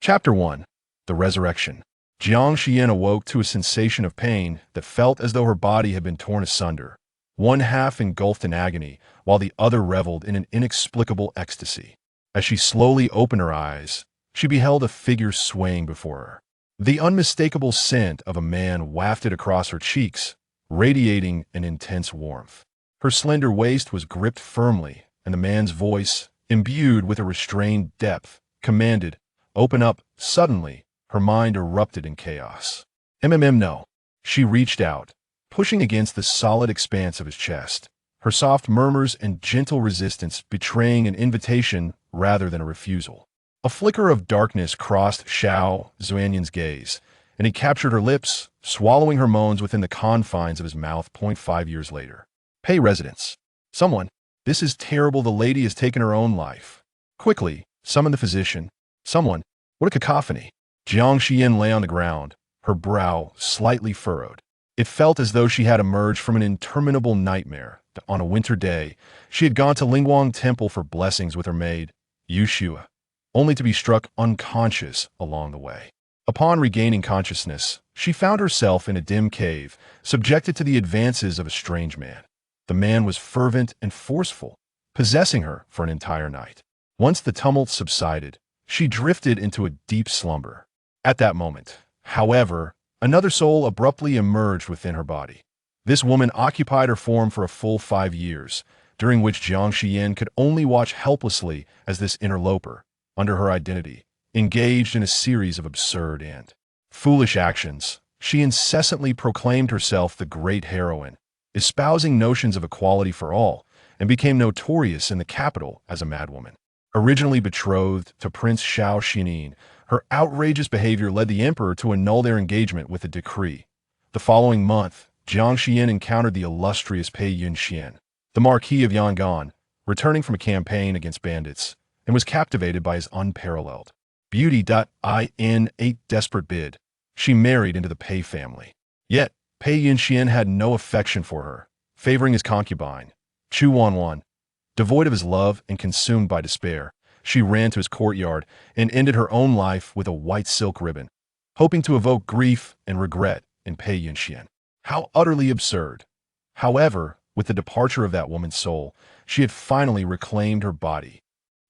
Chapter 1. The Resurrection. Jiang Xiyan awoke to a sensation of pain that felt as though her body had been torn asunder. One half engulfed in agony, while the other reveled in an inexplicable ecstasy. As she slowly opened her eyes, she beheld a figure swaying before her. The unmistakable scent of a man wafted across her cheeks, radiating an intense warmth. Her slender waist was gripped firmly, and the man's voice, imbued with a restrained depth, commanded, "Open up." Suddenly, her mind erupted in chaos. No. She reached out, pushing against the solid expanse of his chest, her soft murmurs and gentle resistance betraying an invitation rather than a refusal. A flicker of darkness crossed Xiao Xuanli's gaze, and he captured her lips, swallowing her moans within the confines of his mouth. 5 years later. Pei residence. Someone. This is terrible. The lady has taken her own life. Quickly, summon the physician. Someone. What a cacophony. Jiang Xiyan lay on the ground, her brow slightly furrowed. It felt as though she had emerged from an interminable nightmare. On a winter day, she had gone to Lingguang Temple for blessings with her maid, Yushua, only to be struck unconscious along the way. Upon regaining consciousness, she found herself in a dim cave, subjected to the advances of a strange man. The man was fervent and forceful, possessing her for an entire night. Once the tumult subsided, she drifted into a deep slumber. At that moment, however, another soul abruptly emerged within her body. This woman occupied her form for a full 5 years, during which Jiang Xiyan could only watch helplessly as this interloper, under her identity, engaged in a series of absurd and foolish actions. She incessantly proclaimed herself the great heroine, espousing notions of equality for all, and became notorious in the capital as a madwoman. Originally betrothed to Prince Xiao Xuanli, her outrageous behavior led the emperor to annul their engagement with a decree. The following month, Jiang Xiyan encountered the illustrious Pei Yunyuan, the Marquis of Yangon, returning from a campaign against bandits, and was captivated by his unparalleled beauty. In a desperate bid, she married into the Pei family. Yet, Pei Yunyuan had no affection for her, favoring his concubine, Xiao Xuanli. Devoid of his love and consumed by despair, she ran to his courtyard and ended her own life with a white silk ribbon, hoping to evoke grief and regret in Pei Yunyuan. How utterly absurd! However, with the departure of that woman's soul, she had finally reclaimed her body.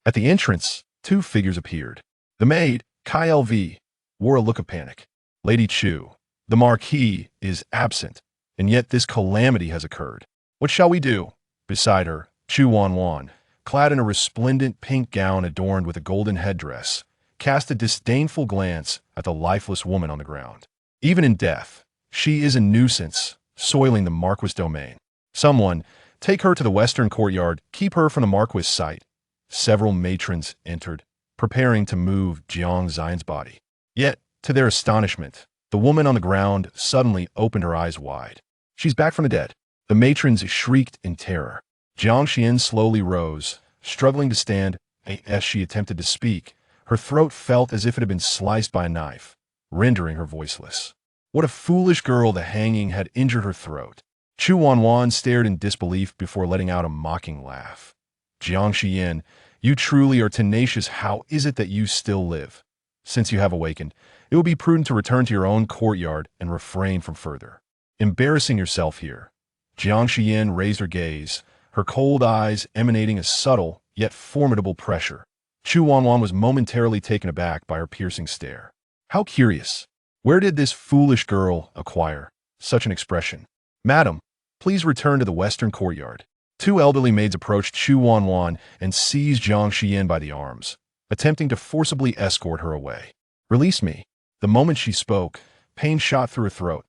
At the entrance, 2 figures appeared. The maid, Kai LV, wore a look of panic. Lady Chu, the Marquis, is absent, and yet this calamity has occurred. What shall we do? Beside her, Xiao Xuanli, clad in a resplendent pink gown adorned with a golden headdress, cast a disdainful glance at the lifeless woman on the ground. Even in death, she is a nuisance, soiling the Marquis' domain. Someone, take her to the western courtyard, keep her from the Marquis' sight. Several matrons entered, preparing to move Jiang Xiyan's body. Yet, to their astonishment, the woman on the ground suddenly opened her eyes wide. She's back from the dead. The matrons shrieked in terror. Jiang Xiyan slowly rose, struggling to stand. As she attempted to speak, her throat felt as if it had been sliced by a knife, rendering her voiceless. What a foolish girl! The hanging had injured her throat. Xiao Xuanli stared in disbelief before letting out a mocking laugh. Jiang Xiyan, you truly are tenacious. How is it that you still live? Since you have awakened, it would be prudent to return to your own courtyard and refrain from further embarrassing yourself here. Jiang Xiyan raised her gaze, her cold eyes emanating a subtle yet formidable pressure. Xiao Xuanli was momentarily taken aback by her piercing stare. How curious! Where did this foolish girl acquire such an expression? Madam, please return to the western courtyard. 2 elderly maids approached Xiao Xuanli and seized Jiang Xiyan by the arms, attempting to forcibly escort her away. Release me. The moment she spoke, pain shot through her throat.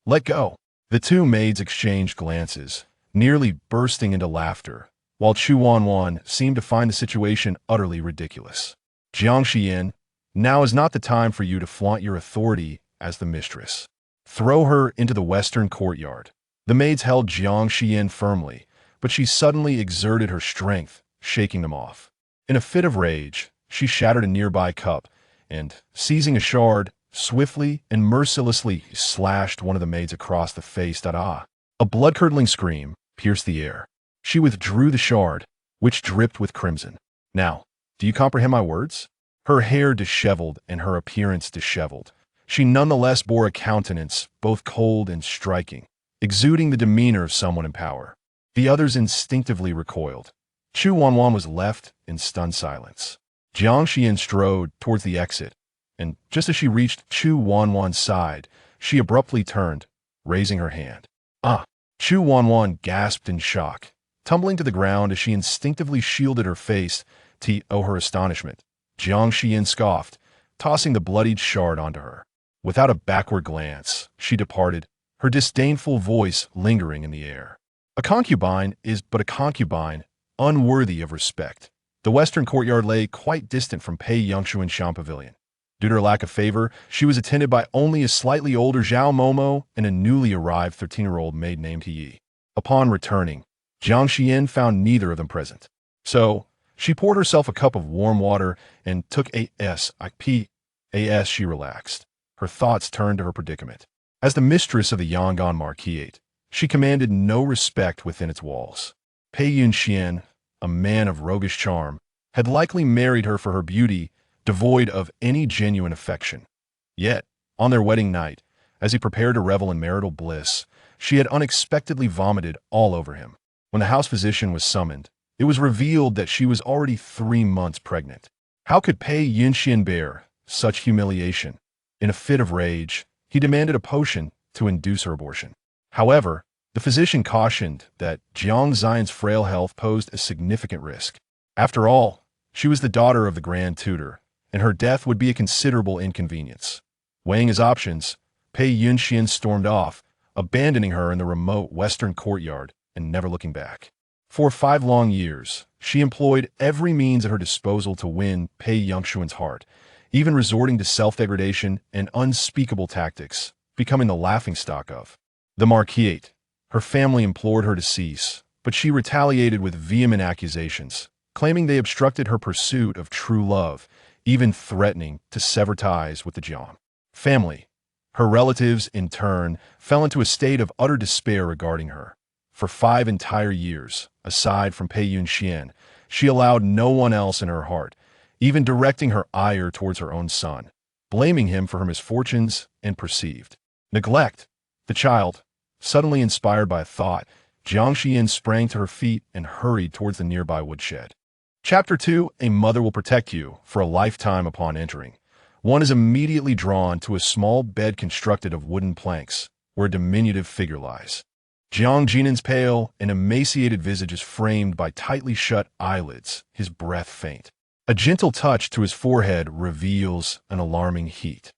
Let go. The 2 maids exchanged glances, nearly bursting into laughter, while Xiao Xuanli seemed to find the situation utterly ridiculous. Jiang Xiyan, now is not the time for you to flaunt your authority as the mistress. Throw her into the western courtyard. The maids held Jiang Xiyan firmly, but she suddenly exerted her strength, shaking them off. In a fit of rage, she shattered a nearby cup and, seizing a shard, swiftly and mercilessly slashed one of the maids across the face. A blood-curdling scream pierced the air. She withdrew the shard, which dripped with crimson. Now, do you comprehend my words? Her hair disheveled and her appearance disheveled, she nonetheless bore a countenance both cold and striking, exuding the demeanor of someone in power. The others instinctively recoiled. Chu Wanwan was left in stunned silence. Jiang Xiyan strode towards the exit, and just as she reached Chu Wanwan's side, she abruptly turned, raising her hand. Ah! Chu Wanwan gasped in shock, tumbling to the ground as she instinctively shielded her face to her astonishment. Jiang Xiyan scoffed, tossing the bloodied shard onto her. Without a backward glance, she departed, her disdainful voice lingering in the air. A concubine is but a concubine, unworthy of respect. The western courtyard lay quite distant from Pei Yunyuan Pavilion. Due to her lack of favor, she was attended by only a slightly older Zhao Momo and a newly arrived 13-year-old maid named Yi. Upon returning, Jiang Xiyan found neither of them present. So, she poured herself a cup of warm water and took as she relaxed. Her thoughts turned to her predicament. As the mistress of the Yangon Marquis, she commanded no respect within its walls. Pei Yunyuan, a man of roguish charm, had likely married her for her beauty, devoid of any genuine affection. Yet, on their wedding night, as he prepared to revel in marital bliss, she had unexpectedly vomited all over him. When the house physician was summoned, it was revealed that she was already 3 months pregnant. How could Pei Yunyuan bear such humiliation? In a fit of rage, he demanded a potion to induce her abortion. However, the physician cautioned that Jiang Xiyan's frail health posed a significant risk. After all, she was the daughter of the Grand Tutor, and her death would be a considerable inconvenience. Weighing his options, Pei Yunyuan stormed off, abandoning her in the remote western courtyard and never looking back. For 5 long years, she employed every means at her disposal to win Pei Yunyuan's heart, even resorting to self-degradation and unspeakable tactics, becoming the laughingstock of the Marquis. Her family implored her to cease, but she retaliated with vehement accusations, claiming they obstructed her pursuit of true love, even threatening to sever ties with the Jiang family. Her relatives, in turn, fell into a state of utter despair regarding her. For 5 entire years, aside from Pei Yunyuan, she allowed no one else in her heart, even directing her ire towards her own son, blaming him for her misfortunes and perceived neglect. The child, suddenly inspired by a thought, Jiang Xiyan sprang to her feet and hurried towards the nearby woodshed. Chapter 2, A Mother Will Protect You for a Lifetime. Upon entering, one is immediately drawn to a small bed constructed of wooden planks, where a diminutive figure lies. Jiang Jinan's pale and emaciated visage is framed by tightly shut eyelids, his breath faint. A gentle touch to his forehead reveals an alarming heat.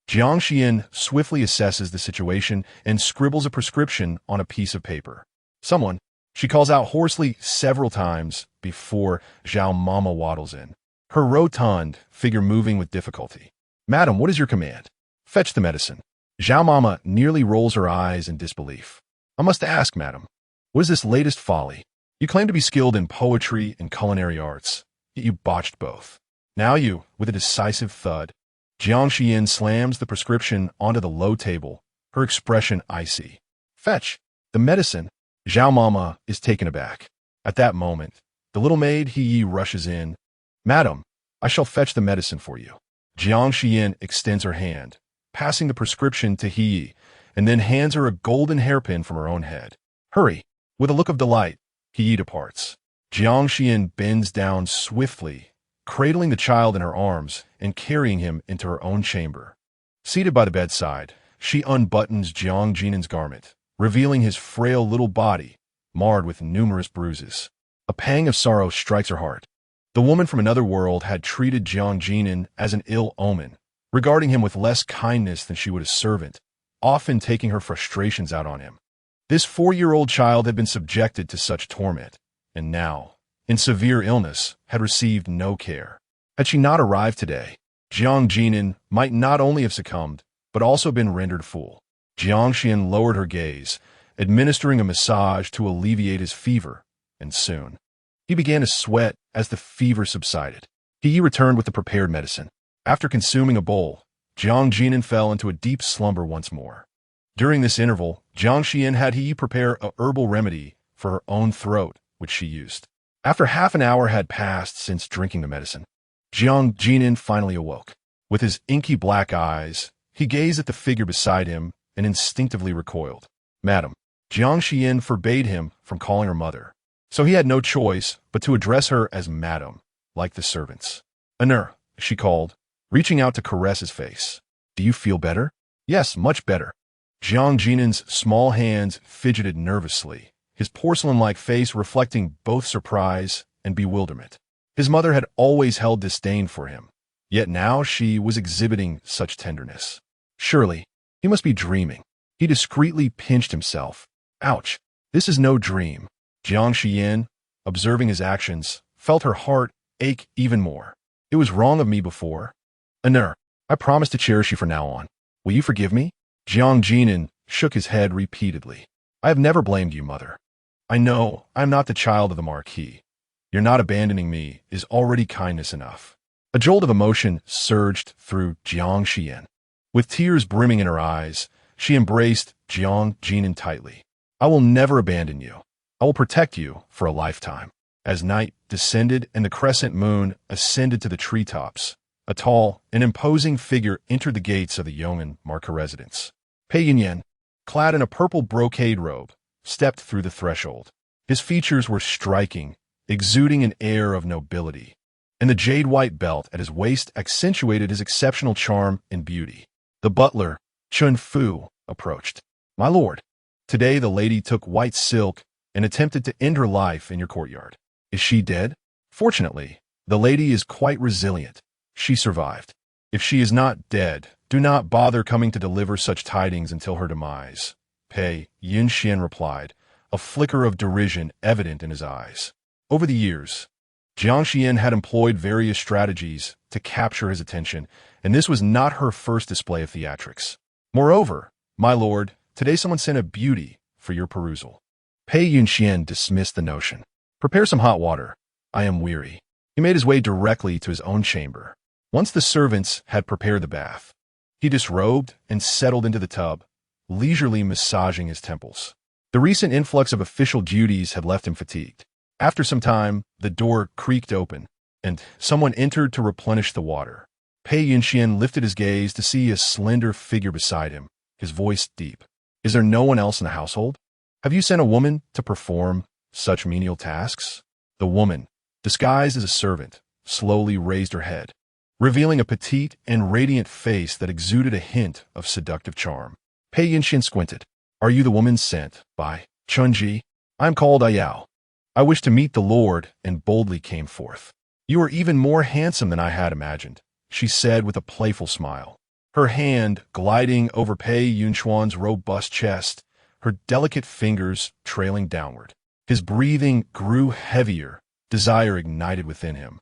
Jiang Xiyan swiftly assesses the situation and scribbles a prescription on a piece of paper. Someone, she calls out hoarsely several times before Zhao Mama waddles in, her rotund figure moving with difficulty. Madam, what is your command? Fetch the medicine. Zhao Mama nearly rolls her eyes in disbelief. I must ask, madam, what is this latest folly? You claim to be skilled in poetry and culinary arts, yet you botched both. Now you, with a decisive thud, Jiang Xiyan slams the prescription onto the low table, her expression icy. Fetch the medicine. Zhao Mama is taken aback. At that moment, the little maid Yi rushes in. Madam, I shall fetch the medicine for you. Jiang Xiyan extends her hand, passing the prescription to Yi, and then hands her a golden hairpin from her own head. Hurry! With a look of delight, Yi departs. Jiang Xiyan bends down swiftly, cradling the child in her arms and carrying him into her own chamber. Seated by the bedside, she unbuttons Jiang Jinan's garment, revealing his frail little body, marred with numerous bruises. A pang of sorrow strikes her heart. The woman from another world had treated Jiang Jinan as an ill omen, regarding him with less kindness than she would a servant, often taking her frustrations out on him. This 4-year-old child had been subjected to such torment, and now, in severe illness, had received no care. Had she not arrived today, Jiang Jinan might not only have succumbed, but also been rendered a fool. Jiang Xiyan lowered her gaze, administering a massage to alleviate his fever, and soon, he began to sweat as the fever subsided. He returned with the prepared medicine. After consuming a bowl, Jiang Jinan fell into a deep slumber once more. During this interval, Jiang Xiyan had He prepare a herbal remedy for her own throat, which she used. After half an hour had passed since drinking the medicine, Jiang Xiyan finally awoke. With his inky black eyes, he gazed at the figure beside him and instinctively recoiled. Madam, Jiang Xiyan forbade him from calling her mother, so he had no choice but to address her as Madam, like the servants. Honor, she called, reaching out to caress his face. Do you feel better? Yes, much better. Jiang Xiyan's small hands fidgeted nervously, his porcelain-like face reflecting both surprise and bewilderment. His mother had always held disdain for him, yet now she was exhibiting such tenderness. Surely, he must be dreaming. He discreetly pinched himself. Ouch, this is no dream. Jiang Xiyan, observing his actions, felt her heart ache even more. It was wrong of me before. Honor, I promise to cherish you from now on. Will you forgive me? Jiang Xiyan shook his head repeatedly. I have never blamed you, mother. I know I am not the child of the Marquis. Your not abandoning me is already kindness enough. A jolt of emotion surged through Jiang Xiyan. With tears brimming in her eyes, she embraced Jiang Xiyan tightly. I will never abandon you. I will protect you for a lifetime. As night descended and the crescent moon ascended to the treetops, a tall and imposing figure entered the gates of the Yong'an Marquis residence. Pei Yunyuan, clad in a purple brocade robe, stepped through the threshold. His features were striking, exuding an air of nobility, and the jade-white belt at his waist accentuated his exceptional charm and beauty. The butler, Chun Fu, approached. My lord, today the lady took white silk and attempted to end her life in your courtyard. Is she dead? Fortunately, the lady is quite resilient. She survived. If she is not dead, do not bother coming to deliver such tidings until her demise. Pei Yunyuan replied, a flicker of derision evident in his eyes. Over the years, Jiang Xiyan had employed various strategies to capture his attention, and this was not her first display of theatrics. Moreover, my lord, today someone sent a beauty for your perusal. Pei Yunyuan dismissed the notion. Prepare some hot water. I am weary. He made his way directly to his own chamber. Once the servants had prepared the bath, he disrobed and settled into the tub, leisurely massaging his temples. The recent influx of official duties had left him fatigued. After some time, the door creaked open, and someone entered to replenish the water. Pei Yunyuan lifted his gaze to see a slender figure beside him, his voice deep. Is there no one else in the household? Have you sent a woman to perform such menial tasks? The woman, disguised as a servant, slowly raised her head, revealing a petite and radiant face that exuded a hint of seductive charm. Pei Yunyuan squinted. Are you the woman sent by Chunji? I am called Ayao. I wish to meet the Lord, and boldly came forth. You are even more handsome than I had imagined, she said with a playful smile. Her hand gliding over Pei Yunyuan's robust chest, her delicate fingers trailing downward. His breathing grew heavier, desire ignited within him.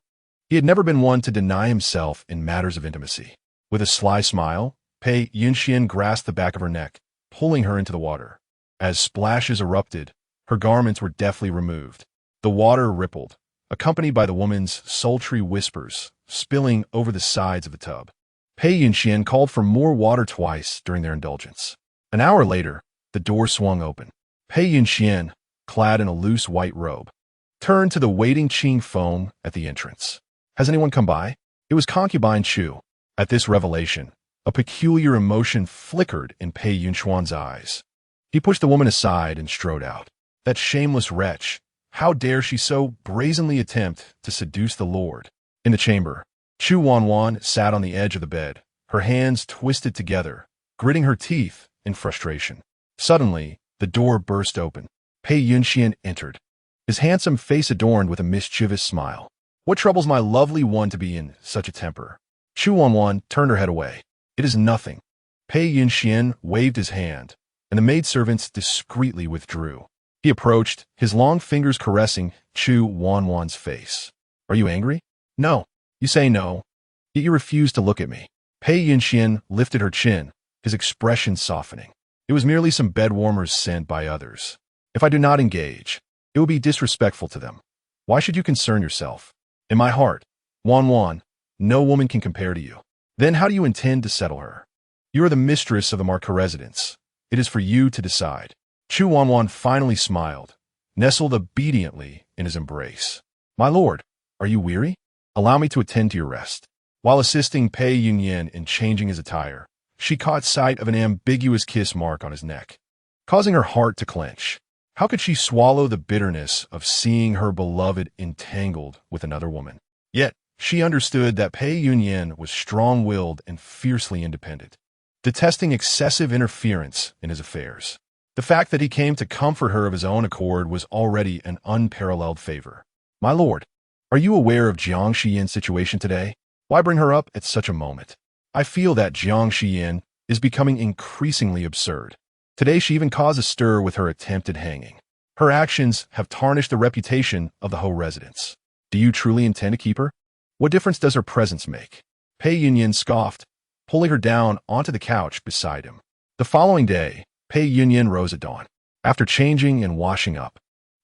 He had never been one to deny himself in matters of intimacy. With a sly smile, Pei Yunyuan grasped the back of her neck, pulling her into the water. As splashes erupted, her garments were deftly removed. The water rippled, accompanied by the woman's sultry whispers, spilling over the sides of the tub. Pei Yunyuan called for more water twice during their indulgence. An hour later, the door swung open. Pei Yunyuan, clad in a loose white robe, turned to the waiting Qing Feng at the entrance. Has anyone come by? It was concubine Chu. At this revelation, a peculiar emotion flickered in Pei Yunyuan's eyes. He pushed the woman aside and strode out. That shameless wretch! How dare she so brazenly attempt to seduce the Lord? In the chamber, Chu Wanwan sat on the edge of the bed, her hands twisted together, gritting her teeth in frustration. Suddenly, the door burst open. Pei Yunyuan entered, his handsome face adorned with a mischievous smile. What troubles my lovely one to be in such a temper? Chu Wanwan turned her head away. It is nothing. Pei Yunyuan waved his hand, and the maidservants discreetly withdrew. He approached, his long fingers caressing Chu Wanwan's face. Are you angry? No. You say no, yet you refuse to look at me. Pei Yunyuan lifted her chin, his expression softening. It was merely some bed warmers sent by others. If I do not engage, it will be disrespectful to them. Why should you concern yourself? In my heart, Wanwan, no woman can compare to you. Then how do you intend to settle her? You are the mistress of the Marquis residence. It is for you to decide. Chu Wanwan finally smiled, nestled obediently in his embrace. My lord, are you weary? Allow me to attend to your rest. While assisting Pei Yunyuan in changing his attire, she caught sight of an ambiguous kiss mark on his neck, causing her heart to clench. How could she swallow the bitterness of seeing her beloved entangled with another woman? Yet, she understood that Pei Yunyuan was strong-willed and fiercely independent, detesting excessive interference in his affairs. The fact that he came to comfort her of his own accord was already an unparalleled favor. My lord, are you aware of Jiang Xiyan's situation today? Why bring her up at such a moment? I feel that Jiang Xiyan is becoming increasingly absurd. Today she even caused a stir with her attempted hanging. Her actions have tarnished the reputation of the Ho residence. Do you truly intend to keep her? What difference does her presence make? Pei Yunyuan scoffed, pulling her down onto the couch beside him. The following day, Pei Yunyuan rose at dawn. After changing and washing up,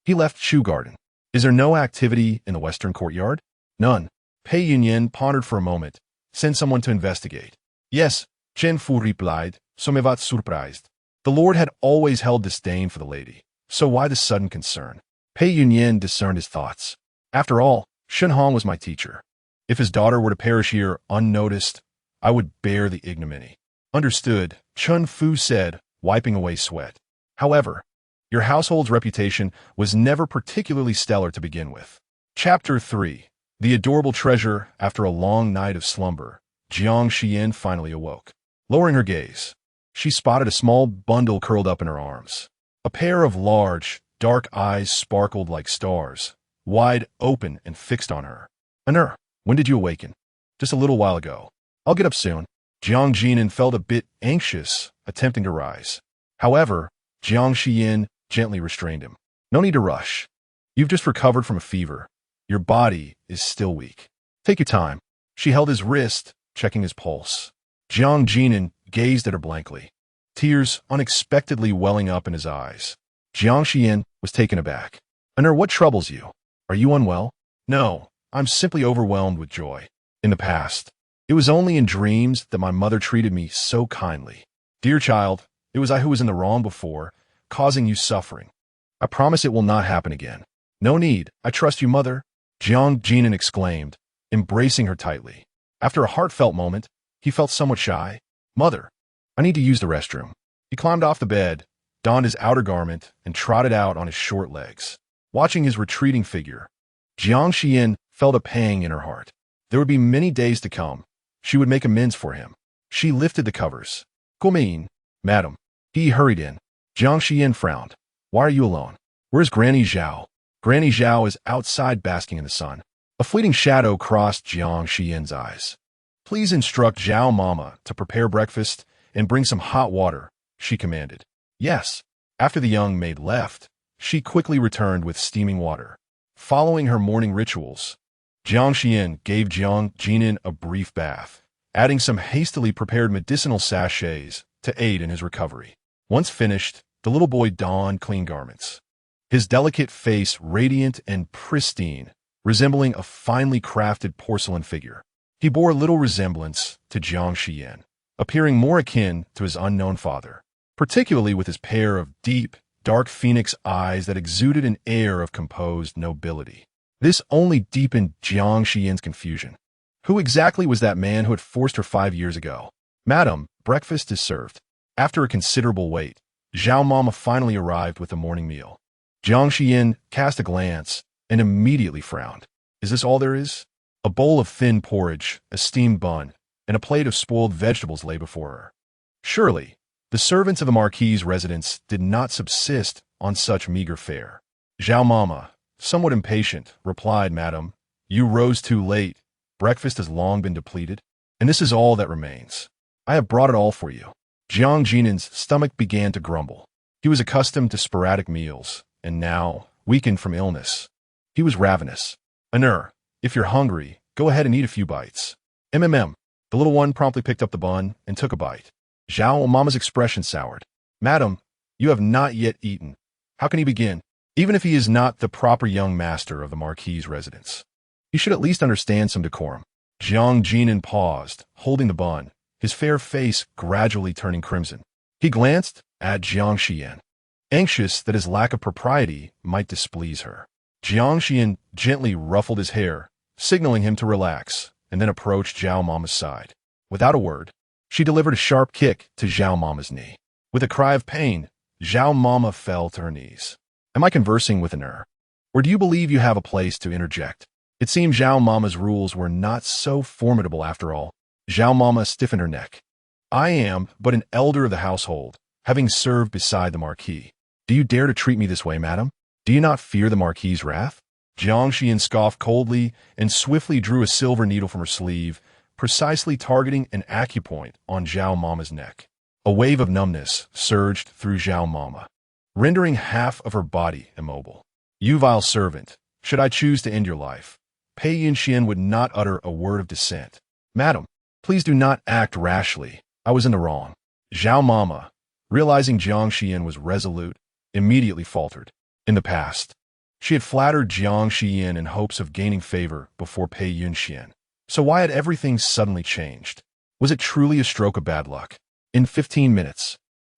he left Shu Garden. Is there no activity in the western courtyard? None. Pei Yunyuan pondered for a moment. Send someone to investigate. Yes, Chen Fu replied, somewhat surprised. The lord had always held disdain for the lady, so why the sudden concern? Pei Yunyuan discerned his thoughts. After all, Shen Hong was my teacher. If his daughter were to perish here unnoticed, I would bear the ignominy. Understood, Chun Fu said, wiping away sweat. However, your household's reputation was never particularly stellar to begin with. Chapter 3. The adorable treasure. After a long night of slumber, Jiang Xiyan finally awoke. Lowering her gaze, she spotted a small bundle curled up in her arms. A pair of large, dark eyes sparkled like stars, wide open and fixed on her. Anur, when did you awaken? Just a little while ago. I'll get up soon. Jiang Jinan felt a bit anxious, attempting to rise. However, Jiang Xiyan gently restrained him. No need to rush. You've just recovered from a fever. Your body is still weak. Take your time. She held his wrist, checking his pulse. Jiang Jinan gazed at her blankly, tears unexpectedly welling up in his eyes. Jiang Xiyan was taken aback. Anur, what troubles you? Are you unwell? No, I'm simply overwhelmed with joy. In the past, it was only in dreams that my mother treated me so kindly. Dear child, it was I who was in the wrong before, causing you suffering. I promise it will not happen again. No need, I trust you, mother. Jiang Jinan exclaimed, embracing her tightly. After a heartfelt moment, he felt somewhat shy. Mother, I need to use the restroom. He climbed off the bed, donned his outer garment, and trotted out on his short legs. Watching his retreating figure, Jiang Xiyan felt a pang in her heart. There would be many days to come. She would make amends for him. She lifted the covers. Come, madam. He hurried in. Jiang Xiyan frowned. Why are you alone? Where's Granny Zhao? Granny Zhao is outside basking in the sun. A fleeting shadow crossed Jiang Xiyan's eyes. Please instruct Zhao Mama to prepare breakfast and bring some hot water, she commanded. Yes. After the young maid left, she quickly returned with steaming water. Following her morning rituals, Jiang Xiyan gave Jiang Jinan a brief bath, adding some hastily prepared medicinal sachets to aid in his recovery. Once finished, the little boy donned clean garments, his delicate face radiant and pristine, resembling a finely crafted porcelain figure. He bore little resemblance to Jiang Xiyan, appearing more akin to his unknown father, particularly with his pair of deep, dark phoenix eyes that exuded an air of composed nobility. This only deepened Jiang Xiyan's confusion. Who exactly was that man who had forced her 5 years ago? Madam, breakfast is served. After a considerable wait, Zhao Mama finally arrived with the morning meal. Jiang Xiyan cast a glance and immediately frowned. Is this all there is? A bowl of thin porridge, a steamed bun, and a plate of spoiled vegetables lay before her. Surely, the servants of the Marquis' residence did not subsist on such meager fare. Zhao Mama, somewhat impatient, replied, Madam, you rose too late. Breakfast has long been depleted, and this is all that remains. I have brought it all for you. Jiang Jinan's stomach began to grumble. He was accustomed to sporadic meals, and now, weakened from illness, he was ravenous. Anur, if you're hungry, go ahead and eat a few bites. The little one promptly picked up the bun and took a bite. Zhao Mama's expression soured. Madam, you have not yet eaten. How can he begin? Even if he is not the proper young master of the Marquis' residence, he should at least understand some decorum. Jiang Jinan paused, holding the bun, his fair face gradually turning crimson. He glanced at Jiang Xiyan, anxious that his lack of propriety might displease her. Jiang Xiyan gently ruffled his hair, signaling him to relax, and then approached Zhao Mama's side. Without a word, she delivered a sharp kick to Zhao Mama's knee. With a cry of pain, Zhao Mama fell to her knees. Am I conversing with an error? Or do you believe you have a place to interject? It seemed Zhao Mama's rules were not so formidable after all. Zhao Mama stiffened her neck. I am but an elder of the household, having served beside the Marquis. Do you dare to treat me this way, madam? Do you not fear the Marquis's wrath? Jiang Xiyan scoffed coldly and swiftly drew a silver needle from her sleeve, precisely targeting an acupoint on Zhao Mama's neck. A wave of numbness surged through Zhao Mama, rendering half of her body immobile. You vile servant, should I choose to end your life, Pei Yunyuan would not utter a word of dissent. Madam, please do not act rashly. I was in the wrong. Zhao Mama, realizing Jiang Xiyan was resolute, immediately faltered. In the past, she had flattered Jiang Xiyan in hopes of gaining favor before Pei Yunyuan. So why had everything suddenly changed? Was it truly a stroke of bad luck? In 15 minutes,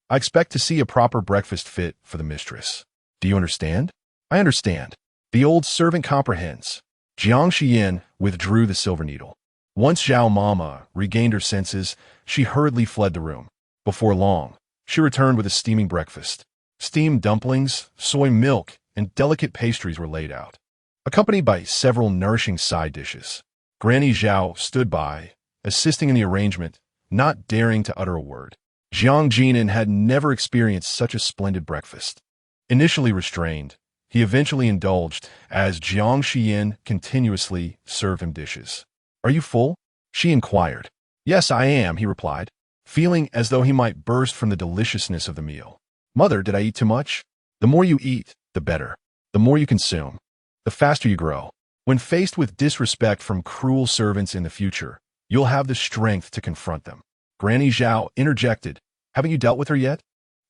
I expect to see a proper breakfast fit for the mistress. Do you understand? I understand. The old servant comprehends. Jiang Xiyan withdrew the silver needle. Once Zhao Mama regained her senses, she hurriedly fled the room. Before long, she returned with a steaming breakfast. Steamed dumplings, soy milk, and delicate pastries were laid out, accompanied by several nourishing side dishes. Granny Zhao stood by, assisting in the arrangement, not daring to utter a word. Jiang Xiyan had never experienced such a splendid breakfast. Initially restrained, he eventually indulged as Jiang Xiyan continuously served him dishes. Are you full? She inquired. Yes, I am, he replied, feeling as though he might burst from the deliciousness of the meal. Mother, did I eat too much? The more you eat, the better. The more you consume, the faster you grow. When faced with disrespect from cruel servants in the future, you'll have the strength to confront them. Granny Zhao interjected. Haven't you dealt with her yet?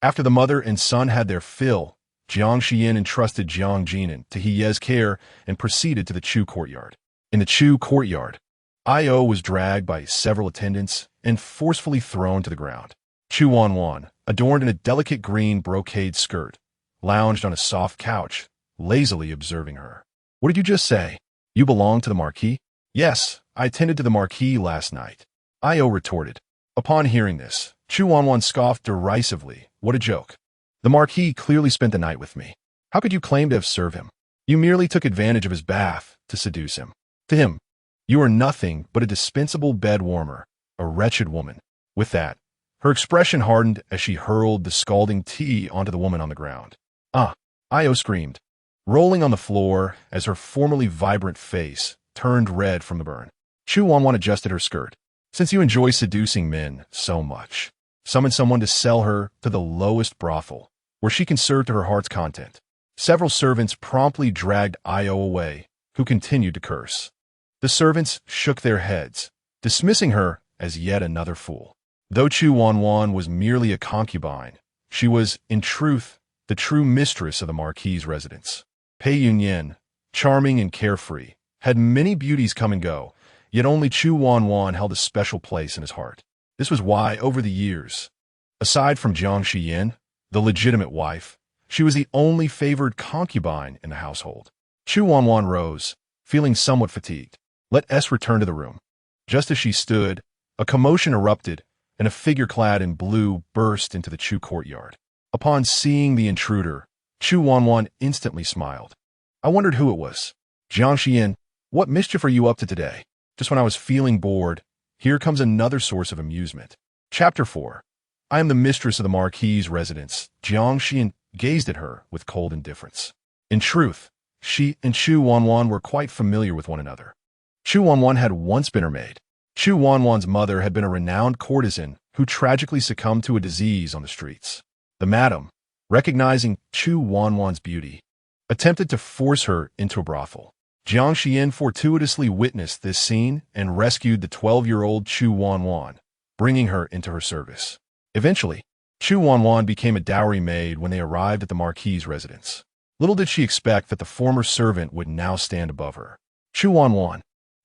After the mother and son had their fill, Jiang Xiyan entrusted Jiang Xiyan to Heye's care and proceeded to the Chu courtyard. In the Chu courtyard, Io was dragged by several attendants and forcefully thrown to the ground. Chu Wanwan, adorned in a delicate green brocade skirt, lounged on a soft couch, lazily observing her. What did you just say? You belong to the Marquis? Yes, I attended to the Marquis last night. Io retorted. Upon hearing this, Chu Wanwan scoffed derisively. What a joke. The Marquis clearly spent the night with me. How could you claim to have served him? You merely took advantage of his bath to seduce him. To him, you are nothing but a dispensable bed warmer, a wretched woman. With that, her expression hardened as she hurled the scalding tea onto the woman on the ground. Ah, Io screamed, rolling on the floor as her formerly vibrant face turned red from the burn. Chu Wanwan adjusted her skirt. Since you enjoy seducing men so much, summon someone to sell her to the lowest brothel, where she can serve to her heart's content. Several servants promptly dragged Io away, who continued to curse. The servants shook their heads, dismissing her as yet another fool. Though Chu Wanwan was merely a concubine, she was, in truth, the true mistress of the Marquis's residence. Pei Yunyuan, charming and carefree, had many beauties come and go, yet only Chu Wanwan held a special place in his heart. This was why, over the years, aside from Jiang Xiyan, the legitimate wife, she was the only favored concubine in the household. Chu Wanwan rose, feeling somewhat fatigued. Let us return to the room. Just as she stood, a commotion erupted, and a figure clad in blue burst into the Chu courtyard. Upon seeing the intruder, Chu Wanwan instantly smiled. I wondered who it was. Jiang Xiyan, what mischief are you up to today? Just when I was feeling bored, here comes another source of amusement. Chapter 4. I am the mistress of the Marquis's residence. Jiang Xiyan gazed at her with cold indifference. In truth, she and Chu Wanwan were quite familiar with one another. Chu Wanwan had once been her maid. Chu Wanwan's mother had been a renowned courtesan who tragically succumbed to a disease on the streets. The madam, recognizing Chu Wanwan's beauty, attempted to force her into a brothel. Jiang Xiyan fortuitously witnessed this scene and rescued the 12-year-old Chu Wanwan, bringing her into her service. Eventually, Chu Wanwan became a dowry maid when they arrived at the Marquis's residence. Little did she expect that the former servant would now stand above her. Chu Wanwan,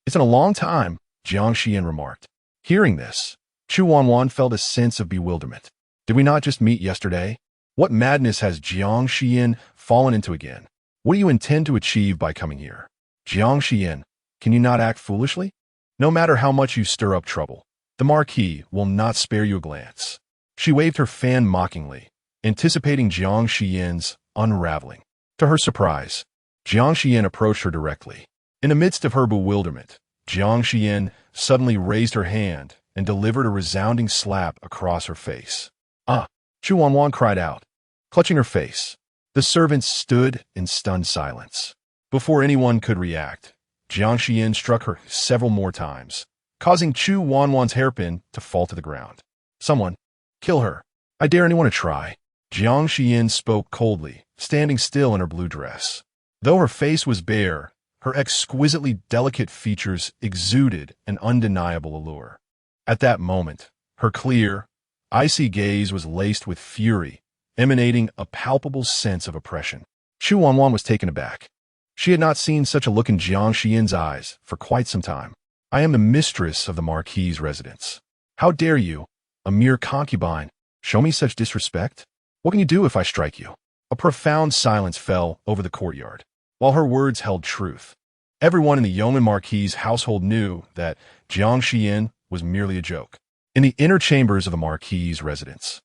it's been a long time, Jiang Xiyan remarked. Hearing this, Chu Wanwan felt a sense of bewilderment. Did we not just meet yesterday? What madness has Jiang Xiyan fallen into again? What do you intend to achieve by coming here? Jiang Xiyan, Can you not act foolishly? No matter how much you stir up trouble, the Marquis will not spare you a glance. She waved her fan mockingly, anticipating Jiang Xiyan's unraveling. To her surprise, Jiang Xiyan approached her directly. In the midst of her bewilderment, Jiang Xiyan suddenly raised her hand and delivered a resounding slap across her face. Ah! Xu Wanwan cried out, clutching her face. The servants stood in stunned silence. Before anyone could react, Jiang Xiyan struck her several more times, causing Xu Wanwan's hairpin to fall to the ground. Someone, kill her. I dare anyone to try. Jiang Xiyan spoke coldly, standing still in her blue dress. Though her face was bare, her exquisitely delicate features exuded an undeniable allure. At that moment, her clear, icy gaze was laced with fury, emanating a palpable sense of oppression. Xu Wanwan was taken aback. She had not seen such a look in Jiang Xiyan's eyes for quite some time. I am the mistress of the Marquis' residence. How dare you, a mere concubine, show me such disrespect? What can you do if I strike you? A profound silence fell over the courtyard. While her words held truth, everyone in the yeoman Marquis' household knew that Jiang Xiyan was merely a joke. In the inner chambers of the Marquis' residence,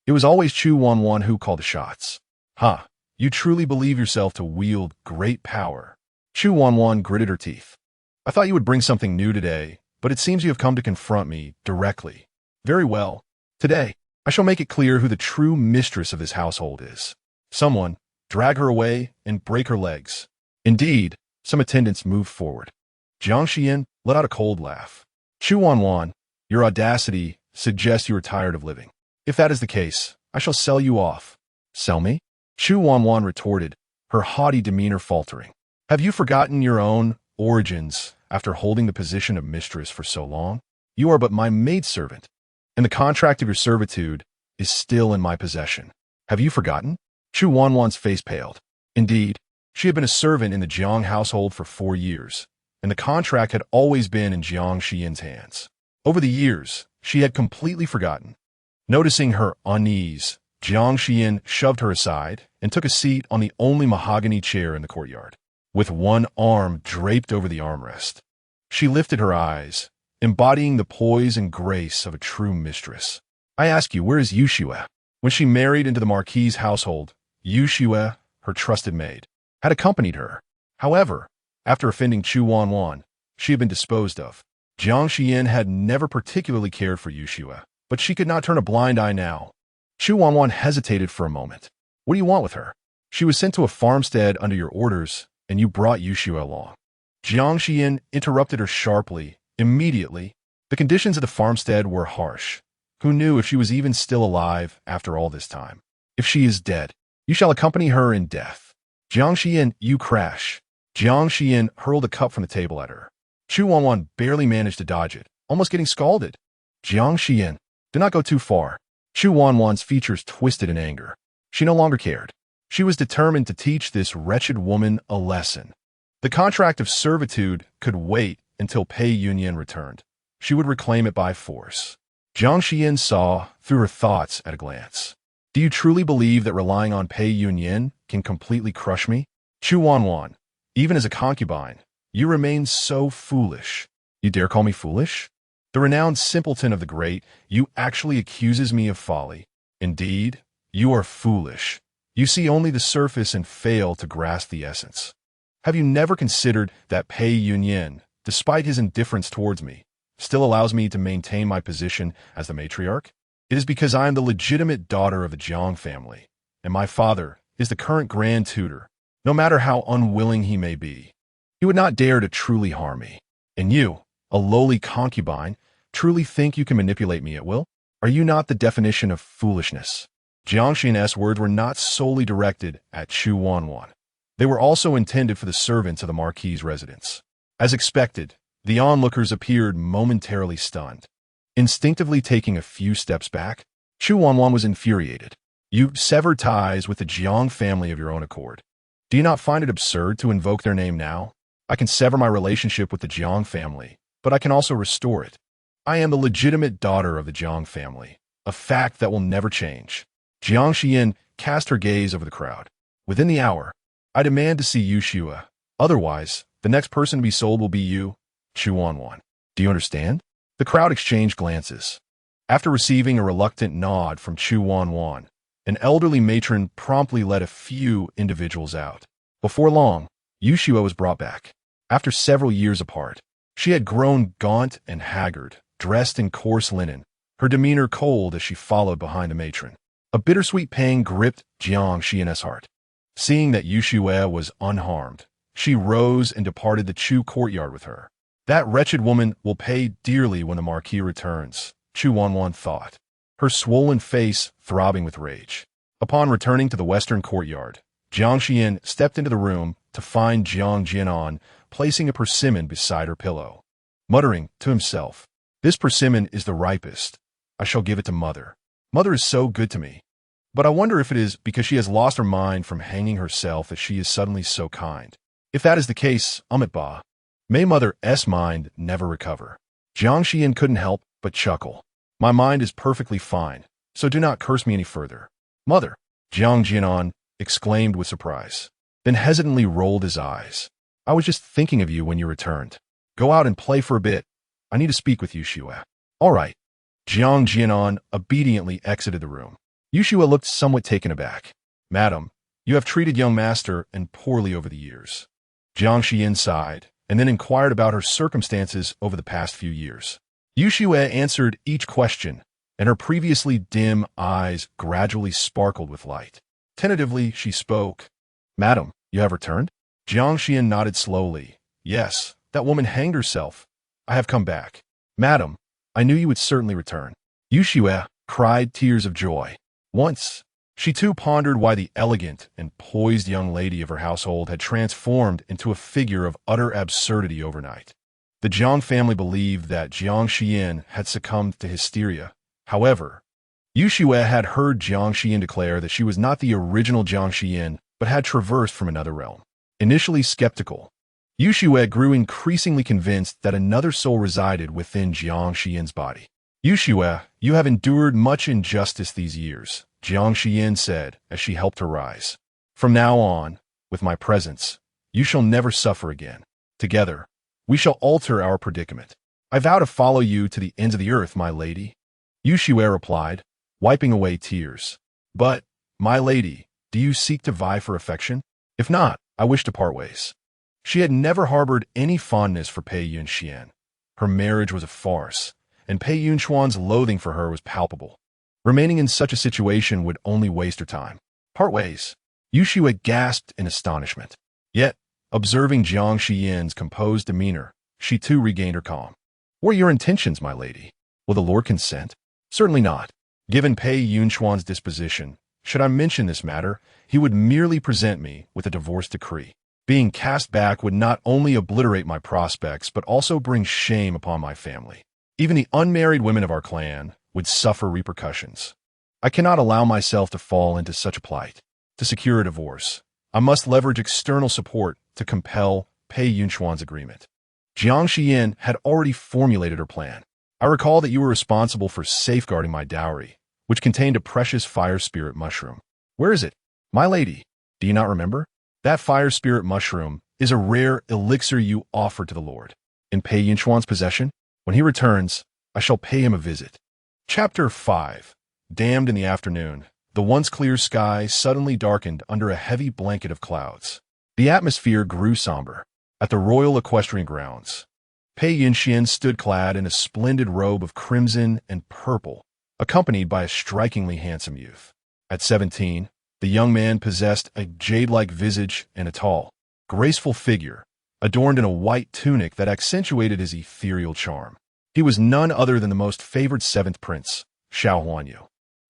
it was always Xu Wanwan who called the shots. Ha! You truly believe yourself to wield great power. Xu Wanwan gritted her teeth. I thought you would bring something new today, but it seems you have come to confront me directly. Very well. Today, I shall make it clear who the true mistress of this household is. Someone, drag her away and break her legs. Indeed, some attendants moved forward. Jiang Xiyan let out a cold laugh. Xu Wanwan, your audacity suggests you are tired of living. If that is the case, I shall sell you off. Sell me? Xu Wanwan retorted, her haughty demeanor faltering. Have you forgotten your own origins after holding the position of mistress for so long? You are but my maidservant, and the contract of your servitude is still in my possession. Have you forgotten? Xu Wanwan's face paled. Indeed, she had been a servant in the Jiang household for 4 years, and the contract had always been in Jiang Xiyan's hands. Over the years, she had completely forgotten. Noticing her unease, Jiang Xiyan shoved her aside and took a seat on the only mahogany chair in the courtyard. With one arm draped over the armrest, she lifted her eyes, embodying the poise and grace of a true mistress. I ask you, where is Yuxue? When she married into the Marquis' household, Yuxue, her trusted maid, had accompanied her. However, after offending Xu Wanwan, she had been disposed of. Jiang Xiyan had never particularly cared for Yuxue, but she could not turn a blind eye now. Xu Wanwan hesitated for a moment. What do you want with her? She was sent to a farmstead under your orders, and you brought Yuxue along. Jiang Xiyan interrupted her sharply, immediately. The conditions of the farmstead were harsh. Who knew if she was even still alive after all this time? If she is dead, you shall accompany her in death. Jiang Xiyan, you crash. Jiang Xiyan hurled a cup from the table at her. Xu Wanwan barely managed to dodge it, almost getting scalded. Jiang Xiyan, do not go too far. Xu Wanwan's features twisted in anger. She no longer cared. She was determined to teach this wretched woman a lesson. The contract of servitude could wait until Pei Yunyuan returned. She would reclaim it by force. Jiang Xiyan saw through her thoughts at a glance. Do you truly believe that relying on Pei Yunyuan can completely crush me? Xu Wanwan, even as a concubine, you remain so foolish. You dare call me foolish? The renowned simpleton of the great, you actually accuses me of folly. Indeed, you are foolish. You see only the surface and fail to grasp the essence. Have you never considered that Pei Yunyuan, despite his indifference towards me, still allows me to maintain my position as the matriarch? It is because I am the legitimate daughter of the Jiang family, and my father is the current grand tutor. No matter how unwilling he may be, he would not dare to truly harm me. And you, a lowly concubine, truly think you can manipulate me at will? Are you not the definition of foolishness? Jiang Xiyan's words were not solely directed at Xu Wanwan. They were also intended for the servants of the Marquis' residence. As expected, the onlookers appeared momentarily stunned. Instinctively taking a few steps back, Xu Wanwan was infuriated. You severed ties with the Jiang family of your own accord. Do you not find it absurd to invoke their name now? I can sever my relationship with the Jiang family, but I can also restore it. I am the legitimate daughter of the Jiang family, a fact that will never change. Jiang Xiyan cast her gaze over the crowd. Within the hour, I demand to see Yuxue. Otherwise, The next person to be sold will be you, Chu Wanwan. Do you understand? The crowd exchanged glances. After receiving a reluctant nod from Chu Wanwan, an elderly matron promptly let a few individuals out. Before long, Yu Xue was brought back. After several years apart, she had grown gaunt and haggard, dressed in coarse linen, her demeanor cold as she followed behind the matron. A bittersweet pang gripped Jiang Xiyan's heart. Seeing that Yu Xue was unharmed, she rose and departed the Chu courtyard with her. That wretched woman will pay dearly when the Marquis returns, Chu Wanwan thought, her swollen face throbbing with rage. Upon returning to the western courtyard, Jiang Xiyan stepped into the room to find Jiang Xiyan placing a persimmon beside her pillow. Muttering to himself, "This persimmon is the ripest. I shall give it to Mother. Mother is so good to me. But I wonder if it is because she has lost her mind from hanging herself that she is suddenly so kind. If that is the case, Ba, may Mother's mind never recover." Jiang Xiyan couldn't help but chuckle. "My mind is perfectly fine, so do not curse me any further." "Mother," Jiang Xiyan exclaimed with surprise, then hesitantly rolled his eyes. "I was just thinking of you when you returned. Go out and play for a bit. I need to speak with Yu Xue." "All right." Jiang Xiyan obediently exited the room. Yu Xue looked somewhat taken aback. "Madam, you have treated young master and poorly over the years." Jiang Xiyan sighed, and then inquired about her circumstances over the past few years. Yu Xue answered each question, and her previously dim eyes gradually sparkled with light. Tentatively, she spoke. "Madam, you have returned?" Jiang Xiyan nodded slowly. "Yes, that woman hanged herself. I have come back." "Madam, I knew you would certainly return." Yu Xue cried tears of joy. Once, she too pondered why the elegant and poised young lady of her household had transformed into a figure of utter absurdity overnight. The Jiang family believed that Jiang Xiyan had succumbed to hysteria. However, Yu Xue had heard Jiang Xiyan declare that she was not the original Jiang Xiyan, but had traversed from another realm. Initially skeptical, Yu Xue grew increasingly convinced that another soul resided within Jiang Xiyan's body. "Yu Xue, you have endured much injustice these years," Jiang Xiyan said as she helped her rise. "From now on, with my presence, you shall never suffer again. Together, we shall alter our predicament. I vow to follow you to the ends of the earth, my lady." Yu Xue replied, wiping away tears. "But, my lady, do you seek to vie for affection? If not, I wish to part ways." She had never harbored any fondness for Pei Yunyuan. Her marriage was a farce, and Pei Yunyuan's loathing for her was palpable. Remaining in such a situation would only waste her time. "Part ways?" Yu Xue gasped in astonishment. Yet, observing Jiang Xiyan's composed demeanor, she too regained her calm. "What are your intentions, my lady? Will the Lord consent?" "Certainly not. Given Pei Yunyuan's disposition, should I mention this matter, he would merely present me with a divorce decree. Being cast back would not only obliterate my prospects, but also bring shame upon my family. Even the unmarried women of our clan would suffer repercussions. I cannot allow myself to fall into such a plight. To secure a divorce, I must leverage external support to compel Pei Yunyuan's agreement." Jiang Xiyan had already formulated her plan. "I recall that you were responsible for safeguarding my dowry, which contained a precious fire spirit mushroom. Where is it? My lady, do you not remember? That fire spirit mushroom is a rare elixir you offered to the Lord. In Pei Yunyuan's possession, when he returns, I shall pay him a visit." Chapter 5. Damned in the afternoon, the once clear sky suddenly darkened under a heavy blanket of clouds. The atmosphere grew somber. At the Royal Equestrian Grounds, Pei Yunyuan stood clad in a splendid robe of crimson and purple, accompanied by a strikingly handsome youth. At 17, the young man possessed a jade-like visage and a tall, graceful figure, adorned in a white tunic that accentuated his ethereal charm. He was none other than the most favored seventh prince, Xiao Xuanli.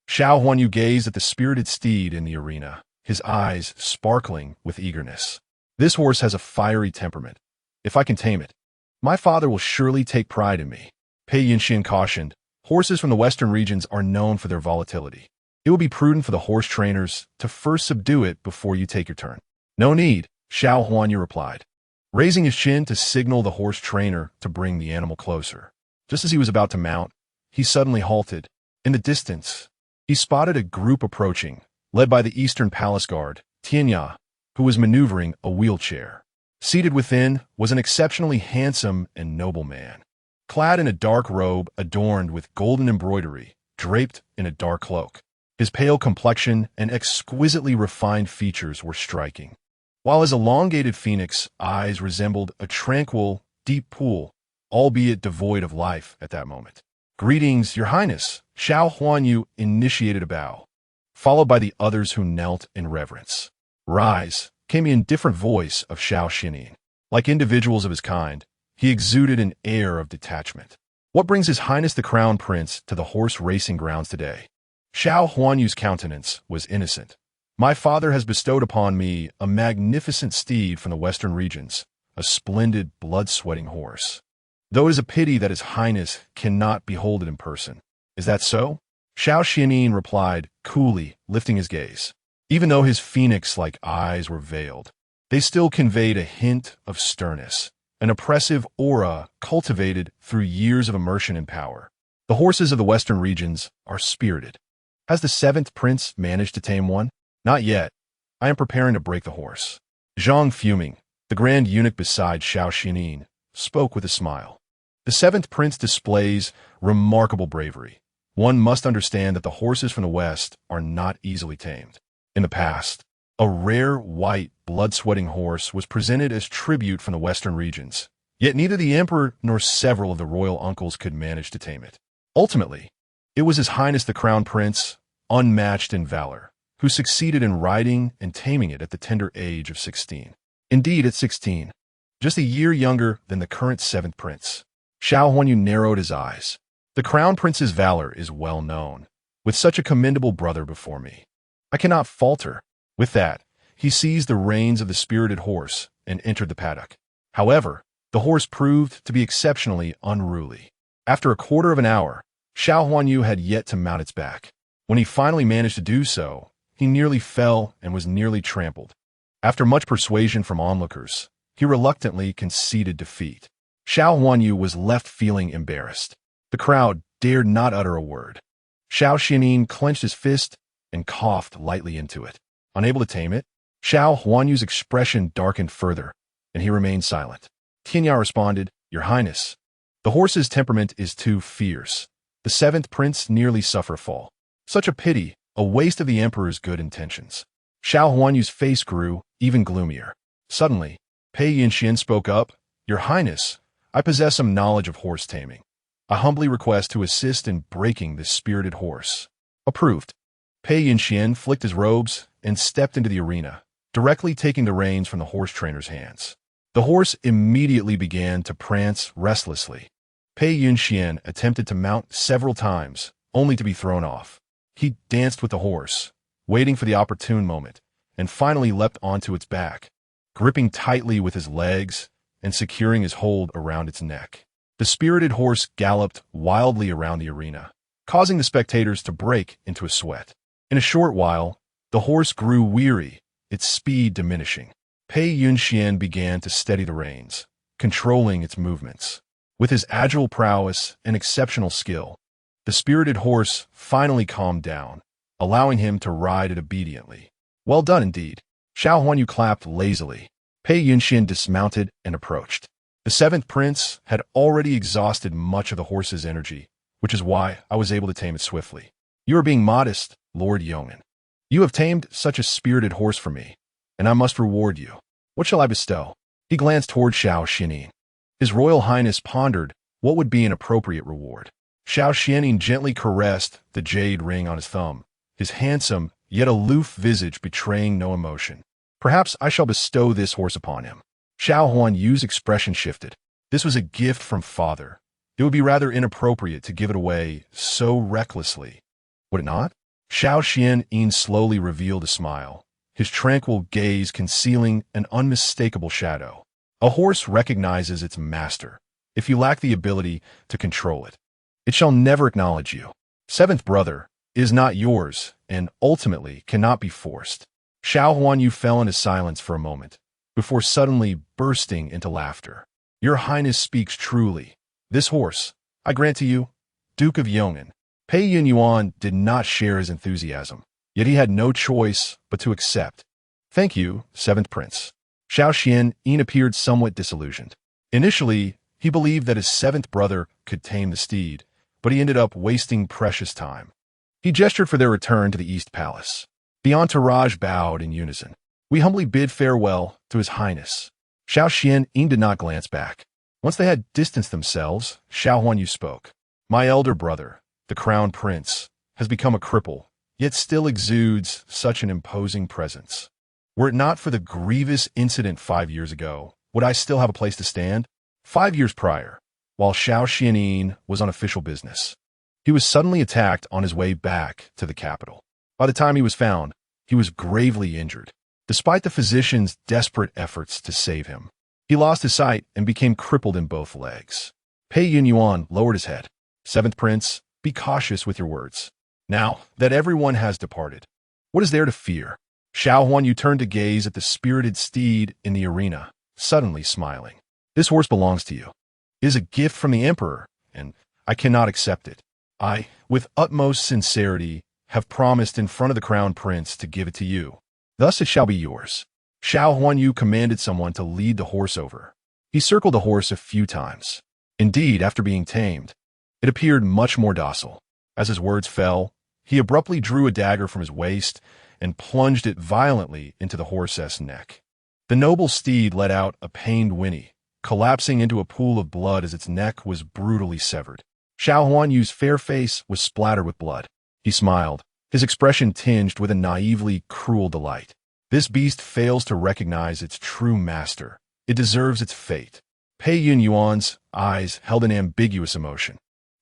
Xiao Xuanli gazed at the spirited steed in the arena, his eyes sparkling with eagerness. "This horse has a fiery temperament. If I can tame it, my father will surely take pride in me." Pei Yunyuan cautioned, "Horses from the western regions are known for their volatility. It will be prudent for the horse trainers to first subdue it before you take your turn." "No need," Xiao Xuanli replied, raising his chin to signal the horse trainer to bring the animal closer. Just as he was about to mount, he suddenly halted. In the distance, he spotted a group approaching, led by the Eastern Palace Guard, Tianya, who was maneuvering a wheelchair. Seated within was an exceptionally handsome and noble man, clad in a dark robe adorned with golden embroidery, draped in a dark cloak. His pale complexion and exquisitely refined features were striking, while his elongated phoenix eyes resembled a tranquil, deep pool, albeit devoid of life at that moment. "Greetings, Your Highness." Xiao Xuanli initiated a bow, followed by the others who knelt in reverence. "Rise," came the indifferent voice of Xiao Xiyan. Like individuals of his kind, he exuded an air of detachment. "What brings His Highness the Crown Prince to the horse racing grounds today?" Xiao Huanyu's countenance was innocent. "My father has bestowed upon me a magnificent steed from the western regions, a splendid blood-sweating horse. Though it is a pity that His Highness cannot behold it in person. Is that so?" Xiao Xiyan replied, coolly, lifting his gaze. Even though his phoenix-like eyes were veiled, they still conveyed a hint of sternness, an oppressive aura cultivated through years of immersion in power. "The horses of the western regions are spirited. Has the seventh prince managed to tame one?" "Not yet. I am preparing to break the horse." Zhang Fuming, the grand eunuch beside Xiao Xiyan, spoke with a smile. "The seventh prince displays remarkable bravery. One must understand that the horses from the west are not easily tamed. In the past, a rare white, blood-sweating horse was presented as tribute from the western regions, yet neither the emperor nor several of the royal uncles could manage to tame it. Ultimately, it was His Highness the Crown Prince, unmatched in valor, who succeeded in riding and taming it at the tender age of 16. Indeed, at 16, just a year younger than the current seventh prince." Xiao Huanyu narrowed his eyes. "The Crown Prince's valor is well known. With such a commendable brother before me, I cannot falter." With that, he seized the reins of the spirited horse and entered the paddock. However, the horse proved to be exceptionally unruly. After a quarter of an hour, Xiao Huanyu had yet to mount its back. When he finally managed to do so, he nearly fell and was nearly trampled. After much persuasion from onlookers, he reluctantly conceded defeat. Xiao Huanyu was left feeling embarrassed. The crowd dared not utter a word. Xiao Xiyan clenched his fist and coughed lightly into it. Unable to tame it, Xiao Huanyu's expression darkened further, and he remained silent. Tianya responded, "Your Highness, the horse's temperament is too fierce. The seventh prince nearly suffered a fall. Such a pity, a waste of the emperor's good intentions." Xiao Huanyu's face grew even gloomier. Suddenly, Pei Yunyuan spoke up, "Your Highness, I possess some knowledge of horse taming. I humbly request to assist in breaking this spirited horse." "Approved." Pei Yunyuan flicked his robes and stepped into the arena, directly taking the reins from the horse trainer's hands. The horse immediately began to prance restlessly. Pei Yunyuan attempted to mount several times, only to be thrown off. He danced with the horse, waiting for the opportune moment, and finally leapt onto its back, gripping tightly with his legs and securing his hold around its neck. The spirited horse galloped wildly around the arena, causing the spectators to break into a sweat. In a short while, the horse grew weary, its speed diminishing. Pei Yunyuan began to steady the reins, controlling its movements. With his agile prowess and exceptional skill, the spirited horse finally calmed down, allowing him to ride it obediently. "Well done indeed." Xiao Huanyu clapped lazily. Pei Yunyuan dismounted and approached. The seventh prince had already exhausted much of the horse's energy, which is why I was able to tame it swiftly. "You are being modest, Lord Yong'an. You have tamed such a spirited horse for me, and I must reward you. What shall I bestow?" He glanced toward Xiao Xiyan. His Royal Highness pondered what would be an appropriate reward. Xiao Xiyan gently caressed the jade ring on his thumb, his handsome yet aloof visage betraying no emotion. "Perhaps I shall bestow this horse upon him." Xiao Huanyu's expression shifted. This was a gift from father. It would be rather inappropriate to give it away so recklessly. Would it not? Xiao Xiyan slowly revealed a smile, his tranquil gaze concealing an unmistakable shadow. "A horse recognizes its master. If you lack the ability to control it, it shall never acknowledge you. Seventh brother is not yours and ultimately cannot be forced." Xiao Huanyu fell into silence for a moment, before suddenly bursting into laughter. "Your Highness speaks truly. This horse, I grant to you, Duke of Yong'an." Pei Yunyuan did not share his enthusiasm, yet he had no choice but to accept. "Thank you, seventh prince." Xiao Xian appeared somewhat disillusioned. Initially, he believed that his seventh brother could tame the steed, but he ended up wasting precious time. He gestured for their return to the East Palace. The entourage bowed in unison. "We humbly bid farewell to His Highness." Xiao Xian did not glance back. Once they had distanced themselves, Xiao Huanyu spoke. "My elder brother, the Crown Prince, has become a cripple, yet still exudes such an imposing presence. Were it not for the grievous incident 5 years ago, would I still have a place to stand?" 5 years prior, while Xiao Xian was on official business, he was suddenly attacked on his way back to the capital. By the time he was found, he was gravely injured. Despite the physician's desperate efforts to save him, he lost his sight and became crippled in both legs. Pei Yunyuan lowered his head. "Seventh Prince, be cautious with your words. Now that everyone has departed, what is there to fear?" Xiao Huanyu turned to gaze at the spirited steed in the arena, suddenly smiling. "This horse belongs to you. It is a gift from the Emperor, and I cannot accept it. I, with utmost sincerity, have promised in front of the Crown Prince to give it to you. Thus it shall be yours." Xiao Huanyu commanded someone to lead the horse over. He circled the horse a few times. Indeed, after being tamed, it appeared much more docile. As his words fell, he abruptly drew a dagger from his waist and plunged it violently into the horse's neck. The noble steed let out a pained whinny, collapsing into a pool of blood as its neck was brutally severed. Xiao Huanyu's fair face was splattered with blood. He smiled, his expression tinged with a naively cruel delight. "This beast fails to recognize its true master. It deserves its fate." Pei Yunyuan's eyes held an ambiguous emotion.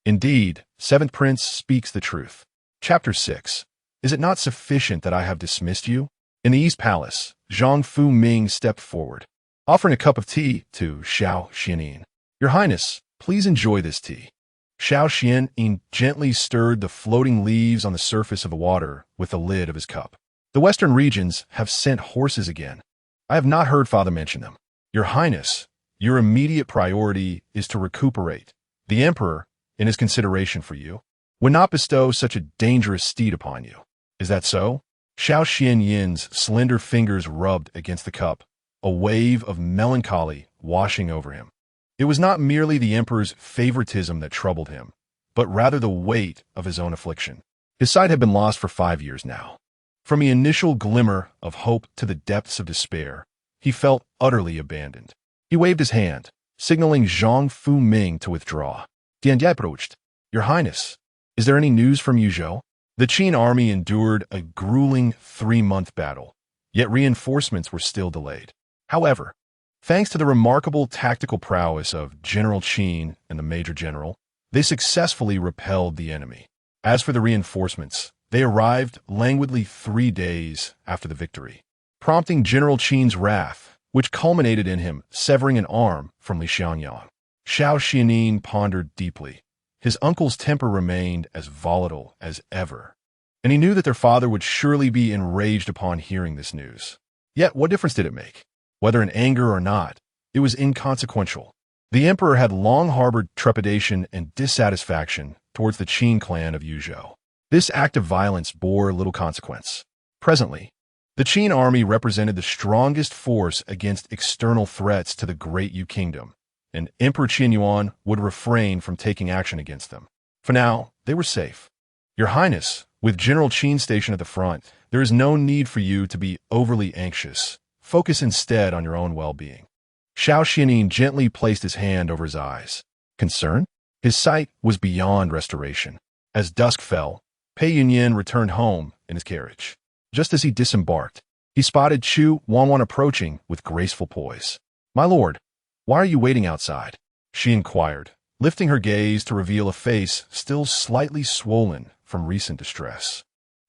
"Indeed, Seventh Prince speaks the truth." Chapter 6. Is it not sufficient that I have dismissed you? In the East Palace, Zhang Fu Ming stepped forward, offering a cup of tea to Xiao Xian. "Your Highness, please enjoy this tea." Xiao Xian gently stirred the floating leaves on the surface of the water with the lid of his cup. "The western regions have sent horses again. I have not heard Father mention them. Your Highness, your immediate priority is to recuperate. The Emperor, in his consideration for you, would not bestow such a dangerous steed upon you. Is that so?" Xiao Xian's slender fingers rubbed against the cup, a wave of melancholy washing over him. It was not merely the Emperor's favoritism that troubled him, but rather the weight of his own affliction. His sight had been lost for 5 years now. From the initial glimmer of hope to the depths of despair, he felt utterly abandoned. He waved his hand, signaling Zhang Fu Ming to withdraw. "Dian approached. Your Highness, is there any news from Yuzhou?" The Qin army endured a grueling 3-month battle, yet reinforcements were still delayed. However, thanks to the remarkable tactical prowess of General Qin and the Major General, they successfully repelled the enemy. As for the reinforcements, they arrived languidly 3 days after the victory, prompting General Qin's wrath, which culminated in him severing an arm from Li Xiangyang. Xiao Xian pondered deeply. His uncle's temper remained as volatile as ever, and he knew that their father would surely be enraged upon hearing this news. Yet what difference did it make? Whether in anger or not, it was inconsequential. The Emperor had long harbored trepidation and dissatisfaction towards the Qin clan of Yuzhou. This act of violence bore little consequence. Presently, the Qin army represented the strongest force against external threats to the great Yu kingdom, and Emperor Qinyuan would refrain from taking action against them. For now, they were safe. Your Highness, with General Qin stationed at the front, there is no need for you to be overly anxious. Focus instead on your own well-being. Xiao Xian gently placed his hand over his eyes. Concerned? His sight was beyond restoration. As dusk fell, Pei Yunyuan returned home in his carriage. Just as he disembarked, he spotted Chu Wanwan approaching with graceful poise. "My lord, why are you waiting outside?" she inquired, lifting her gaze to reveal a face still slightly swollen from recent distress.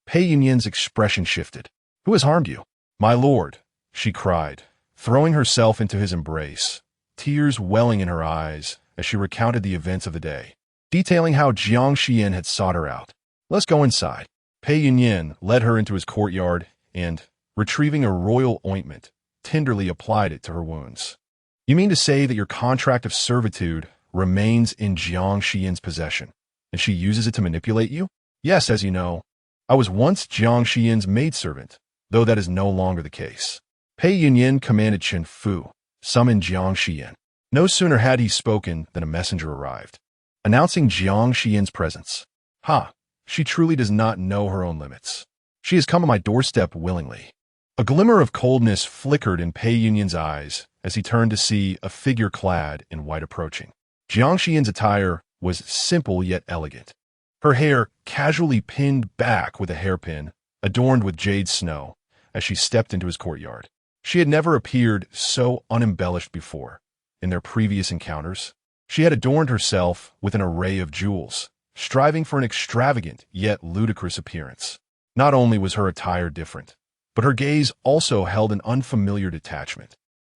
Pei Yunyuan's expression shifted. "Who has harmed you?" "My lord," she cried, throwing herself into his embrace, tears welling in her eyes as she recounted the events of the day, detailing how Jiang Xiyan had sought her out. "Let's go inside." Pei Yunyuan led her into his courtyard and, retrieving a royal ointment, tenderly applied it to her wounds. "You mean to say that your contract of servitude remains in Jiang Xiyan's possession, and she uses it to manipulate you?" "Yes, as you know, I was once Jiang Xiyan's maidservant, though that is no longer the case." Pei Yunyuan commanded Chen Fu, summon Jiang Xiyan. No sooner had he spoken than a messenger arrived, announcing Jiang Xiyan's presence. Ha! She truly does not know her own limits. She has come to my doorstep willingly. A glimmer of coldness flickered in Pei Yunyuan's eyes as he turned to see a figure clad in white approaching. Jiang Xiyan's attire was simple yet elegant. Her hair casually pinned back with a hairpin, adorned with jade snow, as she stepped into his courtyard. She had never appeared so unembellished before. In their previous encounters, she had adorned herself with an array of jewels, striving for an extravagant yet ludicrous appearance. Not only was her attire different, but her gaze also held an unfamiliar detachment,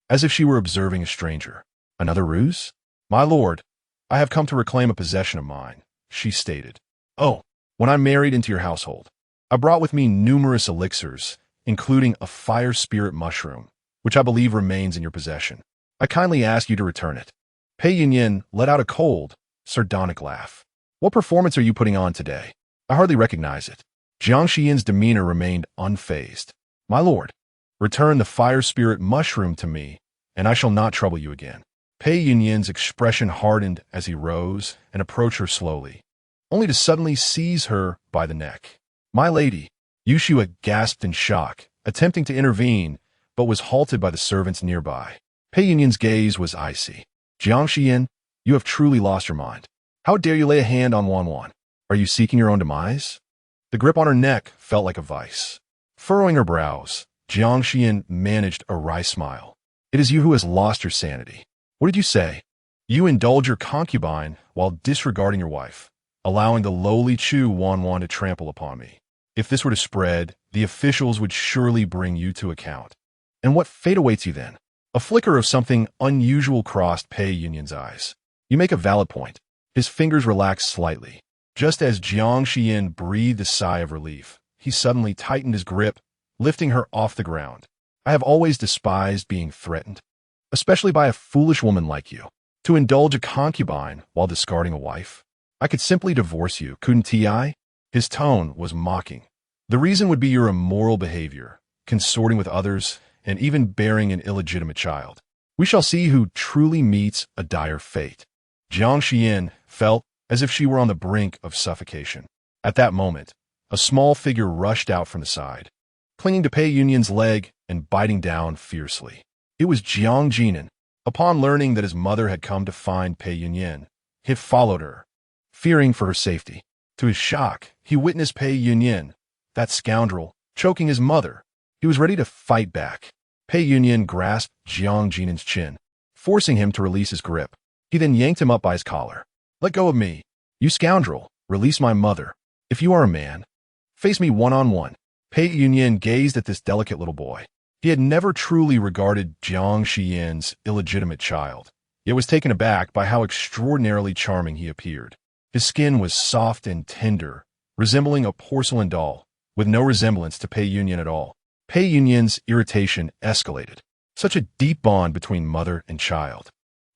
as if she were observing a stranger. Another ruse? My lord, I have come to reclaim a possession of mine, she stated. Oh, when I married into your household, I brought with me numerous elixirs, including a fire spirit mushroom, which I believe remains in your possession. I kindly ask you to return it. Pei Yunyuan let out a cold, sardonic laugh. What performance are you putting on today? I hardly recognize it. Jiang Xiyan's demeanor remained unfazed. My lord, return the fire spirit mushroom to me, and I shall not trouble you again. Pei Yunyuan's expression hardened as he rose and approached her slowly, only to suddenly seize her by the neck. My lady, Yu Shua gasped in shock, attempting to intervene, but was halted by the servants nearby. Pei Yunyuan's gaze was icy. Jiang Xiyan, you have truly lost your mind. How dare you lay a hand on Wanwan? Are you seeking your own demise? The grip on her neck felt like a vice. Furrowing her brows, Jiang Xiyan managed a wry smile. It is you who has lost your sanity. What did you say? You indulge your concubine while disregarding your wife, allowing the lowly Chu Wanwan to trample upon me. If this were to spread, the officials would surely bring you to account. And what fate awaits you then? A flicker of something unusual crossed Pei Yunyuan's eyes. You make a valid point. His fingers relaxed slightly. Just as Jiang Xiyan breathed a sigh of relief, he suddenly tightened his grip, lifting her off the ground. I have always despised being threatened, especially by a foolish woman like you. To indulge a concubine while discarding a wife? I could simply divorce you, couldn't I? His tone was mocking. The reason would be your immoral behavior, consorting with others, and even bearing an illegitimate child. We shall see who truly meets a dire fate. Jiang Xiyan felt as if she were on the brink of suffocation. At that moment, a small figure rushed out from the side, clinging to Pei Yunyuan's leg and biting down fiercely. It was Jiang Jinan. Upon learning that his mother had come to find Pei Yunyuan, he followed her, fearing for her safety. To his shock, he witnessed Pei Yunyuan, that scoundrel, choking his mother. He was ready to fight back. Pei Yunyuan grasped Jiang Jinan's chin, forcing him to release his grip. He then yanked him up by his collar. Let go of me. You scoundrel, release my mother. If you are a man, face me one-on-one. Pei Yunyuan gazed at this delicate little boy. He had never truly regarded Jiang Xiyan's illegitimate child, yet was taken aback by how extraordinarily charming he appeared. His skin was soft and tender, resembling a porcelain doll, with no resemblance to Pei Yunyuan at all. Pei Yunyuan's irritation escalated. Such a deep bond between mother and child.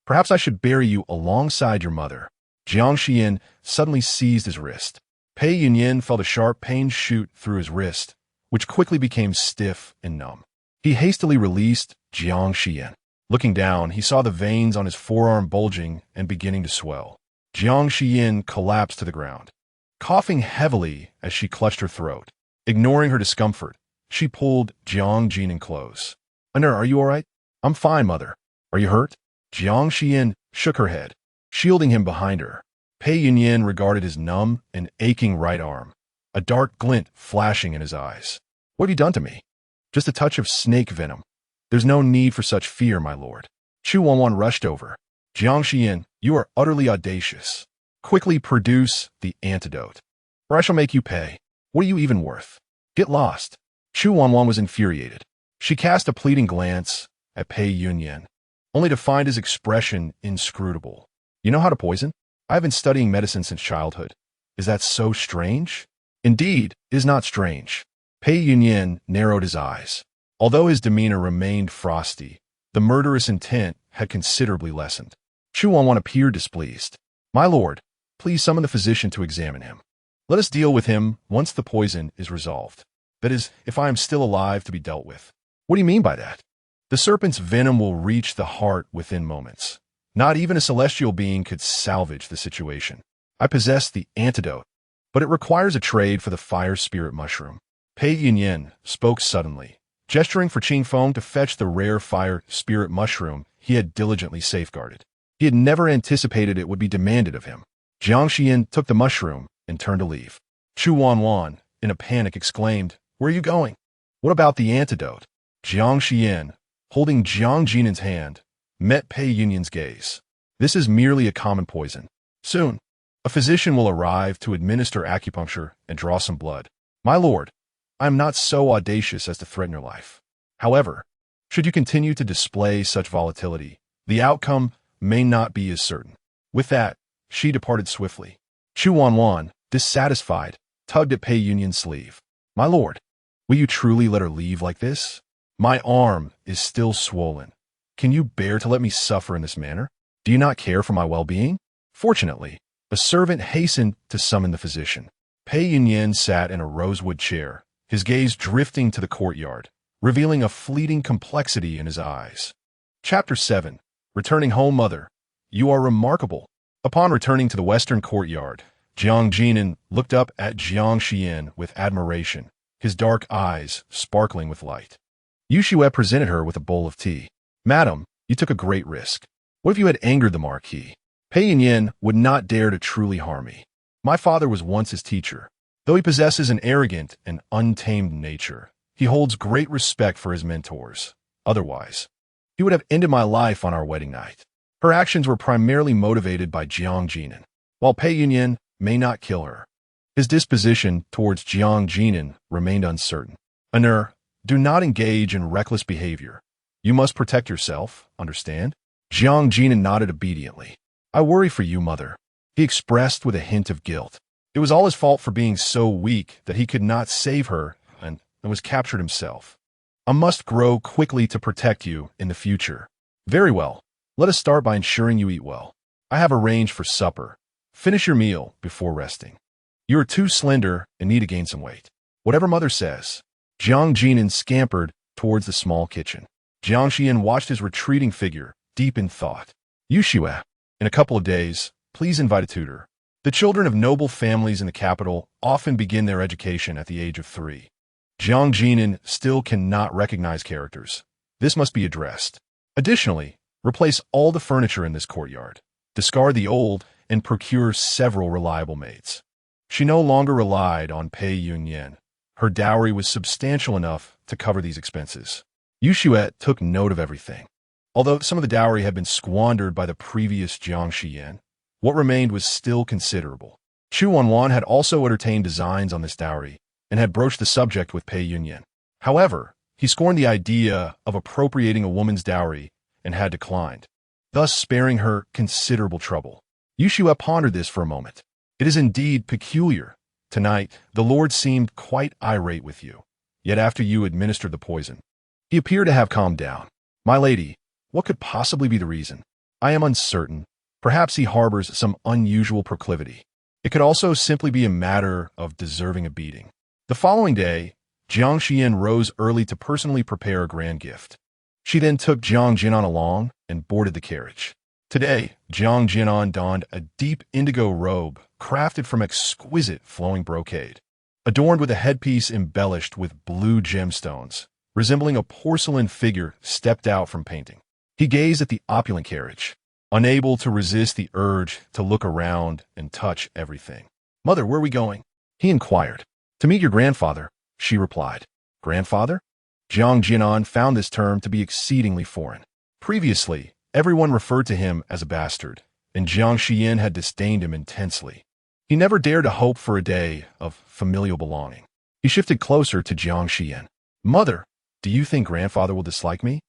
Perhaps I should bury you alongside your mother. Jiang Xiyan suddenly seized his wrist. Pei Yunyuan felt a sharp pain shoot through his wrist, which quickly became stiff and numb. He hastily released Jiang Xiyan. Looking down, he saw the veins on his forearm bulging and beginning to swell. Jiang Xiyan collapsed to the ground, coughing heavily as she clutched her throat. Ignoring her discomfort, she pulled Jiang Jinan close. Anna, are you all right? I'm fine, mother. Are you hurt? Jiang Xiyan shook her head, shielding him behind her. Pei Yunyuan regarded his numb and aching right arm, a dark glint flashing in his eyes. What have you done to me? Just a touch of snake venom. There's no need for such fear, my lord. Chu Wanwan rushed over. Jiang Xiyan, you are utterly audacious. Quickly produce the antidote, or I shall make you pay. What are you even worth? Get lost. Chu Wanwan was infuriated. She cast a pleading glance at Pei Yunyuan, only to find his expression inscrutable. You know how to poison? I've been studying medicine since childhood. Is that so strange? Indeed, it is not strange. Pei Yunyuan narrowed his eyes. Although his demeanor remained frosty, the murderous intent had considerably lessened. Chu Wanwan appeared displeased. My lord, please summon the physician to examine him. Let us deal with him once the poison is resolved. That is, if I am still alive to be dealt with. What do you mean by that? The serpent's venom will reach the heart within moments. Not even a celestial being could salvage the situation. I possess the antidote, but it requires a trade for the fire spirit mushroom. Pei Yunyuan spoke suddenly, gesturing for Qingfeng to fetch the rare fire spirit mushroom he had diligently safeguarded. He had never anticipated it would be demanded of him. Jiang Xiyan took the mushroom and turned to leave. Chu Wanwan, in a panic, exclaimed, "Where are you going? What about the antidote?" Jiang Xiyan, holding Jiang Jinan's hand, met Pei Yunyuan's gaze. "This is merely a common poison. Soon, a physician will arrive to administer acupuncture and draw some blood. My lord, I am not so audacious as to threaten your life. However, should you continue to display such volatility, the outcome may not be as certain." With that, she departed swiftly. Chu Wanwan, dissatisfied, tugged at Pei Yunyuan's sleeve. "My lord, will you truly let her leave like this? My arm is still swollen. Can you bear to let me suffer in this manner? Do you not care for my well-being?" Fortunately, a servant hastened to summon the physician. Pei Yunyuan sat in a rosewood chair, his gaze drifting to the courtyard, revealing a fleeting complexity in his eyes. Chapter 7. Returning home, mother. You are remarkable. Upon returning to the western courtyard, Jiang Jinan looked up at Jiang Xiyan with admiration, his dark eyes sparkling with light. Yushuet presented her with a bowl of tea. "Madam, you took a great risk. What if you had angered the Marquis? Pei Yunyuan would not dare to truly harm me. My father was once his teacher. Though he possesses an arrogant and untamed nature, he holds great respect for his mentors. Otherwise, he would have ended my life on our wedding night." Her actions were primarily motivated by Jiang Jinan. While Pei Yunyuan may not kill her, his disposition towards Jiang Jinan remained uncertain. "Anur, do not engage in reckless behavior. You must protect yourself, understand?" Jiang Jinan nodded obediently. "I worry for you, mother," he expressed with a hint of guilt. It was all his fault for being so weak that he could not save her and was captured himself. "I must grow quickly to protect you in the future." "Very well. Let us start by ensuring you eat well. I have arranged for supper. Finish your meal before resting. You are too slender and need to gain some weight." "Whatever mother says." Jiang Jinan scampered towards the small kitchen. Jiang Xiyan watched his retreating figure, deep in thought. "Yushue, in a couple of days, please invite a tutor. The children of noble families in the capital often begin their education at the age of 3. Jiang Jinan still cannot recognize characters. This must be addressed. Additionally, replace all the furniture in this courtyard. Discard the old and procure several reliable maids. She no longer relied on Pei Yunyuan. Her dowry was substantial enough to cover these expenses. Yushuet took note of everything. Although some of the dowry had been squandered by the previous Jiang Xiyan, what remained was still considerable. Chu Wanwan had also entertained designs on this dowry and had broached the subject with Pei Yunyuan. However, he scorned the idea of appropriating a woman's dowry and had declined, thus sparing her considerable trouble. Yushuet pondered this for a moment. "It is indeed peculiar. Tonight, the Lord seemed quite irate with you, yet after you administered the poison, he appeared to have calmed down. My lady, what could possibly be the reason? I am uncertain. Perhaps he harbors some unusual proclivity. It could also simply be a matter of deserving a beating." The following day, Jiang Xiyan rose early to personally prepare a grand gift. She then took Jiang Jinan along and boarded the carriage. Today, Jiang Jinan donned a deep indigo robe crafted from exquisite flowing brocade, adorned with a headpiece embellished with blue gemstones, resembling a porcelain figure stepped out from painting. He gazed at the opulent carriage, unable to resist the urge to look around and touch everything. "Mother, where are we going?" he inquired. "To meet your grandfather," she replied. "Grandfather?" Jiang Jinan found this term to be exceedingly foreign. Previously, everyone referred to him as a bastard, and Jiang Xiyan had disdained him intensely. He never dared to hope for a day of familial belonging. He shifted closer to Jiang Xiyan. "Mother, do you think grandfather will dislike me?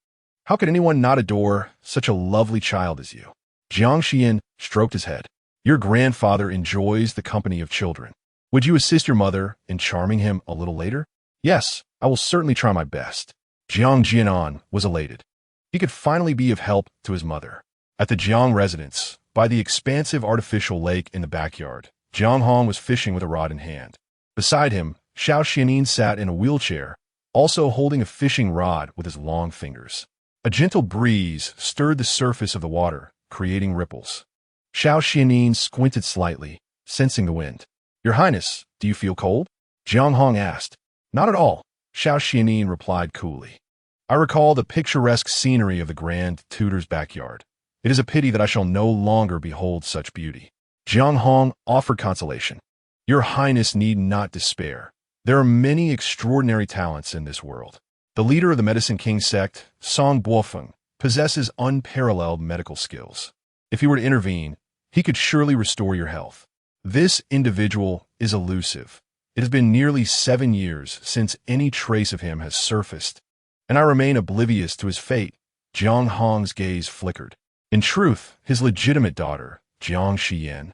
How could anyone not adore such a lovely child as you?" Jiang Xiyan stroked his head. "Your grandfather enjoys the company of children. Would you assist your mother in charming him a little later?" "Yes, I will certainly try my best." Jiang Jinan was elated. He could finally be of help to his mother. At the Jiang residence, by the expansive artificial lake in the backyard, Jiang Hong was fishing with a rod in hand. Beside him, Xiao Xuanli sat in a wheelchair, also holding a fishing rod with his long fingers. A gentle breeze stirred the surface of the water, creating ripples. Xiao Xuanli squinted slightly, sensing the wind. "Your Highness, do you feel cold?" Jiang Hong asked. "Not at all," Xiao Xuanli replied coolly. "I recall the picturesque scenery of the Grand Tutor's backyard. It is a pity that I shall no longer behold such beauty." Jiang Hong offered consolation. "Your Highness need not despair. There are many extraordinary talents in this world. The leader of the Medicine King sect, Song Buofeng, possesses unparalleled medical skills. If he were to intervene, he could surely restore your health. This individual is elusive. It has been nearly 7 years since any trace of him has surfaced, and I remain oblivious to his fate." Jiang Hong's gaze flickered. In truth, his legitimate daughter, Jiang Xiyan,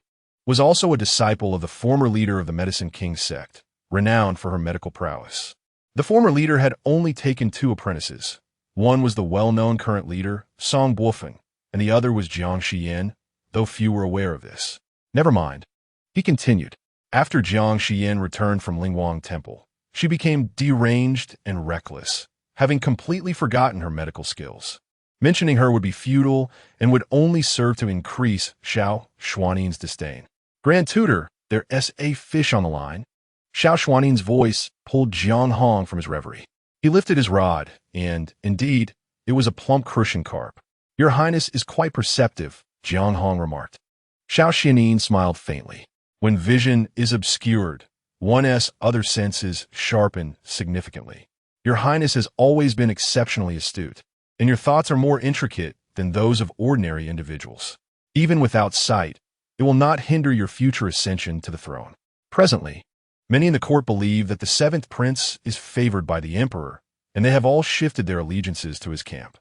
was also a disciple of the former leader of the Medicine King sect, renowned for her medical prowess. The former leader had only taken 2 apprentices. One was the well-known current leader, Song Buofeng, and the other was Jiang Xiyan, though few were aware of this. "Never mind," he continued. "After Jiang Xiyan returned from Lingwang Temple, she became deranged and reckless, having completely forgotten her medical skills. Mentioning her would be futile and would only serve to increase Xiao Xuanli's disdain. Grand Tutor, there's a fish on the line." Xiao Xuanli's voice pulled Jiang Hong from his reverie. He lifted his rod, and, indeed, it was a plump crucian carp. "Your Highness is quite perceptive," Jiang Hong remarked. Xiao Xuanli smiled faintly. "When vision is obscured, one's other senses sharpen significantly. Your Highness has always been exceptionally astute, and your thoughts are more intricate than those of ordinary individuals. Even without sight, it will not hinder your future ascension to the throne." Presently, many in the court believe that the 7th prince is favored by the emperor, and they have all shifted their allegiances to his camp.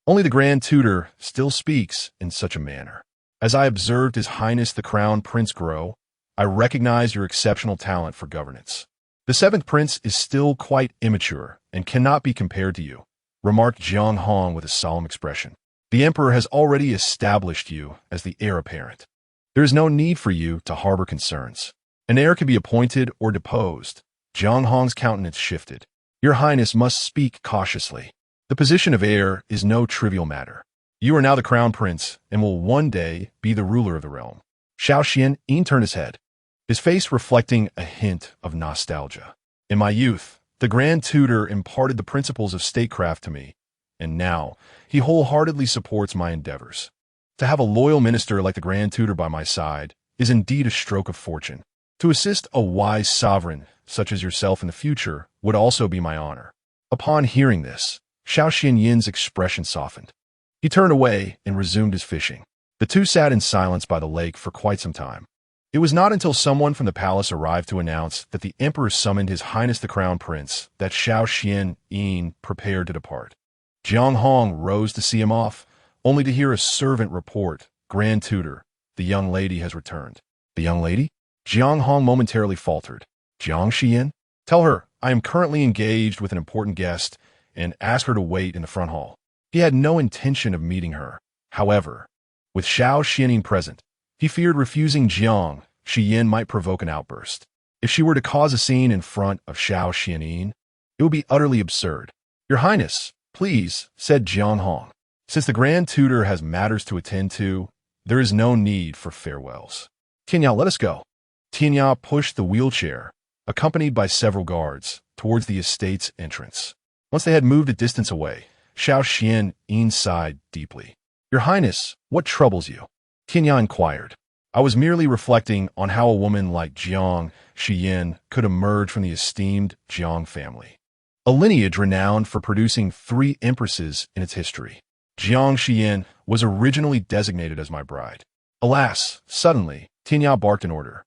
Only the Grand Tutor still speaks in such a manner. "As I observed His Highness the Crown Prince grow, I recognize your exceptional talent for governance. The 7th prince is still quite immature and cannot be compared to you," remarked Jiang Hong with a solemn expression. "The emperor has already established you as the heir apparent. There is no need for you to harbor concerns. An heir can be appointed or deposed." Jiang Hong's countenance shifted. "Your Highness must speak cautiously. The position of heir is no trivial matter. You are now the crown prince and will one day be the ruler of the realm." Xiao Xuanli turned his head, his face reflecting a hint of nostalgia. "In my youth, the Grand Tutor imparted the principles of statecraft to me, and now he wholeheartedly supports my endeavors. To have a loyal minister like the Grand Tutor by my side is indeed a stroke of fortune. To assist a wise sovereign such as yourself in the future would also be my honor." Upon hearing this, Xiao Xuanli's expression softened. He turned away and resumed his fishing. The two sat in silence by the lake for quite some time. It was not until someone from the palace arrived to announce that the emperor summoned His Highness the Crown Prince that Xiao Xuanli prepared to depart. Jiang Hong rose to see him off, only to hear a servant report, "Grand Tutor, the young lady has returned." "The young lady?" Jiang Hong momentarily faltered. "Jiang Xiyan? Tell her I am currently engaged with an important guest and ask her to wait in the front hall." He had no intention of meeting her. However, with Xiao Xuanli present, he feared refusing Jiang Xiyan might provoke an outburst. If she were to cause a scene in front of Xiao Xuanli, it would be utterly absurd. "Your Highness, please," said Jiang Hong. "Since the Grand Tutor has matters to attend to, there is no need for farewells. Tianya, let us go." Tianya pushed the wheelchair, accompanied by several guards, towards the estate's entrance. Once they had moved a distance away, Xiao Xuanli sighed deeply. "Your Highness, what troubles you?" Tianya inquired. "I was merely reflecting on how a woman like Jiang Xiyan could emerge from the esteemed Jiang family, a lineage renowned for producing 3 empresses in its history. Jiang Xiyan was originally designated as my bride." Alas, suddenly, Tianya barked an order.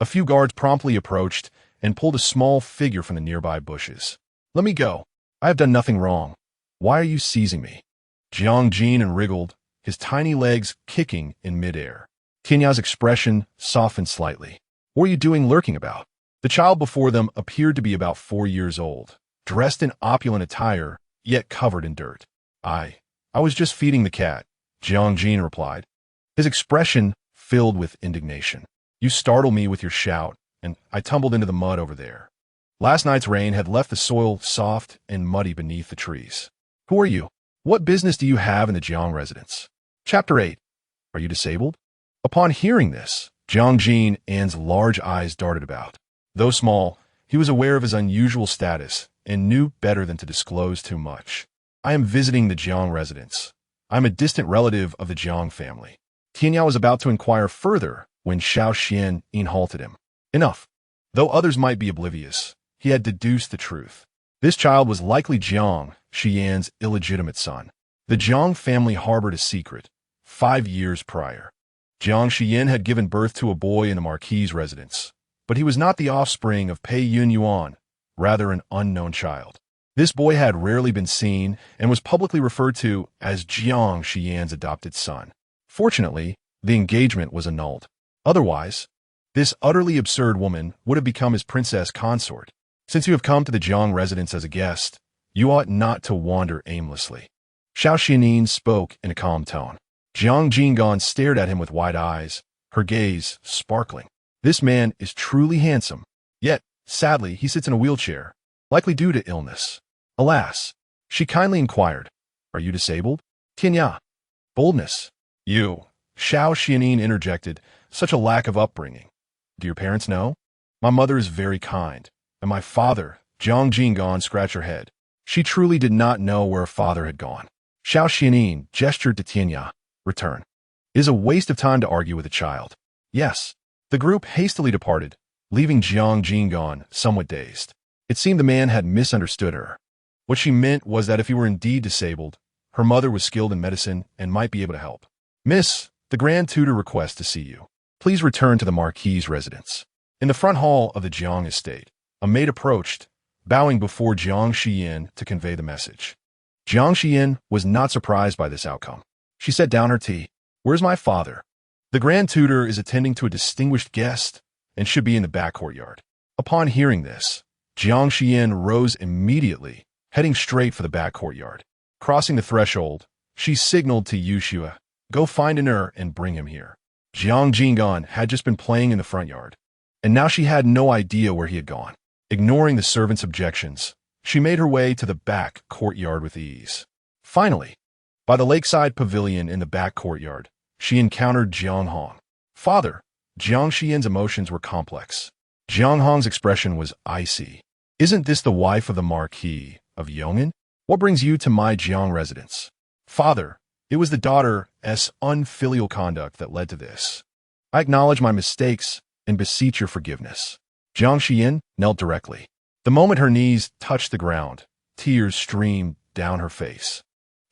A few guards promptly approached and pulled a small figure from the nearby bushes. "Let me go. I have done nothing wrong. Why are you seizing me?" Jiang Jin wriggled, his tiny legs kicking in midair. Tinya's expression softened slightly. "What are you doing lurking about?" The child before them appeared to be about 4 years old, dressed in opulent attire, yet covered in dirt. I was just feeding the cat," Jiang Jin replied, his expression filled with indignation. "You startled me with your shout, and I tumbled into the mud over there. Last night's rain had left the soil soft and muddy beneath the trees." "Who are you?" What business do you have in the Jiang residence? Chapter 8. Are you disabled? Upon hearing this, Jiang Xiyan's large eyes darted about. Though small, he was aware of his unusual status and knew better than to disclose too much. I am visiting the Jiang residence. I am a distant relative of the Jiang family. Tianya was about to inquire further when Xiao Xuanli halted him. Enough. Though others might be oblivious, he had deduced the truth. This child was likely Jiang Xiyan's illegitimate son. The Jiang family harbored a secret 5 years prior. Jiang Xiyan had given birth to a boy in the Marquis residence, but he was not the offspring of Pei Yunyuan, rather an unknown child. This boy had rarely been seen and was publicly referred to as Jiang Xiyan's adopted son. Fortunately, the engagement was annulled. Otherwise, this utterly absurd woman would have become his princess consort. Since you have come to the Jiang residence as a guest, you ought not to wander aimlessly. Xiao Xuanli spoke in a calm tone. Jiang Xiyan stared at him with wide eyes, her gaze sparkling. This man is truly handsome. Yet, sadly, he sits in a wheelchair, likely due to illness. Alas, she kindly inquired, are you disabled? Tianya. Boldness. You. Xiao Xuanli interjected, such a lack of upbringing. Do your parents know? My mother is very kind, and my father, Jiang Xiyan, scratched her head. She truly did not know where her father had gone. Xiao Xuanli gestured to Tianya. Return. It is a waste of time to argue with a child. Yes. The group hastily departed, leaving Jiang Xiyan somewhat dazed. It seemed the man had misunderstood her. What she meant was that if he were indeed disabled, her mother was skilled in medicine and might be able to help. Miss, the Grand Tutor requests to see you. Please return to the Marquis residence. In the front hall of the Jiang estate, a maid approached, bowing before Jiang Xiyan to convey the message. Jiang Xiyan was not surprised by this outcome. She set down her tea. Where's my father? The Grand Tutor is attending to a distinguished guest and should be in the back courtyard. Upon hearing this, Jiang Xiyan rose immediately, heading straight for the back courtyard. Crossing the threshold, she signaled to Yushua, go find an and bring him here. Jiang Xiyan had just been playing in the front yard, and now she had no idea where he had gone. Ignoring the servant's objections, she made her way to the back courtyard with ease. Finally, by the lakeside pavilion in the back courtyard, she encountered Jiang Hong. Father, Jiang Xiyan's emotions were complex. Jiang Hong's expression was icy. Isn't this the wife of the Marquis of Yong'an? What brings you to my Jiang residence? Father, it was the daughter's unfilial conduct that led to this. I acknowledge my mistakes and beseech your forgiveness. Jiang Xiyan knelt directly. The moment her knees touched the ground, tears streamed down her face.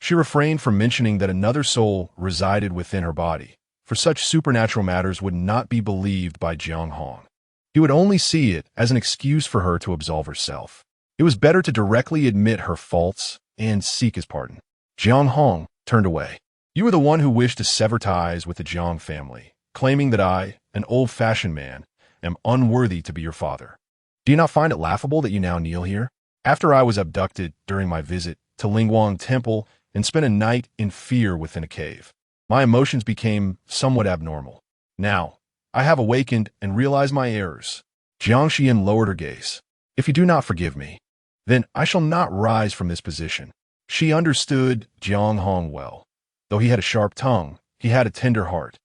She refrained from mentioning that another soul resided within her body, for such supernatural matters would not be believed by Jiang Hong. He would only see it as an excuse for her to absolve herself. It was better to directly admit her faults and seek his pardon. Jiang Hong turned away. You are the one who wished to sever ties with the Jiang family, claiming that I, an old-fashioned man, am unworthy to be your father. Do you not find it laughable that you now kneel here? After I was abducted during my visit to Lingguang Temple and spent a night in fear within a cave, my emotions became somewhat abnormal. Now, I have awakened and realized my errors. Jiang Xiyan lowered her gaze. If you do not forgive me, then I shall not rise from this position. She understood Jiang Hong well. Though he had a sharp tongue, he had a tender heart,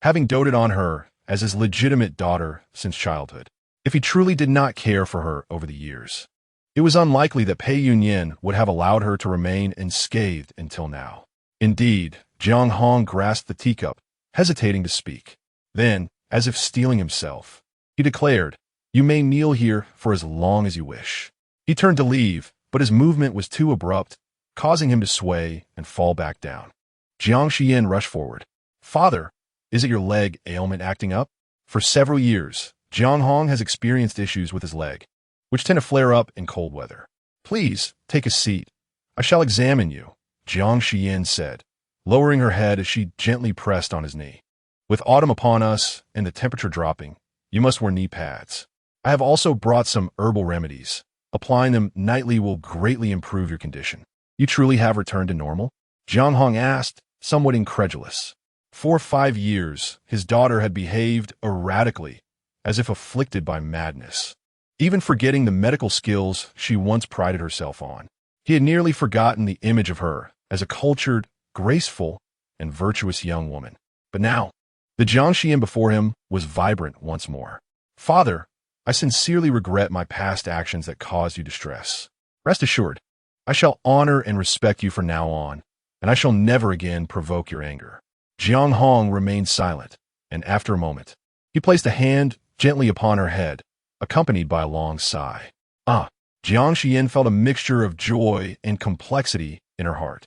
having doted on her as his legitimate daughter since childhood. If he truly did not care for her over the years, it was unlikely that Pei Yunyuan would have allowed her to remain unscathed until now. Indeed, Jiang Hong grasped the teacup, hesitating to speak. Then, as if steeling himself, he declared, you may kneel here for as long as you wish. He turned to leave, but his movement was too abrupt, causing him to sway and fall back down. Jiang Xiyan rushed forward. Father, is it your leg ailment acting up? For several years, Jiang Hong has experienced issues with his leg, which tend to flare up in cold weather. Please, take a seat. I shall examine you, Jiang Xiyan said, lowering her head as she gently pressed on his knee. With autumn upon us and the temperature dropping, you must wear knee pads. I have also brought some herbal remedies. Applying them nightly will greatly improve your condition. You truly have returned to normal? Jiang Hong asked, somewhat incredulous. For 5 years, his daughter had behaved erratically, as if afflicted by madness, even forgetting the medical skills she once prided herself on. He had nearly forgotten the image of her as a cultured, graceful, and virtuous young woman. But now, the Jiang Xiyan before him was vibrant once more. Father, I sincerely regret my past actions that caused you distress. Rest assured, I shall honor and respect you from now on, and I shall never again provoke your anger. Jiang Hong remained silent, and after a moment, he placed a hand gently upon her head, accompanied by a long sigh. Jiang Xiyan felt a mixture of joy and complexity in her heart.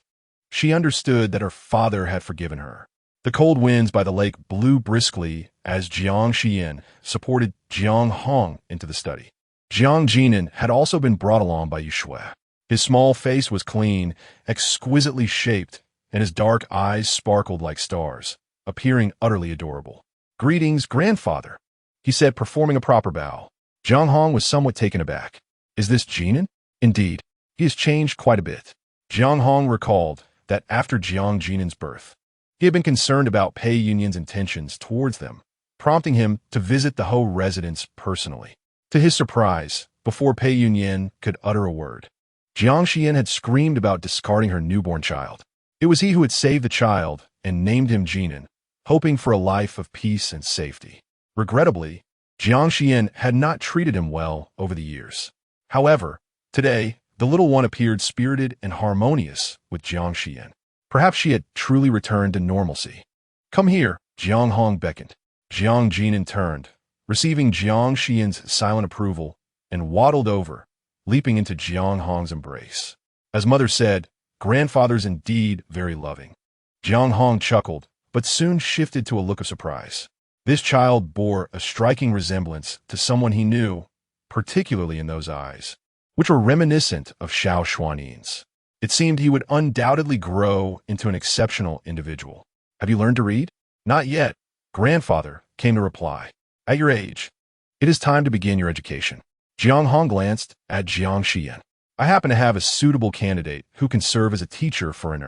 She understood that her father had forgiven her. The cold winds by the lake blew briskly as Jiang Xiyan supported Jiang Hong into the study. Jiang Jinan had also been brought along by Yushui. His small face was clean, exquisitely shaped, and his dark eyes sparkled like stars, appearing utterly adorable. "Greetings, grandfather," he said, performing a proper bow. Jiang Hong was somewhat taken aback. "Is this Jinan?" "Indeed, he has changed quite a bit." Jiang Hong recalled that after Jiang Jinan's birth, he had been concerned about Pei Yunyuan's intentions towards them, prompting him to visit the Ho residence personally. To his surprise, before Pei Yunyuan could utter a word, Jiang Xiyan had screamed about discarding her newborn child. It was he who had saved the child and named him Jinan, hoping for a life of peace and safety. Regrettably, Jiang Xiyan had not treated him well over the years. However, today, the little one appeared spirited and harmonious with Jiang Xiyan. Perhaps she had truly returned to normalcy. "Come here," Jiang Hong beckoned. Jiang Jinan turned, receiving Jiang Xiyan's silent approval, and waddled over, leaping into Jiang Hong's embrace. As mother said, "Grandfather's indeed very loving." Jiang Hong chuckled, but soon shifted to a look of surprise. This child bore a striking resemblance to someone he knew, particularly in those eyes, which were reminiscent of Xiao Xuanli's. It seemed he would undoubtedly grow into an exceptional individual. "Have you learned to read?" "Not yet, grandfather," came the reply. "At your age, it is time to begin your education." Jiang Hong glanced at Jiang Xiyan. "I happen to have a suitable candidate who can serve as a teacher for an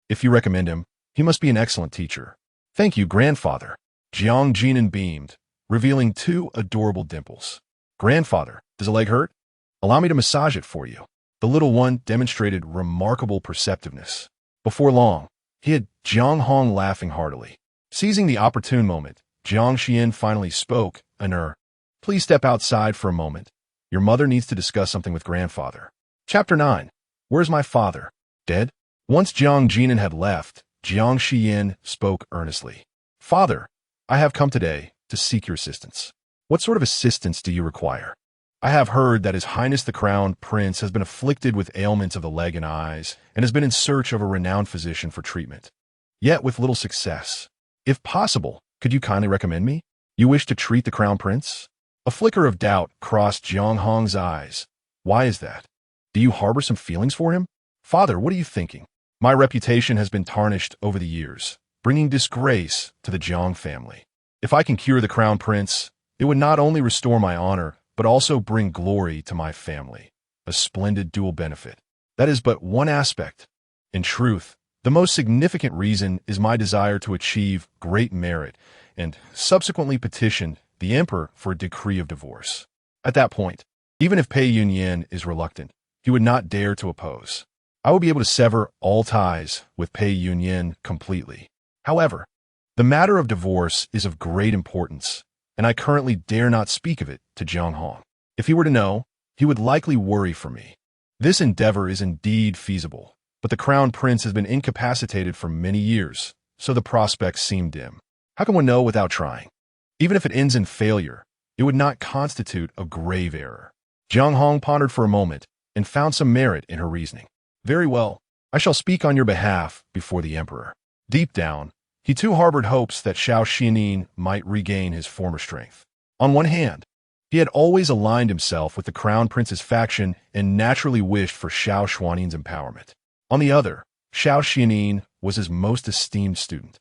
If you recommend him, he must be an excellent teacher." "Thank you, grandfather." Jiang Jinan beamed, revealing two adorable dimples. "Grandfather, does a leg hurt? Allow me to massage it for you." The little one demonstrated remarkable perceptiveness. Before long, he had Jiang Hong laughing heartily. Seizing the opportune moment, Jiang Xiyan finally spoke, "Please step outside for a moment. Your mother needs to discuss something with grandfather." Chapter 9. Where's my father? Dead? Once Jiang Jinan had left, Jiang Xiyan spoke earnestly. "Father, I have come today to seek your assistance." "What sort of assistance do you require?" "I have heard that His Highness the Crown Prince has been afflicted with ailments of the leg and eyes and has been in search of a renowned physician for treatment, yet with little success. If possible, could you kindly recommend me?" "You wish to treat the Crown Prince?" A flicker of doubt crossed Jiang Hong's eyes. "Why is that? Do you harbor some feelings for him?" "Father, what are you thinking? My reputation has been tarnished over the years, bringing disgrace to the Jiang family. If I can cure the Crown Prince, it would not only restore my honor, but also bring glory to my family. A splendid dual benefit. That is but one aspect. In truth, the most significant reason is my desire to achieve great merit and subsequently petition the emperor for a decree of divorce. At that point, even if Pei Yunyuan is reluctant, he would not dare to oppose. I will be able to sever all ties with Pei Yunyuan completely. However, the matter of divorce is of great importance, and I currently dare not speak of it to Jiang Hong. If he were to know, he would likely worry for me. This endeavor is indeed feasible, but the Crown Prince has been incapacitated for many years, so the prospects seem dim. How can one know without trying? Even if it ends in failure, it would not constitute a grave error." Jiang Hong pondered for a moment and found some merit in her reasoning. "Very well, I shall speak on your behalf before the emperor." Deep down, he too harbored hopes that Xiao Xuanli might regain his former strength. On one hand, he had always aligned himself with the Crown Prince's faction and naturally wished for Xiao Xuanli's empowerment. On the other, Xiao Xuanli was his most esteemed student,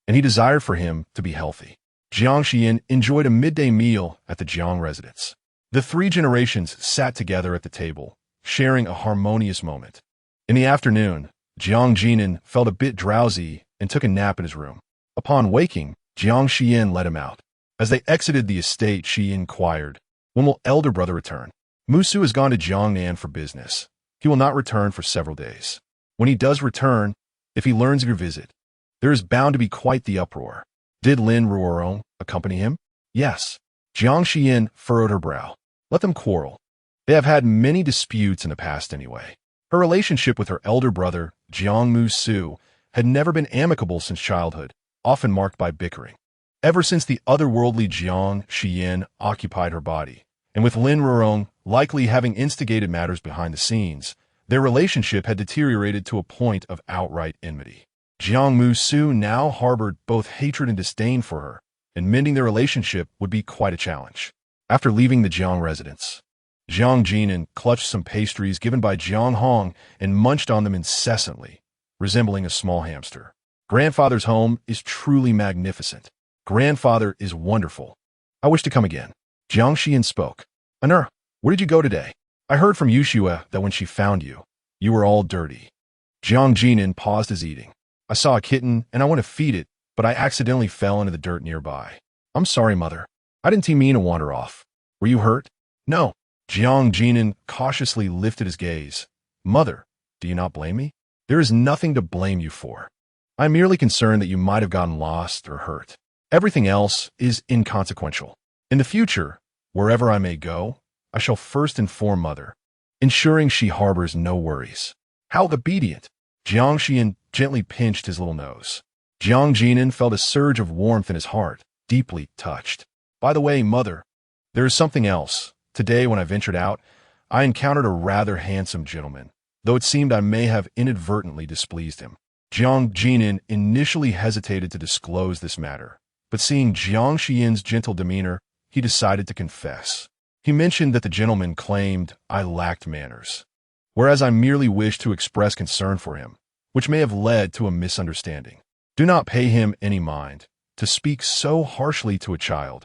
and he desired for him to be healthy. Jiang Xiyan enjoyed a midday meal at the Jiang residence. The three generations sat together at the table, sharing a harmonious moment. In the afternoon, Jiang Jinan felt a bit drowsy and took a nap in his room. Upon waking, Jiang Xiyan let him out. As they exited the estate, she inquired, "When will elder brother return?" "Musu has gone to Jiangnan for business. He will not return for several days. When he does return, If he learns of your visit, there is bound to be quite the uproar. Did Lin Ruorong accompany him? Yes. Jiang Xiyan furrowed her brow. Let them quarrel. They have had many disputes in the past anyway. Her relationship with her elder brother, Jiang Su, had never been amicable since childhood, often marked by bickering. Ever since the otherworldly Jiang Xiyan occupied her body, and with Lin Ruorong likely having instigated matters behind the scenes, their relationship had deteriorated to a point of outright enmity. Jiang Su now harbored both hatred and disdain for her, and mending their relationship would be quite a challenge. After leaving the Jiang residence, Jiang Jinan clutched some pastries given by Jiang Hong and munched on them incessantly, resembling a small hamster. Grandfather's home is truly magnificent. Grandfather is wonderful. I wish to come again. Jiang Xiyan spoke. Anur, where did you go today? I heard from Yushua that when she found you, you were all dirty. Jiang Jinan paused his eating. I saw a kitten and I want to feed it, but I accidentally fell into the dirt nearby. I'm sorry, mother. I didn't mean to wander off. Were you hurt? No. Jiang Jinan cautiously lifted his gaze. Mother, do you not blame me? There is nothing to blame you for. I'm merely concerned that you might have gotten lost or hurt. Everything else is inconsequential. In the future, wherever I may go, I shall first inform mother, ensuring she harbors no worries. How obedient! Jiang Xiyan gently pinched his little nose. Jiang Jinan felt a surge of warmth in his heart, deeply touched. By the way, mother, there is something else. Today, when I ventured out, I encountered a rather handsome gentleman, though it seemed I may have inadvertently displeased him. Jiang Jinan initially hesitated to disclose this matter, but seeing Jiang Xiyan's gentle demeanor, he decided to confess. He mentioned that the gentleman claimed I lacked manners, whereas I merely wished to express concern for him, which may have led to a misunderstanding. Do not pay him any mind. To speak so harshly to a child,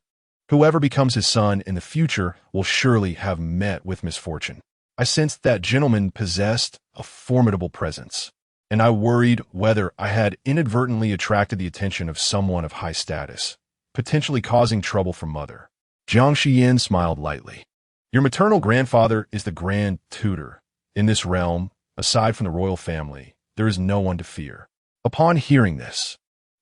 whoever becomes his son in the future will surely have met with misfortune. I sensed that gentleman possessed a formidable presence, and I worried whether I had inadvertently attracted the attention of someone of high status, potentially causing trouble for mother. Jiang Xiyan smiled lightly. Your maternal grandfather is the grand tutor. In this realm, aside from the royal family, there is no one to fear. Upon hearing this,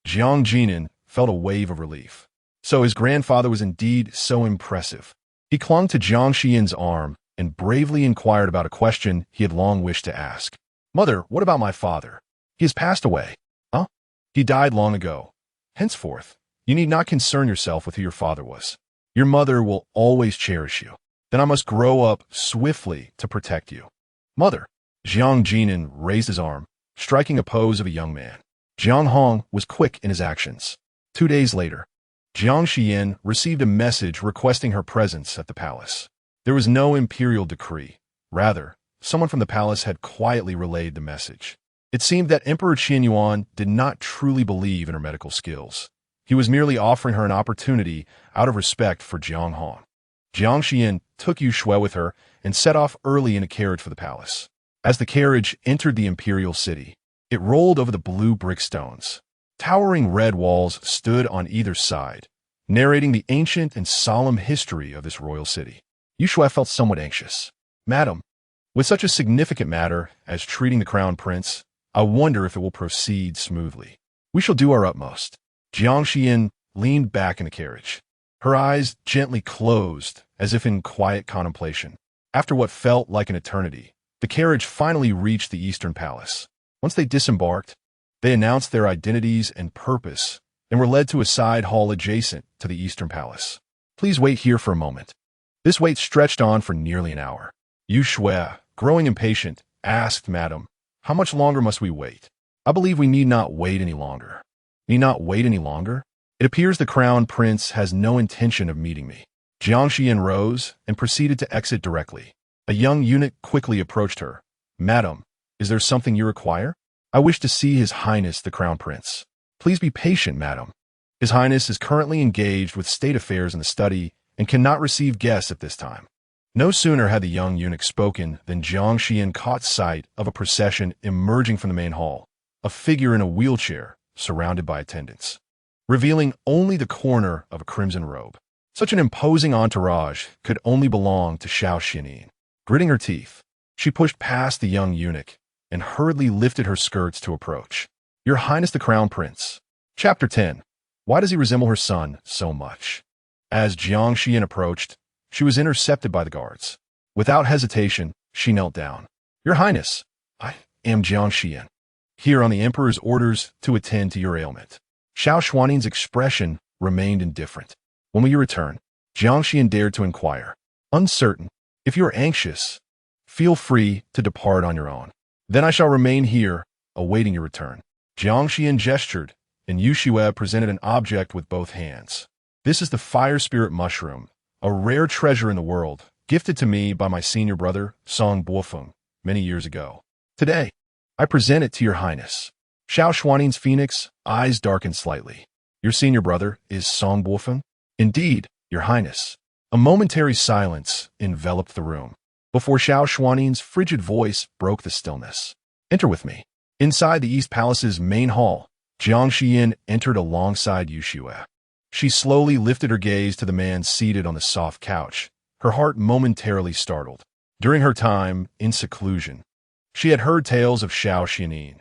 Jiang Jinan felt a wave of relief. So his grandfather was indeed so impressive. He clung to Jiang Xiyan's arm and bravely inquired about a question he had long wished to ask. Mother, what about my father? He has passed away. Huh? He died long ago. Henceforth, you need not concern yourself with who your father was. Your mother will always cherish you. Then I must grow up swiftly to protect you. Mother. Jiang Jinan raised his arm, striking a pose of a young man. Jiang Hong was quick in his actions. 2 days later, Jiang Xiyan received a message requesting her presence at the palace. There was no imperial decree. Rather, someone from the palace had quietly relayed the message. It seemed that Emperor Qianyuan did not truly believe in her medical skills. He was merely offering her an opportunity out of respect for Jiang Hong. Jiang Xiyan took Yu Shui with her and set off early in a carriage for the palace. As the carriage entered the imperial city, it rolled over the blue brick stones. Towering red walls stood on either side, narrating the ancient and solemn history of this royal city. Yu Shui felt somewhat anxious. Madam, with such a significant matter as treating the crown prince, I wonder if it will proceed smoothly. We shall do our utmost. Jiang Xiyan leaned back in the carriage, her eyes gently closed as if in quiet contemplation. After what felt like an eternity, the carriage finally reached the Eastern Palace. Once they disembarked, they announced their identities and purpose and were led to a side hall adjacent to the Eastern Palace. Please wait here for a moment. This wait stretched on for nearly an hour. Yu Shui, growing impatient, asked, Madam, how much longer must we wait? I believe we need not wait any longer. Need not wait any longer? It appears the crown prince has no intention of meeting me. Jiang Xiyan rose and proceeded to exit directly. A young eunuch quickly approached her. Madam, is there something you require? I wish to see His Highness the Crown Prince. Please be patient, madam. His Highness is currently engaged with state affairs in the study and cannot receive guests at this time. No sooner had the young eunuch spoken than Jiang Xiyan caught sight of a procession emerging from the main hall, a figure in a wheelchair surrounded by attendants, revealing only the corner of a crimson robe. Such an imposing entourage could only belong to Xiao Xuanli. Gritting her teeth, she pushed past the young eunuch and hurriedly lifted her skirts to approach. Your Highness the Crown Prince. Chapter 10. Why does he resemble her son so much? As Jiang Xiyan approached, she was intercepted by the guards. Without hesitation, she knelt down. Your Highness, I am Jiang Xiyan, here on the Emperor's orders to attend to your ailment. Xiao Xuanli's expression remained indifferent. When will you return? Jiang Xiyan dared to inquire. Uncertain. If you are anxious, feel free to depart on your own. Then I shall remain here, awaiting your return. Jiang Xiyan gestured, and Yushue presented an object with both hands. This is the fire spirit mushroom, a rare treasure in the world, gifted to me by my senior brother, Song Buofeng, many years ago. Today, I present it to your Highness. Xiao Xuanli's phoenix eyes darkened slightly. Your senior brother is Song Buofeng? Indeed, your Highness. A momentary silence enveloped the room, before Xiao Xuanli's frigid voice broke the stillness. Enter with me. Inside the East Palace's main hall, Jiang Xiyan entered alongside Yushue. She slowly lifted her gaze to the man seated on the soft couch, her heart momentarily startled. During her time in seclusion, she had heard tales of Xiao Xuanli,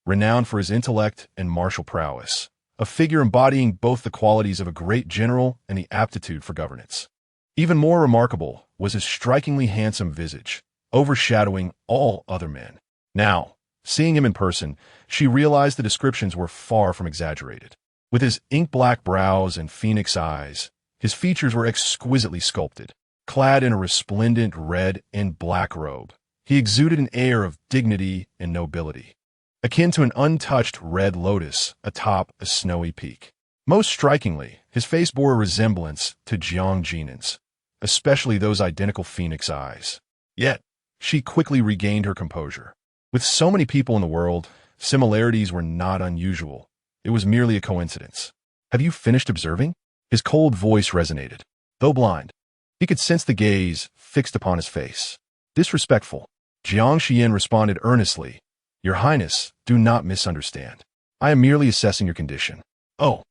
renowned for his intellect and martial prowess, a figure embodying both the qualities of a great general and the aptitude for governance. Even more remarkable was his strikingly handsome visage, overshadowing all other men. Now, seeing him in person, she realized the descriptions were far from exaggerated. With his ink-black brows and phoenix eyes, his features were exquisitely sculpted. Clad in a resplendent red and black robe, he exuded an air of dignity and nobility, akin to an untouched red lotus atop a snowy peak. Most strikingly, his face bore a resemblance to Jiang Xiyan's, especially those identical phoenix eyes. Yet, she quickly regained her composure. With so many people in the world, similarities were not unusual. It was merely a coincidence. Have you finished observing? His cold voice resonated. Though blind, he could sense the gaze fixed upon his face. Disrespectful. Jiang Xiyan responded earnestly. Your Highness, do not misunderstand. I am merely assessing your condition. Oh.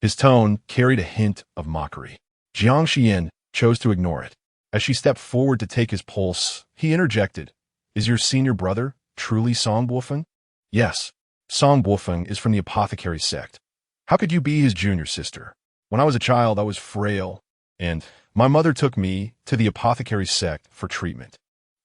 His tone carried a hint of mockery. Jiang Xiyan chose to ignore it. As she stepped forward to take his pulse, he interjected. Is your senior brother truly Song Buofeng? Yes. Song Buofeng is from the apothecary sect. How could you be his junior sister? When I was a child, I was frail, and my mother took me to the apothecary sect for treatment.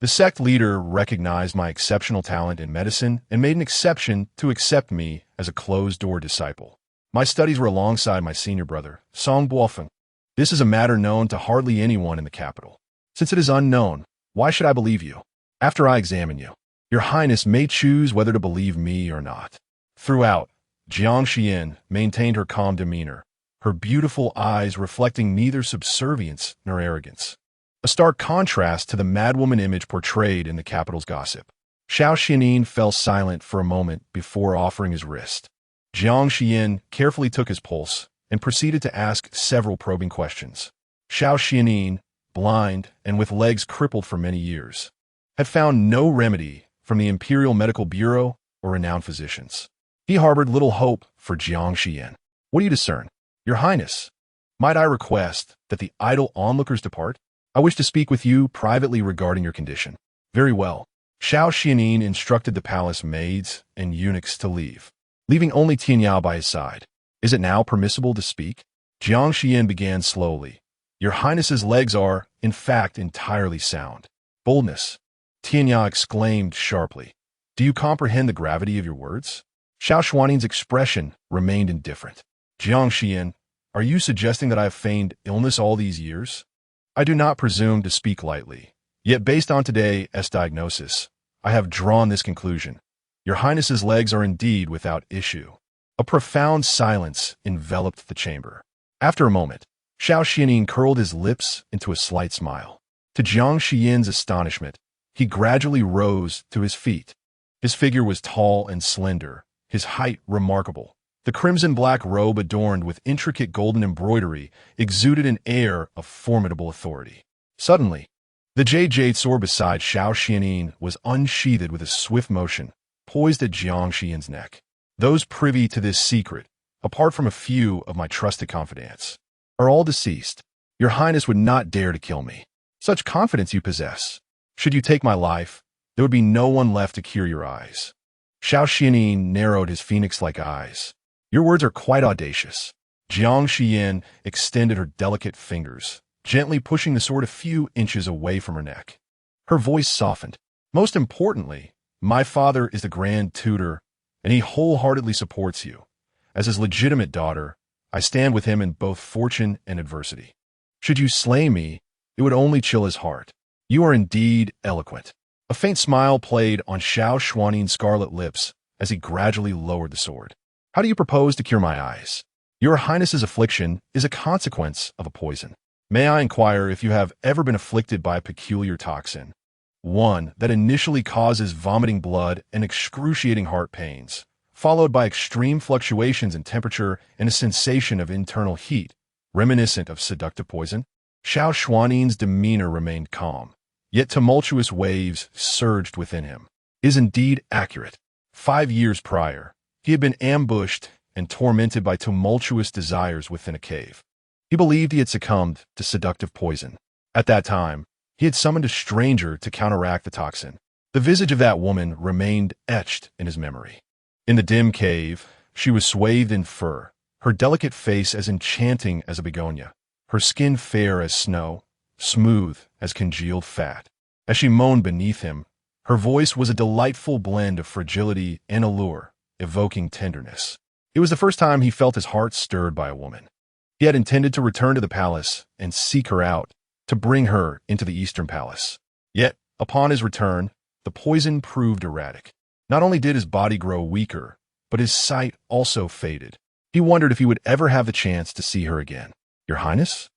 The sect leader recognized my exceptional talent in medicine and made an exception to accept me as a closed-door disciple. My studies were alongside my senior brother, Song Buofeng. This is a matter known to hardly anyone in the capital. Since it is unknown, why should I believe you? After I examine you, your Highness may choose whether to believe me or not. Throughout, Jiang Xiyan maintained her calm demeanor, her beautiful eyes reflecting neither subservience nor arrogance. A stark contrast to the madwoman image portrayed in the capital's gossip. Xiao Xuanli fell silent for a moment before offering his wrist. Jiang Xiyan carefully took his pulse and proceeded to ask several probing questions. Xiao Xuanli, blind and with legs crippled for many years, had found no remedy from the Imperial Medical Bureau or renowned physicians. He harbored little hope for Jiang Xiyan. What do you discern? Your Highness, might I request that the idle onlookers depart? I wish to speak with you privately regarding your condition. Very well. Xiao Xuanli instructed the palace maids and eunuchs to leave, leaving only Tianyao by his side. Is it now permissible to speak? Jiang Xiyan began slowly. Your Highness's legs are, in fact, entirely sound. Boldness. Tianyao exclaimed sharply. Do you comprehend the gravity of your words? Xiao Xuanli's expression remained indifferent. Jiang Xiyan, are you suggesting that I have feigned illness all these years? I do not presume to speak lightly. Yet based on today's diagnosis, I have drawn this conclusion. Your Highness's legs are indeed without issue. A profound silence enveloped the chamber. After a moment, Xiao Xuanli curled his lips into a slight smile. To Jiang Xiyan's astonishment, he gradually rose to his feet. His figure was tall and slender, his height remarkable. The crimson-black robe adorned with intricate golden embroidery exuded an air of formidable authority. Suddenly, the jade sword beside Xiao Xuanli was unsheathed with a swift motion, poised at Jiang Xiyan's neck. Those privy to this secret, apart from a few of my trusted confidants, are all deceased. Your Highness would not dare to kill me. Such confidence you possess. Should you take my life, there would be no one left to cure your eyes. Xiao Xuanli narrowed his phoenix-like eyes. Your words are quite audacious. Jiang Xiyan extended her delicate fingers, gently pushing the sword a few inches away from her neck. Her voice softened. Most importantly, my father is the Grand Tutor, and he wholeheartedly supports you. As his legitimate daughter, I stand with him in both fortune and adversity. Should you slay me, it would only chill his heart. You are indeed eloquent. A faint smile played on Xiao Xuanli's scarlet lips as he gradually lowered the sword. How do you propose to cure my eyes? Your Highness's affliction is a consequence of a poison. May I inquire if you have ever been afflicted by a peculiar toxin? One that initially causes vomiting blood and excruciating heart pains, followed by extreme fluctuations in temperature and a sensation of internal heat, reminiscent of seductive poison? Xiao Xuanli's demeanor remained calm, yet tumultuous waves surged within him. Is indeed accurate. 5 years prior, he had been ambushed and tormented by tumultuous desires within a cave. He believed he had succumbed to seductive poison. At that time, he had summoned a stranger to counteract the toxin. The visage of that woman remained etched in his memory. In the dim cave, she was swathed in fur, her delicate face as enchanting as a begonia, her skin fair as snow, smooth as congealed fat. As she moaned beneath him, her voice was a delightful blend of fragility and allure, evoking tenderness. It was the first time he felt his heart stirred by a woman. He had intended to return to the palace and seek her out, to bring her into the Eastern Palace. Yet, upon his return, the poison proved erratic. Not only did his body grow weaker, but his sight also faded. He wondered if he would ever have the chance to see her again. Your Highness?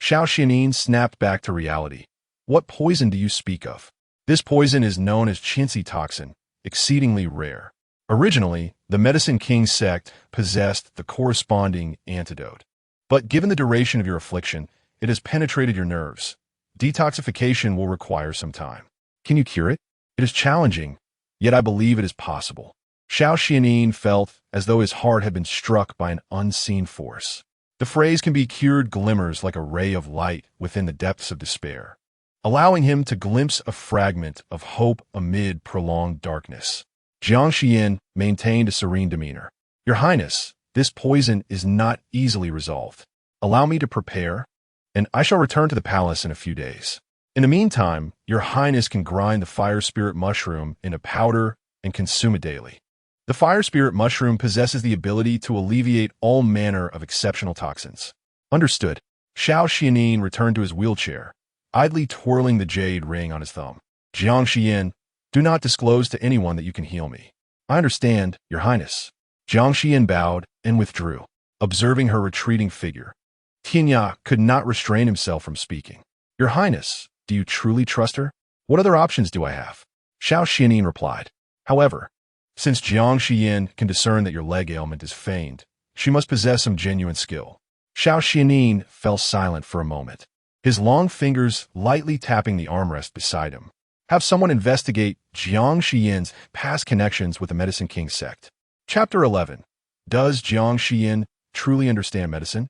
Xiao Xuanli snapped back to reality. What poison do you speak of? This poison is known as Qinsi toxin, exceedingly rare. Originally, the Medicine King sect possessed the corresponding antidote. But given the duration of your affliction, it has penetrated your nerves. Detoxification will require some time. Can you cure it? It is challenging, yet I believe it is possible. Xiao Xuanli felt as though his heart had been struck by an unseen force. The phrase can be cured glimmers like a ray of light within the depths of despair, allowing him to glimpse a fragment of hope amid prolonged darkness. Jiang Xiyan maintained a serene demeanor. Your Highness, this poison is not easily resolved. Allow me to prepare, and I shall return to the palace in a few days. In the meantime, your Highness can grind the fire spirit mushroom into powder and consume it daily. The fire spirit mushroom possesses the ability to alleviate all manner of exceptional toxins. Understood. Xiao Xuanli returned to his wheelchair, idly twirling the jade ring on his thumb. Jiang Xiyan, do not disclose to anyone that you can heal me. I understand, your Highness. Jiang Xiyan bowed and withdrew, observing her retreating figure. Tianya could not restrain himself from speaking. Your Highness, do you truly trust her? What other options do I have? Xiao Xuanli replied. However, since Jiang Xiyan can discern that your leg ailment is feigned, she must possess some genuine skill. Xiao Xuanli fell silent for a moment, his long fingers lightly tapping the armrest beside him. Have someone investigate Jiang Xiyan's past connections with the Medicine King sect. Chapter 11. Does Jiang Xiyan truly understand medicine?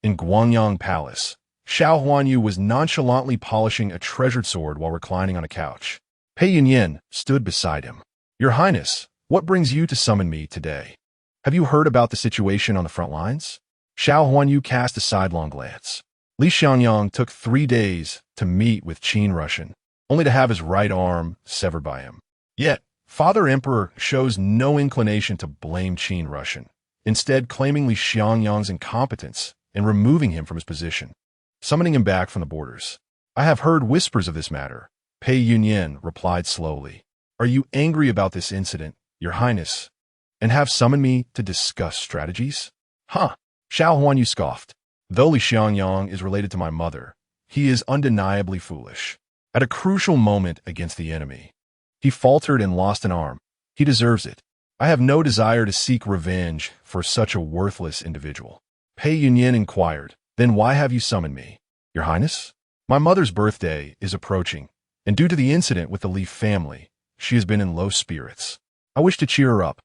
In Guangyang Palace, Xiao Huanyu was nonchalantly polishing a treasured sword while reclining on a couch. Pei Yunyuan stood beside him. Your Highness, what brings you to summon me today? Have you heard about the situation on the front lines? Xiao Huanyu cast a sidelong glance. Li Xiangyang took 3 days to meet with Qin Russian, only to have his right arm severed by him. Yet, Father Emperor shows no inclination to blame Qin Russian, instead claiming Li Xiangyang's incompetence and removing him from his position, summoning him back from the borders. I have heard whispers of this matter, Pei Yunyuan replied slowly. Are you angry about this incident, your Highness, and have summoned me to discuss strategies? Huh, Xiao Huanyu scoffed. Though Li Xiangyang is related to my mother, he is undeniably foolish. At a crucial moment against the enemy, he faltered and lost an arm. He deserves it. I have no desire to seek revenge for such a worthless individual. Pei Yunyuan inquired, then why have you summoned me? Your Highness? My mother's birthday is approaching, and due to the incident with the Li family, she has been in low spirits. I wish to cheer her up.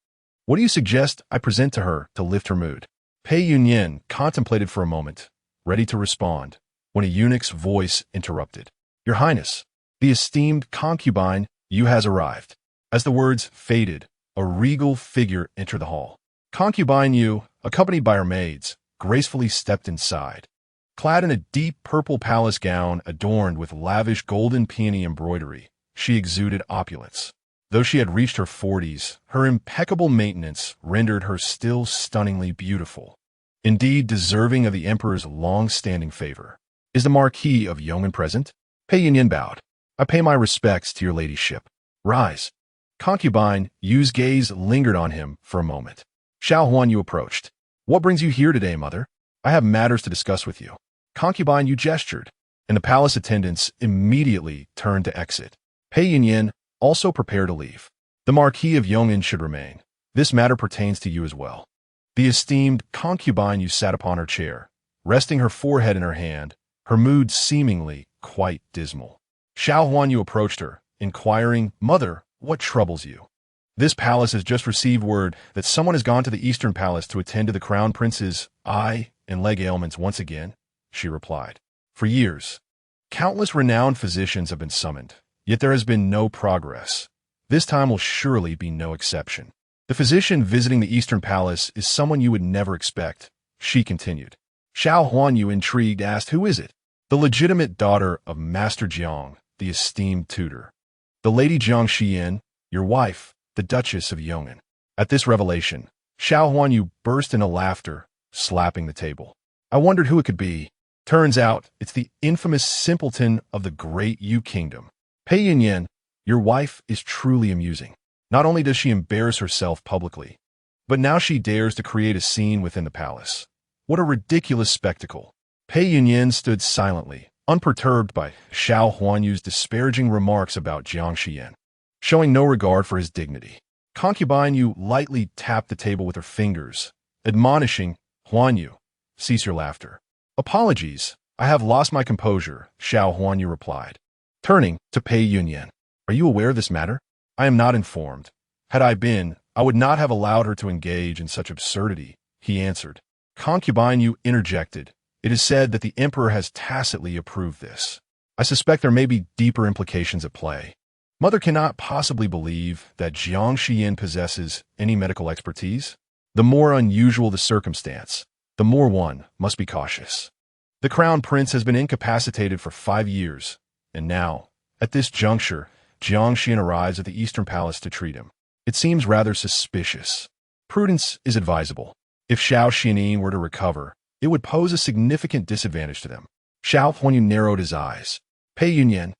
What do you suggest I present to her to lift her mood? Pei Yunyuan contemplated for a moment, ready to respond, when a eunuch's voice interrupted. Your Highness, the esteemed concubine, you has arrived. As the words faded, a regal figure entered the hall. Concubine Yu, accompanied by her maids, gracefully stepped inside. Clad in a deep purple palace gown adorned with lavish golden peony embroidery, she exuded opulence. Though she had reached her 40s, her impeccable maintenance rendered her still stunningly beautiful. Indeed, deserving of the emperor's long-standing favor. Is the Marquis of Yong'an present? Pei Yunyuan bowed. I pay my respects to your ladyship. Rise. Concubine Yu's gaze lingered on him for a moment. Xiao Xuanli approached. What brings you here today, mother? I have matters to discuss with you. Concubine Yu gestured, and the palace attendants immediately turned to exit. Pei Yunyuan also prepared to leave. The Marquis of Yong'an should remain. This matter pertains to you as well. The esteemed concubine Yu sat upon her chair, resting her forehead in her hand, her mood seemingly quite dismal. Xiao Xuanli approached her, inquiring, Mother, what troubles you? This palace has just received word that someone has gone to the Eastern Palace to attend to the Crown Prince's eye and leg ailments once again, she replied. For years, countless renowned physicians have been summoned, yet there has been no progress. This time will surely be no exception. The physician visiting the Eastern Palace is someone you would never expect, she continued. Xiao Xuanli, intrigued, asked, Who is it? The legitimate daughter of Master Jiang, the esteemed tutor. The Lady Jiang Xiyan, your wife, the Duchess of Yong'an. At this revelation, Xiao Xuanli burst into laughter, slapping the table. I wondered who it could be. Turns out, it's the infamous simpleton of the great Yu Kingdom. Pei Yunyuan, your wife is truly amusing. Not only does she embarrass herself publicly, but now she dares to create a scene within the palace. What a ridiculous spectacle. Pei Yunyuan stood silently, unperturbed by Xiao Xuanli's disparaging remarks about Jiang Xiyan, showing no regard for his dignity. Concubine Yu lightly tapped the table with her fingers, admonishing, Xuanli, cease your laughter. Apologies, I have lost my composure, Xiao Xuanli replied. Turning to Pei Yunyuan, are you aware of this matter? I am not informed. Had I been, I would not have allowed her to engage in such absurdity, he answered. Concubine Yu interjected. It is said that the emperor has tacitly approved this. I suspect there may be deeper implications at play. Mother cannot possibly believe that Jiang Xiyan possesses any medical expertise. The more unusual the circumstance, the more one must be cautious. The crown prince has been incapacitated for 5 years, and now, at this juncture, Jiang Xiyan arrives at the Eastern Palace to treat him. It seems rather suspicious. Prudence is advisable. If Xiao Xuanli were to recover, it would pose a significant disadvantage to them. Xiao Xuanli narrowed his eyes. Pei Yunyuan,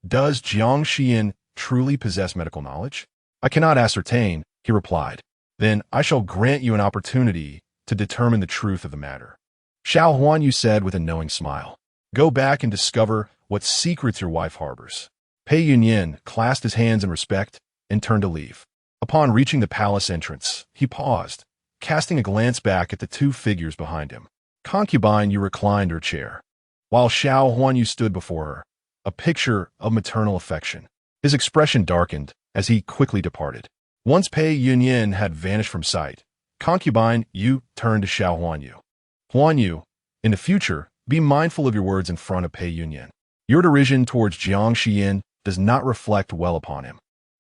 does Jiang Xiyan truly possess medical knowledge? I cannot ascertain, he replied. Then I shall grant you an opportunity to determine the truth of the matter. Xiao Xuanli said with a knowing smile. Go back and discover what secrets your wife harbors. Pei Yunyuan clasped his hands in respect and turned to leave. Upon reaching the palace entrance, he paused, casting a glance back at the 2 figures behind him. Concubine Yu reclined her chair, while Xiao Xuanli stood before her, a picture of maternal affection. His expression darkened as he quickly departed. Once Pei Yunyuan had vanished from sight, Concubine Yu turned to Xiao Xuanli. Xuanli, in the future, be mindful of your words in front of Pei Yunyuan. Your derision towards Jiang Xiyan does not reflect well upon him.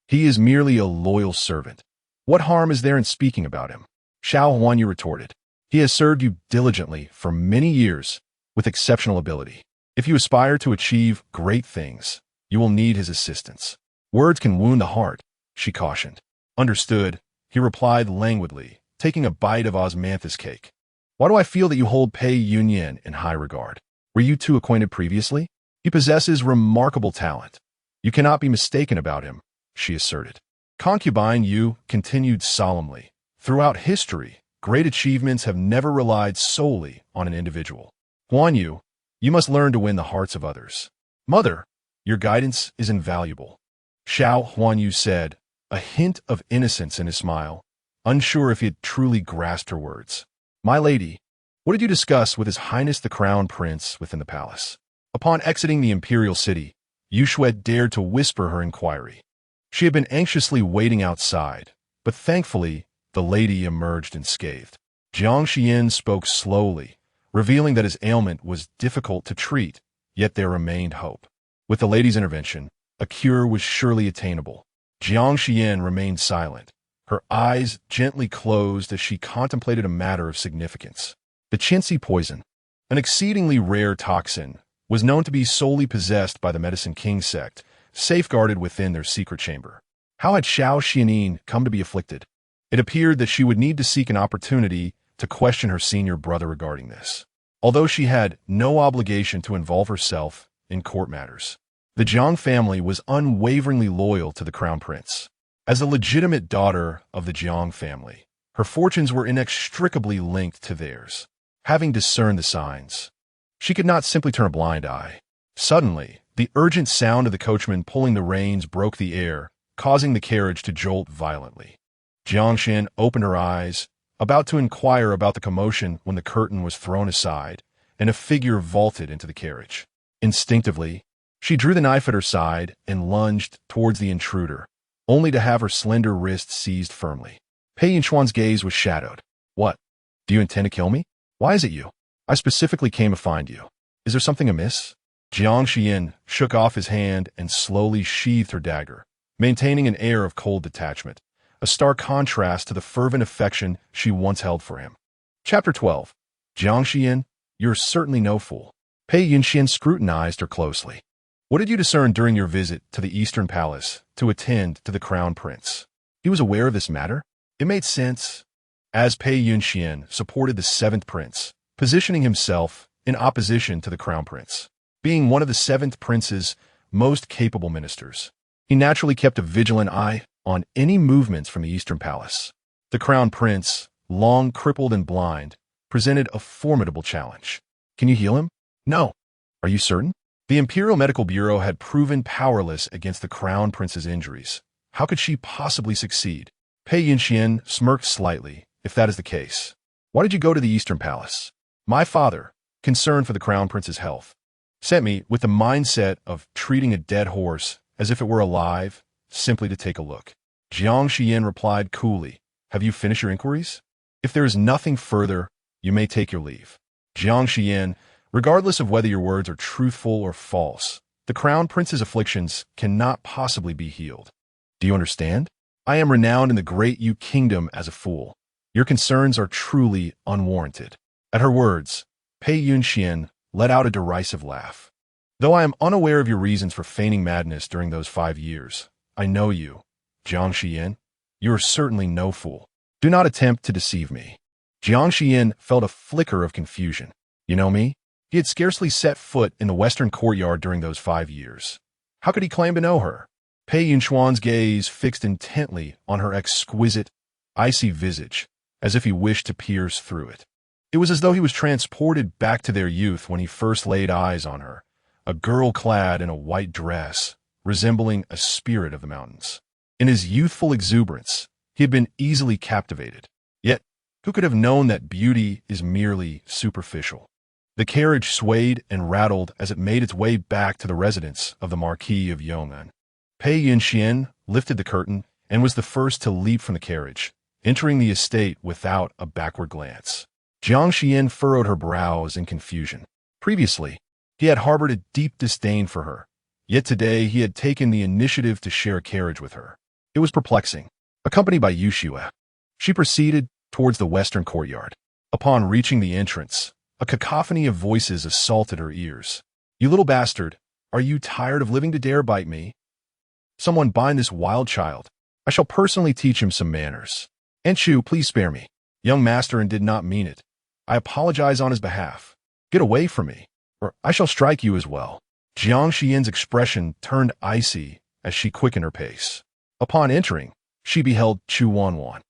He is merely a loyal servant. What harm is there in speaking about him? Xiao Xuanli retorted. He has served you diligently for many years with exceptional ability. If you aspire to achieve great things, you will need his assistance. Words can wound the heart, she cautioned. Understood, he replied languidly, taking a bite of osmanthus cake. Why do I feel that you hold Pei Yunyuan in high regard? Were you 2 acquainted previously? He possesses remarkable talent. You cannot be mistaken about him, she asserted. Concubine Yu continued solemnly. Throughout history, great achievements have never relied solely on an individual. Xuanli, you must learn to win the hearts of others. Mother, your guidance is invaluable. Xiao Xuanli said, a hint of innocence in his smile, unsure if he had truly grasped her words. My lady, what did you discuss with His Highness the Crown Prince within the palace? Upon exiting the imperial city, Yu Shuai dared to whisper her inquiry. She had been anxiously waiting outside, but thankfully, the lady emerged unscathed. Jiang Xiyan spoke slowly, revealing that his ailment was difficult to treat, yet there remained hope. With the lady's intervention, a cure was surely attainable. Jiang Xiyan remained silent, her eyes gently closed as she contemplated a matter of significance. The Qinsi poison, an exceedingly rare toxin, was known to be solely possessed by the Medicine King sect, safeguarded within their secret chamber. How had Xiao Xuanli come to be afflicted? It appeared that she would need to seek an opportunity to question her senior brother regarding this, although she had no obligation to involve herself in court matters. The Jiang family was unwaveringly loyal to the crown prince. As a legitimate daughter of the Jiang family, her fortunes were inextricably linked to theirs. Having discerned the signs, she could not simply turn a blind eye. Suddenly, the urgent sound of the coachman pulling the reins broke the air, causing the carriage to jolt violently. Jiang Xiyan opened her eyes, about to inquire about the commotion when the curtain was thrown aside, and a figure vaulted into the carriage. Instinctively, she drew the knife at her side and lunged towards the intruder, only to have her slender wrist seized firmly. Pei Yunyuan's gaze was shadowed. What? Do you intend to kill me? Why is it you? I specifically came to find you. Is there something amiss? Jiang Xiyan shook off his hand and slowly sheathed her dagger, maintaining an air of cold detachment, a stark contrast to the fervent affection she once held for him. Chapter 12. Jiang Xiyan, you're certainly no fool. Pei Yunyuan scrutinized her closely. What did you discern during your visit to the Eastern Palace to attend to the Crown Prince? He was aware of this matter? It made sense, as Pei Yunyuan supported the Seventh Prince, positioning himself in opposition to the Crown Prince. Being one of the Seventh Prince's most capable ministers, he naturally kept a vigilant eye on any movements from the Eastern Palace. The Crown Prince, long crippled and blind, presented a formidable challenge. Can you heal him? No. Are you certain? The Imperial Medical Bureau had proven powerless against the Crown Prince's injuries. How could she possibly succeed? Pei Yunyuan smirked slightly. If that is the case, why did you go to the Eastern Palace? My father, concerned for the Crown Prince's health, sent me with the mindset of treating a dead horse as if it were alive, simply to take a look. Jiang Xiyan replied coolly, have you finished your inquiries? If there is nothing further, you may take your leave. Jiang Xiyan, regardless of whether your words are truthful or false, the Crown Prince's afflictions cannot possibly be healed. Do you understand? I am renowned in the great Yu Kingdom as a fool. Your concerns are truly unwarranted. At her words, Pei Yunyuan let out a derisive laugh. Though I am unaware of your reasons for feigning madness during those 5 years, I know you, Jiang Xiyan. You are certainly no fool. Do not attempt to deceive me. Jiang Xiyan felt a flicker of confusion. You know me? He had scarcely set foot in the western courtyard during those 5 years. How could he claim to know her? Pei Yunyuan's gaze fixed intently on her exquisite, icy visage, as if he wished to pierce through it. It was as though he was transported back to their youth when he first laid eyes on her, a girl clad in a white dress, resembling a spirit of the mountains. In his youthful exuberance, he had been easily captivated. Yet, who could have known that beauty is merely superficial? The carriage swayed and rattled as it made its way back to the residence of the Marquis of Yong'an. Pei Yunyuan lifted the curtain and was the first to leap from the carriage, entering the estate without a backward glance. Jiang Xiyan furrowed her brows in confusion. Previously, he had harbored a deep disdain for her, yet today he had taken the initiative to share a carriage with her. It was perplexing. Accompanied by Yu Xue, she proceeded towards the western courtyard. Upon reaching the entrance, a cacophony of voices assaulted her ears. You little bastard, are you tired of living to dare bite me? Someone bind this wild child. I shall personally teach him some manners. Enchu, please spare me. Young master and did not mean it. I apologize on his behalf. Get away from me, or I shall strike you as well. Jiang Xiyan's expression turned icy as she quickened her pace. Upon entering, she beheld Chu Wanwan,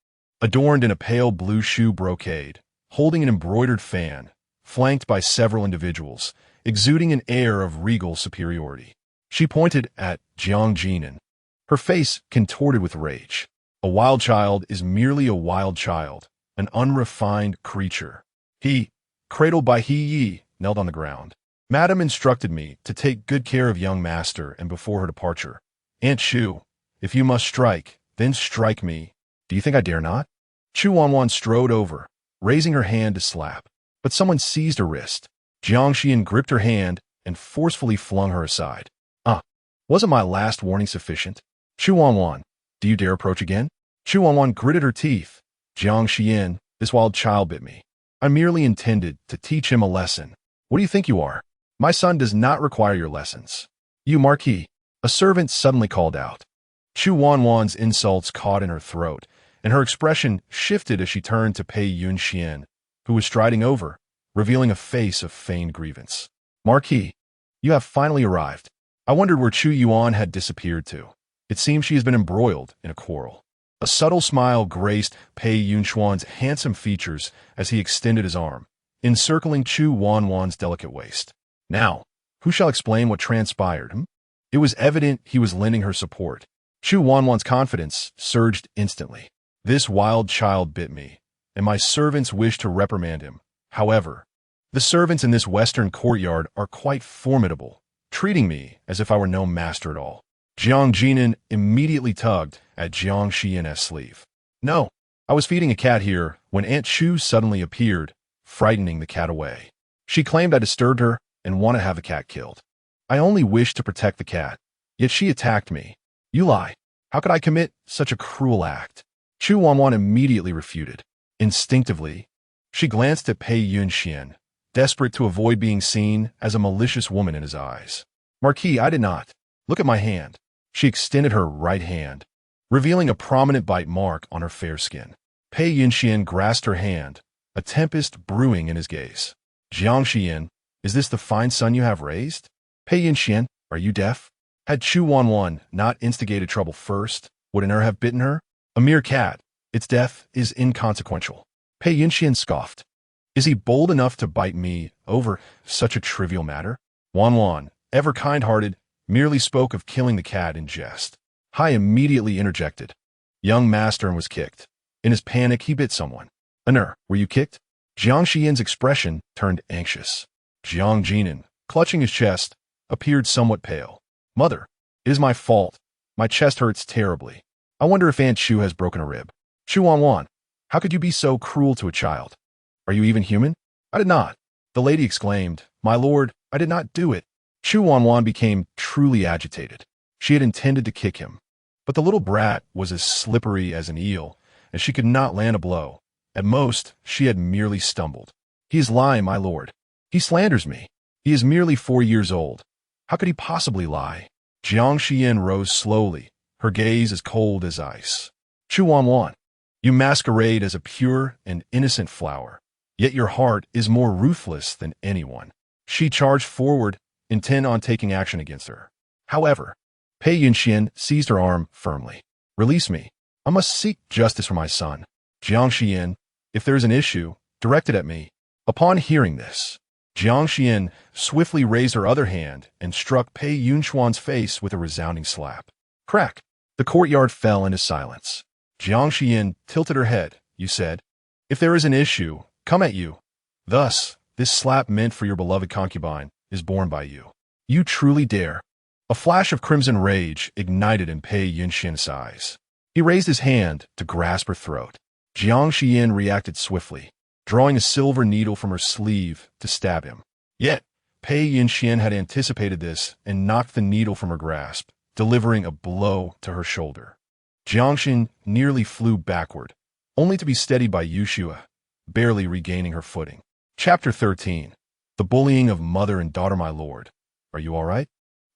adorned in a pale blue shoe brocade, holding an embroidered fan, flanked by several individuals, exuding an air of regal superiority. She pointed at Jiang Jinan, her face contorted with rage. A wild child is merely a wild child, an unrefined creature. He, cradled by He Yi, knelt on the ground. Madam instructed me to take good care of young master and before her departure. Aunt Chu, if you must strike, then strike me. Do you think I dare not? Chu Wanwan strode over, raising her hand to slap, but someone seized her wrist. Jiang Xiyan gripped her hand and forcefully flung her aside. Wasn't my last warning sufficient? Chu Wanwan, do you dare approach again? Chu Wanwan gritted her teeth. Jiang Xiyan, this wild child bit me. I merely intended to teach him a lesson. What do you think you are? My son does not require your lessons. You Marquis, a servant suddenly called out. Chu Wanwan's insults caught in her throat, and her expression shifted as she turned to Pei Yunyuan, who was striding over, revealing a face of feigned grievance. Marquis, you have finally arrived. I wondered where Chu Yuan had disappeared to. It seems she has been embroiled in a quarrel. A subtle smile graced Pei Yunyuan's handsome features as he extended his arm, encircling Chu Wanwan's delicate waist. Now, who shall explain what transpired? It was evident he was lending her support. Chu Wanwan's confidence surged instantly. This wild child bit me, and my servants wish to reprimand him. However, the servants in this western courtyard are quite formidable, treating me as if I were no master at all. Jiang Xiyan immediately tugged at Jiang Xiyan's sleeve. No, I was feeding a cat here when Aunt Chu suddenly appeared, frightening the cat away. She claimed I disturbed her and wanted to have the cat killed. I only wished to protect the cat, yet she attacked me. You lie. How could I commit such a cruel act? Chu Wanwan immediately refuted. Instinctively, she glanced at Pei Yunyuan, desperate to avoid being seen as a malicious woman in his eyes. Marquis, I did not. Look at my hand. She extended her right hand, revealing a prominent bite mark on her fair skin. Pei Yunyuan grasped her hand, a tempest brewing in his gaze. Jiang Xiyan, is this the fine son you have raised? Pei Yunyuan, are you deaf? Had Chu Wanwan not instigated trouble first, would an have bitten her? A mere cat. Its death is inconsequential. Pei Yunyuan scoffed. Is he bold enough to bite me over such a trivial matter? Wanwan, ever kind-hearted, merely spoke of killing the cat in jest. Hai immediately interjected. Young master was kicked. In his panic, he bit someone. Were you kicked? Jiang Xiyan's expression turned anxious. Jiang Xiyan, clutching his chest, appeared somewhat pale. Mother, it is my fault. My chest hurts terribly. I wonder if Aunt Chu has broken a rib. Chu Wanwan, how could you be so cruel to a child? Are you even human? I did not. The lady exclaimed. My lord, I did not do it. Chu Wanwan became truly agitated. She had intended to kick him, but the little brat was as slippery as an eel, and she could not land a blow. At most, she had merely stumbled. He is lying, my lord. He slanders me. He is merely 4 years old. How could he possibly lie? Jiang Xiyan rose slowly, her gaze as cold as ice. Chu Wanwan, you masquerade as a pure and innocent flower, yet your heart is more ruthless than anyone. She charged forward, intent on taking action against her. However, Pei Yunyuan seized her arm firmly. Release me. I must seek justice for my son. Jiang Xiyan, if there is an issue, direct it at me. Upon hearing this, Jiang Xiyan swiftly raised her other hand and struck Pei Yunyuan's face with a resounding slap. Crack! The courtyard fell into silence. Jiang Xiyan tilted her head. You said, if there is an issue, come at you. Thus, this slap meant for your beloved concubine is borne by you. You truly dare. A flash of crimson rage ignited in Pei Yunyuan's eyes. He raised his hand to grasp her throat. Jiang Xiyan reacted swiftly, drawing a silver needle from her sleeve to stab him. Yet, Pei Yunyuan had anticipated this and knocked the needle from her grasp, delivering a blow to her shoulder. Jiang Xiyan nearly flew backward, only to be steadied by Yushua, barely regaining her footing. Chapter 13. The Bullying of Mother and Daughter. My lord, are you all right?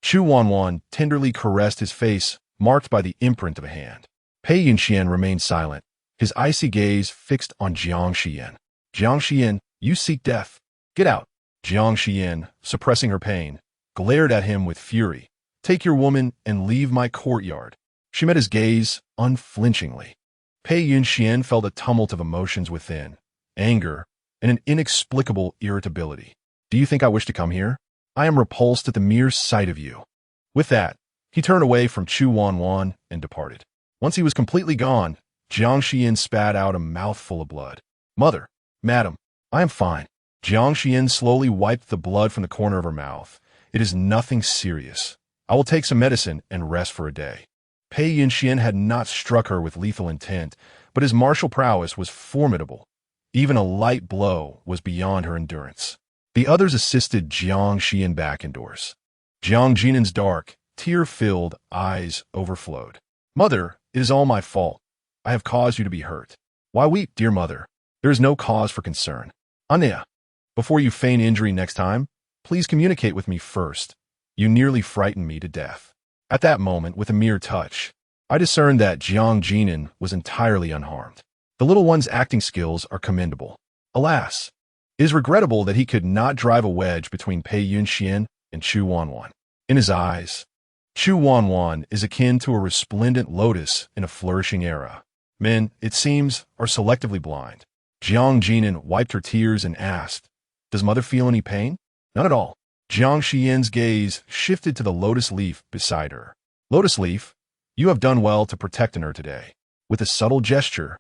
Chu Wanwan tenderly caressed his face, marked by the imprint of a hand. Pei Yunyuan remained silent, his icy gaze fixed on Jiang Xiyan. Jiang Xiyan, you seek death. Get out. Jiang Xiyan, suppressing her pain, glared at him with fury. Take your woman and leave my courtyard. She met his gaze unflinchingly. Pei Yunyuan felt a tumult of emotions within, anger, and an inexplicable irritability. Do you think I wish to come here? I am repulsed at the mere sight of you. With that, he turned away from Chu Wanwan and departed. Once he was completely gone, Jiang Xiyan spat out a mouthful of blood. Mother, madam, I am fine. Jiang Xiyan slowly wiped the blood from the corner of her mouth. It is nothing serious. I will take some medicine and rest for a day. Pei Yunyuan had not struck her with lethal intent, but his martial prowess was formidable. Even a light blow was beyond her endurance. The others assisted Jiang Xiyan back indoors. Jiang Xiyan's dark, tear-filled eyes overflowed. Mother, it is all my fault. I have caused you to be hurt. Why weep, dear mother? There is no cause for concern. Anya, before you feign injury next time, please communicate with me first. You nearly frightened me to death. At that moment, with a mere touch, I discerned that Jiang Xiyan was entirely unharmed. The little one's acting skills are commendable. Alas, it is regrettable that he could not drive a wedge between Pei Yunyuan and Chu Wanwan. In his eyes, Chu Wanwan is akin to a resplendent lotus in a flourishing era. Men, it seems, are selectively blind. Jiang Xiyan wiped her tears and asked, "Does mother feel any pain?" "None at all." Jiang Xiyan's gaze shifted to the lotus leaf beside her. "Lotus leaf, you have done well to protect her today." With a subtle gesture,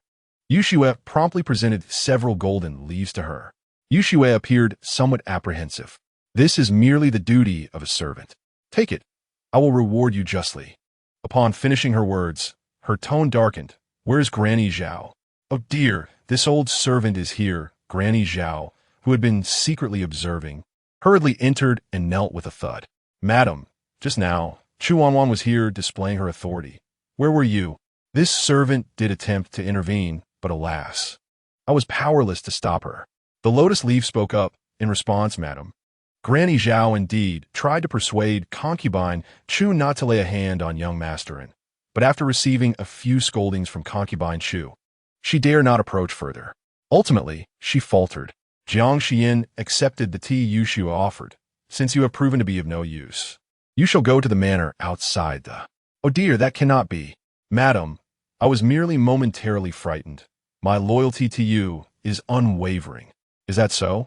Yushue promptly presented several golden leaves to her. Yushue appeared somewhat apprehensive. "This is merely the duty of a servant. Take it. I will reward you justly." Upon finishing her words, her tone darkened. "Where is Granny Zhao?" "Oh dear, this old servant is here." Granny Zhao, who had been secretly observing, hurriedly entered and knelt with a thud. "Madam, just now, Chu Wanwan was here displaying her authority. Where were you?" This servant did attempt to intervene, but alas, I was powerless to stop her. The lotus leaf spoke up in response, "Madam, Granny Zhao indeed tried to persuade concubine Chu not to lay a hand on young masterin, but after receiving a few scoldings from concubine Chu, she dare not approach further. Ultimately, she faltered. Jiang Xiyan accepted the tea Yushua offered, since you have proven to be of no use. You shall go to the manor outside the... Oh dear, that cannot be. Madam, I was merely momentarily frightened. My loyalty to you is unwavering. Is that so?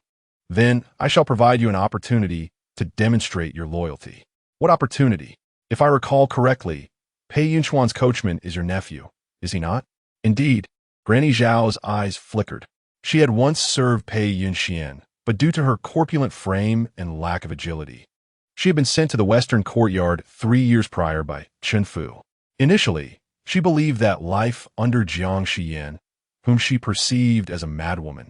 Then I shall provide you an opportunity to demonstrate your loyalty. What opportunity? If I recall correctly, Pei Yunyuan's coachman is your nephew, is he not? Indeed. Granny Zhao's eyes flickered. She had once served Pei Yunyuan, but due to her corpulent frame and lack of agility, she had been sent to the western courtyard 3 years prior by Chen Fu. Initially, she believed that life under Jiang Xiyan, whom she perceived as a madwoman,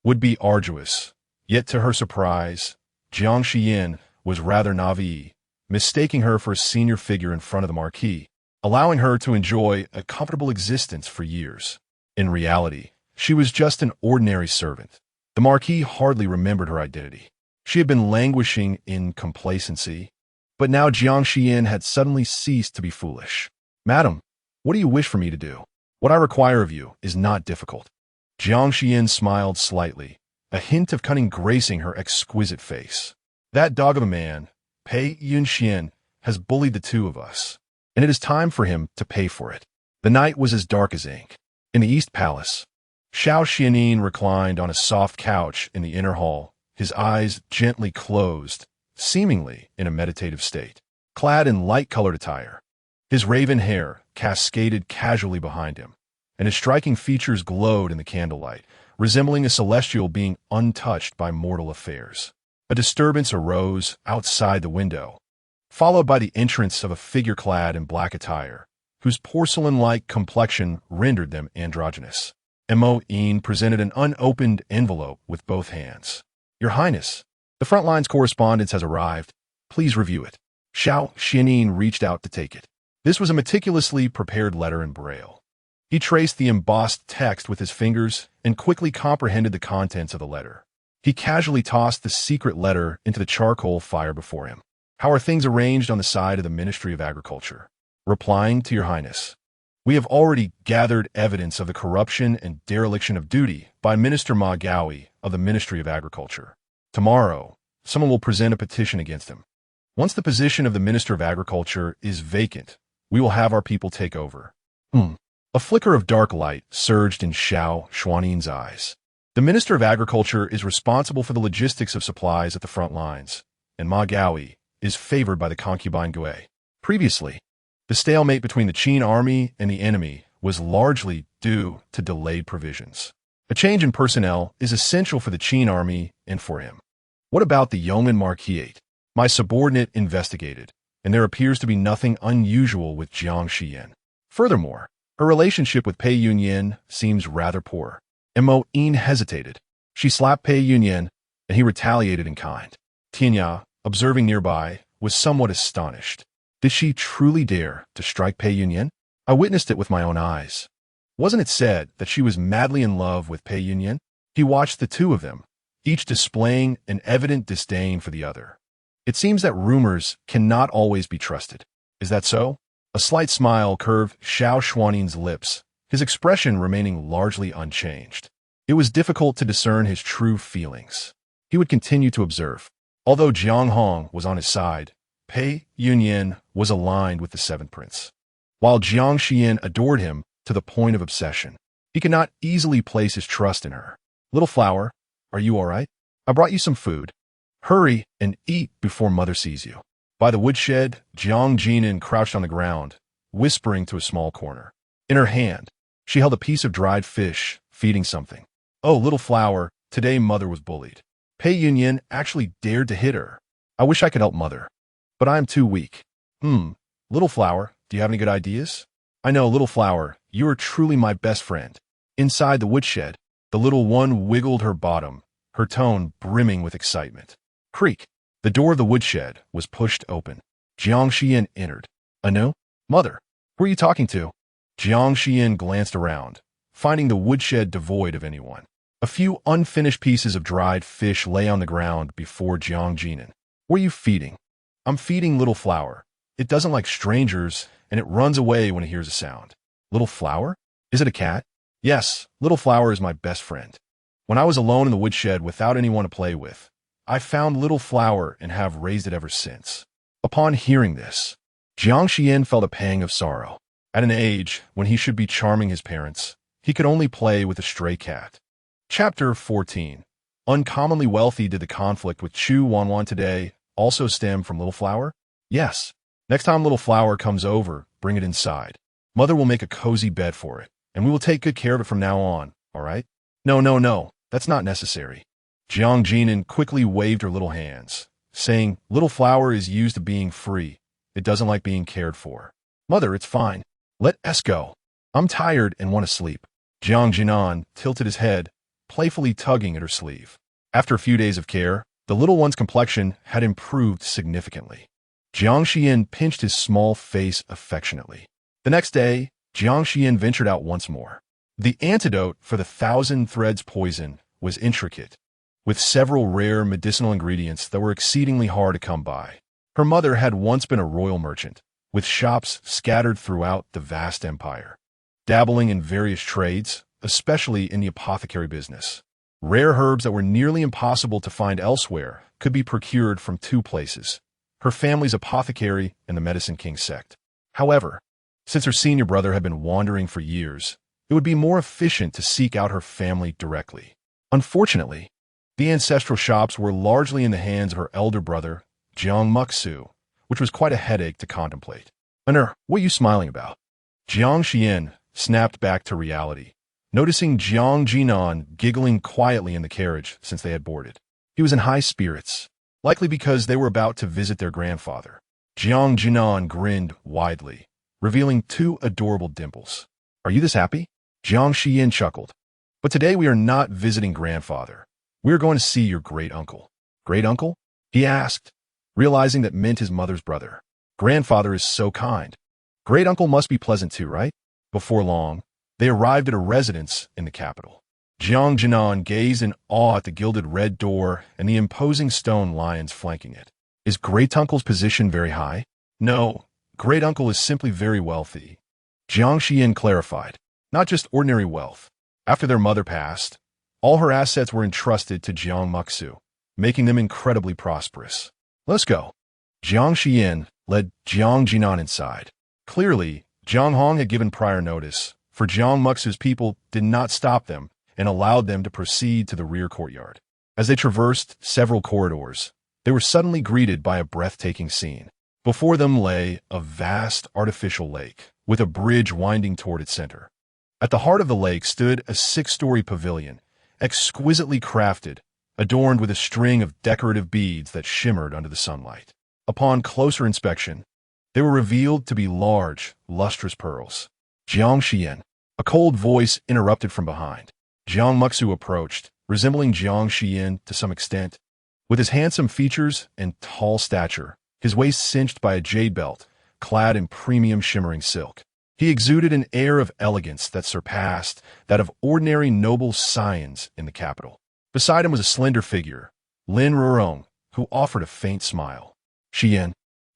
would be arduous. Yet to her surprise, Jiang Xiyan was rather naive, mistaking her for a senior figure in front of the Marquis, allowing her to enjoy a comfortable existence for years. In reality, she was just an ordinary servant. The Marquis hardly remembered her identity. She had been languishing in complacency, but now Jiang Xiyan had suddenly ceased to be foolish. "Madam, what do you wish for me to do? What I require of you is not difficult." Jiang Xiyan smiled slightly, a hint of cunning gracing her exquisite face. "That dog of a man, Pei Yunyuan, has bullied the two of us, and it is time for him to pay for it." The night was as dark as ink. In the East Palace, Xiao Xuanli reclined on a soft couch in the inner hall, his eyes gently closed, seemingly in a meditative state. Clad in light-colored attire, his raven hair cascaded casually behind him, and his striking features glowed in the candlelight, resembling a celestial being untouched by mortal affairs. A disturbance arose outside the window, followed by the entrance of a figure clad in black attire, whose porcelain-like complexion rendered them androgynous. Mo-in presented an unopened envelope with both hands. "Your Highness, the Frontline's correspondence has arrived. Please review it." Xiao Xuanli reached out to take it. This was a meticulously prepared letter in Braille. He traced the embossed text with his fingers and quickly comprehended the contents of the letter. He casually tossed the secret letter into the charcoal fire before him. "How are things arranged on the side of the Ministry of Agriculture?" Replying to Your Highness, "We have already gathered evidence of the corruption and dereliction of duty by Minister Ma Gaoi of the Ministry of Agriculture. Tomorrow, someone will present a petition against him. Once the position of the Minister of Agriculture is vacant, we will have our people take over." A flicker of dark light surged in Xiao Xuanli's eyes. The Minister of Agriculture is responsible for the logistics of supplies at the front lines, and Ma Gaoi is favored by the concubine Gui. Previously, the stalemate between the Qin army and the enemy was largely due to delayed provisions. A change in personnel is essential for the Qin army and for him. What about the yeoman Marquis? My subordinate investigated, and there appears to be nothing unusual with Jiang Xiyan. Furthermore, her relationship with Pei Yunyuan seems rather poor. Mo-in hesitated. She slapped Pei Yunyuan, and he retaliated in kind. Tianya, observing nearby, was somewhat astonished. Did she truly dare to strike Pei Yunyuan? I witnessed it with my own eyes. Wasn't it said that she was madly in love with Pei Yunyuan? He watched the two of them, each displaying an evident disdain for the other. It seems that rumors cannot always be trusted. Is that so? A slight smile curved Xiao Xuanli's lips, his expression remaining largely unchanged. It was difficult to discern his true feelings. He would continue to observe. Although Jiang Hong was on his side, Pei Yunyuan was aligned with the Seventh Prince. While Jiang Xiyan adored him to the point of obsession, he could not easily place his trust in her. Little flower, are you all right? I brought you some food. Hurry and eat before mother sees you. By the woodshed, Jiang Xiyan crouched on the ground, whispering to a small corner. In her hand, she held a piece of dried fish, feeding something. Oh, little flower, today mother was bullied. Pei Yunyuan actually dared to hit her. I wish I could help mother, but I am too weak. Little flower, do you have any good ideas? I know, little flower, you are truly my best friend. Inside the woodshed, the little one wiggled her bottom, her tone brimming with excitement. Creak. The door of the woodshed was pushed open. Jiang Xiyan entered. Anu? Mother, who are you talking to? Jiang Xiyan glanced around, finding the woodshed devoid of anyone. A few unfinished pieces of dried fish lay on the ground before Jiang Xiyan. What are you feeding? I'm feeding little flower. It doesn't like strangers, and it runs away when it hears a sound. Little flower? Is it a cat? Yes, little flower is my best friend. When I was alone in the woodshed without anyone to play with, I found little flower and have raised it ever since. Upon hearing this, Jiang Xiyan felt a pang of sorrow. At an age when he should be charming his parents, he could only play with a stray cat. Chapter 14. Uncommonly wealthy. Did the conflict with Chu Wanwan today also stem from Little Flower? Yes. Next time Little Flower comes over, bring it inside. Mother will make a cozy bed for it, and we will take good care of it from now on, all right? No, that's not necessary. Jiang Xiyan quickly waved her little hands, saying, Little Flower is used to being free. It doesn't like being cared for. Mother, it's fine. Let us go. I'm tired and want to sleep. Jiang Xiyan tilted his head, playfully tugging at her sleeve. After a few days of care, the little one's complexion had improved significantly. Jiang Xiyan pinched his small face affectionately. The next day, Jiang Xiyan ventured out once more. The antidote for the 1,000 threads poison was intricate, with several rare medicinal ingredients that were exceedingly hard to come by. Her mother had once been a royal merchant, with shops scattered throughout the vast empire, dabbling in various trades, especially in the apothecary business. Rare herbs that were nearly impossible to find elsewhere could be procured from two places: her family's apothecary and the Medicine King sect. However, since her senior brother had been wandering for years, it would be more efficient to seek out her family directly. Unfortunately, the ancestral shops were largely in the hands of her elder brother, Jiang Muxu, which was quite a headache to contemplate. Honor, what are you smiling about? Jiang Xiyan snapped back to reality, noticing Jiang Xiyan giggling quietly in the carriage since they had boarded. He was in high spirits, likely because they were about to visit their grandfather. Jiang Xiyan grinned widely, revealing two adorable dimples. Are you this happy? Jiang Xiyan chuckled. But today we are not visiting grandfather. We are going to see your great-uncle. Great-uncle? He asked, realizing that meant his mother's brother. Grandfather is so kind. Great-uncle must be pleasant too, right? Before long, they arrived at a residence in the capital. Jiang Xiyan gazed in awe at the gilded red door and the imposing stone lions flanking it. Is great-uncle's position very high? No, great-uncle is simply very wealthy. Jiang Xiyan clarified, not just ordinary wealth. After their mother passed, all her assets were entrusted to Jiang Muxu, making them incredibly prosperous. Let's go. Jiang Xiyan led Jiang Xiyan inside. Clearly, Jiang Hong had given prior notice, for Jiang Muxu's people did not stop them and allowed them to proceed to the rear courtyard. As they traversed several corridors, they were suddenly greeted by a breathtaking scene. Before them lay a vast artificial lake, with a bridge winding toward its center. At the heart of the lake stood a 6-story pavilion, exquisitely crafted, adorned with a string of decorative beads that shimmered under the sunlight. Upon closer inspection, they were revealed to be large, lustrous pearls. Jiang Xiyan. A cold voice interrupted from behind. Jiang Muxu approached, resembling Jiang Xiyan to some extent. With his handsome features and tall stature, his waist cinched by a jade belt, clad in premium shimmering silk. He exuded an air of elegance that surpassed that of ordinary noble scions in the capital. Beside him was a slender figure, Lin Rurong, who offered a faint smile. Xiyan,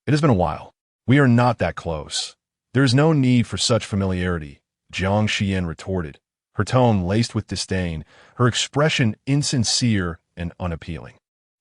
it has been a while. We are not that close. There is no need for such familiarity, Jiang Xiyan retorted, her tone laced with disdain, her expression insincere and unappealing.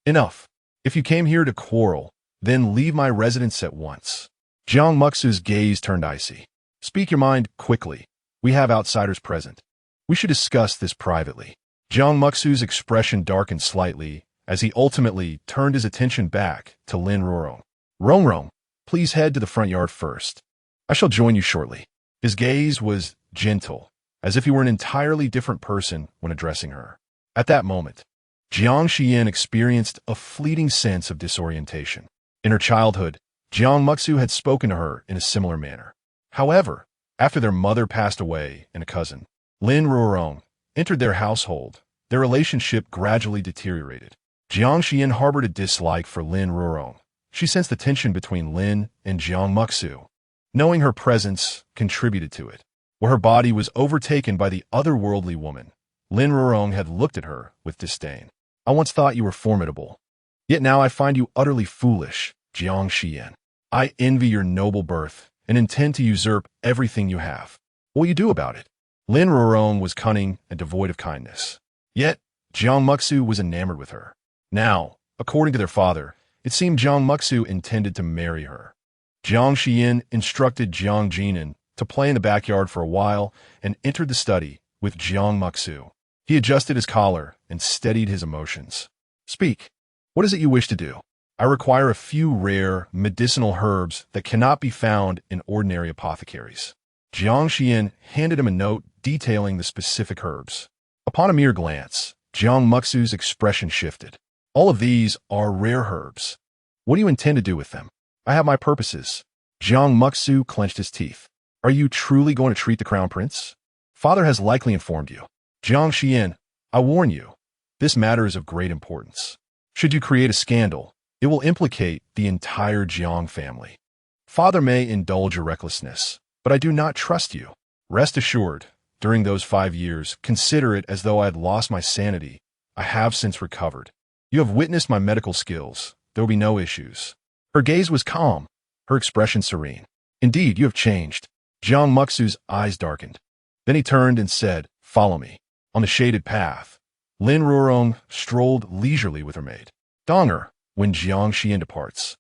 Enough. If you came here to quarrel, then leave my residence at once. Jiang Muxu's gaze turned icy. Speak your mind quickly. We have outsiders present. We should discuss this privately. Jiang Muxu's expression darkened slightly as he ultimately turned his attention back to Lin Rurong. Rong, please head to the front yard first. I shall join you shortly. His gaze was gentle, as if he were an entirely different person when addressing her. At that moment, Jiang Xiyan experienced a fleeting sense of disorientation. In her childhood, Jiang Muxu had spoken to her in a similar manner. However, after their mother passed away and a cousin, Lin Rurong, entered their household, their relationship gradually deteriorated. Jiang Xiyan harbored a dislike for Lin Rurong. She sensed the tension between Lin and Jiang Muxu. Knowing her presence contributed to it. Where her body was overtaken by the otherworldly woman, Lin Rurong had looked at her with disdain. I once thought you were formidable. Yet now I find you utterly foolish, Jiang Xiyan. I envy your noble birth and intend to usurp everything you have. What will you do about it? Lin Rurong was cunning and devoid of kindness. Yet, Jiang Muxu was enamored with her. Now, according to their father, it seemed Jiang Muxu intended to marry her. Jiang Xiyan instructed Jiang Jinan to play in the backyard for a while and entered the study with Jiang Muxu. He adjusted his collar and steadied his emotions. Speak. What is it you wish to do? I require a few rare, medicinal herbs that cannot be found in ordinary apothecaries. Jiang Xiyan handed him a note detailing the specific herbs. Upon a mere glance, Jiang Muxu's expression shifted. All of these are rare herbs. What do you intend to do with them? I have my purposes. Jiang Muxu clenched his teeth. Are you truly going to treat the crown prince? Father has likely informed you. Jiang Xiyan, I warn you, this matter is of great importance. Should you create a scandal, it will implicate the entire Jiang family. Father may indulge your recklessness, but I do not trust you. Rest assured, during those 5 years, consider it as though I had lost my sanity. I have since recovered. You have witnessed my medical skills. There will be no issues. Her gaze was calm, her expression serene. Indeed, you have changed. Jiang Muxu's eyes darkened. Then he turned and said, Follow me. On the shaded path, Lin Rurong strolled leisurely with her maid. Donger, when Jiang Xiyan departs,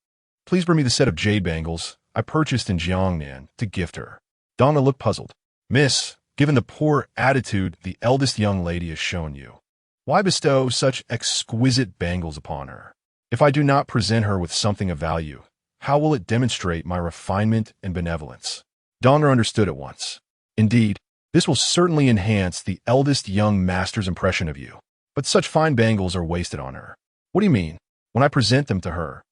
please bring me the set of jade bangles I purchased in Jiangnan to gift her. Donna looked puzzled. Miss, given the poor attitude the eldest young lady has shown you, why bestow such exquisite bangles upon her? If I do not present her with something of value, how will it demonstrate my refinement and benevolence? Donger understood at once. Indeed, this will certainly enhance the eldest young master's impression of you. But such fine bangles are wasted on her. What do you mean? When I present them to her,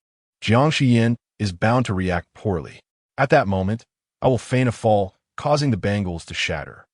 Jiang Xiyan is bound to react poorly. At that moment, I will feign a fall, causing the bangles to shatter.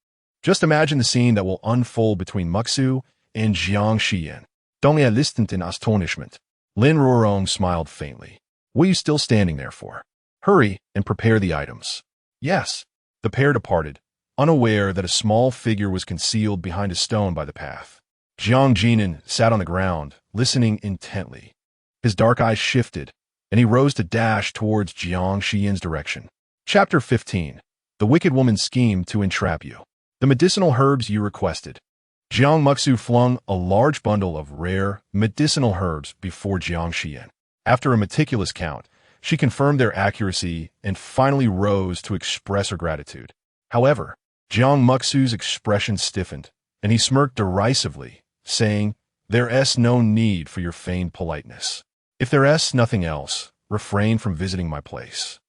Just imagine the scene that will unfold between Muxu and Jiang Xiyan. Donglia listened in astonishment. Lin Rurong smiled faintly. What are you still standing there for? Hurry and prepare the items. Yes. The pair departed, unaware that a small figure was concealed behind a stone by the path. Jiang Jinan sat on the ground, listening intently. His dark eyes shifted, and he rose to dash towards Jiang Xiyan's direction. Chapter 15. The Wicked Woman's Scheme to Entrap You. The medicinal herbs you requested. Jiang Muxu flung a large bundle of rare, medicinal herbs before Jiang Xiyan. After a meticulous count, she confirmed their accuracy and finally rose to express her gratitude. However, Jiang Muxu's expression stiffened, and he smirked derisively, saying, There's no need for your feigned politeness. If there's nothing else, refrain from visiting my place.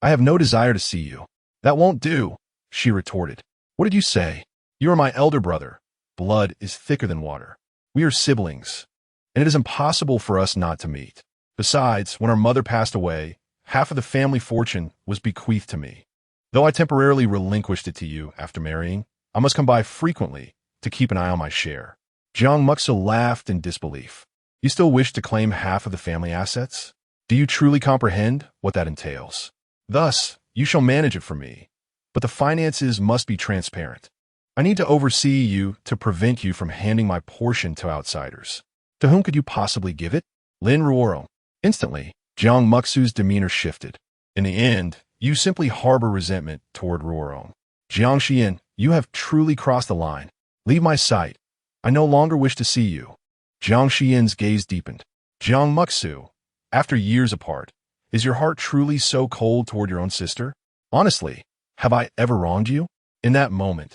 I have no desire to see you. That won't do, she retorted. What did you say? You are my elder brother. Blood is thicker than water. We are siblings, and it is impossible for us not to meet. Besides, when our mother passed away, half of the family fortune was bequeathed to me. Though I temporarily relinquished it to you after marrying, I must come by frequently to keep an eye on my share. Jiang Muxu laughed in disbelief. You still wish to claim half of the family assets? Do you truly comprehend what that entails? Thus, you shall manage it for me. but the finances must be transparent. I need to oversee you to prevent you from handing my portion to outsiders. To whom could you possibly give it? Lin Ruorong. Instantly, Jiang Muxu's demeanor shifted. In the end, you simply harbor resentment toward Ruorong. Jiang Xiyan, you have truly crossed the line. Leave my sight. I no longer wish to see you. Jiang Xiyan's gaze deepened. Jiang Muxu, after years apart, is your heart truly so cold toward your own sister? Honestly, have I ever wronged you? In that moment,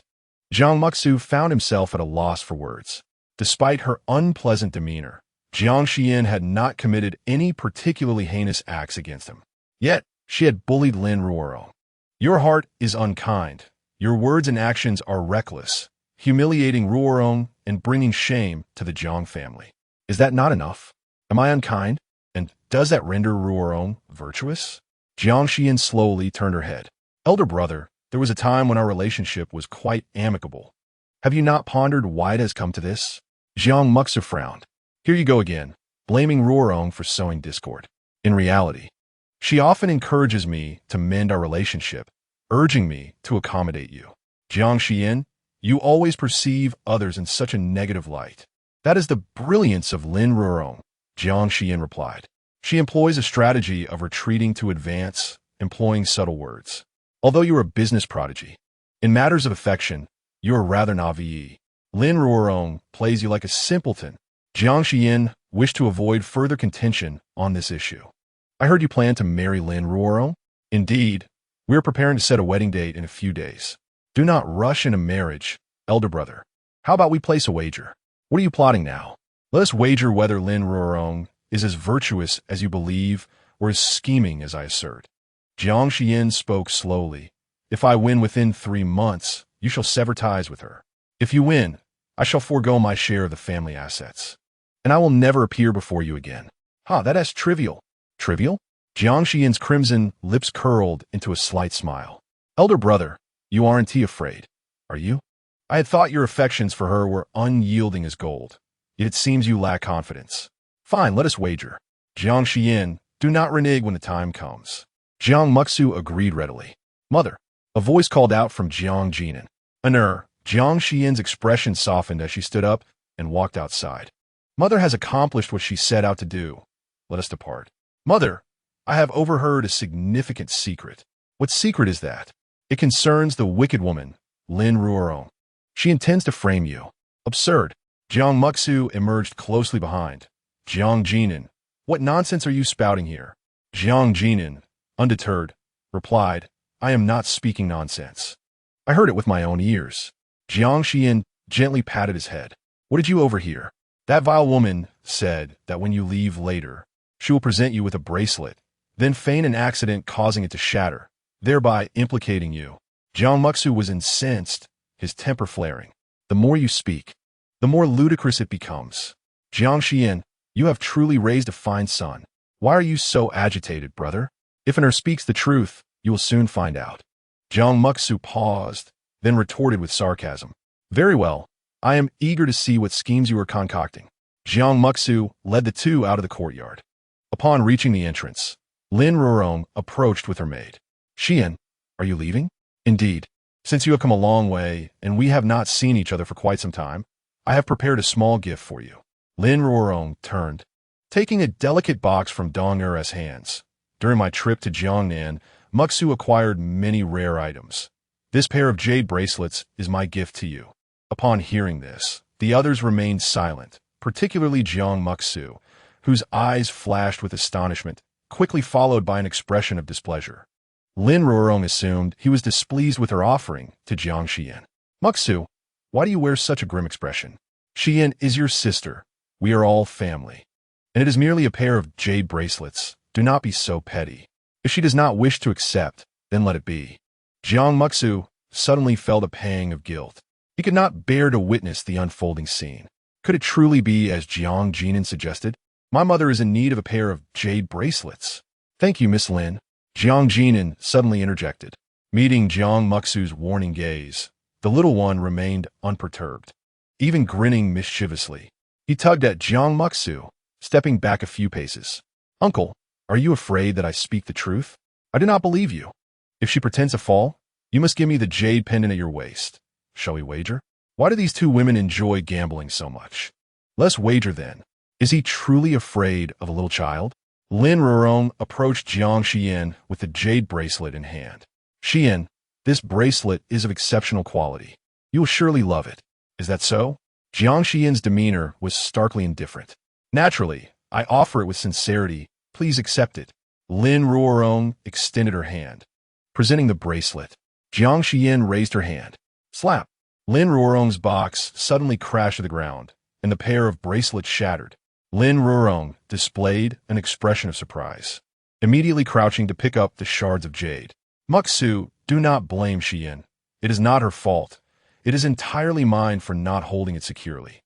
Jiang Muxu found himself at a loss for words. Despite her unpleasant demeanor, Jiang Xiyan had not committed any particularly heinous acts against him. Yet, she had bullied Lin Ruorong. Your heart is unkind. Your words and actions are reckless, humiliating Ruorong and bringing shame to the Jiang family. Is that not enough? Am I unkind? And does that render Ruorong virtuous? Jiang Xiyan slowly turned her head. Elder brother, there was a time when our relationship was quite amicable. Have you not pondered why it has come to this? Jiang Muxu frowned. Here you go again, blaming Ruorong for sowing discord. In reality, she often encourages me to mend our relationship, urging me to accommodate you. Jiang Xiyan, you always perceive others in such a negative light. That is the brilliance of Lin Ruorong, Jiang Xiyan replied. She employs a strategy of retreating to advance, employing subtle words. Although you are a business prodigy, in matters of affection, you are rather naive. Lin Ruorong plays you like a simpleton. Jiang Xiyan wished to avoid further contention on this issue. I heard you plan to marry Lin Ruorong? Indeed, we are preparing to set a wedding date in a few days. Do not rush into marriage, elder brother. How about we place a wager? What are you plotting now? Let us wager whether Lin Ruorong is as virtuous as you believe or as scheming as I assert. Jiang Xiyan spoke slowly. If I win within 3 months, you shall sever ties with her. If you win, I shall forego my share of the family assets. And I will never appear before you again. That is trivial. Trivial? Jiang Xiyan's crimson lips curled into a slight smile. Elder brother, you aren't afraid, are you? I had thought your affections for her were unyielding as gold. Yet it seems you lack confidence. Fine, let us wager. Jiang Xiyan, do not renege when the time comes. Jiang Muxu agreed readily. Mother, a voice called out from Jiang Jinan. Jiang Xiyan's expression softened as she stood up and walked outside. Mother has accomplished what she set out to do. Let us depart. Mother, I have overheard a significant secret. What secret is that? It concerns the wicked woman, Lin Ruorong. She intends to frame you. Absurd. Jiang Muxu emerged closely behind. Jiang Jinan, what nonsense are you spouting here? Jiang Jinan, undeterred, replied, I am not speaking nonsense. I heard it with my own ears. Jiang Xiyan gently patted his head. What did you overhear? That vile woman said that when you leave later, she will present you with a bracelet, then feign an accident causing it to shatter, thereby implicating you. Jiang Muxu was incensed, his temper flaring. The more you speak, the more ludicrous it becomes. Jiang Xiyan, you have truly raised a fine son. Why are you so agitated, brother? If Honor speaks the truth, you will soon find out. Jiang Muxu paused, then retorted with sarcasm. Very well, I am eager to see what schemes you are concocting. Jiang Muxu led the two out of the courtyard. Upon reaching the entrance, Lin Ruorong approached with her maid. Xiyan, are you leaving? Indeed. Since you have come a long way, and we have not seen each other for quite some time, I have prepared a small gift for you. Lin Ruorong turned, taking a delicate box from Dong Er's hands. During my trip to Jiangnan, Muxu acquired many rare items. This pair of jade bracelets is my gift to you. Upon hearing this, the others remained silent, particularly Jiang Muxu, whose eyes flashed with astonishment, quickly followed by an expression of displeasure. Lin Ruorong assumed he was displeased with her offering to Jiang Xiyan. Muxu, why do you wear such a grim expression? Xiyan is your sister. We are all family. And it is merely a pair of jade bracelets. Do not be so petty. If she does not wish to accept, then let it be. Jiang Muxu suddenly felt a pang of guilt. He could not bear to witness the unfolding scene. Could it truly be as Jiang Jinan suggested? My mother is in need of a pair of jade bracelets. Thank you, Miss Lin. Jiang Jinan suddenly interjected. Meeting Jiang Muxu's warning gaze, the little one remained unperturbed. Even grinning mischievously, he tugged at Jiang Muxu, stepping back a few paces. Uncle, are you afraid that I speak the truth? I do not believe you. If she pretends to fall, You must give me the jade pendant at your waist. Shall we wager? Why do these two women enjoy gambling so much? Let's wager then. Is he truly afraid of a little child? Lin Ruorong approached Jiang Xiyan with the jade bracelet in hand. Xiyan, this bracelet is of exceptional quality. You will surely love it. Is that so? Jiang Xiyan's demeanor was starkly indifferent. Naturally, I offer it with sincerity. Please accept it. Lin Ruorong extended her hand. Presenting the bracelet, Jiang Xiyan raised her hand. Slap! Lin Ruorong's box suddenly crashed to the ground, and the pair of bracelets shattered. Lin Ruorong displayed an expression of surprise, immediately crouching to pick up the shards of jade. Marquis, do not blame Xiyan. It is not her fault. It is entirely mine for not holding it securely.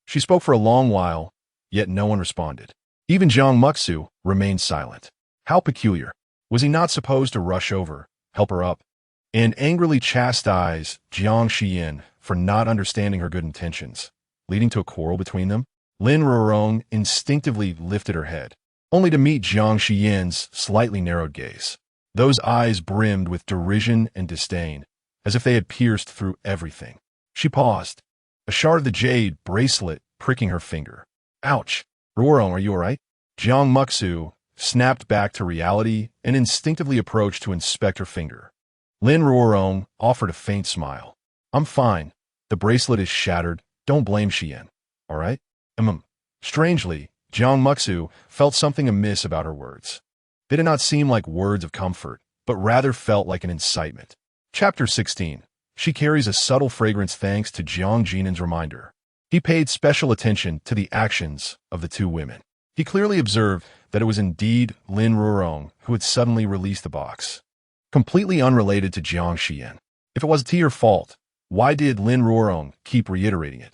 She spoke for a long while, yet no one responded. Even Jiang Marquis remained silent. How peculiar. Was he not supposed to rush over, help her up, and angrily chastise Jiang Xiyan for not understanding her good intentions, leading to a quarrel between them? Lin Ruorong instinctively lifted her head, only to meet Jiang Xiyan's slightly narrowed gaze. Those eyes brimmed with derision and disdain, as if they had pierced through everything. She paused, a shard of the jade bracelet pricking her finger. Ouch! Ruorong, are you all right? Jiang Marquis snapped back to reality and instinctively approached to inspect her finger. Lin Ruorong offered a faint smile. I'm fine. The bracelet is shattered. Don't blame Xiyan. All right? Strangely, Jiang Marquis felt something amiss about her words. They did not seem like words of comfort, but rather felt like an incitement. Chapter 16. She carries a subtle fragrance thanks to Jiang Jinan's reminder. He paid special attention to the actions of the two women. He clearly observed that it was indeed Lin Ruorong who had suddenly released the box. Completely unrelated to Jiang Xiyan. If it was to your fault, why did Lin Ruorong keep reiterating it?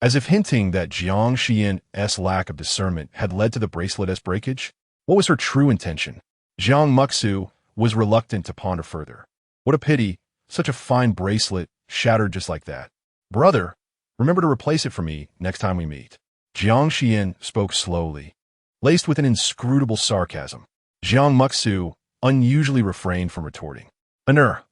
As if hinting that Jiang Xiyan's lack of discernment had led to the bracelet's breakage? What was her true intention? Jiang Marquis was reluctant to ponder further. What a pity, such a fine bracelet shattered just like that. Brother, remember to replace it for me next time we meet. Jiang Xiyan spoke slowly, laced with an inscrutable sarcasm. Jiang Marquis unusually refrained from retorting.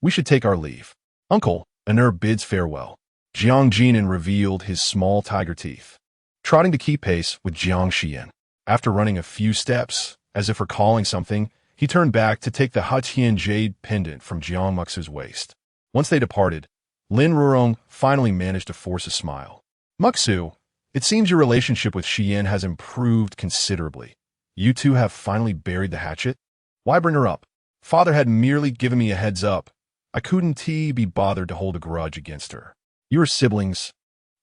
We should take our leave. Uncle, bids farewell. Jiang Jinan revealed his small tiger teeth, trotting to keep pace with Jiang Xiyan. After running a few steps, as if recalling something, he turned back to take the Hatian jade pendant from Jiang Marquis' waist. Once they departed, Lin Ruorong finally managed to force a smile. Marquis, it seems your relationship with Xiyan has improved considerably. You two have finally buried the hatchet? Why bring her up? Father had merely given me a heads up. I couldn't be bothered to hold a grudge against her. You are siblings.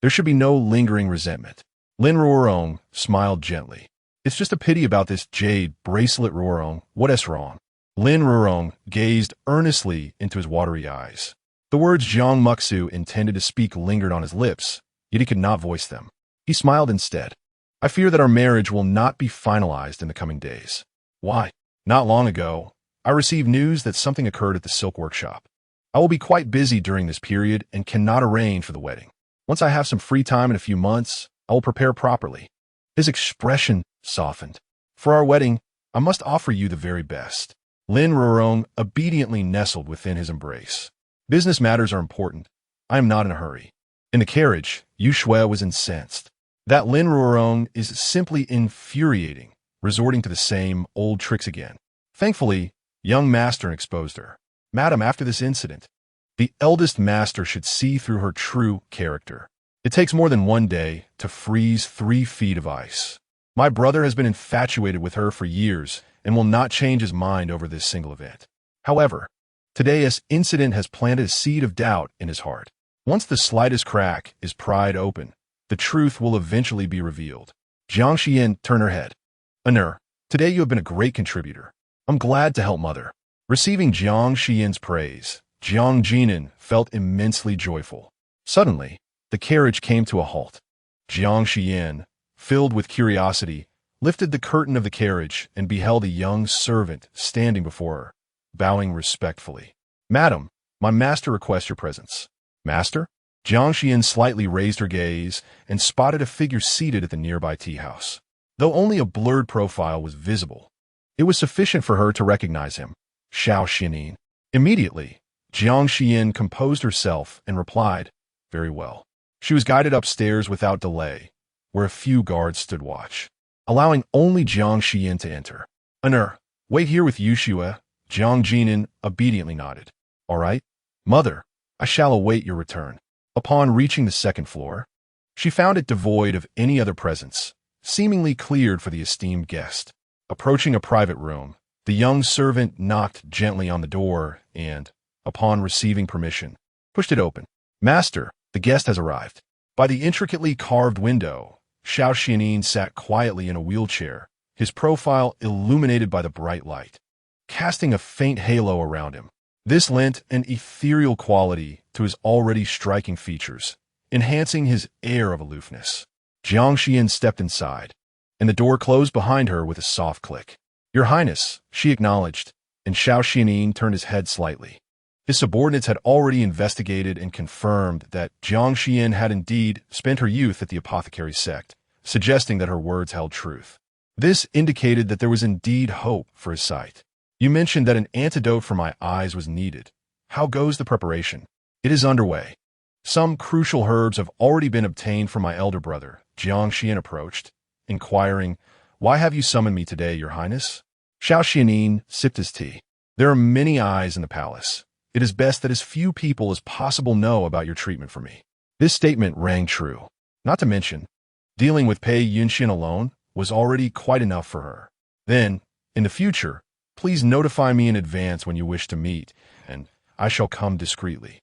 There should be no lingering resentment. Lin Ruorong smiled gently. It's just a pity about this jade bracelet, Ruorong. What is wrong? Lin Ruorong gazed earnestly into his watery eyes. The words Jiang Marquis intended to speak lingered on his lips, yet he could not voice them. He smiled instead. I fear that our marriage will not be finalized in the coming days. Why? Not long ago, I received news that something occurred at the silk workshop. I will be quite busy during this period and cannot arrange for the wedding. Once I have some free time in a few months, I will prepare properly. His expression softened. For our wedding, I must offer you the very best. Lin Ruorong obediently nestled within his embrace. Business matters are important. I am not in a hurry. In the carriage, Yu Shui was incensed. That Lin Ruorong is simply infuriating, resorting to the same old tricks again. Thankfully, young master exposed her. Madam, after this incident, the eldest master should see through her true character. It takes more than one day to freeze 3 feet of ice. My brother has been infatuated with her for years and will not change his mind over this single event. However, today's incident has planted a seed of doubt in his heart. Once the slightest crack is pried open, the truth will eventually be revealed. Jiang Xiyan turned her head. Today you have been a great contributor. I'm glad to help mother. Receiving Jiang Xiyan's praise, Jiang Jinan felt immensely joyful. Suddenly, the carriage came to a halt. Jiang Xiyan, filled with curiosity, lifted the curtain of the carriage and beheld a young servant standing before her, bowing respectfully. Madam, my master requests your presence. Master? Jiang Xiyan slightly raised her gaze and spotted a figure seated at the nearby tea house. Though only a blurred profile was visible, it was sufficient for her to recognize him. Xiao Xuanli. Immediately, Jiang Xiyan composed herself and replied, "Very well." She was guided upstairs without delay, where a few guards stood watch, allowing only Jiang Xiyan to enter. "Honor, wait here with Yushua." Jiang Jinan obediently nodded. "All right, mother, I shall await your return." Upon reaching the second floor, she found it devoid of any other presence, seemingly cleared for the esteemed guest. Approaching a private room, the young servant knocked gently on the door and, upon receiving permission, pushed it open. "Master, the guest has arrived." By the intricately carved window, Xiao Xuanli sat quietly in a wheelchair, his profile illuminated by the bright light, casting a faint halo around him. This lent an ethereal quality to his already striking features, enhancing his air of aloofness. Jiang Xiyan stepped inside, and the door closed behind her with a soft click. "Your Highness," she acknowledged, and Xiao Xuanli turned his head slightly. His subordinates had already investigated and confirmed that Jiang Xiyan had indeed spent her youth at the apothecary sect, suggesting that her words held truth. This indicated that there was indeed hope for his sight. "You mentioned that an antidote for my eyes was needed. How goes the preparation?" "It is underway. Some crucial herbs have already been obtained from my elder brother." Jiang Xiyan approached, inquiring, "Why have you summoned me today, Your Highness?" Xiao Xuanli sipped his tea. "There are many eyes in the palace. It is best that as few people as possible know about your treatment for me." This statement rang true. Not to mention, dealing with Pei Yunyuan alone was already quite enough for her. "Then, in the future, please notify me in advance when you wish to meet, and I shall come discreetly."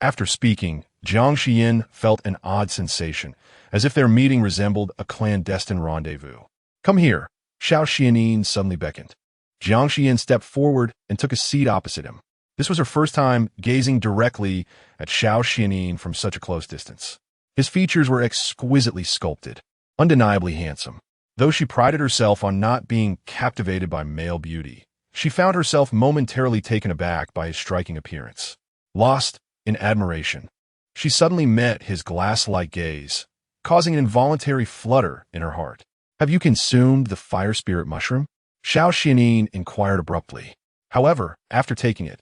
After speaking, Jiang Xiyan felt an odd sensation, as if their meeting resembled a clandestine rendezvous. "Come here," Xiao Xuanli suddenly beckoned. Jiang Xiyan stepped forward and took a seat opposite him. This was her first time gazing directly at Xiao Xuanli from such a close distance. His features were exquisitely sculpted, undeniably handsome. Though she prided herself on not being captivated by male beauty, she found herself momentarily taken aback by his striking appearance. Lost in admiration, she suddenly met his glass-like gaze, causing an involuntary flutter in her heart. "Have you consumed the fire spirit mushroom?" Xiao Xuanli inquired abruptly. However, after taking it,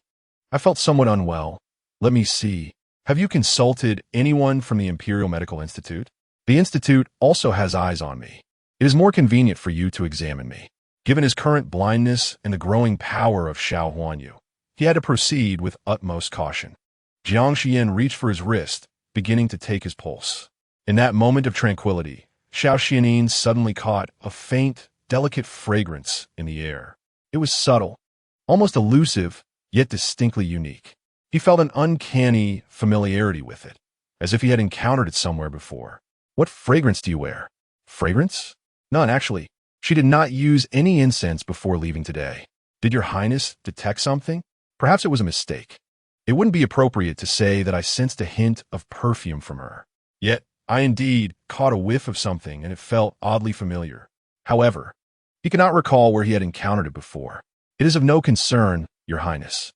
"I felt somewhat unwell. Let me see. Have you consulted anyone from the Imperial Medical Institute?" "The Institute also has eyes on me. It is more convenient for you to examine me." Given his current blindness and the growing power of Xiao Huanyu, he had to proceed with utmost caution. Jiang Xiyan reached for his wrist, beginning to take his pulse. In that moment of tranquility, Xiao Xuanli suddenly caught a faint, delicate fragrance in the air. It was subtle, almost elusive, yet distinctly unique. He felt an uncanny familiarity with it, as if he had encountered it somewhere before. "What fragrance do you wear?" "Fragrance? None, actually. She did not use any incense before leaving today." "Did Your Highness detect something?" "Perhaps it was a mistake. It wouldn't be appropriate to say that I sensed a hint of perfume from her. Yet, I indeed caught a whiff of something, and it felt oddly familiar." However, he could not recall where he had encountered it before. "It is of no concern, Your Highness."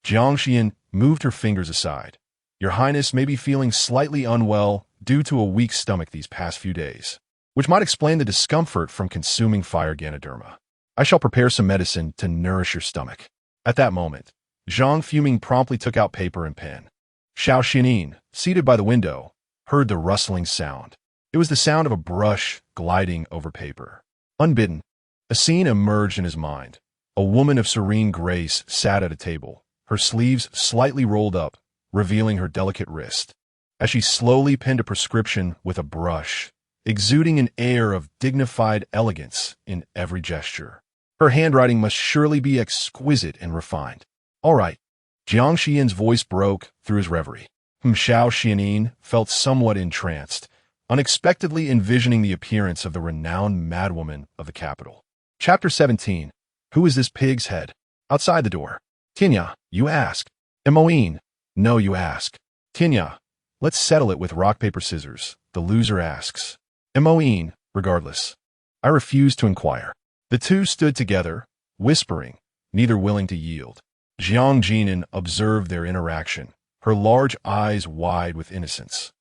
Jiang Xiyan moved her fingers aside. "Your Highness may be feeling slightly unwell due to a weak stomach these past few days, which might explain the discomfort from consuming fire Ganoderma. I shall prepare some medicine to nourish your stomach." At that moment, Zhang Fuming promptly took out paper and pen. Xiao Xuanli, seated by the window, heard the rustling sound. It was the sound of a brush gliding over paper. Unbidden, a scene emerged in his mind. A woman of serene grace sat at a table, her sleeves slightly rolled up, revealing her delicate wrist. As she slowly penned a prescription with a brush, exuding an air of dignified elegance in every gesture. Her handwriting must surely be exquisite and refined. "All right." Jiang Xiyan's voice broke through his reverie. Xiao Xuanli felt somewhat entranced, unexpectedly envisioning the appearance of the renowned madwoman of the capital. Chapter 17. Who is this pig's head? Outside the door. "Tinya, you ask." "Emoine." "No, you ask." "Tinya, let's settle it with rock, paper, scissors." The loser asks. "Emoine, regardless." "I refuse to inquire." The two stood together, whispering, neither willing to yield. Jiang Jinan observed their interaction, her large eyes wide with innocence.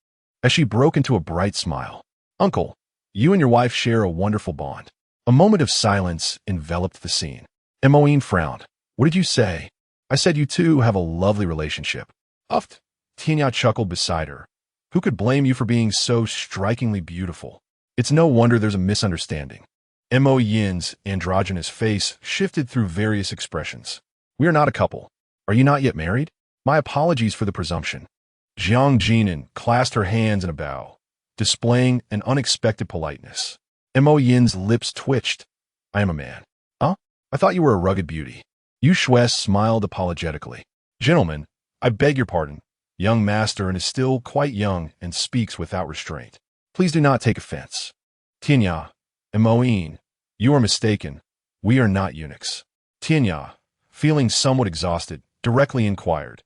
As she broke into a bright smile, "Uncle, you and your wife share a wonderful bond." A moment of silence enveloped the scene. Emoine frowned. "What did you say?" I said you two have a lovely relationship. Uffed. Tianya chuckled beside her. Who could blame you for being so strikingly beautiful? It's no wonder there's a misunderstanding. Mo Yin's androgynous face shifted through various expressions. We are not a couple. Are you not yet married? My apologies for the presumption. Jiang Xiyan clasped her hands in a bow, displaying an unexpected politeness. Mo Yin's lips twitched. I am a man. Huh? I thought you were a rugged beauty. Yu Shuai smiled apologetically. Gentlemen, I beg your pardon. Young master and is still quite young and speaks without restraint. Please do not take offense. Tianya, Mo Yin, you are mistaken. We are not eunuchs. Tianya, feeling somewhat exhausted, directly inquired.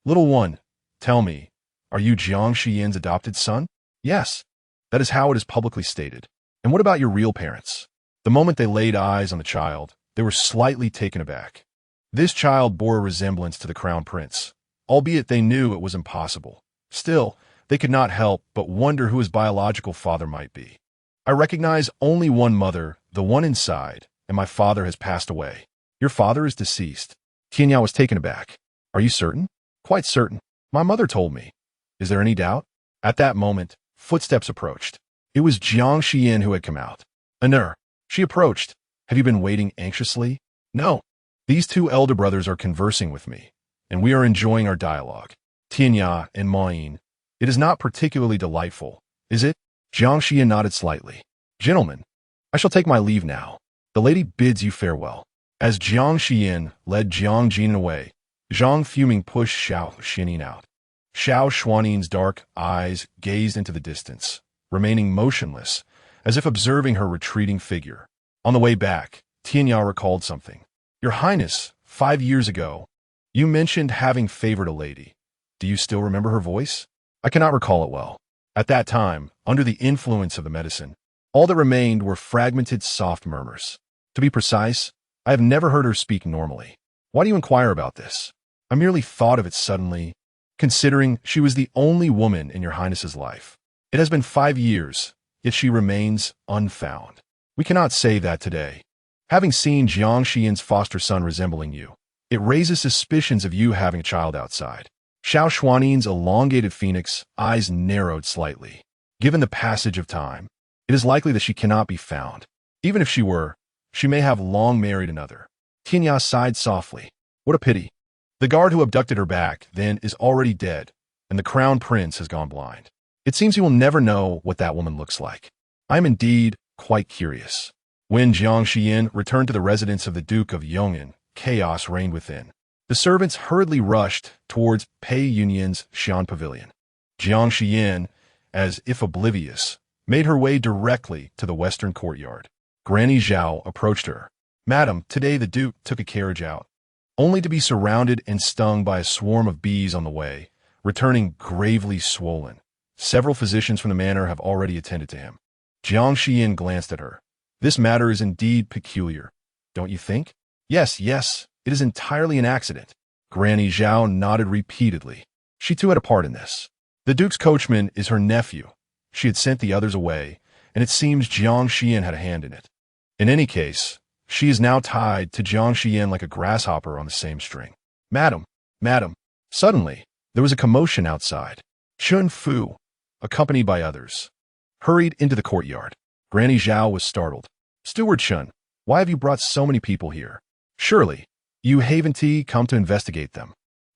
Little one, tell me, are you Jiang Xiyan's adopted son? Yes. That is how it is publicly stated. And what about your real parents? The moment they laid eyes on the child, they were slightly taken aback. This child bore a resemblance to the crown prince, albeit they knew it was impossible. Still, they could not help but wonder who his biological father might be. I recognize only one mother, the one inside, and my father has passed away. Your father is deceased. Tianya was taken aback. Are you certain? Quite certain. My mother told me. Is there any doubt? At that moment, footsteps approached. It was Jiang Xiyan who had come out. Anur. She approached. Have you been waiting anxiously? No. These two elder brothers are conversing with me, and we are enjoying our dialogue. Tianya and Mayin. It is not particularly delightful, is it? Jiang Xiyan nodded slightly. Gentlemen, I shall take my leave now. The lady bids you farewell. As Jiang Xiyan led Jiang Xiyan away, Zhang fuming pushed Xiao Xuanli out. Xiao Xuanli's dark eyes gazed into the distance, remaining motionless, as if observing her retreating figure. On the way back, Tianya recalled something. Your Highness, 5 years ago, you mentioned having favored a lady. Do you still remember her voice? I cannot recall it well. At that time, under the influence of the medicine, all that remained were fragmented soft murmurs. To be precise, I have never heard her speak normally. Why do you inquire about this? I merely thought of it suddenly, considering she was the only woman in your Highness's life. It has been 5 years, yet she remains unfound. We cannot say that today. Having seen Jiang Xiyan's foster son resembling you, it raises suspicions of you having a child outside. Xiao Xuanli's elongated phoenix eyes narrowed slightly. Given the passage of time, it is likely that she cannot be found. Even if she were, she may have long married another. Tianya sighed softly. What a pity. The guard who abducted her back then is already dead, and the crown prince has gone blind. It seems you will never know what that woman looks like. I am indeed quite curious. When Jiang Xiyan returned to the residence of the Duke of Yong'an, chaos reigned within. The servants hurriedly rushed towards Pei Yunyuan's Xian pavilion. Jiang Xiyan, as if oblivious, made her way directly to the western courtyard. Granny Zhao approached her. Madam, today the Duke took a carriage out, only to be surrounded and stung by a swarm of bees on the way, returning gravely swollen. Several physicians from the manor have already attended to him. Jiang Xiyan glanced at her. This matter is indeed peculiar, don't you think? Yes, it is entirely an accident. Granny Zhao nodded repeatedly. She too had a part in this. The Duke's coachman is her nephew. She had sent the others away, and it seems Jiang Xiyan had a hand in it. In any case, she is now tied to Jiang Xiyan like a grasshopper on the same string. Madam. Suddenly, there was a commotion outside. Chun Fu, accompanied by others, hurried into the courtyard. Granny Zhao was startled. Steward Chun, why have you brought so many people here? Surely, you Haventy come to investigate them.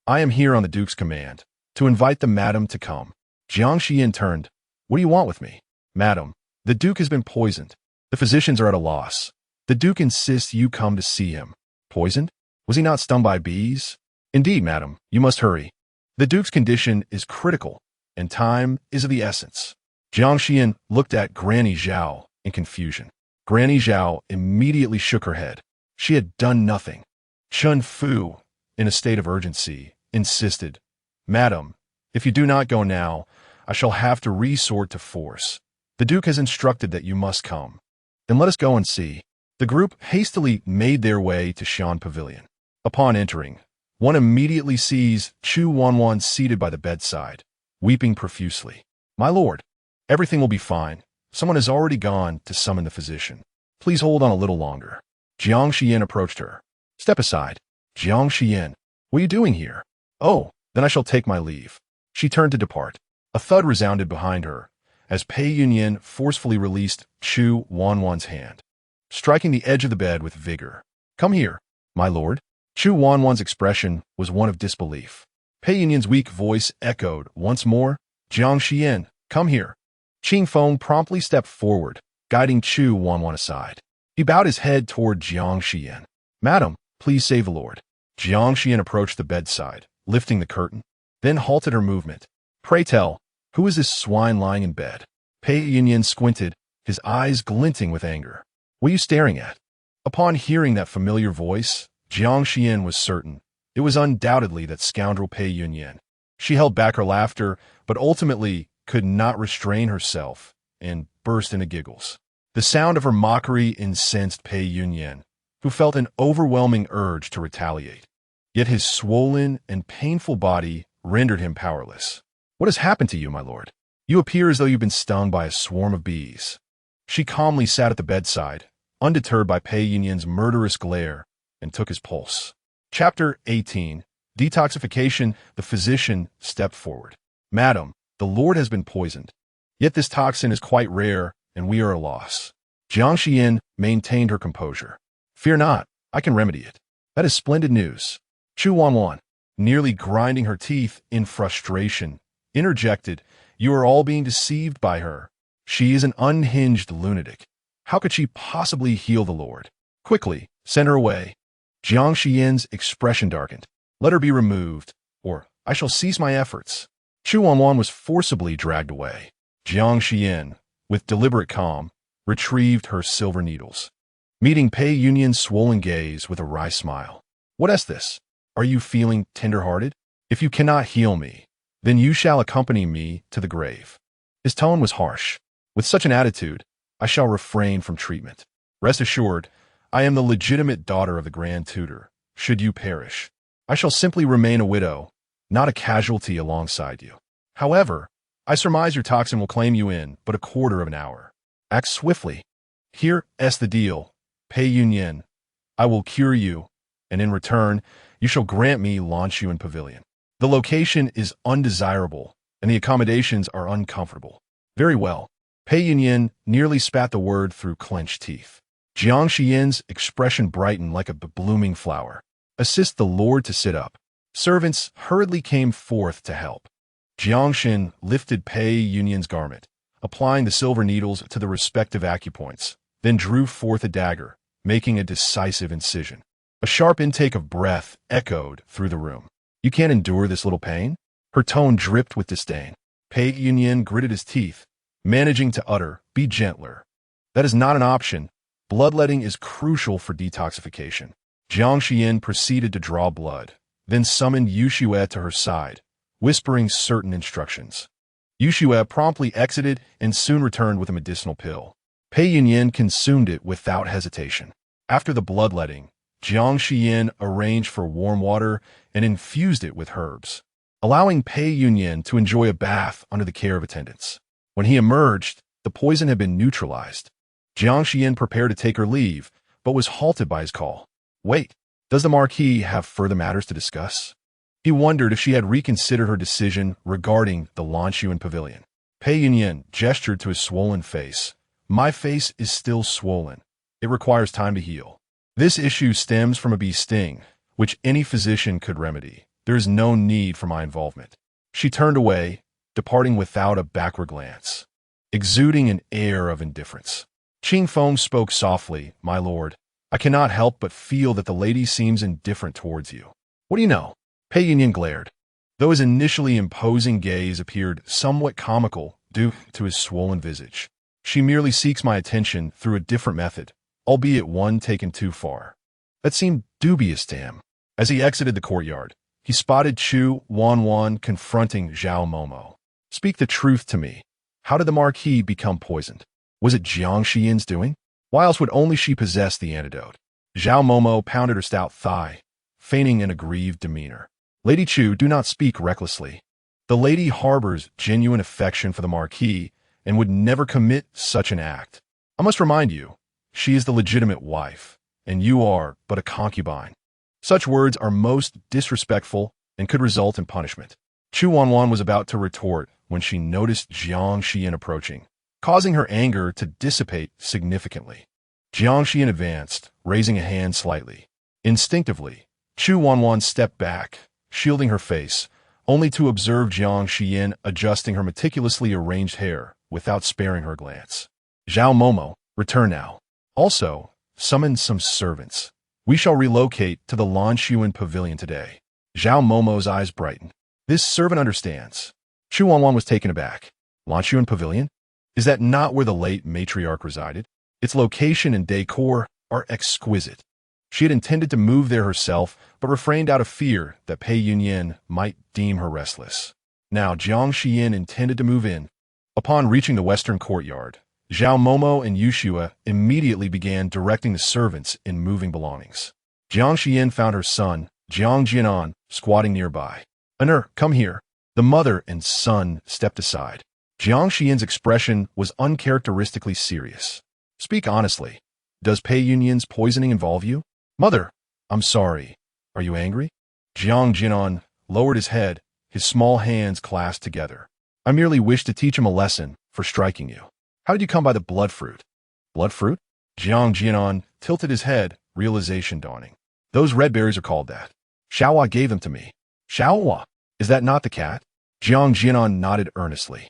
I am here on the Duke's command, to invite the madam to come. Jiang Xiyan turned. What do you want with me? Madam, the Duke has been poisoned. The physicians are at a loss. The Duke insists you come to see him. Poisoned? Was he not stung by bees? Indeed, madam, you must hurry. The Duke's condition is critical, and time is of the essence. Jiang Xiyan looked at Granny Zhao in confusion. Granny Zhao immediately shook her head. She had done nothing. Chun Fu, in a state of urgency, insisted, Madam, if you do not go now, I shall have to resort to force. The Duke has instructed that you must come. Then let us go and see. The group hastily made their way to Xian Pavilion. Upon entering, one immediately sees Chu Wanwan seated by the bedside, weeping profusely. My lord, everything will be fine. Someone has already gone to summon the physician. Please hold on a little longer. Jiang Xiyan approached her. Step aside. Jiang Xiyan, What are you doing here? Oh, then I shall take my leave. She turned to depart. A thud resounded behind her, as Pei Yunyuan forcefully released Chu Wanwan's hand, striking the edge of the bed with vigor. Come here, my lord. Chu Wanwan's expression was one of disbelief. Pei Yunyuan's weak voice echoed once more, Jiang Xiyan, come here. Qing Feng promptly stepped forward, guiding Chu Wanwan aside. He bowed his head toward Jiang Xiyan. Madam, please save the lord. Jiang Xiyan approached the bedside, lifting the curtain, then halted her movement. Pray tell, who is this swine lying in bed? Pei Yunyuan squinted, his eyes glinting with anger. What are you staring at? Upon hearing that familiar voice, Jiang Xiyan was certain. It was undoubtedly that scoundrel Pei Yunyuan. She held back her laughter, but ultimately could not restrain herself and burst into giggles. The sound of her mockery incensed Pei Yunyuan, who felt an overwhelming urge to retaliate. Yet his swollen and painful body rendered him powerless. What has happened to you, my lord? You appear as though you've been stung by a swarm of bees. She calmly sat at the bedside, undeterred by Pei Yunyuan's murderous glare, and took his pulse. Chapter 18. Detoxification. The physician stepped forward. Madam, the lord has been poisoned. Yet this toxin is quite rare, and we are a loss. Jiang Xiyan maintained her composure. Fear not, I can remedy it. That is splendid news. Chu Wanwan, nearly grinding her teeth in frustration, interjected, You are all being deceived by her. She is an unhinged lunatic. How could she possibly heal the lord? Quickly, send her away. Jiang Xiyan's expression darkened. Let her be removed, or I shall cease my efforts. Chu Wanwan was forcibly dragged away. Jiang Xiyan, with deliberate calm, retrieved her silver needles, meeting Pei Yunyuan's swollen gaze with a wry smile. What is this? Are you feeling tender-hearted? If you cannot heal me, then you shall accompany me to the grave. His tone was harsh. With such an attitude, I shall refrain from treatment. Rest assured, I am the legitimate daughter of the Grand Tutor. Should you perish, I shall simply remain a widow, not a casualty alongside you. However, I surmise your toxin will claim you in but a quarter of an hour. Act swiftly. Here is the deal, Pei Yunyuan. I will cure you, and in return, you shall grant me launch you in pavilion. The location is undesirable, and the accommodations are uncomfortable. Very well. Pei Yunyuan nearly spat the word through clenched teeth. Jiang Xiyan's expression brightened like a blooming flower. Assist the lord to sit up. Servants hurriedly came forth to help. Jiang Xiyan lifted Pei Yunyuan's garment, applying the silver needles to the respective acupoints, then drew forth a dagger, making a decisive incision. A sharp intake of breath echoed through the room. You can't endure this little pain? Her tone dripped with disdain. Pei Yunyuan gritted his teeth, managing to utter, Be gentler. That is not an option. Bloodletting is crucial for detoxification. Jiang Xiyan proceeded to draw blood, then summoned Yuxue to her side, whispering certain instructions. Yuxue promptly exited and soon returned with a medicinal pill. Pei Yunyuan consumed it without hesitation. After the bloodletting, Jiang Xiyan arranged for warm water and infused it with herbs, allowing Pei Yunyuan to enjoy a bath under the care of attendants. When he emerged, the poison had been neutralized. Jiang Xiyan prepared to take her leave, but was halted by his call. Wait, does the Marquis have further matters to discuss? He wondered if she had reconsidered her decision regarding the Lanshuan Pavilion. Pei Yunyuan gestured to his swollen face. My face is still swollen. It requires time to heal. This issue stems from a bee sting, which any physician could remedy. There is no need for my involvement. She turned away, departing without a backward glance, exuding an air of indifference. Qing Feng spoke softly, My lord, I cannot help but feel that the lady seems indifferent towards you. What do you know? Pei Yunyuan glared, though his initially imposing gaze appeared somewhat comical due to his swollen visage. She merely seeks my attention through a different method, albeit one taken too far. That seemed dubious to him. As he exited the courtyard, he spotted Chu Wanwan confronting Zhao Momo. Speak the truth to me. How did the Marquis become poisoned? Was it Jiang Xiyan's doing? Why else would only she possess the antidote? Zhao Momo pounded her stout thigh, feigning an aggrieved demeanor. Lady Chu, do not speak recklessly. The lady harbors genuine affection for the Marquis and would never commit such an act. I must remind you, she is the legitimate wife, and you are but a concubine. Such words are most disrespectful and could result in punishment. Chu Wanwan was about to retort when she noticed Jiang Xiyan approaching, causing her anger to dissipate significantly. Jiang Xiyan advanced, raising a hand slightly. Instinctively, Chu Wanwan stepped back, shielding her face, only to observe Jiang Xiyan adjusting her meticulously arranged hair without sparing her glance. Zhao Momo, return now. Also, summon some servants. We shall relocate to the Lanshuan Pavilion today. Zhao Momo's eyes brightened. This servant understands. Chu Wanwan was taken aback. Lanshuan Pavilion? Is that not where the late matriarch resided? Its location and decor are exquisite. She had intended to move there herself, but refrained out of fear that Pei Yunyuan might deem her restless. Now Jiang Xiyan intended to move in. Upon reaching the western courtyard, Zhao Momo and Yushua immediately began directing the servants in moving belongings. Jiang Xiyan found her son, Jiang Xiyan, squatting nearby. "Aner, come here." The mother and son stepped aside. Jiang Xiyan's expression was uncharacteristically serious. "Speak honestly. Does Pei Yunyuan's poisoning involve you?" "Mother, I'm sorry. Are you angry?" Jiang Xiyan lowered his head, his small hands clasped together. "I merely wish to teach him a lesson for striking you. How did you come by the blood fruit?" "Blood fruit?" Jiang Xiyan tilted his head, realization dawning. "Those red berries are called that. Xiaohua gave them to me." "Xiaohua? Is that not the cat?" Jiang Xiyan nodded earnestly.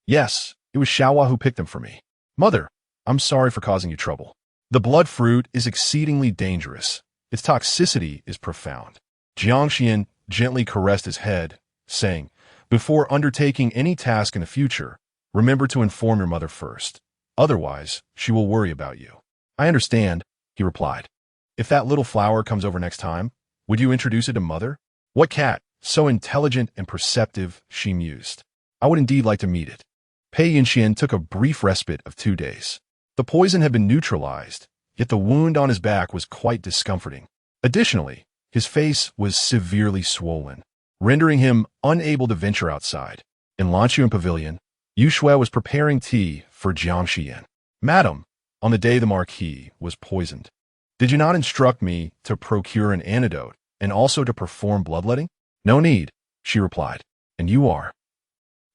"Yes, it was Xiaohua who picked them for me." "Mother, I'm sorry for causing you trouble. The blood fruit is exceedingly dangerous. Its toxicity is profound." Jiang Xiyan gently caressed his head, saying, "Before undertaking any task in the future, remember to inform your mother first. Otherwise, she will worry about you." "I understand," he replied. "If that little flower comes over next time, would you introduce it to Mother?" "What cat? So intelligent and perceptive," she mused. "I would indeed like to meet it." Pei Yunyuan took a brief respite of 2 days. The poison had been neutralized, yet the wound on his back was quite discomforting. Additionally, his face was severely swollen, rendering him unable to venture outside. In Lanshuan Pavilion, Yushua was preparing tea for Jiang Xiyan. "Madam, on the day the Marquis was poisoned, did you not instruct me to procure an antidote and also to perform bloodletting?" "No need," she replied. "And you are.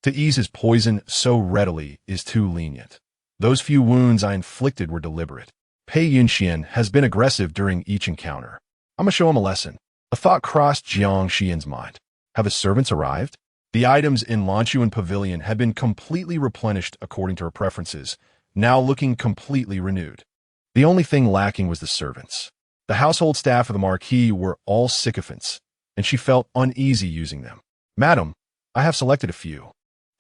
To ease his poison so readily is too lenient. Those few wounds I inflicted were deliberate. Pei Yunyuan has been aggressive during each encounter. I'm gonna show him a lesson." A thought crossed Jiang Xiyan's mind. Have his servants arrived? The items in Lanshuan Pavilion had been completely replenished according to her preferences, now looking completely renewed. The only thing lacking was the servants. The household staff of the Marquis were all sycophants, and she felt uneasy using them. "Madam, I have selected a few.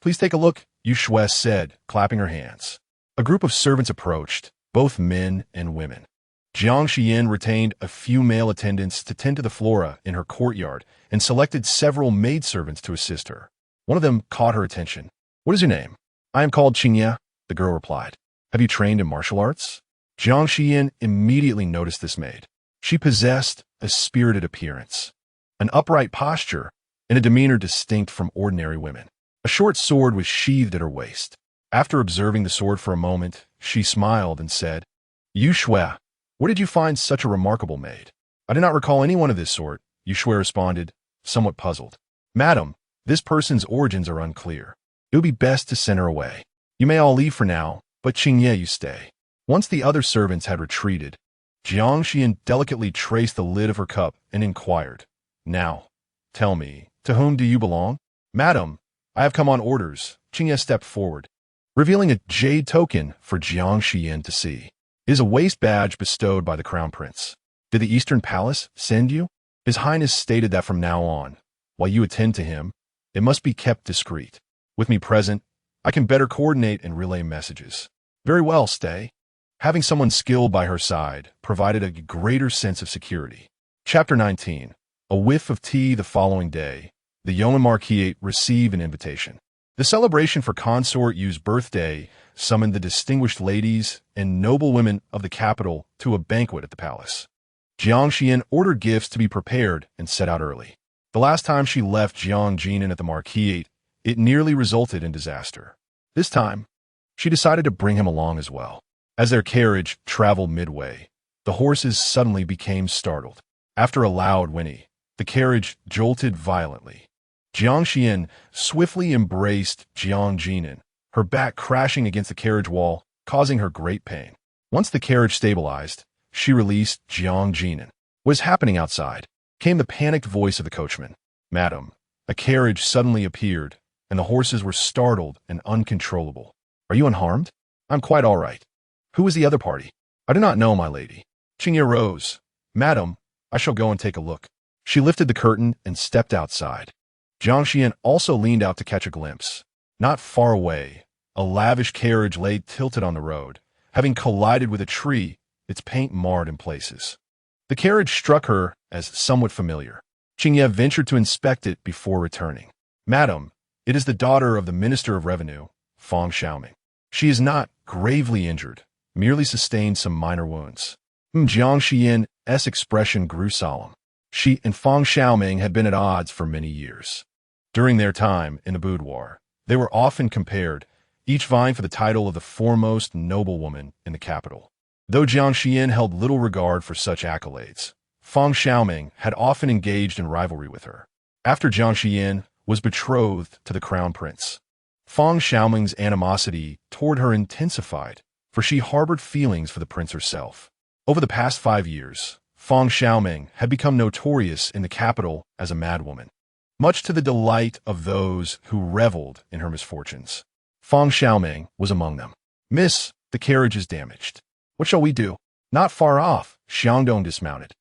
Please take a look," Yushua said, clapping her hands. A group of servants approached, both men and women. Jiang Xiyan retained a few male attendants to tend to the flora in her courtyard and selected several maidservants to assist her. One of them caught her attention. "What is your name?" "I am called Qingye," the girl replied. "Have you trained in martial arts?" Jiang Xiyan immediately noticed this maid. She possessed a spirited appearance, an upright posture, and a demeanor distinct from ordinary women. A short sword was sheathed at her waist. After observing the sword for a moment, she smiled and said, "Yushua, where did you find such a remarkable maid?" "I do not recall anyone of this sort," Yushua responded, somewhat puzzled. "Madam, this person's origins are unclear. It would be best to send her away. You may all leave for now, but Qingye, you stay." Once the other servants had retreated, Jiang Xiyan delicately traced the lid of her cup and inquired, "Now, tell me, to whom do you belong?" "Madam, I have come on orders." Qingye stepped forward, revealing a jade token for Jiang Xiyan to see. "It is a waist badge bestowed by the Crown Prince. Did the Eastern Palace send you?" "His Highness stated that from now on, while you attend to him, it must be kept discreet. With me present, I can better coordinate and relay messages." "Very well, stay." Having someone skilled by her side provided a greater sense of security. Chapter 19. A whiff of tea the following day, the yeoman Marquis received an invitation. The celebration for Consort Yu's birthday summoned the distinguished ladies and noble women of the capital to a banquet at the palace. Jiang Xiyan ordered gifts to be prepared and set out early. The last time she left Jiang Xiyan at the Marquis, it nearly resulted in disaster. This time, she decided to bring him along as well. As their carriage traveled midway, the horses suddenly became startled. After a loud whinny, the carriage jolted violently. Jiang Xiyan swiftly embraced Jiang Jinan, her back crashing against the carriage wall, causing her great pain. Once the carriage stabilized, she released Jiang Jinan. What is happening outside? Came the panicked voice of the coachman. Madam, a carriage suddenly appeared, and the horses were startled and uncontrollable. Are you unharmed? I'm quite all right. Who is the other party? I do not know, my lady. Qingye rose. Madam, I shall go and take a look. She lifted the curtain and stepped outside. Jiang Xiyan also leaned out to catch a glimpse. Not far away, a lavish carriage lay tilted on the road, having collided with a tree, its paint marred in places. The carriage struck her as somewhat familiar. Qingye ventured to inspect it before returning. Madam, it is the daughter of the Minister of Revenue, Fang Xiaoming. She is not gravely injured, merely sustained some minor wounds. Jiang Xiyan's expression grew solemn. She and Fang Xiaoming had been at odds for many years. During their time in the boudoir, they were often compared, each vying for the title of the foremost noblewoman in the capital. Though Jiang Xiyan held little regard for such accolades, Fang Xiaoming had often engaged in rivalry with her. After Jiang Xiyan was betrothed to the crown prince, Fang Xiaoming's animosity toward her intensified, for she harbored feelings for the prince herself. Over the past 5 years, Fang Xiaoming had become notorious in the capital as a madwoman, much to the delight of those who reveled in her misfortunes. Fang Xiaoming was among them. Miss, the carriage is damaged. What shall we do? Not far off, Xiangdong dismounted,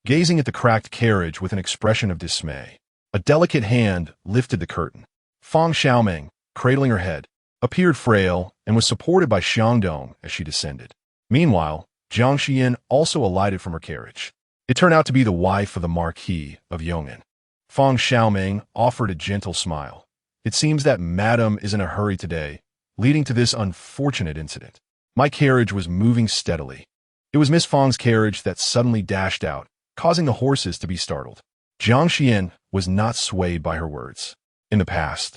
gazing at the cracked carriage with an expression of dismay. A delicate hand lifted the curtain. Fang Xiaoming, cradling her head, appeared frail and was supported by Xiangdong as she descended. Meanwhile, Jiang Xiyan also alighted from her carriage. It turned out to be the wife of the Marquis of Yong'an. Fang Xiaoming offered a gentle smile. It seems that Madam is in a hurry today, leading to this unfortunate incident. My carriage was moving steadily. It was Miss Fang's carriage that suddenly dashed out, causing the horses to be startled. Jiang Xiyan was not swayed by her words. In the past,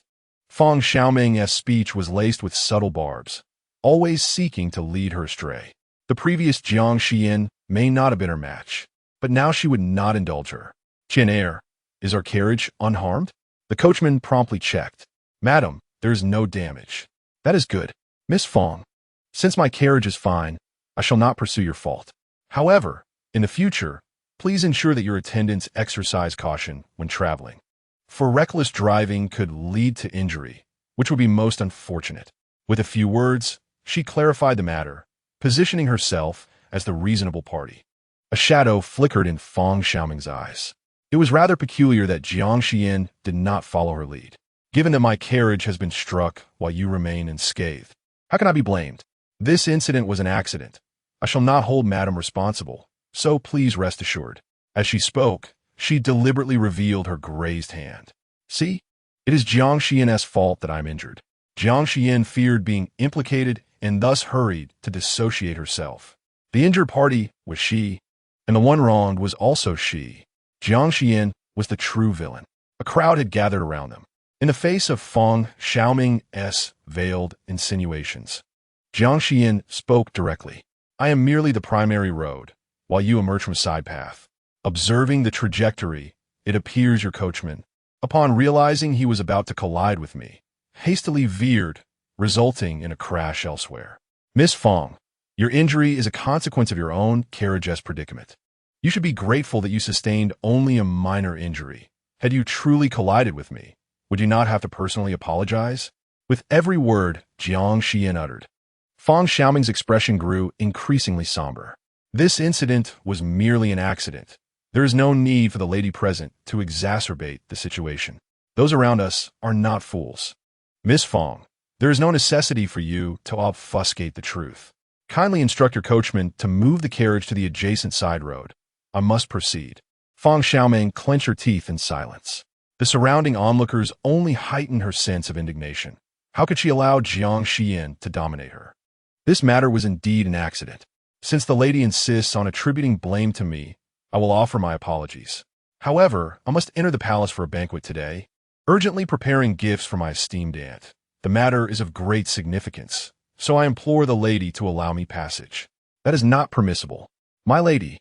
Fang Xiaoming's speech was laced with subtle barbs, always seeking to lead her astray. The previous Jiang Xiyan may not have been her match, but now she would not indulge her. Qian, is our carriage unharmed? The coachman promptly checked. Madam, there is no damage. That is good. Miss Fang, since my carriage is fine, I shall not pursue your fault. However, in the future, please ensure that your attendants exercise caution when traveling, for reckless driving could lead to injury, which would be most unfortunate. With a few words, she clarified the matter, positioning herself as the reasonable party. A shadow flickered in Fang Xiaoming's eyes. It was rather peculiar that Jiang Xiyan did not follow her lead. Given that my carriage has been struck while you remain unscathed, how can I be blamed? This incident was an accident. I shall not hold Madam responsible, so please rest assured. As she spoke, she deliberately revealed her grazed hand. See, it is Jiang Xiyan's fault that I'm injured. Jiang Xiyan feared being implicated and thus hurried to dissociate herself. The injured party was she, and the one wronged was also she. Jiang Xiyan was the true villain. A crowd had gathered around them. In the face of Fang Xiaoming's veiled insinuations, Jiang Xiyan spoke directly. I am merely the primary road, while you emerge from a side path. Observing the trajectory, it appears your coachman, upon realizing he was about to collide with me, hastily veered, resulting in a crash elsewhere. Miss Fang, your injury is a consequence of your own carriage's predicament. You should be grateful that you sustained only a minor injury. Had you truly collided with me, would you not have to personally apologize? With every word Jiang Xiyan uttered, Fang Xiaoming's expression grew increasingly somber. This incident was merely an accident. There is no need for the lady present to exacerbate the situation. Those around us are not fools. Miss Fang, there is no necessity for you to obfuscate the truth. Kindly instruct your coachman to move the carriage to the adjacent side road. I must proceed. Fang Xiaoming clenched her teeth in silence. The surrounding onlookers only heightened her sense of indignation. How could she allow Jiang Xiyan to dominate her? This matter was indeed an accident. Since the lady insists on attributing blame to me, I will offer my apologies. However, I must enter the palace for a banquet today, urgently preparing gifts for my esteemed aunt. The matter is of great significance, so I implore the lady to allow me passage. That is not permissible. My lady,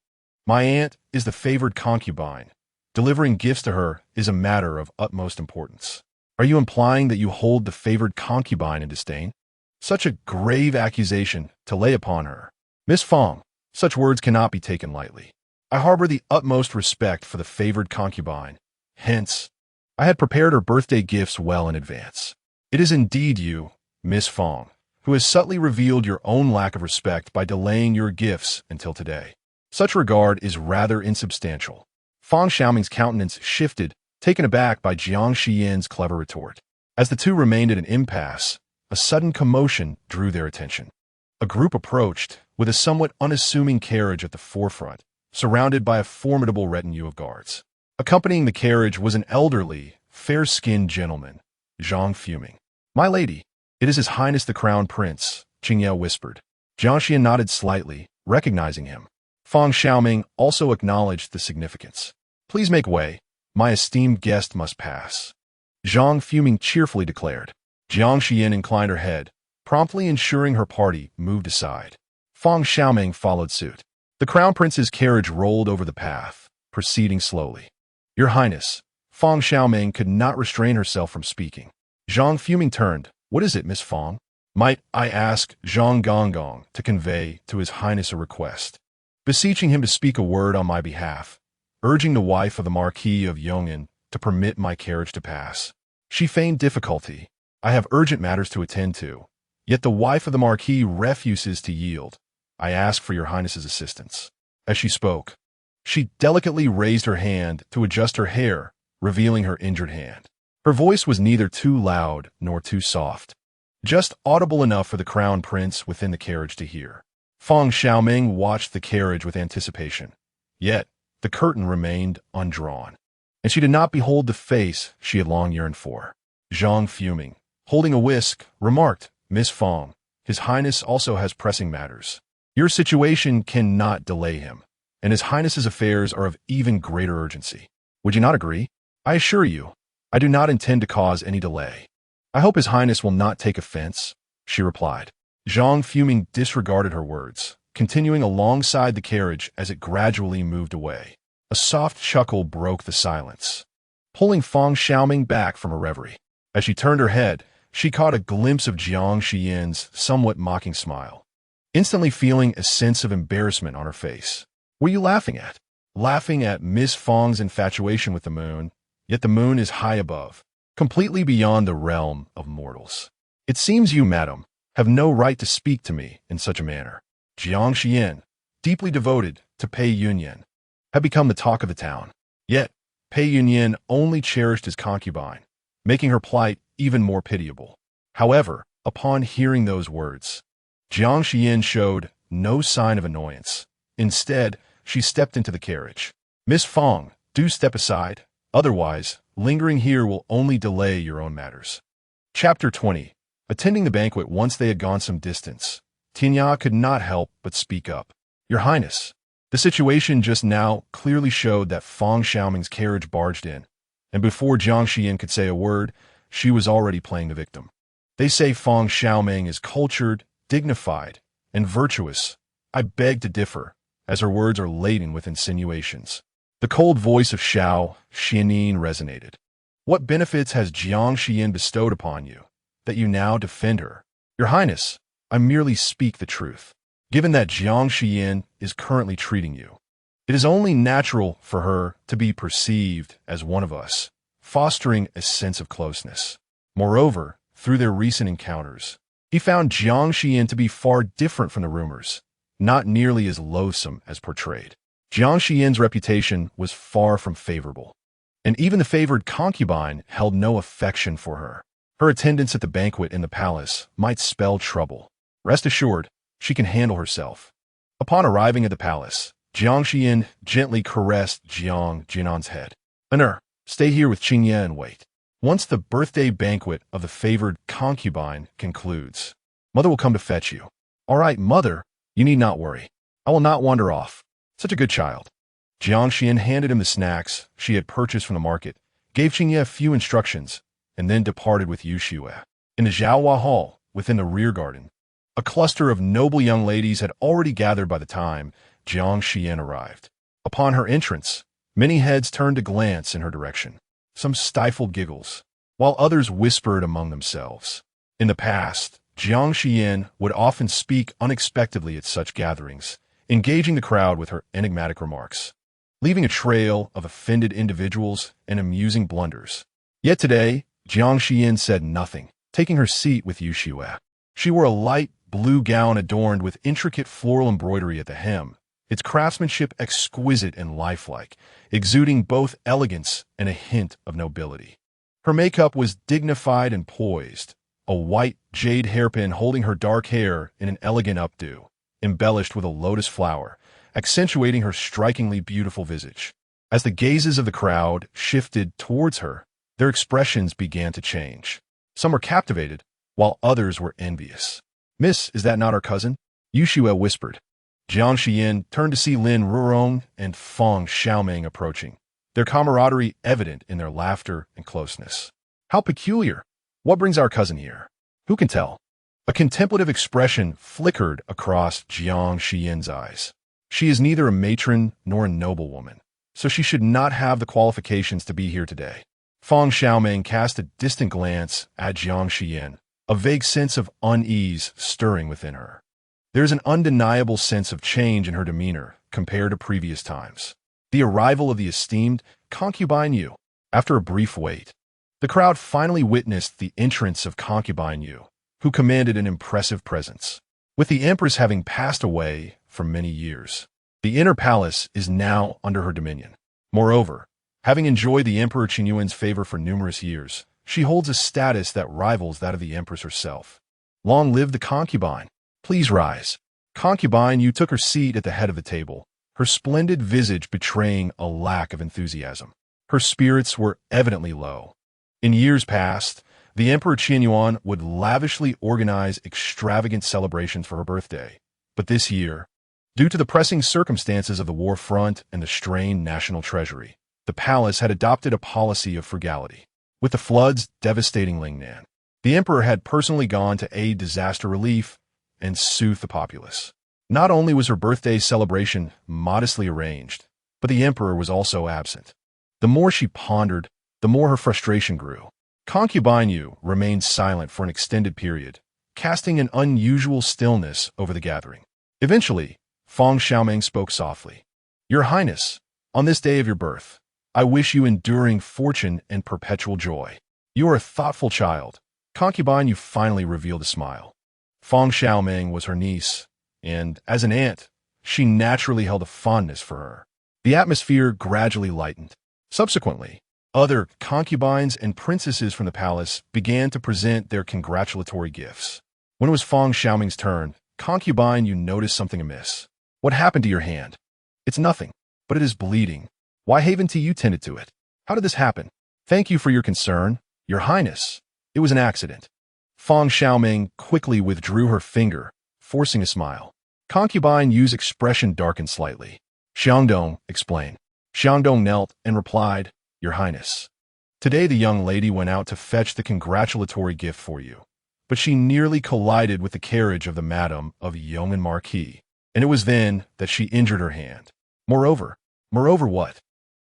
My aunt is the favored concubine. Delivering gifts to her is a matter of utmost importance. Are you implying that you hold the favored concubine in disdain? Such a grave accusation to lay upon her. Miss Fong, such words cannot be taken lightly. I harbor the utmost respect for the favored concubine. Hence, I had prepared her birthday gifts well in advance. It is indeed you, Miss Fong, who has subtly revealed your own lack of respect by delaying your gifts until today. Such regard is rather insubstantial. Fong Xiaoming's countenance shifted, taken aback by Jiang Xiyan's clever retort. As the two remained at an impasse, a sudden commotion drew their attention. A group approached, with a somewhat unassuming carriage at the forefront, surrounded by a formidable retinue of guards. Accompanying the carriage was an elderly, fair-skinned gentleman, Jiang Xiyan. "My lady, it is His Highness the Crown Prince," Qingye whispered. Jiang Xiyan nodded slightly, recognizing him. Fong Xiaoming also acknowledged the significance. "Please make way. My esteemed guest must pass," Jiang Xiyan cheerfully declared. Jiang Xiyan inclined her head, promptly ensuring her party moved aside. Fong Xiaoming followed suit. The Crown Prince's carriage rolled over the path, proceeding slowly. "Your Highness," Fong Xiaoming could not restrain herself from speaking. Jiang Xiyan turned. "What is it, Miss Fong? Might I ask Zhang Gonggong to convey to His Highness a request?" Beseeching him to speak a word on my behalf, urging the wife of the Marquis of Yong'an to permit my carriage to pass. She feigned difficulty. "I have urgent matters to attend to." Yet the wife of the Marquis refuses to yield. "I ask for your Highness's assistance." As she spoke, she delicately raised her hand to adjust her hair, revealing her injured hand. Her voice was neither too loud nor too soft, just audible enough for the Crown Prince within the carriage to hear. Fong Xiaoming watched the carriage with anticipation. Yet, the curtain remained undrawn, and she did not behold the face she had long yearned for. Jiang Xiyan, holding a whisk, remarked, "Miss Fong, His Highness also has pressing matters. Your situation cannot delay him, and His Highness's affairs are of even greater urgency. Would you not agree? I assure you, I do not intend to cause any delay." "I hope His Highness will not take offense," she replied. Jiang Xiyan disregarded her words, continuing alongside the carriage as it gradually moved away. A soft chuckle broke the silence, pulling Fong Xiaoming back from her reverie. As she turned her head, she caught a glimpse of Jiang Xiyan's somewhat mocking smile, instantly feeling a sense of embarrassment on her face. "What are you laughing at?" "Laughing at Miss Fong's infatuation with the moon, yet the moon is high above, completely beyond the realm of mortals. It seems you, madam, have no right to speak to me in such a manner." Jiang Xiyan, deeply devoted to Pei Yunyuan, had become the talk of the town. Yet, Pei Yunyuan only cherished his concubine, making her plight even more pitiable. However, upon hearing those words, Jiang Xiyan showed no sign of annoyance. Instead, she stepped into the carriage. "Miss Fong, do step aside. Otherwise, lingering here will only delay your own matters." Chapter 20. Attending the banquet once they had gone some distance, Tinya could not help but speak up. "Your Highness, the situation just now clearly showed that Fong Xiaoming's carriage barged in, and before Jiang Xiyan could say a word, she was already playing the victim. They say Fong Xiaoming is cultured, dignified, and virtuous. I beg to differ, as her words are laden with insinuations." The cold voice of Xiao Xuanli resonated. "What benefits has Jiang Xiyan bestowed upon you, that you now defend her?" "Your Highness, I merely speak the truth. Given that Jiang Xiyan is currently treating you, it is only natural for her to be perceived as one of us, fostering a sense of closeness. Moreover, through their recent encounters, he found Jiang Xiyan to be far different from the rumors, not nearly as loathsome as portrayed. Jiang Xiyan's reputation was far from favorable, and even the favored concubine held no affection for her. Her attendance at the banquet in the palace might spell trouble. Rest assured, she can handle herself. Upon arriving at the palace, Jiang Xiyan gently caressed Jiang Jianan's head. "Honor, stay here with Qingye and wait. Once the birthday banquet of the favored concubine concludes, Mother will come to fetch you." "All right, Mother, you need not worry. I will not wander off. Such a good child." Jiang Xiyan handed him the snacks she had purchased from the market, gave Qingye a few instructions, and then departed with Yu Xue. In the Zhaohua Hall, within the rear garden, a cluster of noble young ladies had already gathered by the time Jiang Xiyan arrived. Upon her entrance, many heads turned to glance in her direction. Some stifled giggles, while others whispered among themselves. In the past, Jiang Xiyan would often speak unexpectedly at such gatherings, engaging the crowd with her enigmatic remarks, leaving a trail of offended individuals and amusing blunders. Yet today, Jiang Xiyan said nothing, taking her seat with Yu Xue. She wore a light blue gown adorned with intricate floral embroidery at the hem, its craftsmanship exquisite and lifelike, exuding both elegance and a hint of nobility. Her makeup was dignified and poised, a white jade hairpin holding her dark hair in an elegant updo, embellished with a lotus flower, accentuating her strikingly beautiful visage. As the gazes of the crowd shifted towards her, their expressions began to change. Some were captivated, while others were envious. "Miss, is that not our cousin?" Yu Xue whispered. Jiang Xiyan turned to see Lin Rurong and Feng Xiaoming approaching, their camaraderie evident in their laughter and closeness. "How peculiar! What brings our cousin here? Who can tell?" A contemplative expression flickered across Jiang Xiyan's eyes. "She is neither a matron nor a noblewoman, so she should not have the qualifications to be here today." Feng Xiaoming cast a distant glance at Jiang Xiyan, a vague sense of unease stirring within her. There is an undeniable sense of change in her demeanor compared to previous times. The arrival of the esteemed concubine Yu. After a brief wait, the crowd finally witnessed the entrance of concubine Yu, who commanded an impressive presence. With the empress having passed away for many years, the inner palace is now under her dominion. Moreover, having enjoyed the Emperor Qinyuan's favor for numerous years, she holds a status that rivals that of the empress herself. Long live the concubine! Please rise. Concubine Yu took her seat at the head of the table, her splendid visage betraying a lack of enthusiasm. Her spirits were evidently low. In years past, the Emperor Qinyuan would lavishly organize extravagant celebrations for her birthday. But this year, due to the pressing circumstances of the war front and the strained national treasury, the palace had adopted a policy of frugality. With the floods devastating Lingnan, the emperor had personally gone to aid disaster relief and soothe the populace. Not only was her birthday celebration modestly arranged, but the emperor was also absent. The more she pondered, the more her frustration grew. Concubine Yu remained silent for an extended period, casting an unusual stillness over the gathering. Eventually, Feng Xiaoming spoke softly. "Your Highness, on this day of your birth, I wish you enduring fortune and perpetual joy. You are a thoughtful child." Concubine Yu finally revealed a smile. Feng Xiaoming was her niece, and, as an aunt, she naturally held a fondness for her. The atmosphere gradually lightened. Subsequently, other concubines and princesses from the palace began to present their congratulatory gifts. When it was Feng Xiaoming's turn, Concubine Yu noticed something amiss. "What happened to your hand?" "It's nothing, but it is bleeding. Why haven't you tended to it? How did this happen?" "Thank you for your concern, Your Highness. It was an accident." Feng Xiaoming quickly withdrew her finger, forcing a smile. Concubine Yu's expression darkened slightly. "Xiangdong, explain." Xiangdong knelt and replied, "Your Highness. Today the young lady went out to fetch the congratulatory gift for you, but she nearly collided with the carriage of the Madam of Yong'an Marquis, and it was then that she injured her hand. Moreover what?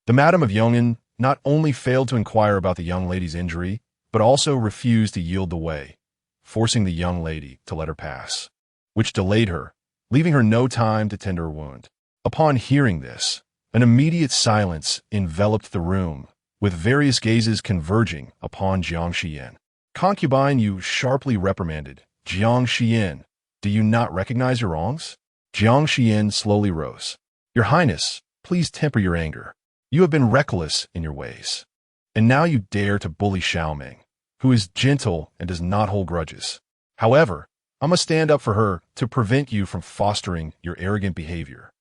The Madam of Yong'an not only failed to inquire about the young lady's injury, but also refused to yield the way, forcing the young lady to let her pass, which delayed her, leaving her no time to tend her wound." Upon hearing this, an immediate silence enveloped the room, with various gazes converging upon Jiang Xiyan. Concubine Yu sharply reprimanded, "Jiang Xiyan, do you not recognize your wrongs?" Jiang Xiyan slowly rose. "Your Highness, please temper your anger. You have been reckless in your ways. And now you dare to bully Xiaoming, who is gentle and does not hold grudges. However, I must stand up for her to prevent you from fostering your arrogant behavior."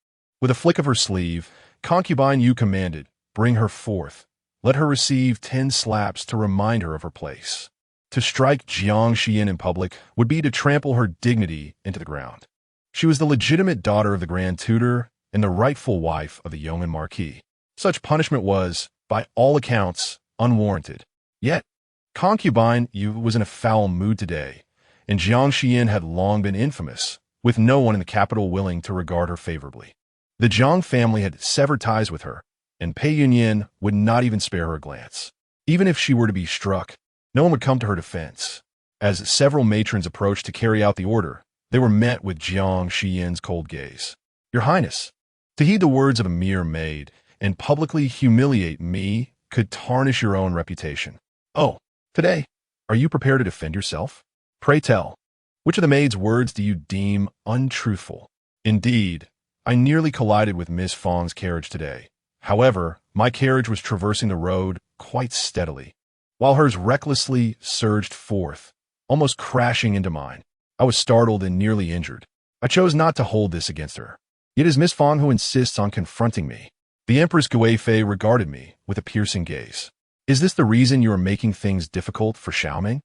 With a flick of her sleeve, Concubine Yu commanded, "Bring her forth. Let her receive 10 slaps to remind her of her place." To strike Jiang Xiyan in public would be to trample her dignity into the ground. She was the legitimate daughter of the Grand Tutor and the rightful wife of the Yong'an Marquis. Such punishment was, by all accounts, unwarranted. Yet, Concubine Yu was in a foul mood today, and Jiang Xiyan had long been infamous, with no one in the capital willing to regard her favorably. The Jiang family had severed ties with her, and Pei Yunyuan would not even spare her a glance. Even if she were to be struck, no one would come to her defense. As several matrons approached to carry out the order, they were met with Jiang Xiyan's cold gaze. Your Highness, to heed the words of a mere maid and publicly humiliate me could tarnish your own reputation. Oh, today, are you prepared to defend yourself? Pray tell, which of the maid's words do you deem untruthful? Indeed, I nearly collided with Miss Fang's carriage today. However, my carriage was traversing the road quite steadily, while hers recklessly surged forth, almost crashing into mine. I was startled and nearly injured. I chose not to hold this against her. It is Miss Fang who insists on confronting me. The Empress Guifei regarded me with a piercing gaze. Is this the reason you are making things difficult for Xiaoming?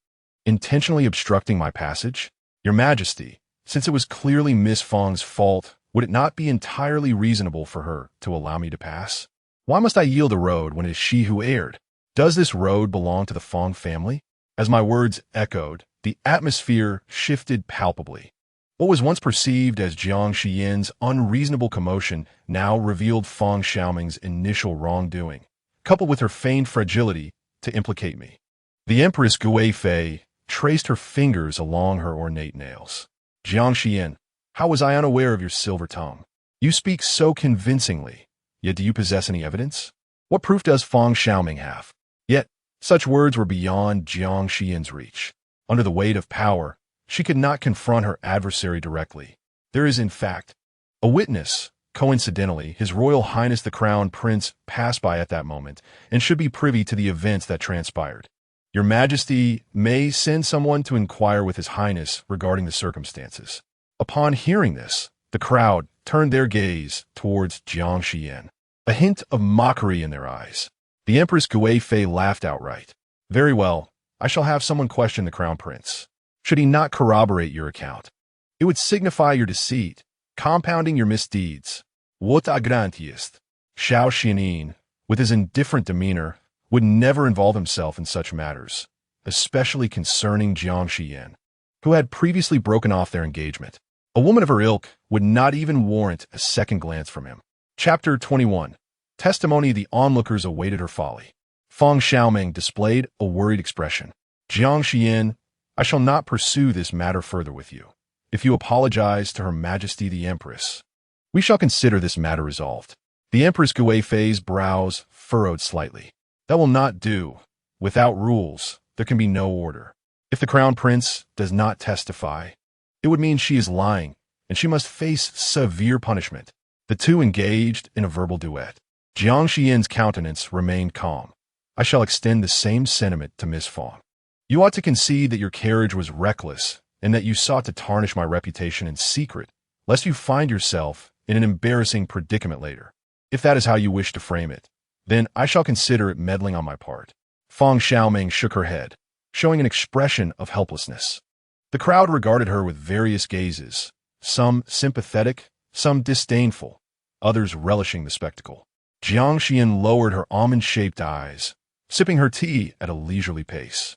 Intentionally obstructing my passage? Your Majesty, since it was clearly Miss Fang's fault, would it not be entirely reasonable for her to allow me to pass? Why must I yield the road when it is she who erred? Does this road belong to the Fang family? As my words echoed, the atmosphere shifted palpably. What was once perceived as Jiang Xiyan's unreasonable commotion now revealed Fang Xiaoming's initial wrongdoing, coupled with her feigned fragility, to implicate me. The Empress Guifei traced her fingers along her ornate nails. Jiang Xiyan, how was I unaware of your silver tongue? You speak so convincingly, yet do you possess any evidence? What proof does Fang Xiaoming have? Yet, such words were beyond Jiang Xiyan's reach. Under the weight of power, she could not confront her adversary directly. There is, in fact, a witness. Coincidentally, His Royal Highness the Crown Prince passed by at that moment and should be privy to the events that transpired. Your Majesty may send someone to inquire with His Highness regarding the circumstances. Upon hearing this, the crowd turned their gaze towards Jiang Xiyan, a hint of mockery in their eyes. The Empress Guifei laughed outright. Very well, I shall have someone question the Crown Prince. Should he not corroborate your account, it would signify your deceit, compounding your misdeeds. What a grantiest! Xiao Xuanli, with his indifferent demeanor, would never involve himself in such matters, especially concerning Jiang Xiyan, who had previously broken off their engagement. A woman of her ilk would not even warrant a second glance from him. Chapter 21. Testimony the onlookers awaited her folly. Fang Xiaoming displayed a worried expression. Jiang Xiyan, I shall not pursue this matter further with you. If you apologize to Her Majesty the Empress, we shall consider this matter resolved. The Empress Guifei's brows furrowed slightly. That will not do. Without rules, there can be no order. If the Crown Prince does not testify, it would mean she is lying, and she must face severe punishment. The two engaged in a verbal duet. Jiang Xiyan's countenance remained calm. I shall extend the same sentiment to Miss Fang. You ought to concede that your carriage was reckless, and that you sought to tarnish my reputation in secret, lest you find yourself in an embarrassing predicament later. If that is how you wish to frame it, then I shall consider it meddling on my part. Fang Xiaoming shook her head, showing an expression of helplessness. The crowd regarded her with various gazes, some sympathetic, some disdainful, others relishing the spectacle. Jiang Xiyan lowered her almond-shaped eyes, sipping her tea at a leisurely pace,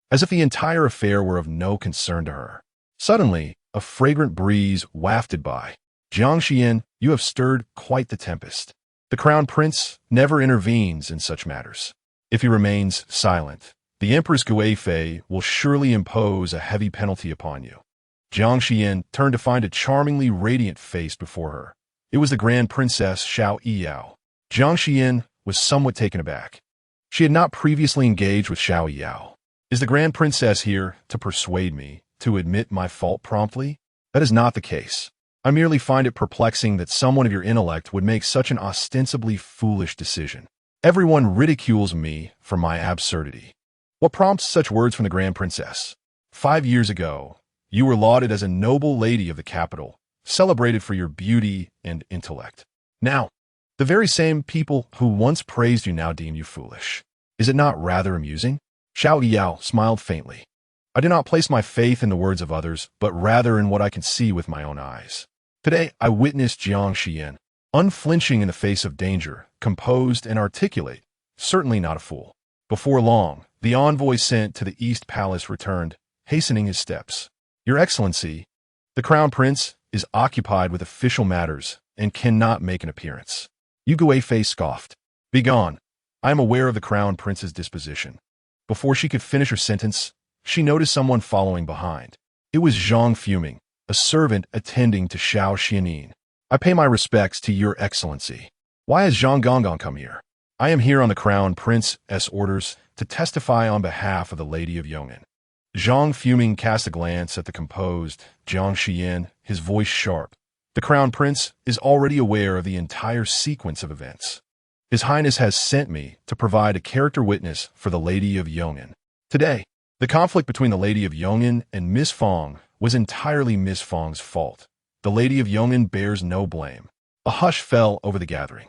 as if the entire affair were of no concern to her. Suddenly, a fragrant breeze wafted by. Jiang Xiyan, you have stirred quite the tempest. The Crown Prince never intervenes in such matters. If he remains silent, the Empress Guifei will surely impose a heavy penalty upon you. Jiang Xiyan turned to find a charmingly radiant face before her. It was the Grand Princess Xiao Yao. Jiang Xiyan was somewhat taken aback. She had not previously engaged with Xiao Yao. Is the Grand Princess here to persuade me to admit my fault promptly? That is not the case. I merely find it perplexing that someone of your intellect would make such an ostensibly foolish decision. Everyone ridicules me for my absurdity. What prompts such words from the Grand Princess? 5 years ago, you were lauded as a noble lady of the capital, celebrated for your beauty and intellect. Now, the very same people who once praised you now deem you foolish. Is it not rather amusing? Xiao Yao smiled faintly. I do not place my faith in the words of others, but rather in what I can see with my own eyes. Today, I witnessed Jiang Xiyan, unflinching in the face of danger, composed and articulate, certainly not a fool. Before long, the envoy sent to the East Palace returned, hastening his steps. Your Excellency, the Crown Prince is occupied with official matters and cannot make an appearance. Yu Guifei scoffed. Begone. I am aware of the crown prince's disposition. Before she could finish her sentence, she noticed someone following behind. It was Zhang Fuming, a servant attending to Xiao Xuanli. I pay my respects to your excellency. Why has Zhang Gongong come here? I am here on the crown prince's orders to testify on behalf of the Lady of Yong'an. Zhang Fuming cast a glance at the composed Jiang Xiyan, his voice sharp. The crown prince is already aware of the entire sequence of events. His Highness has sent me to provide a character witness for the Lady of Yong'an. Today, the conflict between the Lady of Yong'an and Miss Fong was entirely Miss Fong's fault. The Lady of Yong'an bears no blame. A hush fell over the gathering.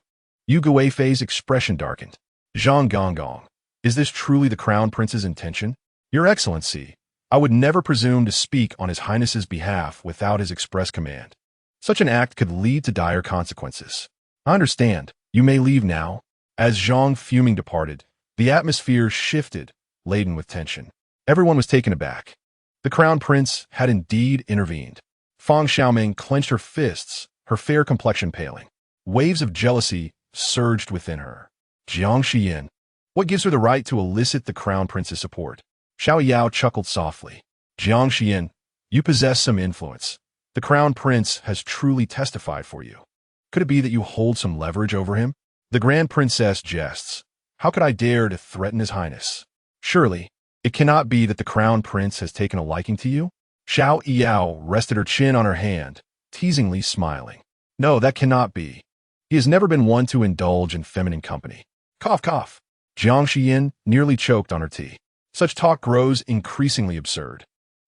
Yu Guifei's expression darkened. Zhang Gongong, is this truly the crown prince's intention? Your Excellency, I would never presume to speak on His Highness's behalf without his express command. Such an act could lead to dire consequences. I understand. You may leave now. As Zhang Fuming departed, the atmosphere shifted, laden with tension. Everyone was taken aback. The crown prince had indeed intervened. Fong Xiaoming clenched her fists, her fair complexion paling. Waves of jealousy surged within her. Jiang Xiyan, what gives her the right to elicit the crown prince's support? Xiao Yao chuckled softly. Jiang Xiyan, you possess some influence. The crown prince has truly testified for you. Could it be that you hold some leverage over him? The grand princess jests. How could I dare to threaten His Highness? Surely, it cannot be that the crown prince has taken a liking to you? Xiao Yao rested her chin on her hand, teasingly smiling. No, that cannot be. He has never been one to indulge in feminine company. Cough, cough. Jiang Xiyan nearly choked on her tea. Such talk grows increasingly absurd.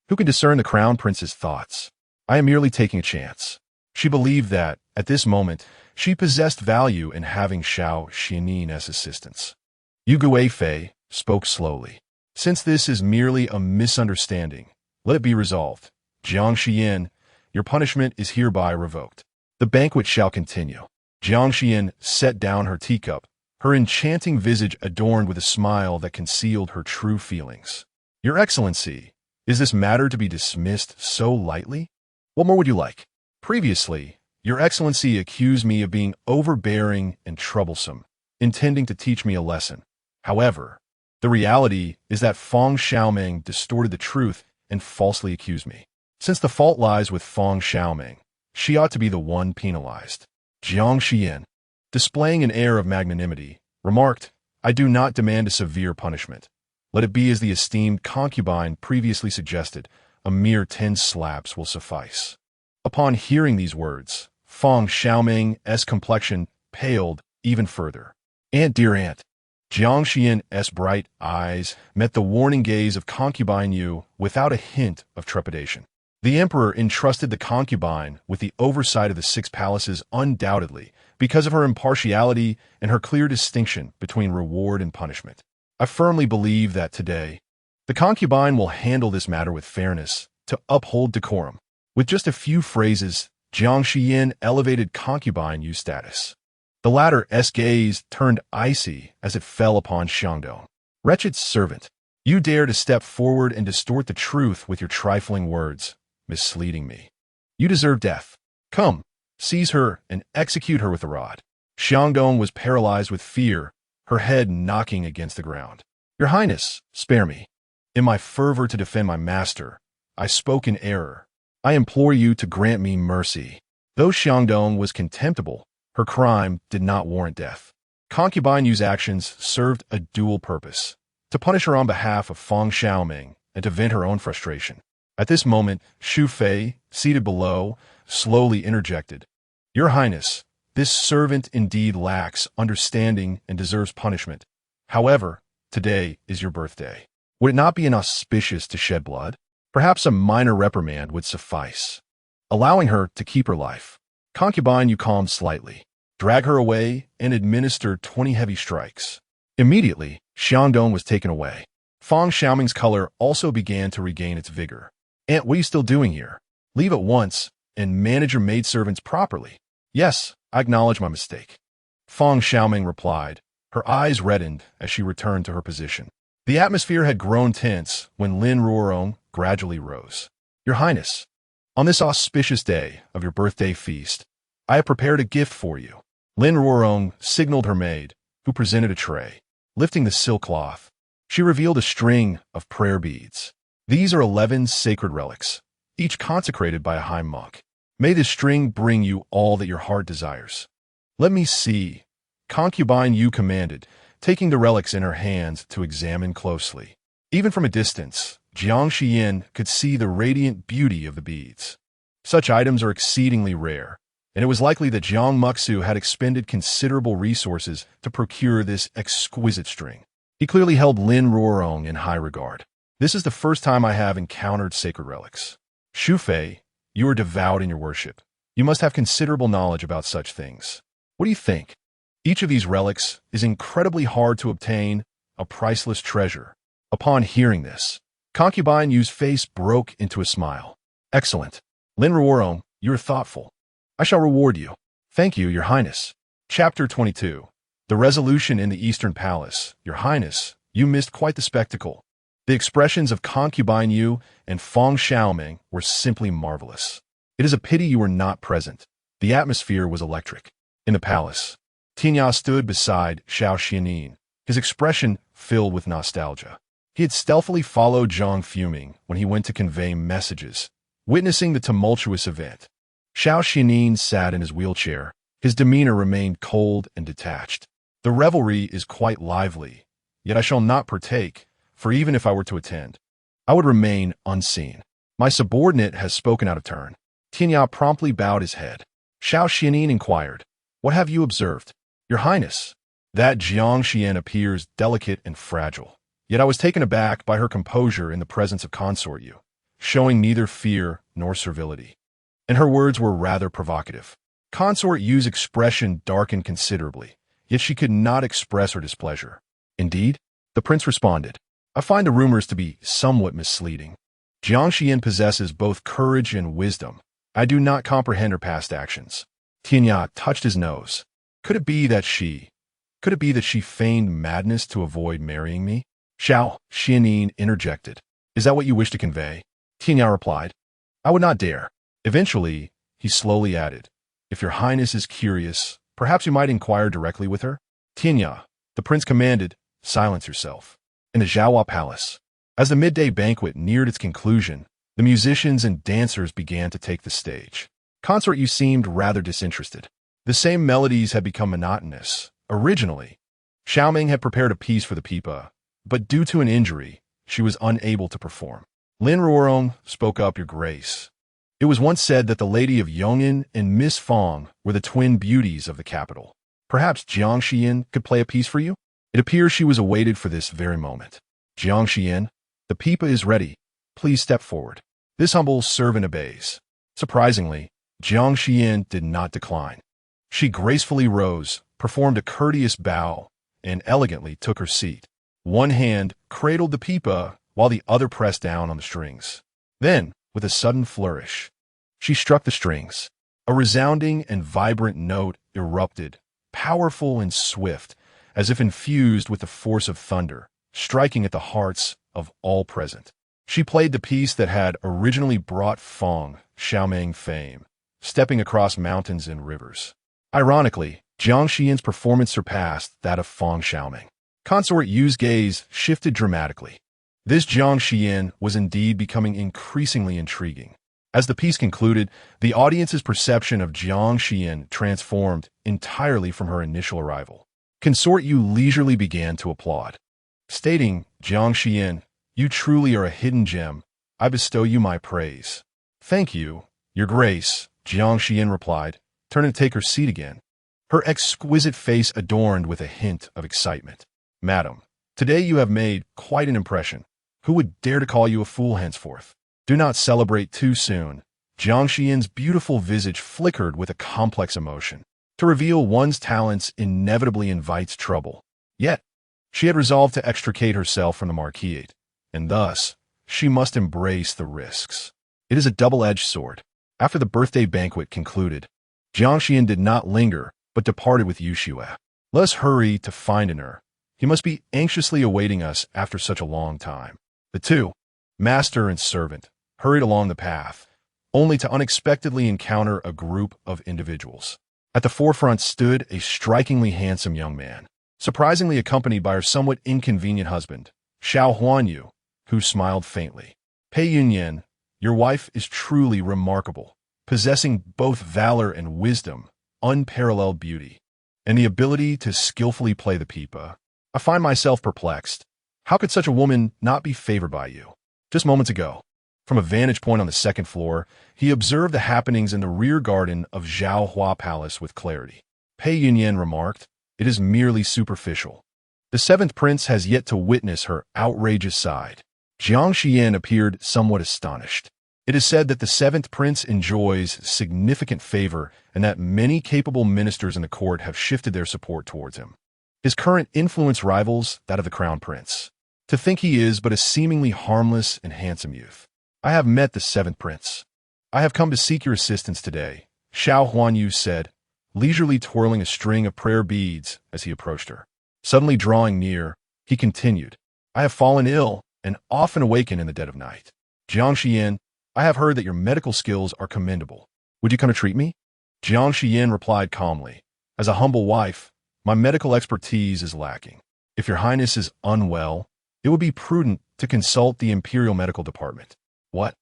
Who can discern the crown prince's thoughts? I am merely taking a chance. She believed that, at this moment, she possessed value in having Xiao Xuanli as assistants. Yu Guifei spoke slowly. Since this is merely a misunderstanding, let it be resolved. Jiang Xiyan, your punishment is hereby revoked. The banquet shall continue. Jiang Xiyan set down her teacup, her enchanting visage adorned with a smile that concealed her true feelings. Your Excellency, is this matter to be dismissed so lightly? What more would you like? Previously, Your Excellency accused me of being overbearing and troublesome, intending to teach me a lesson. However, the reality is that Fong Xiaoming distorted the truth and falsely accused me. Since the fault lies with Fong Xiaoming, she ought to be the one penalized. Jiang Xiyan, displaying an air of magnanimity, remarked, I do not demand a severe punishment. Let it be as the esteemed concubine previously suggested, a mere 10 slaps will suffice. Upon hearing these words, Fong Xiaoming's complexion paled even further. Aunt, dear aunt. Jiang Xiyan's bright eyes met the warning gaze of concubine Yu without a hint of trepidation. The emperor entrusted the concubine with the oversight of the 6 palaces undoubtedly because of her impartiality and her clear distinction between reward and punishment. I firmly believe that today, the concubine will handle this matter with fairness to uphold decorum. With just a few phrases, Jiang Xiyan elevated concubine Yu's status. The latter's gaze turned icy as it fell upon Xiangdong. Wretched servant, you dare to step forward and distort the truth with your trifling words, misleading me. You deserve death. Come, seize her and execute her with the rod. Xiangdong was paralyzed with fear, her head knocking against the ground. Your Highness, spare me. In my fervor to defend my master, I spoke in error. I implore you to grant me mercy. Though Xiangdong was contemptible, her crime did not warrant death. Concubine Yu's actions served a dual purpose, to punish her on behalf of Fong Xiaoming and to vent her own frustration. At this moment, Xu Fei, seated below, slowly interjected. Your Highness, this servant indeed lacks understanding and deserves punishment. However, today is your birthday. Would it not be inauspicious to shed blood? Perhaps a minor reprimand would suffice, allowing her to keep her life. Concubine Yu calmed slightly. Drag her away and administer 20 heavy strikes. Immediately, Xiangdong was taken away. Fong Xiaoming's color also began to regain its vigor. Aunt, what are you still doing here? Leave at once and manage your maidservants properly. Yes, I acknowledge my mistake. Fong Xiaoming replied. Her eyes reddened as she returned to her position. The atmosphere had grown tense when Lin Ruorong gradually rose. Your Highness, on this auspicious day of your birthday feast, I have prepared a gift for you. Lin Ruorong signaled her maid, who presented a tray. Lifting the silk cloth, she revealed a string of prayer beads. These are 11 sacred relics, each consecrated by a high monk. May this string bring you all that your heart desires. Let me see. Concubine Yu commanded, taking the relics in her hands to examine closely. Even from a distance, Jiang Xiyan could see the radiant beauty of the beads. Such items are exceedingly rare, and it was likely that Jiang Muxu had expended considerable resources to procure this exquisite string. He clearly held Lin Ruorong in high regard. This is the first time I have encountered sacred relics. Xu Fei, you are devout in your worship. You must have considerable knowledge about such things. What do you think? Each of these relics is incredibly hard to obtain, a priceless treasure. Upon hearing this, Concubine Yu's face broke into a smile. Excellent. Lin Ruorong, you are thoughtful. I shall reward you. Thank you, Your Highness. Chapter 22. The Resolution in the Eastern Palace. Your Highness, you missed quite the spectacle. The expressions of Concubine Yu and Feng Xiaoming were simply marvelous. It is a pity you were not present. The atmosphere was electric. In the palace, Tinya stood beside Xiao Xuanli, his expression filled with nostalgia. He had stealthily followed Zhang Fuming when he went to convey messages, witnessing the tumultuous event. Xiao Xuanli sat in his wheelchair. His demeanor remained cold and detached. The revelry is quite lively, yet I shall not partake, for even if I were to attend, I would remain unseen. My subordinate has spoken out of turn. Tinya promptly bowed his head. Xiao Xuanli inquired, What have you observed? Your Highness, that Jiang Xiyan appears delicate and fragile. Yet I was taken aback by her composure in the presence of Consort Yu, showing neither fear nor servility. And her words were rather provocative. Consort Yu's expression darkened considerably, yet she could not express her displeasure. Indeed, the prince responded, I find the rumors to be somewhat misleading. Jiang Xiyan possesses both courage and wisdom. I do not comprehend her past actions. Tianya touched his nose. Could it be that she feigned madness to avoid marrying me? Xiao Xuanli interjected. Is that what you wish to convey? Tianya replied. I would not dare. Eventually, he slowly added, If your Highness is curious, perhaps you might inquire directly with her? Tianya, the prince commanded, silence yourself. In the Zhaohua Palace, as the midday banquet neared its conclusion, the musicians and dancers began to take the stage. Consort Yu seemed rather disinterested. The same melodies had become monotonous. Originally, Xiaoming had prepared a piece for the pipa, but due to an injury, she was unable to perform. Lin Ruorong spoke up, Your Grace. It was once said that the Lady of Yong'an and Miss Fong were the twin beauties of the capital. Perhaps Jiang Xiyan could play a piece for you? It appears she was awaited for this very moment. Jiang Xiyan, the pipa is ready. Please step forward. This humble servant obeys. Surprisingly, Jiang Xiyan did not decline. She gracefully rose, performed a courteous bow, and elegantly took her seat. One hand cradled the pipa while the other pressed down on the strings. Then, with a sudden flourish, she struck the strings. A resounding and vibrant note erupted, powerful and swift, as if infused with the force of thunder, striking at the hearts of all present. She played the piece that had originally brought Feng Xiaoming fame, stepping across mountains and rivers. Ironically, Jiang Xiyan's performance surpassed that of Feng Xiaoming. Consort Yu's gaze shifted dramatically. This Jiang Xiyan was indeed becoming increasingly intriguing. As the piece concluded, the audience's perception of Jiang Xiyan transformed entirely from her initial arrival. Consort Yu leisurely began to applaud, stating, Jiang Xiyan, you truly are a hidden gem. I bestow you my praise. Thank you, Your Grace, Jiang Xiyan replied, turning to take her seat again, her exquisite face adorned with a hint of excitement. Madam, today you have made quite an impression. Who would dare to call you a fool henceforth? Do not celebrate too soon. Jiang Xiyan's beautiful visage flickered with a complex emotion. To reveal one's talents inevitably invites trouble. Yet, she had resolved to extricate herself from the Marquis, and thus, she must embrace the risks. It is a double-edged sword. After the birthday banquet concluded, Jiang Xiyan did not linger, but departed with Yu Xue. Let us hurry to find her. He must be anxiously awaiting us after such a long time. The two, master and servant, hurried along the path, only to unexpectedly encounter a group of individuals. At the forefront stood a strikingly handsome young man, surprisingly accompanied by her somewhat inconvenient husband, Xiao Xuanli, who smiled faintly. Pei Yunyuan, your wife is truly remarkable, possessing both valor and wisdom, unparalleled beauty, and the ability to skillfully play the pipa. I find myself perplexed. How could such a woman not be favored by you? Just moments ago, from a vantage point on the second floor, he observed the happenings in the rear garden of Zhao Hua Palace with clarity. Pei Yunyuan remarked, it is merely superficial. The seventh prince has yet to witness her outrageous side. Jiang Xiyan appeared somewhat astonished. It is said that the seventh prince enjoys significant favor and that many capable ministers in the court have shifted their support towards him. His current influence rivals that of the crown prince. To think he is but a seemingly harmless and handsome youth. I have met the seventh prince. I have come to seek your assistance today, Xiao Xuanli said, leisurely twirling a string of prayer beads as he approached her. Suddenly drawing near, he continued, I have fallen ill and often awaken in the dead of night. Jiang Xiyan, I have heard that your medical skills are commendable. Would you come to treat me? Jiang Xiyan replied calmly, as a humble wife, my medical expertise is lacking. If your highness is unwell, it would be prudent to consult the imperial medical department. What?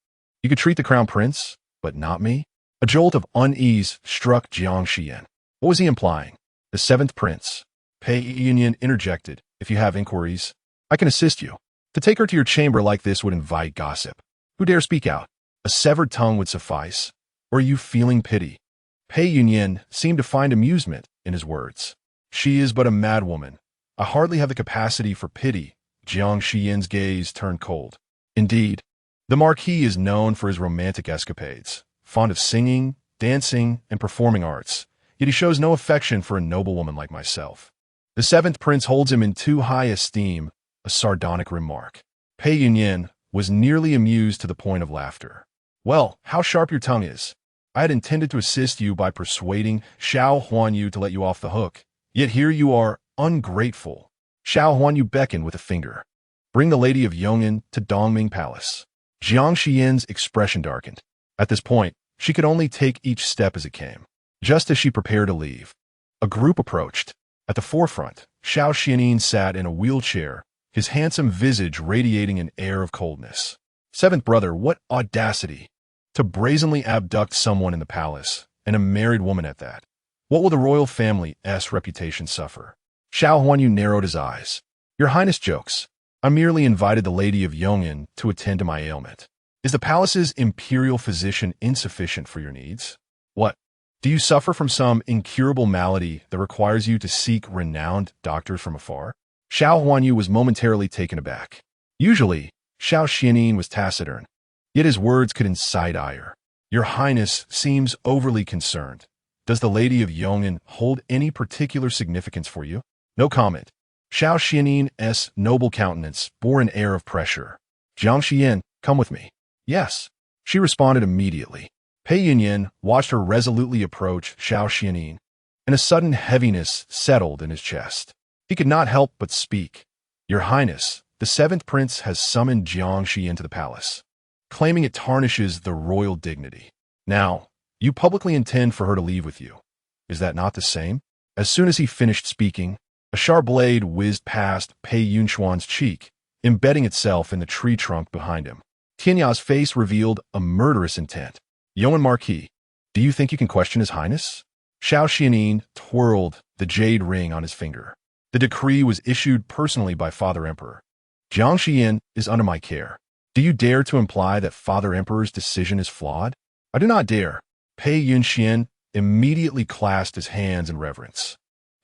You could treat the crown prince, but not me? A jolt of unease struck Jiang Xiyan. What was he implying? The seventh prince. Pei Yunyuan interjected, if you have inquiries, I can assist you. To take her to your chamber like this would invite gossip. Who dare speak out? A severed tongue would suffice. Or are you feeling pity? Pei Yunyuan seemed to find amusement in his words. She is but a madwoman. I hardly have the capacity for pity. Jiang Xiyan's gaze turned cold. Indeed, the Marquis is known for his romantic escapades, fond of singing, dancing, and performing arts, yet he shows no affection for a noble woman like myself. The seventh prince holds him in too high esteem, a sardonic remark. Pei Yunyuan was nearly amused to the point of laughter. Well, how sharp your tongue is. I had intended to assist you by persuading Xiao Xuanli to let you off the hook, yet here you are ungrateful. Xiao Xuanli beckoned with a finger. Bring the lady of Yong'an to Dongming Palace. Jiang Xiyan's expression darkened. At this point, she could only take each step as it came. Just as she prepared to leave, a group approached. At the forefront, Xiao Xuanli sat in a wheelchair, his handsome visage radiating an air of coldness. Seventh brother, what audacity! To brazenly abduct someone in the palace, and a married woman at that. What will the royal family's reputation suffer? Xiao Xuanli narrowed his eyes. Your Highness jokes. I merely invited the lady of Yong'an to attend to my ailment. Is the palace's imperial physician insufficient for your needs? What? Do you suffer from some incurable malady that requires you to seek renowned doctors from afar? Xiao Xuanli was momentarily taken aback. Usually, Xiao Xuanli was taciturn, yet his words could incite ire. Your Highness seems overly concerned. Does the lady of Yong'an hold any particular significance for you? No comment. Xiao Xuanli's noble countenance bore an air of pressure. Jiang Xiyan, come with me. Yes. She responded immediately. Pei Yunyuan watched her resolutely approach Xiao Xuanli, and a sudden heaviness settled in his chest. He could not help but speak. Your Highness, the seventh prince has summoned Jiang Xiyan to the palace, claiming it tarnishes the royal dignity. Now, you publicly intend for her to leave with you. Is that not the same? As soon as he finished speaking, a sharp blade whizzed past Pei Yunyuan's cheek, embedding itself in the tree trunk behind him. Tianya's face revealed a murderous intent. Yong'an Marquis, do you think you can question his highness? Xiao Xuanli twirled the jade ring on his finger. The decree was issued personally by Father Emperor. Jiang Xiyan is under my care. Do you dare to imply that Father Emperor's decision is flawed? I do not dare. Pei Yunyuan immediately clasped his hands in reverence.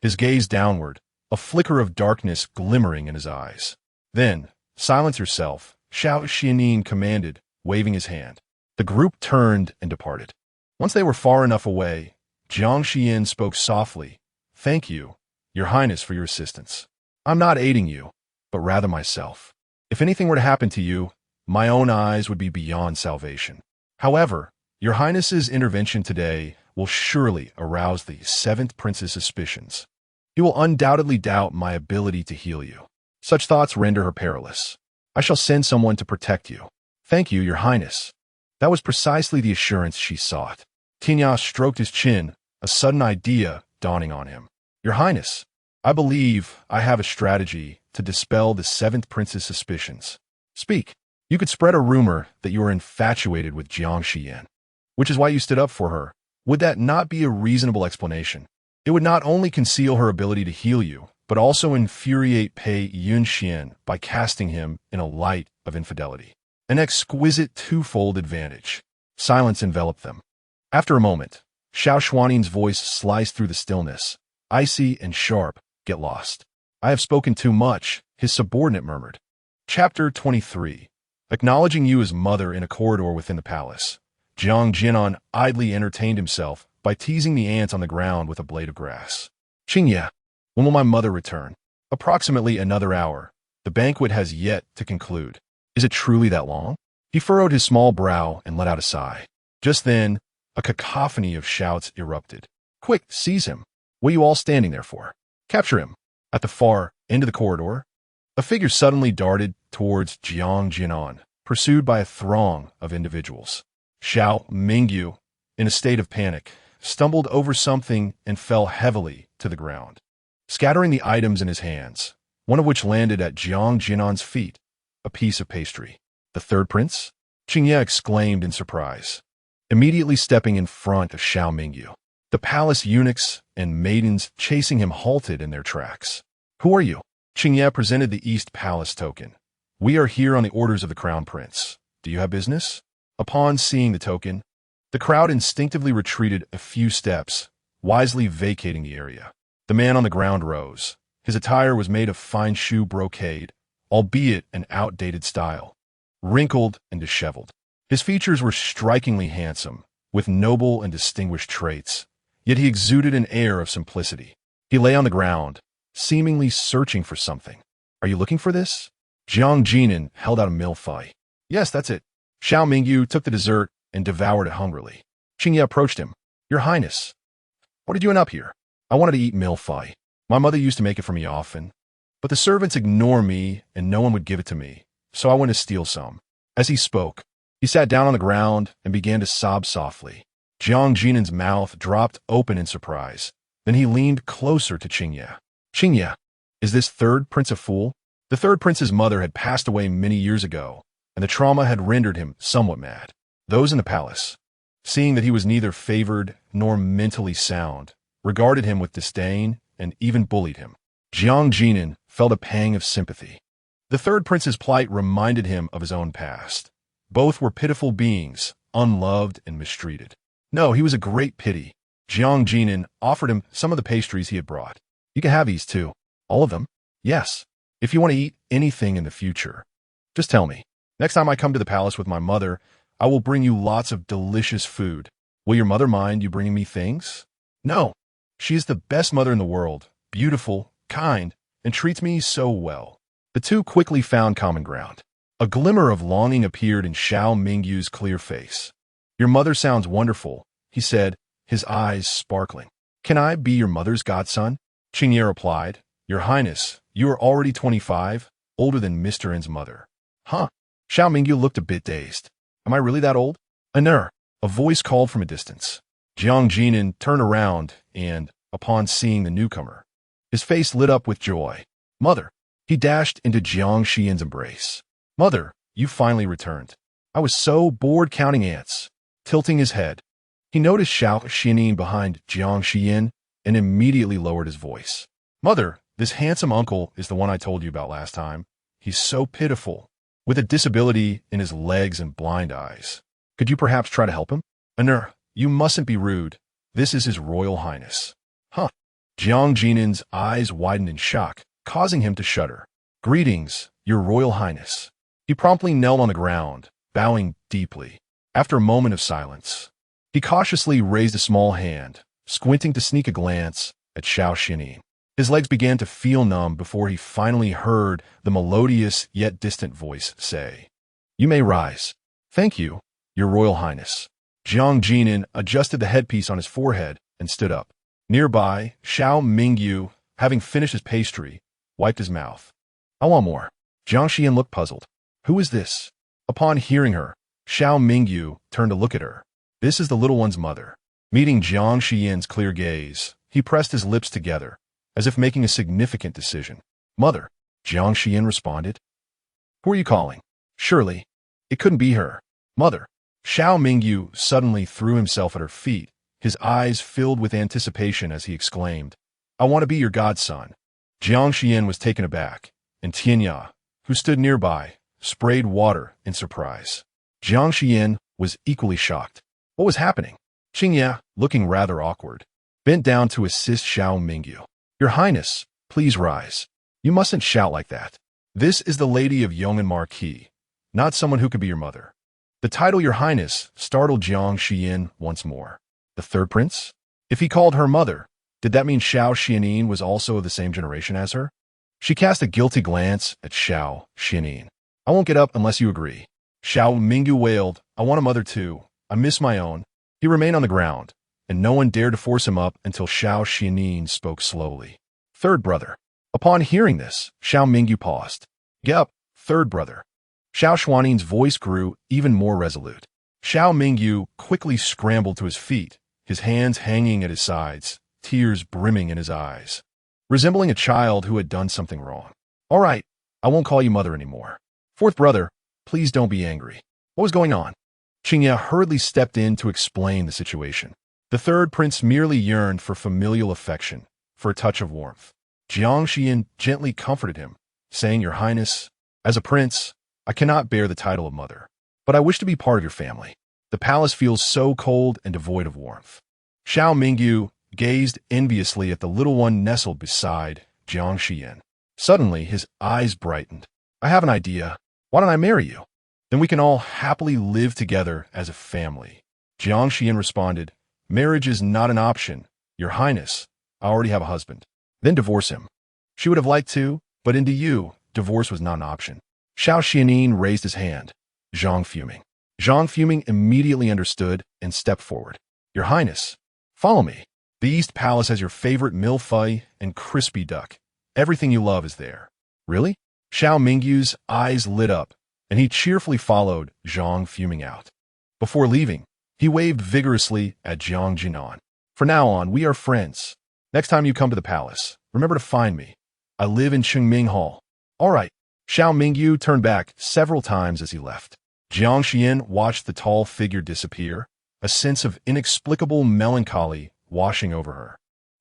His gaze downward, a flicker of darkness glimmering in his eyes. Then, silence yourself, Xiao Xuanli commanded, waving his hand. The group turned and departed. Once they were far enough away, Jiang Xiyan spoke softly. Thank you, Your Highness, for your assistance. I'm not aiding you, but rather myself. If anything were to happen to you, my own eyes would be beyond salvation. However, Your Highness's intervention today will surely arouse the seventh prince's suspicions. He will undoubtedly doubt my ability to heal you. Such thoughts render her perilous. I shall send someone to protect you. Thank you, Your Highness. That was precisely the assurance she sought. Tinya stroked his chin, a sudden idea dawning on him. Your Highness, I believe I have a strategy to dispel the seventh prince's suspicions. Speak. You could spread a rumor that you are infatuated with Jiang Xiyan, which is why you stood up for her. Would that not be a reasonable explanation? It would not only conceal her ability to heal you, but also infuriate Pei Yunyuan by casting him in a light of infidelity. An exquisite twofold advantage. Silence enveloped them. After a moment, Xiao Xuanli's voice sliced through the stillness. Icy and sharp, get lost. I have spoken too much, his subordinate murmured. Chapter 23. Acknowledging you as mother in a corridor within the palace, Jiang Xiyan idly entertained himself by teasing the ants on the ground with a blade of grass. Xingye, when will my mother return? Approximately another hour. The banquet has yet to conclude. Is it truly that long? He furrowed his small brow and let out a sigh. Just then, a cacophony of shouts erupted. Quick, seize him. What are you all standing there for? Capture him. At the far end of the corridor, a figure suddenly darted towards Jiang Xiyan, pursued by a throng of individuals. Xiao Mingyu, in a state of panic, stumbled over something and fell heavily to the ground, scattering the items in his hands, one of which landed at Jiang Xian's feet, a piece of pastry. The third prince? Xingye exclaimed in surprise, immediately stepping in front of Xiao Mingyu. The palace eunuchs and maidens chasing him halted in their tracks. Who are you? Xingye presented the East Palace token. We are here on the orders of the Crown Prince. Do you have business? Upon seeing the token, the crowd instinctively retreated a few steps, wisely vacating the area. The man on the ground rose. His attire was made of fine shoe brocade, albeit an outdated style, wrinkled and disheveled. His features were strikingly handsome, with noble and distinguished traits, yet he exuded an air of simplicity. He lay on the ground, seemingly searching for something. Are you looking for this? Jiang Xiyan held out a milfei. Yes, that's it. Xiao Mingyu took the dessert and devoured it hungrily. Xingye approached him. Your Highness, what are you doing up here? I wanted to eat milfei. My mother used to make it for me often, but the servants ignore me and no one would give it to me, so I went to steal some. As he spoke, he sat down on the ground and began to sob softly. Jiang Xian's mouth dropped open in surprise. Then he leaned closer to Xingye. Xingye, is this third prince a fool? The third prince's mother had passed away many years ago, and the trauma had rendered him somewhat mad. Those in the palace, seeing that he was neither favored nor mentally sound, regarded him with disdain and even bullied him. Jiang Xiyan felt a pang of sympathy. The third prince's plight reminded him of his own past. Both were pitiful beings, unloved and mistreated. No, he was a great pity. Jiang Xiyan offered him some of the pastries he had brought. You can have these too. All of them? Yes. If you want to eat anything in the future, just tell me. Next time I come to the palace with my mother, I will bring you lots of delicious food. Will your mother mind you bringing me things? No. She is the best mother in the world, beautiful, kind, and treats me so well. The two quickly found common ground. A glimmer of longing appeared in Xiao Mingyu's clear face. Your mother sounds wonderful, he said, his eyes sparkling. Can I be your mother's godson? Xingye replied. Your Highness, you are already 25, older than Mr. N's mother. Huh? Xiao Mingyu looked a bit dazed. Am I really that old? Anur, a voice called from a distance. Jiang Xiyan turned around and, upon seeing the newcomer, his face lit up with joy. Mother! He dashed into Jiang Xiyan's embrace. Mother, you finally returned. I was so bored counting ants. Tilting his head, he noticed Xiao Xuanli behind Jiang Xiyan and immediately lowered his voice. Mother, this handsome uncle is the one I told you about last time. He's so pitiful, with a disability in his legs and blind eyes. Could you perhaps try to help him? Anur, you mustn't be rude. This is His Royal Highness. Huh? Jiang Xian's eyes widened in shock, causing him to shudder. Greetings, Your Royal Highness. He promptly knelt on the ground, bowing deeply. After a moment of silence, he cautiously raised a small hand, squinting to sneak a glance at Xiao Xuanli. His legs began to feel numb before he finally heard the melodious yet distant voice say, You may rise. Thank you, Your Royal Highness. Jiang Xiyan adjusted the headpiece on his forehead and stood up. Nearby, Xiao Mingyu, having finished his pastry, wiped his mouth. I want more. Jiang Xiyan looked puzzled. Who is this? Upon hearing her, Xiao Mingyu turned to look at her. This is the little one's mother. Meeting Jiang Xiyan's clear gaze, he pressed his lips together, as if making a significant decision. Mother, Jiang Xiyan responded. Who are you calling? Surely, it couldn't be her. Mother. Xiao Mingyu suddenly threw himself at her feet, his eyes filled with anticipation as he exclaimed, I want to be your godson. Jiang Xiyan was taken aback, and Tianya, who stood nearby, sprayed water in surprise. Jiang Xiyan was equally shocked. What was happening? Qingya, looking rather awkward, bent down to assist Xiao Mingyu. Your Highness, please rise. You mustn't shout like that. This is the Lady of Yong'an Marquis, not someone who could be your mother. The title Your Highness startled Jiang Xiyan once more. The third prince? If he called her mother, did that mean Xiao Xuanli was also of the same generation as her? She cast a guilty glance at Xiao Xuanli. I won't get up unless you agree. Xiao Mingyu wailed, I want a mother too. I miss my own. He remained on the ground, and no one dared to force him up until Xiao Xuanli spoke slowly. Third brother. Upon hearing this, Xiao Mingyu paused. Get up, third brother. Xiao Xuanli's voice grew even more resolute. Xiao Mingyu quickly scrambled to his feet, his hands hanging at his sides, tears brimming in his eyes, resembling a child who had done something wrong. All right, I won't call you mother anymore. Fourth brother, please don't be angry. What was going on? Qingya hurriedly stepped in to explain the situation. The third prince merely yearned for familial affection, for a touch of warmth. Jiang Xiyan gently comforted him, saying, Your Highness, as a prince, I cannot bear the title of mother, but I wish to be part of your family. The palace feels so cold and devoid of warmth. Xiao Mingyu gazed enviously at the little one nestled beside Jiang Xiyan. Suddenly, his eyes brightened. I have an idea. Why don't I marry you? Then we can all happily live together as a family. Jiang Xiyan responded, Marriage is not an option. Your Highness, I already have a husband. Then divorce him. She would have liked to, but into you, divorce was not an option. Xiao Xuanli raised his hand. Zhang fuming. Zhang fuming immediately understood and stepped forward. Your Highness, follow me. The East Palace has your favorite millefeuille and crispy duck. Everything you love is there. Really? Xiao Mingyu's eyes lit up, and he cheerfully followed Zhang fuming out. Before leaving, he waved vigorously at Jiang Jinan. From now on, we are friends. Next time you come to the palace, remember to find me. I live in Qingming Hall. All right. Xiao Mingyu turned back several times as he left. Jiang Xiyan watched the tall figure disappear, a sense of inexplicable melancholy washing over her.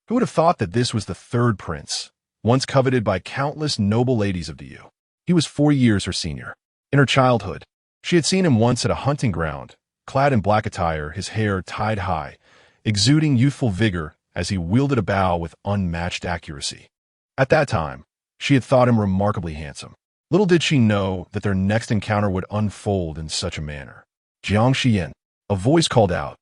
Who would have thought that this was the third prince, once coveted by countless noble ladies of Diyu? He was 4 years her senior. In her childhood, she had seen him once at a hunting ground, clad in black attire, his hair tied high, exuding youthful vigor as he wielded a bow with unmatched accuracy. At that time, she had thought him remarkably handsome. Little did she know that their next encounter would unfold in such a manner. Jiang Xiyan, a voice called out,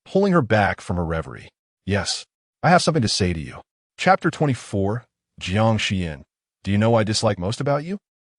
pulling her back from her reverie. Yes, I have something to say to you. Chapter 24, Jiang Xiyan, do you know what I dislike most about you?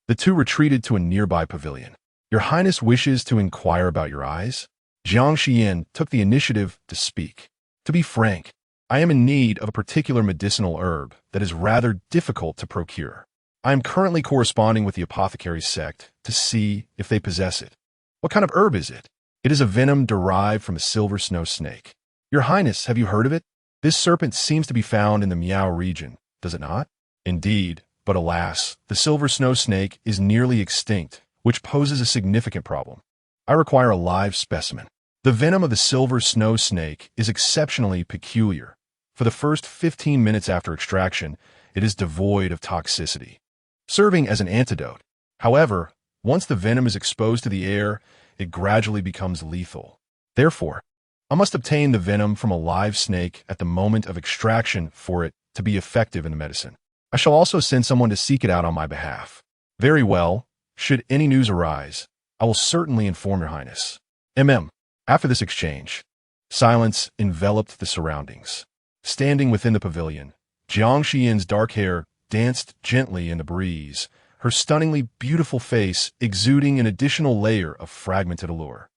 The two retreated to a nearby pavilion. Your Highness wishes to inquire about your eyes? Jiang Xiyan took the initiative to speak. To be frank, I am in need of a particular medicinal herb that is rather difficult to procure. I am currently corresponding with the apothecary sect to see if they possess it. What kind of herb is it? It is a venom derived from a silver snow snake. Your Highness, have you heard of it? This serpent seems to be found in the Miao region, does it not? Indeed, but alas, the silver snow snake is nearly extinct, which poses a significant problem. I require a live specimen. The venom of the silver snow snake is exceptionally peculiar. For the first 15 minutes after extraction, it is devoid of toxicity, serving as an antidote. However, once the venom is exposed to the air, it gradually becomes lethal. Therefore, I must obtain the venom from a live snake at the moment of extraction for it to be effective in the medicine. I shall also send someone to seek it out on my behalf. Very well. Should any news arise, I will certainly inform your Highness. After this exchange, silence enveloped the surroundings. Standing within the pavilion, Jiang Xiyan's dark hair danced gently in the breeze, her stunningly beautiful face exuding an additional layer of fragmented allure.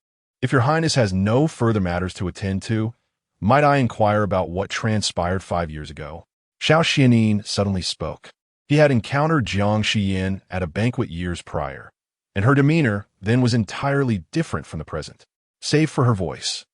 If your Highness has no further matters to attend to, might I inquire about what transpired 5 years ago? Xiao Xuanli suddenly spoke. He had encountered Jiang Xiyan at a banquet years prior. and her demeanor then was entirely different from the present, save for her voice.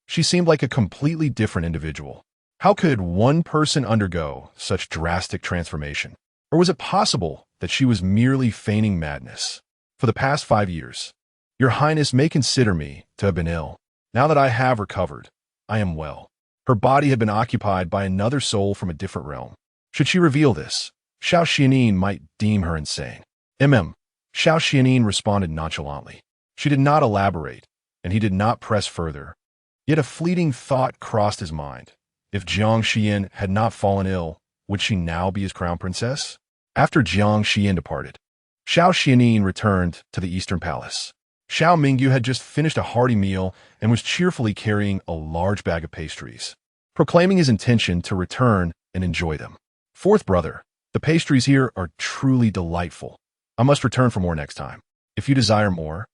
She seemed like a completely different individual. How could one person undergo such drastic transformation? Or was it possible that she was merely feigning madness? For the past 5 years, Your Highness may consider me to have been ill. Now that I have recovered, I am well. Her body had been occupied by another soul from a different realm. Should she reveal this, Xiao Xuanli might deem her insane. Xiao Xuanli responded nonchalantly. She did not elaborate, and he did not press further. Yet a fleeting thought crossed his mind. If Jiang Xiyan had not fallen ill, would she now be his crown princess? After Jiang Xiyan departed, Xiao Xuanli returned to the Eastern Palace. Xiao Mingyu had just finished a hearty meal and was cheerfully carrying a large bag of pastries, proclaiming his intention to return and enjoy them. Fourth brother, the pastries here are truly delightful. I must return for more next time. If you desire more,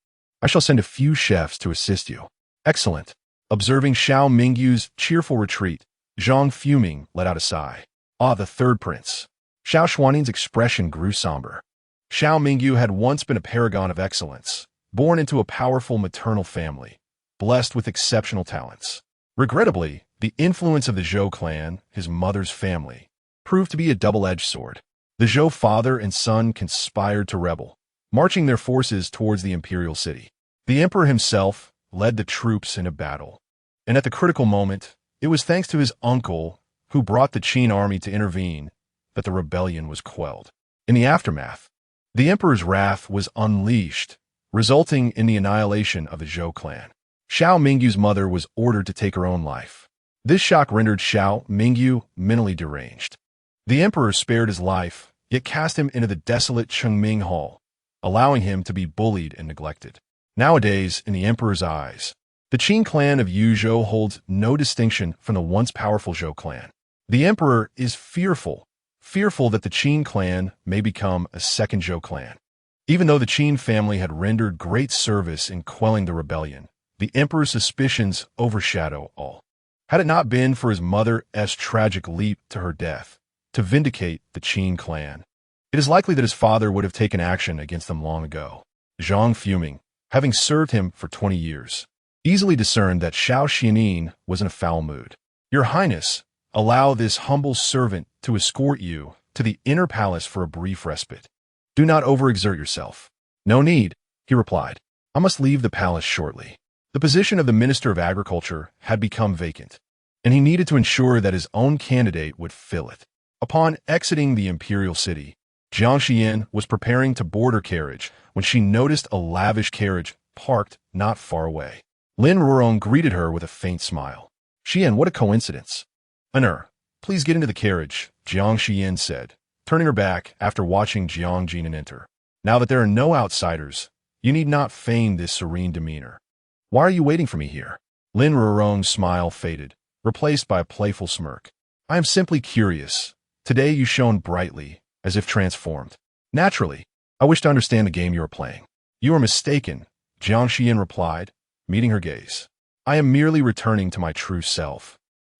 I shall send a few chefs to assist you. Excellent. Observing Xiao Mingyu's cheerful retreat, Zhang fuming let out a sigh. Ah, the third prince. Xiao Xuanli's expression grew somber. Xiao Mingyu had once been a paragon of excellence, born into a powerful maternal family, blessed with exceptional talents. Regrettably, the influence of the Zhou clan, his mother's family, proved to be a double-edged sword. The Zhou father and son conspired to rebel, marching their forces towards the imperial city. The emperor himself led the troops into battle, and at the critical moment, it was thanks to his uncle, who brought the Qin army to intervene, that the rebellion was quelled. In the aftermath, the emperor's wrath was unleashed, resulting in the annihilation of the Zhou clan. Xiao Mingyu's mother was ordered to take her own life. This shock rendered Xiao Mingyu mentally deranged. The emperor spared his life, yet cast him into the desolate Chengming Hall, allowing him to be bullied and neglected. Nowadays, in the emperor's eyes, the Qin clan of Yuzhou holds no distinction from the once powerful Zhou clan. The emperor is fearful that the Qin clan may become a second Zhou clan. Even though the Qin family had rendered great service in quelling the rebellion, the emperor's suspicions overshadow all. Had it not been for his mother's tragic leap to her death to vindicate the Qin clan, it is likely that his father would have taken action against them long ago. Zhang fuming, having served him for 20 years, easily discerned that Xiao Xuanli was in a foul mood. Your Highness, allow this humble servant to escort you to the inner palace for a brief respite. Do not overexert yourself. No need, he replied. I must leave the palace shortly. The position of the Minister of Agriculture had become vacant, and he needed to ensure that his own candidate would fill it. Upon exiting the imperial city, Jiang Xiyan was preparing to board her carriage when she noticed a lavish carriage parked not far away. Lin Ruorong greeted her with a faint smile. Xiyan, what a coincidence. Honor, please get into the carriage, Jiang Xiyan said, turning her back after watching Jiang Jinan enter. Now that there are no outsiders, you need not feign this serene demeanor. Why are you waiting for me here? Lin Ruorong's smile faded, replaced by a playful smirk. I am simply curious. Today you shone brightly, as if transformed. Naturally, I wish to understand the game you are playing. You are mistaken, Jiang Xiyan replied, meeting her gaze. I am merely returning to my true self.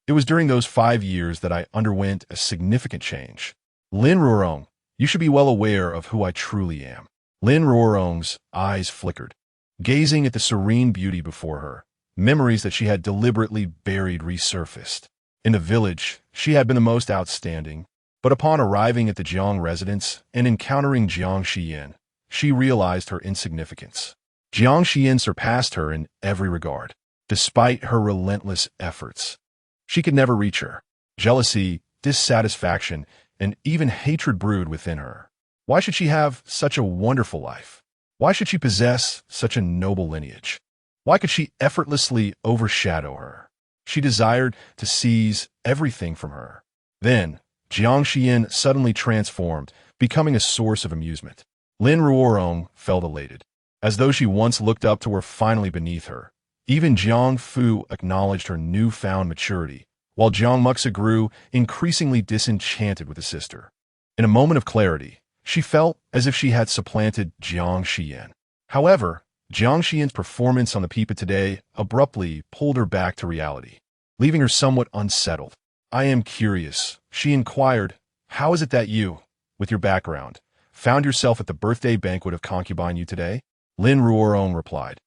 It was during those 5 years that I underwent a significant change. Lin Ruorong, you should be well aware of who I truly am. Lin Ruorong's eyes flickered, gazing at the serene beauty before her. Memories that she had deliberately buried resurfaced. In the village, she had been the most outstanding, but upon arriving at the Jiang residence and encountering Jiang Xiyan, she realized her insignificance. Jiang Xiyan surpassed her in every regard. Despite her relentless efforts, she could never reach her. Jealousy, dissatisfaction, and even hatred brewed within her. Why should she have such a wonderful life? Why should she possess such a noble lineage? Why could she effortlessly overshadow her? She desired to seize everything from her. Then, Jiang Xiyan suddenly transformed, becoming a source of amusement. Lin Ruorong felt elated, as though she once looked up to her finally beneath her. Even Jiang Fu acknowledged her newfound maturity, while Jiang Muxa grew increasingly disenchanted with his sister. In a moment of clarity, she felt as if she had supplanted Jiang Xiyan. However, Jiang Xiyan's performance on the Pipa today abruptly pulled her back to reality, leaving her somewhat unsettled. I am curious, she inquired, how is it that you, with your background, found yourself at the birthday banquet of concubine you today? Lin Ruorong replied.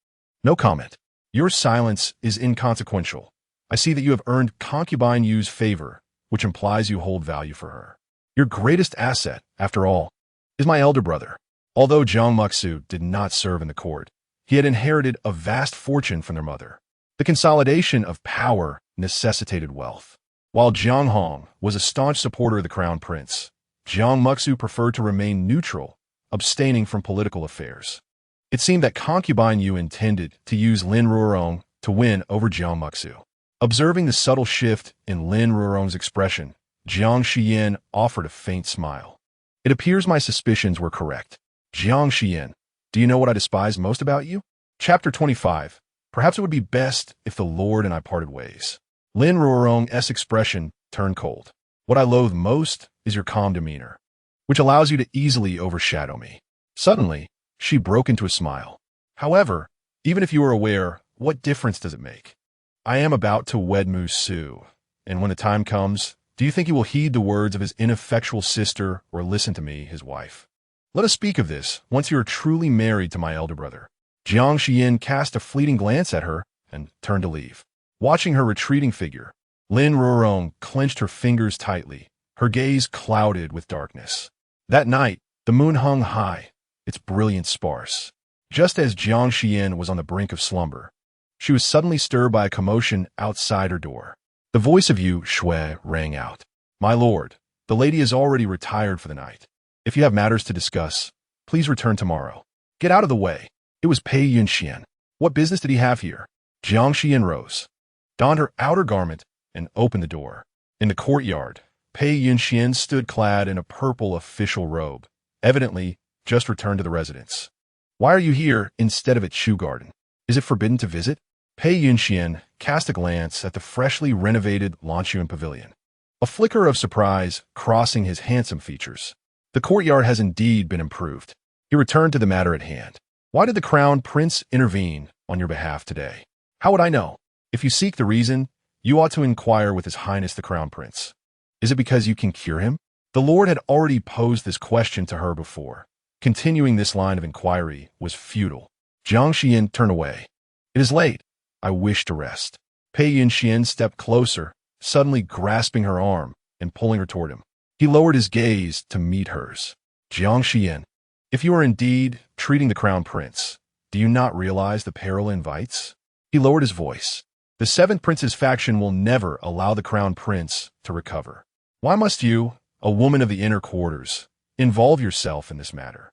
No comment. Your silence is inconsequential. I see that you have earned concubine Yu's favor, which implies you hold value for her. Your greatest asset, after all, is my elder brother. Although Jiang Muxu did not serve in the court, he had inherited a vast fortune from their mother. The consolidation of power necessitated wealth. While Jiang Hong was a staunch supporter of the crown prince, Jiang Muxu preferred to remain neutral, abstaining from political affairs. It seemed that concubine Yu intended to use Lin Ruorong to win over Jiang Muxu. Observing the subtle shift in Lin Ruorong's expression, Jiang Xiyan offered a faint smile. It appears my suspicions were correct. Jiang Xiyan, do you know what I despise most about you? Chapter 25. Perhaps it would be best if the Lord and I parted ways. Lin Ruorong's expression turned cold. What I loathe most is your calm demeanor, which allows you to easily overshadow me. Suddenly, she broke into a smile. However, even if you are aware, what difference does it make? I am about to wed Mu Su, and when the time comes, do you think he will heed the words of his ineffectual sister or listen to me, his wife? Let us speak of this once you are truly married to my elder brother. Jiang Xiyan cast a fleeting glance at her and turned to leave. Watching her retreating figure, Lin Ruorong clenched her fingers tightly, her gaze clouded with darkness. That night, the moon hung high, its brilliance sparse. Just as Jiang Xiyan was on the brink of slumber, she was suddenly stirred by a commotion outside her door. The voice of Yu Shui rang out. My lord, the lady is already retired for the night. If you have matters to discuss, please return tomorrow. Get out of the way. It was Pei Yunyuan. What business did he have here? Jiang Xiyan rose, donned her outer garment, and opened the door. In the courtyard, Pei Yunyuan stood clad in a purple official robe, evidently just returned to the residence. Why are you here instead of at Shu Garden? Is it forbidden to visit? Pei Yunyuan cast a glance at the freshly renovated Lanchuan pavilion, a flicker of surprise crossing his handsome features. The courtyard has indeed been improved. He returned to the matter at hand. Why did the crown prince intervene on your behalf today? How would I know? If you seek the reason, you ought to inquire with His Highness the Crown Prince. Is it because you can cure him? The Lord had already posed this question to her before. Continuing this line of inquiry was futile. Jiang Xiyan turned away. It is late. I wish to rest. Pei Yunyuan stepped closer, suddenly grasping her arm and pulling her toward him. He lowered his gaze to meet hers. Jiang Xiyan, if you are indeed treating the crown prince, do you not realize the peril it invites? He lowered his voice. The seventh prince's faction will never allow the crown prince to recover. Why must you, a woman of the inner quarters, involve yourself in this matter?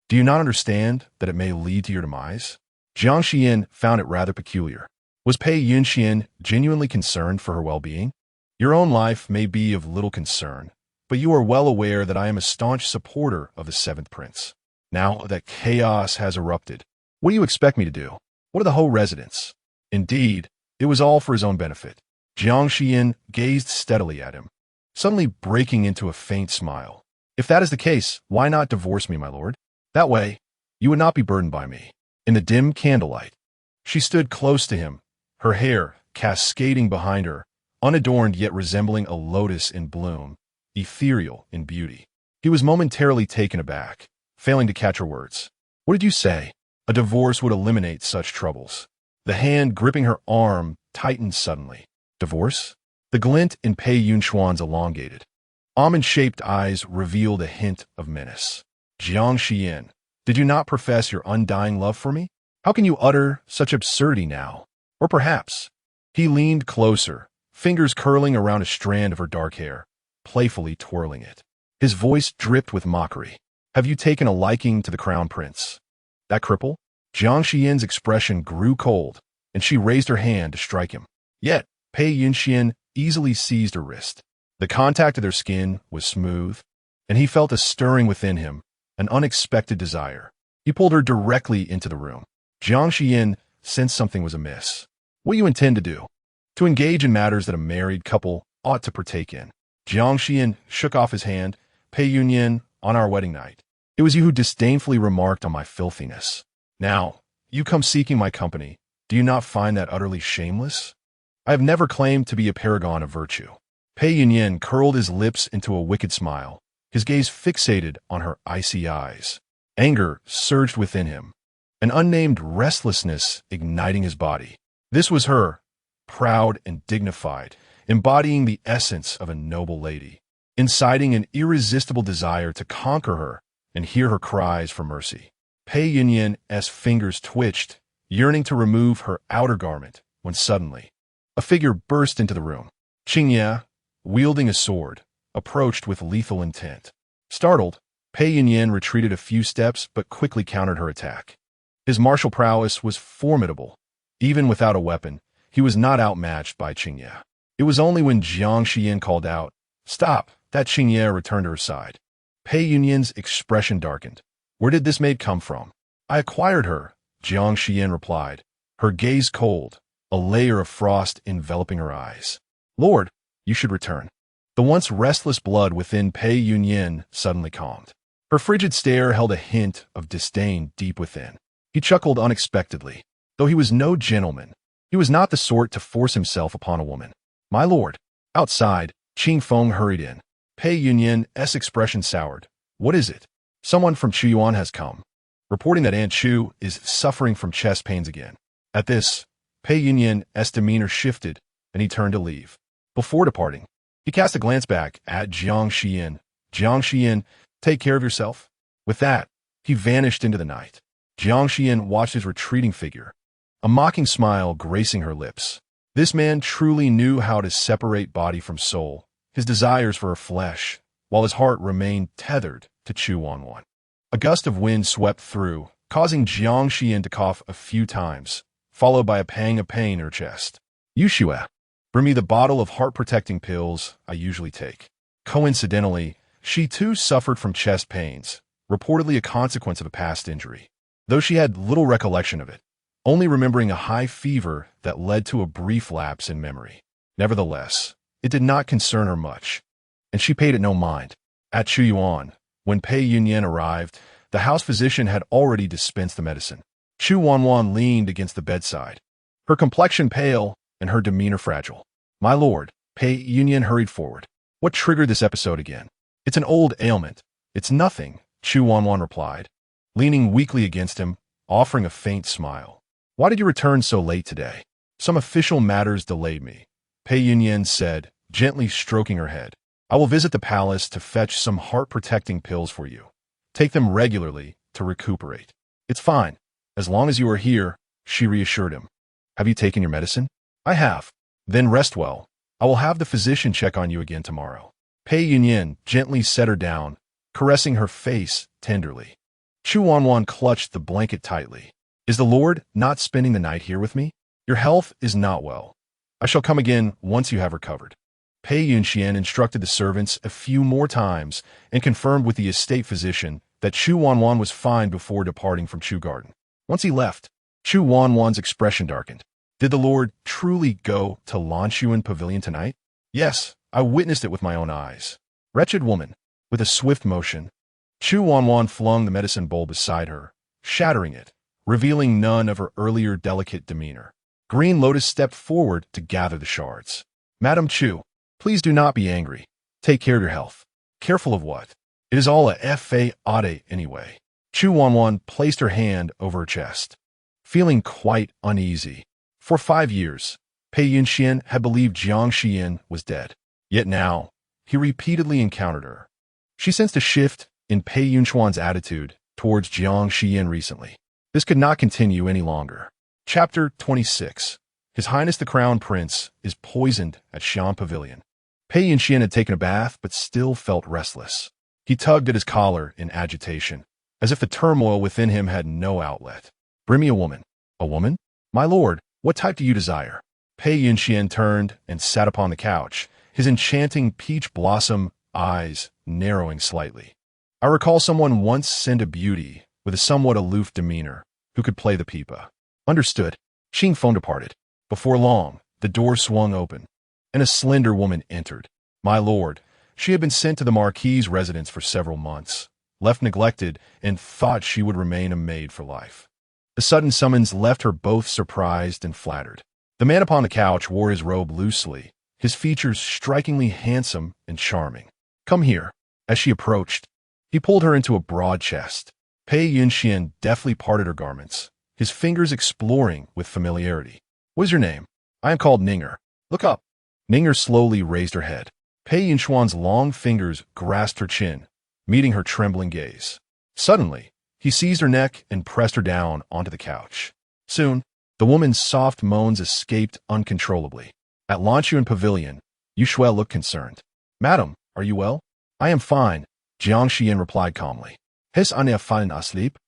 Do you not understand that it may lead to your demise? Jiang Xiyan found it rather peculiar. Was Pei Yunyuan genuinely concerned for her well-being? Your own life may be of little concern, but you are well aware that I am a staunch supporter of the seventh prince. Now that chaos has erupted, what do you expect me to do? What of the whole residence? Indeed, it was all for his own benefit. Jiang Xiyan gazed steadily at him, suddenly breaking into a faint smile. If that is the case, why not divorce me, my lord? That way, you would not be burdened by me. In the dim candlelight, she stood close to him, her hair cascading behind her, unadorned yet resembling a lotus in bloom, ethereal in beauty. He was momentarily taken aback, failing to catch her words. What did you say? A divorce would eliminate such troubles. The hand gripping her arm tightened suddenly. Divorce? The glint in Pei Yunyuan's elongated, almond-shaped eyes revealed a hint of menace. Jiang Xiyan, did you not profess your undying love for me? How can you utter such absurdity now? Or perhaps, he leaned closer, fingers curling around a strand of her dark hair, playfully twirling it. His voice dripped with mockery. Have you taken a liking to the crown prince? That cripple? Jiang Xiyan's expression grew cold, and she raised her hand to strike him. Yet, Pei Yunyuan easily seized her wrist. The contact of their skin was smooth, and he felt a stirring within him, an unexpected desire. He pulled her directly into the room. Jiang Xiyan sensed something was amiss. What do you intend to do? To engage in matters that a married couple ought to partake in. Jiang Xiyan shook off his hand. Pei Yunyuan, on our wedding night, it was you who disdainfully remarked on my filthiness. Now, you come seeking my company. Do you not find that utterly shameless? I have never claimed to be a paragon of virtue. Pei Yunyuan curled his lips into a wicked smile, his gaze fixated on her icy eyes. Anger surged within him. an unnamed restlessness igniting his body. This was her, proud and dignified, embodying the essence of a noble lady, inciting an irresistible desire to conquer her and hear her cries for mercy. Pei Yunyuan's fingers twitched, yearning to remove her outer garment, when suddenly a figure burst into the room. Qingye, wielding a sword, approached with lethal intent. Startled, Pei Yunyuan retreated a few steps but quickly countered her attack. His martial prowess was formidable. Even without a weapon, he was not outmatched by Qingye. It was only when Jiang Xiyan called out, "Stop!" that Qingye returned to her side. Pei Yunyuan's expression darkened. "Where did this maid come from?" "I acquired her," Jiang Xiyan replied, her gaze cold, a layer of frost enveloping her eyes. "Lord, you should return." The once restless blood within Pei Yunyuan suddenly calmed. Her frigid stare held a hint of disdain deep within. He chuckled unexpectedly. Though he was no gentleman, he was not the sort to force himself upon a woman. "My lord." Outside, Qing Feng hurried in. Pei Yunyuan's expression soured. "What is it?" "Someone from Chuyuan has come, reporting that Aunt Chu is suffering from chest pains again." At this, Pei Yunyuan's demeanor shifted, and he turned to leave. Before departing, he cast a glance back at Jiang Xiyan. "Jiang Xiyan, take care of yourself." With that, he vanished into the night. Jiang Xiyan watched his retreating figure, a mocking smile gracing her lips. This man truly knew how to separate body from soul, his desires for her flesh, while his heart remained tethered to Chuanwan. A gust of wind swept through, causing Jiang Xiyan to cough a few times, followed by a pang of pain in her chest. "Yushua, bring me the bottle of heart-protecting pills I usually take." Coincidentally, she too suffered from chest pains, reportedly a consequence of a past injury. Though she had little recollection of it, only remembering a high fever that led to a brief lapse in memory. Nevertheless, it did not concern her much, and she paid it no mind. At Chuyuan, when Pei Yunyuan arrived, the house physician had already dispensed the medicine. Chu Wanwan leaned against the bedside, her complexion pale and her demeanor fragile. "My lord," Pei Yunyuan hurried forward. "What triggered this episode again?" "It's an old ailment. It's nothing," Chu Wanwan replied, leaning weakly against him, offering a faint smile. "Why did you return so late today?" "Some official matters delayed me," Pei Yunyuan said, gently stroking her head. "I will visit the palace to fetch some heart-protecting pills for you. Take them regularly to recuperate." "It's fine, as long as you are here," she reassured him. "Have you taken your medicine?" "I have." "Then rest well. I will have the physician check on you again tomorrow." Pei Yunyuan gently set her down, caressing her face tenderly. Chu Wanwan clutched the blanket tightly. "Is the Lord not spending the night here with me? Your health is not well. I shall come again once you have recovered." Pei Yunyuan instructed the servants a few more times and confirmed with the estate physician that Chu Wanwan was fine before departing from Chu Garden. Once he left, Chu Wanwan's expression darkened. "Did the Lord truly go to Lanshuan Pavilion tonight?" "Yes, I witnessed it with my own eyes." "Wretched woman." With a swift motion, Chu Wanwan flung the medicine bowl beside her, shattering it, revealing none of her earlier delicate demeanor. Green Lotus stepped forward to gather the shards. "Madam Chu, please do not be angry. Take care of your health." "Careful of what? It is all a fade anyway." Chu Wanwan placed her hand over her chest, feeling quite uneasy. For 5 years, Pei Yunyuan had believed Jiang Xiyan was dead. Yet now, he repeatedly encountered her. She sensed a shift in Pei Yunyuan's attitude towards Jiang Xiyan recently. This could not continue any longer. Chapter 26. His Highness the Crown Prince is poisoned at Xian Pavilion. Pei Yunyuan had taken a bath but still felt restless. He tugged at his collar in agitation, as if the turmoil within him had no outlet. "Bring me a woman." "A woman?" "My lord, what type do you desire?" Pei Yunyuan turned and sat upon the couch, his enchanting peach blossom eyes narrowing slightly. "I recall someone once sent a beauty with a somewhat aloof demeanor who could play the pipa." "Understood." Qing Feng departed. Before long, the door swung open, and a slender woman entered. "My lord," she had been sent to the Marquis' residence for several months, left neglected, and thought she would remain a maid for life. The sudden summons left her both surprised and flattered. The man upon the couch wore his robe loosely, his features strikingly handsome and charming. "Come here." As she approached, he pulled her into a broad chest. Pei Yunyuan deftly parted her garments, his fingers exploring with familiarity. "What is your name?" "I am called Ninger." "Look up." Ninger slowly raised her head. Pei Yunyuan's long fingers grasped her chin, meeting her trembling gaze. Suddenly, he seized her neck and pressed her down onto the couch. Soon, the woman's soft moans escaped uncontrollably. At Lanchuan Pavilion, Yushui looked concerned. "Madam, are you well?" "I am fine," Jiang Xiyan replied calmly. "Has Anya fallen asleep?"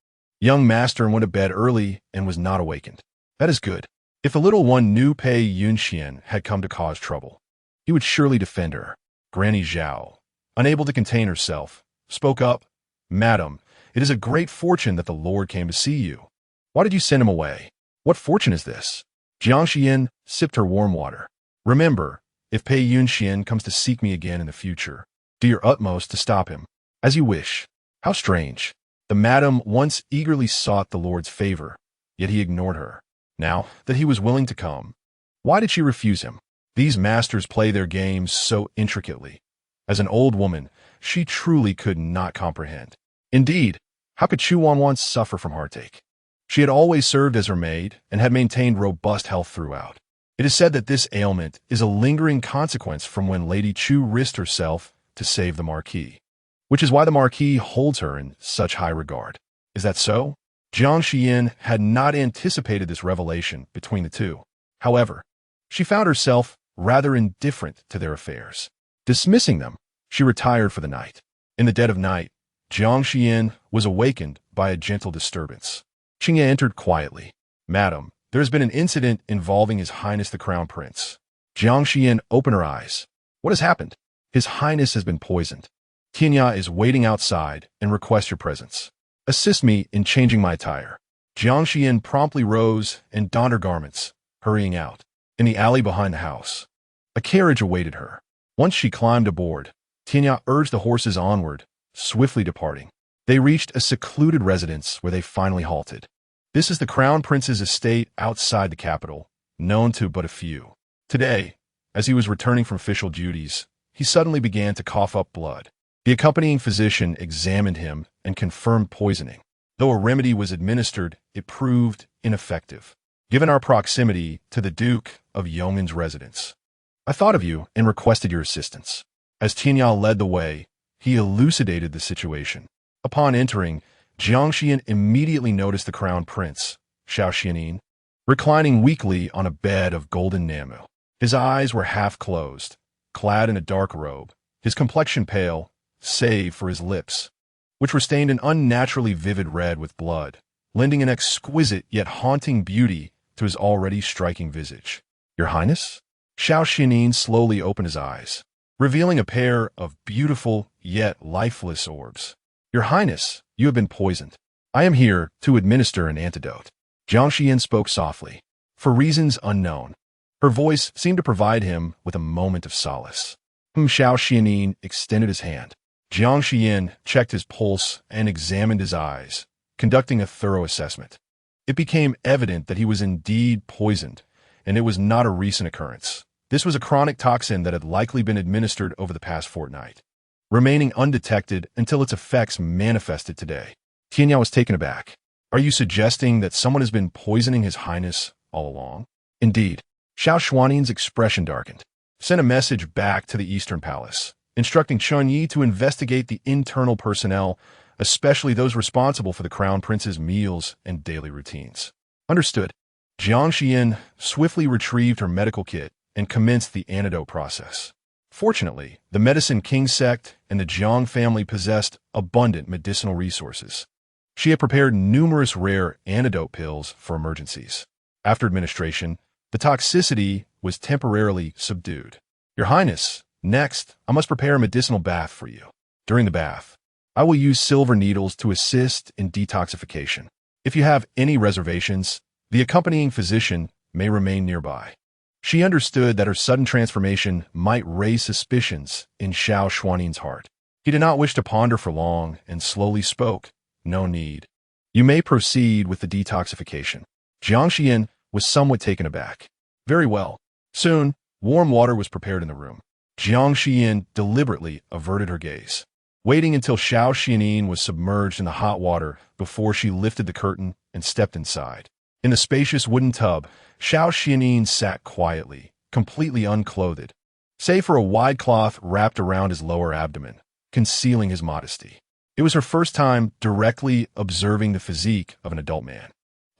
Young master went to bed early and was not awakened. "That is good. If the little one knew Pei Yunyuan had come to cause trouble, he would surely defend her." Granny Zhao, unable to contain herself, spoke up. "Madam, it is a great fortune that the Lord came to see you. Why did you send him away? What fortune is this?" Jiang Xiyan sipped her warm water. "Remember, if Pei Yunyuan comes to seek me again in the future, do your utmost to stop him. As you wish." How strange. The madam once eagerly sought the Lord's favor, yet he ignored her. Now that he was willing to come, why did she refuse him? These masters play their games so intricately. As an old woman, she truly could not comprehend. Indeed, how could Chu Wanwan suffer from heartache? She had always served as her maid and had maintained robust health throughout. It is said that this ailment is a lingering consequence from when Lady Chu risked herself to save the Marquis, which is why the Marquis holds her in such high regard. Is that so? Jiang Xiyan had not anticipated this revelation between the two. However, she found herself rather indifferent to their affairs. Dismissing them, she retired for the night. In the dead of night, Jiang Xiyan was awakened by a gentle disturbance. Qingye entered quietly. "Madam, there has been an incident involving His Highness the Crown Prince." Jiang Xiyan opened her eyes. "What has happened?" "His Highness has been poisoned. Tianya is waiting outside and requests your presence. Assist me in changing my attire." Jiang Xiyan promptly rose and donned her garments, hurrying out. In the alley behind the house, a carriage awaited her. Once she climbed aboard, Tianya urged the horses onward, swiftly departing. They reached a secluded residence where they finally halted. This is the Crown Prince's estate outside the capital, known to but a few. Today, as he was returning from official duties, he suddenly began to cough up blood. The accompanying physician examined him and confirmed poisoning. Though a remedy was administered, it proved ineffective. Given our proximity to the Duke of Yongmen's residence, I thought of you and requested your assistance. As Tianyao led the way, he elucidated the situation. Upon entering, Jiang Xiyan immediately noticed the Crown Prince, Xiao Xuanli, reclining weakly on a bed of golden namu. His eyes were half closed, clad in a dark robe, his complexion pale, save for his lips, which were stained an unnaturally vivid red with blood, lending an exquisite yet haunting beauty to his already striking visage. "Your Highness?" Xiao Xuanli slowly opened his eyes, revealing a pair of beautiful yet lifeless orbs. "Your Highness, you have been poisoned. I am here to administer an antidote." Jiang Xiyan spoke softly. For reasons unknown, her voice seemed to provide him with a moment of solace. Xiao Xuanli extended his hand. Jiang Xiyan checked his pulse and examined his eyes, conducting a thorough assessment. It became evident that he was indeed poisoned, and it was not a recent occurrence. This was a chronic toxin that had likely been administered over the past fortnight, remaining undetected until its effects manifested today. Tianyao was taken aback. "Are you suggesting that someone has been poisoning His Highness all along?" "Indeed." Xiao Xuanli's expression darkened. "Send a message back to the Eastern Palace, instructing Chun Yi to investigate the internal personnel, especially those responsible for the Crown Prince's meals and daily routines." "Understood." Jiang Xiyan swiftly retrieved her medical kit and commenced the antidote process. Fortunately, the Medicine King sect and the Jiang family possessed abundant medicinal resources. She had prepared numerous rare antidote pills for emergencies. After administration, the toxicity was temporarily subdued. "Your Highness, next, I must prepare a medicinal bath for you. During the bath, I will use silver needles to assist in detoxification. If you have any reservations, the accompanying physician may remain nearby." She understood that her sudden transformation might raise suspicions in Xiao Xuanli's heart. He did not wish to ponder for long and slowly spoke. "No need. You may proceed with the detoxification." Jiang Xiyan was somewhat taken aback. "Very well." Soon, warm water was prepared in the room. Jiang Xiyan deliberately averted her gaze. waiting until Xiao Xuanli was submerged in the hot water before she lifted the curtain and stepped inside. In the spacious wooden tub, Xiao Xuanli sat quietly, completely unclothed, save for a wide cloth wrapped around his lower abdomen, concealing his modesty. It was her first time directly observing the physique of an adult man.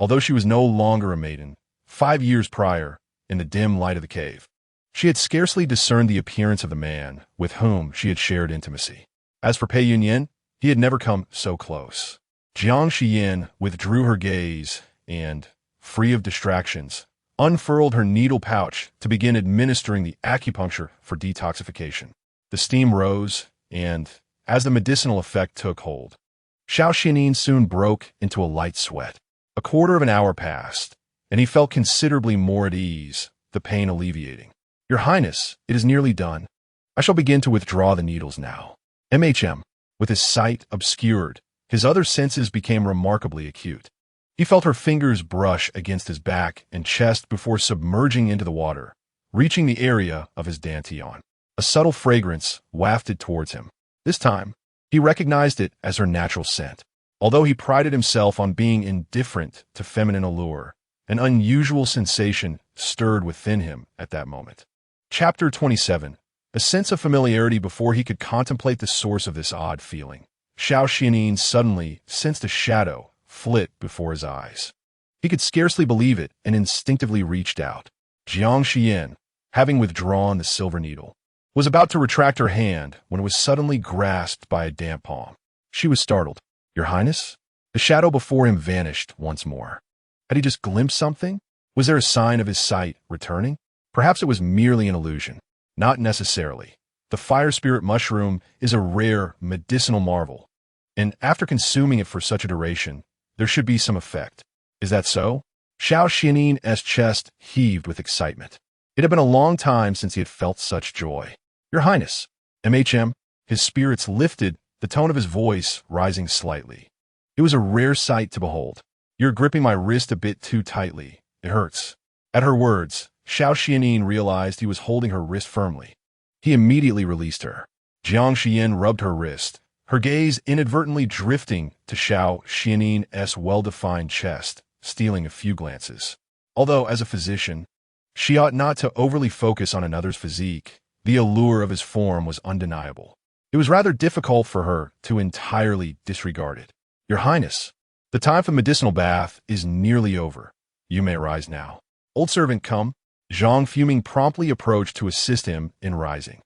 Although she was no longer a maiden, 5 years prior, in the dim light of the cave, she had scarcely discerned the appearance of the man with whom she had shared intimacy. As for Pei Yunyuan, he had never come so close. Jiang Xiyan withdrew her gaze and, free of distractions, unfurled her needle pouch to begin administering the acupuncture for detoxification. The steam rose, and, as the medicinal effect took hold, Xiao Xuanli soon broke into a light sweat. A quarter of an hour passed, and he felt considerably more at ease, the pain alleviating. "Your Highness, it is nearly done. I shall begin to withdraw the needles now." With his sight obscured, his other senses became remarkably acute. He felt her fingers brush against his back and chest before submerging into the water, reaching the area of his dantian. A subtle fragrance wafted towards him. This time, he recognized it as her natural scent. Although he prided himself on being indifferent to feminine allure, an unusual sensation stirred within him at that moment. Chapter 27. A sense of familiarity before he could contemplate the source of this odd feeling. Xiao Xuanli suddenly sensed a shadow flit before his eyes. He could scarcely believe it and instinctively reached out. Jiang Xiyan, having withdrawn the silver needle, was about to retract her hand when it was suddenly grasped by a damp palm. She was startled. "Your Highness?" The shadow before him vanished once more. Had he just glimpsed something? Was there a sign of his sight returning? Perhaps it was merely an illusion. Not necessarily. The fire spirit mushroom is a rare medicinal marvel, and after consuming it for such a duration, there should be some effect. Is that so? Xiao Xuanli's chest heaved with excitement. It had been a long time since he had felt such joy. "Your Highness." His spirits lifted, the tone of his voice rising slightly. It was a rare sight to behold. "You're gripping my wrist a bit too tightly. It hurts." At her words, Xiao Xuanli realized he was holding her wrist firmly. He immediately released her. Jiang Xiyan rubbed her wrist, her gaze inadvertently drifting to Xiao Xuanli's well-defined chest, stealing a few glances. Although, as a physician, she ought not to overly focus on another's physique, the allure of his form was undeniable. It was rather difficult for her to entirely disregard it. "Your Highness, the time for the medicinal bath is nearly over. You may rise now." "Old servant, come." Zhang Fuming promptly approached to assist him in rising.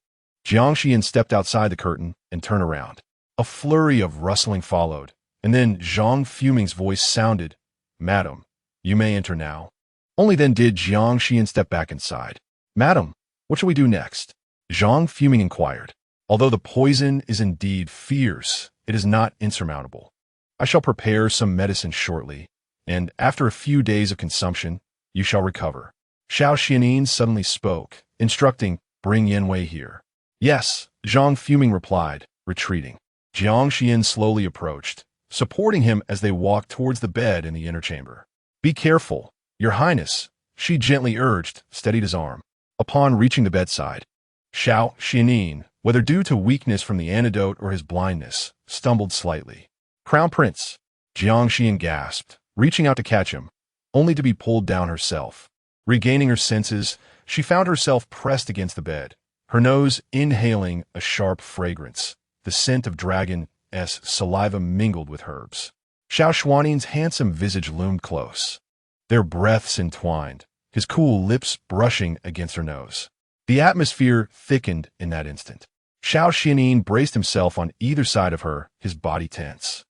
Jiang Xiyan stepped outside the curtain and turned around. A flurry of rustling followed, and then Zhang Fuming's voice sounded, "Madam, you may enter now." Only then did Jiang Xiyan step back inside. "Madam, what shall we do next?" Zhang Fuming inquired. "Although the poison is indeed fierce, it is not insurmountable. I shall prepare some medicine shortly, and after a few days of consumption, you shall recover." Xiao Xuanli suddenly spoke, instructing, "Bring Yanwei here." "Yes," Zhang Fuming replied, retreating. Jiang Xiyan slowly approached, supporting him as they walked towards the bed in the inner chamber. "Be careful, Your Highness," she gently urged, steadied his arm. Upon reaching the bedside, Xiao Xuanli, whether due to weakness from the antidote or his blindness, stumbled slightly. "Crown Prince," Jiang Xiyan gasped, reaching out to catch him, only to be pulled down herself. Regaining her senses, she found herself pressed against the bed, her nose inhaling a sharp fragrance, the scent of dragon's saliva mingled with herbs. Xiao Xuanli's handsome visage loomed close, their breaths entwined, his cool lips brushing against her nose. The atmosphere thickened in that instant. Xiao Xuanli braced himself on either side of her, his body tense.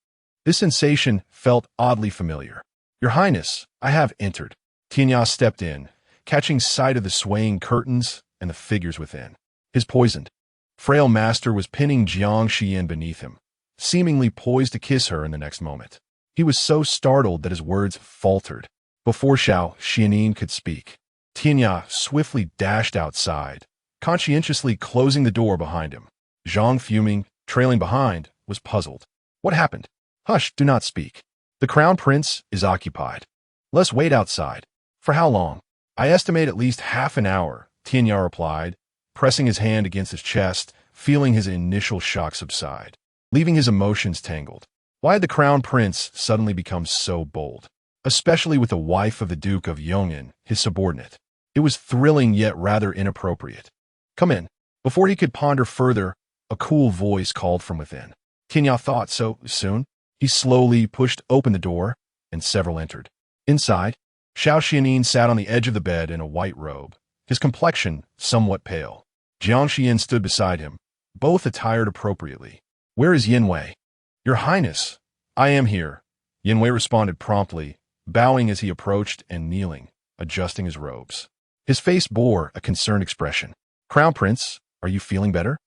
This sensation felt oddly familiar. "Your Highness, I have entered." Tianya stepped in, catching sight of the swaying curtains and the figures within. His poisoned, frail master was pinning Jiang Xiyan beneath him, seemingly poised to kiss her in the next moment. He was so startled that his words faltered. Before Xiao Xuanli could speak, Tianya swiftly dashed outside, conscientiously closing the door behind him. Zhang Fuming, trailing behind, was puzzled. "What happened?" "Hush, do not speak. The Crown Prince is occupied. Let's wait outside." "For how long?" "I estimate at least half an hour," Tianya replied, pressing his hand against his chest, feeling his initial shock subside. leaving his emotions tangled. Why had the crown prince suddenly become so bold? Especially with the wife of the Duke of Yong'an, his subordinate. It was thrilling yet rather inappropriate. Come in. Before he could ponder further, a cool voice called from within. Tinya thought so soon. He slowly pushed open the door, and several entered. Inside, Xiao Xuanli sat on the edge of the bed in a white robe, his complexion somewhat pale. Jiang Xiyan stood beside him, both attired appropriately. Where is Yin Wei? Your Highness, I am here. Yin Wei responded promptly, bowing as he approached and kneeling, adjusting his robes. His face bore a concerned expression. Crown Prince, are you feeling better?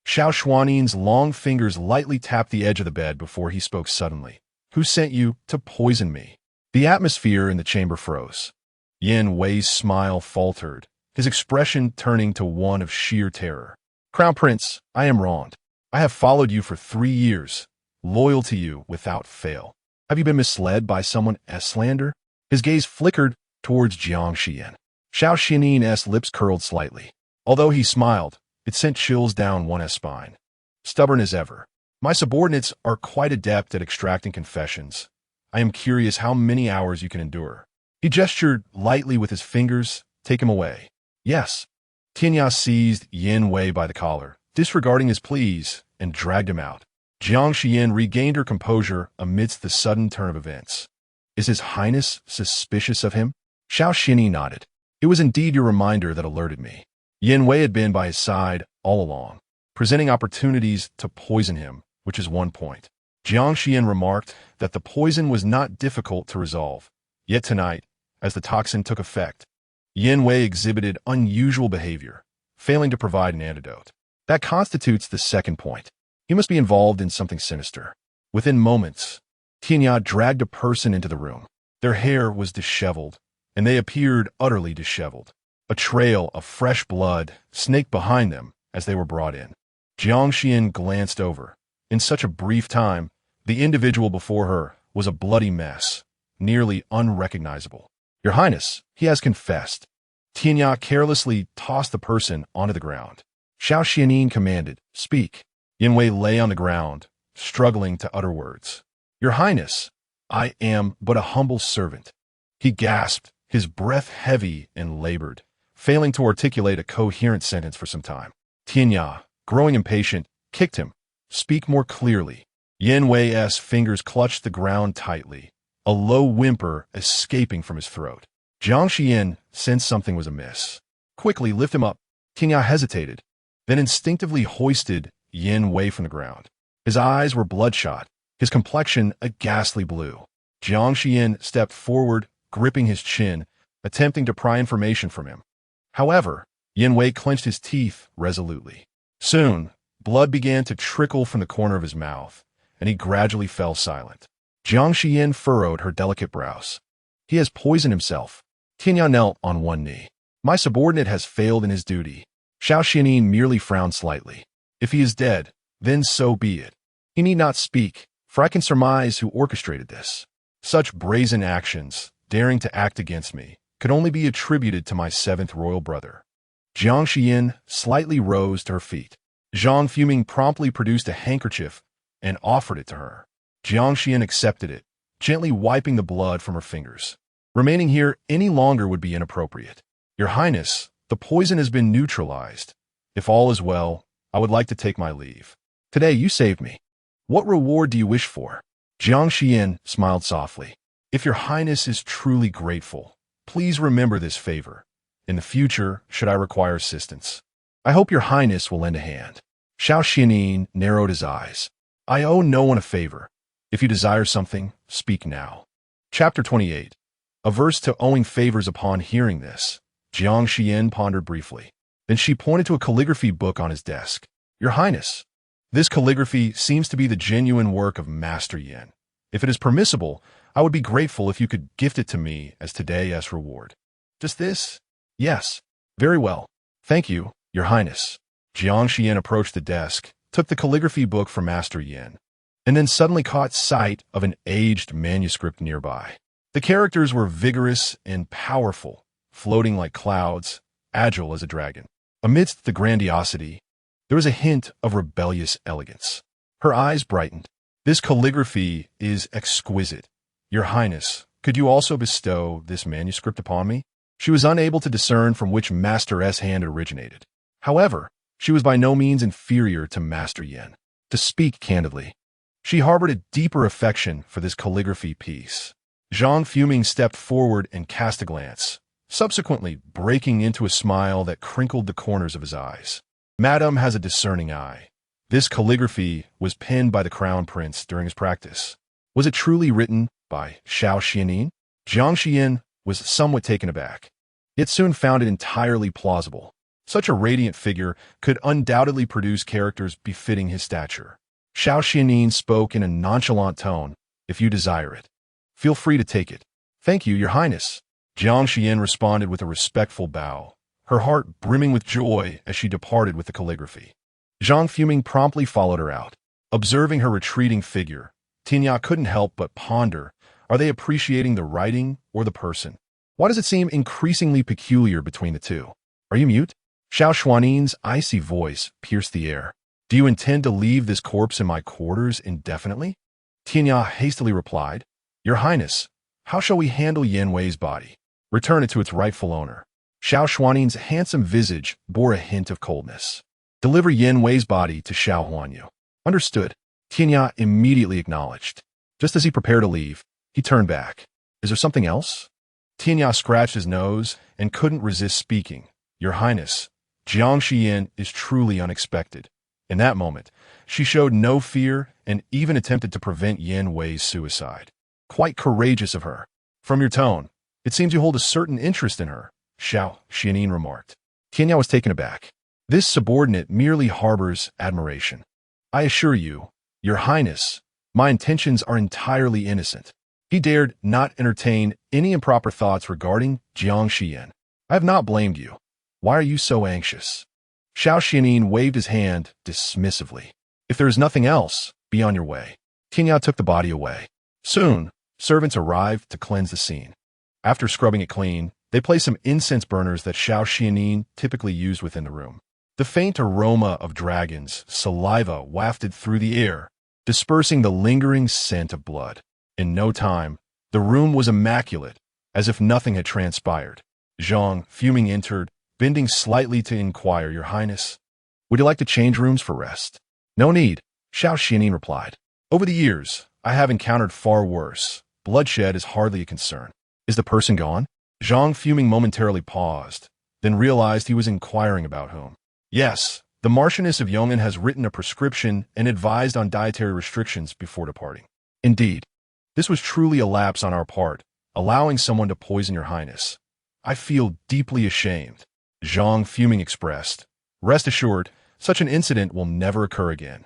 Xiao Xuanli's long fingers lightly tapped the edge of the bed before he spoke suddenly. Who sent you to poison me? The atmosphere in the chamber froze. Yin Wei's smile faltered, his expression turning to one of sheer terror. Crown Prince, I am wronged. I have followed you for 3 years, loyal to you without fail. Have you been misled by someone's slander? His gaze flickered towards Jiang Xiyan. Xiao Xuanli's lips curled slightly. Although he smiled, it sent chills down one's spine. Stubborn as ever. My subordinates are quite adept at extracting confessions. I am curious how many hours you can endure. He gestured lightly with his fingers. Take him away. Yes. Tinya seized Yin Wei by the collar, disregarding his pleas, and dragged him out. Jiang Xiyan regained her composure amidst the sudden turn of events. Is His Highness suspicious of him? Xiao Xuanli nodded. It was indeed your reminder that alerted me. Yin Wei had been by his side all along, presenting opportunities to poison him, which is one point. Jiang Xiyan remarked that the poison was not difficult to resolve. Yet tonight, as the toxin took effect, Yin Wei exhibited unusual behavior, failing to provide an antidote. That constitutes the second point. He must be involved in something sinister. Within moments, Tinya dragged a person into the room. Their hair was disheveled, and they appeared utterly disheveled. A trail of fresh blood snaked behind them as they were brought in. Jiang Xiyan glanced over. In such a brief time, the individual before her was a bloody mess, nearly unrecognizable. Your Highness, he has confessed. Tinya carelessly tossed the person onto the ground. Xiao Xuanli commanded, Speak. Yin Wei lay on the ground, struggling to utter words. Your Highness, I am but a humble servant. He gasped, his breath heavy and labored, failing to articulate a coherent sentence for some time. Tinya, growing impatient, kicked him. Speak more clearly. Yin Wei's fingers clutched the ground tightly, a low whimper escaping from his throat. Jiang Xiyan sensed something was amiss. Quickly lift him up. Tinya hesitated, then instinctively hoisted Yin Wei from the ground. His eyes were bloodshot, his complexion a ghastly blue. Jiang Xiyan stepped forward, gripping his chin, attempting to pry information from him. However, Yin Wei clenched his teeth resolutely. Soon, blood began to trickle from the corner of his mouth, and he gradually fell silent. Jiang Xiyan furrowed her delicate brows. He has poisoned himself. Tinya knelt on one knee. My subordinate has failed in his duty. Xiao Xuanli merely frowned slightly. If he is dead, then so be it. He need not speak, for I can surmise who orchestrated this. Such brazen actions, daring to act against me, could only be attributed to my 7th royal brother. Jiang Xiyan slightly rose to her feet. Zhang Fuming promptly produced a handkerchief and offered it to her. Jiang Xiyan accepted it, gently wiping the blood from her fingers. Remaining here any longer would be inappropriate. Your Highness, the poison has been neutralized. If all is well, I would like to take my leave. Today you saved me. What reward do you wish for? Jiang Xiyan smiled softly. If your Highness is truly grateful, please remember this favor. In the future, should I require assistance, I hope your Highness will lend a hand. Xiao Xuanli narrowed his eyes. I owe no one a favor. If you desire something, speak now. Chapter 28. Averse to owing favors upon hearing this, Jiang Xiyan pondered briefly. Then she pointed to a calligraphy book on his desk. Your Highness, this calligraphy seems to be the genuine work of Master Yin. If it is permissible, I would be grateful if you could gift it to me as today's reward. Just this? Yes. Very well. Thank you, Your Highness. Jiang Xiyan approached the desk, took the calligraphy book from Master Yin, and then suddenly caught sight of an aged manuscript nearby. The characters were vigorous and powerful, floating like clouds, agile as a dragon. Amidst the grandiosity, there was a hint of rebellious elegance. Her eyes brightened. This calligraphy is exquisite. Your Highness, could you also bestow this manuscript upon me? She was unable to discern from which Master-S hand it originated. However, she was by no means inferior to Master Yin. To speak candidly, she harbored a deeper affection for this calligraphy piece. Zhang Fuming stepped forward and cast a glance, subsequently breaking into a smile that crinkled the corners of his eyes. Madame has a discerning eye. This calligraphy was penned by the Crown Prince during his practice. Was it truly written by Xiao Xuanli? Jiang Xiyan was somewhat taken aback, yet soon found it entirely plausible. Such a radiant figure could undoubtedly produce characters befitting his stature. Xiao Xuanli spoke in a nonchalant tone. If you desire it, feel free to take it. Thank you, Your Highness. Jiang Xiyan responded with a respectful bow, her heart brimming with joy as she departed with the calligraphy. Zhang Fuming promptly followed her out. Observing her retreating figure, Tinya couldn't help but ponder, are they appreciating the writing or the person? Why does it seem increasingly peculiar between the two? Are you mute? Xiao Xuanli's icy voice pierced the air. Do you intend to leave this corpse in my quarters indefinitely? Tinya hastily replied, Your Highness, how shall we handle Yan Wei's body? Return it to its rightful owner. Xiao Xuanli's handsome visage bore a hint of coldness. Deliver Yan Wei's body to Xiao Huanyu. Understood. Tinya immediately acknowledged. Just as he prepared to leave, he turned back. Is there something else? Tinya scratched his nose and couldn't resist speaking. Your Highness, Jiang Xiyan is truly unexpected. In that moment, she showed no fear and even attempted to prevent Yan Wei's suicide. Quite courageous of her. From your tone, it seems you hold a certain interest in her, Xiao Xuanli remarked. Tianya was taken aback. This subordinate merely harbors admiration. I assure you, Your Highness, my intentions are entirely innocent. He dared not entertain any improper thoughts regarding Jiang Xiyan. I have not blamed you. Why are you so anxious? Xiao Xuanli waved his hand dismissively. If there is nothing else, be on your way. Tinya took the body away. Soon, servants arrived to cleanse the scene. After scrubbing it clean, they placed some incense burners that Xiao Xuanli typically used within the room. The faint aroma of dragon's saliva wafted through the air, dispersing the lingering scent of blood. In no time, the room was immaculate, as if nothing had transpired. Zhang Fuming entered, bending slightly to inquire, Your Highness, would you like to change rooms for rest? No need, Xiao Xuanli replied. Over the years, I have encountered far worse. Bloodshed is hardly a concern. Is the person gone? Zhang Fuming momentarily paused, then realized he was inquiring about whom. Yes, the Marchioness of Yong'an has written a prescription and advised on dietary restrictions before departing. Indeed, this was truly a lapse on our part, allowing someone to poison Your Highness. I feel deeply ashamed. Zhang Fuming expressed. Rest assured, such an incident will never occur again.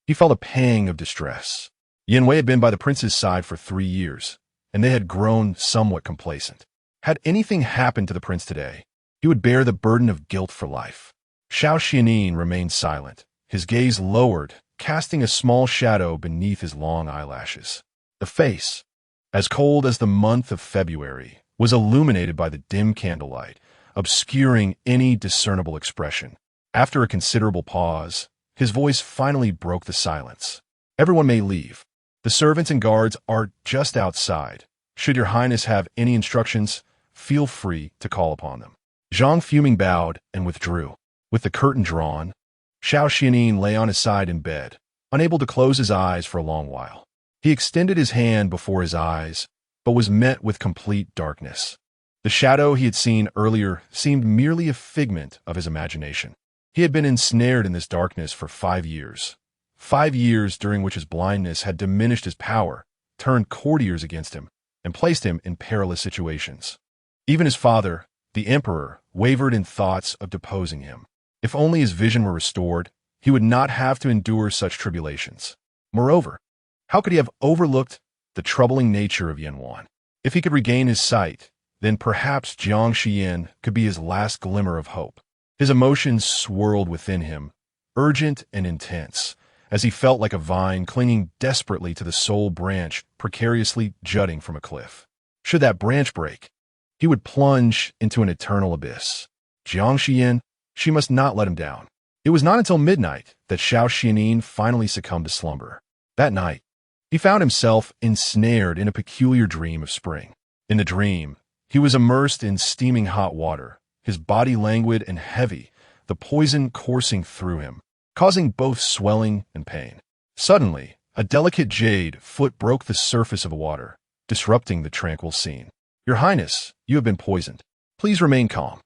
He felt a pang of distress. Yan Wei had been by the prince's side for 3 years, and they had grown somewhat complacent. Had anything happened to the prince today, he would bear the burden of guilt for life. Xiao Xuanli remained silent, his gaze lowered, casting a small shadow beneath his long eyelashes. The face, as cold as the month of February, was illuminated by the dim candlelight, obscuring any discernible expression. After a considerable pause, his voice finally broke the silence. Everyone may leave. The servants and guards are just outside. Should Your Highness have any instructions, feel free to call upon them. Zhang Fuming bowed and withdrew. With the curtain drawn, Xiao Xuanli lay on his side in bed, unable to close his eyes for a long while. He extended his hand before his eyes, but was met with complete darkness. The shadow he had seen earlier seemed merely a figment of his imagination. He had been ensnared in this darkness for 5 years. 5 years during which his blindness had diminished his power, turned courtiers against him, and placed him in perilous situations. Even his father, the emperor, wavered in thoughts of deposing him. If only his vision were restored, he would not have to endure such tribulations. Moreover, how could he have overlooked the troubling nature of Yan Wan? If he could regain his sight, then perhaps Jiang Xiyan could be his last glimmer of hope. His emotions swirled within him, urgent and intense, as he felt like a vine clinging desperately to the sole branch precariously jutting from a cliff. Should that branch break, he would plunge into an eternal abyss. Jiang Xiyan, she must not let him down. It was not until midnight that Xiao Xuanli finally succumbed to slumber. That night, he found himself ensnared in a peculiar dream of spring. In the dream, he was immersed in steaming hot water, his body languid and heavy, the poison coursing through him, causing both swelling and pain. Suddenly, a delicate jade foot broke the surface of the water, disrupting the tranquil scene. "Your Highness, you have been poisoned. Please remain calm.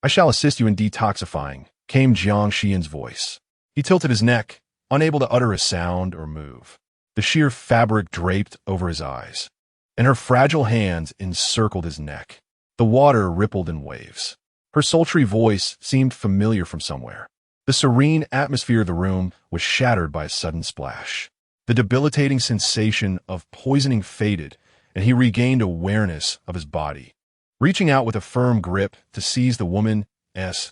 I shall assist you in detoxifying," came Jiang Xiyan's voice. He tilted his neck, unable to utter a sound or move. The sheer fabric draped over his eyes, and her fragile hands encircled his neck. The water rippled in waves. Her sultry voice seemed familiar from somewhere. The serene atmosphere of the room was shattered by a sudden splash. The debilitating sensation of poisoning faded, and he regained awareness of his body, reaching out with a firm grip to seize the woman's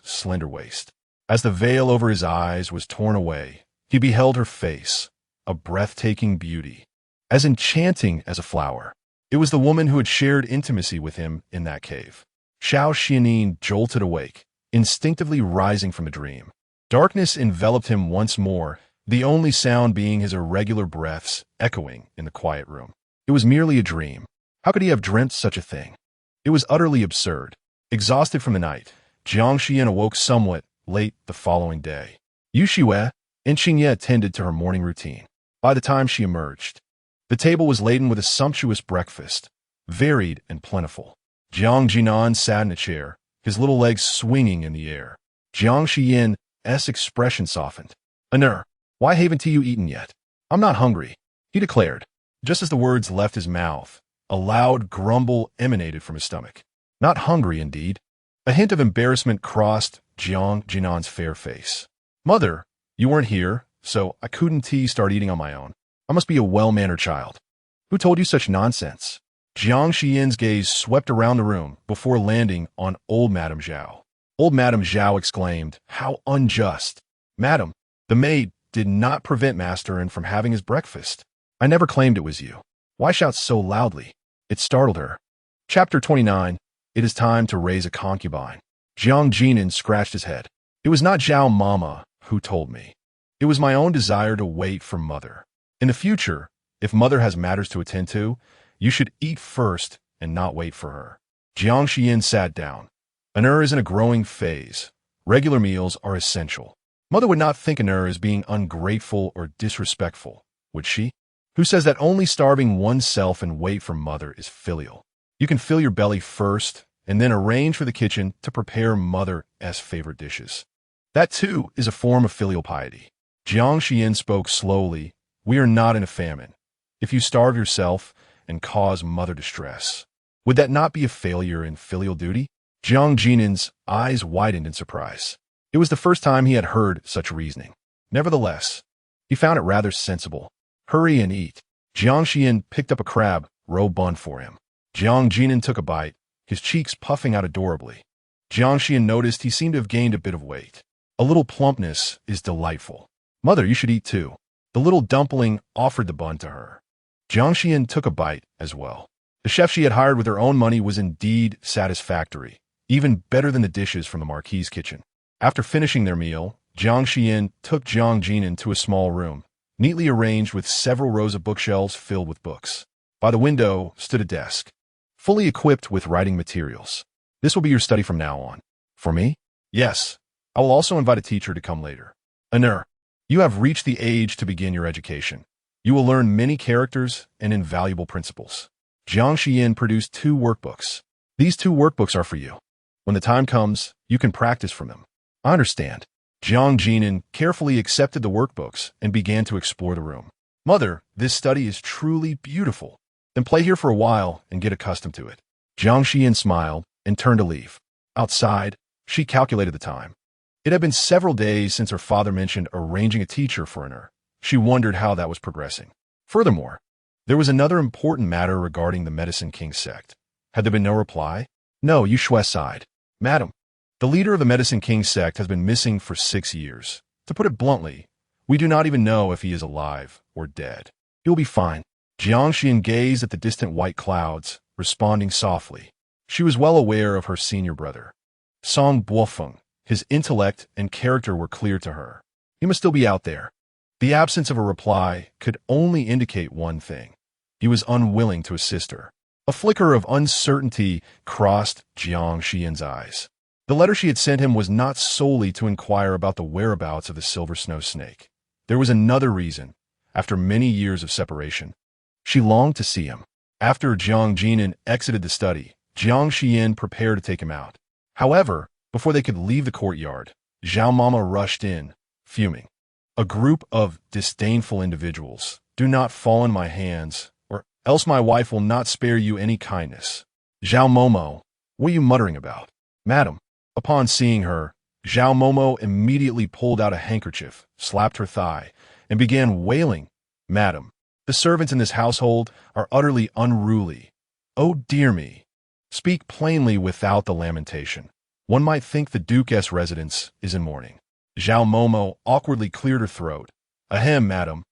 slender waist. As the veil over his eyes was torn away, he beheld her face, a breathtaking beauty, as enchanting as a flower. It was the woman who had shared intimacy with him in that cave. Xiao Xuanli jolted awake, instinctively rising from a dream. Darkness enveloped him once more, the only sound being his irregular breaths echoing in the quiet room. It was merely a dream. How could he have dreamt such a thing? It was utterly absurd. Exhausted from the night, Jiang Xiyan awoke somewhat late the following day. Yu Shiwei and Xingye attended to her morning routine. By the time she emerged, the table was laden with a sumptuous breakfast, varied and plentiful. Jiang Jinan sat in a chair, his little legs swinging in the air. Jiang Xiyan's expression softened. "Honor, why haven't you eaten yet?" "I'm not hungry," he declared. Just as the words left his mouth, a loud grumble emanated from his stomach. "Not hungry, indeed." A hint of embarrassment crossed Jiang Jinan's fair face. "Mother, you weren't here, so I couldn't start eating on my own. I must be a well-mannered child." "Who told you such nonsense?" Jiang Xiyan's gaze swept around the room before landing on old Madame Zhao. Old Madame Zhao exclaimed, "How unjust! Madam, the maid did not prevent Master from having his breakfast. I never claimed it was you. Why shout so loudly?" It startled her. Chapter 29. It is time to raise a concubine. Jiang Jinan scratched his head. "It was not Zhao Mama who told me. It was my own desire to wait for Mother. In the future, if Mother has matters to attend to, you should eat first and not wait for her." Jiang Xiyan sat down. Honor is in a growing phase. Regular meals are essential. Mother would not think Honor as being ungrateful or disrespectful, would she? Who says that only starving oneself and wait for Mother is filial? You can fill your belly first and then arrange for the kitchen to prepare Mother's favorite dishes. That, too, is a form of filial piety. Jiang Xiyan spoke slowly. "We are not in a famine. If you starve yourself and cause Mother distress, would that not be a failure in filial duty?" Jiang Jinan's eyes widened in surprise. It was the first time he had heard such reasoning. Nevertheless, he found it rather sensible. "Hurry and eat." Jiang Xiyan picked up a crab roe bun for him. Jiang Jinan took a bite, his cheeks puffing out adorably. Jiang Xiyan noticed he seemed to have gained a bit of weight. A little plumpness is delightful. "Mother, you should eat too." The little dumpling offered the bun to her. Jiang Xiyan took a bite as well. The chef she had hired with her own money was indeed satisfactory, even better than the dishes from the Marquis' kitchen. After finishing their meal, Jiang Xiyan took Jiang Jinan to a small room, neatly arranged with several rows of bookshelves filled with books. By the window stood a desk, fully equipped with writing materials. "This will be your study from now on." "For me?" "Yes. I will also invite a teacher to come later." "Honor, you have reached the age to begin your education. You will learn many characters and invaluable principles." Jiang Xiyan produced 2 workbooks. "These 2 workbooks are for you. When the time comes, you can practice from them." "I understand." Jiang Jinan carefully accepted the workbooks and began to explore the room. "Mother, this study is truly beautiful. Then play here for a while and get accustomed to it." Jiang Xiyan smiled and turned to leave. Outside, she calculated the time. It had been several days since her father mentioned arranging a teacher for her. She wondered how that was progressing. Furthermore, there was another important matter regarding the Medicine King sect. Had there been no reply? "No," Yu Shui sighed. "Madam, the leader of the Medicine King sect has been missing for 6 years. To put it bluntly, we do not even know if he is alive or dead." "He will be fine." Jiang Xiyan gazed at the distant white clouds, responding softly. She was well aware of her senior brother. Song Buofeng, His intellect and character were clear to her. He must still be out there. The absence of a reply could only indicate one thing. He was unwilling to assist her. A flicker of uncertainty crossed Jiang Xiyan's eyes. The letter she had sent him was not solely to inquire about the whereabouts of the silver snow snake. There was another reason. After many years of separation, she longed to see him. After Jiang Jinan exited the study, Jiang Xiyan prepared to take him out. However, before they could leave the courtyard, Zhao Mama rushed in, fuming. A group of disdainful individuals. Do not fall in my hands, or else my wife will not spare you any kindness. Zhao Momo, what are you muttering about? Madam. Upon seeing her, Zhao Momo immediately pulled out a handkerchief, slapped her thigh, and began wailing. Madam, the servants in this household are utterly unruly. Oh dear me. Speak plainly without the lamentation. One might think the Duke's residence is in mourning. Zhao Momo awkwardly cleared her throat. Ahem, madam.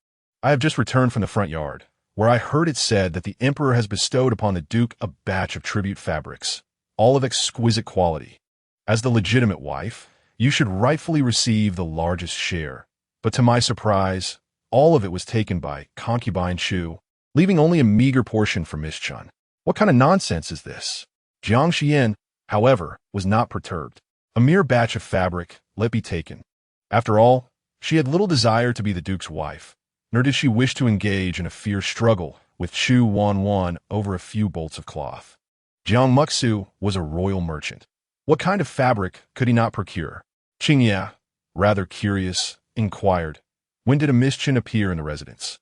I have just returned from the front yard, where I heard it said that the Emperor has bestowed upon the Duke a batch of tribute fabrics, all of exquisite quality. As the legitimate wife, you should rightfully receive the largest share. But to my surprise, all of it was taken by concubine Chu, leaving only a meager portion for Miss Chun. What kind of nonsense is this? Jiang Xiyan, however, was not perturbed. A mere batch of fabric, let be taken. After all, she had little desire to be the Duke's wife, nor did she wish to engage in a fierce struggle with Chu Wanwan over a few bolts of cloth. Jiang Muxu was a royal merchant. What kind of fabric could he not procure? Qingya, rather curious, inquired, when did a Miss Chin appear in the residence?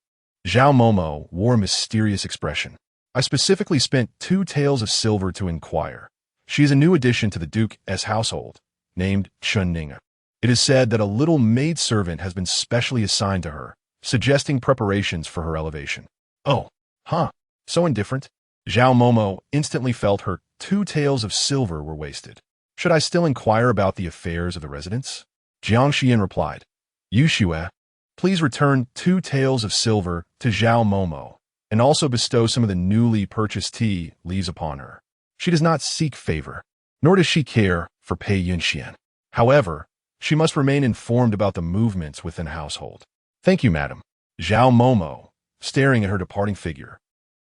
Zhao Momo wore a mysterious expression. I specifically spent 2 taels of silver to inquire. She is a new addition to the Duke's household, named Chun Ninga. It is said that a little maidservant has been specially assigned to her, suggesting preparations for her elevation. Oh, so indifferent. Zhao Momo instantly felt her 2 taels of silver were wasted. Should I still inquire about the affairs of the residence? Jiang Xiyan replied, Yu Xue, please return 2 taels of silver to Zhao Momo, and also bestow some of the newly purchased tea leaves upon her. She does not seek favor, nor does she care for Pei Yunyuan. However, she must remain informed about the movements within the household. Thank you, madam. Zhao Momo, staring at her departing figure,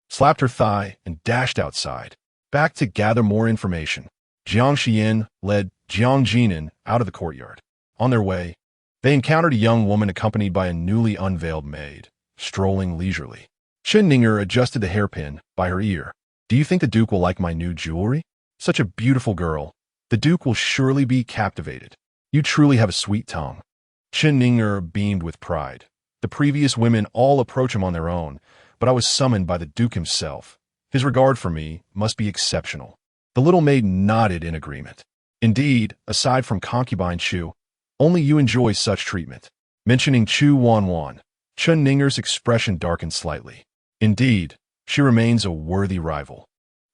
slapped her thigh and dashed outside, back to gather more information. Jiang Xiyan led Jiang Jinan out of the courtyard. On their way, they encountered a young woman accompanied by a newly unveiled maid, strolling leisurely. Chen Ninger adjusted the hairpin by her ear. Do you think the Duke will like my new jewelry? Such a beautiful girl. The Duke will surely be captivated. You truly have a sweet tongue. Chen Ninger beamed with pride. The previous women all approach him on their own, but I was summoned by the Duke himself. His regard for me must be exceptional. The little maid nodded in agreement. Indeed, aside from concubine Chu, only you enjoy such treatment. Mentioning Chu Wanwan, Chen Ninger's expression darkened slightly. Indeed, she remains a worthy rival.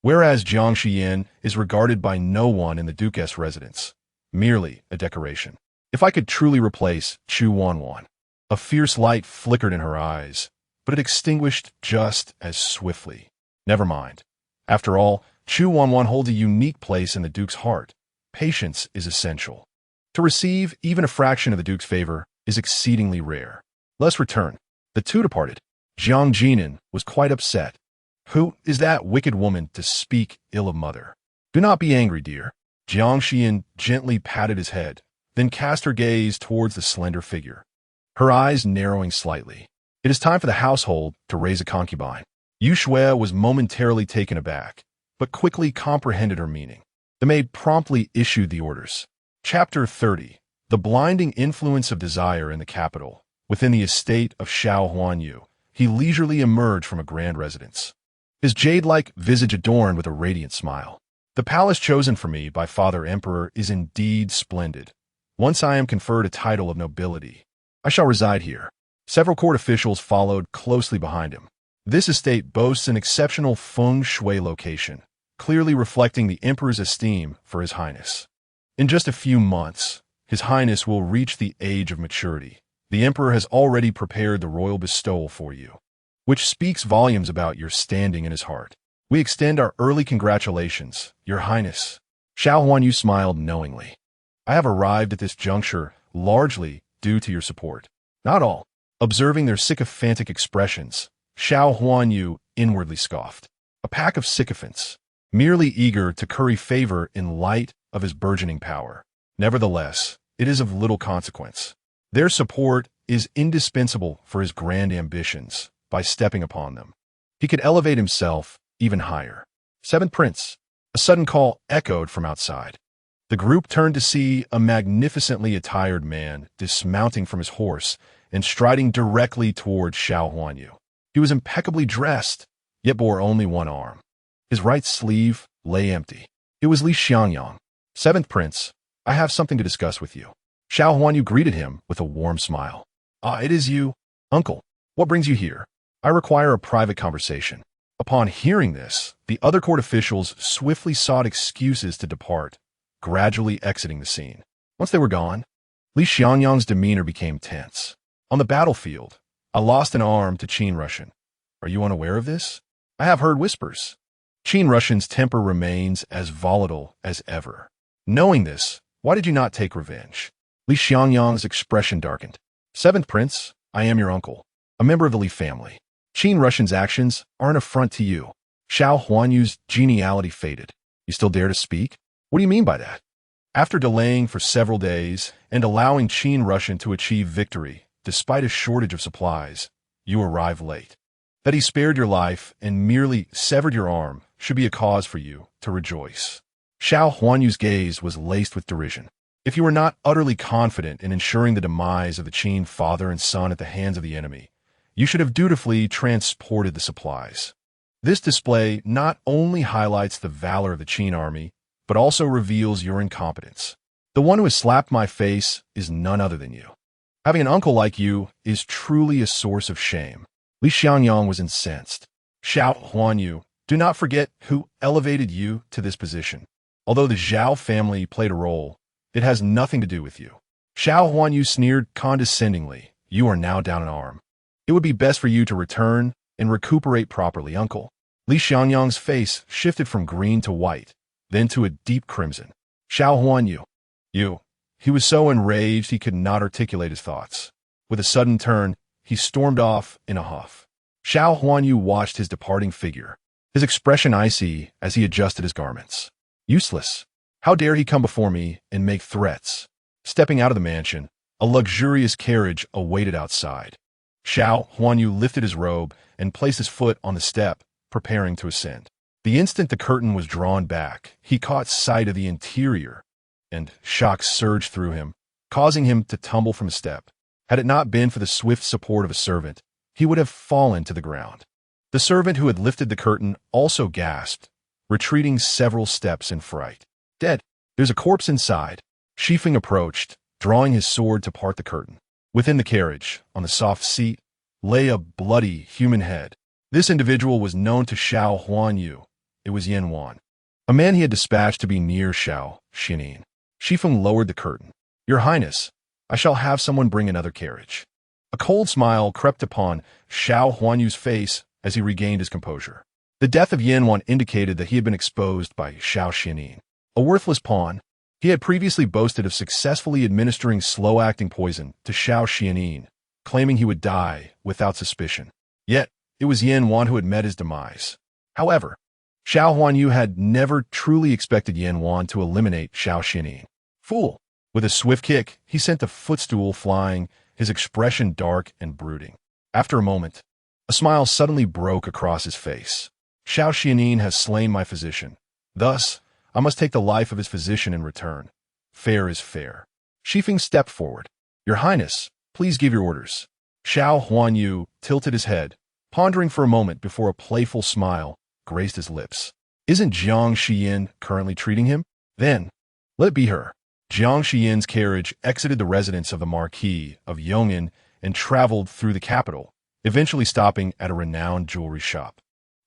Whereas Jiang Xiyan is regarded by no one in the Duke's residence, merely a decoration. If I could truly replace Chu Wanwan. A fierce light flickered in her eyes, but it extinguished just as swiftly. Never mind. After all, Chu Wanwan holds a unique place in the Duke's heart. Patience is essential. To receive even a fraction of the Duke's favor is exceedingly rare. Let's return. The two departed. Jiang Jinan was quite upset. Who is that wicked woman to speak ill of mother? Do not be angry, dear. Jiang Xiyan gently patted his head, then cast her gaze towards the slender figure, her eyes narrowing slightly. It is time for the household to raise a concubine. Yu Xue was momentarily taken aback, but quickly comprehended her meaning. The maid promptly issued the orders. Chapter 30. The blinding influence of desire in the capital. Within the estate of Xiao Xuanli, he leisurely emerged from a grand residence, his jade-like visage adorned with a radiant smile. The palace chosen for me by Father Emperor is indeed splendid. Once I am conferred a title of nobility, I shall reside here. Several court officials followed closely behind him. This estate boasts an exceptional feng shui location, clearly reflecting the Emperor's esteem for His Highness. In just a few months, His Highness will reach the age of maturity. The Emperor has already prepared the royal bestowal for you, which speaks volumes about your standing in his heart. We extend our early congratulations, Your Highness. Xiao Xuanli smiled knowingly. I have arrived at this juncture largely due to your support. Not all. Observing their sycophantic expressions, Xiao Huanyu inwardly scoffed. A pack of sycophants, merely eager to curry favor in light of his burgeoning power. Nevertheless, it is of little consequence. Their support is indispensable for his grand ambitions. By stepping upon them, he could elevate himself even higher. Seventh Prince. A sudden call echoed from outside. The group turned to see a magnificently attired man dismounting from his horse and striding directly toward Xiao Huanyu. He was impeccably dressed, yet bore only one arm. His right sleeve lay empty. It was Li Xiangyang. Seventh Prince, I have something to discuss with you. Xiao Huanyu greeted him with a warm smile. Ah, it is you, uncle. What brings you here? I require a private conversation. Upon hearing this, the other court officials swiftly sought excuses to depart, gradually exiting the scene. Once they were gone, Li Xiangyang's demeanor became tense. On the battlefield, I lost an arm to Qin Russian. Are you unaware of this? I have heard whispers. Qin Russian's temper remains as volatile as ever. Knowing this, why did you not take revenge? Li Xiangyang's expression darkened. Seventh Prince, I am your uncle, a member of the Li family. Qin Russian's actions are an affront to you. Xiao Huanyu's geniality faded. You still dare to speak? What do you mean by that? After delaying for several days and allowing Qin Russian to achieve victory, despite a shortage of supplies, you arrive late. That he spared your life and merely severed your arm should be a cause for you to rejoice. Xiao Huanyu's gaze was laced with derision. If you were not utterly confident in ensuring the demise of the Qin father and son at the hands of the enemy, you should have dutifully transported the supplies. This display not only highlights the valor of the Qin army, but also reveals your incompetence. The one who has slapped my face is none other than you. Having an uncle like you is truly a source of shame. Li Xiangyang was incensed. Xiao Huanyu, do not forget who elevated you to this position. Although the Zhao family played a role, it has nothing to do with you. Xiao Huanyu sneered condescendingly. You are now down an arm. It would be best for you to return and recuperate properly, uncle. Li Xiangyang's face shifted from green to white, then to a deep crimson. Xiao Huanyu. You. He was so enraged he could not articulate his thoughts. With a sudden turn, he stormed off in a huff. Xiao Huanyu watched his departing figure, his expression icy as he adjusted his garments. Useless. How dare he come before me and make threats? Stepping out of the mansion, a luxurious carriage awaited outside. Xiao Huanyu lifted his robe and placed his foot on the step, preparing to ascend. The instant the curtain was drawn back, he caught sight of the interior, and shock surged through him, causing him to tumble from a step. Had it not been for the swift support of a servant, he would have fallen to the ground. The servant who had lifted the curtain also gasped, retreating several steps in fright. Dead. There's a corpse inside. Shifeng approached, drawing his sword to part the curtain. Within the carriage, on the soft seat, lay a bloody human head. This individual was known to Xiao Huanyu. It was Yunyuan, a man he had dispatched to be near Xiao Xuanli. Shifeng lowered the curtain. Your Highness, I shall have someone bring another carriage. A cold smile crept upon Xiao Huanyu's face as he regained his composure. The death of Yunyuan indicated that he had been exposed by Xiao Xuanli. A worthless pawn, he had previously boasted of successfully administering slow-acting poison to Xiao Xuanli, claiming he would die without suspicion. Yet, it was Yunyuan who had met his demise. However, Xiao Huanyu had never truly expected Yunyuan to eliminate Xiao Xuanli. Fool! With a swift kick, he sent the footstool flying, his expression dark and brooding. After a moment, a smile suddenly broke across his face. Xiao Xuanli has slain my physician. Thus, I must take the life of his physician in return. Fair is fair. Shifeng stepped forward. Your Highness, please give your orders. Xiao Huanyu tilted his head, pondering for a moment before a playful smile graced his lips. Isn't Jiang Xiyan currently treating him? Then, let it be her. Jiang Xiyan's carriage exited the residence of the Marquis of Yong'an and traveled through the capital, eventually stopping at a renowned jewelry shop.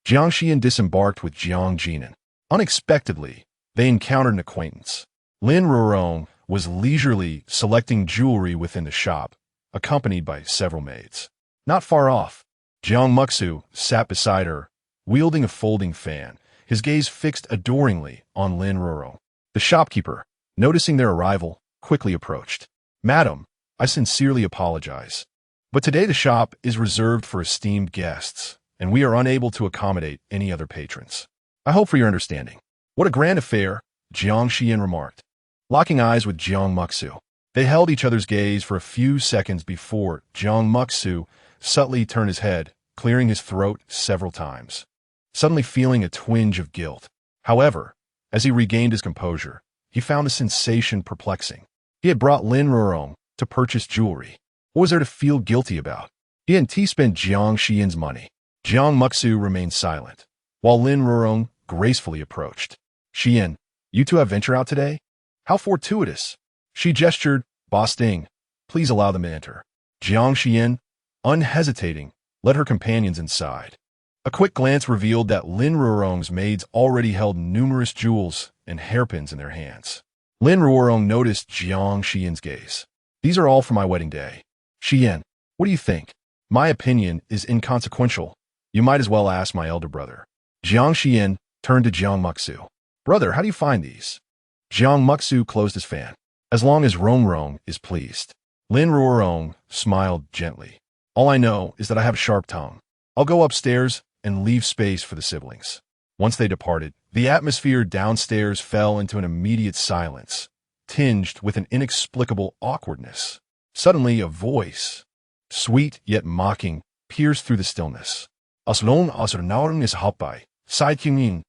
Jiang Xiyan disembarked with Jiang Jinan. Unexpectedly, they encountered an acquaintance. Lin Rurong was leisurely selecting jewelry within the shop, accompanied by several maids. Not far off, Jiang Muxu sat beside her, wielding a folding fan, his gaze fixed adoringly on Lin Rurong. The shopkeeper, noticing their arrival, quickly approached. "Madam, I sincerely apologize. But today the shop is reserved for esteemed guests, and we are unable to accommodate any other patrons. I hope for your understanding." "What a grand affair," Jiang Xiyan remarked, locking eyes with Jiang Muxu. They held each other's gaze for a few seconds before Jiang Muxu subtly turned his head, clearing his throat several times, suddenly feeling a twinge of guilt. However, as he regained his composure, he found the sensation perplexing. He had brought Lin Ruorong to purchase jewelry. What was there to feel guilty about? He hadn't spent Jiang Xiyan's money. Jiang Muxu remained silent, while Lin Ruorong gracefully approached. "Xiyan, you two have venture out today? How fortuitous." She gestured. "Boss Ding, please allow them to enter." Jiang Xiyan, unhesitating, led her companions inside. A quick glance revealed that Lin Ruorong's maids already held numerous jewels and hairpins in their hands. Lin Ruorong noticed Jiang Xiyan's gaze. "These are all for my wedding day." "Xiyan, what do you think?" "My opinion is inconsequential. You might as well ask my elder brother." Jiang Xiyan turned to Jiang Muxu. "Brother, how do you find these?" Jiang Muxu closed his fan. "As long as Rong is pleased." Lin Ruorong smiled gently. "All I know is that I have a sharp tongue. I'll go upstairs and leave space for the siblings." Once they departed, the atmosphere downstairs fell into an immediate silence, tinged with an inexplicable awkwardness. Suddenly, a voice, sweet yet mocking, pierced through the stillness. "As long as Rong is happy," sighed Qingyin,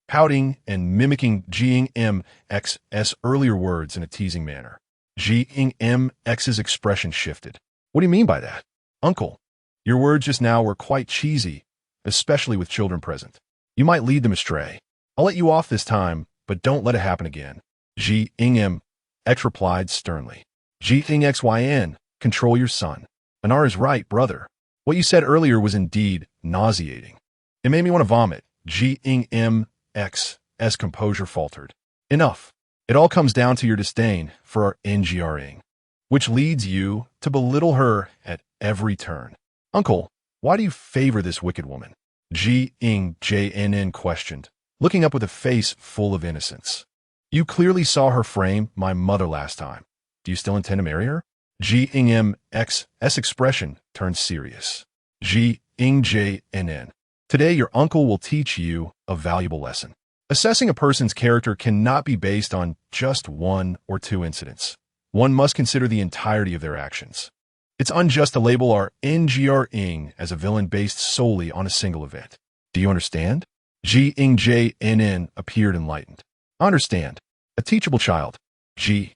pouting and mimicking Jiang Mx's earlier words in a teasing manner. Jiang Mx's expression shifted. "What do you mean by that?" "Uncle, your words just now were quite cheesy, especially with children present. You might lead them astray. I'll let you off this time, but don't let it happen again." Jiang Mx replied sternly. "Jiang Xiyan, control your son. Anar is right, brother. What you said earlier was indeed nauseating. It made me want to vomit." Jiang Mx's composure faltered. "Enough. It all comes down to your disdain for our Ngring, which leads you to belittle her at every turn." "Uncle, why do you favor this wicked woman?" Jiang questioned, looking up with a face full of innocence. "You clearly saw her frame my mother last time. Do you still intend to marry her?" Jiang Mx's expression turned serious. Jiang, today your uncle will teach you a valuable lesson. Assessing a person's character cannot be based on just one or two incidents. One must consider the entirety of their actions. It's unjust to label our Ngring as a villain based solely on a single event. Do you understand? Jiang appeared enlightened. "I understand. A teachable child." Jiang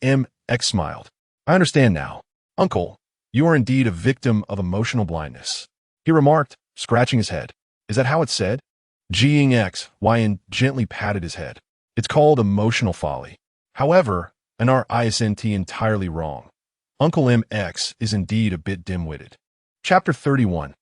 Mx smiled. "I understand now. Uncle, you are indeed a victim of emotional blindness," he remarked, scratching his head. "Is that how it's said?" Jiang Xiyan gently patted his head. "It's called emotional folly. However, Anar isn't entirely wrong. Uncle Mx is indeed a bit dim-witted." Chapter 31.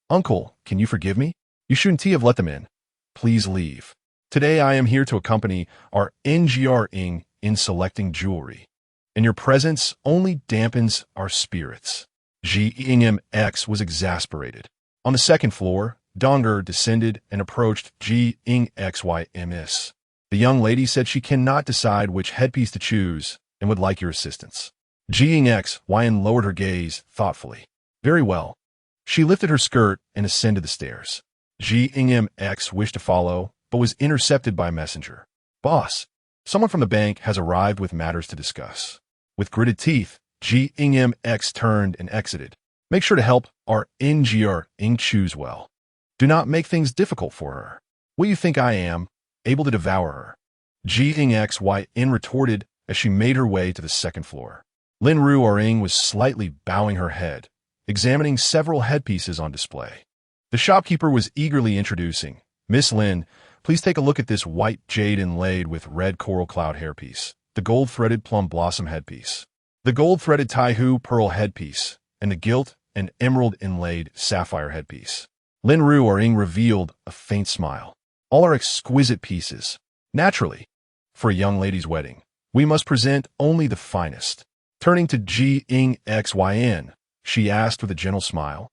"Uncle, can you forgive me? You shouldn't have let them in. Please leave. Today I am here to accompany our Ngring in selecting jewelry, and your presence only dampens our spirits." Jiang Mx was exasperated. On the second floor, Donger descended and approached Jiang Xiyan. The young lady said she cannot decide which headpiece to choose and would like your assistance. Jiang Xiyan lowered her gaze thoughtfully. "Very well." She lifted her skirt and ascended the stairs. Jiang Mx wished to follow, but was intercepted by a messenger. "Boss, someone from the bank has arrived with matters to discuss." With gritted teeth, Jiang Mx turned and exited. "Make sure to help our Ngring choose well. Do not make things difficult for her. What do you think I am, able to devour her?" Jiang Xiyan retorted as she made her way to the second floor. Lin Ruorong was slightly bowing her head, examining several headpieces on display. The shopkeeper was eagerly introducing, "Miss Lin, please take a look at this white jade inlaid with red coral cloud hairpiece, the gold-threaded plum blossom headpiece, the gold-threaded Taihu pearl headpiece, and the gilt and emerald inlaid sapphire headpiece." Lin Ruorong revealed a faint smile. "All are exquisite pieces. Naturally, for a young lady's wedding, we must present only the finest." Turning to Jiang Xiyan, she asked with a gentle smile,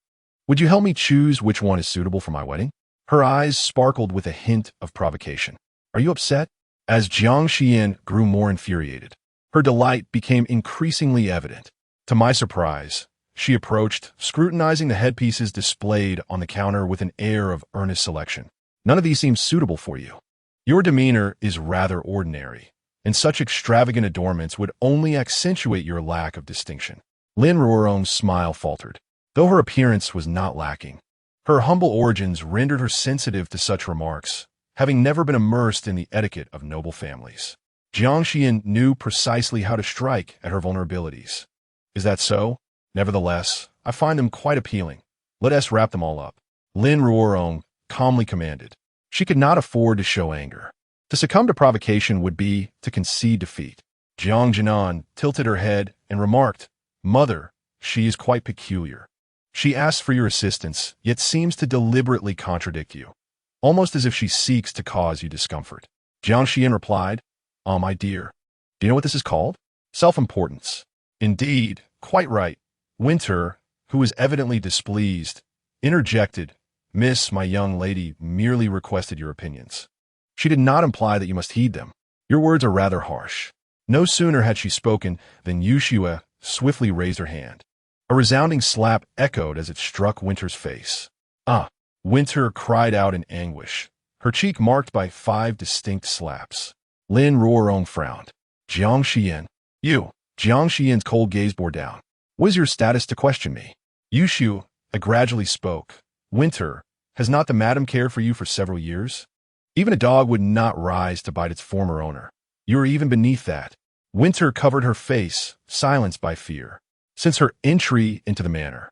"Would you help me choose which one is suitable for my wedding?" Her eyes sparkled with a hint of provocation. "Are you upset?" As Jiang Xiyan grew more infuriated, Her delight became increasingly evident. To my surprise, she approached, scrutinizing the headpieces displayed on the counter with an air of earnest selection. None of these seems suitable for you. Your demeanor is rather ordinary, and such extravagant adornments would only accentuate your lack of distinction. Lin Ruorong's smile faltered. Though her appearance was not lacking, her humble origins rendered her sensitive to such remarks, having never been immersed in the etiquette of noble families. Jiang Xiyan knew precisely how to strike at her vulnerabilities. Is that so? Nevertheless, I find them quite appealing. Let us wrap them all up. Lin Ruorong calmly commanded. She could not afford to show anger. To succumb to provocation would be to concede defeat. Jiang Xiyan tilted her head and remarked, "Mother, she is quite peculiar. She asks for your assistance, yet seems to deliberately contradict you, almost as if she seeks to cause you discomfort." Jiang Xiyan replied, my dear, do you know what this is called? Self-importance. Indeed, quite right. Winter, who was evidently displeased, interjected, "Miss, my young lady merely requested your opinions. She did not imply that you must heed them. Your words are rather harsh." No sooner had she spoken than Yushua swiftly raised her hand. A resounding slap echoed as it struck Winter's face. "Ah!" Winter cried out in anguish, her cheek marked by 5 distinct slaps. Lin Ruorong frowned. "Jiang Xiyan, you." Jiang Xiyan's cold gaze bore down. "What is your status to question me?" Yushu gradually spoke. "Winter, has not the madam cared for you for several years? Even a dog would not rise to bite its former owner. You are even beneath that." Winter covered her face, silenced by fear. Since her entry into the manor,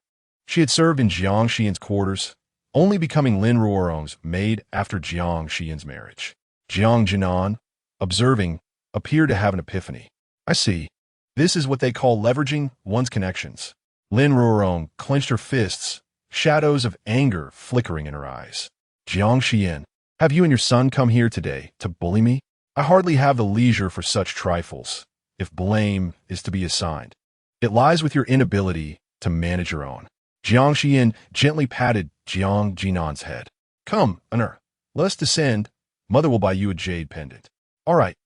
she had served in Jiang Xiyan's quarters, only becoming Lin Ruorong's maid after Jiang Xiyan's marriage. Jiang Jinan, observing, appeared to have an epiphany. "I see. This is what they call leveraging one's connections." Lin Ruorong clenched her fists, shadows of anger flickering in her eyes. "Jiang Xiyan, have you and your son come here today to bully me? I hardly have the leisure for such trifles, if blame is to be assigned. It lies with your inability to manage your own." Jiang Xiyan gently patted Jiang Jinan's head. "Come, Honor, let us descend. Mother will buy you a jade pendant." "All right."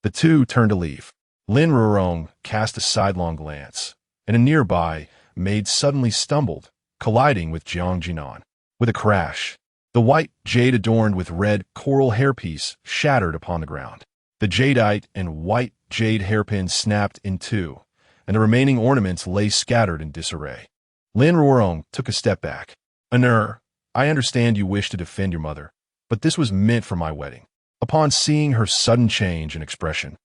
The two turned to leave. Lin Ruorong cast a sidelong glance, and a nearby maid suddenly stumbled, colliding with Jiang Jinan. With a crash, the white jade adorned with red coral hairpiece shattered upon the ground. The jadeite and white jade hairpin snapped in two, and the remaining ornaments lay scattered in disarray. Lin Ruorong took a step back. "Honor, I understand you wish to defend your mother, but this was meant for my wedding." Upon seeing her sudden change in expression,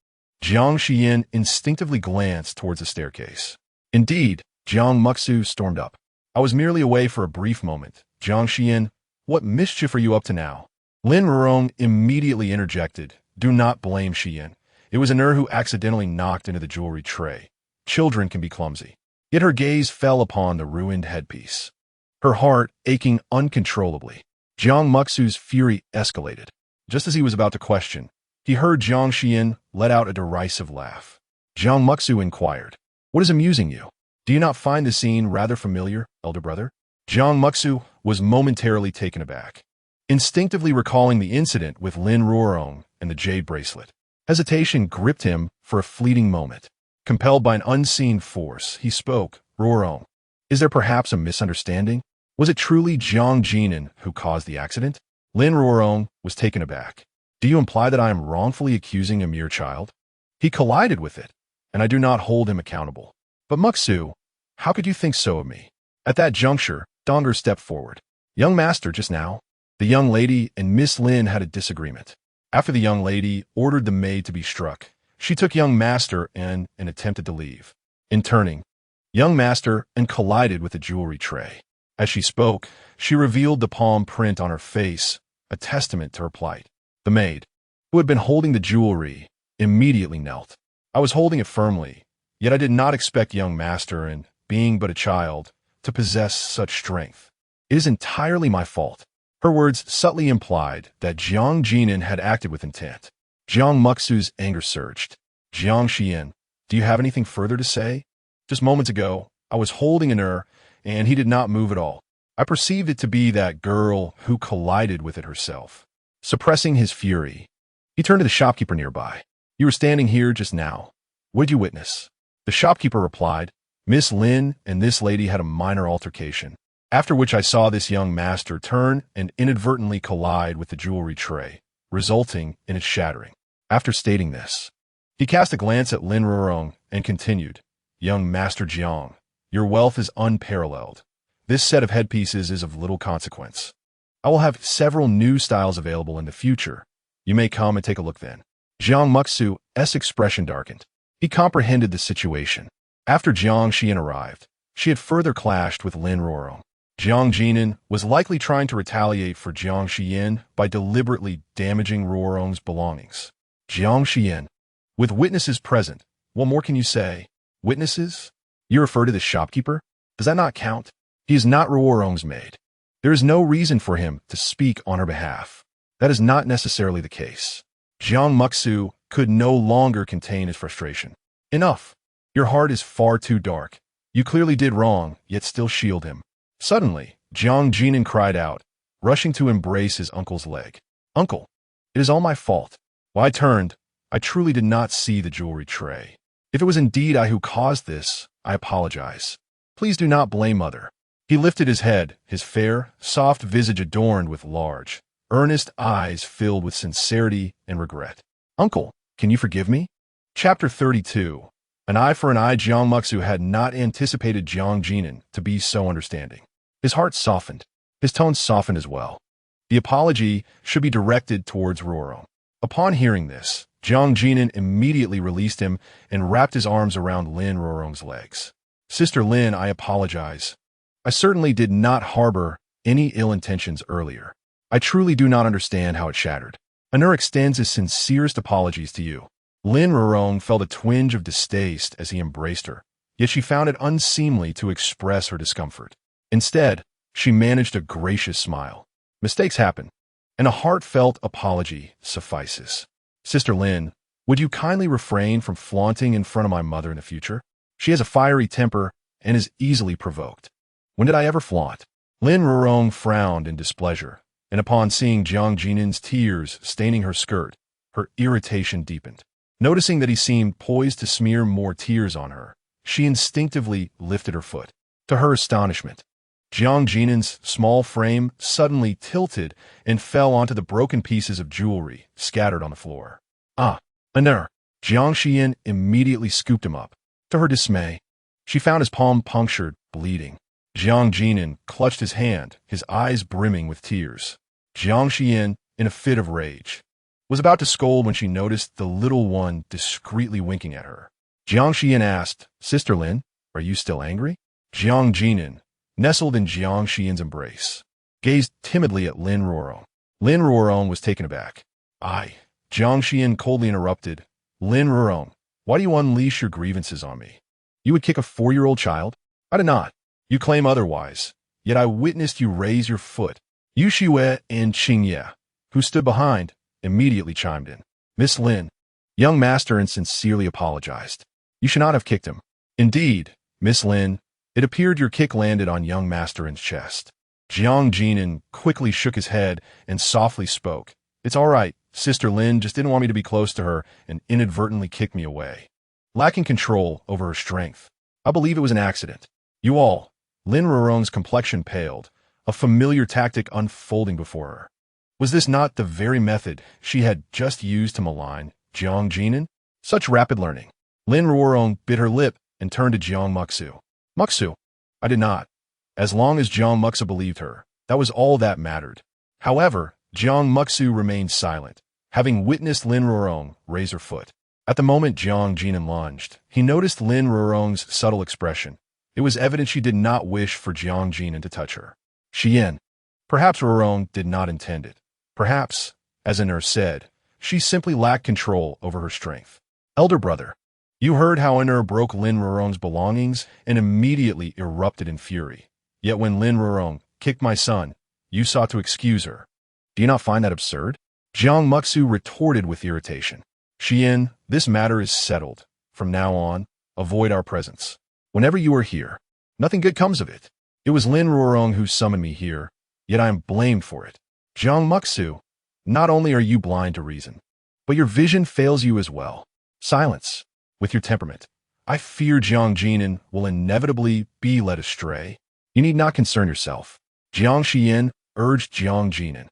Jiang Xiyan instinctively glanced towards the staircase. Indeed, Jiang Muxu stormed up. "I was merely away for a brief moment. Jiang Xiyan, what mischief are you up to now?" Lin Ruorong immediately interjected, "Do not blame Xiyan. It was Honor who accidentally knocked into the jewelry tray. Children can be clumsy." Yet her gaze fell upon the ruined headpiece, her heart aching uncontrollably. Jiang Muxu's fury escalated. Just as he was about to question, he heard Jiang Xiyan let out a derisive laugh. Jiang Muxu inquired, "What is amusing you? Do you not find the scene rather familiar, elder brother?" Jiang Muxu was momentarily taken aback, instinctively recalling the incident with Lin Ruorong and the jade bracelet. Hesitation gripped him for a fleeting moment. Compelled by an unseen force, he spoke, "Ruorong, is there perhaps a misunderstanding? Was it truly Jiang Jinan who caused the accident?" Lin Ruorong was taken aback. "Do you imply that I am wrongfully accusing a mere child? He collided with it, and I do not hold him accountable." "But Muxu, how could you think so of me?" At that juncture, Donger stepped forward. "Young master, just now, the young lady and Miss Lin had a disagreement. After the young lady ordered the maid to be struck, she took young master and attempted to leave. In turning, young master and collided with the jewelry tray. As she spoke, she revealed the palm print on her face, a testament to her plight. The maid, who had been holding the jewelry, immediately knelt. I was holding it firmly, yet I did not expect young master, and being but a child, to possess such strength. It is entirely my fault." Her words subtly implied that Jiang Jinan had acted with intent. Jiang Muxu's anger surged. "Jiang Xiyan, do you have anything further to say? Just moments ago, I was holding Honor, and he did not move at all. I perceived it to be that girl who collided with it herself." Suppressing his fury, he turned to the shopkeeper nearby. "You were standing here just now. What'd you witness? The shopkeeper replied, Miss Lin and this lady had a minor altercation, after which I saw this young master turn and inadvertently collide with the jewelry tray, resulting in its shattering. After stating this, he cast a glance at Lin Rurong and continued, Young Master Jiang, your wealth is unparalleled. This set of headpieces is of little consequence. I will have several new styles available in the future. You may come and take a look then. Jiang Muxu's expression darkened. He comprehended the situation. After Jiang Xiyan arrived, she had further clashed with Lin Rurong. Jiang Jinan was likely trying to retaliate for Jiang Xiyan by deliberately damaging Rurong's belongings. Jiang Xiyan, with witnesses present, what more can you say? Witnesses? You refer to the shopkeeper? Does that not count? He is not Rurong's maid. There is no reason for him to speak on her behalf. That is not necessarily the case. Jiang Muxu could no longer contain his frustration. Enough. Your heart is far too dark. You clearly did wrong, yet still shield him. Suddenly, Jiang Jinan cried out, rushing to embrace his uncle's leg. Uncle, it is all my fault. While I turned, I truly did not see the jewelry tray. If it was indeed I who caused this, I apologize. Please do not blame Mother. He lifted his head, his fair, soft visage adorned with large, earnest eyes filled with sincerity and regret. Uncle, can you forgive me? Chapter 32. An eye for an eye. Jiang Muxu had not anticipated Jiang Jinan to be so understanding. His heart softened. His tone softened as well. The apology should be directed towards Rurong. Upon hearing this, Jiang Jinan immediately released him and wrapped his arms around Lin Rurong's legs. Sister Lin, I apologize. I certainly did not harbor any ill intentions earlier. I truly do not understand how it shattered. Anur extends his sincerest apologies to you. Lin Rurong felt a twinge of distaste as he embraced her, yet she found it unseemly to express her discomfort. Instead, she managed a gracious smile. Mistakes happen, and a heartfelt apology suffices. Sister Lin, would you kindly refrain from flaunting in front of my mother in the future? She has a fiery temper and is easily provoked. When did I ever flaunt? Lin Rurong frowned in displeasure, and upon seeing Jiang Jinan's tears staining her skirt, her irritation deepened. Noticing that he seemed poised to smear more tears on her, she instinctively lifted her foot. To her astonishment, Jiang Jinan's small frame suddenly tilted and fell onto the broken pieces of jewelry scattered on the floor. Ah, Anur! Jiang Xiyan immediately scooped him up. To her dismay, she found his palm punctured, bleeding. Jiang Jinan clutched his hand, his eyes brimming with tears. Jiang Xiyan, in a fit of rage, was about to scold when she noticed the little one discreetly winking at her. Jiang Xiyan asked, Sister Lin, are you still angry? Jiang Jinan, nestled in Jiang Xiyan's embrace, gazed timidly at Lin Rurong. Lin Rurong was taken aback. Jiang Xiyan coldly interrupted. Lin Rurong, why do you unleash your grievances on me? You would kick a 4-year-old child? I did not. You claim otherwise, yet I witnessed you raise your foot. Yu Shiwei and Qingye, who stood behind, immediately chimed in. Miss Lin, young master, and sincerely apologized. You should not have kicked him. Indeed, Miss Lin, it appeared your kick landed on young master's chest. Jiang Jinan quickly shook his head and softly spoke. It's all right. Sister Lin just didn't want me to be close to her and inadvertently kicked me away. Lacking control over her strength, I believe it was an accident. You all. Lin Rurong's complexion paled, a familiar tactic unfolding before her. Was this not the very method she had just used to malign Jiang Jinan? Such rapid learning. Lin Rurong bit her lip and turned to Jiang Muxu. Muxu, I did not. As long as Jiang Muxu believed her, that was all that mattered. However, Jiang Muxu remained silent, having witnessed Lin Rurong raise her foot. At the moment Jiang Jinan lunged, he noticed Lin Rurong's subtle expression. It was evident she did not wish for Jiang Jinan to touch her. Xiyan. Perhaps Rurong did not intend it. Perhaps, as Anur said, she simply lacked control over her strength. Elder brother, you heard how Anur broke Lin Rurong's belongings and immediately erupted in fury. Yet when Lin Rurong kicked my son, you sought to excuse her. Do you not find that absurd? Jiang Muxu retorted with irritation. Xiyan, this matter is settled. From now on, avoid our presence. Whenever you are here, nothing good comes of it. It was Lin Rurong who summoned me here, yet I am blamed for it. Jiang Muxu, not only are you blind to reason, but your vision fails you as well. Silence. with your temperament. I fear Jiang Xiyan will inevitably be led astray. You need not concern yourself. Jiang Xiyan urged Jiang Xiyan.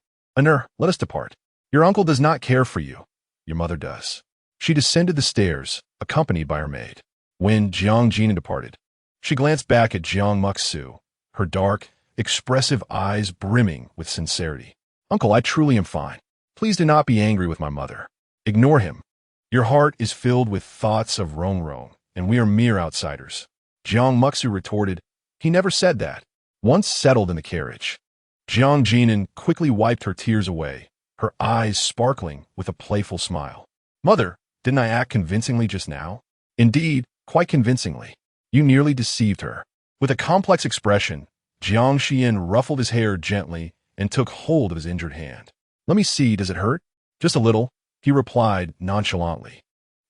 Let us depart. Your uncle does not care for you. Your mother does. She descended the stairs, accompanied by her maid. When Jiang Xiyan departed, she glanced back at Jiang Muxu, her dark, expressive eyes brimming with sincerity. Uncle, I truly am fine. Please do not be angry with my mother. Ignore him. Your heart is filled with thoughts of Rong, and we are mere outsiders. Jiang Muxu retorted, he never said that. Once settled in the carriage, Jiang Xiyan quickly wiped her tears away, her eyes sparkling with a playful smile. Mother, didn't I act convincingly just now? Indeed, quite convincingly. You nearly deceived her. With a complex expression, Jiang Xiyan ruffled his hair gently and took hold of his injured hand. Let me see, does it hurt? Just a little, he replied nonchalantly.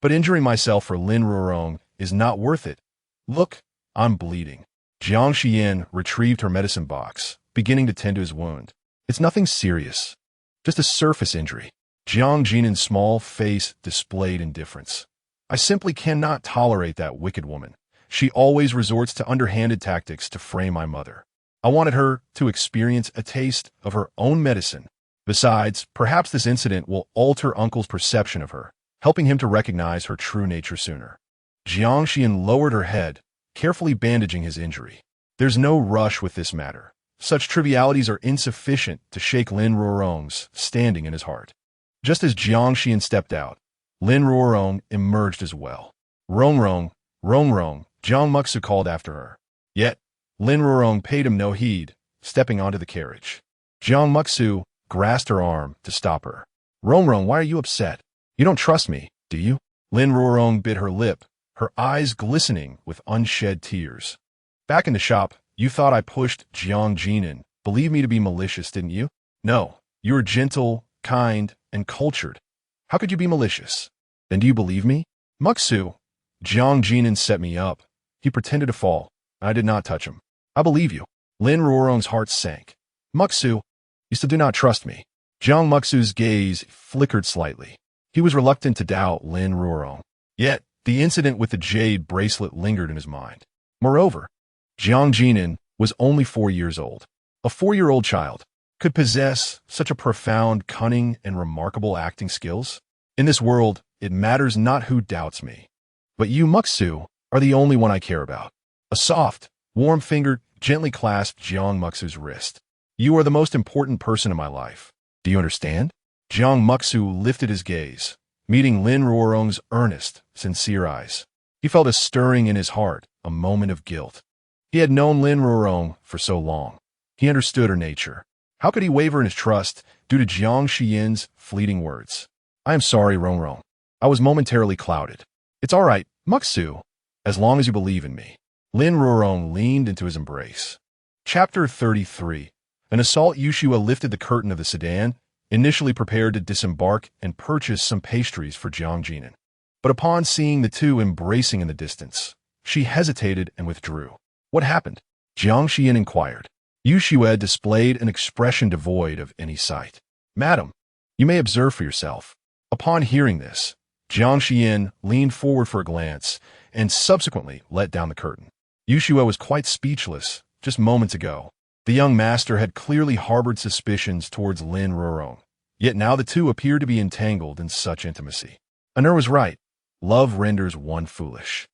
But injuring myself for Lin Ruorong is not worth it. Look, I'm bleeding. Jiang Xiyan retrieved her medicine box, beginning to tend to his wound. It's nothing serious, just a surface injury. Jiang Xiyan's small face displayed indifference. I simply cannot tolerate that wicked woman. She always resorts to underhanded tactics to frame my mother. I wanted her to experience a taste of her own medicine. Besides, perhaps this incident will alter Uncle's perception of her, helping him to recognize her true nature sooner. Jiang Xiyan lowered her head, carefully bandaging his injury. There's no rush with this matter. Such trivialities are insufficient to shake Lin Ruorong's standing in his heart. Just as Jiang Xiyan stepped out, Lin Ruorong emerged as well. Rong, Jiang Muxu called after her. Yet, Lin Ruorong paid him no heed, stepping onto the carriage. Jiang Muxu grasped her arm to stop her. Rong, why are you upset? You don't trust me, do you? Lin Ruorong bit her lip, her eyes glistening with unshed tears. Back in the shop, you thought I pushed Jiang Xiyan. Believed me to be malicious, didn't you? No, you were gentle, kind, and cultured. How could you be malicious? Then do you believe me? Muxu, Jiang Xiyan set me up. He pretended to fall. I did not touch him. I believe you. Lin Ruorong's heart sank. Muxu, you still do not trust me. Jiang Muxu's gaze flickered slightly. He was reluctant to doubt Lin Ruorong. Yet, the incident with the jade bracelet lingered in his mind. Moreover, Jiang Xiyan was only 4 years old. A 4-year-old child could possess such a profound cunning and remarkable acting skills. In this world, it matters not who doubts me. But you, Muxu, are the only one I care about. A soft, warm finger gently clasped Jiang Muxu's wrist. You are the most important person in my life. Do you understand? Jiang Muxu lifted his gaze, meeting Lin Ruorong's earnest, sincere eyes. He felt a stirring in his heart, a moment of guilt. He had known Lin Ruorong for so long. He understood her nature. How could he waver in his trust due to Jiang Xiyan's fleeting words? I am sorry, Rong. I was momentarily clouded. It's all right, Muxu, as long as you believe in me. Lin Ruorong leaned into his embrace. Chapter 33. An assault. Yushua lifted the curtain of the sedan, initially prepared to disembark and purchase some pastries for Jiang Xiyan. But upon seeing the two embracing in the distance, she hesitated and withdrew. What happened? Jiang Xiyan inquired. Yushua displayed an expression devoid of any sight. Madam, you may observe for yourself. Upon hearing this, Jiang Xiyan leaned forward for a glance and subsequently let down the curtain. Yushua was quite speechless. Just moments ago, the young master had clearly harbored suspicions towards Lin Ruorong. Yet now the two appeared to be entangled in such intimacy. Anur was right. Love renders one foolish.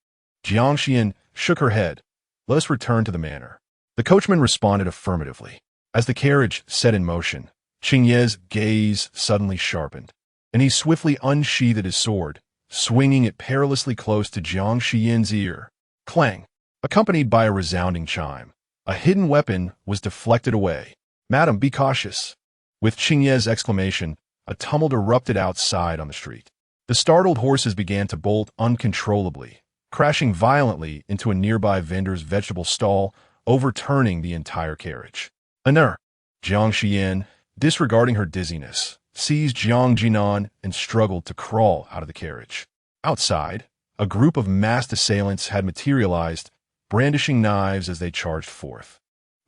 Jiang Xiyan shook her head. Let us return to the manor. The coachman responded affirmatively. As the carriage set in motion, Qingye's gaze suddenly sharpened, and he swiftly unsheathed his sword, swinging it perilously close to Jiang Xiyan's ear. Clang! Accompanied by a resounding chime, a hidden weapon was deflected away. Madam, be cautious. With Qingye's exclamation, a tumult erupted outside on the street. The startled horses began to bolt uncontrollably, crashing violently into a nearby vendor's vegetable stall, overturning the entire carriage. Anur! Jiang Xiyan, disregarding her dizziness, seized Jiang Xiyan and struggled to crawl out of the carriage. Outside, a group of masked assailants had materialized, brandishing knives as they charged forth.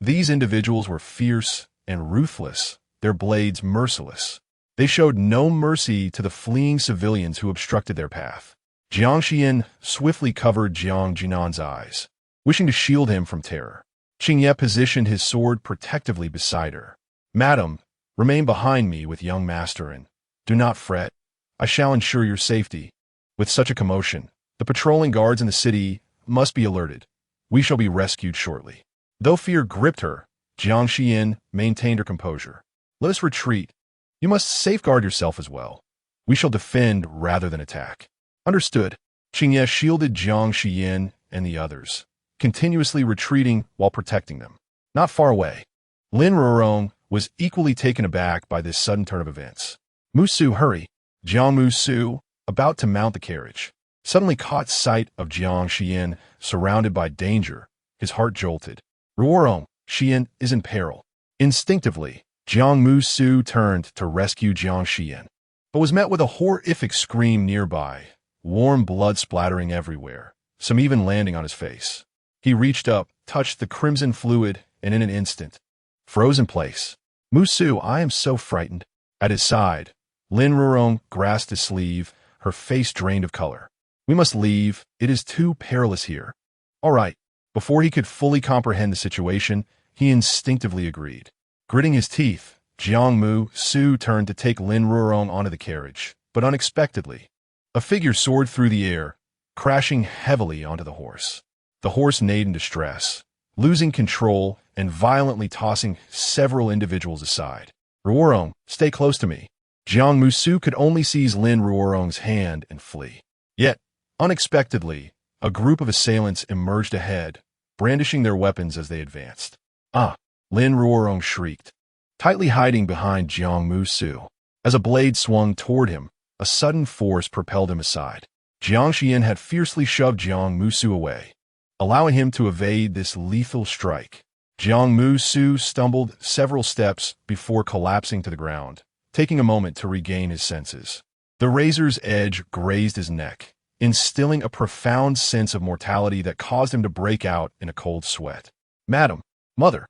These individuals were fierce and ruthless, their blades merciless. They showed no mercy to the fleeing civilians who obstructed their path. Jiang Xiyan swiftly covered Jiang Jinan's eyes, wishing to shield him from terror. Qingye positioned his sword protectively beside her. "Madam, remain behind me with young master and do not fret. I shall ensure your safety. With such a commotion, the patrolling guards in the city must be alerted. We shall be rescued shortly." Though fear gripped her, Jiang Xiyan maintained her composure. "Let us retreat. You must safeguard yourself as well. We shall defend rather than attack." "Understood." Qingye shielded Jiang Xiyan and the others, continuously retreating while protecting them. Not far away, Lin Ruorong was equally taken aback by this sudden turn of events. "Musu, hurry!" Jiang Musu, about to mount the carriage, suddenly caught sight of Jiang Xiyan surrounded by danger. His heart jolted. "Ruorong, Xiyan is in peril." Instinctively, Jiang Musu turned to rescue Jiang Xiyan, but was met with a horrific scream nearby, warm blood splattering everywhere, some even landing on his face. He reached up, touched the crimson fluid, and in an instant, froze in place. "Musu, I am so frightened." At his side, Lin Ruorong grasped his sleeve, her face drained of color. "We must leave. It is too perilous here." "All right." Before he could fully comprehend the situation, he instinctively agreed. Gritting his teeth, Jiang Musu turned to take Lin Ruorong onto the carriage, but unexpectedly, a figure soared through the air, crashing heavily onto the horse. The horse neighed in distress, losing control and violently tossing several individuals aside. "Ruorong, stay close to me." Jiang Musu could only seize Lin Ruorong's hand and flee. Yet, unexpectedly, a group of assailants emerged ahead, brandishing their weapons as they advanced. "Ah!" Lin Ruorong shrieked, tightly hiding behind Jiang Musu. As a blade swung toward him, a sudden force propelled him aside. Jiang Xiyan had fiercely shoved Jiang Musu away, allowing him to evade this lethal strike. Jiang Musu stumbled several steps before collapsing to the ground, taking a moment to regain his senses. The razor's edge grazed his neck, instilling a profound sense of mortality that caused him to break out in a cold sweat. "Madam! Mother!"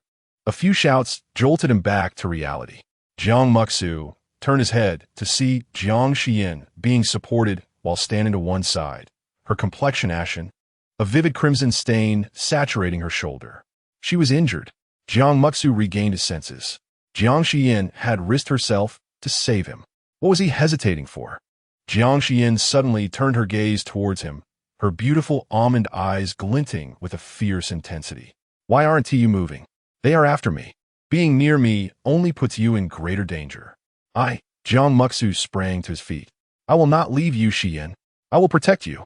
A few shouts jolted him back to reality. Jiang Muxu turned his head to see Jiang Xiyan being supported while standing to one side, her complexion ashen, a vivid crimson stain saturating her shoulder. She was injured. Jiang Muxu regained his senses. Jiang Xiyan had risked herself to save him. What was he hesitating for? Jiang Xiyan suddenly turned her gaze towards him, her beautiful almond eyes glinting with a fierce intensity. "Why aren't you moving? They are after me. Being near me only puts you in greater danger." Jiang Muxu sprang to his feet. "I will not leave you, Xiyan. I will protect you."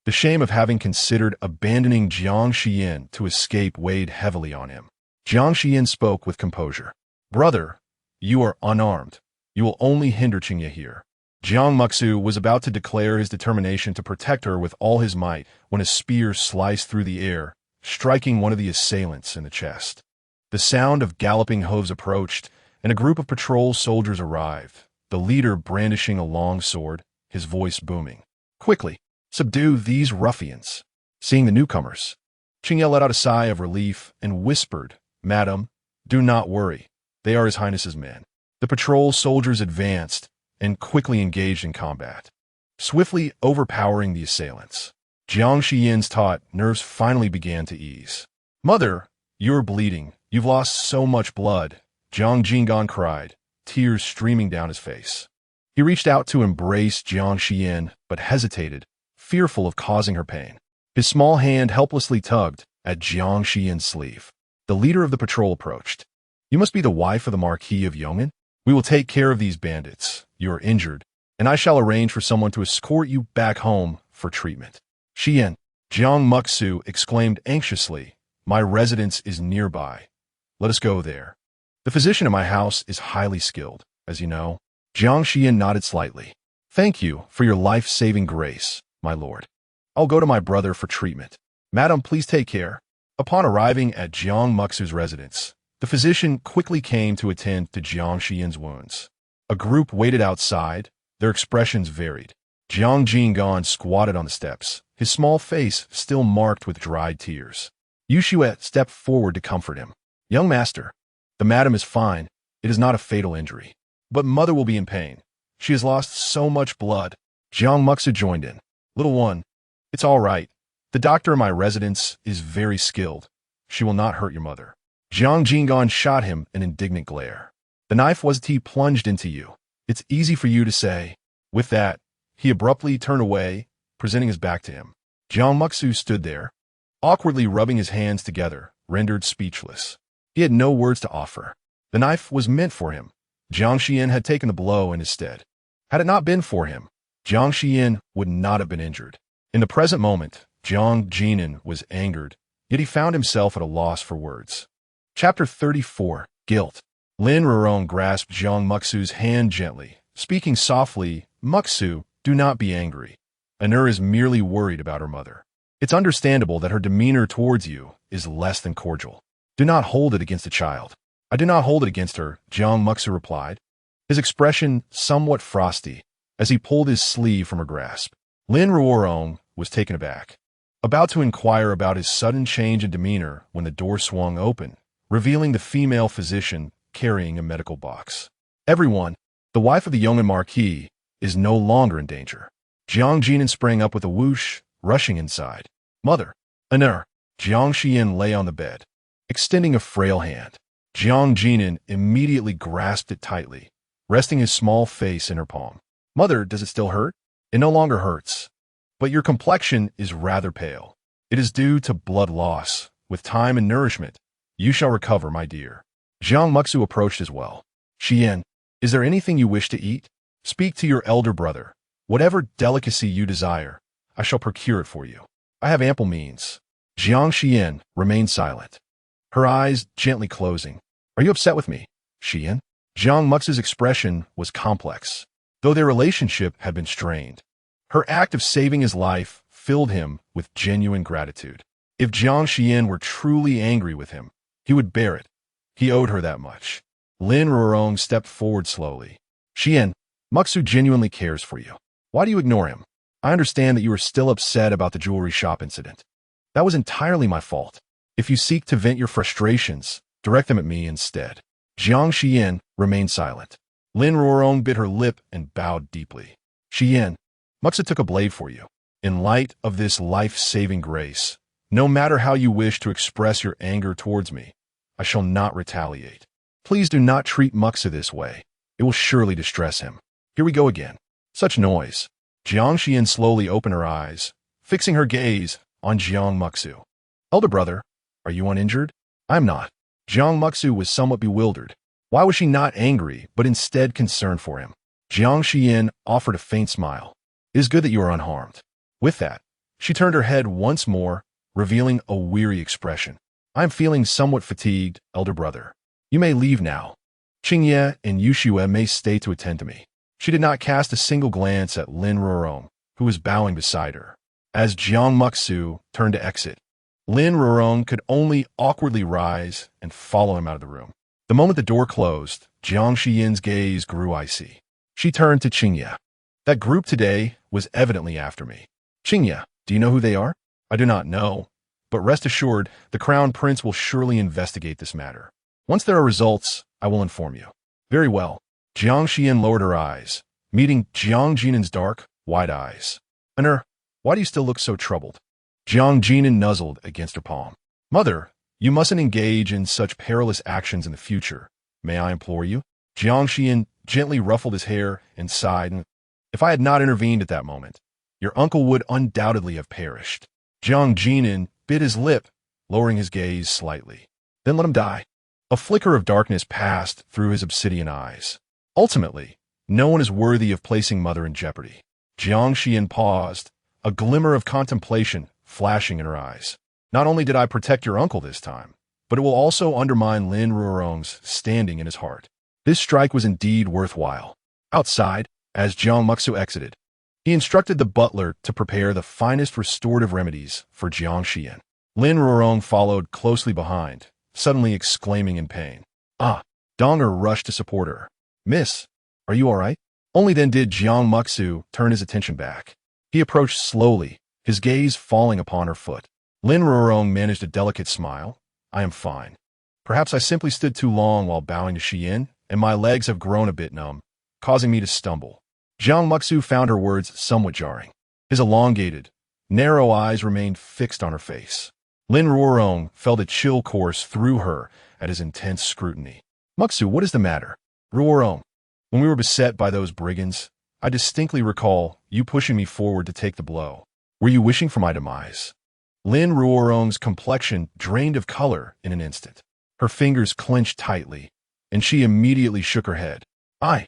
The shame of having considered abandoning Jiang Xiyan to escape weighed heavily on him. Jiang Xiyan spoke with composure. "Brother, you are unarmed. You will only hinder Qingye here." Jiang Muxu was about to declare his determination to protect her with all his might when a spear sliced through the air, striking one of the assailants in the chest. The sound of galloping hooves approached, and a group of patrol soldiers arrived, the leader brandishing a long sword, his voice booming. "Quickly, subdue these ruffians." Seeing the newcomers, Qingye let out a sigh of relief and whispered, "Madam, do not worry. They are His Highness's men." The patrol soldiers advanced and quickly engaged in combat, swiftly overpowering the assailants. Jiang Xiyan's taut nerves finally began to ease. "Mother, you're bleeding. You've lost so much blood," Jiang Jingan cried, tears streaming down his face. He reached out to embrace Jiang Xiyan, but hesitated, fearful of causing her pain. His small hand helplessly tugged at Jiang Xiyan's sleeve. The leader of the patrol approached. "You must be the wife of the Marquis of Yong'an? We will take care of these bandits. You are injured, and I shall arrange for someone to escort you back home for treatment." "Xiyan," Jiang Muxu exclaimed anxiously, "my residence is nearby. Let us go there. The physician in my house is highly skilled, as you know." Jiang Xiyan nodded slightly. "Thank you for your life-saving grace, my lord. I'll go to my brother for treatment. Madam, please take care." Upon arriving at Jiang Muxu's residence, the physician quickly came to attend to Jiang Xiyan's wounds. A group waited outside, their expressions varied. Jiang Jingan squatted on the steps, his small face still marked with dried tears. Yu Xue stepped forward to comfort him. "Young master, the madam is fine. It is not a fatal injury. But mother will be in pain. She has lost so much blood." Jiang Muxu joined in. Little one, it's all right. The doctor in my residence is very skilled. She will not hurt your mother. Jiang Xiyan shot him an indignant glare. The knife wasn't he plunged into you. It's easy for you to say. With that, he abruptly turned away, presenting his back to him. Jiang Muxu stood there, awkwardly rubbing his hands together, rendered speechless. He had no words to offer. The knife was meant for him. Jiang Xiyan had taken the blow in his stead. Had it not been for him, Jiang Xiyan would not have been injured. In the present moment, Jiang Xiyan was angered, yet he found himself at a loss for words. Chapter 34, Guilt. Lin Rurong grasped Jiang Muxu's hand gently, speaking softly, "Muxu, do not be angry. Anur is merely worried about her mother. It's understandable that her demeanor towards you is less than cordial. Do not hold it against the child." "I do not hold it against her," Jiang Muxu replied, his expression somewhat frosty, as he pulled his sleeve from her grasp. Lin Rurong was taken aback, about to inquire about his sudden change in demeanor when the door swung open, revealing the female physician carrying a medical box. "Everyone, the wife of the young Marquis, is no longer in danger." Jiang Xiyan sprang up with a whoosh, rushing inside. "Mother, Anur." Jiang Xiyan lay on the bed, extending a frail hand. Jiang Xiyan immediately grasped it tightly, resting his small face in her palm. "Mother, does it still hurt?" "It no longer hurts, but your complexion is rather pale. It is due to blood loss. With time and nourishment, you shall recover, my dear." Jiang Muxu approached as well. "Xiyan, is there anything you wish to eat? Speak to your elder brother. Whatever delicacy you desire, I shall procure it for you. I have ample means." Jiang Xiyan remained silent, her eyes gently closing. "Are you upset with me, Xiyan?" Jiang Muxu's expression was complex, though their relationship had been strained. Her act of saving his life filled him with genuine gratitude. If Jiang Xiyan were truly angry with him, he would bear it. He owed her that much. Lin Rurong stepped forward slowly. "Xiyan, Muxu genuinely cares for you. Why do you ignore him? I understand that you are still upset about the jewelry shop incident. That was entirely my fault. If you seek to vent your frustrations, direct them at me instead." Jiang Xiyan remained silent. Lin Rurong bit her lip and bowed deeply. "Xiyan, Muxu took a blade for you. In light of this life-saving grace, no matter how you wish to express your anger towards me, I shall not retaliate. Please do not treat Muxu this way. It will surely distress him." "Here we go again. Such noise." Jiang Xiyan slowly opened her eyes, fixing her gaze on Jiang Muxu. "Elder brother, are you uninjured?" "I am not." Jiang Muxu was somewhat bewildered. Why was she not angry, but instead concerned for him? Jiang Xiyan offered a faint smile. "It is good that you are unharmed." With that, she turned her head once more, revealing a weary expression. "I am feeling somewhat fatigued, elder brother. You may leave now. Qingye and Yushue may stay to attend to me." She did not cast a single glance at Lin Rurong, who was bowing beside her. As Jiang Muxu turned to exit, Lin Rurong could only awkwardly rise and follow him out of the room. The moment the door closed, Jiang Xiyan's gaze grew icy. She turned to Qingye. "That group today was evidently after me. Qingye, do you know who they are?" "I do not know, but rest assured, the Crown Prince will surely investigate this matter. Once there are results, I will inform you." "Very well." Jiang Xiyan lowered her eyes, meeting Jiang Xiyan's dark, wide eyes. "Anur, why do you still look so troubled?" Jiang Xiyan nuzzled against her palm. "Mother, you mustn't engage in such perilous actions in the future. May I implore you?" Jiang Xiyan gently ruffled his hair and sighed. "If I had not intervened at that moment, your uncle would undoubtedly have perished." Jiang Xiyan bit his lip, lowering his gaze slightly. "Then let him die." A flicker of darkness passed through his obsidian eyes. "Ultimately, no one is worthy of placing Mother in jeopardy." Jiang Xiyan paused, a glimmer of contemplation flashing in her eyes. "Not only did I protect your uncle this time, but it will also undermine Lin Rurong's standing in his heart." This strike was indeed worthwhile. Outside, as Jiang Muxu exited, he instructed the butler to prepare the finest restorative remedies for Jiang Xiyan. Lin Rurong followed closely behind, suddenly exclaiming in pain. "Ah!" Donger rushed to support her. "Miss, are you all right?" Only then did Jiang Muxu turn his attention back. He approached slowly, his gaze falling upon her foot. Lin Rurong managed a delicate smile. "I am fine. Perhaps I simply stood too long while bowing to Xiyan, and my legs have grown a bit numb, causing me to stumble." Jiang Muxu found her words somewhat jarring. His elongated, narrow eyes remained fixed on her face. Lin Ruorong felt a chill course through her at his intense scrutiny. Muxu, what is the matter? Ruorong, when we were beset by those brigands, I distinctly recall you pushing me forward to take the blow. Were you wishing for my demise? Lin Ruorong's complexion drained of color in an instant. Her fingers clenched tightly, and she immediately shook her head. I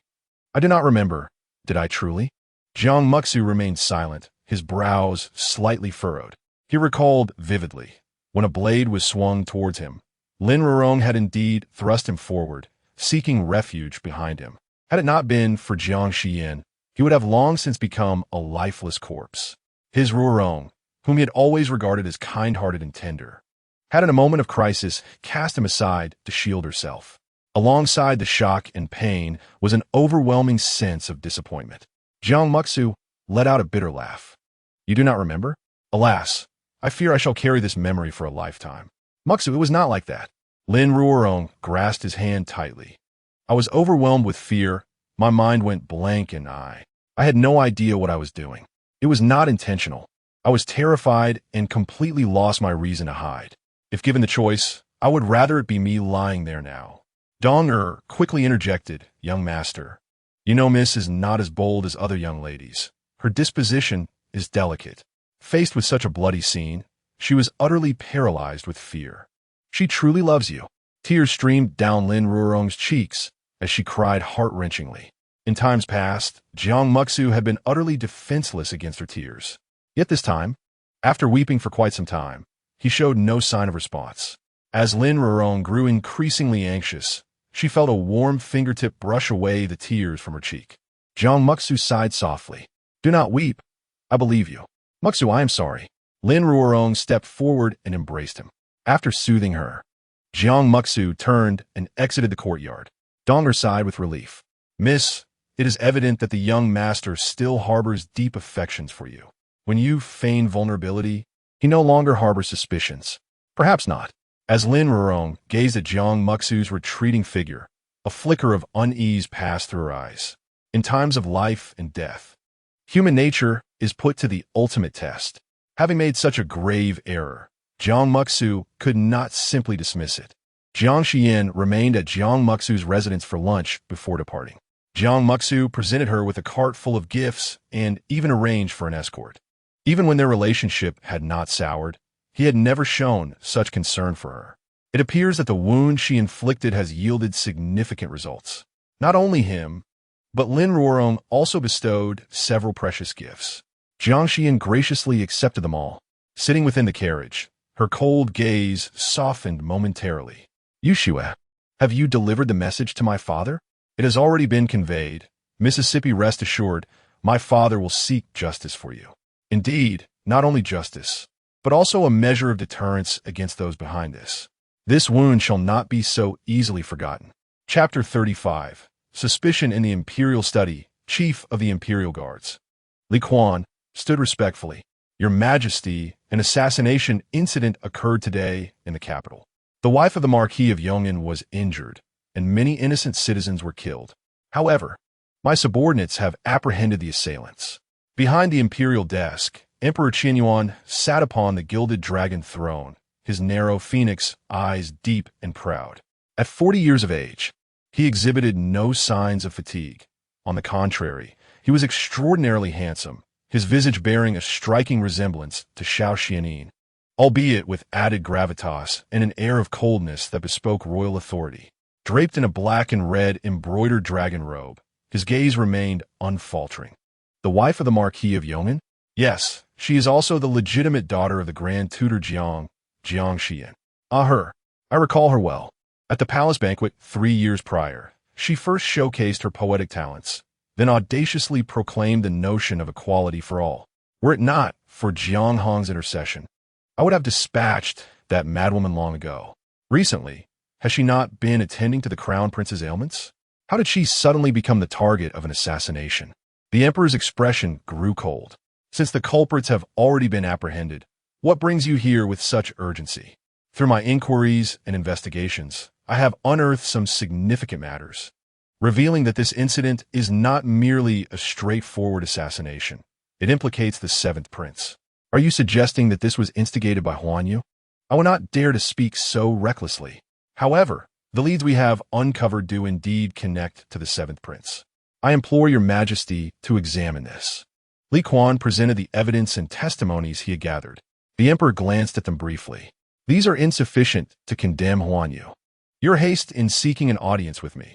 do not remember. Did I truly? Jiang Muxu remained silent, his brows slightly furrowed. He recalled vividly, when a blade was swung towards him, Lin Ruorong had indeed thrust him forward, seeking refuge behind him. Had it not been for Jiang Xiyan, he would have long since become a lifeless corpse. His Ruorong, whom he had always regarded as kind-hearted and tender, had in a moment of crisis cast him aside to shield herself. Alongside the shock and pain was an overwhelming sense of disappointment. Jiang Muxu let out a bitter laugh. You do not remember? Alas, I fear I shall carry this memory for a lifetime. Muxu, it was not like that. Lin Ruorong grasped his hand tightly. I was overwhelmed with fear. My mind went blank and I had no idea what I was doing. It was not intentional. I was terrified and completely lost my reason to hide. If given the choice, I would rather it be me lying there now. Dong quickly interjected, Young master. You know Miss is not as bold as other young ladies. Her disposition is delicate. Faced with such a bloody scene, she was utterly paralyzed with fear. She truly loves you. Tears streamed down Lin Ruorong's cheeks as she cried heart-wrenchingly. In times past, Jiang Muxu had been utterly defenseless against her tears. Yet this time, after weeping for quite some time, he showed no sign of response. As Lin Ruorong grew increasingly anxious, she felt a warm fingertip brush away the tears from her cheek. Jiang Muxu sighed softly. Do not weep. I believe you. Muxu, I am sorry. Lin Ruorong stepped forward and embraced him. After soothing her, Jiang Muxu turned and exited the courtyard. Donger sighed with relief. Miss, it is evident that the young master still harbors deep affections for you. When you feign vulnerability, he no longer harbors suspicions. Perhaps not. As Lin Ruorong gazed at Jiang Muxu's retreating figure, a flicker of unease passed through her eyes. In times of life and death, human nature is put to the ultimate test. Having made such a grave error, Jiang Muxu could not simply dismiss it. Jiang Xiyan remained at Jiang Muxu's residence for lunch before departing. Jiang Muxu presented her with a cart full of gifts and even arranged for an escort. Even when their relationship had not soured, he had never shown such concern for her. It appears that the wound she inflicted has yielded significant results. Not only him, but Lin Ruorong also bestowed several precious gifts. Jiang Xiyan graciously accepted them all. Sitting within the carriage, her cold gaze softened momentarily. Yushua, have you delivered the message to my father? It has already been conveyed. Mississippi, rest assured, my father will seek justice for you. Indeed, not only justice, but also a measure of deterrence against those behind this. This wound shall not be so easily forgotten. Chapter 35. Suspicion in the Imperial Study, Chief of the Imperial Guards. Li Quan stood respectfully. Your Majesty, an assassination incident occurred today in the capital. The wife of the Marquis of Yong'an was injured, and many innocent citizens were killed. However, my subordinates have apprehended the assailants. Behind the imperial desk, Emperor Qinyuan sat upon the gilded dragon throne, his narrow phoenix eyes deep and proud. At 40 years of age, he exhibited no signs of fatigue. On the contrary, he was extraordinarily handsome, his visage bearing a striking resemblance to Xiao Xuanli, albeit with added gravitas and an air of coldness that bespoke royal authority. Draped in a black and red embroidered dragon robe, his gaze remained unfaltering. The wife of the Marquis of Yong'an? Yes, she is also the legitimate daughter of the Grand Tutor Jiang Xiyan. Her. I recall her well. At the palace banquet 3 years prior, she first showcased her poetic talents, then audaciously proclaimed the notion of equality for all. Were it not for Jiang Hong's intercession, I would have dispatched that madwoman long ago. Recently, has she not been attending to the crown prince's ailments? How did she suddenly become the target of an assassination? The emperor's expression grew cold. Since the culprits have already been apprehended, what brings you here with such urgency? Through my inquiries and investigations, I have unearthed some significant matters, revealing that this incident is not merely a straightforward assassination, It implicates the seventh prince. Are you suggesting that this was instigated by Huanyu? I will not dare to speak so recklessly. However, the leads we have uncovered do indeed connect to the seventh prince. I implore your majesty to examine this. Li Quan presented the evidence and testimonies he had gathered. The emperor glanced at them briefly. These are insufficient to condemn Huanyu. Your haste in seeking an audience with me.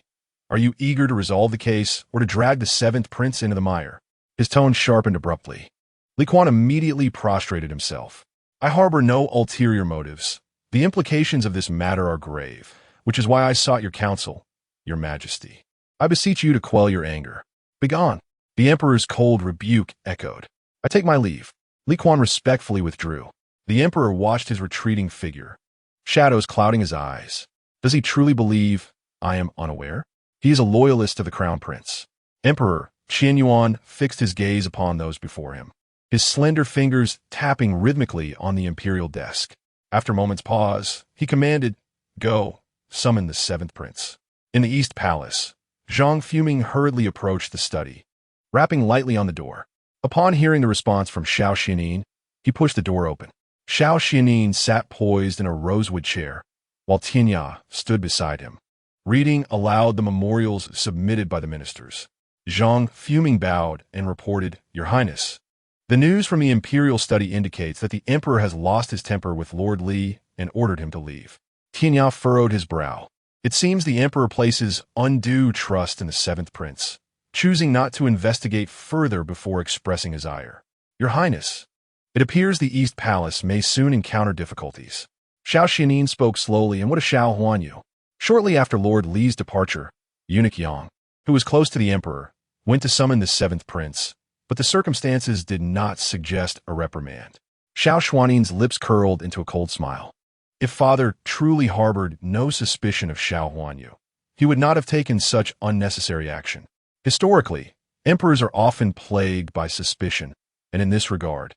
Are you eager to resolve the case or to drag the seventh prince into the mire? His tone sharpened abruptly. Li Quan immediately prostrated himself. I harbor no ulterior motives. The implications of this matter are grave, which is why I sought your counsel, your majesty. I beseech you to quell your anger. Begone. The emperor's cold rebuke echoed. I take my leave. Li Quan respectfully withdrew. The emperor watched his retreating figure, shadows clouding his eyes. Does he truly believe I am unaware? He is a loyalist to the crown prince. Emperor Xianyuan fixed his gaze upon those before him, his slender fingers tapping rhythmically on the imperial desk. After a moment's pause, he commanded, "Go, summon the seventh prince." In the East Palace, Zhang Fuming hurriedly approached the study, rapping lightly on the door. Upon hearing the response from Xiao Xuanli, he pushed the door open. Xiao Xuanli sat poised in a rosewood chair, while Tianya stood beside him, reading aloud the memorials submitted by the ministers. Zhang Fuming bowed and reported, "Your Highness, the news from the imperial study indicates that the emperor has lost his temper with Lord Li and ordered him to leave." Tianya furrowed his brow. It seems the emperor places undue trust in the seventh prince, choosing not to investigate further before expressing his ire. "Your Highness, it appears the East Palace may soon encounter difficulties." Xiao Xuanli spoke slowly and what a Xiao Huanyu. Shortly after Lord Li's departure, Eunuch Yang, who was close to the emperor, went to summon the seventh prince, but the circumstances did not suggest a reprimand. Xiao Xuanli's lips curled into a cold smile. If father truly harbored no suspicion of Xiao Huanyu, he would not have taken such unnecessary action. Historically, emperors are often plagued by suspicion, and in this regard,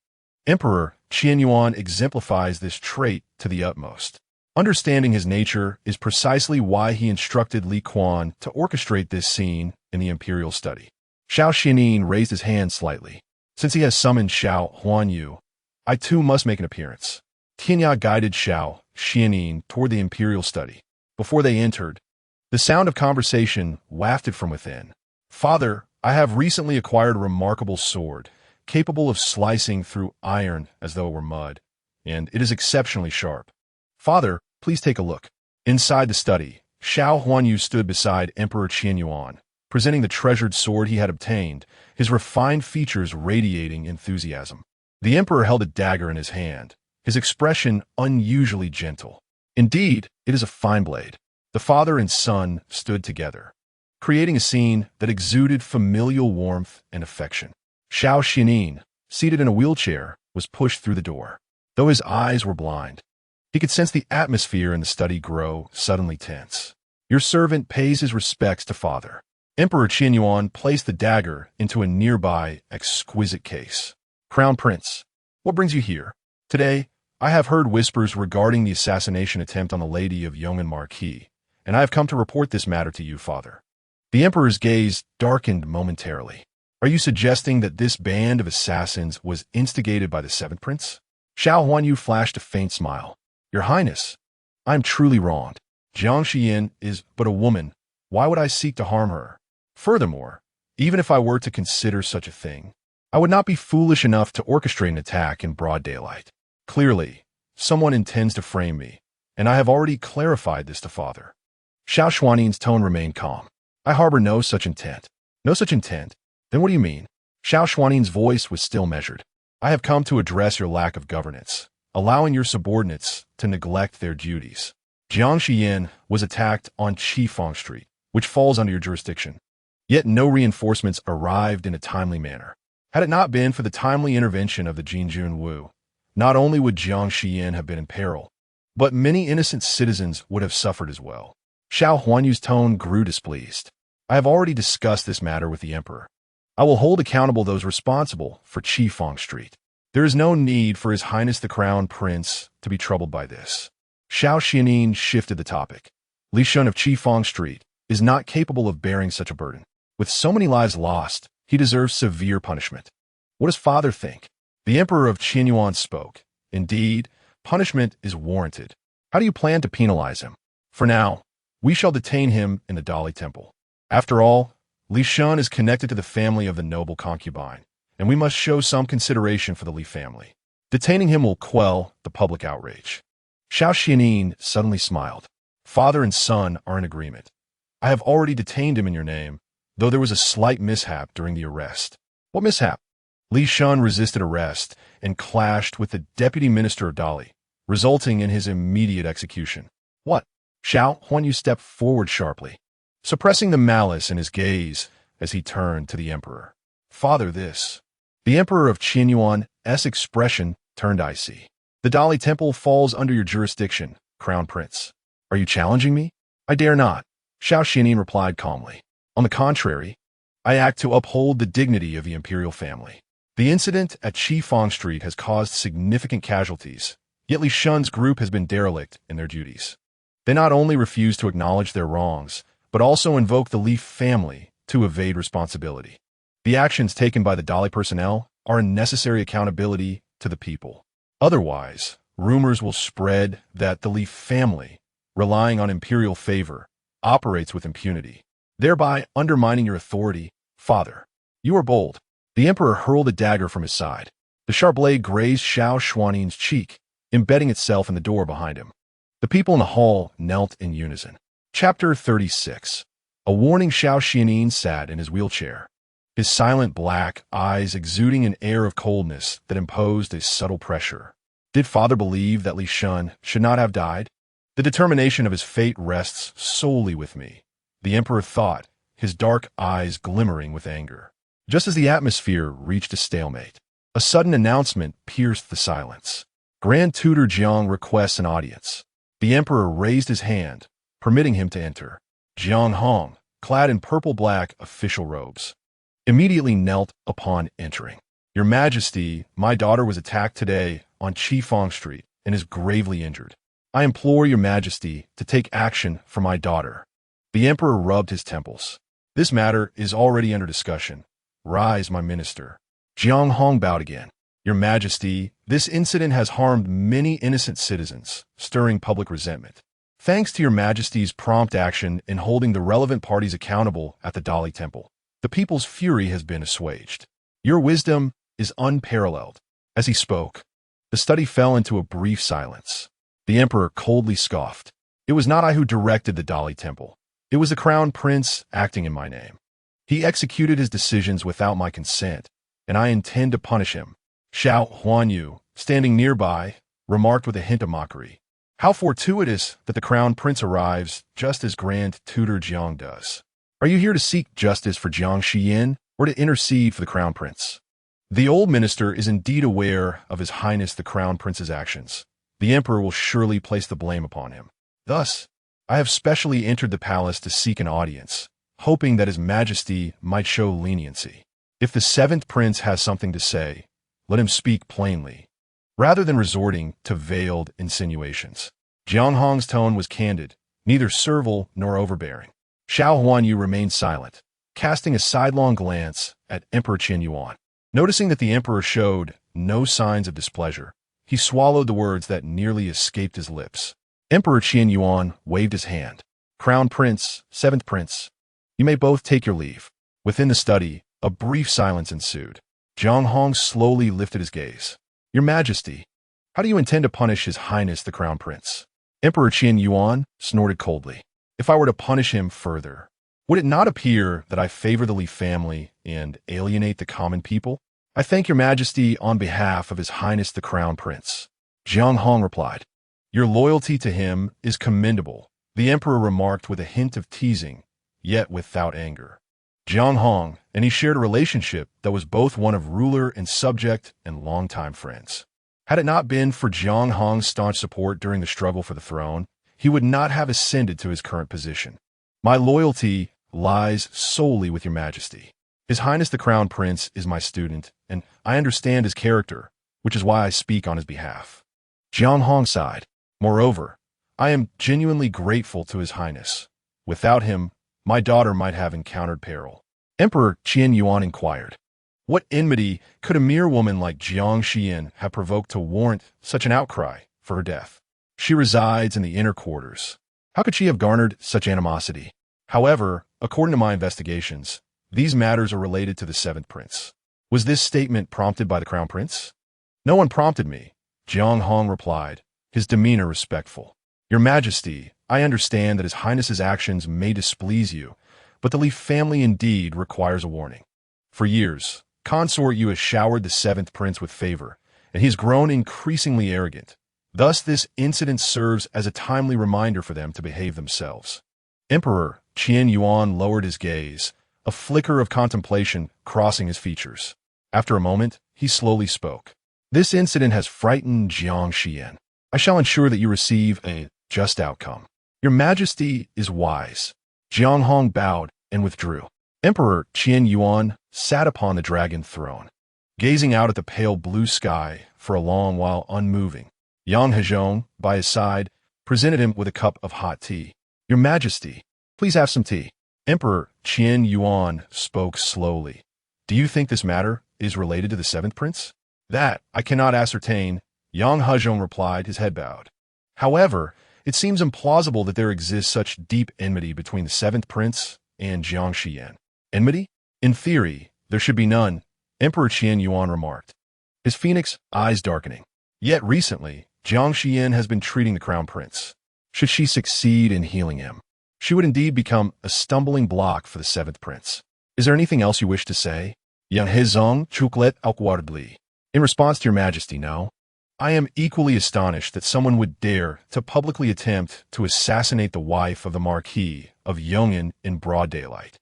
Emperor Qianyuan exemplifies this trait to the utmost. Understanding his nature is precisely why he instructed Li Quan to orchestrate this scene in the imperial study. Xiao Xuanli raised his hand slightly. Since he has summoned Xiao Huanyu, I too must make an appearance. Tianya guided Xiao Xuanli toward the imperial study. Before they entered, the sound of conversation wafted from within. "Father, I have recently acquired a remarkable sword, capable of slicing through iron as though it were mud, and it is exceptionally sharp. Father, please take a look." Inside the study, Xiao Huanyu stood beside Emperor Qianyuan, presenting the treasured sword he had obtained, his refined features radiating enthusiasm. The emperor held a dagger in his hand, his expression unusually gentle. Indeed, it is a fine blade. The father and son stood together, creating a scene that exuded familial warmth and affection. Xiao Xuanli, seated in a wheelchair, was pushed through the door. Though his eyes were blind, he could sense the atmosphere in the study grow suddenly tense. "Your servant pays his respects to father." Emperor Qianyuan placed the dagger into a nearby exquisite case. "Crown Prince, what brings you here? Today, I have heard whispers regarding the assassination attempt on the lady of Yong'an Marquis, and I have come to report this matter to you, father." The emperor's gaze darkened momentarily. "Are you suggesting that this band of assassins was instigated by the seventh prince?" Xiao Huanyu flashed a faint smile. "Your Highness, I am truly wronged. Jiang Xiyan is but a woman. Why would I seek to harm her? Furthermore, even if I were to consider such a thing, I would not be foolish enough to orchestrate an attack in broad daylight. Clearly, someone intends to frame me, and I have already clarified this to father." Xiao Xuanli's tone remained calm. "I harbor no such intent." "No such intent? Then what do you mean?" Xiao Xuanli's voice was still measured. "I have come to address your lack of governance, allowing your subordinates to neglect their duties. Jiang Xiyan was attacked on Qifeng Street, which falls under your jurisdiction. Yet no reinforcements arrived in a timely manner. Had it not been for the timely intervention of the Jinjun Wu, not only would Jiang Xiyan have been in peril, but many innocent citizens would have suffered as well." Xiao Huanyu's tone grew displeased. "I have already discussed this matter with the emperor. I will hold accountable those responsible for Qifeng Street. There is no need for His Highness the Crown Prince to be troubled by this." Xiao Xuanli shifted the topic. "Li Shun of Qifeng Street is not capable of bearing such a burden. With so many lives lost, he deserves severe punishment." What does father think? The Emperor of Qinyuan spoke. Indeed, punishment is warranted. How do you plan to penalize him? For now, we shall detain him in the Dali Temple. After all, Li Shun is connected to the family of the noble concubine, and we must show some consideration for the Li family. Detaining him will quell the public outrage. Xiao Xuanli suddenly smiled. Father and son are in agreement. I have already detained him in your name, though there was a slight mishap during the arrest. What mishap? Li Shun resisted arrest and clashed with the deputy minister of Dali, resulting in his immediate execution. What? Xiao Huanyu stepped forward sharply, suppressing the malice in his gaze as he turned to the emperor. Father, this. The Emperor of Qinyuan's expression turned icy. The Dali Temple falls under your jurisdiction, Crown Prince. Are you challenging me? I dare not, Xiao Xuanli replied calmly. On the contrary, I act to uphold the dignity of the imperial family. The incident at Qifeng Street has caused significant casualties, yet Li Shun's group has been derelict in their duties. They not only refuse to acknowledge their wrongs, but also invoke the Li family to evade responsibility. The actions taken by the Dali personnel are a necessary accountability to the people. Otherwise, rumors will spread that the Li family, relying on imperial favor, operates with impunity, thereby undermining your authority. Father, you are bold. The emperor hurled a dagger from his side. The sharp blade grazed Xiao Xuanli's cheek, embedding itself in the door behind him. The people in the hall knelt in unison. Chapter 36. A warning. Xiao Xuanli sat in his wheelchair, his silent black eyes exuding an air of coldness that imposed a subtle pressure. Did father believe that Li Shun should not have died? The determination of his fate rests solely with me, the emperor thought, his dark eyes glimmering with anger. Just as the atmosphere reached a stalemate, a sudden announcement pierced the silence. Grand Tutor Jiang requests an audience. The emperor raised his hand, permitting him to enter. Jiang Hong, clad in purple-black official robes, immediately knelt upon entering. Your Majesty, my daughter was attacked today on Qifeng Street and is gravely injured. I implore your Majesty to take action for my daughter. The emperor rubbed his temples. This matter is already under discussion. Rise, my minister. Jiang Hong bowed again. Your Majesty, this incident has harmed many innocent citizens, stirring public resentment. Thanks to your Majesty's prompt action in holding the relevant parties accountable at the Dali Temple, the people's fury has been assuaged. Your wisdom is unparalleled. As he spoke, the study fell into a brief silence. The emperor coldly scoffed. It was not I who directed the Dali Temple. It was the crown prince acting in my name. He executed his decisions without my consent, and I intend to punish him. Xiao Huanyu, standing nearby, remarked with a hint of mockery. How fortuitous that the crown prince arrives just as Grand Tutor Jiang does. Are you here to seek justice for Jiang Xiyan or to intercede for the crown prince? The old minister is indeed aware of His Highness the crown prince's actions. The emperor will surely place the blame upon him. Thus, I have specially entered the palace to seek an audience, hoping that His Majesty might show leniency. If the seventh prince has something to say, let him speak plainly, rather than resorting to veiled insinuations. Jiang Hong's tone was candid, neither servile nor overbearing. Xiao Huanyu remained silent, casting a sidelong glance at Emperor Qinyuan. Noticing that the emperor showed no signs of displeasure, he swallowed the words that nearly escaped his lips. Emperor Qinyuan waved his hand. Crown Prince, Seventh Prince, you may both take your leave. Within the study, a brief silence ensued. Jiang Hong slowly lifted his gaze. Your Majesty, how do you intend to punish His Highness the Crown Prince? Emperor Qinyuan snorted coldly. If I were to punish him further, would it not appear that I favor the Li family and alienate the common people? I thank your Majesty on behalf of His Highness the Crown Prince. Jiang Hong replied. Your loyalty to him is commendable, the emperor remarked with a hint of teasing, yet without anger. Jiang Hong and he shared a relationship that was both one of ruler and subject and longtime friends. Had it not been for Jiang Hong's staunch support during the struggle for the throne, he would not have ascended to his current position. My loyalty lies solely with your Majesty. His Highness the Crown Prince is my student, and I understand his character, which is why I speak on his behalf. Jiang Hong sighed. Moreover, I am genuinely grateful to His Highness. Without him, my daughter might have encountered peril. Emperor Qianyuan inquired. What enmity could a mere woman like Jiang Xiyan have provoked to warrant such an outcry for her death? She resides in the inner quarters. How could she have garnered such animosity? However, according to my investigations, these matters are related to the seventh prince. Was this statement prompted by the crown prince? No one prompted me, Jiang Hong replied, his demeanor respectful. Your Majesty, I understand that His Highness's actions may displease you, but the Li family indeed requires a warning. For years, Consort Yu has showered the seventh prince with favor, and he has grown increasingly arrogant. Thus, this incident serves as a timely reminder for them to behave themselves. Emperor Pei Yunyuan lowered his gaze, a flicker of contemplation crossing his features. After a moment, he slowly spoke. This incident has frightened Jiang Xiyan. I shall ensure that you receive a just outcome. Your Majesty is wise. Jiang Hong bowed and withdrew. Emperor Pei Yunyuan sat upon the dragon throne, gazing out at the pale blue sky for a long while unmoving. Yang Hezhong, by his side, presented him with a cup of hot tea. Your Majesty, please have some tea. Emperor Pei Yunyuan spoke slowly. Do you think this matter is related to the seventh prince? That I cannot ascertain, Yang Hezhong replied, his head bowed. However, it seems implausible that there exists such deep enmity between the seventh prince and Jiang Xiyan. Enmity? In theory, there should be none, Emperor Pei Yunyuan remarked, his phoenix eyes darkening. Yet recently, Jiang Xiyan has been treating the crown prince. Should she succeed in healing him, she would indeed become a stumbling block for the seventh prince. Is there anything else you wish to say? Yang Hezhong chuklet alquardly. In response to your Majesty, no. I am equally astonished that someone would dare to publicly attempt to assassinate the wife of the Marquis of Yong'an in broad daylight.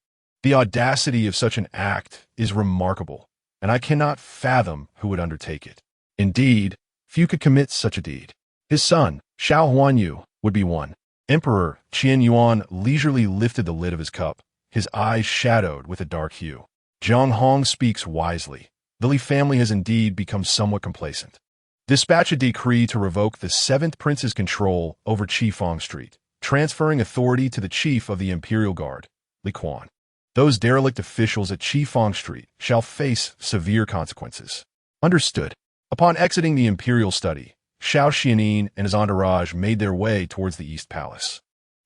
The audacity of such an act is remarkable, and I cannot fathom who would undertake it. Indeed, few could commit such a deed. His son, Xiao Xuanli, would be one. Emperor Pei Yunyuan leisurely lifted the lid of his cup, his eyes shadowed with a dark hue. Jiang Hong speaks wisely. The Li family has indeed become somewhat complacent. Dispatch a decree to revoke the seventh prince's control over Qifeng Street, transferring authority to the chief of the Imperial Guard, Li Quan. Those derelict officials at Qifeng Street shall face severe consequences. Understood. Upon exiting the imperial study, Xiao Xuanli and his entourage made their way towards the East Palace.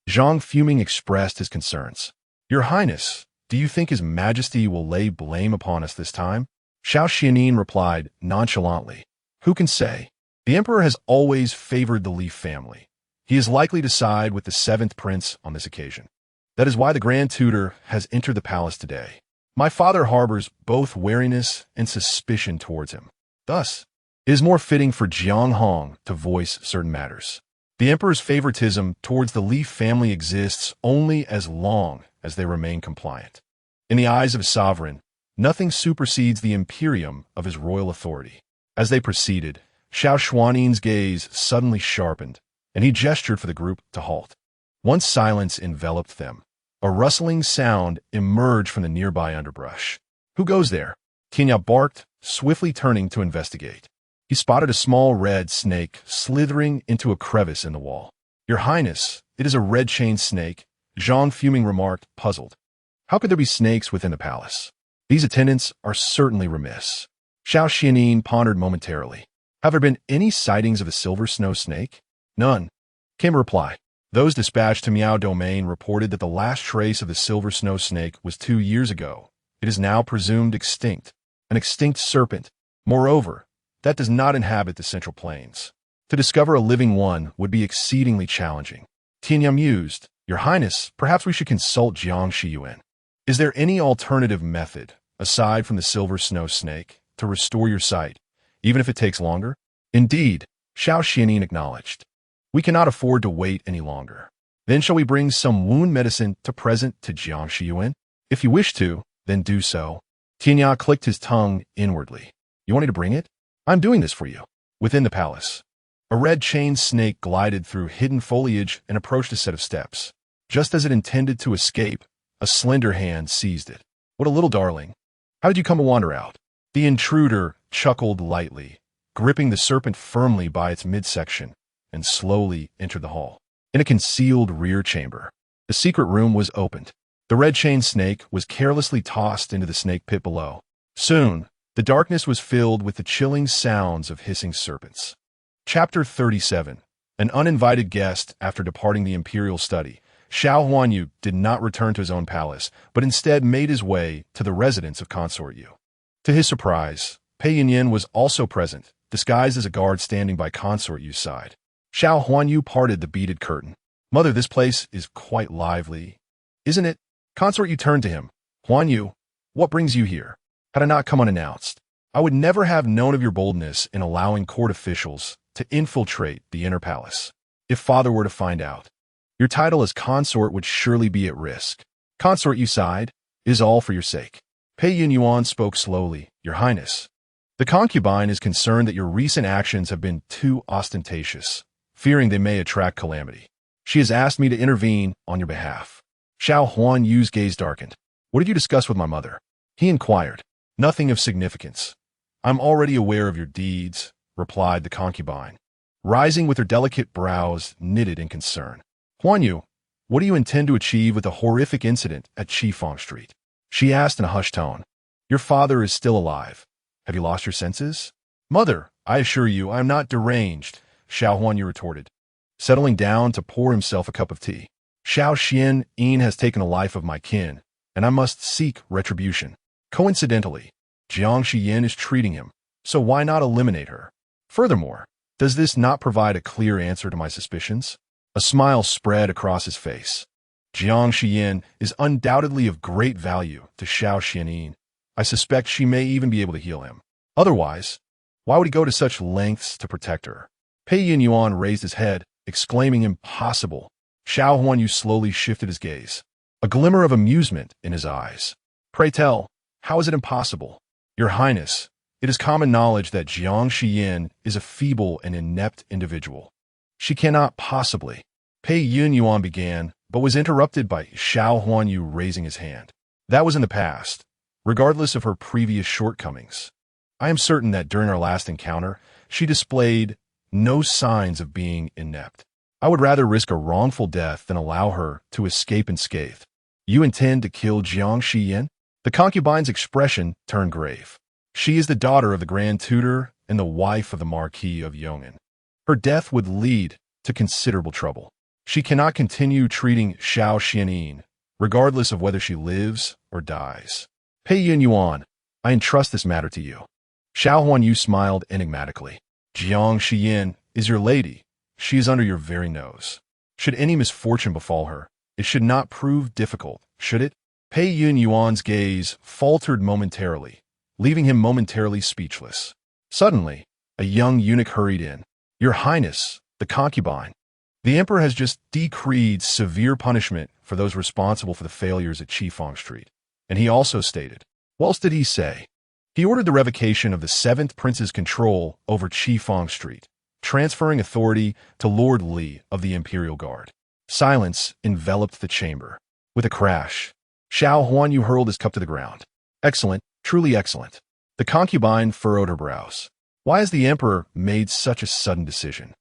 Zhang fuming expressed his concerns. Your Highness, do you think His Majesty will lay blame upon us this time? Xiao Xuanli replied nonchalantly. Who can say? The Emperor has always favored the Li family. He is likely to side with the seventh prince on this occasion. That is why the Grand Tutor has entered the palace today. My father harbors both wariness and suspicion towards him. Thus, it is more fitting for Jiang Hong to voice certain matters. The Emperor's favoritism towards the Li family exists only as long as they remain compliant. In the eyes of a sovereign, nothing supersedes the imperium of his royal authority. As they proceeded, Xiao Xuanli's gaze suddenly sharpened, and he gestured for the group to halt. Once silence enveloped them, a rustling sound emerged from the nearby underbrush. Who goes there? Tinya barked, swiftly turning to investigate. He spotted a small red snake slithering into a crevice in the wall. Your Highness, it is a red-chained snake, Zhang fuming remarked, puzzled. How could there be snakes within the palace? These attendants are certainly remiss. Xiao Xuanli pondered momentarily. Have there been any sightings of a silver snow snake? None, came a reply. Those dispatched to Miao Domain reported that the last trace of the silver snow snake was 2 years ago. It is now presumed extinct, an extinct serpent. Moreover, that does not inhabit the Central Plains. To discover a living one would be exceedingly challenging. Tianya mused, Your Highness, perhaps we should consult Jiang Xiyan. Is there any alternative method, aside from the silver snow snake, to restore your sight, even if it takes longer? Indeed, Xiao Xuanli acknowledged. We cannot afford to wait any longer. Then shall we bring some wound medicine to present to Jiang Xiyan? If you wish to, then do so. Tianya clicked his tongue inwardly. You want me to bring it? I'm doing this for you. Within the palace, a red-chained snake glided through hidden foliage and approached a set of steps. Just as it intended to escape, a slender hand seized it. What a little darling. How did you come to wander out? The intruder chuckled lightly, gripping the serpent firmly by its midsection, and slowly entered the hall. In a concealed rear chamber, the secret room was opened. The red-chained snake was carelessly tossed into the snake pit below. Soon, the darkness was filled with the chilling sounds of hissing serpents. Chapter 37. An uninvited guest after departing the imperial study. Xiao Huanyu did not return to his own palace, but instead made his way to the residence of Consort Yu. To his surprise, Pei Yunyuan was also present, disguised as a guard standing by Consort Yu's side. Xiao Huanyu parted the beaded curtain. "Mother, this place is quite lively, isn't it?" Consort Yu turned to him. "Huanyu, what brings you here? Had I not come unannounced, I would never have known of your boldness in allowing court officials to infiltrate the inner palace. If father were to find out, your title as consort would surely be at risk." Consort Yu sighed. "It is all for your sake." Pei Yunyuan spoke slowly. "Your Highness, the concubine is concerned that your recent actions have been too ostentatious, fearing they may attract calamity. She has asked me to intervene on your behalf." Xiao Huanyu's gaze darkened. "What did you discuss with my mother?" he inquired. "Nothing of significance. I'm already aware of your deeds," replied the concubine, rising with her delicate brows knitted in concern. "Huanyu, what do you intend to achieve with the horrific incident at Qifeng Street?" she asked in a hushed tone. "Your father is still alive. Have you lost your senses?" "Mother, I assure you I am not deranged," Xiao Huanyu retorted, settling down to pour himself a cup of tea. "Xiao Xian has taken the life of my kin, and I must seek retribution. Coincidentally, Jiang Xiyan is treating him, so why not eliminate her? Furthermore, does this not provide a clear answer to my suspicions?" A smile spread across his face. "Jiang Xiyan is undoubtedly of great value to Xiao Xian. I suspect she may even be able to heal him. Otherwise, why would he go to such lengths to protect her?" Pei Yunyuan raised his head, exclaiming, "Impossible." Xiao Huanyu slowly shifted his gaze, a glimmer of amusement in his eyes. "Pray tell, how is it impossible?" "Your Highness, it is common knowledge that Jiang Xiyan is a feeble and inept individual. She cannot possibly—" Pei Yunyuan began, but was interrupted by Xiao Huanyu raising his hand. "That was in the past, regardless of her previous shortcomings. I am certain that during our last encounter, she displayed no signs of being inept. I would rather risk a wrongful death than allow her to escape unscathed." "You intend to kill Jiang Xiyan?" The concubine's expression turned grave. "She is the daughter of the Grand Tutor and the wife of the Marquis of Yong'an. Her death would lead to considerable trouble. She cannot continue treating Xiao Xian, regardless of whether she lives or dies. Pei Yunyuan, I entrust this matter to you." Xiao Huanyu smiled enigmatically. "Jiang Xiyan is your lady. She is under your very nose. Should any misfortune befall her, it should not prove difficult, should it?" Pei Yunyuan's gaze faltered momentarily, leaving him momentarily speechless. Suddenly, a young eunuch hurried in. "Your Highness, the concubine. The Emperor has just decreed severe punishment for those responsible for the failures at Qifeng Street. And he also stated—" "What else did he say?" "He ordered the revocation of the 7th Prince's control over Qifeng Street, transferring authority to Lord Li of the Imperial Guard." Silence enveloped the chamber. With a crash, Xiao Huanyu hurled his cup to the ground. "Excellent, truly excellent." The concubine furrowed her brows. "Why has the Emperor made such a sudden decision?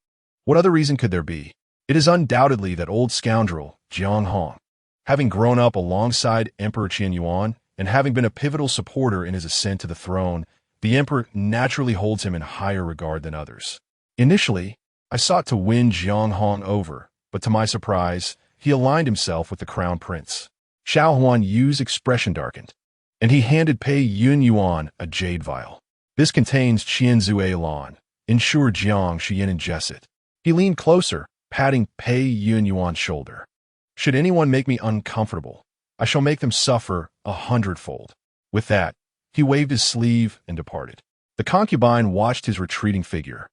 What other reason could there be? It is undoubtedly that old scoundrel, Jiang Hong. Having grown up alongside Emperor Qianyuan and having been a pivotal supporter in his ascent to the throne, the Emperor naturally holds him in higher regard than others. Initially, I sought to win Jiang Hong over, but to my surprise, he aligned himself with the Crown Prince." Xiao Huanyu's expression darkened, and he handed Pei Yunyuan a jade vial. "This contains Qianzu Elan. Ensure Jiang Xiyan ingests it." He leaned closer, patting Pei Yunyuan's shoulder. "Should anyone make me uncomfortable, I shall make them suffer 100-fold. With that, he waved his sleeve and departed. The concubine watched his retreating figure,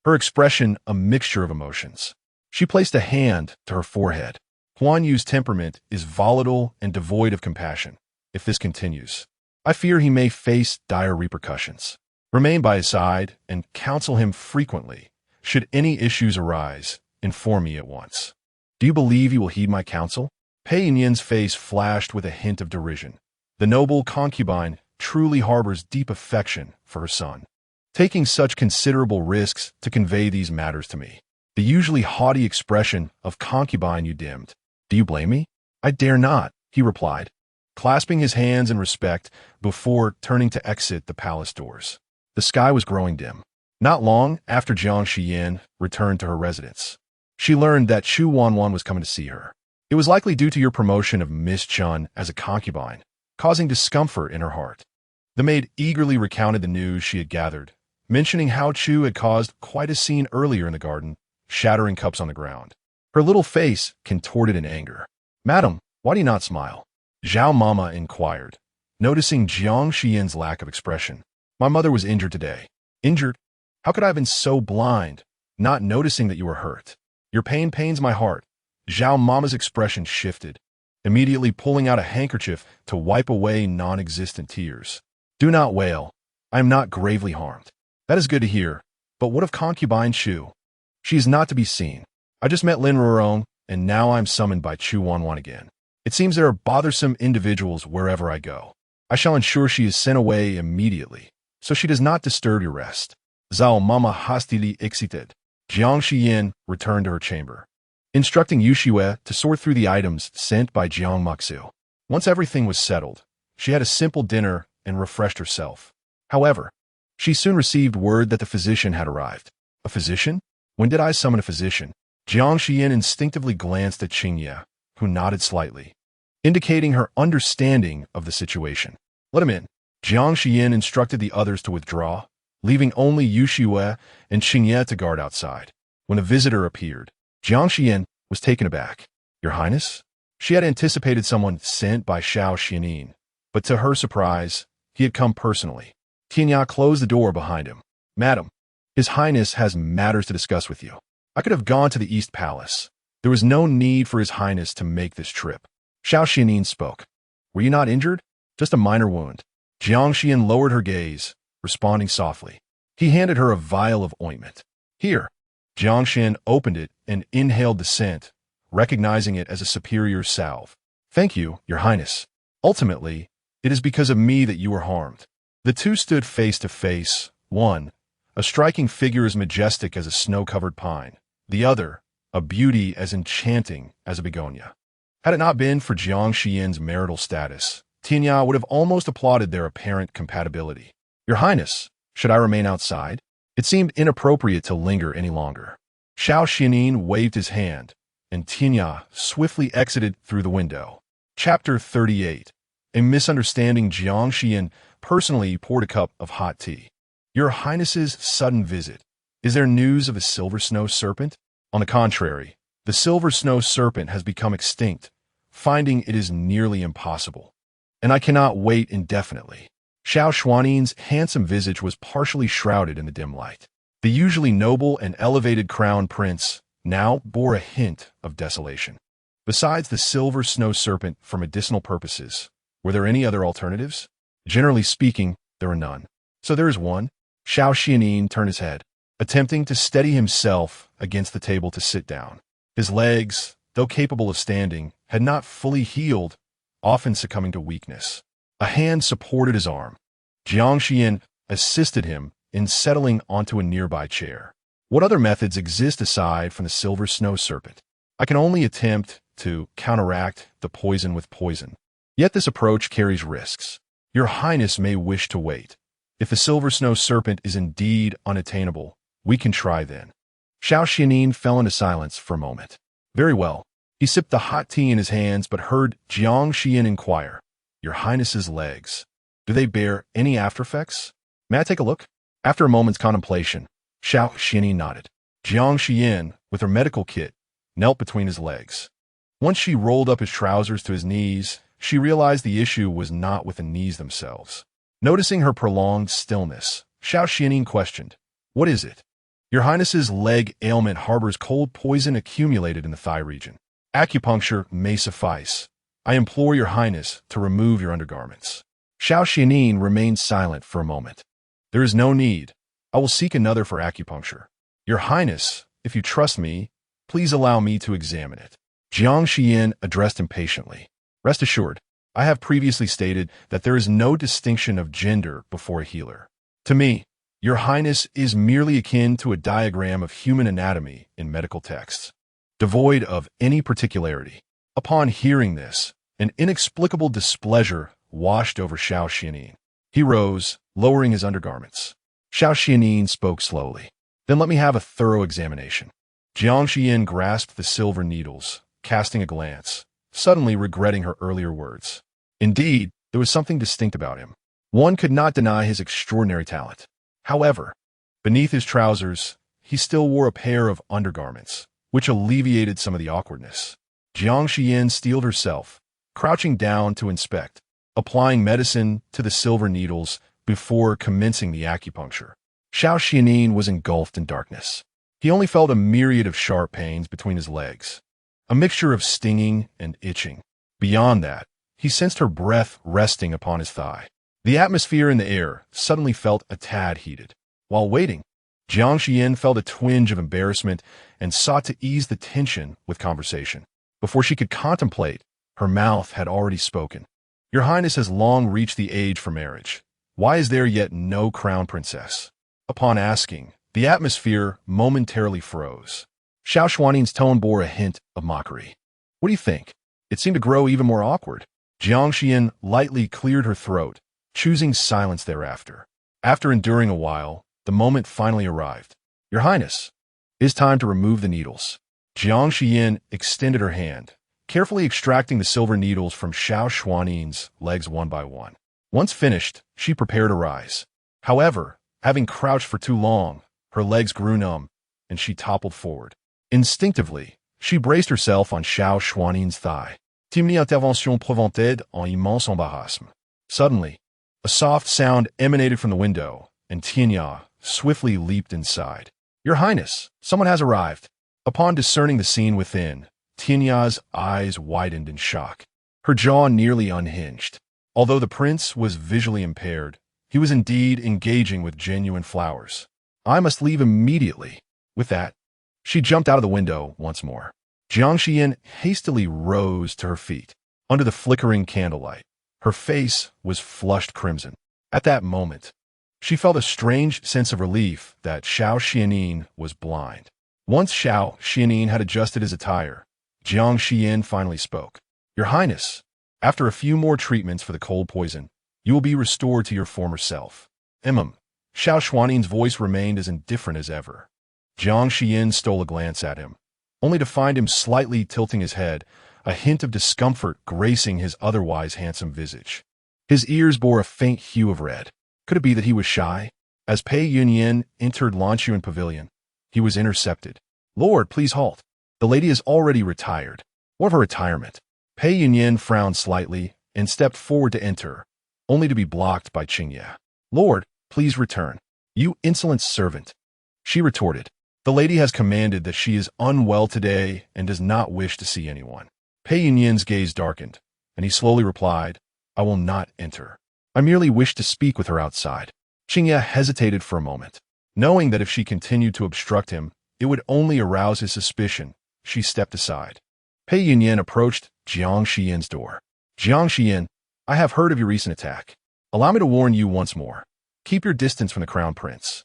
her expression a mixture of emotions. She placed a hand to her forehead. "Huanyu's temperament is volatile and devoid of compassion. If this continues, I fear he may face dire repercussions. Remain by his side and counsel him frequently. Should any issues arise, inform me at once." "Do you believe he will heed my counsel?" Pei Yunyuan's face flashed with a hint of derision. The noble concubine truly harbors deep affection for her son, taking such considerable risks to convey these matters to me. The usually haughty expression of concubine you dimmed. "Do you blame me?" "I dare not," he replied, clasping his hands in respect before turning to exit the palace doors. The sky was growing dim. Not long after Jiang Xiyan returned to her residence, she learned that Xu Wanwan was coming to see her. It was likely due to your promotion of Miss Chun as a concubine, causing discomfort in her heart. The maid eagerly recounted the news she had gathered, mentioning how Chu had caused quite a scene earlier in the garden, shattering cups on the ground. Her little face contorted in anger. "Madam, why do you not smile?" Zhao Mama inquired, noticing Jiang Xiyan's lack of expression. "My mother was injured today." "Injured? How could I have been so blind, not noticing that you were hurt? Your pain pains my heart." Zhao Mama's expression shifted, immediately pulling out a handkerchief to wipe away non-existent tears. "Do not wail. I am not gravely harmed." "That is good to hear, but what of concubine Chu?" "She is not to be seen. I just met Lin Rurong, and now I am summoned by Chu Wanwan again. It seems there are bothersome individuals wherever I go. I shall ensure she is sent away immediately, so she does not disturb your rest." Zhao Mama hastily exited. Jiang Xiyan returned to her chamber, instructing Yu Xue to sort through the items sent by Jiang Moxu. Once everything was settled, she had a simple dinner and refreshed herself. However, she soon received word that the physician had arrived. "A physician? When did I summon a physician?" Jiang Xiyan instinctively glanced at Qingye, who nodded slightly, indicating her understanding of the situation. "Let him in." Jiang Xiyan instructed the others to withdraw, leaving only Yu Xue and Qingye to guard outside. When a visitor appeared, Jiang Xiyan was taken aback. "Your Highness?" She had anticipated someone sent by Xiao Xuanli, but to her surprise, he had come personally. Qingye closed the door behind him. "Madam, His Highness has matters to discuss with you. I could have gone to the East Palace. There was no need for His Highness to make this trip." Xiao Xuanli spoke. "Were you not injured? Just a minor wound." Jiang Xiyan lowered her gaze, responding softly. He handed her a vial of ointment. "Here." Jiang Xiyan opened it and inhaled the scent, recognizing it as a superior salve. "Thank you, Your Highness. Ultimately, it is because of me that you were harmed." The two stood face to face, one, a striking figure as majestic as a snow-covered pine, the other, a beauty as enchanting as a begonia. Had it not been for Jiang Xiyan's marital status, Qingye would have almost applauded their apparent compatibility. "Your Highness, should I remain outside?" It seemed inappropriate to linger any longer. Xiao Xuanli waved his hand, and Qingye swiftly exited through the window. Chapter 38. A misunderstanding. Jiang Xiyan personally poured a cup of hot tea. "Your Highness's sudden visit. Is there news of a silver snow serpent?" "On the contrary, the silver snow serpent has become extinct, finding it is nearly impossible. And I cannot wait indefinitely." Xiao Xuanli's handsome visage was partially shrouded in the dim light. The usually noble and elevated crown prince now bore a hint of desolation. Besides the silver snow serpent for medicinal purposes, were there any other alternatives? Generally speaking, there are none. "So there is one." Xiao Xuanli turned his head, attempting to steady himself against the table to sit down. His legs, though capable of standing, had not fully healed, often succumbing to weakness. A hand supported his arm. Jiang Xiyan assisted him in settling onto a nearby chair. "What other methods exist aside from the silver snow serpent? I can only attempt to counteract the poison with poison. Yet this approach carries risks. Your Highness may wish to wait. If the silver snow serpent is indeed unattainable, we can try then." Xiao Xuanli fell into silence for a moment. "Very well." He sipped the hot tea in his hands but heard Jiang Xiyan inquire, "Your Highness's legs, do they bear any after-effects? May I take a look?" After a moment's contemplation, Xiao Xuanli nodded. Jiang Xiyan, with her medical kit, knelt between his legs. Once she rolled up his trousers to his knees, she realized the issue was not with the knees themselves. Noticing her prolonged stillness, Xiao Xuanli questioned, "What is it?" "Your Highness's leg ailment harbors cold poison accumulated in the thigh region. Acupuncture may suffice. I implore your Highness to remove your undergarments." Xiao Xuanli remained silent for a moment. "There is no need. I will seek another for acupuncture. Your Highness, if you trust me, please allow me to examine it." Jiang Xiyan addressed him patiently. "Rest assured, I have previously stated that there is no distinction of gender before a healer. To me, your Highness is merely akin to a diagram of human anatomy in medical texts, devoid of any particularity." Upon hearing this, An inexplicable displeasure washed over Xiao Xianin. He rose, lowering his undergarments. Xiao Xianin spoke slowly. Then let me have a thorough examination. Jiang Xiyan grasped the silver needles, casting a glance, suddenly regretting her earlier words. Indeed, there was something distinct about him. One could not deny his extraordinary talent. However, beneath his trousers, he still wore a pair of undergarments, which alleviated some of the awkwardness. Jiang Xiyan steeled herself, crouching down to inspect, applying medicine to the silver needles before commencing the acupuncture. Xiao Xianin was engulfed in darkness. He only felt a myriad of sharp pains between his legs, a mixture of stinging and itching. Beyond that, he sensed her breath resting upon his thigh. The atmosphere in the air suddenly felt a tad heated. While waiting, Jiang Xiyan felt a twinge of embarrassment and sought to ease the tension with conversation. Before she could contemplate, her mouth had already spoken. Your Highness has long reached the age for marriage. Why is there yet no crown princess? Upon asking, the atmosphere momentarily froze. Xiao Xuanli's tone bore a hint of mockery. What do you think? It seemed to grow even more awkward. Jiang Xiyan lightly cleared her throat, choosing silence thereafter. After enduring a while, the moment finally arrived. Your Highness, it is time to remove the needles. Jiang Xiyan extended her hand, carefully extracting the silver needles from Xiao Xuanli's legs one by one. Once finished, she prepared to rise. However, having crouched for too long, her legs grew numb, and she toppled forward. Instinctively, she braced herself on Xiao Xuanli's thigh. Timely intervention prévented en immense embarrassment. Suddenly, a soft sound emanated from the window, and Tianya swiftly leaped inside. Your Highness, someone has arrived. Upon discerning the scene within, Tianya's eyes widened in shock. Her jaw nearly unhinged. Although the prince was visually impaired, he was indeed engaging with genuine flowers. I must leave immediately. With that, she jumped out of the window once more. Jiang Xiyan hastily rose to her feet. Under the flickering candlelight, her face was flushed crimson. At that moment, she felt a strange sense of relief that Xiao Xianin was blind. Once Xiao Xianin had adjusted his attire, Jiang Xiyan finally spoke. Your Highness, after a few more treatments for the cold poison, you will be restored to your former self. Xiao Xuanli's voice remained as indifferent as ever. Jiang Xiyan stole a glance at him, only to find him slightly tilting his head, a hint of discomfort gracing his otherwise handsome visage. His ears bore a faint hue of red. Could it be that he was shy? As Pei Yunyuan entered Yuan Pavilion, he was intercepted. Lord, please halt. The lady is already retired. What of her retirement? Pei Yunyuan frowned slightly and stepped forward to enter, only to be blocked by Qingya. Lord, please return. You insolent servant. She retorted. The lady has commanded that she is unwell today and does not wish to see anyone. Pei Yunyuan's gaze darkened, and he slowly replied, I will not enter. I merely wish to speak with her outside. Qingya hesitated for a moment. Knowing that if she continued to obstruct him, it would only arouse his suspicion, she stepped aside. Pei Yunyuan approached Jiang Xiyan's door. Jiang Xiyan, I have heard of your recent attack. Allow me to warn you once more. Keep your distance from the crown prince,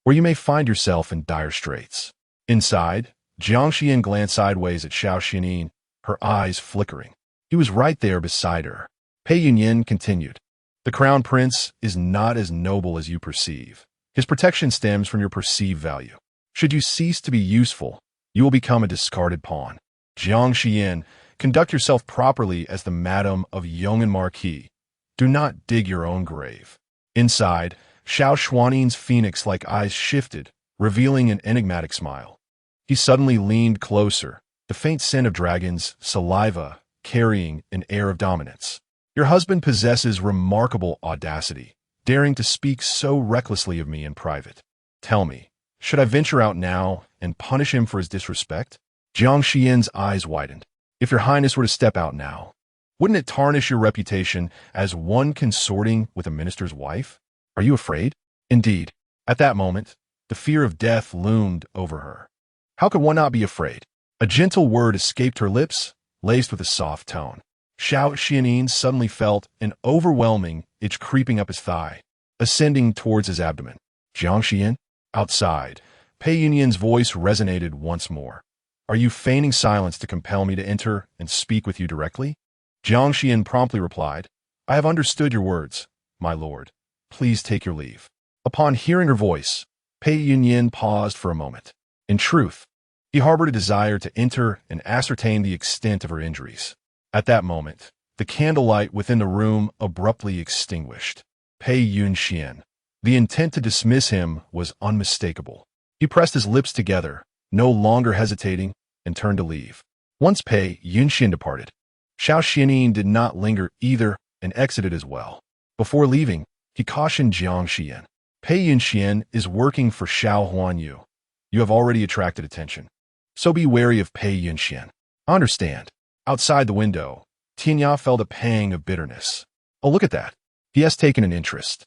or you may find yourself in dire straits. Inside, Jiang Xiyan glanced sideways at Xiao Xianin, her eyes flickering. He was right there beside her. Pei Yunyuan continued. The crown prince is not as noble as you perceive. His protection stems from your perceived value. Should you cease to be useful, you will become a discarded pawn. Jiang Xiyan, conduct yourself properly as the madam of Yong'an Marquis. Do not dig your own grave. Inside, Xiao Xuanli's phoenix-like eyes shifted, revealing an enigmatic smile. He suddenly leaned closer, the faint scent of dragon's saliva carrying an air of dominance. Your husband possesses remarkable audacity, daring to speak so recklessly of me in private. Tell me, should I venture out now and punish him for his disrespect? Jiang Xiyan's eyes widened. If your highness were to step out now, wouldn't it tarnish your reputation as one consorting with a minister's wife? Are you afraid? Indeed, at that moment, the fear of death loomed over her. How could one not be afraid? A gentle word escaped her lips, laced with a soft tone. Xiao Xianin suddenly felt an overwhelming itch creeping up his thigh, ascending towards his abdomen. Jiang Xiyan? Outside, Pei Yunyuan's voice resonated once more. Are you feigning silence to compel me to enter and speak with you directly? Jiang Xiyan promptly replied, "I have understood your words, my lord. Please take your leave." Upon hearing her voice, Pei Yunyuan paused for a moment. In truth, he harbored a desire to enter and ascertain the extent of her injuries. At that moment, the candlelight within the room abruptly extinguished. Pei Yunyuan. The intent to dismiss him was unmistakable. He pressed his lips together, no longer hesitating, and turned to leave. Once Pei Yunyuan departed, Xiao Xuanli did not linger either and exited as well. Before leaving, he cautioned Jiang Xiyan. Pei Yunyuan is working for Xiao Xuanli. You have already attracted attention. So be wary of Pei Yunyuan. Understand. Outside the window, Tianya felt a pang of bitterness. Oh, look at that. He has taken an interest.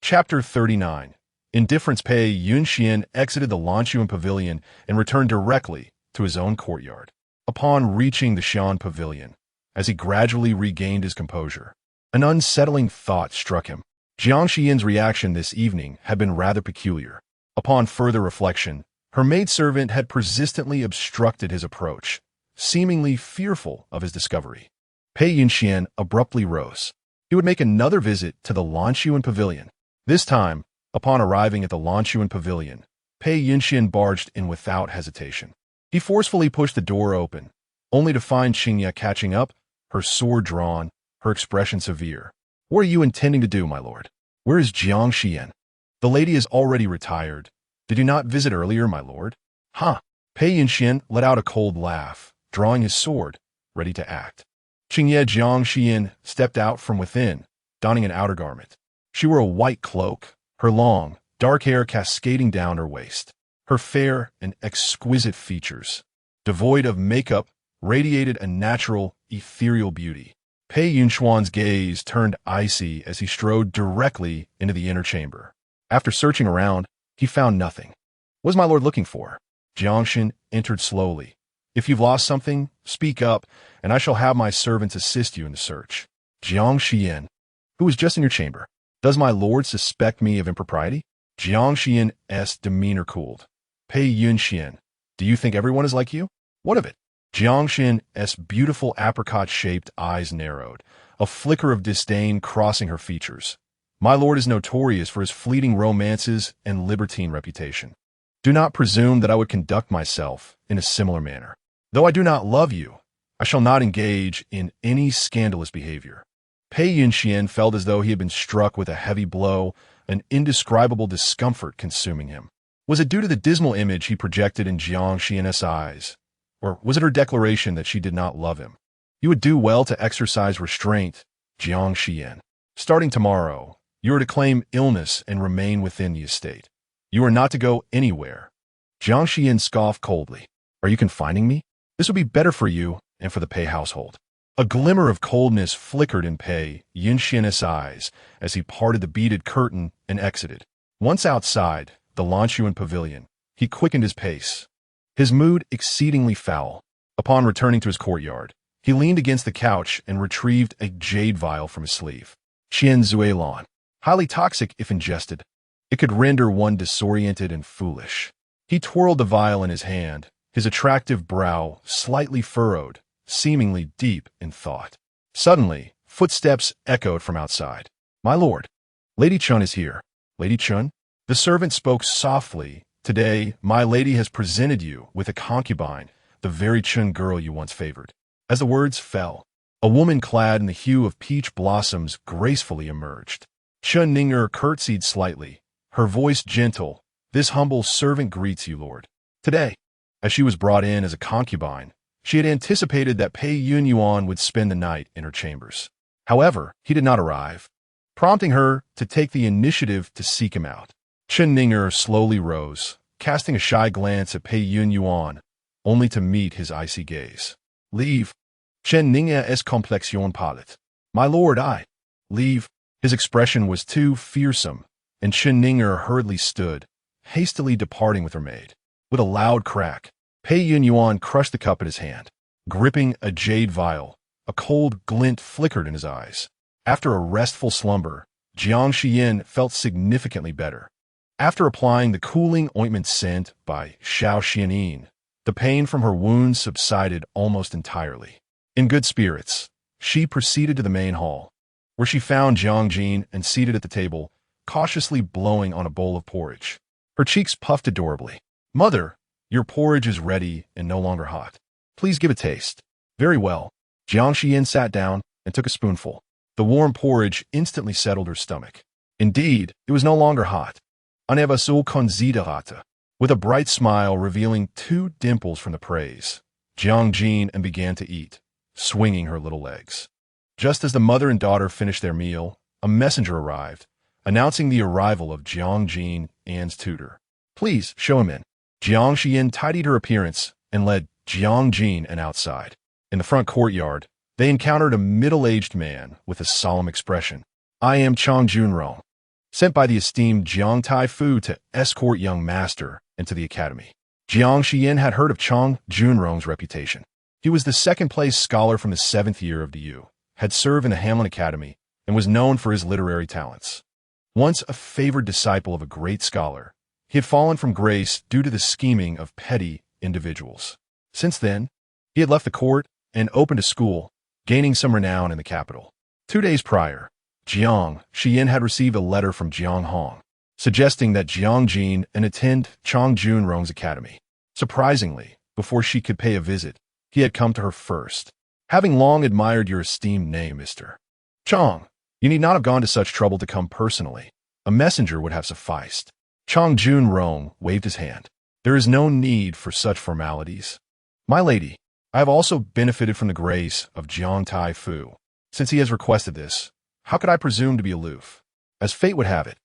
Chapter 39. Indifference. Pei Yunyuan exited the Lanshuan pavilion and returned directly to his own courtyard. Upon reaching the Xian pavilion, as he gradually regained his composure, an unsettling thought struck him. Jiang Xiyan's reaction this evening had been rather peculiar. Upon further reflection, her maidservant had persistently obstructed his approach, seemingly fearful of his discovery. Pei Yunyuan abruptly rose. He would make another visit to the Lanshuan pavilion. This time, upon arriving at the Lanshuan pavilion, Pei Yunyuan barged in without hesitation. He forcefully pushed the door open, only to find Xinya catching up, her sword drawn, her expression severe. "What are you intending to do, my lord? Where is Jiang Xiyan?" "The lady is already retired. Did you not visit earlier, my lord?" "Huh." Pei Yunyuan let out a cold laugh, drawing his sword, ready to act. Jiang Xiyan stepped out from within, donning an outer garment. She wore a white cloak, her long, dark hair cascading down her waist. Her fair and exquisite features, devoid of makeup, radiated a natural, ethereal beauty. Pei Yunyuan's gaze turned icy as he strode directly into the inner chamber. After searching around, he found nothing. "What is my lord looking for?" Jiang Xiyan entered slowly. "If you've lost something, speak up, and I shall have my servants assist you in the search." Jiang Xiyan, who was just in your chamber. "Does my lord suspect me of impropriety?" Jiang Xiyan's demeanor cooled. Pei Yunyuan, do you think everyone is like you? What of it? Jiang Xiyan's beautiful apricot-shaped eyes narrowed, a flicker of disdain crossing her features. "My lord is notorious for his fleeting romances and libertine reputation. Do not presume that I would conduct myself in a similar manner. Though I do not love you, I shall not engage in any scandalous behavior." Pei Yunyuan felt as though he had been struck with a heavy blow, an indescribable discomfort consuming him. Was it due to the dismal image he projected in Jiang Xiyan's eyes? Or was it her declaration that she did not love him? "You would do well to exercise restraint, Jiang Xiyan. Starting tomorrow, you are to claim illness and remain within the estate. You are not to go anywhere." Jiang Xiyan scoffed coldly. "Are you confining me? This would be better for you and for the Pei household." A glimmer of coldness flickered in Pei Yunyuan's eyes as he parted the beaded curtain and exited. Once outside the Lanshuan pavilion, he quickened his pace, his mood exceedingly foul. Upon returning to his courtyard, he leaned against the couch and retrieved a jade vial from his sleeve. Qian Zuelon. Highly toxic if ingested. It could render one disoriented and foolish. He twirled the vial in his hand, his attractive brow slightly furrowed, seemingly deep in thought. Suddenly, footsteps echoed from outside. "My lord, Lady Chun is here." "Lady Chun?" The servant spoke softly. "Today, my lady has presented you with a concubine, the very Chun girl you once favored." As the words fell, a woman clad in the hue of peach blossoms gracefully emerged. Chun Ninger curtsied slightly, her voice gentle. "This humble servant greets you, lord." Today, as she was brought in as a concubine, she had anticipated that Pei Yunyuan would spend the night in her chambers. However, he did not arrive, prompting her to take the initiative to seek him out. Chun Ninger slowly rose, casting a shy glance at Pei Yunyuan, only to meet his icy gaze. "Leave." Chun Ninger's complexion pâlit. "My lord, I." "Leave." His expression was too fearsome, and Chun Ninger hurriedly stood, hastily departing with her maid. With a loud crack, Pei Yunyuan crushed the cup in his hand. Gripping a jade vial, a cold glint flickered in his eyes. After a restful slumber, Jiang Xiyan felt significantly better. After applying the cooling ointment sent by Xiao Xuanli, the pain from her wounds subsided almost entirely. In good spirits, she proceeded to the main hall, where she found Jiang Xiyan and seated at the table, cautiously blowing on a bowl of porridge. Her cheeks puffed adorably. "Mother, your porridge is ready and no longer hot. Please give a taste." "Very well." Jiang Xiyan sat down and took a spoonful. The warm porridge instantly settled her stomach. Indeed, it was no longer hot. Anevasul considerata. With a bright smile revealing 2 dimples from the praise, Jiang Xiyan and began to eat, swinging her little legs. Just as the mother and daughter finished their meal, a messenger arrived, announcing the arrival of Jiang Xiyan, Anne's tutor. "Please, show him in." Jiang Xiyan tidied her appearance and led Jiang Xiyan and outside. In the front courtyard, they encountered a middle-aged man with a solemn expression. "I am Chang Junrong, sent by the esteemed Jiang Taifu to escort young master into the academy." Jiang Xiyan had heard of Chang Junrong's reputation. He was the second-place scholar from the 7th year of the U, had served in the Hamlin Academy, and was known for his literary talents. Once a favored disciple of a great scholar, he had fallen from grace due to the scheming of petty individuals. Since then, he had left the court and opened a school, gaining some renown in the capital. 2 days prior, Jiang Xiyan had received a letter from Jiang Hong, suggesting that Jiang Xiyan attend Chang Junrong's academy. Surprisingly, before she could pay a visit, he had come to her first. "Having long admired your esteemed name, Mr. Chang, you need not have gone to such trouble to come personally. A messenger would have sufficed." Chang Junrong waved his hand. "There is no need for such formalities. My lady, I have also benefited from the grace of Jiang Taifu. Since he has requested this, how could I presume to be aloof? As fate would have it,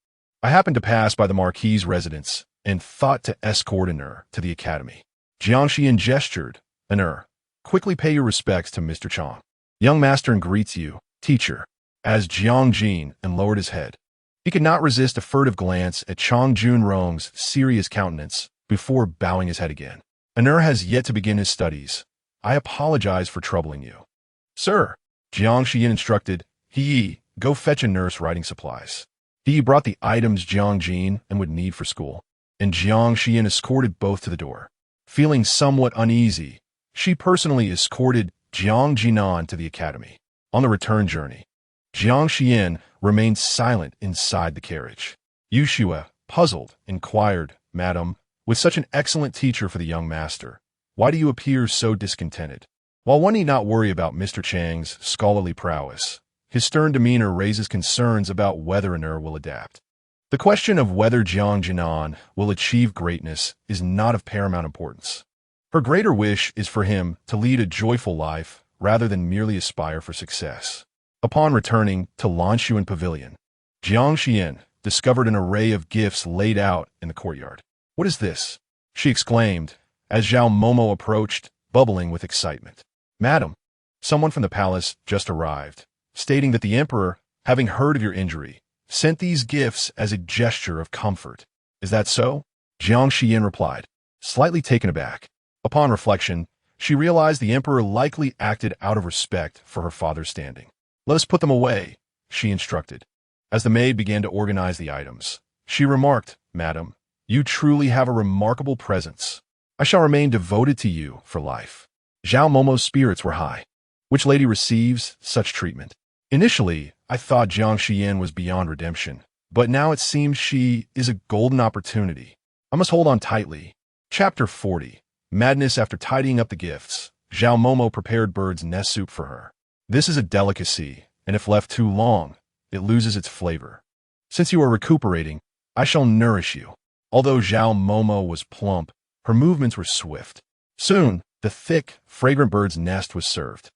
I happened to pass by the Marquis' residence and thought to escort her to the academy." Jiang Xiyan gestured. "Quickly pay your respects to Mr. Chang. Young master and greets you, teacher." As Jiang Xiyan lowered his head, he could not resist a furtive glance at Chang Junrong's serious countenance before bowing his head again. "Has yet to begin his studies. I apologize for troubling you." "Sir," Jiang Xiyan instructed, "go fetch a nurse writing supplies." He brought the items Jiang Xiyan would need for school, and Jiang Xiyan escorted both to the door. Feeling somewhat uneasy, she personally escorted Jiang Jinan to the academy. On the return journey, Jiang Xiyan remained silent inside the carriage. Yushua, puzzled, inquired, "Madam, with such an excellent teacher for the young master, why do you appear so discontented?" While one need not worry about Mr. Chang's scholarly prowess, his stern demeanor raises concerns about whether Ner will adapt. The question of whether Jiang Jinan will achieve greatness is not of paramount importance. Her greater wish is for him to lead a joyful life rather than merely aspire for success. Upon returning to Lanshuan Pavilion, Jiang Xiyan discovered an array of gifts laid out in the courtyard. "What is this?" she exclaimed as Zhao Momo approached, bubbling with excitement. "Madam, someone from the palace just arrived, stating that the emperor, having heard of your injury, sent these gifts as a gesture of comfort. Is that so?" Jiang Xiyan replied, slightly taken aback. Upon reflection, she realized the emperor likely acted out of respect for her father's standing. "Let us put them away," she instructed. As the maid began to organize the items, she remarked, "Madam, you truly have a remarkable presence. I shall remain devoted to you for life." Zhao Momo's spirits were high. Which lady receives such treatment? Initially, I thought Jiang Xiyan was beyond redemption, but now it seems she is a golden opportunity. I must hold on tightly. Chapter 40. Madness. After tidying up the gifts, Zhao Momo prepared bird's nest soup for her. This is a delicacy, and if left too long, it loses its flavor. Since you are recuperating, I shall nourish you. Although Zhao Momo was plump, her movements were swift. Soon, the thick, fragrant bird's nest was served.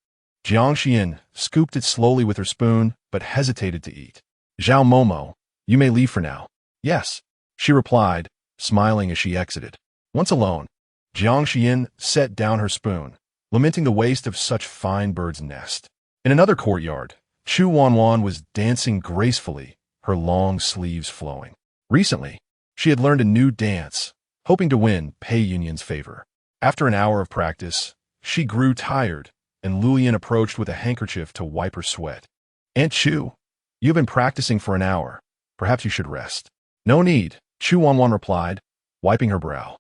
Jiang Xiyan scooped it slowly with her spoon, but hesitated to eat. "Zhao Momo, you may leave for now." "Yes," she replied, smiling as she exited. Once alone, Jiang Xiyan set down her spoon, lamenting the waste of such fine bird's nest. In another courtyard, Chu Wanwan was dancing gracefully, her long sleeves flowing. Recently, she had learned a new dance, hoping to win Pei Yunyuan's favor. After an hour of practice, she grew tired, and Lulian approached with a handkerchief to wipe her sweat. "Aunt Chu, you have been practicing for an hour. Perhaps you should rest." "No need," Chu Wanwan replied, wiping her brow.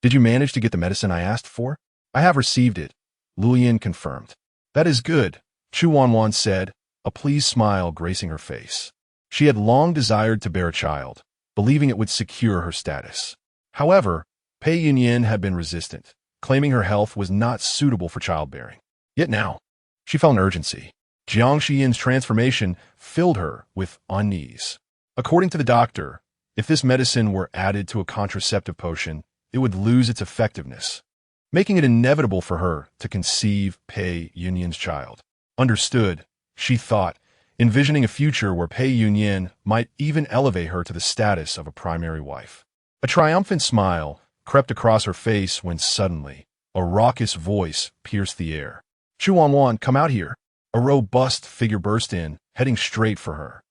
"Did you manage to get the medicine I asked for?" "I have received it," Lulian confirmed. "That is good," Chu Wanwan said, a pleased smile gracing her face. She had long desired to bear a child, believing it would secure her status. However, Pei Yunyuan had been resistant, claiming her health was not suitable for childbearing. Yet now, she felt an urgency. Jiang Xiyan's transformation filled her with unease. According to the doctor, if this medicine were added to a contraceptive potion, it would lose its effectiveness, making it inevitable for her to conceive Pei Yunyuan's child. Understood, she thought, envisioning a future where Pei Yunyuan might even elevate her to the status of a primary wife. A triumphant smile crept across her face when suddenly a raucous voice pierced the air. Chu Wanwan, come out here. A robust figure burst in, heading straight for her.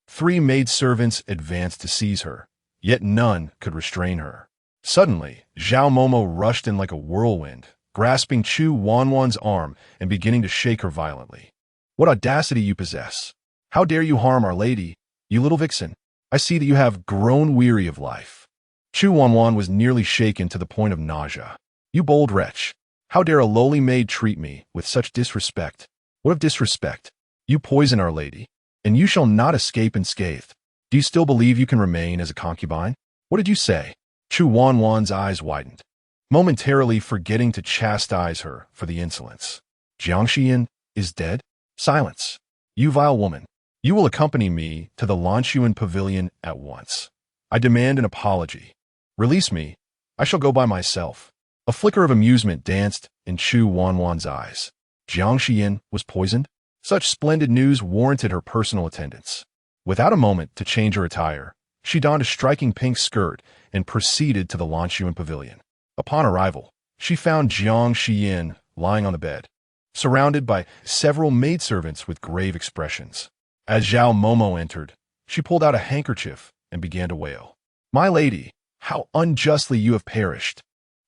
3 maidservants advanced to seize her, yet none could restrain her. Suddenly, Zhao Momo rushed in like a whirlwind, grasping Chu Wanwan's arm and beginning to shake her violently. What audacity you possess! How dare you harm Our Lady, you little vixen! I see that you have grown weary of life. Chu Wanwan was nearly shaken to the point of nausea. You bold wretch! How dare a lowly maid treat me with such disrespect? What of disrespect? You poison Our Lady, and you shall not escape unscathed. Do you still believe you can remain as a concubine? What did you say? Chu Wanwan's eyes widened, momentarily forgetting to chastise her for the insolence. Jiang Xiyan is dead? Silence. You vile woman. You will accompany me to the Lanshuan pavilion at once. I demand an apology. Release me. I shall go by myself. A flicker of amusement danced in Chu Wanwan's eyes. Jiang Xiyan was poisoned? Such splendid news warranted her personal attendance. Without a moment to change her attire, she donned a striking pink skirt and proceeded to the Lanshuan pavilion. Upon arrival, she found Jiang Xiyan lying on the bed, surrounded by several maidservants with grave expressions. As Zhao Momo entered, she pulled out a handkerchief and began to wail. My lady, how unjustly you have perished.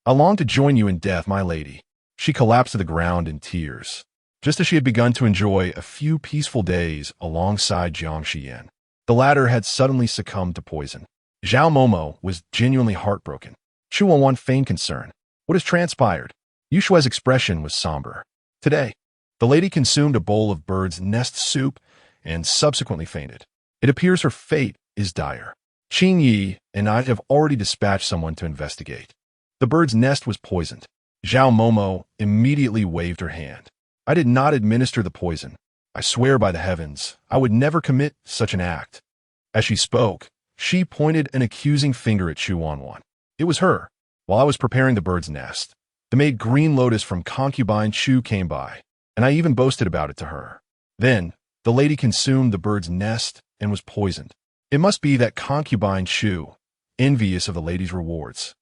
I long to join you in death, my lady. She collapsed to the ground in tears, just as she had begun to enjoy a few peaceful days alongside Jiang Xiyan. The latter had suddenly succumbed to poison. Zhao Momo was genuinely heartbroken. Chu Wanwan feigned concern. What has transpired? Yu Shuai's expression was somber. Today, the lady consumed a bowl of bird's nest soup and subsequently fainted. It appears her fate is dire. Qing Yi and I have already dispatched someone to investigate. The bird's nest was poisoned. Zhao Momo immediately waved her hand. I did not administer the poison. I swear by the heavens, I would never commit such an act. As she spoke, she pointed an accusing finger at Chu Wanwan. It was her. While I was preparing the bird's nest, the maid Green Lotus from concubine Chu came by, and I even boasted about it to her. Then, the lady consumed the bird's nest and was poisoned. It must be that concubine Chu, envious of the lady's rewards,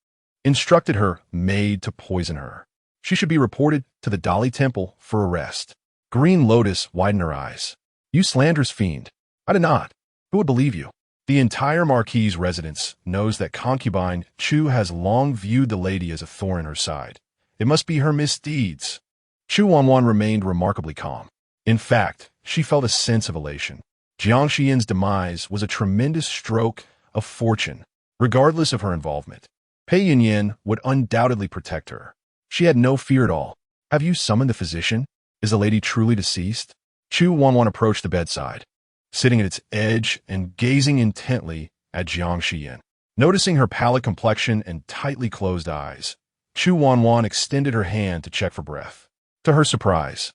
instructed her maid to poison her. She should be reported to the Dali Temple for arrest. Green Lotus widened her eyes. You slanderous fiend. I did not. Who would believe you? The entire Marquis' residence knows that concubine Chu has long viewed the lady as a thorn in her side. It must be her misdeeds. Chu Wanwan remained remarkably calm. In fact, she felt a sense of elation. Jiang Xiyan's demise was a tremendous stroke of fortune, regardless of her involvement. Pei Yunyuan would undoubtedly protect her. She had no fear at all. Have you summoned the physician? Is the lady truly deceased? Chu Wanwan approached the bedside, sitting at its edge and gazing intently at Jiang Xiyan. Noticing her pallid complexion and tightly closed eyes, Chu Wanwan extended her hand to check for breath. To her surprise,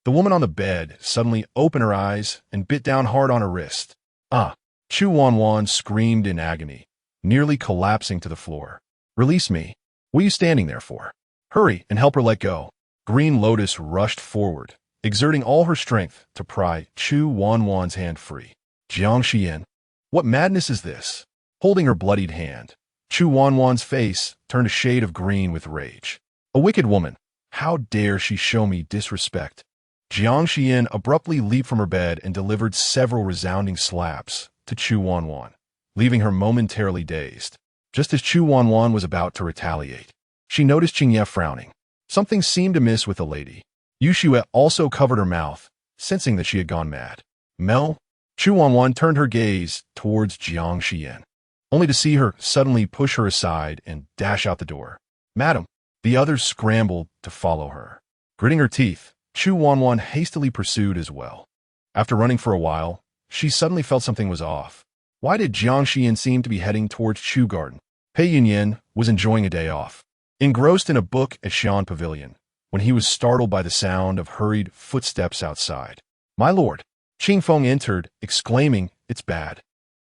the woman on the bed suddenly opened her eyes and bit down hard on her wrist. Ah! Chu Wanwan screamed in agony, nearly collapsing to the floor. Release me. What are you standing there for? Hurry and help her let go. Green Lotus rushed forward, exerting all her strength to pry Chu Wanwan's hand free. Jiang Xiyan, what madness is this? Holding her bloodied hand, Chu Wanwan's face turned a shade of green with rage. A wicked woman. How dare she show me disrespect? Jiang Xiyan abruptly leaped from her bed and delivered several resounding slaps to Chu Wanwan, leaving her momentarily dazed. Just as Chu Wanwan was about to retaliate, she noticed Qing Ye frowning. Something seemed amiss with the lady. Yu Xue also covered her mouth, sensing that she had gone mad. Mel? Chu Wanwan turned her gaze towards Jiang Xiyan, only to see her suddenly push her aside and dash out the door. Madam! The others scrambled to follow her. Gritting her teeth, Chu Wanwan hastily pursued as well. After running for a while, she suddenly felt something was off. Why did Jiang Xiyan seem to be heading towards Chu Garden? Pei Yunyuan was enjoying a day off, engrossed in a book at Xian Pavilion, when he was startled by the sound of hurried footsteps outside. My lord, Qing Feng entered, exclaiming, "It's bad.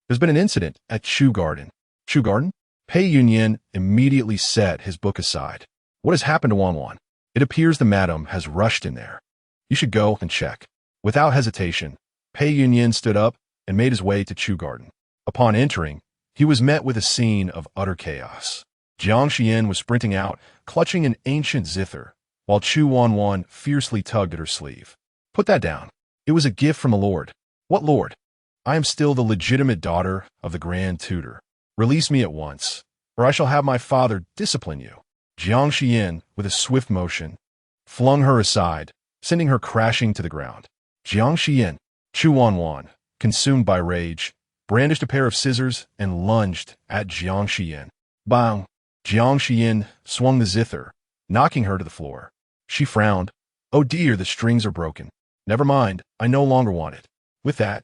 There's been an incident at Chu Garden." Chu Garden? Pei Yunyuan immediately set his book aside. What has happened to Wanwan? It appears the madam has rushed in there. You should go and check. Without hesitation, Pei Yunyuan stood up and made his way to Chu Garden. Upon entering, he was met with a scene of utter chaos. Jiang Xiyan was sprinting out, clutching an ancient zither, while Chu Wanwan fiercely tugged at her sleeve. Put that down. It was a gift from a lord. What lord? I am still the legitimate daughter of the Grand Tutor. Release me at once, or I shall have my father discipline you. Jiang Xiyan, with a swift motion, flung her aside, sending her crashing to the ground. Jiang Xiyan, Chu Wanwan, consumed by rage, brandished a pair of scissors and lunged at Jiang Xiyan. Bang! Jiang Xiyan swung the zither, knocking her to the floor. She frowned. Oh dear, the strings are broken. Never mind, I no longer want it. With that,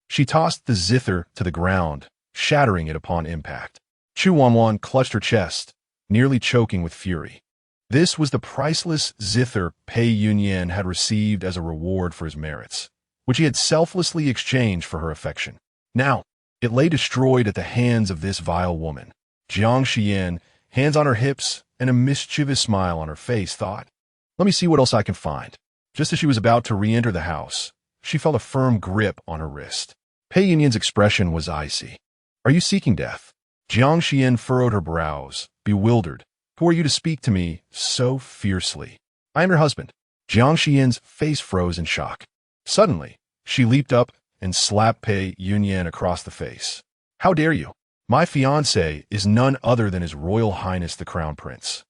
she tossed the zither to the ground, shattering it upon impact. Chu Wanwan clutched her chest, nearly choking with fury. This was the priceless zither Pei Yunyuan had received as a reward for his merits, which he had selflessly exchanged for her affection. Now, it lay destroyed at the hands of this vile woman. Jiang Xiyan, hands on her hips and a mischievous smile on her face, thought, "Let me see what else I can find." Just as she was about to re-enter the house, she felt a firm grip on her wrist. Pei Yunyuan's expression was icy. Are you seeking death? Jiang Xiyan furrowed her brows, bewildered. Who are you to speak to me so fiercely? I am your husband. Jiang Xiyan's face froze in shock. Suddenly, she leaped up and slapped Pei Yunyuan across the face. How dare you? My fiancé is none other than His Royal Highness the Crown Prince.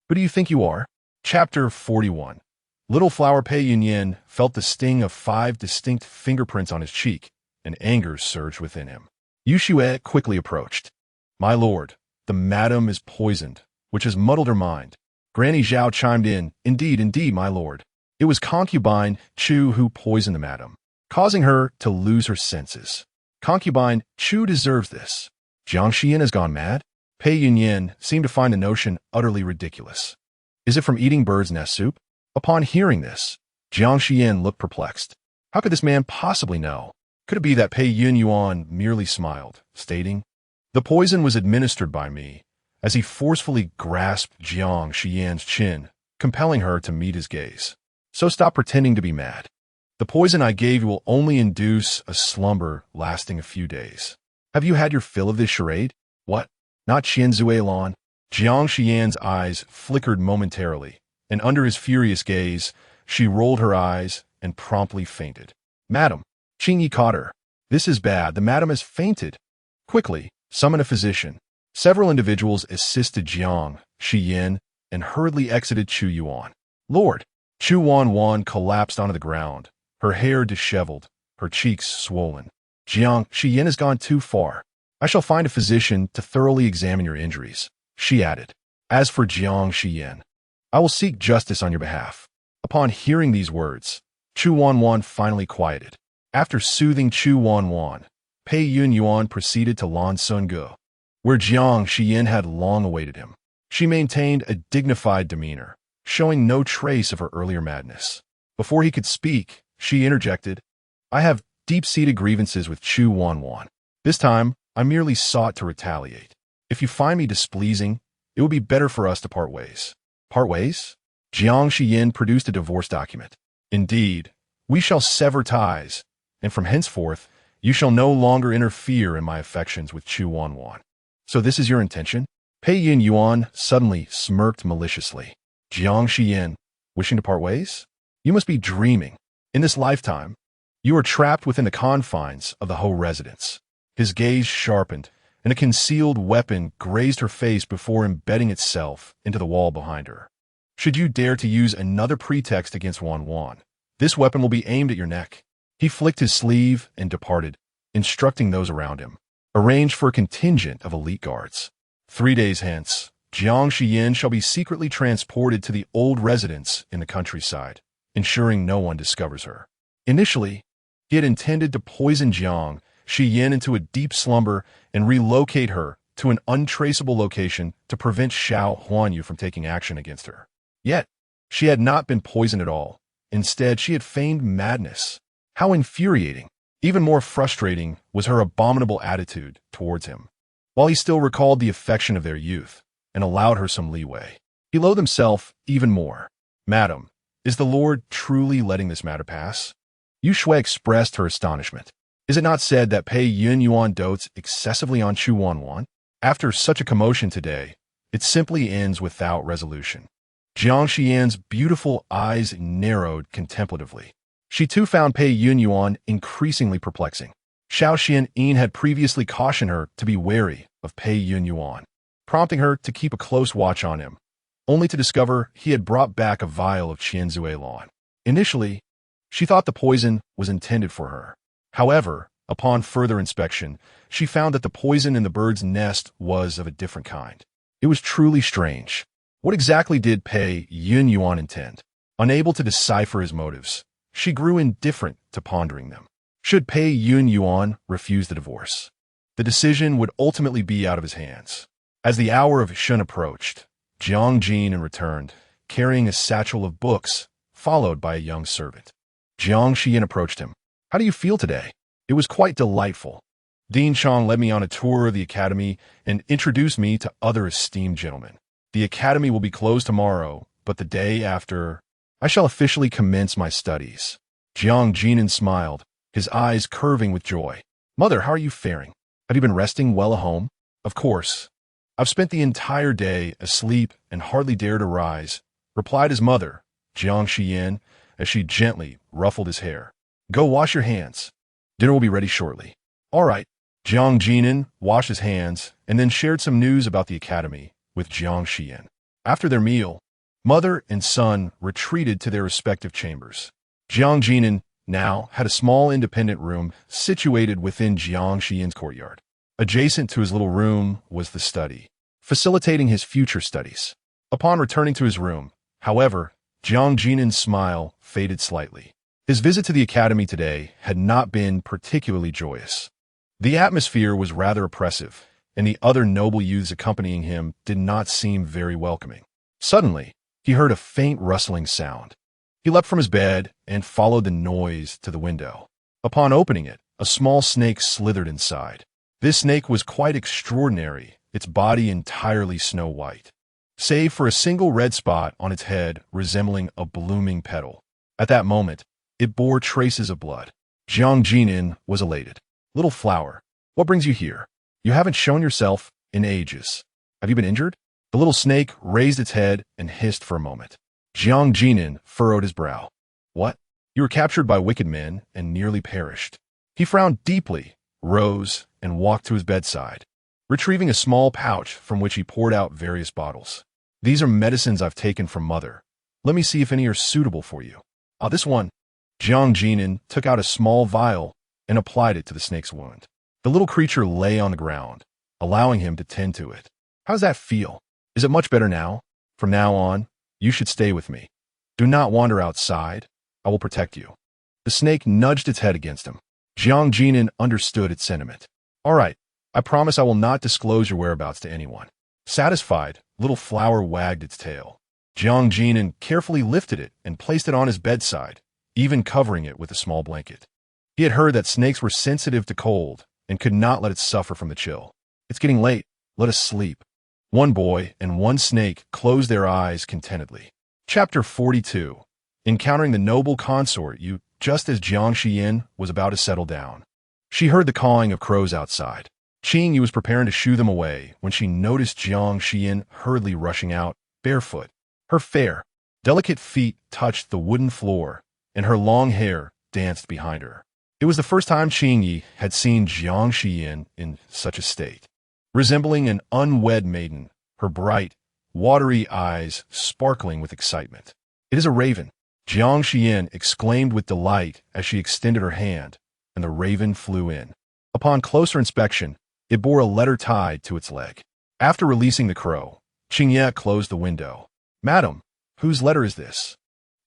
Who do you think you are? Chapter 41. Little Flower Pei Yunyuan felt the sting of 5 distinct fingerprints on his cheek, and anger surged within him. Yu Xue quickly approached. My lord, the madam is poisoned, which has muddled her mind. Granny Zhao chimed in, indeed, my lord. It was concubine Chu who poisoned the madam, causing her to lose her senses. Concubine Chu deserves this. Jiang Xiyan has gone mad? Pei Yunyuan seemed to find the notion utterly ridiculous. Is it from eating bird's nest soup? Upon hearing this, Jiang Xiyan looked perplexed. How could this man possibly know? Could it be that Pei Yunyuan merely smiled, stating, the poison was administered by me, as he forcefully grasped Jiang Xiyan's chin, compelling her to meet his gaze. So stop pretending to be mad. The poison I gave you will only induce a slumber lasting a few days. Have you had your fill of this charade? What? Not Qian Zuelan? Jiang Xiyan's eyes flickered momentarily, and under his furious gaze, she rolled her eyes and promptly fainted. Madam, Qing Yi caught her. This is bad. The madam has fainted. Quickly, summon a physician. Several individuals assisted Jiang Xiyan and hurriedly exited Chu Yuan. Lord, Chu Wanwan collapsed onto the ground, her hair disheveled, her cheeks swollen. Jiang Xiyan has gone too far. I shall find a physician to thoroughly examine your injuries, she added. As for Jiang Xiyan, I will seek justice on your behalf. Upon hearing these words, Chu Wanwan finally quieted. After soothing Chu Wanwan, Pei Yunyuan proceeded to Lan Sunge, where Jiang Xiyan had long awaited him. She maintained a dignified demeanor, showing no trace of her earlier madness. Before he could speak, she interjected, I have deep-seated grievances with Chu Wanwan. This time, I merely sought to retaliate. If you find me displeasing, it would be better for us to part ways. Part ways? Jiang Xiyan produced a divorce document. Indeed, we shall sever ties, and from henceforth, you shall no longer interfere in my affections with Chu Wanwan. So this is your intention? Pei Yunyuan suddenly smirked maliciously. Jiang Xiyan, wishing to part ways? You must be dreaming. In this lifetime, you are trapped within the confines of the Ho residence. His gaze sharpened, and a concealed weapon grazed her face before embedding itself into the wall behind her. Should you dare to use another pretext against Wanwan, this weapon will be aimed at your neck. He flicked his sleeve and departed, instructing those around him. Arrange for a contingent of elite guards. 3 days hence, Jiang Xiyan shall be secretly transported to the old residence in the countryside, ensuring no one discovers her. Initially, he had intended to poison Jiang Xiyan into a deep slumber and relocate her to an untraceable location to prevent Xiao Xuanli from taking action against her. Yet, she had not been poisoned at all. Instead, she had feigned madness. How infuriating! Even more frustrating was her abominable attitude towards him. While he still recalled the affection of their youth and allowed her some leeway, he loathed himself even more. "Madam, is the Lord truly letting this matter pass?" Yu Shui expressed her astonishment. "Is it not said that Pei Yunyuan dotes excessively on Chu Wanwan? After such a commotion today, it simply ends without resolution." Jiang Xiyan's beautiful eyes narrowed contemplatively. She too found Pei Yunyuan increasingly perplexing. Xiao Xuanli had previously cautioned her to be wary of Pei Yunyuan, prompting her to keep a close watch on him, only to discover he had brought back a vial of Qianzuelon. Initially, she thought the poison was intended for her. However, upon further inspection, she found that the poison in the bird's nest was of a different kind. It was truly strange. What exactly did Pei Yunyuan intend? Unable to decipher his motives, she grew indifferent to pondering them. Should Pei Yunyuan refuse the divorce, the decision would ultimately be out of his hands. As the hour of Shun approached, Jiang Xiyan returned, carrying a satchel of books, followed by a young servant. Jiang Xiyan approached him. "How do you feel today?" "It was quite delightful. Dean Chong led me on a tour of the academy and introduced me to other esteemed gentlemen. The academy will be closed tomorrow, but the day after, I shall officially commence my studies." Jiang Xiyan smiled, his eyes curving with joy. "Mother, how are you faring? Have you been resting well at home?" "Of course. I've spent the entire day asleep and hardly dared to rise," replied his mother, Jiang Xiyan, as she gently ruffled his hair. "Go wash your hands. Dinner will be ready shortly." "All right." Jiang Xiyan washed his hands and then shared some news about the academy with Jiang Xiyan. After their meal, mother and son retreated to their respective chambers. Jiang Xiyan now had a small independent room situated within Jiang Xiyan's courtyard. Adjacent to his little room was the study, facilitating his future studies. Upon returning to his room, however, Jiang Xiyan's smile faded slightly. His visit to the academy today had not been particularly joyous. The atmosphere was rather oppressive, and the other noble youths accompanying him did not seem very welcoming. Suddenly, he heard a faint rustling sound. He leapt from his bed and followed the noise to the window. Upon opening it, a small snake slithered inside. This snake was quite extraordinary, its body entirely snow white, save for a single red spot on its head resembling a blooming petal. At that moment, it bore traces of blood. Jiang Xiyan was elated. "Little flower, what brings you here? You haven't shown yourself in ages. Have you been injured?" The little snake raised its head and hissed for a moment. Jiang Xiyan furrowed his brow. "What? You were captured by wicked men and nearly perished." He frowned deeply, rose, and walked to his bedside, retrieving a small pouch from which he poured out various bottles. "These are medicines I've taken from Mother. Let me see if any are suitable for you." "Ah, this one." Jiang Xiyan took out a small vial and applied it to the snake's wound. The little creature lay on the ground, allowing him to tend to it. "How does that feel? Is it much better now? From now on, you should stay with me. Do not wander outside. I will protect you." The snake nudged its head against him. Jiang Xiyan understood its sentiment. "All right, I promise I will not disclose your whereabouts to anyone." Satisfied, little flower wagged its tail. Jiang Xiyan carefully lifted it and placed it on his bedside, even covering it with a small blanket. He had heard that snakes were sensitive to cold and could not let it suffer from the chill. "It's getting late. Let us sleep." One boy and one snake closed their eyes contentedly. Chapter 42. Encountering the noble consort just as Jiang Xiyan was about to settle down. She heard the cawing of crows outside. Qing Yu was preparing to shoo them away when she noticed Jiang Xiyan hurriedly rushing out, barefoot. Her fair, delicate feet touched the wooden floor, and her long hair danced behind her. It was the first time Qing Yi had seen Jiang Xiyan in such a state. Resembling an unwed maiden, her bright, watery eyes sparkling with excitement. "It is a raven," Jiang Xiyan exclaimed with delight as she extended her hand, and the raven flew in. Upon closer inspection, it bore a letter tied to its leg. After releasing the crow, Qing Ye closed the window. "Madam, whose letter is this?"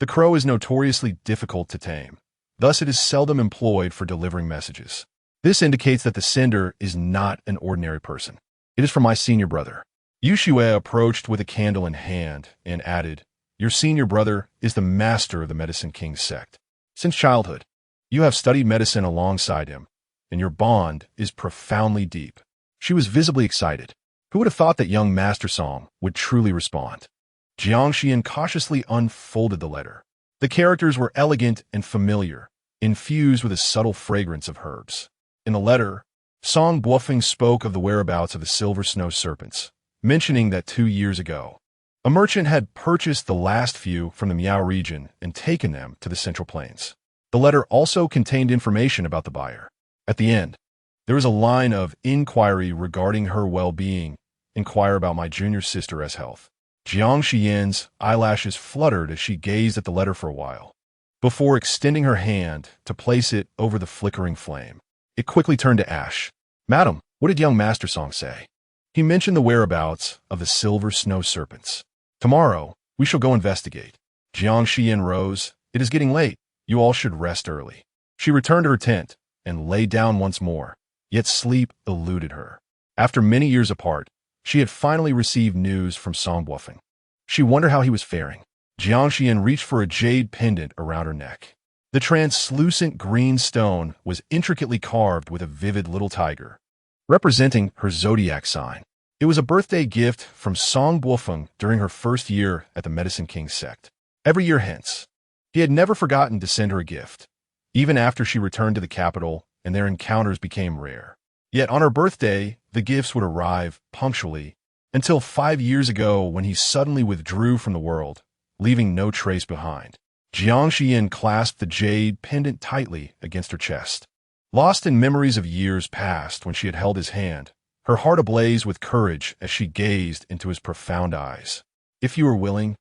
The crow is notoriously difficult to tame. Thus, it is seldom employed for delivering messages. This indicates that the sender is not an ordinary person. It is from my senior brother. Yu Xue approached with a candle in hand and added, "Your senior brother is the master of the Medicine King sect. Since childhood, you have studied medicine alongside him, and your bond is profoundly deep." She was visibly excited. Who would have thought that young Master Song would truly respond? Jiang Xiyan cautiously unfolded the letter. The characters were elegant and familiar, infused with a subtle fragrance of herbs. In the letter, Song Buofeng spoke of the whereabouts of the silver snow serpents, mentioning that 2 years ago, a merchant had purchased the last few from the Miao region and taken them to the Central Plains. The letter also contained information about the buyer. At the end, there was a line of inquiry regarding her well-being. Inquire about my junior sister's health. Jiang Xiyan's eyelashes fluttered as she gazed at the letter for a while, before extending her hand to place it over the flickering flame. It quickly turned to ash. "Madam, what did young Master Song say?" "He mentioned the whereabouts of the silver snow serpents. Tomorrow, we shall go investigate." Jiang Xiyan rose. "It is getting late. You all should rest early." She returned to her tent and lay down once more, yet sleep eluded her. After many years apart, she had finally received news from Song Buofeng. She wondered how he was faring. Jiang Xiyan reached for a jade pendant around her neck. The translucent green stone was intricately carved with a vivid little tiger, representing her zodiac sign. It was a birthday gift from Song Buofeng during her first year at the Medicine King sect. Every year hence, he had never forgotten to send her a gift, even after she returned to the capital and their encounters became rare. Yet on her birthday, the gifts would arrive punctually, until 5 years ago when he suddenly withdrew from the world, leaving no trace behind. Jiang Xiyan clasped the jade pendant tightly against her chest. Lost in memories of years past when she had held his hand, her heart ablaze with courage as she gazed into his profound eyes. "If you are willing,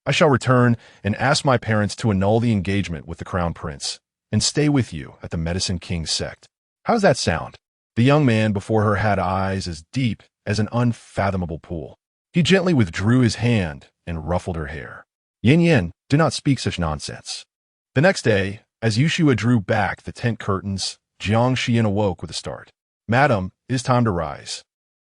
I shall return and ask my parents to annul the engagement with the Crown Prince and stay with you at the Medicine King sect. How does that sound?" The young man before her had eyes as deep as an unfathomable pool. He gently withdrew his hand and ruffled her hair. "Yin, do not speak such nonsense." The next day, as Yu Xue drew back the tent curtains, Jiang Xiyan awoke with a start. "Madam, it is time to rise.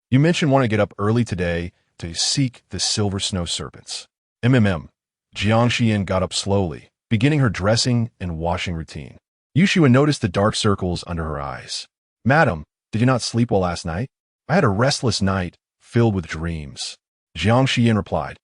You mentioned wanting to get up early today to seek the silver snow serpents." Jiang Xiyan got up slowly, beginning her dressing and washing routine. Yu Xue noticed the dark circles under her eyes. "Madam, did you not sleep well last night?" "I had a restless night, filled with dreams," Jiang Xiyan replied,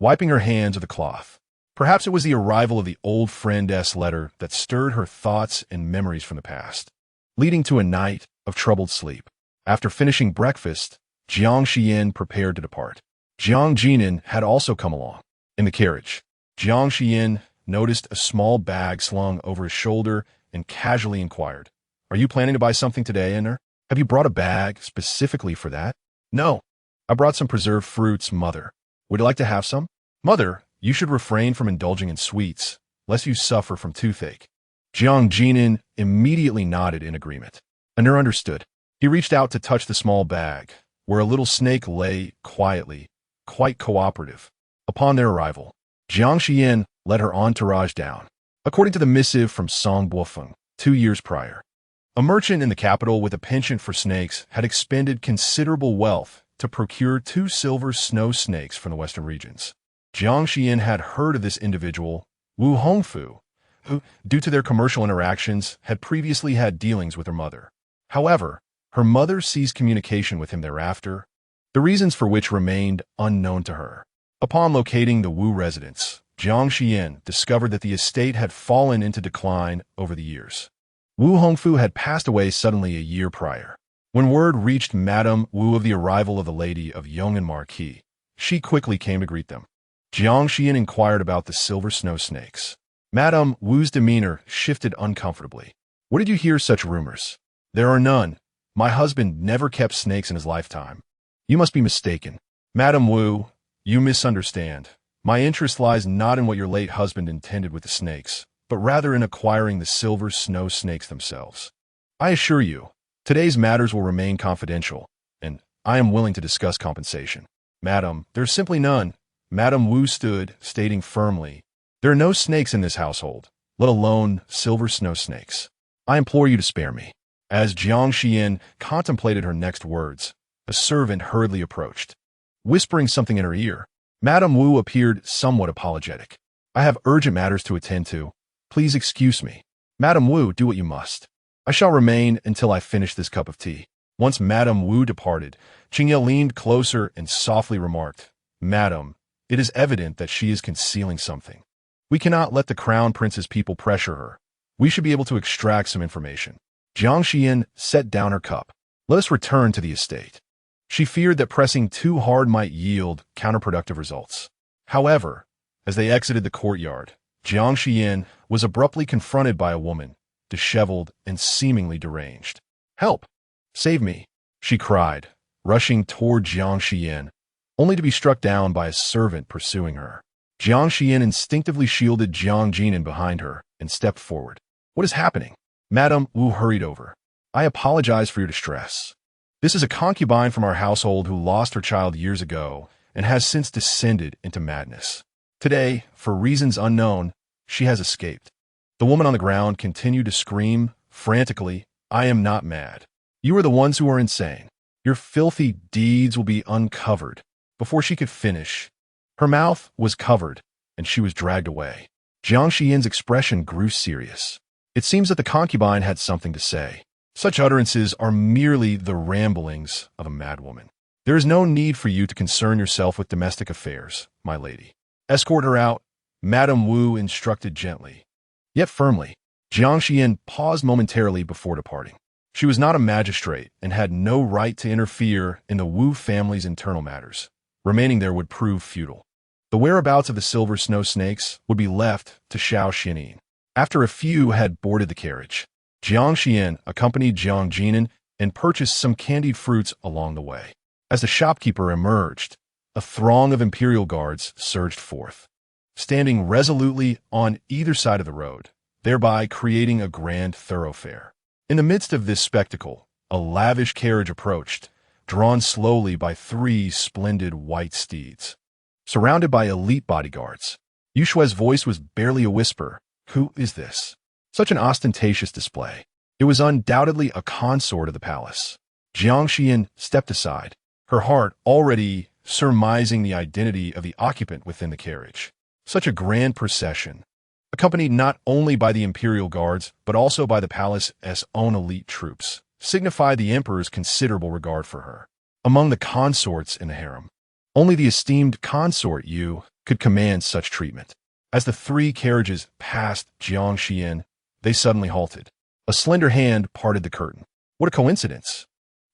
wiping her hands with a cloth. Perhaps it was the arrival of the old friend's letter that stirred her thoughts and memories from the past, leading to a night of troubled sleep. After finishing breakfast, Jiang Xiyan prepared to depart. Jiang Jinan had also come along. In the carriage, Jiang Xiyan noticed a small bag slung over his shoulder and casually inquired, "Are you planning to buy something today, Enner? Have you brought a bag specifically for that?" "No, I brought some preserved fruits, Mother. Would you like to have some?" "Mother, you should refrain from indulging in sweets, lest you suffer from toothache." Jiang Jinan immediately nodded in agreement. Enner understood. He reached out to touch the small bag, where a little snake lay quietly, quite cooperative. Upon their arrival, Jiang Xiyan led her entourage down. According to the missive from Song Buofeng, 2 years prior, a merchant in the capital with a penchant for snakes had expended considerable wealth to procure 2 silver snow snakes from the western regions. Jiang Xiyan had heard of this individual, Wu Hongfu, who, due to their commercial interactions, had previously had dealings with her mother. However, her mother ceased communication with him thereafter, the reasons for which remained unknown to her. Upon locating the Wu residence, Jiang Xiyan discovered that the estate had fallen into decline over the years. Wu Hongfu had passed away suddenly a year prior. When word reached Madame Wu of the arrival of the lady of Yong and Marquis, she quickly came to greet them. Jiang Xiyan inquired about the silver snow snakes. Madame Wu's demeanor shifted uncomfortably. "What did you hear such rumors?" "There are none. My husband never kept snakes in his lifetime." "You must be mistaken. Madame Wu, you misunderstand. My interest lies not in what your late husband intended with the snakes, but rather in acquiring the silver snow snakes themselves. I assure you, today's matters will remain confidential, and I am willing to discuss compensation." "Madam, there's simply none." Madame Wu stood, stating firmly, There are no snakes in this household, let alone silver snow snakes. I implore you to spare me." As Jiang Xiyan contemplated her next words, a servant hurriedly approached, whispering something in her ear. Madame Wu appeared somewhat apologetic. "I have urgent matters to attend to. Please excuse me." "Madame Wu, do what you must. I shall remain until I finish this cup of tea." Once Madame Wu departed, Qingye leaned closer and softly remarked, "Madam, it is evident that she is concealing something. We cannot let the crown prince's people pressure her. We should be able to extract some information." Jiang Xiyan set down her cup. "Let us return to the estate." She feared that pressing too hard might yield counterproductive results. However, as they exited the courtyard, Jiang Xiyan was abruptly confronted by a woman, disheveled and seemingly deranged. "Help! Save me!" she cried, rushing toward Jiang Xiyan, only to be struck down by a servant pursuing her. Jiang Xiyan instinctively shielded Jiang Jinan behind her and stepped forward. "What is happening?" Madame Wu hurried over. "I apologize for your distress. This is a concubine from our household who lost her child years ago and has since descended into madness. Today, for reasons unknown, she has escaped." The woman on the ground continued to scream frantically, "I am not mad. You are the ones who are insane. Your filthy deeds will be uncovered." Before she could finish, her mouth was covered and she was dragged away. Jiang Xiyan's expression grew serious. It seems that the concubine had something to say. Such utterances are merely the ramblings of a madwoman. There is no need for you to concern yourself with domestic affairs, my lady. Escort her out, Madame Wu instructed gently, yet firmly. Jiang Xiyan paused momentarily before departing. She was not a magistrate and had no right to interfere in the Wu family's internal matters. Remaining there would prove futile. The whereabouts of the silver snow snakes would be left to Xiao Xuanli. After a few had boarded the carriage, Jiang Xiyan accompanied Jiang Jinan and purchased some candied fruits along the way. As the shopkeeper emerged, a throng of imperial guards surged forth, standing resolutely on either side of the road, thereby creating a grand thoroughfare. In the midst of this spectacle, a lavish carriage approached, drawn slowly by 3 splendid white steeds. Surrounded by elite bodyguards, Yu Shui's voice was barely a whisper. "Who is this? Such an ostentatious display." It was undoubtedly a consort of the palace. Jiang Xiyan stepped aside, her heart already surmising the identity of the occupant within the carriage. Such a grand procession, accompanied not only by the imperial guards, but also by the palace's own elite troops, signified the emperor's considerable regard for her. Among the consorts in the harem, only the esteemed consort Yu could command such treatment. As the 3 carriages passed Jiang Xiyan, they suddenly halted. A slender hand parted the curtain. What a coincidence!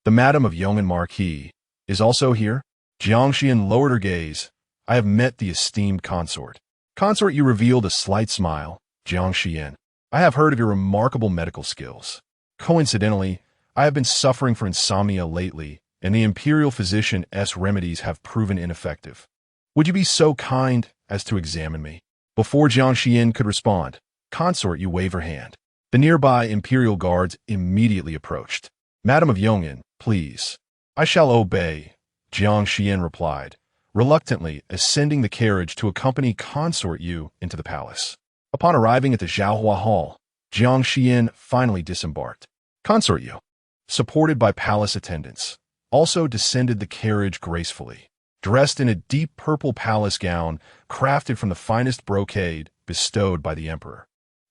The Madame of Yong'an Marquis is also here? Jiang Xiyan lowered her gaze. "I have met the esteemed consort." Consort Yu revealed a slight smile. "Jiang Xiyan, I have heard of your remarkable medical skills. Coincidentally, I have been suffering from insomnia lately, and the imperial physician's remedies have proven ineffective. Would you be so kind as to examine me?" Before Jiang Xiyan could respond, Consort Yu waved her hand. The nearby imperial guards immediately approached. "Madame of Yong'an, please." "I shall obey," Jiang Xiyan replied, reluctantly ascending the carriage to accompany Consort Yu into the palace. Upon arriving at the Zhaohua Hall, Jiang Xiyan finally disembarked. Consort Yu, supported by palace attendants, also descended the carriage gracefully. Dressed in a deep purple palace gown crafted from the finest brocade bestowed by the emperor.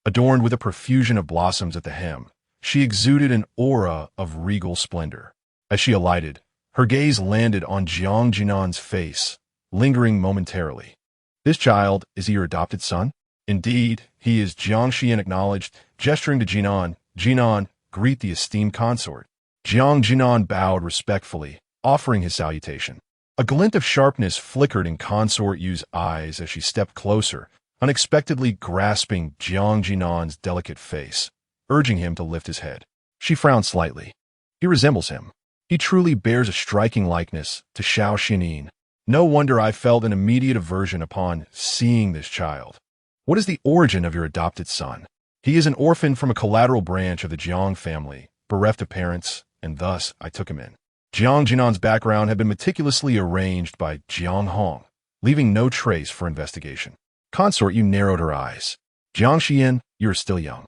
Adorned with a profusion of blossoms at the hem, she exuded an aura of regal splendor. As she alighted, her gaze landed on Jiang Jinan's face, lingering momentarily. "This child, is he your adopted son?" "Indeed, he is," Jiang Xiyan acknowledged, gesturing to Jinan. "Jinan, greet the esteemed consort." Jiang Jinan bowed respectfully, offering his salutation. A glint of sharpness flickered in Consort Yu's eyes as she stepped closer, unexpectedly grasping Jiang Jinan's delicate face, urging him to lift his head. She frowned slightly. "He resembles him. He truly bears a striking likeness to Xiao Xuanli. No wonder I felt an immediate aversion upon seeing this child. What is the origin of your adopted son?" "He is an orphan from a collateral branch of the Jiang family, bereft of parents, and thus I took him in." Jiang Jinan's background had been meticulously arranged by Jiang Hong, leaving no trace for investigation. Consort, you narrowed her eyes. Jiang Xiyan, you are still young.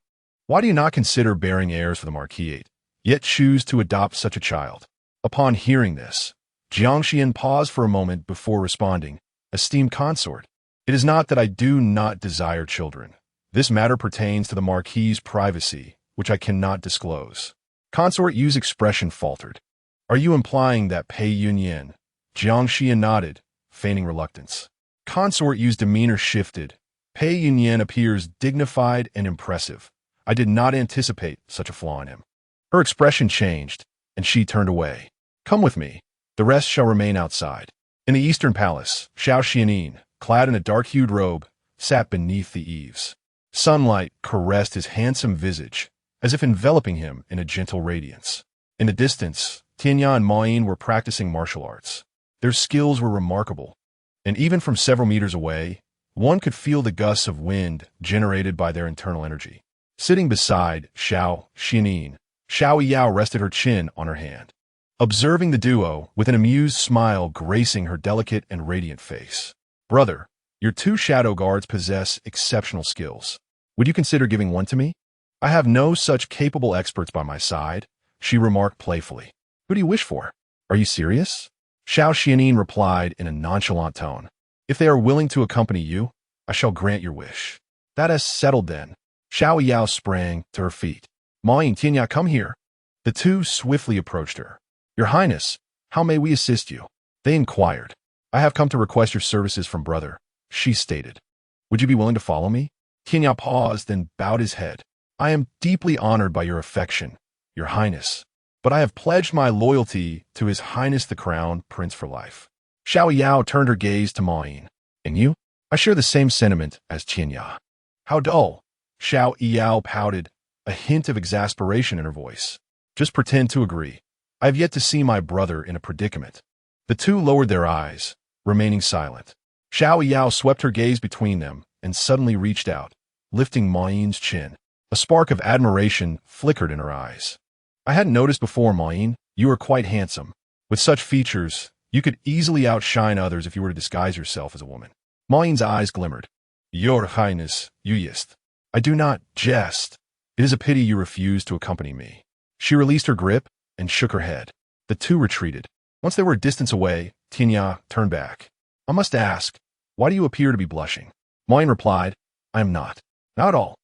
Why do you not consider bearing heirs for the Marquis, yet choose to adopt such a child? Upon hearing this, Jiang Xiyan paused for a moment before responding, Esteemed consort, it is not that I do not desire children. This matter pertains to the Marquis's privacy, which I cannot disclose. Consort Yu's expression faltered. Are you implying that Pei Yunyuan? Jiang Xiyan nodded, feigning reluctance. Consort Yu's demeanor shifted. Pei Yunyuan appears dignified and impressive. I did not anticipate such a flaw in him. Her expression changed, and she turned away. Come with me. The rest shall remain outside. In the eastern palace, Xiao Xuanli, clad in a dark-hued robe, sat beneath the eaves. Sunlight caressed his handsome visage, as if enveloping him in a gentle radiance. In the distance, Tianya and Marquis were practicing martial arts. Their skills were remarkable, and even from several meters away, one could feel the gusts of wind generated by their internal energy. Sitting beside Xiao Xuanli, Xiao Yao rested her chin on her hand, observing the duo with an amused smile gracing her delicate and radiant face. Brother, your two shadow guards possess exceptional skills. Would you consider giving one to me? I have no such capable experts by my side, she remarked playfully. Who do you wish for? Are you serious? Xiao Xuanli replied in a nonchalant tone. If they are willing to accompany you, I shall grant your wish. That is settled then. Xiao Yao sprang to her feet. Marquis and Tianya, come here. The two swiftly approached her. Your Highness, how may we assist you? They inquired. I have come to request your services from brother, she stated. Would you be willing to follow me? Tianya paused and bowed his head. I am deeply honored by your affection, Your Highness, but I have pledged my loyalty to His Highness the Crown Prince for life. Xiao Yao turned her gaze to Marquis. And you? I share the same sentiment as Tianya. How dull. Xiao Yao pouted, a hint of exasperation in her voice. Just pretend to agree. I have yet to see my brother in a predicament. The two lowered their eyes, remaining silent. Xiao Yao swept her gaze between them and suddenly reached out, lifting Marquis's chin. A spark of admiration flickered in her eyes. I hadn't noticed before, Marquis. You are quite handsome. With such features, you could easily outshine others if you were to disguise yourself as a woman. Marquis's eyes glimmered. Your Highness, you jest. I do not jest. It is a pity you refuse to accompany me. She released her grip and shook her head. The two retreated. Once they were a distance away, Tianya turned back. I must ask, why do you appear to be blushing? Marquis replied, I am not. Not at all.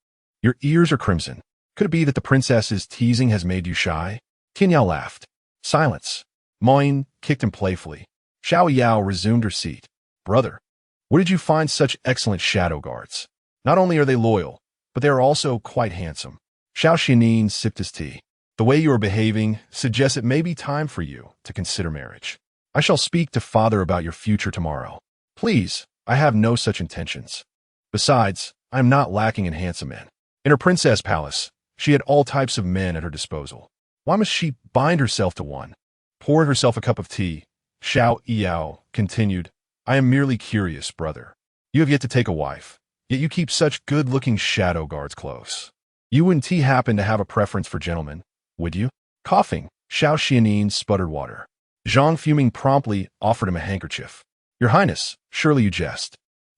Your ears are crimson. Could it be that the princess's teasing has made you shy? Tianya laughed. Silence. Marquis kicked him playfully. Xiao Yao resumed her seat. Brother, where did you find such excellent shadow guards? Not only are they loyal, but they are also quite handsome. Xiao Xuanli sipped his tea. The way you are behaving suggests it may be time for you to consider marriage. I shall speak to father about your future tomorrow. Please, I have no such intentions. Besides, I am not lacking in handsome men. In her princess palace, she had all types of men at her disposal. Why must she bind herself to one? Poured herself a cup of tea. Xiao Yao continued, I am merely curious, brother. You have yet to take a wife, yet you keep such good-looking shadow guards close. You wouldn't happen to have a preference for gentlemen, would you? Coughing, Xiao Xuanli sputtered water. Zhang fuming promptly offered him a handkerchief. Your Highness, surely you jest.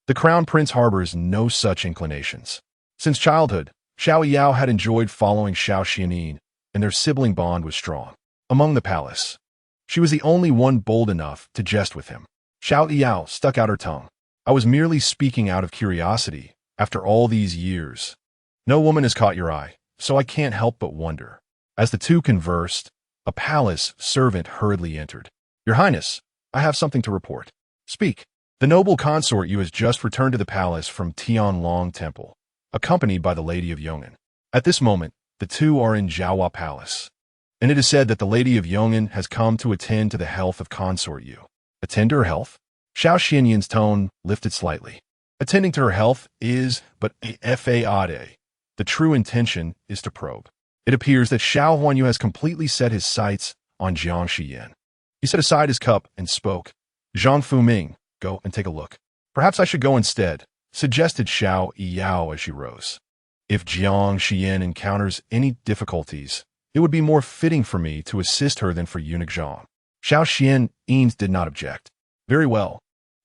The Crown Prince harbors no such inclinations. Since childhood, Xiao Yao had enjoyed following Xiao Xuanli, and their sibling bond was strong. Among the palace, she was the only one bold enough to jest with him. Xiao Yao stuck out her tongue. I was merely speaking out of curiosity, after all these years. No woman has caught your eye, so I can't help but wonder. As the two conversed, a palace servant hurriedly entered. Your Highness, I have something to report. Speak. The noble consort Yu has just returned to the palace from Tianlong Temple, accompanied by the Lady of Yong'an. At this moment, the two are in Jiaohua Palace, and it is said that the Lady of Yong'an has come to attend to the health of consort Yu. Attend to her health? Xiao Xianyan's tone lifted slightly. Attending to her health is but a fade. The true intention is to probe. It appears that Xiao Huanyu has completely set his sights on Jiang Xiyan. He set aside his cup and spoke. Zhang Fuming, go and take a look. Perhaps I should go instead, suggested Xiao Yao as she rose. If Jiang Xiyan encounters any difficulties, it would be more fitting for me to assist her than for eunuch Zhang. Xiao Xian did not object. Very well.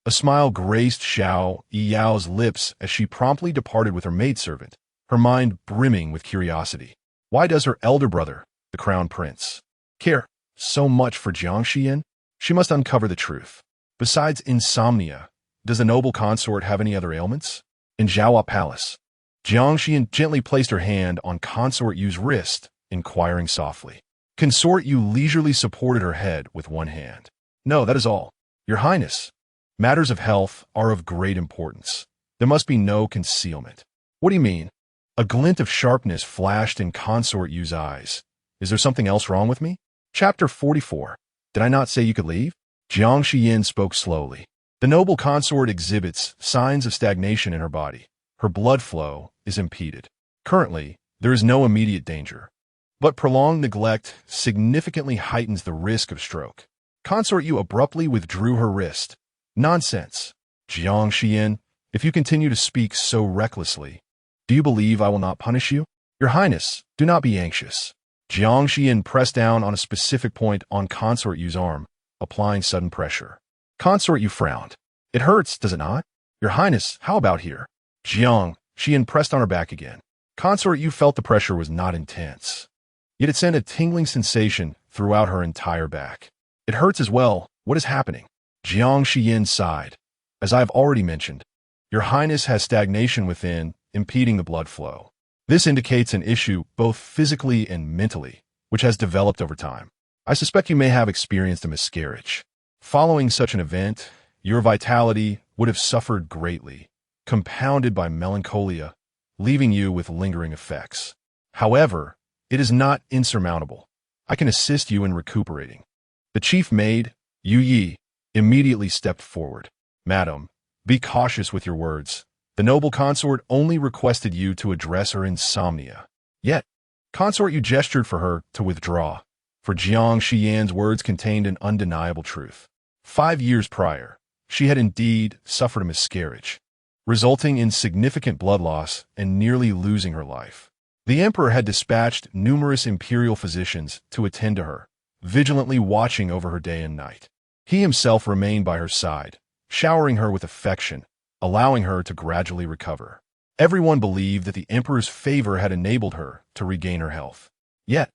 A smile graced Xiao Yao's lips as she promptly departed with her maidservant, her mind brimming with curiosity. Why does her elder brother, the crown prince, care so much for Jiang Xiyan? She must uncover the truth. Besides insomnia, does the noble consort have any other ailments? In Zhaoa Palace, Jiang Xiyan gently placed her hand on Consort Yu's wrist, inquiring softly. Consort Yu leisurely supported her head with one hand. No, that is all. Your Highness, matters of health are of great importance. There must be no concealment. What do you mean? A glint of sharpness flashed in Consort Yu's eyes. Is there something else wrong with me? Chapter 44. Did I not say you could leave? Jiang Xiyan spoke slowly. The noble consort exhibits signs of stagnation in her body. Her blood flow is impeded. Currently, there is no immediate danger, but prolonged neglect significantly heightens the risk of stroke. Consort Yu abruptly withdrew her wrist. Nonsense. Jiang Xiyan, if you continue to speak so recklessly, do you believe I will not punish you? Your Highness, do not be anxious. Jiang Xiyan pressed down on a specific point on Consort Yu's arm, applying sudden pressure. Consort Yu frowned. It hurts, does it not? Your Highness, how about here? Jiang Xiyan pressed on her back again. Consort Yu felt the pressure was not intense, yet it sent a tingling sensation throughout her entire back. It hurts as well. What is happening? Jiang Xiyan sighed. As I have already mentioned, Your Highness has stagnation within, impeding the blood flow. This indicates an issue both physically and mentally, which has developed over time. I suspect you may have experienced a miscarriage. Following such an event, your vitality would have suffered greatly, compounded by melancholia, leaving you with lingering effects. However, it is not insurmountable. I can assist you in recuperating. The chief maid, Yu Yi, immediately stepped forward. Madam, be cautious with your words. The noble consort only requested you to address her insomnia. Yet, Consort Yu gestured for her to withdraw, for Jiang Xiyan's words contained an undeniable truth. 5 years prior, she had indeed suffered a miscarriage, resulting in significant blood loss and nearly losing her life. The emperor had dispatched numerous imperial physicians to attend to her, vigilantly watching over her day and night. He himself remained by her side, showering her with affection, allowing her to gradually recover. Everyone believed that the emperor's favor had enabled her to regain her health. Yet,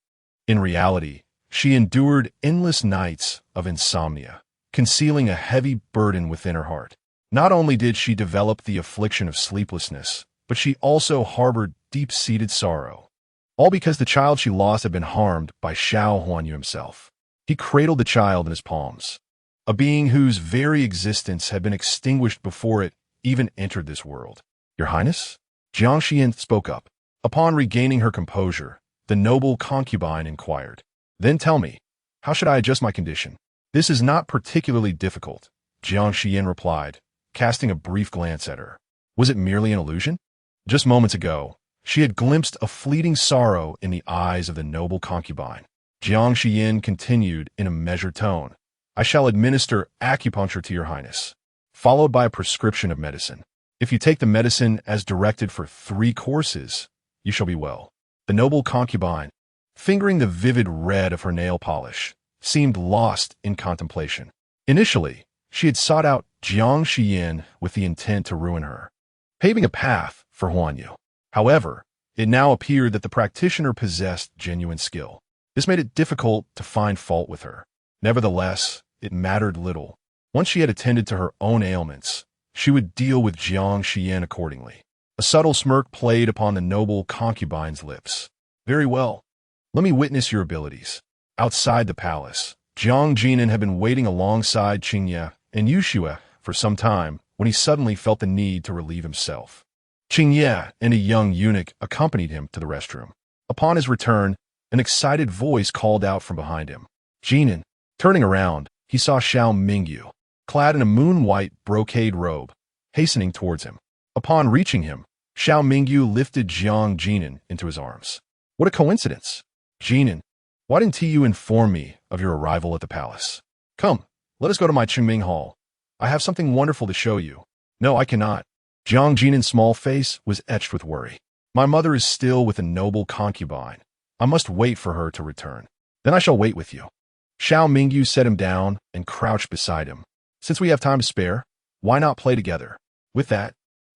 in reality, she endured endless nights of insomnia, concealing a heavy burden within her heart. Not only did she develop the affliction of sleeplessness, but she also harbored deep-seated sorrow. All because the child she lost had been harmed by Xiao Xuanli himself. He cradled the child in his palms, a being whose very existence had been extinguished before it even entered this world. Your Highness? Jiang Xiyan spoke up. Upon regaining her composure, the noble concubine inquired. Then tell me, how should I adjust my condition? This is not particularly difficult, Jiang Xiyan replied, casting a brief glance at her. Was it merely an illusion? Just moments ago, she had glimpsed a fleeting sorrow in the eyes of the noble concubine. Jiang Xiyan continued in a measured tone. I shall administer acupuncture to your Highness, followed by a prescription of medicine. If you take the medicine as directed for 3 courses, you shall be well. The noble concubine, fingering the vivid red of her nail polish, seemed lost in contemplation. Initially, she had sought out Jiang Xiyan with the intent to ruin her, paving a path for Huanyu. However, it now appeared that the practitioner possessed genuine skill. This made it difficult to find fault with her. Nevertheless, it mattered little. Once she had attended to her own ailments, she would deal with Jiang Xiyan accordingly. A subtle smirk played upon the noble concubine's lips. Very well. Let me witness your abilities. Outside the palace, Jiang Jinan had been waiting alongside Qingye and Yuxue for some time when he suddenly felt the need to relieve himself. Qingye and a young eunuch accompanied him to the restroom. Upon his return, an excited voice called out from behind him. Jinan. Turning around, he saw Xiao Mingyu, clad in a moon-white brocade robe, hastening towards him. Upon reaching him, Xiao Mingyu lifted Jiang Jinan into his arms. What a coincidence! Jinan, why didn't you inform me of your arrival at the palace? Come, let us go to my Qingming Hall. I have something wonderful to show you. No, I cannot. Jiang Jinan's small face was etched with worry. My mother is still with a noble concubine. I must wait for her to return. Then I shall wait with you. Xiao Mingyu set him down and crouched beside him. Since we have time to spare, Why not play together? With that,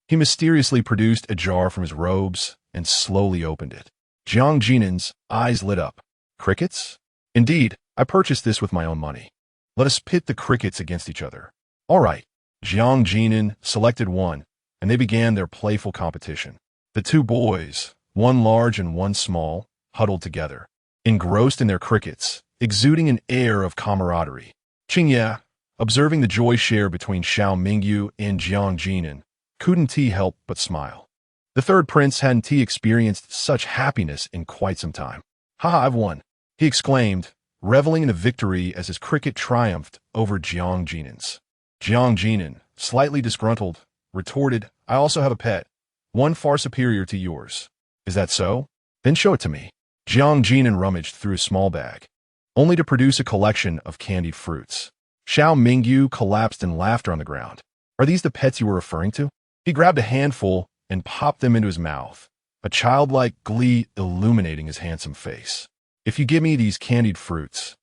he mysteriously produced a jar from his robes and slowly opened it. Jiang Xiyan's eyes lit up. Crickets? Indeed, I purchased this with my own money. Let us pit the crickets against each other. All right. Jiang Xiyan selected one, and they began their playful competition. The two boys, one large and one small, huddled together, engrossed in their crickets, exuding an air of camaraderie. Qingye, observing the joy share between Xiao Mingyu and Jiang Xiyan, couldn't help but smile. The third prince hadn't experienced such happiness in quite some time. "Haha, I've won," he exclaimed, reveling in a victory as his cricket triumphed over Jiang Xiyan's. Jiang Xiyan, slightly disgruntled, retorted, "I also have a pet, one far superior to yours." "Is that so? Then show it to me." Jiang Xiyan rummaged through a small bag, only to produce a collection of candied fruits. Xiao Mingyu collapsed in laughter on the ground. "Are these the pets you were referring to?" He grabbed a handful and popped them into his mouth, a childlike glee illuminating his handsome face. "If you give me these candied fruits,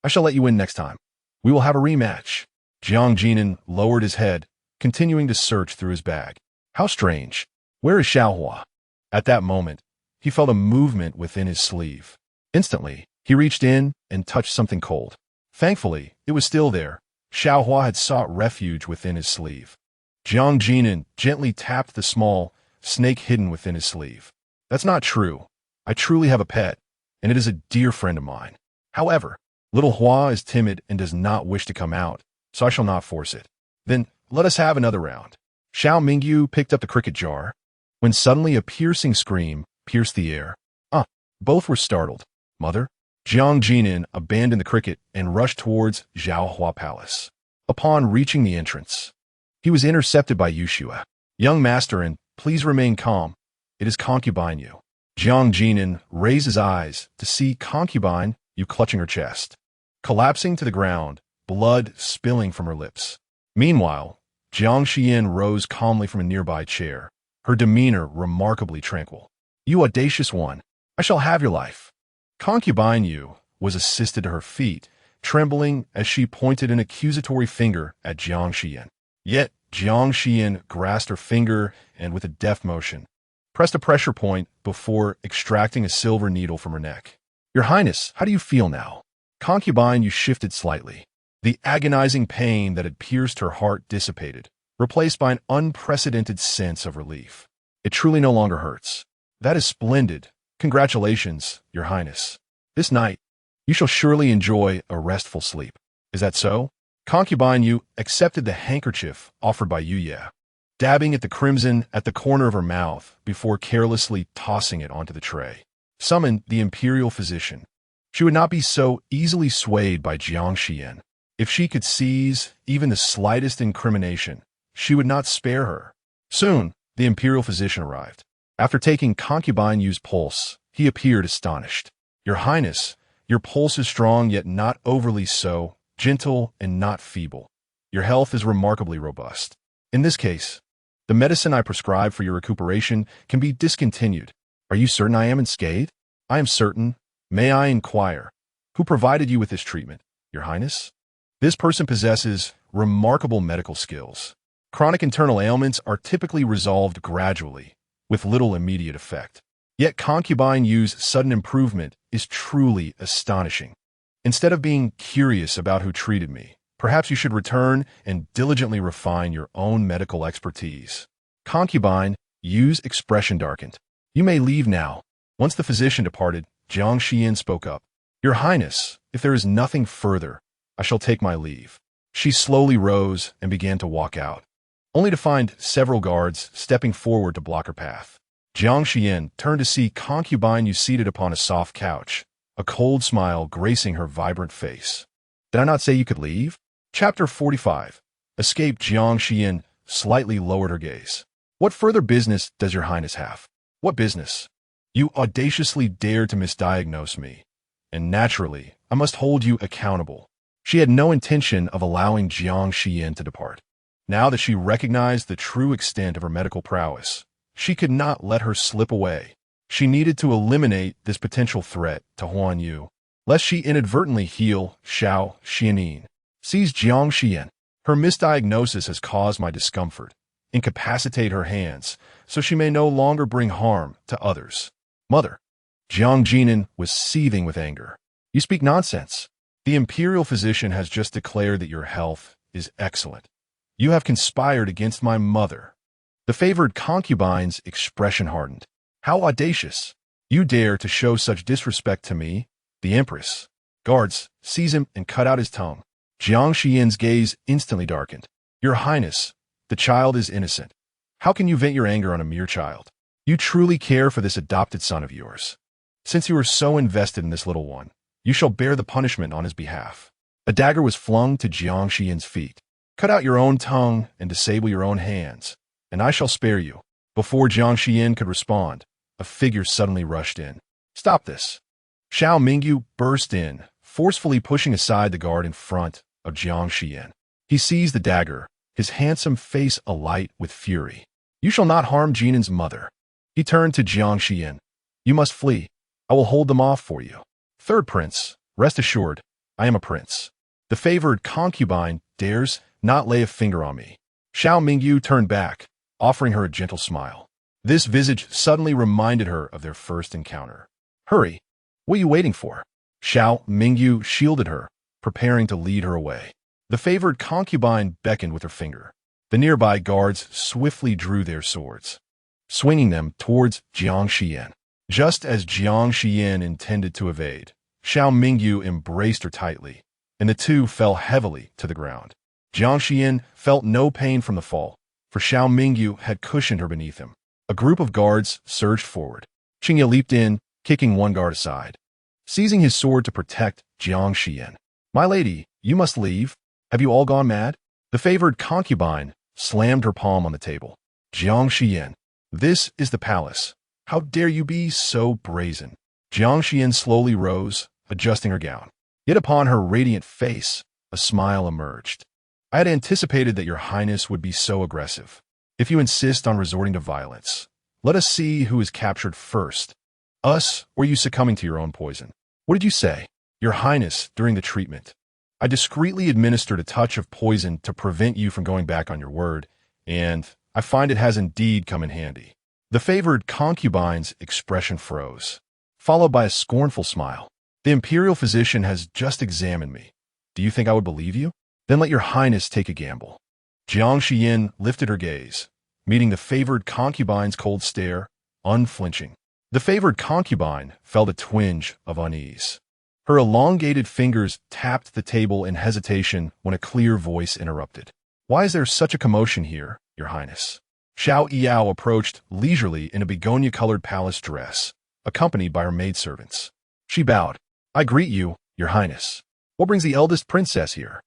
I shall let you win next time. We will have a rematch." Jiang Xiyan lowered his head, continuing to search through his bag. "How strange. Where is Xiaohua?" At that moment, he felt a movement within his sleeve. Instantly, he reached in and touched something cold. Thankfully, it was still there. Xiaohua had sought refuge within his sleeve. Jiang Xiyan gently tapped the small snake hidden within his sleeve. "That's not true. I truly have a pet, and it is a dear friend of mine. However, little Hua is timid and does not wish to come out, so I shall not force it." "Then let us have another round." Xiao Mingyu picked up the cricket jar, when suddenly a piercing scream pierced the air. Both were startled. "Mother?" Jiang Xiyan abandoned the cricket and rushed towards Xiaohua Palace. Upon reaching the entrance, he was intercepted by Yushua. "Young master, and please remain calm. It is Concubine Yu." Jiang Xiyan raised his eyes to see Concubine Yu clutching her chest, collapsing to the ground, blood spilling from her lips. Meanwhile, Jiang Xiyan rose calmly from a nearby chair, her demeanor remarkably tranquil. "You audacious one, I shall have your life." Concubine Yu was assisted to her feet, trembling as she pointed an accusatory finger at Jiang Xiyan. Yet Jiang Xiyan grasped her finger and, with a deft motion, pressed a pressure point before extracting a silver needle from her neck. "Your Highness, how do you feel now?" Concubine Yu shifted slightly. The agonizing pain that had pierced her heart dissipated, replaced by an unprecedented sense of relief. "It truly no longer hurts." "That is splendid. Congratulations, Your Highness. This night, you shall surely enjoy a restful sleep." "Is that so?" Concubine Yu accepted the handkerchief offered by Yuye, dabbing at the crimson at the corner of her mouth before carelessly tossing it onto the tray. Summoned the imperial physician. She would not be so easily swayed by Jiang Xiyan. If she could seize even the slightest incrimination, she would not spare her. Soon, the imperial physician arrived. After taking Concubine Yu's pulse, he appeared astonished. "Your Highness, your pulse is strong yet not overly so, gentle and not feeble. Your health is remarkably robust. In this case, the medicine I prescribe for your recuperation can be discontinued. Are you certain I am unscathed?" "I am certain. May I inquire, who provided you with this treatment, Your Highness?" "This person possesses remarkable medical skills. Chronic internal ailments are typically resolved gradually, with little immediate effect. Yet Concubine Yu's sudden improvement is truly astonishing. Instead of being curious about who treated me, perhaps you should return and diligently refine your own medical expertise." Concubine Yu's expression darkened. "You may leave now." Once the physician departed, Jiang Xiyan spoke up. "Your Highness, if there is nothing further, I shall take my leave." She slowly rose and began to walk out, only to find several guards stepping forward to block her path. Jiang Xiyan turned to see Concubine Yu seated upon a soft couch, a cold smile gracing her vibrant face. "Did I not say you could leave?" Chapter 45. Escape. Jiang Xiyan slightly lowered her gaze. "What further business does your Highness have?" "What business? You audaciously dared to misdiagnose me, and naturally, I must hold you accountable." She had no intention of allowing Jiang Xiyan to depart. Now that she recognized the true extent of her medical prowess, she could not let her slip away. She needed to eliminate this potential threat to Huan Yu, lest she inadvertently heal Xiao Xuanli. "Seize Jiang Xiyan." Her misdiagnosis has caused my discomfort. Incapacitate her hands, so she may no longer bring harm to others. Mother. Jiang Xiyan was seething with anger. You speak nonsense. The imperial physician has just declared that your health is excellent. You have conspired against my mother. The favored concubine's expression hardened. How audacious! You dare to show such disrespect to me, the empress. Guards, seize him and cut out his tongue. Jiang Xiyan's gaze instantly darkened. Your Highness, the child is innocent. How can you vent your anger on a mere child? You truly care for this adopted son of yours. Since you are so invested in this little one, you shall bear the punishment on his behalf. A dagger was flung to Jiang Xiyan's feet. Cut out your own tongue and disable your own hands, and I shall spare you. Before Jiang Xiyan could respond, a figure suddenly rushed in. Stop this. Xiao Mingyu burst in, forcefully pushing aside the guard in front of Jiang Xiyan. He seized the dagger, his handsome face alight with fury. You shall not harm Jinan's mother. He turned to Jiang Xiyan. You must flee. I will hold them off for you. Third prince, rest assured, I am a prince. The favored concubine dares not lay a finger on me. Xiao Mingyu turned back, offering her a gentle smile. This visage suddenly reminded her of their first encounter. Hurry. What are you waiting for? Xiao Mingyu shielded her, preparing to lead her away. The favored concubine beckoned with her finger. The nearby guards swiftly drew their swords, swinging them towards Jiang Xiyan. Just as Jiang Xiyan intended to evade, Xiao Mingyu embraced her tightly, and the two fell heavily to the ground. Jiang Xiyan felt no pain from the fall, for Xiao Mingyu had cushioned her beneath him. A group of guards surged forward. Qingye leaped in, kicking one guard aside, seizing his sword to protect Jiang Xiyan. My lady, you must leave. Have you all gone mad? The favored concubine slammed her palm on the table. Jiang Xiyan, this is the palace. How dare you be so brazen? Jiang Xiyan slowly rose, adjusting her gown. Yet upon her radiant face, a smile emerged. I had anticipated that your highness would be so aggressive. If you insist on resorting to violence, let us see who is captured first. Us, or you succumbing to your own poison. What did you say? Your highness, during the treatment, I discreetly administered a touch of poison to prevent you from going back on your word, and I find it has indeed come in handy. The favored concubine's expression froze, followed by a scornful smile. The imperial physician has just examined me. Do you think I would believe you? Then let your highness take a gamble. Jiang Xiyan lifted her gaze, meeting the favored concubine's cold stare, unflinching. The favored concubine felt a twinge of unease. Her elongated fingers tapped the table in hesitation when a clear voice interrupted. Why is there such a commotion here, your highness? Xiao Yao approached leisurely in a begonia-colored palace dress, accompanied by her maidservants. She bowed. I greet you, your highness. What brings the eldest princess here?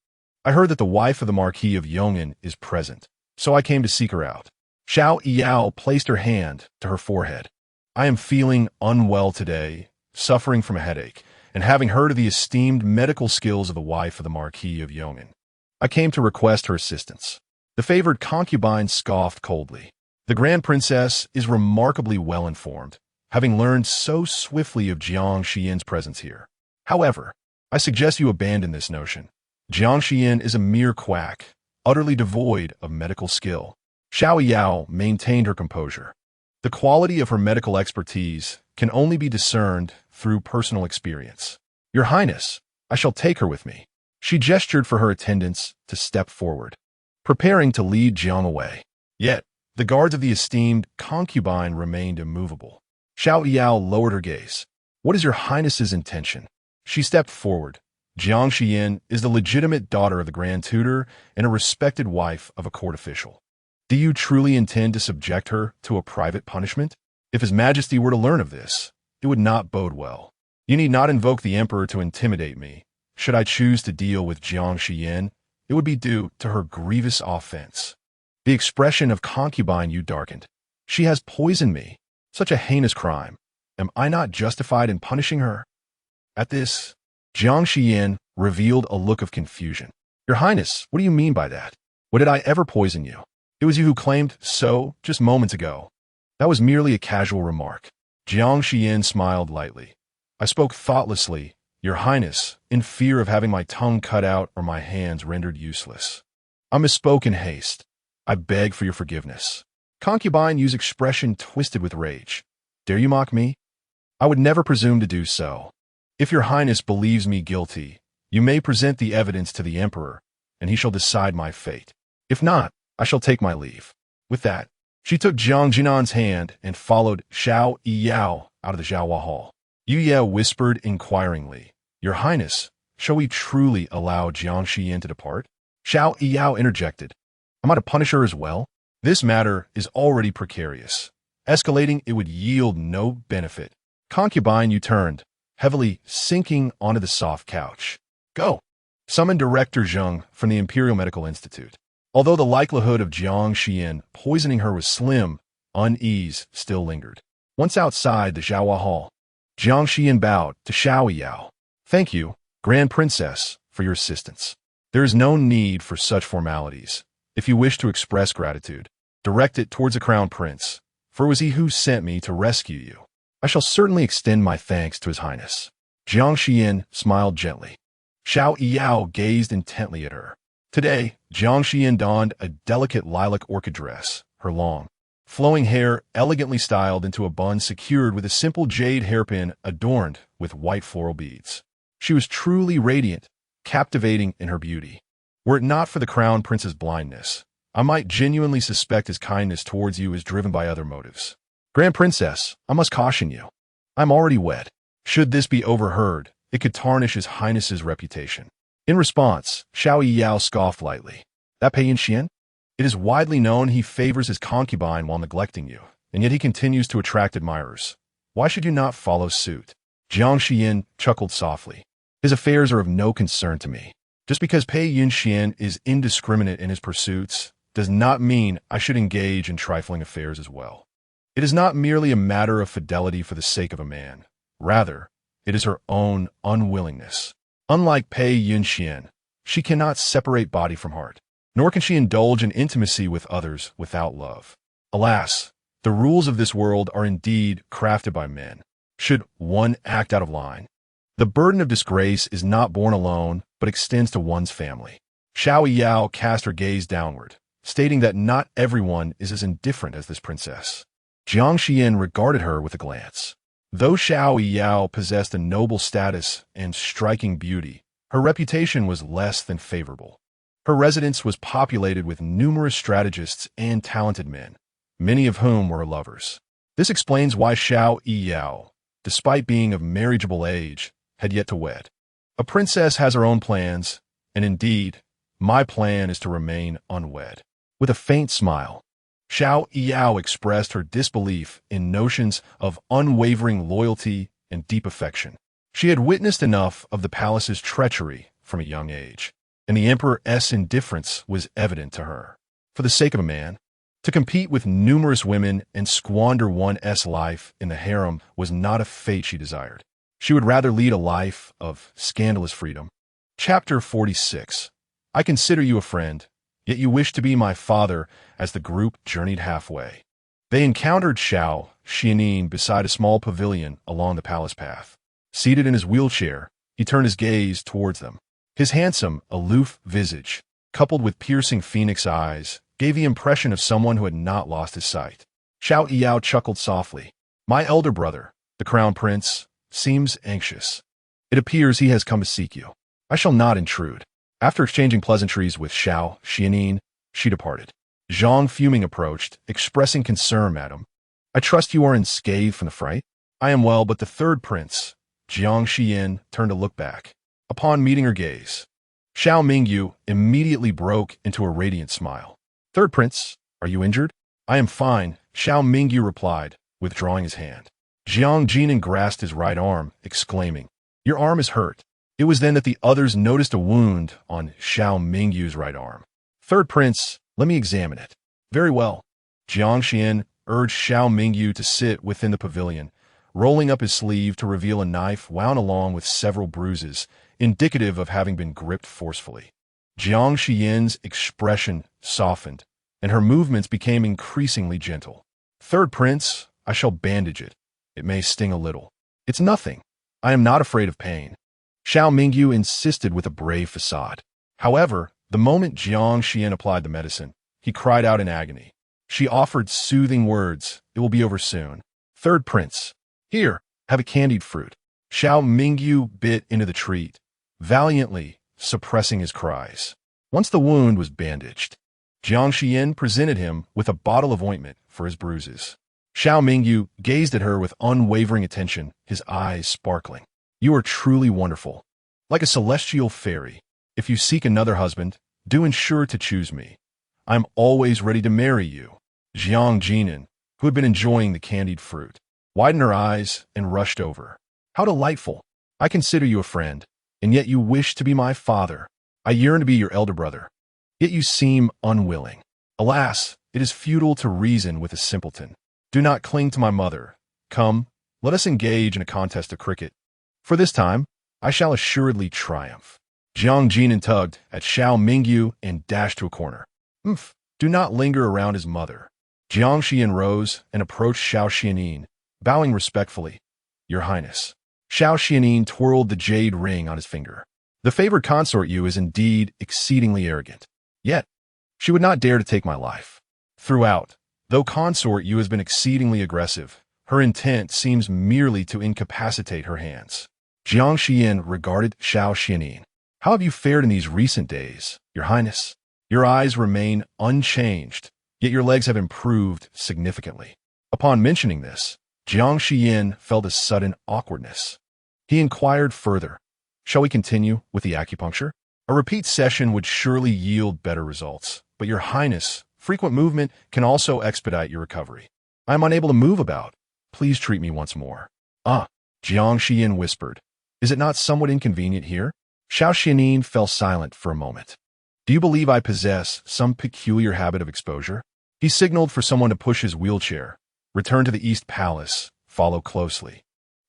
I heard that the wife of the Marquis of Yong'an is present, so I came to seek her out. Xiao Yao placed her hand to her forehead. I am feeling unwell today, suffering from a headache, and having heard of the esteemed medical skills of the wife of the Marquis of Yong'an, I came to request her assistance. The favored concubine scoffed coldly. The Grand Princess is remarkably well informed, having learned so swiftly of Jiang Xiyan's presence here. However, I suggest you abandon this notion. Jiang Xiyan is a mere quack, utterly devoid of medical skill. Xiao Yao maintained her composure. The quality of her medical expertise can only be discerned through personal experience. Your Highness, I shall take her with me. She gestured for her attendants to step forward, preparing to lead Jiang away. Yet, the guards of the esteemed concubine remained immovable. Xiao Yao lowered her gaze. What is your Highness's intention? She stepped forward. Jiang Xiyan is the legitimate daughter of the Grand Tutor and a respected wife of a court official. Do you truly intend to subject her to a private punishment? If His Majesty were to learn of this, it would not bode well. You need not invoke the Emperor to intimidate me. Should I choose to deal with Jiang Xiyan, it would be due to her grievous offense. The expression of concubine you darkened. She has poisoned me. Such a heinous crime. Am I not justified in punishing her? At this, Jiang Xiyan revealed a look of confusion. Your Highness, what do you mean by that? What did I ever poison you? It was you who claimed so just moments ago. That was merely a casual remark. Jiang Xiyan smiled lightly. I spoke thoughtlessly, Your Highness, in fear of having my tongue cut out or my hands rendered useless. I misspoke in haste. I beg for your forgiveness. Concubine used expression twisted with rage. Dare you mock me? I would never presume to do so. If your highness believes me guilty, you may present the evidence to the emperor, and he shall decide my fate. If not, I shall take my leave. With that, she took Jiang Xiyan's hand and followed Xiao Yao out of the Zhaohua hall. Yu Ye whispered inquiringly, Your Highness, shall we truly allow Jiang Xiyan to depart? Xiao Yao interjected, Am I to punish her as well? This matter is already precarious. Escalating it would yield no benefit. Concubine, you turned, heavily sinking onto the soft couch. Go. Summon Director Zheng from the Imperial Medical Institute. Although the likelihood of Jiang Xiyan poisoning her was slim, unease still lingered. Once outside the Zhaohua hall, Jiang Xiyan bowed to Xiao Yao. Thank you, Grand Princess, for your assistance. There is no need for such formalities. If you wish to express gratitude, direct it towards the Crown Prince, for it was he who sent me to rescue you. I shall certainly extend my thanks to His Highness. Jiang Xiyan smiled gently. Xiao Yao gazed intently at her. Today, Jiang Xiyan donned a delicate lilac orchid dress, her long, flowing hair elegantly styled into a bun secured with a simple jade hairpin adorned with white floral beads. She was truly radiant, captivating in her beauty. Were it not for the Crown Prince's blindness, I might genuinely suspect his kindness towards you is driven by other motives. Grand Princess, I must caution you. I'm already wed. Should this be overheard, it could tarnish His Highness's reputation. In response, Xiao Yao scoffed lightly. That Pei Yunyuan? It is widely known he favors his concubine while neglecting you, and yet he continues to attract admirers. Why should you not follow suit? Jiang Xiyan chuckled softly. His affairs are of no concern to me. Just because Pei Yunyuan is indiscriminate in his pursuits does not mean I should engage in trifling affairs as well. It is not merely a matter of fidelity for the sake of a man. Rather, it is her own unwillingness. Unlike Pei Yunyuan, she cannot separate body from heart, nor can she indulge in intimacy with others without love. Alas, the rules of this world are indeed crafted by men. Should one act out of line, the burden of disgrace is not borne alone, but extends to one's family. Xiao Yao cast her gaze downward, stating that not everyone is as indifferent as this princess. Jiang Xiyan regarded her with a glance. Though Xiao Yao possessed a noble status and striking beauty, her reputation was less than favorable. Her residence was populated with numerous strategists and talented men, many of whom were her lovers. This explains why Xiao Yao, despite being of marriageable age, had yet to wed. A princess has her own plans, and indeed, my plan is to remain unwed. With a faint smile, Xiao Yao expressed her disbelief in notions of unwavering loyalty and deep affection. She had witnessed enough of the palace's treachery from a young age, and the emperor's indifference was evident to her. For the sake of a man, to compete with numerous women and squander one's life in the harem was not a fate she desired. She would rather lead a life of scandalous freedom. Chapter 46. I consider you a friend, yet you wish to be my father. As the group journeyed halfway, they encountered Xiao Xuanli beside a small pavilion along the palace path. Seated in his wheelchair, he turned his gaze towards them. His handsome, aloof visage, coupled with piercing phoenix eyes, gave the impression of someone who had not lost his sight. Xiao Yao chuckled softly. My elder brother, the Crown Prince, seems anxious. It appears he has come to seek you. I shall not intrude. After exchanging pleasantries with Xiao Xuanli, she departed. Zhang fuming approached, expressing concern, Madam. I trust you are unscathed from the fright? I am well, but the third prince, Jiang Xiyan, turned to look back. Upon meeting her gaze, Xiao Mingyu immediately broke into a radiant smile. Third prince, are you injured? I am fine, Xiao Mingyu replied, withdrawing his hand. Jiang Jinan grasped his right arm, exclaiming, Your arm is hurt. It was then that the others noticed a wound on Xiao Mingyu's right arm. Third prince, let me examine it. Very well. Jiang Xiyan urged Xiao Mingyu to sit within the pavilion, rolling up his sleeve to reveal a knife wound along with several bruises, indicative of having been gripped forcefully. Jiang Xiyan's expression softened, and her movements became increasingly gentle. Third prince, I shall bandage it. It may sting a little. It's nothing. I am not afraid of pain. Xiao Mingyu insisted with a brave facade. However, The moment Jiang Xiyan applied the medicine, he cried out in agony. She offered soothing words, "It will be over soon." Third prince, "Here, have a candied fruit." Xiao Mingyu bit into the treat, valiantly suppressing his cries. Once the wound was bandaged, Jiang Xiyan presented him with a bottle of ointment for his bruises. Xiao Mingyu gazed at her with unwavering attention, his eyes sparkling. "You are truly wonderful, like a celestial fairy. If you seek another husband, do ensure to choose me. I am always ready to marry you." Jiang Jinan, who had been enjoying the candied fruit, widened her eyes and rushed over. "How delightful! I consider you a friend, and yet you wish to be my father. I yearn to be your elder brother, yet you seem unwilling. Alas, it is futile to reason with a simpleton. Do not cling to my mother. Come, let us engage in a contest of cricket. For this time, I shall assuredly triumph." Jiang Jinan tugged at Xiao Mingyu and dashed to a corner. Do not linger around his mother." Jiang Xiyan rose and approached Xiao Xianin, bowing respectfully. "Your Highness." Xiao Xianin twirled the jade ring on his finger. "The favored consort Yu is indeed exceedingly arrogant. Yet, she would not dare to take my life. Throughout, though consort Yu has been exceedingly aggressive, her intent seems merely to incapacitate her hands." Jiang Xiyan regarded Xiao Xianin. "How have you fared in these recent days, Your Highness? Your eyes remain unchanged, yet your legs have improved significantly." Upon mentioning this, Jiang Xiyan felt a sudden awkwardness. He inquired further, "Shall we continue with the acupuncture? A repeat session would surely yield better results, but Your Highness, frequent movement can also expedite your recovery. I am unable to move about. Please treat me once more." "Ah," Jiang Xiyan whispered. "Is it not somewhat inconvenient here?" Xiao Xianin fell silent for a moment. "Do you believe I possess some peculiar habit of exposure?" He signaled for someone to push his wheelchair. "Return to the East Palace. Follow closely."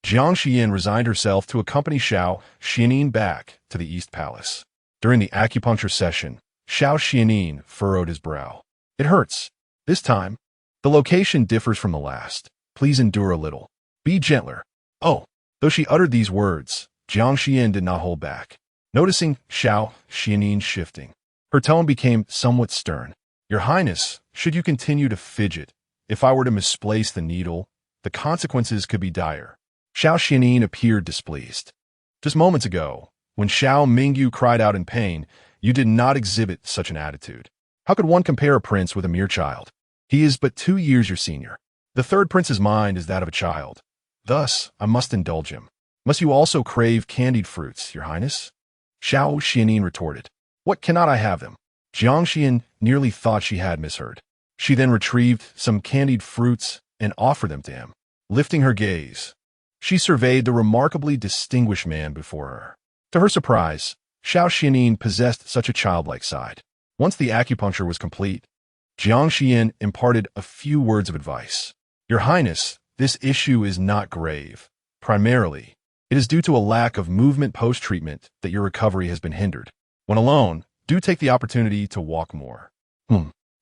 Jiang Xiyan resigned herself to accompany Xiao Xianin back to the East Palace. During the acupuncture session, Xiao Xianin furrowed his brow. "It hurts. This time, the location differs from the last. Please endure a little. Be gentler." "Oh." Though she uttered these words, Jiang Xiyan did not hold back. Noticing Xiao Xianin shifting, her tone became somewhat stern. "Your Highness, should you continue to fidget, if I were to misplace the needle, the consequences could be dire." Xiao Xianin appeared displeased. "Just moments ago, when Xiao Mingyu cried out in pain, you did not exhibit such an attitude. How could one compare a prince with a mere child? He is but 2 years your senior. The third prince's mind is that of a child. Thus, I must indulge him. Must you also crave candied fruits, Your Highness?" Xiao Xianin retorted. "What, cannot I have them?" Jiang Xiyan nearly thought she had misheard. She then retrieved some candied fruits and offered them to him. Lifting her gaze, she surveyed the remarkably distinguished man before her. To her surprise, Xiao Xianin possessed such a childlike side. Once the acupuncture was complete, Jiang Xiyan imparted a few words of advice. "Your Highness, this issue is not grave. Primarily, it is due to a lack of movement post-treatment that your recovery has been hindered. When alone, do take the opportunity to walk more."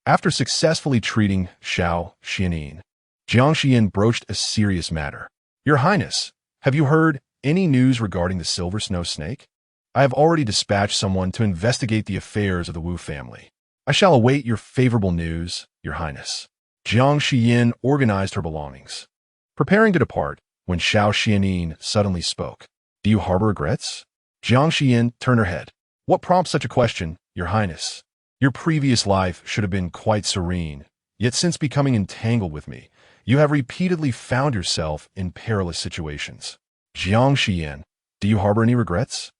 After successfully treating Xiao Xianin, Jiang Xiyan broached a serious matter. "Your Highness, have you heard any news regarding the silver snow snake? I have already dispatched someone to investigate the affairs of the Wu family. I shall await your favorable news, Your Highness." Jiang Xiyan organized her belongings, preparing to depart, when Xiao Xianin suddenly spoke. "Do you harbor regrets?" Jiang Xiyan turned her head. "What prompts such a question, Your Highness? Your previous life should have been quite serene, yet since becoming entangled with me, you have repeatedly found yourself in perilous situations." Jiang Xiyan, "Do you harbor any regrets?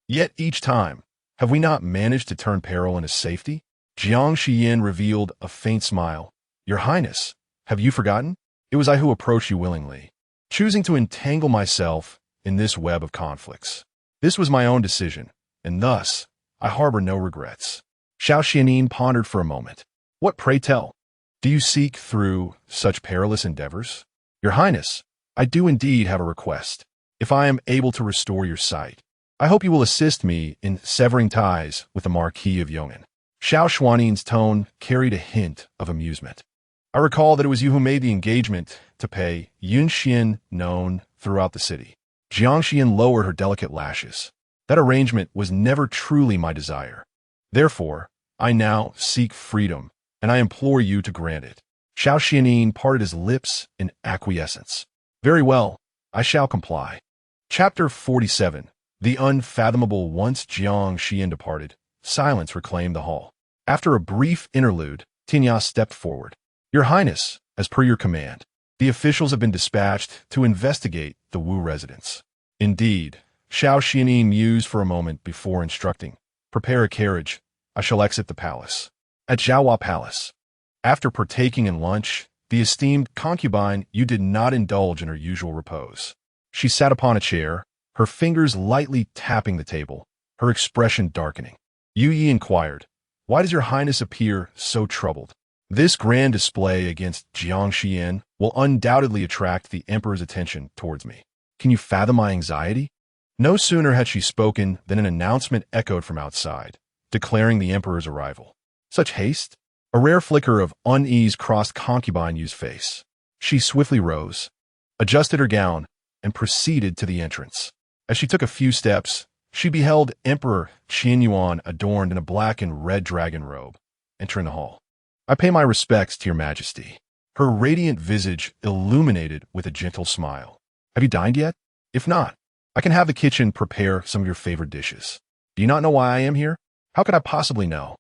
Yet each time, have we not managed to turn peril into safety?" Jiang Xiyan revealed a faint smile. "Your Highness, have you forgotten? It was I who approached you willingly, choosing to entangle myself in this web of conflicts. This was my own decision, and thus I harbor no regrets." Xiao Xianin pondered for a moment. "What, pray tell? Do you seek through such perilous endeavors?" "Your Highness, I do indeed have a request. If I am able to restore your sight, I hope you will assist me in severing ties with the Marquis of Yong'an." Xiao Xuanli's tone carried a hint of amusement. "I recall that it was you who made the engagement to Pei Yunyuan known throughout the city." Jiang Xiyan lowered her delicate lashes. "That arrangement was never truly my desire. Therefore, I now seek freedom, and I implore you to grant it. Xiao Xuanli parted his lips in acquiescence. Very well, I shall comply. Chapter 47. The Unfathomable. Once Jiang Xiyan departed, silence reclaimed the hall. After a brief interlude, Tinya stepped forward. Your Highness, as per your command, the officials have been dispatched to investigate the Wu residence. Indeed, Xiao Xuanli mused for a moment before instructing. Prepare a carriage. I shall exit the palace. At Zhaohua Palace. After partaking in lunch, the esteemed concubine Yu did not indulge in her usual repose. She sat upon a chair, her fingers lightly tapping the table, her expression darkening. Yu Yi inquired, Why does your Highness appear so troubled? This grand display against Jiang Xiyan will undoubtedly attract the Emperor's attention towards me. Can you fathom my anxiety? No sooner had she spoken than an announcement echoed from outside, declaring the Emperor's arrival. Such haste? A rare flicker of unease crossed concubine Yu's face. She swiftly rose, adjusted her gown, and proceeded to the entrance. As she took a few steps, she beheld Emperor Qianyuan adorned in a black and red dragon robe, entering the hall. I pay my respects to your majesty. Her radiant visage illuminated with a gentle smile. Have you dined yet? If not, I can have the kitchen prepare some of your favorite dishes. Do you not know why I am here? How could I possibly know?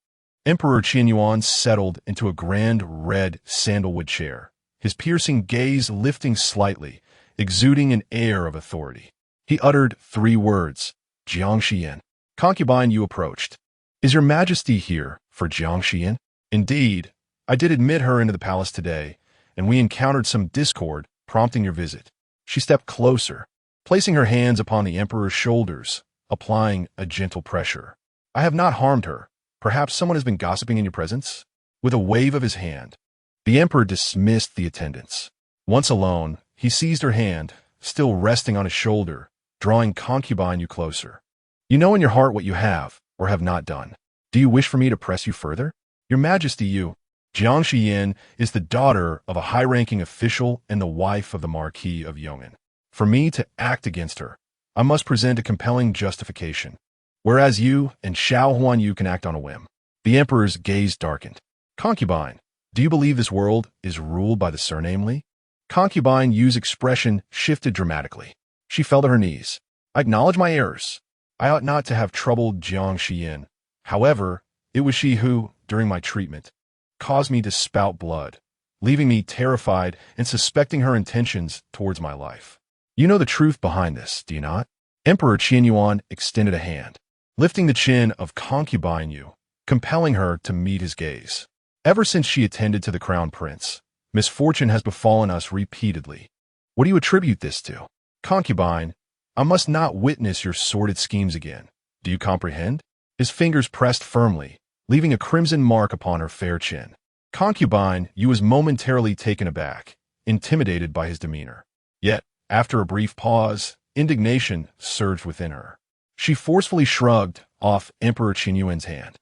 Emperor Qianyuan settled into a grand red sandalwood chair, his piercing gaze lifting slightly, exuding an air of authority. He uttered 3 words, Jiang Xiyan. Concubine Yu approached. Is your majesty here for Jiang Xiyan? Indeed, I did admit her into the palace today, and we encountered some discord, prompting your visit. She stepped closer, placing her hands upon the emperor's shoulders, applying a gentle pressure. I have not harmed her. Perhaps someone has been gossiping in your presence? With a wave of his hand, the emperor dismissed the attendants. Once alone, he seized her hand, still resting on his shoulder, drawing concubine Yu closer. You know in your heart what you have, or have not done. Do you wish for me to press you further? Your Majesty, Yu, Jiang Xiyan is the daughter of a high-ranking official and the wife of the Marquis of Yong'an. For me to act against her, I must present a compelling justification. Whereas you and Xiao Huanyu can act on a whim. The emperor's gaze darkened. Concubine, do you believe this world is ruled by the surname Li? Concubine Yu's expression shifted dramatically. She fell to her knees. I acknowledge my errors. I ought not to have troubled Jiang Xiyan. However, it was she who, during my treatment, caused me to spout blood, leaving me terrified and suspecting her intentions towards my life. You know the truth behind this, do you not? Emperor Qianyuan extended a hand, lifting the chin of concubine Yu, compelling her to meet his gaze. Ever since she attended to the crown prince, misfortune has befallen us repeatedly. What do you attribute this to? Concubine, I must not witness your sordid schemes again. Do you comprehend? His fingers pressed firmly, leaving a crimson mark upon her fair chin. Concubine Yu was momentarily taken aback, intimidated by his demeanor. Yet, after a brief pause, indignation surged within her. She forcefully shrugged off Emperor Qianyuan's hand.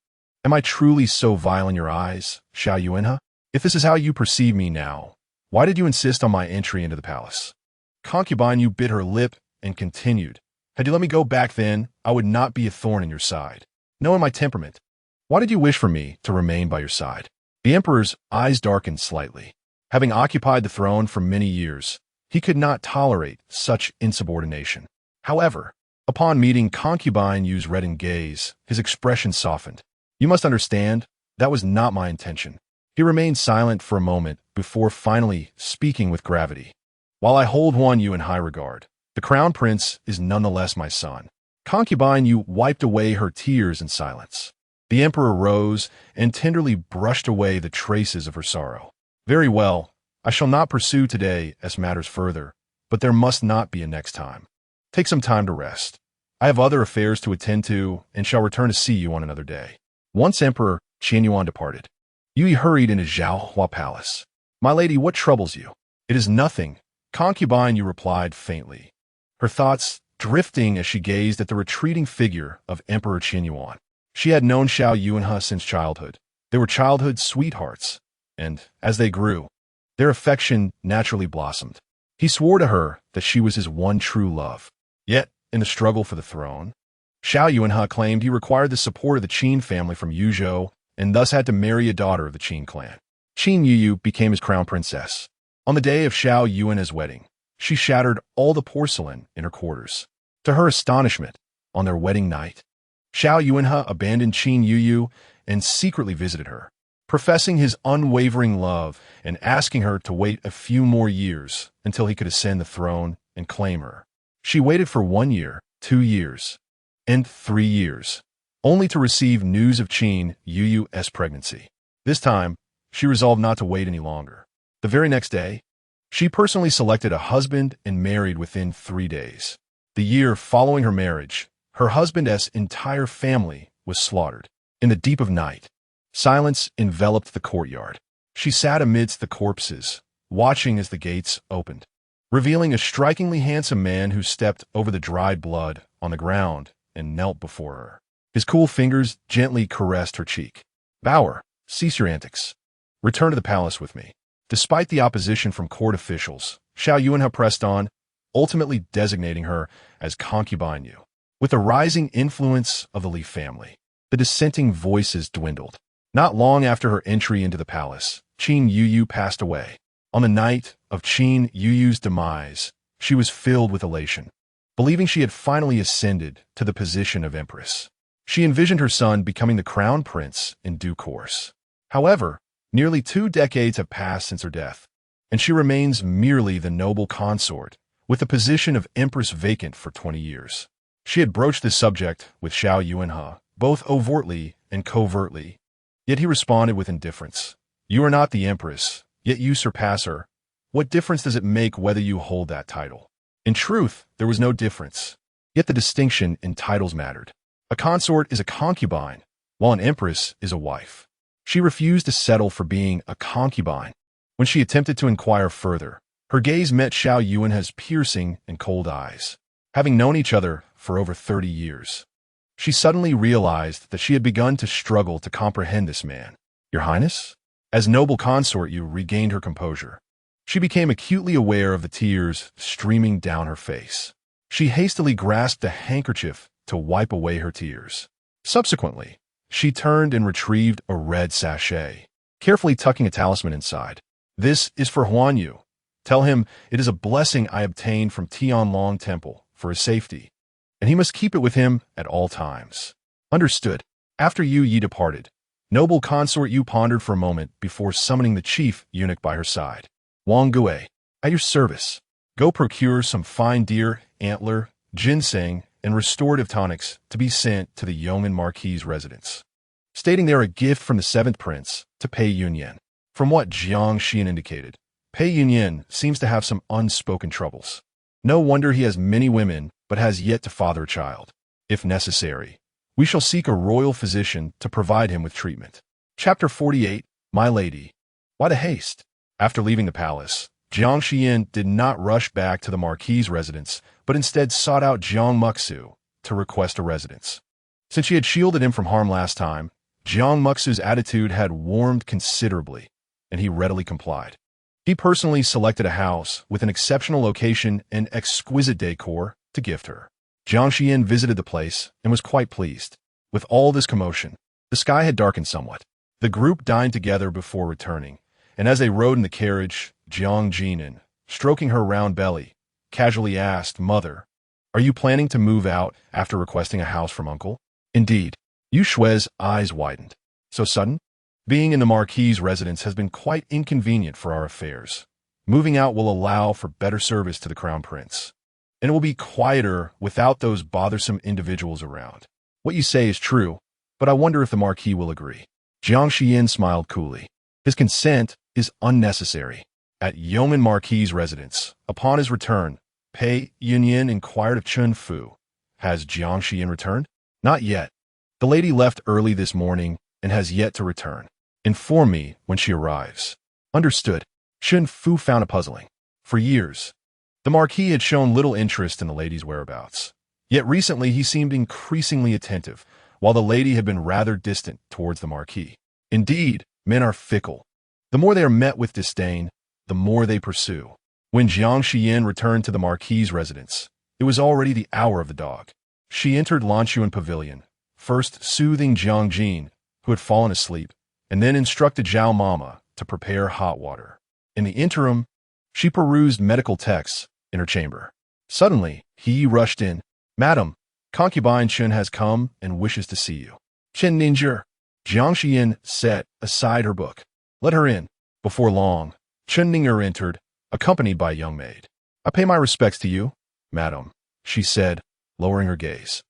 Am I truly so vile in your eyes, Xiao Yuanhe? If this is how you perceive me now, why did you insist on my entry into the palace? Concubine Yu bit her lip and continued. Had you let me go back then, I would not be a thorn in your side. Knowing my temperament, why did you wish for me to remain by your side? The emperor's eyes darkened slightly. Having occupied the throne for many years, he could not tolerate such insubordination. However, upon meeting concubine Yu's reddened gaze, his expression softened. You must understand, that was not my intention. He remained silent for a moment before finally speaking with gravity. While I hold Huan Yu in high regard, the crown prince is nonetheless my son. Concubine Yu wiped away her tears in silence. The emperor rose and tenderly brushed away the traces of her sorrow. Very well, I shall not pursue today as matters further, but there must not be a next time. Take some time to rest. I have other affairs to attend to and shall return to see you on another day. Once Emperor Qianyuan departed, Yu hurried into Zhaohua Palace. My lady, what troubles you? It is nothing, concubine Yu replied faintly, her thoughts drifting as she gazed at the retreating figure of Emperor Qianyuan. She had known Xiao Yuanhe since childhood. They were childhood sweethearts, and, as they grew, their affection naturally blossomed. He swore to her that she was his one true love. Yet, in the struggle for the throne, Xiao Yuanhe claimed he required the support of the Qin family from Yuzhou and thus had to marry a daughter of the Qin clan. Qin Yuyu became his crown princess. On the day of Xiao Yuanhe's wedding, she shattered all the porcelain in her quarters. To her astonishment, on their wedding night, Xiao Yuanhe abandoned Qin Yuyu and secretly visited her, professing his unwavering love and asking her to wait a few more years until he could ascend the throne and claim her. She waited for 1 year, 2 years, and 3 years, only to receive news of Qin Yuyu's pregnancy. This time, she resolved not to wait any longer. The very next day, she personally selected a husband and married within 3 days. The year following her marriage, her husband's entire family was slaughtered. In the deep of night, silence enveloped the courtyard. She sat amidst the corpses, watching as the gates opened, revealing a strikingly handsome man who stepped over the dried blood on the ground and knelt before her. His cool fingers gently caressed her cheek. "Bower, cease your antics. Return to the palace with me." Despite the opposition from court officials, Xiao Yuanhe pressed on, ultimately designating her as concubine Yu. With the rising influence of the Li family, the dissenting voices dwindled. Not long after her entry into the palace, Qin Yuyu passed away. On the night of Qin Yuyu's demise, she was filled with elation, believing she had finally ascended to the position of empress. She envisioned her son becoming the crown prince in due course. However, nearly 2 decades have passed since her death, and she remains merely the noble consort, with the position of empress vacant for 20 years. She had broached this subject with Xiao Yuanhe, both overtly and covertly, yet he responded with indifference. "You are not the empress, yet you surpass her. What difference does it make whether you hold that title?" In truth, there was no difference, yet the distinction in titles mattered. A consort is a concubine, while an empress is a wife. She refused to settle for being a concubine. When she attempted to inquire further, her gaze met Xiao Yuanhe's piercing and cold eyes. Having known each other for over 30 years, she suddenly realized that she had begun to struggle to comprehend this man. "Your Highness?" As noble consort, Yu regained her composure. She became acutely aware of the tears streaming down her face. She hastily grasped a handkerchief to wipe away her tears. Subsequently, she turned and retrieved a red sachet, carefully tucking a talisman inside. "This is for Huan Yu. Tell him it is a blessing I obtained from Tianlong Temple for his safety, and he must keep it with him at all times." "Understood." After Yu Yi departed, noble consort Yu pondered for a moment before summoning the chief eunuch by her side. "Wang Gui, at your service. Go procure some fine deer, antler, ginseng, and restorative tonics to be sent to the Yong'an Marquis' residence, stating they are a gift from the 7th prince to Pei Yunyuan." From what Jiang Xiyan indicated, Pei Yunyuan seems to have some unspoken troubles. No wonder he has many women, but has yet to father a child. If necessary, we shall seek a royal physician to provide him with treatment. Chapter 48, My Lady. Why the haste? After leaving the palace, Jiang Xiyan did not rush back to the Marquis' residence, but instead sought out Jiang Muxu to request a residence. Since she had shielded him from harm last time, Jiang Muxu's attitude had warmed considerably, and he readily complied. He personally selected a house with an exceptional location and exquisite decor to gift her. Jiang Xiyan visited the place and was quite pleased. With all this commotion, the sky had darkened somewhat. The group dined together before returning, and as they rode in the carriage, Jiang Jinan, stroking her round belly, casually asked, "Mother, are you planning to move out after requesting a house from uncle?" "Indeed." Yu Shui's eyes widened. "So sudden?" "Being in the Marquis' residence has been quite inconvenient for our affairs. Moving out will allow for better service to the crown prince, and it will be quieter without those bothersome individuals around." "What you say is true, but I wonder if the Marquis will agree." Jiang Xiyan smiled coolly. "His consent is unnecessary." At Yong'an Marquis' residence, upon his return, Pei Yunyuan inquired of Chun Fu, "Has Jiang Xiyan returned?" "Not yet. The lady left early this morning and has yet to return. Inform me when she arrives." "Understood." Chun Fu found it puzzling. For years, the Marquis had shown little interest in the lady's whereabouts. Yet recently he seemed increasingly attentive, while the lady had been rather distant towards the Marquis. Indeed, men are fickle. The more they are met with disdain, the more they pursue. When Jiang Xiyan returned to the Marquis' residence, it was already the hour of the dog. She entered Yuan Pavilion, first soothing Jiang Xiyan, who had fallen asleep, and then instructed Zhao Mama to prepare hot water. In the interim, she perused medical texts in her chamber. Suddenly, he rushed in. "Madam, concubine Chen has come and wishes to see you." "Chen Ninja," Jiang Xiyan set aside her book. "Let her in." Before long, Chen Ninger entered, accompanied by a young maid. "I pay my respects to you, madam," she said, lowering her gaze.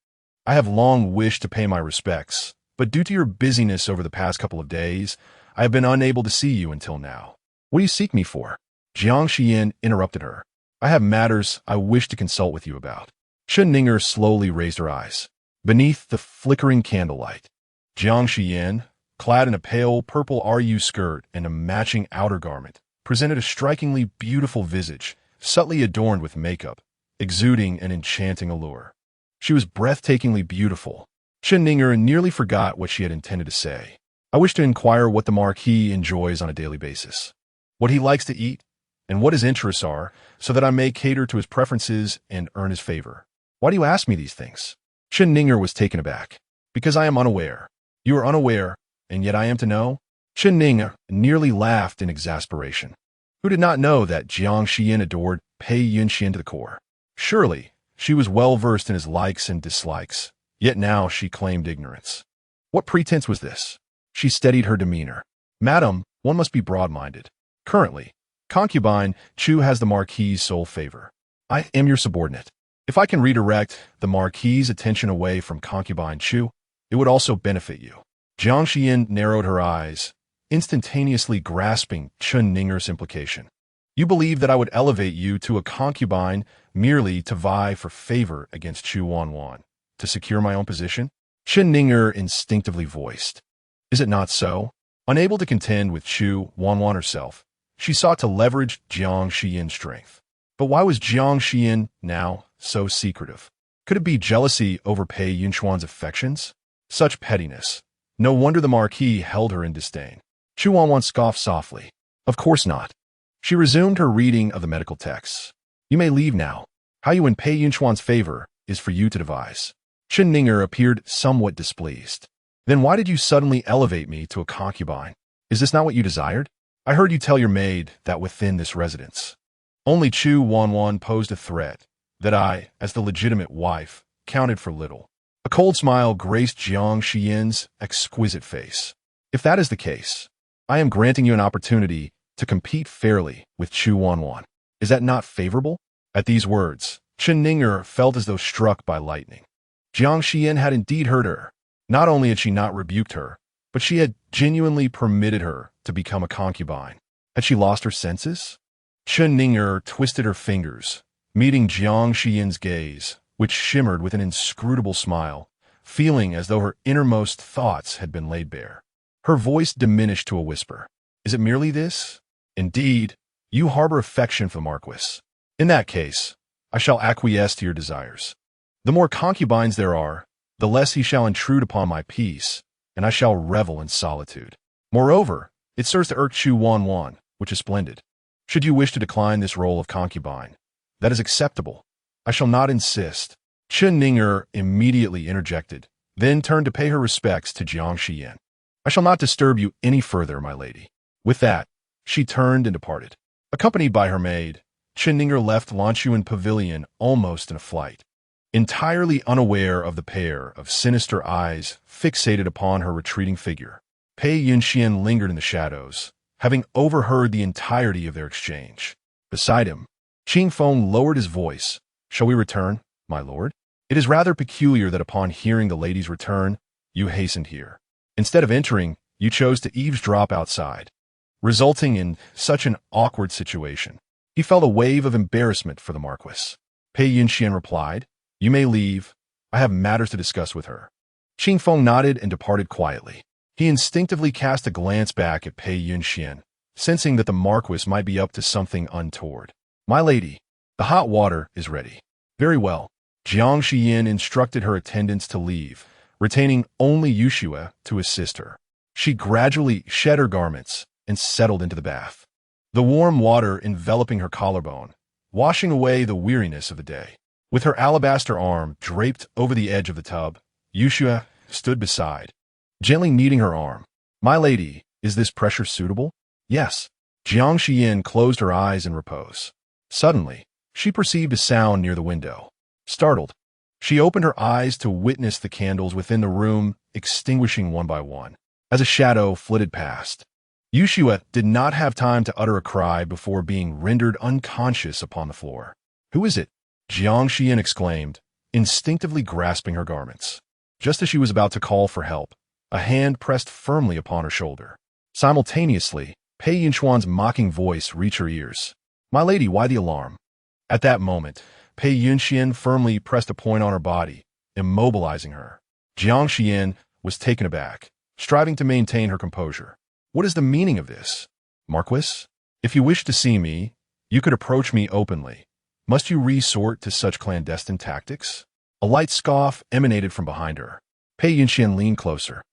"I have long wished to pay my respects, but due to your busyness over the past couple of days, I have been unable to see you until now." "What do you seek me for?" Jiang Xiyan interrupted her. "I have matters I wish to consult with you about." Chen Ninger slowly raised her eyes. Beneath the flickering candlelight, Jiang Xiyan, clad in a pale purple RU skirt and a matching outer garment, presented a strikingly beautiful visage, subtly adorned with makeup, exuding an enchanting allure. She was breathtakingly beautiful. Chen Ninger nearly forgot what she had intended to say. "I wish to inquire what the Marquis enjoys on a daily basis, what he likes to eat, and what his interests are, so that I may cater to his preferences and earn his favor." "Why do you ask me these things?" Chen Ninger was taken aback. "Because I am unaware." "You are unaware, and yet I am to know?" Chen Ninger nearly laughed in exasperation. Who did not know that Jiang Xiyan adored Pei Yunyuan to the core? Surely, she was well versed in his likes and dislikes, yet now she claimed ignorance. What pretense was this? She steadied her demeanor. "Madam, one must be broad-minded. Currently, concubine Chu has the Marquis' sole favor. I am your subordinate. If I can redirect the Marquis' attention away from concubine Chu, it would also benefit you." Jiang Xiyan narrowed her eyes, instantaneously grasping Chen Ninger's implication. "You believe that I would elevate you to a concubine merely to vie for favor against Chu Wanwan, to secure my own position?" Chen Ninger instinctively voiced. "Is it not so?" Unable to contend with Chu Wanwan herself, she sought to leverage Jiang Xiyan's strength. But why was Jiang Xiyan now so secretive? Could it be jealousy over Pei Yunyuan's affections? Such pettiness. No wonder the Marquis held her in disdain. Chu Wanwan scoffed softly. "Of course not." She resumed her reading of the medical texts. "You may leave now. How you win Pei Yunyuan's favor is for you to devise." Chen Ninger appeared somewhat displeased. "Then why did you suddenly elevate me to a concubine? Is this not what you desired? I heard you tell your maid that within this residence only Chu Wanwan posed a threat, that I, as the legitimate wife, counted for little." A cold smile graced Jiang Xiyan's exquisite face. "If that is the case, I am granting you an opportunity to compete fairly with Chu Wanwan. Is that not favorable?" At these words, Chen Ninger felt as though struck by lightning. Jiang Xiyan had indeed heard her. Not only had she not rebuked her, but she had genuinely permitted her to become a concubine. Had she lost her senses? Chen Ninger twisted her fingers, meeting Jiang Xiyan's gaze, which shimmered with an inscrutable smile, feeling as though her innermost thoughts had been laid bare. Her voice diminished to a whisper. "Is it merely this? Indeed, you harbor affection for the Marquis. In that case, I shall acquiesce to your desires. The more concubines there are, the less he shall intrude upon my peace, and I shall revel in solitude. Moreover, it serves to irk Chu Wanwan, which is splendid. Should you wish to decline this role of concubine, that is acceptable. I shall not insist." Chen Ninger immediately interjected, then turned to pay her respects to Jiang Xiyan. "I shall not disturb you any further, my lady." With that, she turned and departed. Accompanied by her maid, Chen Ninger left Yuan Pavilion almost in a flight. Entirely unaware of the pair of sinister eyes fixated upon her retreating figure, Pei Yunyuan lingered in the shadows, having overheard the entirety of their exchange. Beside him, Qing Feng lowered his voice. "Shall we return, my lord? It is rather peculiar that upon hearing the lady's return, you hastened here. Instead of entering, you chose to eavesdrop outside, resulting in such an awkward situation." He felt a wave of embarrassment for the Marquis. Pei Yunyuan replied, "You may leave. I have matters to discuss with her." Qing Feng nodded and departed quietly. He instinctively cast a glance back at Pei Yunyuan, sensing that the Marquis might be up to something untoward. "My lady, the hot water is ready." "Very well." Jiang Xiyan instructed her attendants to leave, retaining only Yushua to assist her. She gradually shed her garments and settled into the bath, the warm water enveloping her collarbone, washing away the weariness of the day. With her alabaster arm draped over the edge of the tub, Yuxia stood beside, gently kneading her arm. "My lady, is this pressure suitable?" "Yes." Jiang Xiyan closed her eyes in repose. Suddenly, she perceived a sound near the window. Startled, she opened her eyes to witness the candles within the room extinguishing one by one, as a shadow flitted past. Yuxia did not have time to utter a cry before being rendered unconscious upon the floor. "Who is it?" Jiang Xiyan exclaimed, instinctively grasping her garments. Just as she was about to call for help, a hand pressed firmly upon her shoulder. Simultaneously, Pei Yunyuan's mocking voice reached her ears. "My lady, why the alarm?" At that moment, Pei Yunyuan firmly pressed a point on her body, immobilizing her. Jiang Xiyan was taken aback, striving to maintain her composure. "What is the meaning of this?" "Marquis, if you wish to see me, you could approach me openly. Must you resort to such clandestine tactics?" A light scoff emanated from behind her. Pei Yunyuan leaned closer,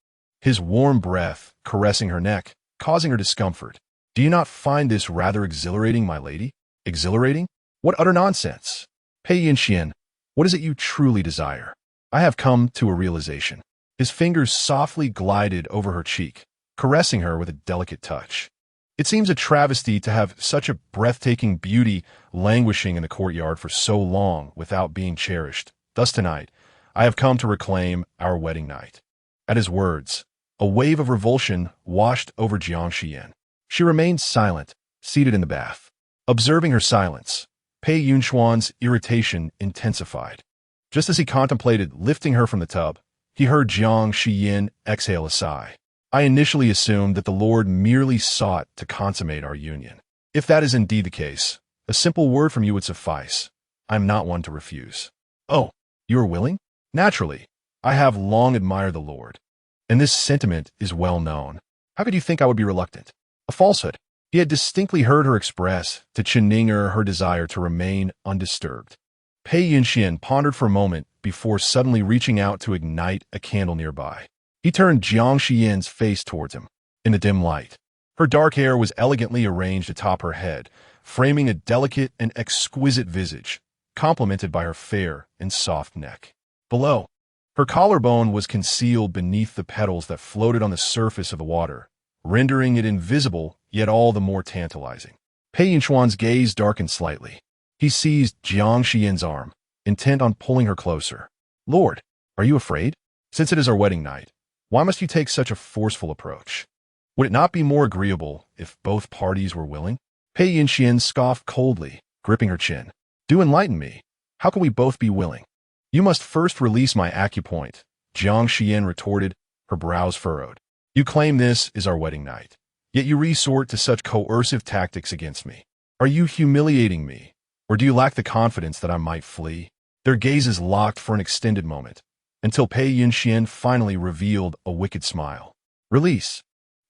his warm breath caressing her neck, causing her discomfort. "Do you not find this rather exhilarating, my lady?" "Exhilarating? What utter nonsense!" "Pei Yunyuan, what is it you truly desire?" "I have come to a realization." His fingers softly glided over her cheek, caressing her with a delicate touch. "It seems a travesty to have such a breathtaking beauty languishing in the courtyard for so long without being cherished. Thus tonight, I have come to reclaim our wedding night." At his words, a wave of revulsion washed over Jiang Xiyan. She remained silent, seated in the bath. Observing her silence, Pei Yunyuan's irritation intensified. Just as he contemplated lifting her from the tub, he heard Jiang Xiyan exhale a sigh. "I initially assumed that the Lord merely sought to consummate our union. If that is indeed the case, a simple word from you would suffice. I am not one to refuse." "Oh, you are willing?" "Naturally. I have long admired the Lord, and this sentiment is well known. How could you think I would be reluctant?" A falsehood. He had distinctly heard her express to Cheninger her desire to remain undisturbed. Pei Yunyuan pondered for a moment before suddenly reaching out to ignite a candle nearby. He turned Jiang Xiyan's face towards him. In the dim light, her dark hair was elegantly arranged atop her head, framing a delicate and exquisite visage, complemented by her fair and soft neck. Below, her collarbone was concealed beneath the petals that floated on the surface of the water, rendering it invisible yet all the more tantalizing. Pei Yunyuan's gaze darkened slightly. He seized Jiang Xiyan's arm, intent on pulling her closer. "Lord, are you afraid? Since it is our wedding night, why must you take such a forceful approach? Would it not be more agreeable if both parties were willing?" Pei Yunyuan scoffed coldly, gripping her chin. "Do enlighten me. How can we both be willing?" "You must first release my acupoint," Jiang Xiyan retorted, her brows furrowed. "You claim this is our wedding night, yet you resort to such coercive tactics against me. Are you humiliating me, or do you lack the confidence that I might flee?" Their gazes locked for an extended moment, until Pei Yunyuan finally revealed a wicked smile. "Release,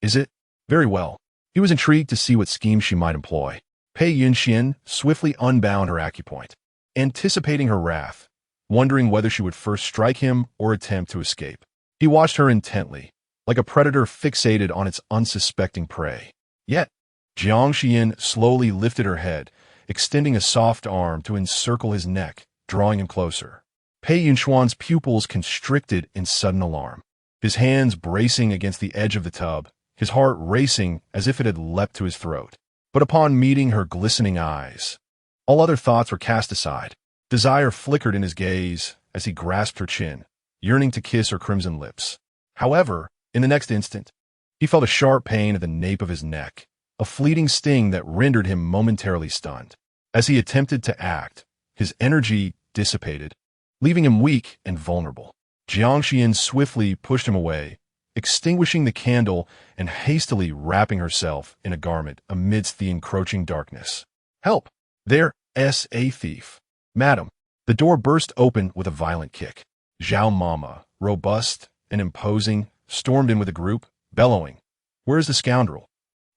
is it? Very well." He was intrigued to see what scheme she might employ. Pei Yunyuan swiftly unbound her acupoint, anticipating her wrath, wondering whether she would first strike him or attempt to escape. He watched her intently, like a predator fixated on its unsuspecting prey. Yet, Jiang Xiyan slowly lifted her head, extending a soft arm to encircle his neck, drawing him closer. Pei Yunyuan's pupils constricted in sudden alarm, his hands bracing against the edge of the tub, his heart racing as if it had leapt to his throat. But upon meeting her glistening eyes, all other thoughts were cast aside. Desire flickered in his gaze as he grasped her chin, yearning to kiss her crimson lips. However, in the next instant, he felt a sharp pain at the nape of his neck, a fleeting sting that rendered him momentarily stunned. As he attempted to act, his energy dissipated, leaving him weak and vulnerable. Jiang Xiyan swiftly pushed him away, extinguishing the candle and hastily wrapping herself in a garment amidst the encroaching darkness. "Help! There's a thief!" "Madam!" The door burst open with a violent kick. Zhao Mama, robust and imposing, stormed in with a group, bellowing, "Where is the scoundrel?"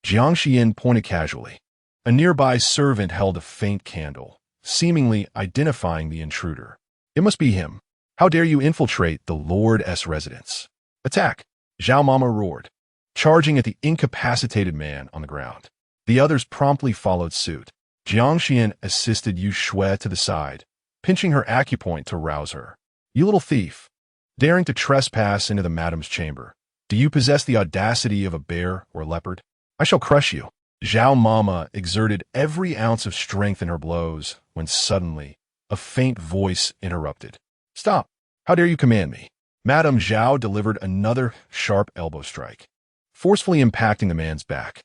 Jiang Xiyan pointed casually. A nearby servant held a faint candle, seemingly identifying the intruder. "It must be him. How dare you infiltrate the Lord's residence?" "Attack!" Zhao Mama roared, charging at the incapacitated man on the ground. The others promptly followed suit. Jiang Xiyan assisted Yu Shui to the side, pinching her acupoint to rouse her. "You little thief, daring to trespass into the madam's chamber. Do you possess the audacity of a bear or leopard? I shall crush you." Zhao Mama exerted every ounce of strength in her blows when suddenly a faint voice interrupted. "Stop! How dare you command me?" Madame Zhao delivered another sharp elbow strike, forcefully impacting the man's back.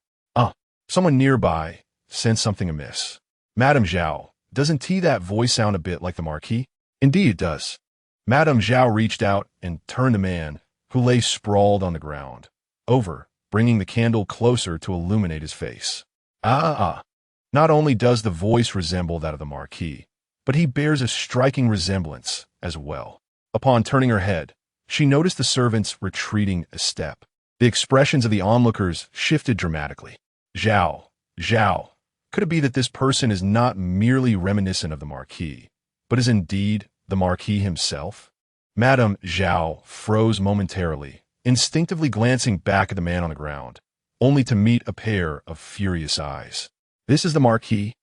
Someone nearby sensed something amiss. "Madame Zhao, doesn't that voice sound a bit like the Marquis?" "Indeed it does." Madame Zhao reached out and turned the man, who lay sprawled on the ground, over, bringing the candle closer to illuminate his face. Not only does the voice resemble that of the Marquis, but he bears a striking resemblance as well. Upon turning her head, she noticed the servants retreating a step. The expressions of the onlookers shifted dramatically. Zhao, could it be that this person is not merely reminiscent of the Marquis, but is indeed the Marquis himself? Madame Zhao froze momentarily, instinctively glancing back at the man on the ground, only to meet a pair of furious eyes. "This is the Marquis?"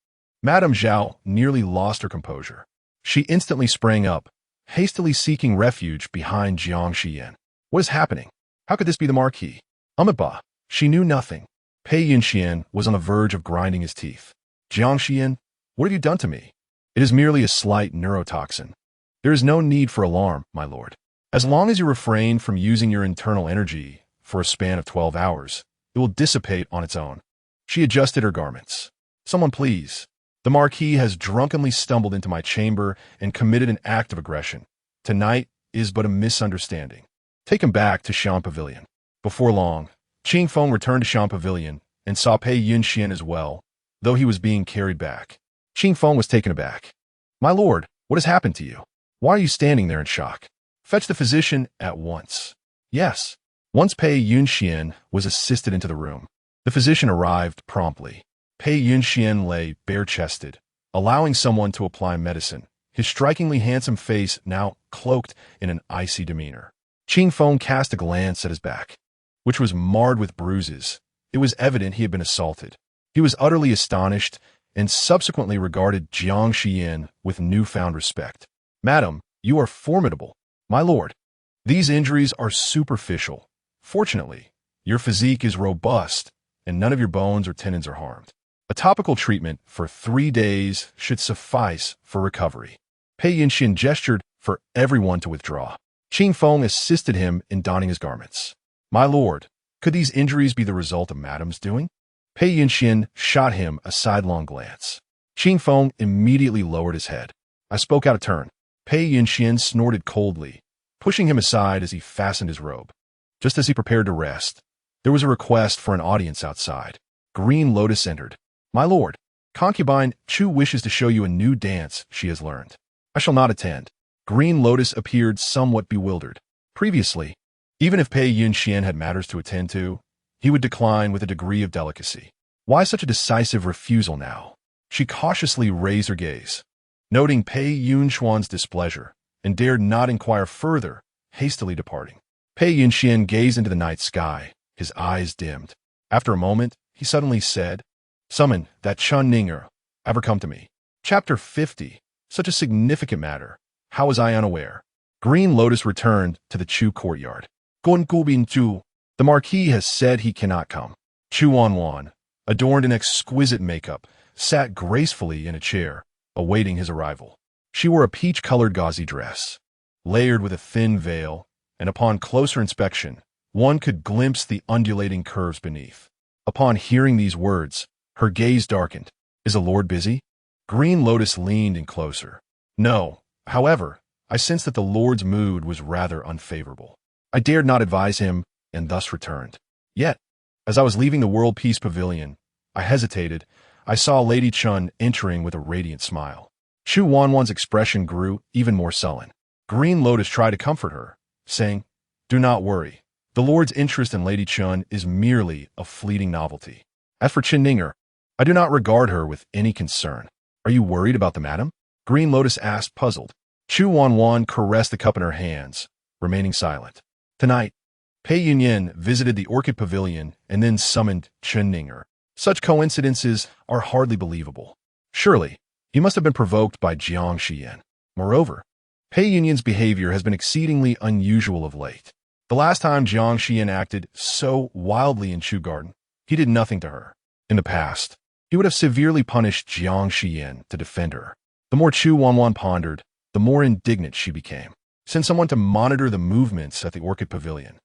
Madame Zhao nearly lost her composure. She instantly sprang up, hastily seeking refuge behind Jiang Xiyan. "What is happening? How could this be the Marquis?" Bah! She knew nothing. Pei Yunyuan was on the verge of grinding his teeth. "Jiang Xiyan, what have you done to me?" "It is merely a slight neurotoxin. There is no need for alarm, my lord. As long as you refrain from using your internal energy for a span of 12 hours, it will dissipate on its own." She adjusted her garments. "Someone please. The Marquis has drunkenly stumbled into my chamber and committed an act of aggression. Tonight is but a misunderstanding. Take him back to Xian Pavilion." Before long, Qing Feng returned to Xian Pavilion and saw Pei Yunyuan as well, though he was being carried back. Qing Feng was taken aback. "My lord, what has happened to you? Why are you standing there in shock? Fetch the physician at once." "Yes." Once Pei Yunyuan was assisted into the room, the physician arrived promptly. Pei Yunyuan lay bare-chested, allowing someone to apply medicine, his strikingly handsome face now cloaked in an icy demeanor. Qing Feng cast a glance at his back, which was marred with bruises. It was evident he had been assaulted. He was utterly astonished and subsequently regarded Jiang Xiyan with newfound respect. "Madam, you are formidable." "My lord, these injuries are superficial. Fortunately, your physique is robust and none of your bones or tendons are harmed. A topical treatment for 3 days should suffice for recovery." Pei Yunyuan gestured for everyone to withdraw. Qing Feng assisted him in donning his garments. "My lord, could these injuries be the result of Madame's doing?" Pei Yunyuan shot him a sidelong glance. Qing Feng immediately lowered his head. "I spoke out of turn." Pei Yunyuan snorted coldly, pushing him aside as he fastened his robe. Just as he prepared to rest, there was a request for an audience outside. Green Lotus entered. "My lord, concubine Chu wishes to show you a new dance she has learned." "I shall not attend." Green Lotus appeared somewhat bewildered. Previously, even if Pei Yunyuan had matters to attend to, he would decline with a degree of delicacy. Why such a decisive refusal now? She cautiously raised her gaze, noting Pei Yunyuan's displeasure, and dared not inquire further, hastily departing. Pei Yunyuan gazed into the night sky, his eyes dimmed. After a moment, he suddenly said, "Summon that Chun Ninger. Have her come to me." Chapter 50. Such a significant matter. How was I unaware? Green Lotus returned to the Chu courtyard. "Gun Gubin Chu. The Marquis has said he cannot come." Chu Wanwan, adorned in exquisite makeup, sat gracefully in a chair, awaiting his arrival. She wore a peach-colored gauzy dress, layered with a thin veil, and upon closer inspection, one could glimpse the undulating curves beneath. Upon hearing these words, her gaze darkened. "Is the Lord busy?" Green Lotus leaned in closer. "No. However, I sensed that the Lord's mood was rather unfavorable. I dared not advise him, and thus returned. Yet, as I was leaving the World Peace Pavilion, I hesitated. I saw Lady Chun entering with a radiant smile. Chu Wanwan's expression grew even more sullen. Green Lotus tried to comfort her, saying, "Do not worry. The Lord's interest in Lady Chun is merely a fleeting novelty. As for Chen Ninger, I do not regard her with any concern." "Are you worried about the madam?" Green Lotus asked, puzzled. Chu Wanwan caressed the cup in her hands, remaining silent. Tonight, Pei Yunyuan visited the Orchid Pavilion and then summoned Chen Ninger. Such coincidences are hardly believable. Surely, he must have been provoked by Jiang Xiyan. Moreover, Pei Yunyuan's behavior has been exceedingly unusual of late. The last time Jiang Xiyan acted so wildly in Chu Garden, he did nothing to her. In the past, he would have severely punished Jiang Xiyan to defend her. The more Chu Wanwan pondered, the more indignant she became. Send someone to monitor the movements at the Orchid Pavilion.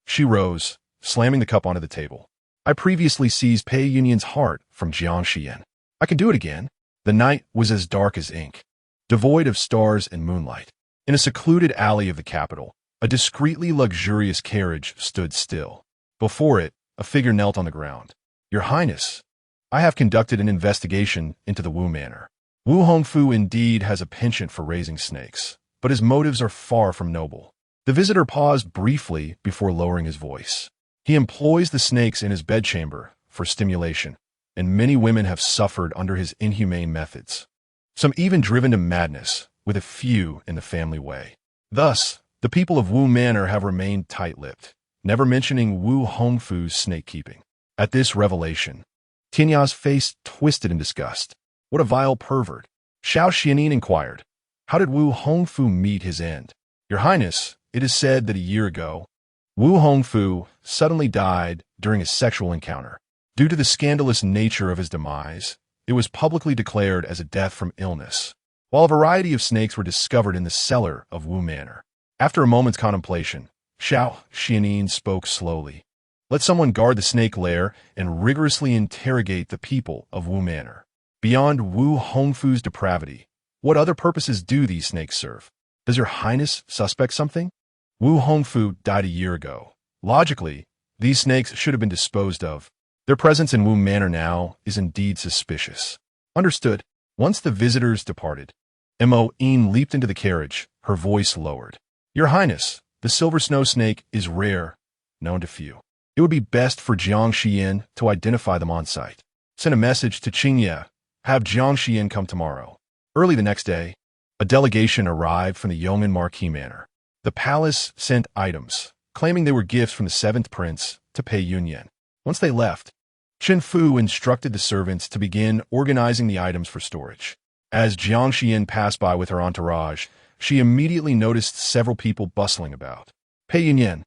She rose, slamming the cup onto the table. I previously seized Pei Yunyuan's heart from Jiang Xiyan. I can do it again. The night was as dark as ink, devoid of stars and moonlight. In a secluded alley of the capital, a discreetly luxurious carriage stood still. Before it, a figure knelt on the ground. Your Highness, I have conducted an investigation into the Wu Manor. Wu Hongfu indeed has a penchant for raising snakes, but his motives are far from noble. The visitor paused briefly before lowering his voice. He employs the snakes in his bedchamber for stimulation, and many women have suffered under his inhumane methods. Some even driven to madness, with a few in the family way. Thus, the people of Wu Manor have remained tight-lipped, never mentioning Wu Hongfu's snake-keeping. At this revelation, Tinya's face twisted in disgust. What a vile pervert. Xiao Xuanli inquired. How did Wu Hongfu meet his end? Your Highness, it is said that a year ago, Wu Hongfu suddenly died during a sexual encounter. Due to the scandalous nature of his demise, it was publicly declared as a death from illness, while a variety of snakes were discovered in the cellar of Wu Manor. After a moment's contemplation, Xiao Xuanli spoke slowly. Let someone guard the snake lair and rigorously interrogate the people of Wu Manor. Beyond Wu Hongfu's depravity, what other purposes do these snakes serve? Does your Highness suspect something? Wu Hongfu died a year ago. Logically, these snakes should have been disposed of. Their presence in Wu Manor now is indeed suspicious. Understood. Once the visitors departed, Mo-in leaped into the carriage, her voice lowered. Your Highness, the silver snow snake is rare, known to few. It would be best for Jiang Xiyan to identify them on site. Send a message to Qingye. Have Jiang Xiyan come tomorrow. Early the next day, a delegation arrived from the Yong'an Marquis Manor. The palace sent items, claiming they were gifts from the seventh prince, to Pei Yunyuan. Once they left, Chen Fu instructed the servants to begin organizing the items for storage. As Jiang Xiyan passed by with her entourage, she immediately noticed several people bustling about. Pei Yunyuan,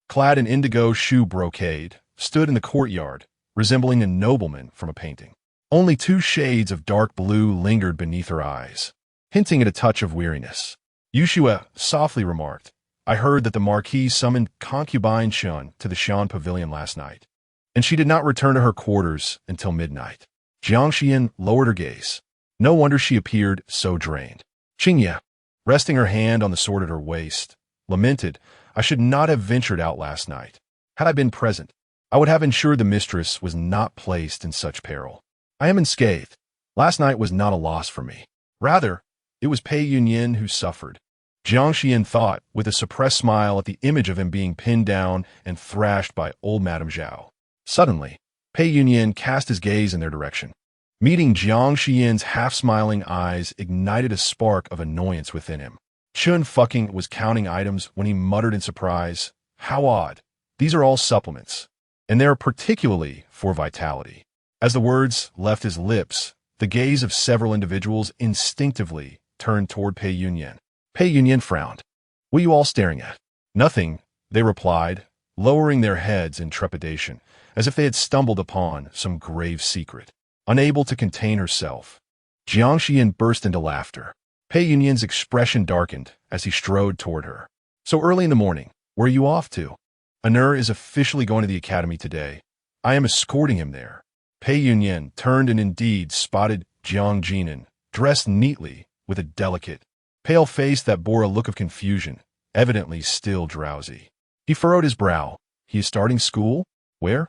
clad in indigo shoe brocade, stood in the courtyard, resembling a nobleman from a painting. Only 2 shades of dark blue lingered beneath her eyes, hinting at a touch of weariness. Yushua softly remarked, I heard that the Marquis summoned concubine Shun to the Xian Pavilion last night, and she did not return to her quarters until midnight. Jiang Xiyan lowered her gaze. No wonder she appeared so drained. Qingye, resting her hand on the sword at her waist, lamented, I should not have ventured out last night. Had I been present, I would have ensured the mistress was not placed in such peril. I am unscathed. Last night was not a loss for me. Rather, it was Pei Yunyuan who suffered. Jiang Xiyan thought, with a suppressed smile at the image of him being pinned down and thrashed by old Madame Zhao. Suddenly, Pei Yunyuan cast his gaze in their direction. Meeting Jiang Xiyan's half-smiling eyes ignited a spark of annoyance within him. Chun fucking was counting items when he muttered in surprise, How odd. These are all supplements, and they are particularly for vitality. As the words left his lips, the gaze of several individuals instinctively turned toward Pei Yunyuan. Pei Yunyuan frowned. What are you all staring at? Nothing, they replied, lowering their heads in trepidation, as if they had stumbled upon some grave secret. Unable to contain herself, Jiang Xiyan burst into laughter. Pei Yunyuan's expression darkened as he strode toward her. So early in the morning, where are you off to? Anur is officially going to the academy today. I am escorting him there. Pei Yunyuan turned and indeed spotted Jiang Jinan, dressed neatly, with a delicate, pale face that bore a look of confusion, evidently still drowsy. He furrowed his brow. He is starting school? Where?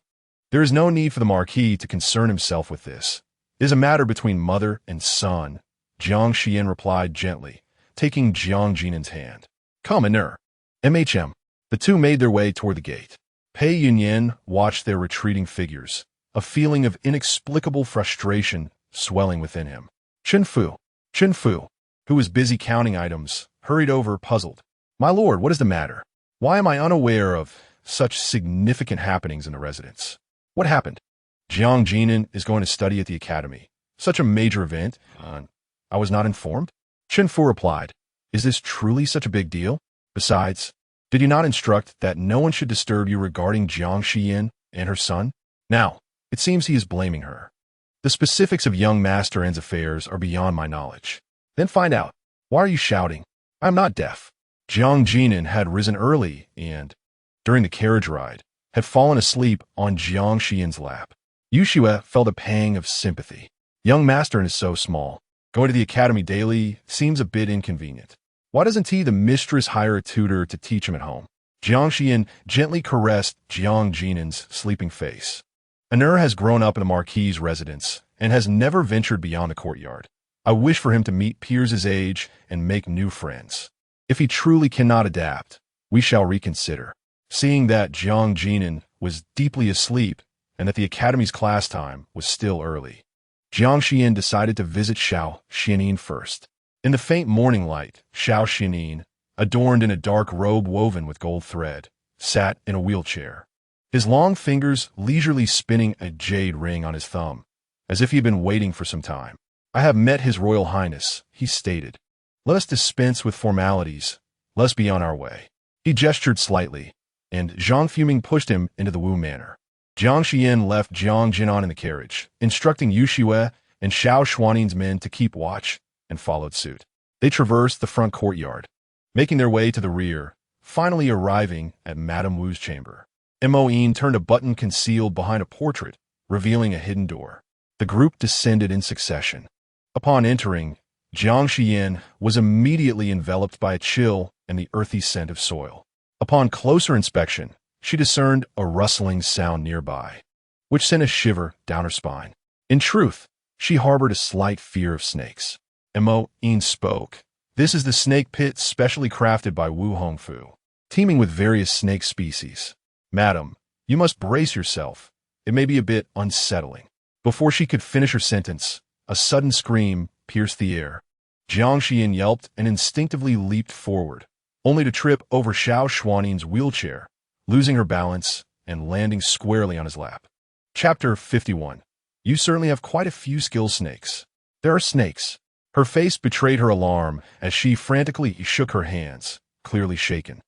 There is no need for the Marquis to concern himself with this. It is a matter between mother and son, Jiang Xiyan replied gently, taking Jiang Jinan's hand. Come, Anur. MHM. The two made their way toward the gate. Pei Yunyuan watched their retreating figures, a feeling of inexplicable frustration swelling within him. Chen Fu, who was busy counting items, hurried over, puzzled. My lord, what is the matter? Why am I unaware of such significant happenings in the residence? What happened? Jiang Jinan is going to study at the academy. Such a major event? I was not informed. Chen Fu replied. Is this truly such a big deal? Besides, did you not instruct that no one should disturb you regarding Jiang Xiyan and her son? Now, it seems he is blaming her. The specifics of young Master N's affairs are beyond my knowledge. Then find out. Why are you shouting? I am not deaf. Jiang Jinan had risen early and, during the carriage ride, had fallen asleep on Jiang Xiyan's lap. Yushue felt a pang of sympathy. Young Master N is so small. Going to the academy daily seems a bit inconvenient. Why doesn't he, the mistress, hire a tutor to teach him at home? Jiang Xiyan gently caressed Jiang Jinan's sleeping face. Anur has grown up in the Marquis' residence and has never ventured beyond the courtyard. I wish for him to meet peers his age and make new friends. If he truly cannot adapt, we shall reconsider. Seeing that Jiang Jinan was deeply asleep and that the academy's class time was still early, Jiang Xiyan decided to visit Xiao Xuanli first. In the faint morning light, Xiao Xuanli, adorned in a dark robe woven with gold thread, sat in a wheelchair, his long fingers leisurely spinning a jade ring on his thumb, as if he had been waiting for some time. I have met His Royal Highness, he stated. Let us dispense with formalities. Let us be on our way. He gestured slightly, and Zhang Fuming pushed him into the Wu Manor. Jiang Xiyan left Jiang Jinan in the carriage, instructing Yushue and Xiao Xuanli's men to keep watch, and followed suit. They traversed the front courtyard, making their way to the rear, finally arriving at Madame Wu's chamber. Moen turned a button concealed behind a portrait, revealing a hidden door. The group descended in succession. Upon entering, Jiang Xiyan was immediately enveloped by a chill and the earthy scent of soil. Upon closer inspection, she discerned a rustling sound nearby, which sent a shiver down her spine. In truth, she harbored a slight fear of snakes. Moen spoke. This is the snake pit specially crafted by Wu Hongfu, teeming with various snake species. Madam, you must brace yourself. It may be a bit unsettling. Before she could finish her sentence, a sudden scream pierced the air. Jiang Xiyan yelped and instinctively leaped forward, only to trip over Xiao Xuanli's wheelchair, losing her balance and landing squarely on his lap. Chapter 51. You certainly have quite a few skill snakes. There are snakes. Her face betrayed her alarm as she frantically shook her hands, clearly shaken.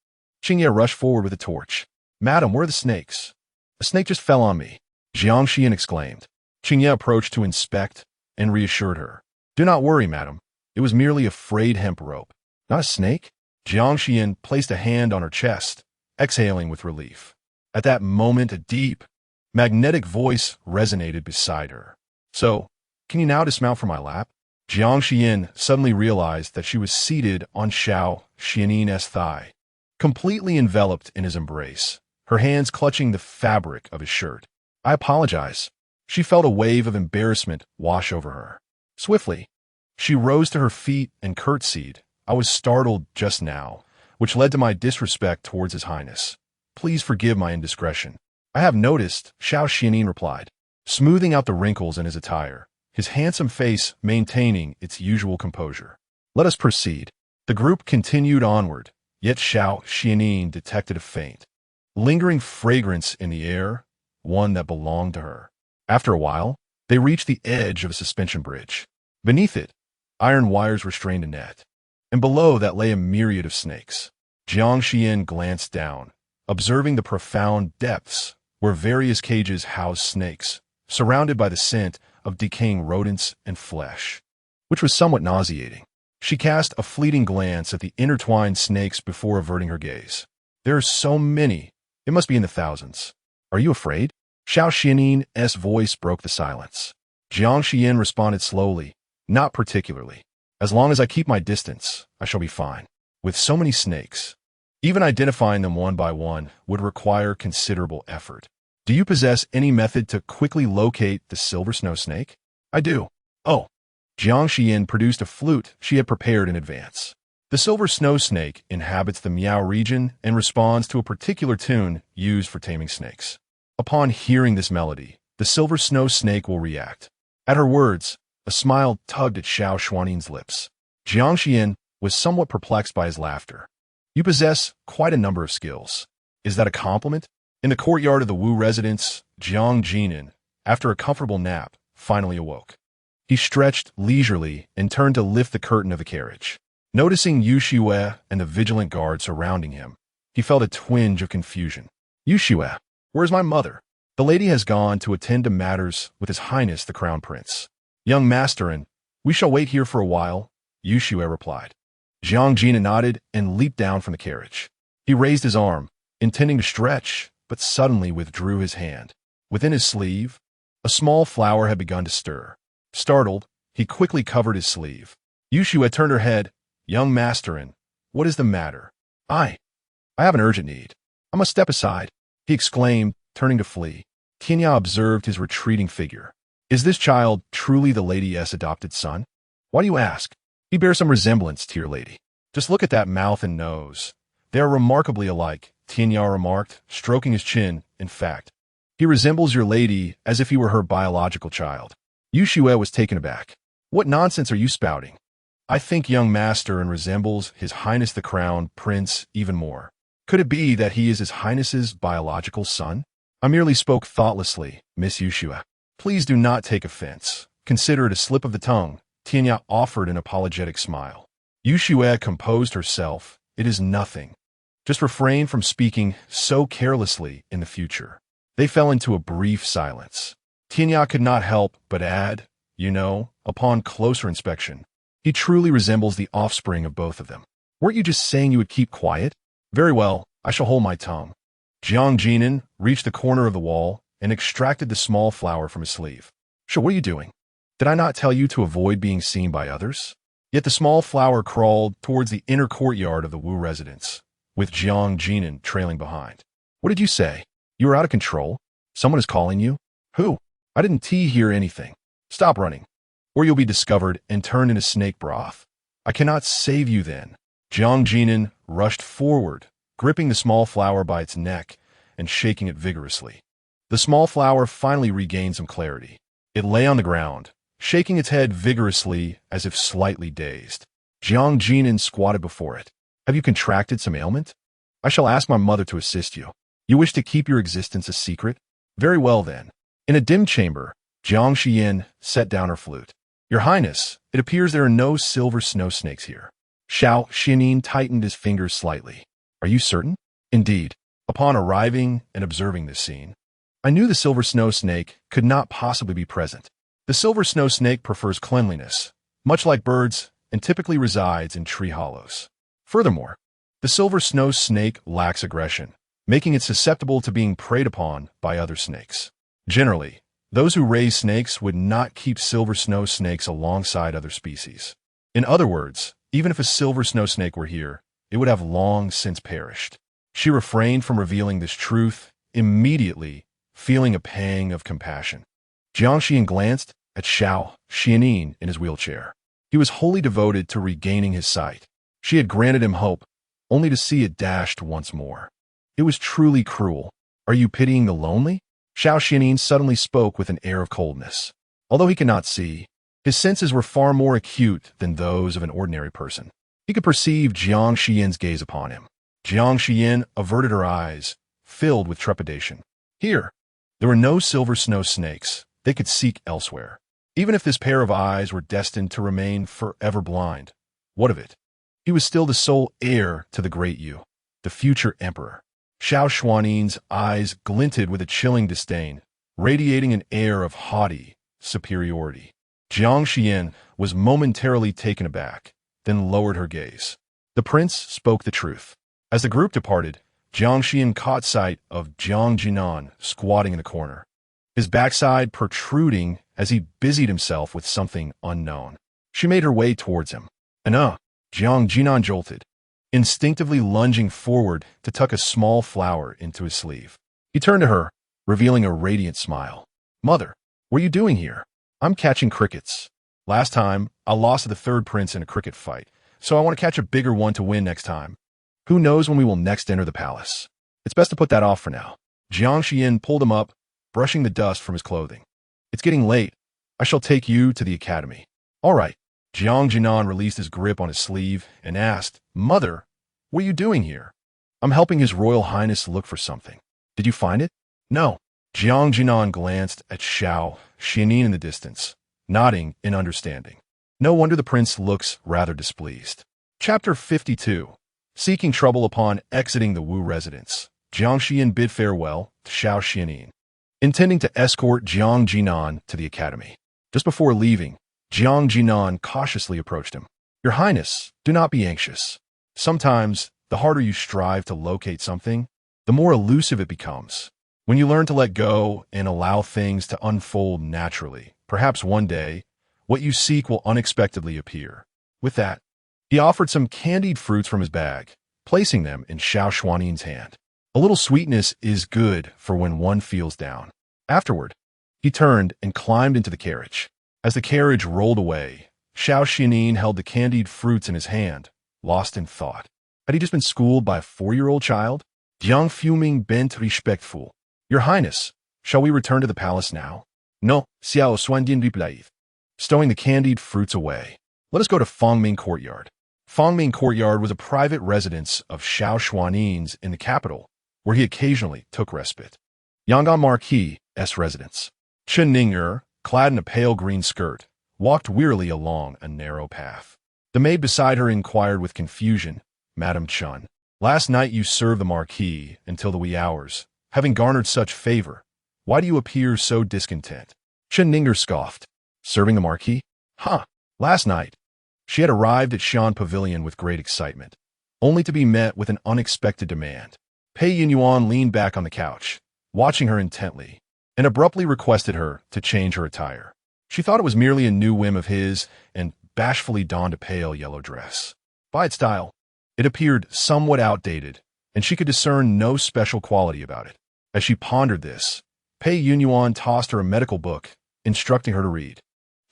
Qingye rushed forward with a torch. Madam, where are the snakes? A snake just fell on me, Jiang Xiyan exclaimed. Qingye approached to inspect and reassured her. Do not worry, madam. It was merely a frayed hemp rope. Not a snake? Jiang Xiyan placed a hand on her chest, exhaling with relief. At that moment, a deep, magnetic voice resonated beside her. So, can you now dismount from my lap? Jiang Xiyan suddenly realized that she was seated on Xiao Xuanli's thigh, completely enveloped in his embrace, her hands clutching the fabric of his shirt. I apologize. She felt a wave of embarrassment wash over her. Swiftly, she rose to her feet and curtsied. I was startled just now, which led to my disrespect towards His Highness. Please forgive my indiscretion. I have noticed, Xiao Xuanli replied, smoothing out the wrinkles in his attire, his handsome face maintaining its usual composure. Let us proceed. The group continued onward, yet Xiao Xuanli detected a faint, lingering fragrance in the air, one that belonged to her. After a while, they reached the edge of a suspension bridge. Beneath it, iron wires restrained a net, and below that lay a myriad of snakes. Jiang Xiyan glanced down, observing the profound depths where various cages housed snakes, surrounded by the scent of decaying rodents and flesh, which was somewhat nauseating. She cast a fleeting glance at the intertwined snakes before averting her gaze. There are so many. It must be in the thousands. Are you afraid? Xiao Xuanli's voice broke the silence. Jiang Xiyan responded slowly, not particularly. As long as I keep my distance, I shall be fine. With so many snakes, even identifying them one by one would require considerable effort. Do you possess any method to quickly locate the silver snow snake? I do. Oh. Jiang Xiyan produced a flute she had prepared in advance. The silver snow snake inhabits the Miao region and responds to a particular tune used for taming snakes. Upon hearing this melody, the silver snow snake will react. At her words, a smile tugged at Xiao Xuanli's lips. Jiang Xiyan was somewhat perplexed by his laughter. You possess quite a number of skills. Is that a compliment? In the courtyard of the Wu residence, Jiang Jinan, after a comfortable nap, finally awoke. He stretched leisurely and turned to lift the curtain of the carriage. Noticing Yu Shue and the vigilant guard surrounding him, he felt a twinge of confusion. Yu Shue, where's my mother? The lady has gone to attend to matters with His Highness the Crown Prince. Young master, and we shall wait here for a while, Yu Shue replied. Jiang Xiyan nodded and leaped down from the carriage. He raised his arm, intending to stretch, but suddenly withdrew his hand. Within his sleeve, a small flower had begun to stir. Startled, he quickly covered his sleeve. Yu Shue turned her head. Young master, and what is the matter? I have an urgent need. I must step aside, he exclaimed, turning to flee. Tianya observed his retreating figure. Is this child truly the Lady S adopted son? Why do you ask? He bears some resemblance to your lady. Just look at that mouth and nose. They are remarkably alike, Tianya remarked, stroking his chin. In fact, he resembles your lady as if he were her biological child. Yu Shue was taken aback. What nonsense are you spouting? I think young master and resembles His Highness the Crown Prince even more. Could it be that he is His Highness's biological son? I merely spoke thoughtlessly, Miss Yu Shue. Please do not take offense. Consider it a slip of the tongue. Tianya offered an apologetic smile. Yu Shue composed herself. It is nothing. Just refrain from speaking so carelessly in the future. They fell into a brief silence. Tianya could not help but add, upon closer inspection, he truly resembles the offspring of both of them. Weren't you just saying you would keep quiet? Very well, I shall hold my tongue. Jiang Xiyan reached the corner of the wall and extracted the small flower from his sleeve. Sure, what are you doing? Did I not tell you to avoid being seen by others? Yet the small flower crawled towards the inner courtyard of the Wu residence, with Jiang Xiyan trailing behind. What did you say? You are out of control? Someone is calling you? Who? I didn't hear anything. Stop running, or you'll be discovered and turned into snake broth. I cannot save you then. Jiang Xiyan rushed forward, gripping the small flower by its neck and shaking it vigorously. The small flower finally regained some clarity. It lay on the ground, shaking its head vigorously as if slightly dazed. Jiang Xiyan squatted before it. Have you contracted some ailment? I shall ask my mother to assist you. You wish to keep your existence a secret? Very well then. In a dim chamber, Jiang Xiyan set down her flute. Your Highness, it appears there are no silver snow snakes here. Xiao Xuanli tightened his fingers slightly. Are you certain? Indeed. Upon arriving and observing this scene, I knew the silver snow snake could not possibly be present. The silver snow snake prefers cleanliness, much like birds, and typically resides in tree hollows. Furthermore, the silver snow snake lacks aggression, making it susceptible to being preyed upon by other snakes. Generally, those who raise snakes would not keep silver snow snakes alongside other species. In other words, even if a silver snow snake were here, it would have long since perished. She refrained from revealing this truth, immediately feeling a pang of compassion. Jiang Xiyan glanced at Xiao Xuanli in his wheelchair. He was wholly devoted to regaining his sight. She had granted him hope, only to see it dashed once more. It was truly cruel. Are you pitying the lonely? Xiao Xuanli suddenly spoke with an air of coldness. Although he could not see, his senses were far more acute than those of an ordinary person. He could perceive Jiang Xiyan's gaze upon him. Jiang Xiyan averted her eyes, filled with trepidation. Here, there were no silver snow snakes. They could seek elsewhere. Even if this pair of eyes were destined to remain forever blind, what of it? He was still the sole heir to the great Yu, the future emperor. Xiao Xuanli's eyes glinted with a chilling disdain, radiating an air of haughty superiority. Jiang Xiyan was momentarily taken aback, then lowered her gaze. The prince spoke the truth. As the group departed, Jiang Xiyan caught sight of Jiang Xiyan squatting in the corner, his backside protruding as he busied himself with something unknown. She made her way towards him. Jiang Xiyan jolted, instinctively lunging forward to tuck a small flower into his sleeve. He turned to her, revealing a radiant smile. Mother, what are you doing here? I'm catching crickets. Last time, I lost to the third prince in a cricket fight, so I want to catch a bigger one to win next time. Who knows when we will next enter the palace? It's best to put that off for now. Jiang Xiyan pulled him up, brushing the dust from his clothing. It's getting late. I shall take you to the academy. All right. Jiang Xiyan released his grip on his sleeve and asked, Mother, what are you doing here? I'm helping His Royal Highness look for something. Did you find it? No. Jiang Xiyan glanced at Xiao Xuanli in the distance, nodding in understanding. No wonder the prince looks rather displeased. Chapter 52. Seeking trouble upon exiting the Wu residence. Jiang Xiyan bid farewell to Xiao Xuanli, intending to escort Jiang Xiyan to the academy. Just before leaving, Jiang Xiyan cautiously approached him. Your Highness, do not be anxious. Sometimes, the harder you strive to locate something, the more elusive it becomes. When you learn to let go and allow things to unfold naturally, perhaps one day, what you seek will unexpectedly appear. With that, he offered some candied fruits from his bag, placing them in Xiao Xuanli's hand. A little sweetness is good for when one feels down. Afterward, he turned and climbed into the carriage. As the carriage rolled away, Xiao Xuanli held the candied fruits in his hand, lost in thought. Had he just been schooled by a 4-year-old child? Jiang Fuming bent respectful. Your Highness, shall we return to the palace now? No, Xiao Xuanli replied, stowing the candied fruits away. Let us go to Fangming Courtyard. Fangming Courtyard was a private residence of Xiao Xuanli's in the capital, where he occasionally took respite. Yangon Marquis' residence. Chen Ning'er, clad in a pale green skirt, walked wearily along a narrow path. The maid beside her inquired with confusion, Madam Chen, last night you served the Marquis until the wee hours. Having garnered such favor, why do you appear so discontent? Chen Ning'er scoffed. Serving the Marquis? Huh, last night. She had arrived at Xian Pavilion with great excitement, only to be met with an unexpected demand. Pei Yunyuan leaned back on the couch, watching her intently, and abruptly requested her to change her attire. She thought it was merely a new whim of his and bashfully donned a pale yellow dress. By its style, it appeared somewhat outdated, and she could discern no special quality about it. As she pondered this, Pei Yunyuan tossed her a medical book, instructing her to read.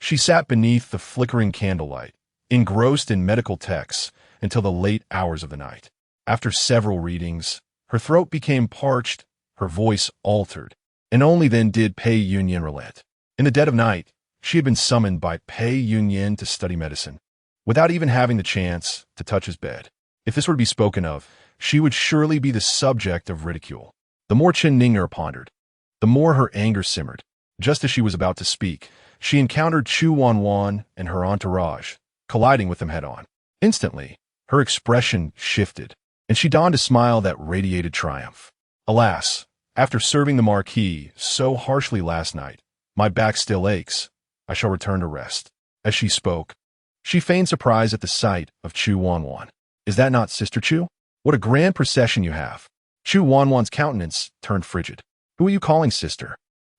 She sat beneath the flickering candlelight, engrossed in medical texts until the late hours of the night. After several readings, her throat became parched, her voice altered, and only then did Pei Yunyuan relent. In the dead of night, she had been summoned by Pei Yunyuan to study medicine, without even having the chance to touch his bed. If this were to be spoken of, she would surely be the subject of ridicule. The more Chen Ning'er pondered, the more her anger simmered. Just as she was about to speak, she encountered Chu Wanwan and her entourage, colliding with them head-on. Instantly, her expression shifted, and she donned a smile that radiated triumph. Alas, after serving the Marquis so harshly last night, my back still aches. I shall return to rest. As she spoke, she feigned surprise at the sight of Chu Wanwan. Is that not Sister Chu? What a grand procession you have. Chu Wanwan's countenance turned frigid. Who are you calling sister?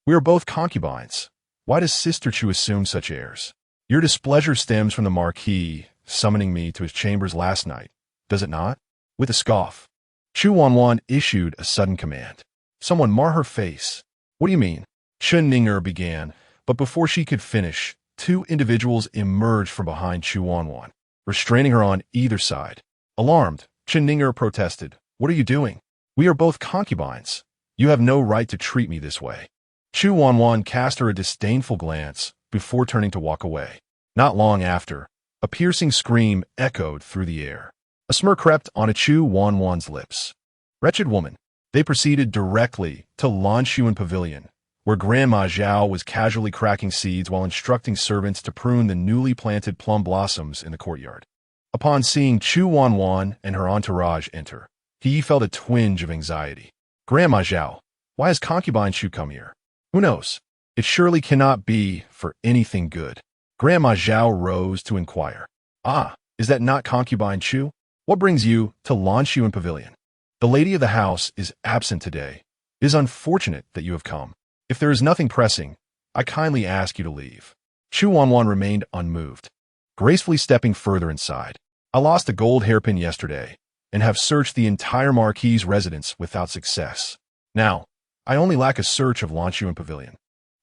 We are both concubines. Why does Sister Chu assume such airs? Your displeasure stems from the Marquis summoning me to his chambers last night, does it not? With a scoff, Chu Wanwan issued a sudden command. Someone mar her face. What do you mean? Chen Ning'er began, but before she could finish, 2 individuals emerged from behind Chu Wanwan, restraining her on either side. Alarmed, Chen Ning'er protested. What are you doing? We are both concubines. You have no right to treat me this way. Chu Wanwan cast her a disdainful glance before turning to walk away. Not long after, a piercing scream echoed through the air. A smirk crept onto Chu Wanwan's lips. Wretched woman. They proceeded directly to Lanshuan Pavilion, where Grandma Zhao was casually cracking seeds while instructing servants to prune the newly planted plum blossoms in the courtyard. Upon seeing Chu Wanwan and her entourage enter, he felt a twinge of anxiety. Grandma Zhao, why has concubine Chu come here? Who knows? It surely cannot be for anything good. Grandma Zhao rose to inquire. Ah, is that not concubine Chu? What brings you to Lanshuan Pavilion? The lady of the house is absent today. It is unfortunate that you have come. If there is nothing pressing, I kindly ask you to leave. Chu Wanwan remained unmoved, gracefully stepping further inside. I lost a gold hairpin yesterday, and have searched the entire Marquis' residence without success. Now, I only lack a search of Lanshuan Pavilion.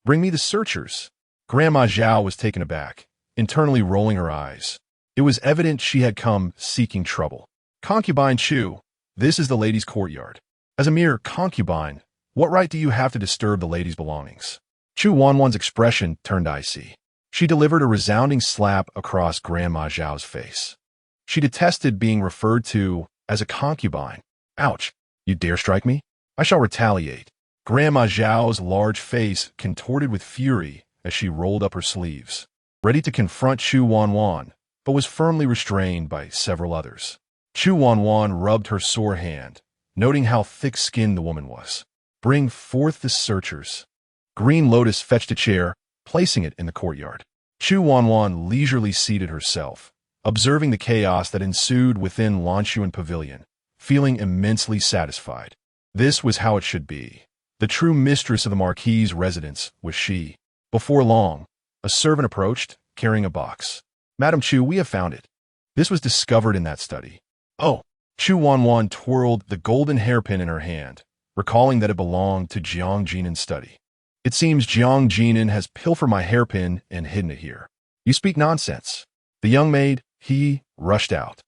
Bring me the searchers. Grandma Zhao was taken aback, internally rolling her eyes. It was evident she had come seeking trouble. Concubine Chu, this is the lady's courtyard. As a mere concubine, what right do you have to disturb the lady's belongings? Chu Wanwan's expression turned icy. She delivered a resounding slap across Grandma Zhao's face. She detested being referred to as a concubine. Ouch, you dare strike me? I shall retaliate. Grandma Zhao's large face contorted with fury as she rolled up her sleeves. Ready to confront Chu Wanwan, but was firmly restrained by several others. Chu Wanwan rubbed her sore hand, noting how thick-skinned the woman was. "Bring forth the searchers." Green Lotus fetched a chair, placing it in the courtyard. Chu Wanwan leisurely seated herself, observing the chaos that ensued within Lanshuan Pavilion, feeling immensely satisfied. This was how it should be. The true mistress of the Marquis' residence was she. Before long, a servant approached, carrying a box. "Madam Chu, we have found it. This was discovered in that study." "Oh." Chu Wanwan twirled the golden hairpin in her hand, recalling that it belonged to Jiang Xiyan's study. "It seems Jiang Xiyan has pilfered my hairpin and hidden it here." "You speak nonsense." The young maid, he, rushed out.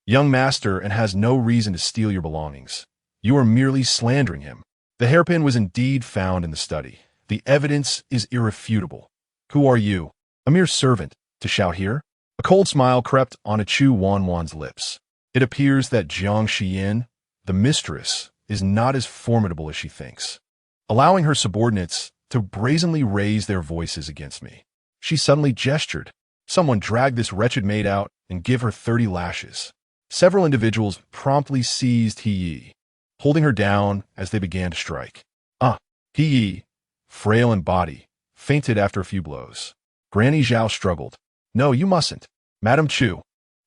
"Young master, and has no reason to steal your belongings. You are merely slandering him." The hairpin was indeed found in the study. "The evidence is irrefutable." "Who are you?" "A mere servant. To shout here?" A cold smile crept onto Chu Wanwan's lips. "It appears that Jiang Xiyan, the mistress, is not as formidable as she thinks, allowing her subordinates to brazenly raise their voices against me." She suddenly gestured. "Someone drag this wretched maid out and give her 30 lashes." Several individuals promptly seized He, holding her down as they began to strike. He, frail in body, fainted after a few blows. Granny Zhao struggled. "No, you mustn't. Madam Chu,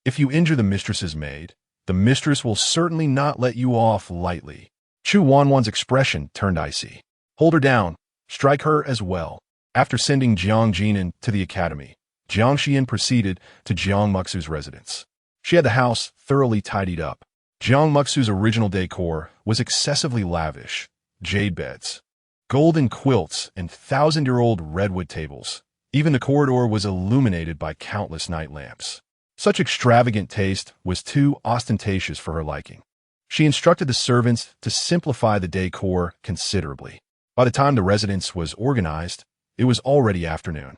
if you injure the mistress's maid, the mistress will certainly not let you off lightly." Chu Wanwan's expression turned icy. "Hold her down. Strike her as well." After sending Jiang Xiyan to the academy, Jiang Xiyan proceeded to Jiang Muxu's residence. She had the house thoroughly tidied up. Jiang Muxu's original decor was excessively lavish: jade beds, golden quilts, and 1,000-year-old redwood tables. Even the corridor was illuminated by countless night lamps. Such extravagant taste was too ostentatious for her liking. She instructed the servants to simplify the decor considerably. By the time the residence was organized, it was already afternoon.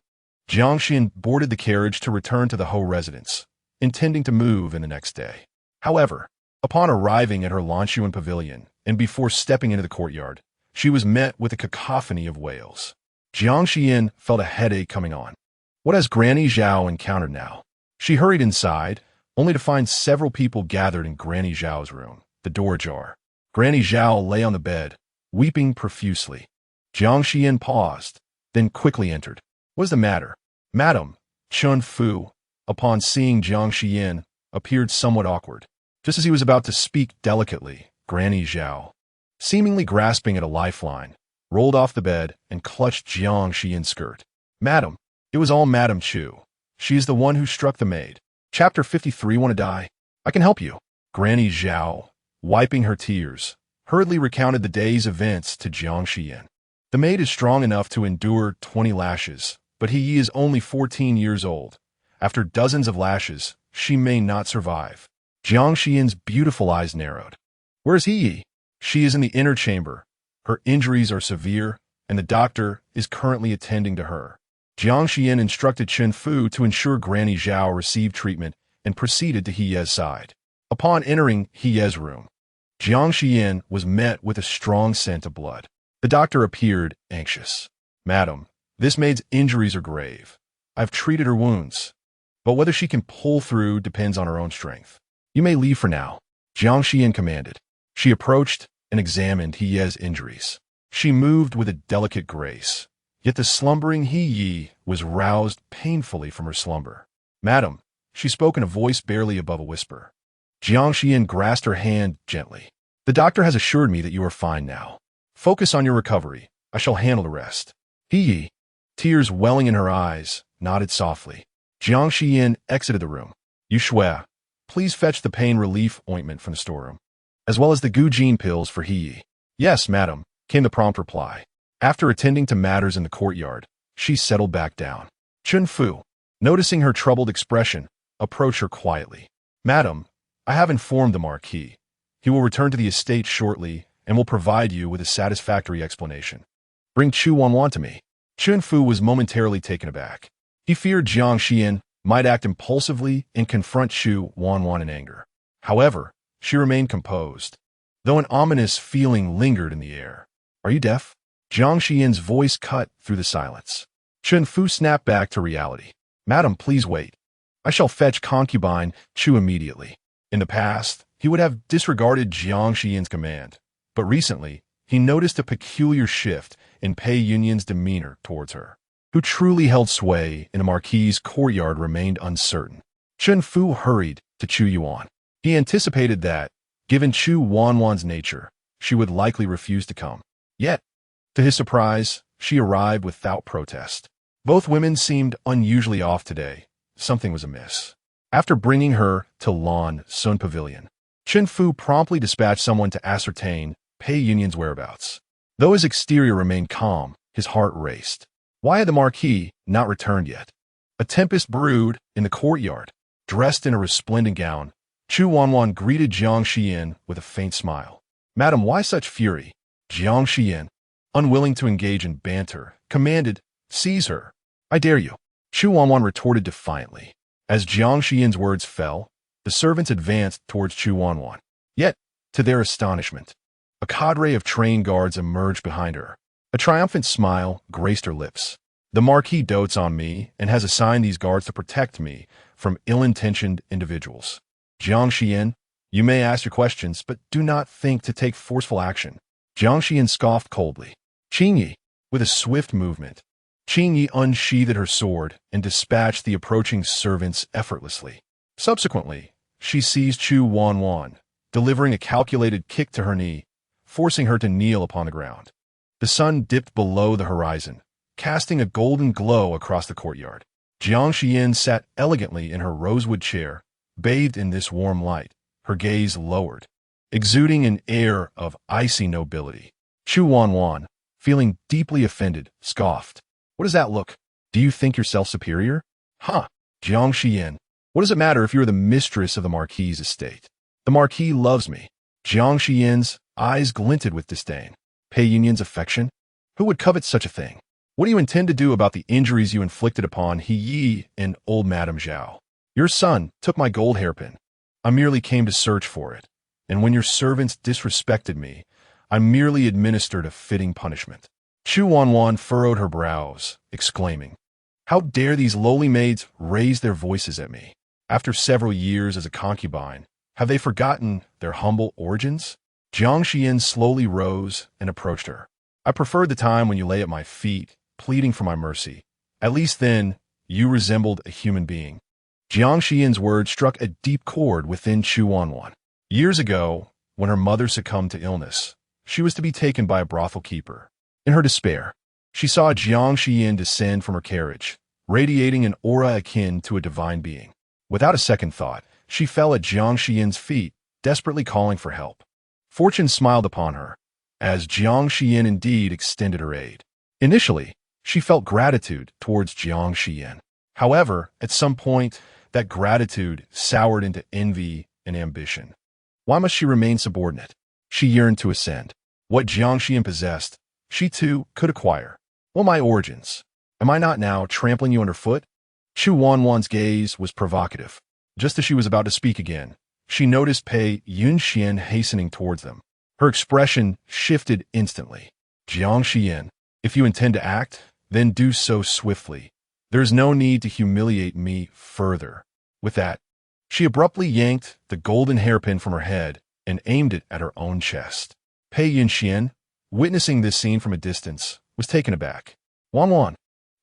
Jiang Xiyan boarded the carriage to return to the Ho residence, intending to move in the next day. However, upon arriving at her Lanshuan pavilion, and before stepping into the courtyard, she was met with a cacophony of wails. Jiang Xiyan felt a headache coming on. What has Granny Zhao encountered now? She hurried inside, only to find several people gathered in Granny Zhao's room, the door ajar. Granny Zhao lay on the bed, weeping profusely. Jiang Xiyan paused, then quickly entered. "What is the matter?" "Madam," Chun Fu, upon seeing Jiang Xiyan, appeared somewhat awkward. Just as he was about to speak delicately, Granny Zhao, seemingly grasping at a lifeline, rolled off the bed and clutched Jiang Xiyan's skirt. "Madam, it was all Madam Chu. She is the one who struck the maid." Chapter 53. Want to die? "I can help you." Granny Zhao, wiping her tears, hurriedly recounted the day's events to Jiang Xiyan. "The maid is strong enough to endure 20 lashes, but he is only 14 years old. After dozens of lashes, she may not survive." Jiang Xiyan's beautiful eyes narrowed. "Where is he?" "She is in the inner chamber. Her injuries are severe, and the doctor is currently attending to her." Jiang Xiyan instructed Chun Fu to ensure Granny Zhao received treatment and proceeded to He's side. Upon entering He's room, Jiang Xiyan was met with a strong scent of blood. The doctor appeared anxious. "Madam, this maid's injuries are grave. I've treated her wounds, but whether she can pull through depends on her own strength. You may leave for now," Jiang Xiyan commanded. She approached and examined He's injuries. She moved with a delicate grace, yet the slumbering He was roused painfully from her slumber. "Madam," she spoke in a voice barely above a whisper. Jiang Xiyan grasped her hand gently. "The doctor has assured me that you are fine now. Focus on your recovery. I shall handle the rest." He, tears welling in her eyes, nodded softly. Jiang Xiyan exited the room. "Yu Shui, please fetch the pain relief ointment from the storeroom, as well as the Gujin pills for He." "Yes, madam," came the prompt reply. After attending to matters in the courtyard, she settled back down. Chun Fu, noticing her troubled expression, approached her quietly. "Madam, I have informed the Marquis. He will return to the estate shortly and will provide you with a satisfactory explanation. Bring Chu Wanwan to me." Chun Fu was momentarily taken aback. He feared Jiang Xiyan might act impulsively and confront Chu Wanwan in anger. However, she remained composed, though an ominous feeling lingered in the air. "Are you deaf?" Jiang Xiyan's voice cut through the silence. Chun Fu snapped back to reality. "Madam, please wait." I shall fetch concubine Chu immediately. In the past, he would have disregarded Jiang Xiyan's command, but recently, he noticed a peculiar shift in Pei Yunyuan's demeanor towards her. Who truly held sway in the Marquis' courtyard remained uncertain. Chen Fu hurried to Chu Yuan. He anticipated that, given Chu Wanwan's nature, she would likely refuse to come. Yet, to his surprise, she arrived without protest. Both women seemed unusually off today. Something was amiss. After bringing her to Lan Sun Pavilion, Chen Fu promptly dispatched someone to ascertain Pei Yunyuan's whereabouts. Though his exterior remained calm, his heart raced. Why had the Marquis not returned yet? A tempest brewed in the courtyard. Dressed in a resplendent gown, Chu Wanwan greeted Jiang Xiyan with a faint smile. "Madam, why such fury?" Jiang Xiyan, unwilling to engage in banter, commanded, "Seize her. I dare you." Chu Wanwan retorted defiantly. As Jiang Xiyan's words fell, the servants advanced towards Chu Wanwan. Yet, to their astonishment, a cadre of trained guards emerged behind her. A triumphant smile graced her lips. "The Marquis dotes on me and has assigned these guards to protect me from ill-intentioned individuals. Jiang Xiyan, you may ask your questions, but do not think to take forceful action." Jiang Xiyan scoffed coldly. "Qingyi," with a swift movement, Qingyi unsheathed her sword and dispatched the approaching servants effortlessly. Subsequently, she seized Chu Wanwan, delivering a calculated kick to her knee, forcing her to kneel upon the ground. The sun dipped below the horizon, casting a golden glow across the courtyard. Jiang Xiyan sat elegantly in her rosewood chair, bathed in this warm light, her gaze lowered, exuding an air of icy nobility. Chu Wanwan, feeling deeply offended, scoffed. "What does that look? Do you think yourself superior?" "Huh, Jiang Xiyan, what does it matter if you're the mistress of the Marquis' estate? The Marquis loves me." Jiang Xiyan's eyes glinted with disdain. "Pei Yunyuan's affection? Who would covet such a thing? What do you intend to do about the injuries you inflicted upon He Yi and old Madame Zhao? Your son took my gold hairpin. I merely came to search for it, and when your servants disrespected me, I merely administered a fitting punishment." Chu Wanwan furrowed her brows, exclaiming, "How dare these lowly maids raise their voices at me? After several years as a concubine, have they forgotten their humble origins?" Jiang Xiyan slowly rose and approached her. "I preferred the time when you lay at my feet, pleading for my mercy. At least then, you resembled a human being." Jiang Xiyan's words struck a deep chord within Chu Wanwan. Years ago, when her mother succumbed to illness, she was to be taken by a brothel keeper. In her despair, she saw Jiang Xiyan descend from her carriage, radiating an aura akin to a divine being. Without a second thought, she fell at Jiang Xiyan's feet, desperately calling for help. Fortune smiled upon her, as Jiang Xiyan indeed extended her aid. Initially, she felt gratitude towards Jiang Xiyan. However, at some point, that gratitude soured into envy and ambition. Why must she remain subordinate? She yearned to ascend. What Jiang Xiyan possessed, she too could acquire. Well, my origins. Am I not now trampling you underfoot? Chu Wanwan's gaze was provocative. Just as she was about to speak again, she noticed Pei Yunyuan hastening towards them. Her expression shifted instantly. "Jiang Xiyan, if you intend to act, then do so swiftly. There is no need to humiliate me further." With that, she abruptly yanked the golden hairpin from her head and aimed it at her own chest. Pei Yunyuan, witnessing this scene from a distance, was taken aback. "Wanwan."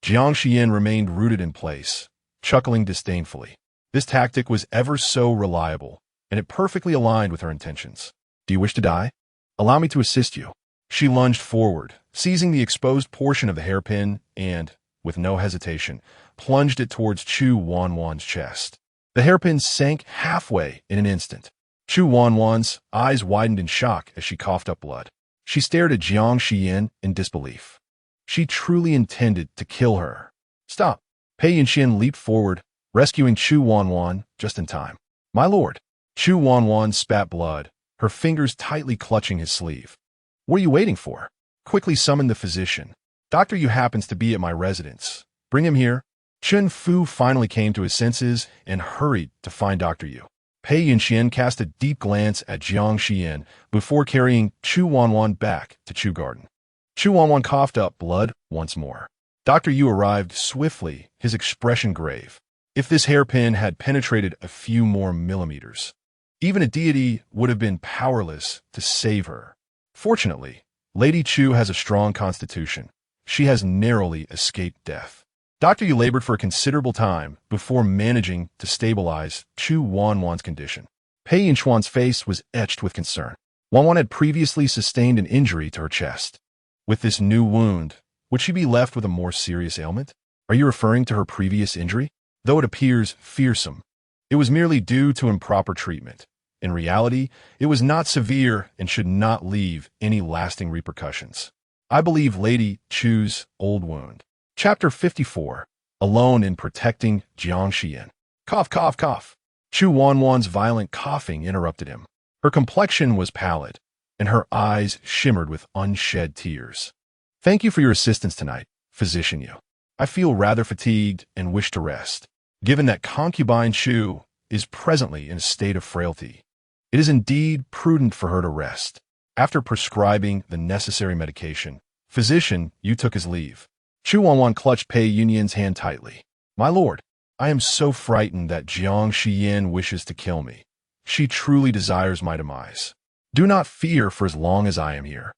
Jiang Xiyan remained rooted in place, chuckling disdainfully. This tactic was ever so reliable, and it perfectly aligned with her intentions. "Do you wish to die? Allow me to assist you." She lunged forward, seizing the exposed portion of the hairpin and, with no hesitation, plunged it towards Chu Wanwan's chest. The hairpin sank halfway in an instant. Chu Wanwan's eyes widened in shock as she coughed up blood. She stared at Jiang Xiyan in disbelief. She truly intended to kill her. "Stop!" Pei Yunyuan leaped forward, rescuing Chu Wanwan just in time. "My lord!" Chu Wanwan spat blood, her fingers tightly clutching his sleeve. "What are you waiting for? Quickly summon the physician. Dr. Yu happens to be at my residence. Bring him here." Chen Fu finally came to his senses and hurried to find Dr. Yu. Pei Yunyuan cast a deep glance at Jiang Xiyan before carrying Chu Wanwan back to Chu Garden. Chu Wanwan coughed up blood once more. Dr. Yu arrived swiftly, his expression grave. If this hairpin had penetrated a few more millimeters, even a deity would have been powerless to save her. Fortunately, Lady Chu has a strong constitution. She has narrowly escaped death. Dr. Yu labored for a considerable time before managing to stabilize Chu Wanwan's condition. Pei Yunyuan's face was etched with concern. Wanwan had previously sustained an injury to her chest. With this new wound, would she be left with a more serious ailment? Are you referring to her previous injury? Though it appears fearsome, it was merely due to improper treatment. In reality, it was not severe and should not leave any lasting repercussions. I believe Lady Chu's old wound. Chapter 54. Alone in protecting Jiang Xiyan. Cough, cough, cough. Chu Wanwan's violent coughing interrupted him. Her complexion was pallid, and her eyes shimmered with unshed tears. Thank you for your assistance tonight, Physician Yu. I feel rather fatigued and wish to rest. Given that concubine Chu is presently in a state of frailty, it is indeed prudent for her to rest. After prescribing the necessary medication, Physician Yu took his leave. Chu Wanwan clutched Pei Yunyuan's hand tightly. My lord, I am so frightened that Jiang Xiyan wishes to kill me. She truly desires my demise. Do not fear for as long as I am here.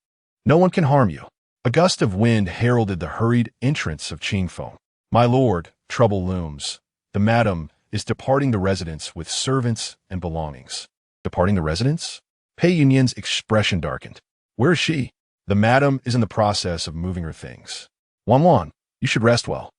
No one can harm you. A gust of wind heralded the hurried entrance of Qingfeng. My lord, trouble looms. The madam is departing the residence with servants and belongings. Departing the residence? Pei Yunyuan's expression darkened. Where is she? The madam is in the process of moving her things. Wanwan, you should rest well.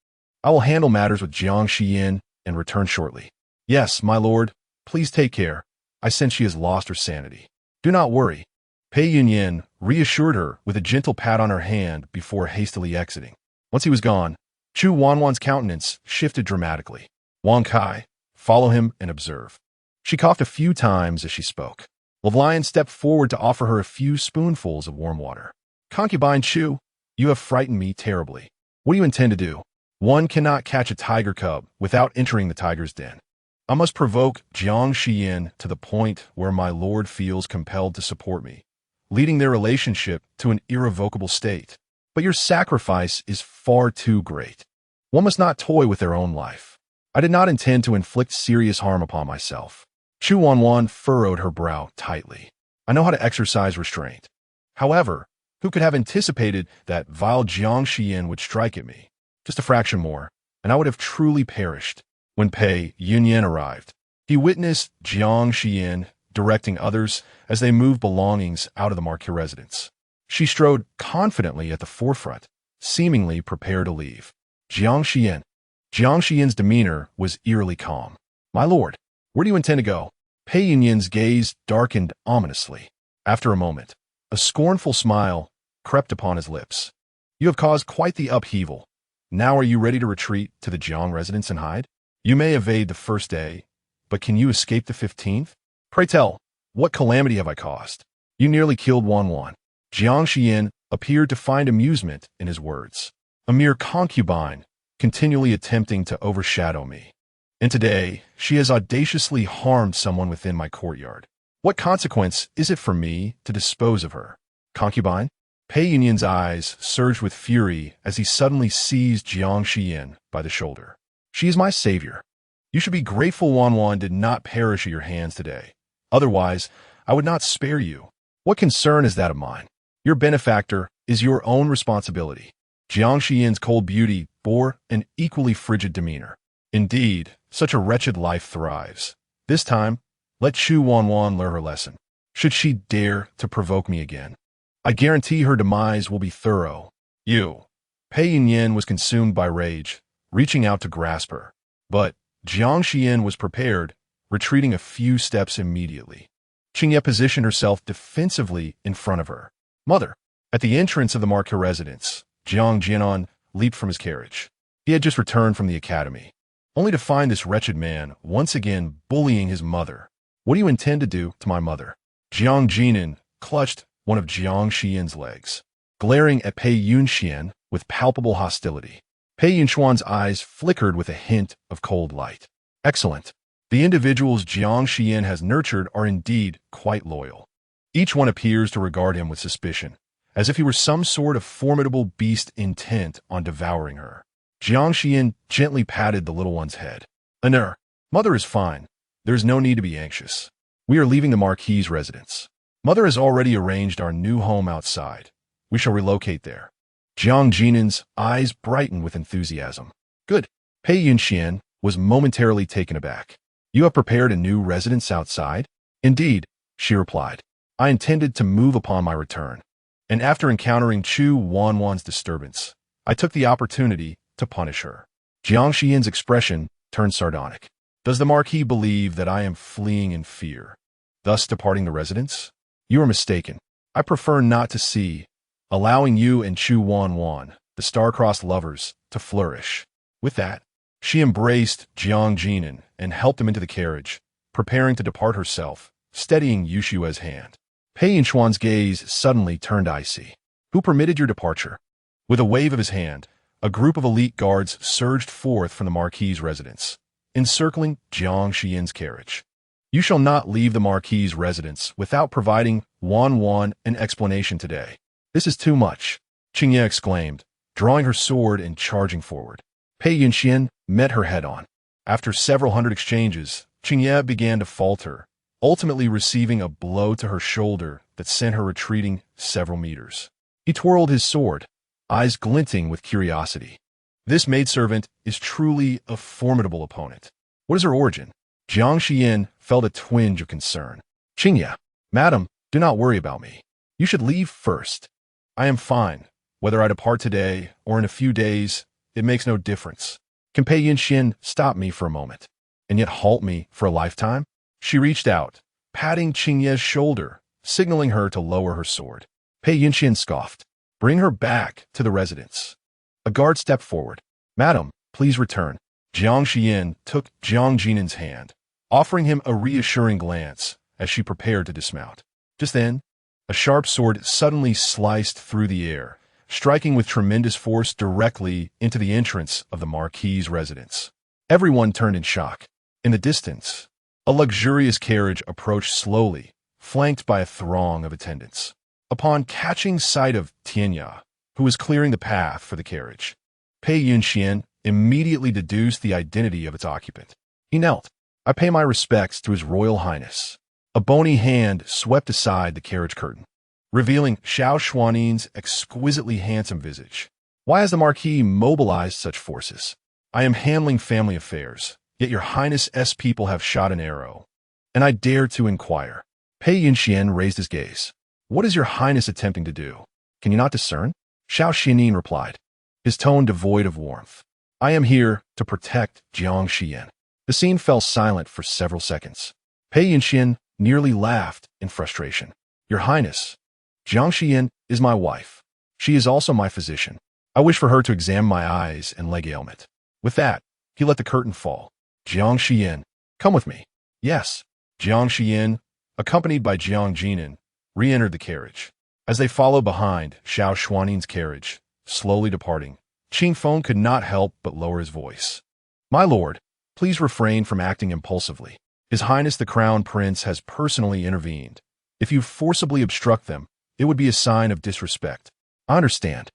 I will handle matters with Jiang Xiyan and return shortly. Yes, my lord, please take care. I sense she has lost her sanity. Do not worry. Pei Yunyuan reassured her with a gentle pat on her hand before hastily exiting. Once he was gone, Chu Wanwan's countenance shifted dramatically. Wang Kai, follow him and observe. She coughed a few times as she spoke. Lion stepped forward to offer her a few spoonfuls of warm water. Concubine Chu, you have frightened me terribly. What do you intend to do? One cannot catch a tiger cub without entering the tiger's den. I must provoke Jiang Xiyan to the point where my lord feels compelled to support me, leading their relationship to an irrevocable state. But your sacrifice is far too great. One must not toy with their own life. I did not intend to inflict serious harm upon myself. Chu Wanwan furrowed her brow tightly. I know how to exercise restraint. However, who could have anticipated that vile Jiang Xiyan would strike at me? Just a fraction more, and I would have truly perished. When Pei Yunyuan arrived, he witnessed Jiang Xiyan directing others as they moved belongings out of the Marquis residence. She strode confidently at the forefront, seemingly prepared to leave. Jiang Xiyan's demeanor was eerily calm. My lord, where do you intend to go? Pei Yunyuan's gaze darkened ominously. After a moment, a scornful smile crept upon his lips. You have caused quite the upheaval. Now are you ready to retreat to the Jiang residence and hide? You may evade the first day, but can you escape the 15th? Pray tell, what calamity have I caused? You nearly killed Wanwan. Jiang Xiyan appeared to find amusement in his words. A mere concubine, continually attempting to overshadow me. And today, she has audaciously harmed someone within my courtyard. What consequence is it for me to dispose of her? Concubine? Pei Yunyuan's eyes surged with fury as he suddenly seized Jiang Xiyan by the shoulder. She is my savior. You should be grateful Wanwan did not perish at your hands today. Otherwise, I would not spare you. What concern is that of mine? Your benefactor is your own responsibility. Jiang Xiyan's cold beauty bore an equally frigid demeanor. Indeed, such a wretched life thrives. This time, let Chu Wanwan learn her lesson. Should she dare to provoke me again, I guarantee her demise will be thorough. You. Pei Yunyuan was consumed by rage, reaching out to grasp her. But Jiang Xiyan was prepared, retreating a few steps immediately. Qingye positioned herself defensively in front of her. Mother. At the entrance of the Marquis residence, Jiang Xiyan leaped from his carriage. He had just returned from the academy, only to find this wretched man once again bullying his mother. What do you intend to do to my mother? Jiang Xiyan clutched one of Jiang Xiyan's legs, glaring at Pei Yunyuan with palpable hostility. Pei Yunyuan's eyes flickered with a hint of cold light. Excellent. The individuals Jiang Xiyan has nurtured are indeed quite loyal. Each one appears to regard him with suspicion, as if he were some sort of formidable beast intent on devouring her. Jiang Xiyan gently patted the little one's head. Honor, Mother is fine. There is no need to be anxious. We are leaving the Marquis' residence. Mother has already arranged our new home outside. We shall relocate there. Jiang Xiyan's eyes brightened with enthusiasm. Good. Pei Yunyuan was momentarily taken aback. You have prepared a new residence outside? Indeed, she replied. I intended to move upon my return. And after encountering Chu Wanwan's disturbance, I took the opportunity to punish her. Jiang Xiyan's expression turned sardonic. Does the Marquis believe that I am fleeing in fear, thus departing the residence? You are mistaken. I prefer not to see, allowing you and Chu Wanwan, the star-crossed lovers, to flourish. With that, she embraced Jiang Xiyan and helped him into the carriage, preparing to depart herself, steadying Yushua's hand. Pei Yunyuan's gaze suddenly turned icy. Who permitted your departure? With a wave of his hand, a group of elite guards surged forth from the Marquis' residence, encircling Jiang Xiyan's carriage. You shall not leave the Marquis' residence without providing Wanwan an explanation today. This is too much, Qingye exclaimed, drawing her sword and charging forward. Pei Yunyuan met her head-on. After several hundred exchanges, Qingye began to falter, ultimately receiving a blow to her shoulder that sent her retreating several meters. He twirled his sword, eyes glinting with curiosity. This maidservant is truly a formidable opponent. What is her origin? Jiang Xiyan felt a twinge of concern. Qingye, madam, do not worry about me. You should leave first. I am fine. Whether I depart today or in a few days, it makes no difference. Can Pei Yunyuan stop me for a moment, and yet halt me for a lifetime? She reached out, patting Qingye's shoulder, signaling her to lower her sword. Pei Yunyuan scoffed. Bring her back to the residence. A guard stepped forward. Madam, please return. Jiang Xiyan took Jiang Xiyan's hand, offering him a reassuring glance as she prepared to dismount. Just then, a sharp sword suddenly sliced through the air, striking with tremendous force directly into the entrance of the Marquis' residence. Everyone turned in shock. In the distance, a luxurious carriage approached slowly, flanked by a throng of attendants. Upon catching sight of Tianya, who was clearing the path for the carriage, Pei Yunyuan immediately deduced the identity of its occupant. He knelt. I pay my respects to His Royal Highness. A bony hand swept aside the carriage curtain, revealing Xiao Xuanli's exquisitely handsome visage. Why has the Marquis mobilized such forces? I am handling family affairs, yet your Highness's people have shot an arrow, and I dare to inquire. Pei Yunyuan raised his gaze. What is your Highness attempting to do? Can you not discern? Xiao Xuanli replied, his tone devoid of warmth. I am here to protect Jiang Xiyan. The scene fell silent for several seconds. Pei Yunyuan nearly laughed in frustration. Your Highness, Jiang Xiyan is my wife. She is also my physician. I wish for her to examine my eyes and leg ailment. With that, he let the curtain fall. Jiang Xiyan, come with me. Yes. Jiang Xiyan, accompanied by Jiang Xiyan, re-entered the carriage. As they followed behind Xiao Xuanli's carriage, slowly departing, Qing Feng could not help but lower his voice. My lord, please refrain from acting impulsively. His Highness the Crown Prince has personally intervened. If you forcibly obstruct them, it would be a sign of disrespect. I understand.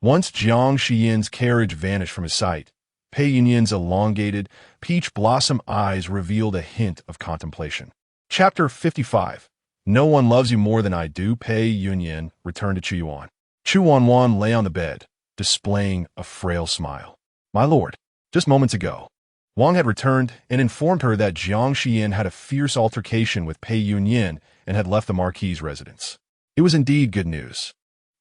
Once Jiang Xiyan's carriage vanished from his sight, Pei Yunyuan's elongated, peach blossom eyes revealed a hint of contemplation. Chapter 55. No one loves you more than I do. Pei Yunyuan returned to Chu Yuan. Chu Wanwan lay on the bed, displaying a frail smile. My lord, just moments ago, Wang had returned and informed her that Jiang Xiyan had a fierce altercation with Pei Yunyuan and had left the Marquis' residence. It was indeed good news.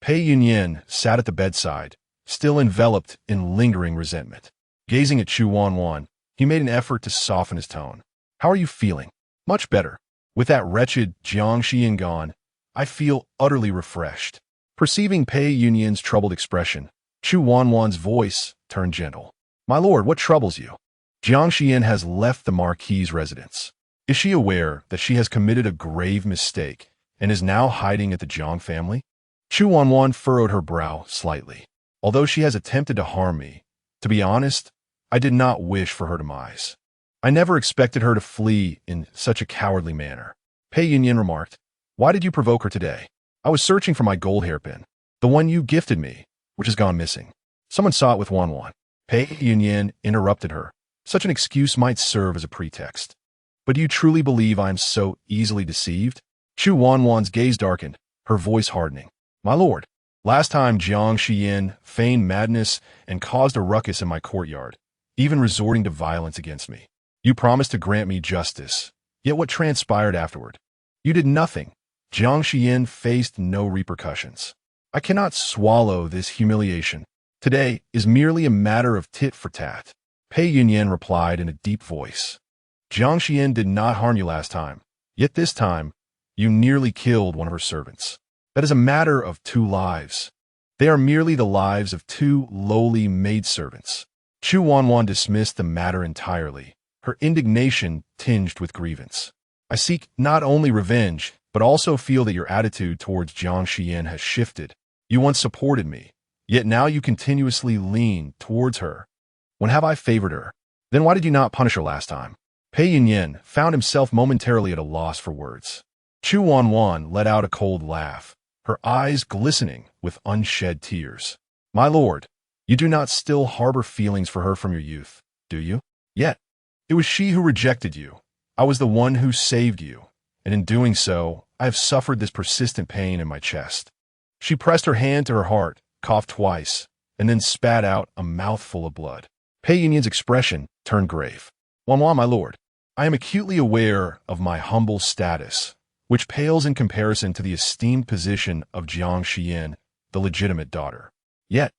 Pei Yunyuan sat at the bedside, still enveloped in lingering resentment. Gazing at Chu Wanwan, he made an effort to soften his tone. How are you feeling? Much better. With that wretched Jiang Xiyan gone, I feel utterly refreshed. Perceiving Pei Yunyuan's troubled expression, Chu Wanwan's voice turned gentle. My lord, what troubles you? Jiang Xiyan has left the Marquis' residence. Is she aware that she has committed a grave mistake and is now hiding at the Jiang family? Chu Wanwan furrowed her brow slightly. Although she has attempted to harm me, to be honest, I did not wish for her demise. I never expected her to flee in such a cowardly manner. Pei Yunyuan remarked, why did you provoke her today? I was searching for my gold hairpin, the one you gifted me, which has gone missing. Someone saw it with Wanwan. Pei Yunyuan interrupted her. Such an excuse might serve as a pretext. But do you truly believe I am so easily deceived? Chu Wanwan's gaze darkened, her voice hardening. My lord, last time Jiang Xiyan feigned madness and caused a ruckus in my courtyard, even resorting to violence against me. You promised to grant me justice, yet what transpired afterward? You did nothing. Jiang Xiyan faced no repercussions. I cannot swallow this humiliation. Today is merely a matter of tit for tat. Pei Yunyuan replied in a deep voice. Jiang Xiyan did not harm you last time, yet this time, you nearly killed one of her servants. That is a matter of 2 lives. They are merely the lives of 2 lowly maidservants. Chu Wanwan dismissed the matter entirely, her indignation tinged with grievance. I seek not only revenge, but also feel that your attitude towards Jiang Xiyan has shifted. You once supported me, yet now you continuously lean towards her. When have I favored her? Then why did you not punish her last time? Pei Yunyuan found himself momentarily at a loss for words. Chu Wanwan let out a cold laugh, her eyes glistening with unshed tears. My lord, you do not still harbor feelings for her from your youth, do you? Yet, it was she who rejected you. I was the one who saved you, and in doing so, I have suffered this persistent pain in my chest. She pressed her hand to her heart, coughed twice, and then spat out a mouthful of blood. Pei Yunyuan's expression turned grave. Wanwan, my lord, I am acutely aware of my humble status, which pales in comparison to the esteemed position of Jiang Xiyan, the legitimate daughter. Yet,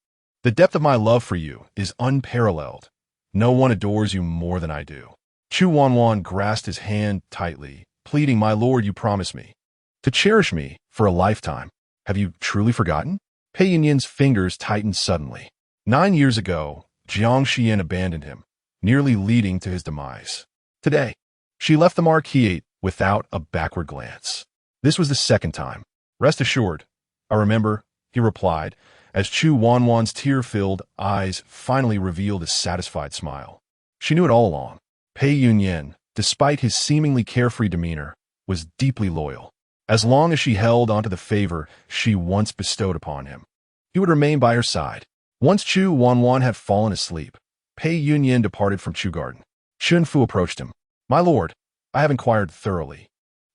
the depth of my love for you is unparalleled. No one adores you more than I do. Chu Wanwan grasped his hand tightly, pleading, my lord, you promised me to cherish me for a lifetime. Have you truly forgotten? Pei Yunyuan's fingers tightened suddenly. 9 years ago, Jiang Xiyan abandoned him, nearly leading to his demise. Today, she left the Marquis without a backward glance. This was the second time. Rest assured, I remember, he replied, as Chu Wanwan's tear-filled eyes finally revealed a satisfied smile. She knew it all along. Pei Yunyuan, despite his seemingly carefree demeanor, was deeply loyal. As long as she held onto the favor she once bestowed upon him, he would remain by her side. Once Chu Wanwan had fallen asleep, Pei Yunyuan departed from Chu Garden. Chun Fu approached him. My lord, I have inquired thoroughly.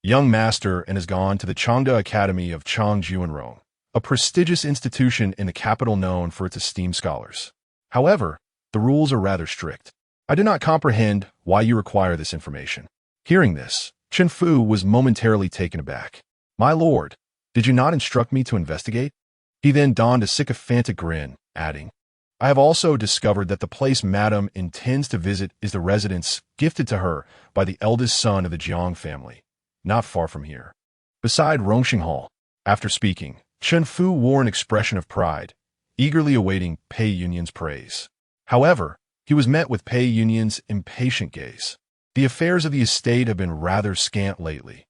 Young master and has gone to the Changde Academy of Changjuanrong, a prestigious institution in the capital known for its esteemed scholars. However, the rules are rather strict. I do not comprehend why you require this information. Hearing this, Chun Fu was momentarily taken aback. My lord, did you not instruct me to investigate? He then donned a sycophantic grin, adding, I have also discovered that the place Madame intends to visit is the residence gifted to her by the eldest son of the Jiang family, not far from here, beside Rongxing Hall. After speaking, Chun Fu wore an expression of pride, eagerly awaiting Pei Yunyuan's praise. However, he was met with Pei Yunyuan's impatient gaze. The affairs of the estate have been rather scant lately.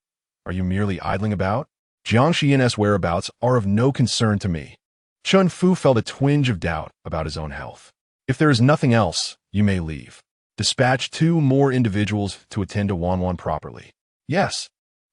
Are you merely idling about? Jiang Xiyan's whereabouts are of no concern to me. Chun Fu felt a twinge of doubt about his own health. If there is nothing else, you may leave. Dispatch 2 more individuals to attend to Wanwan properly. Yes,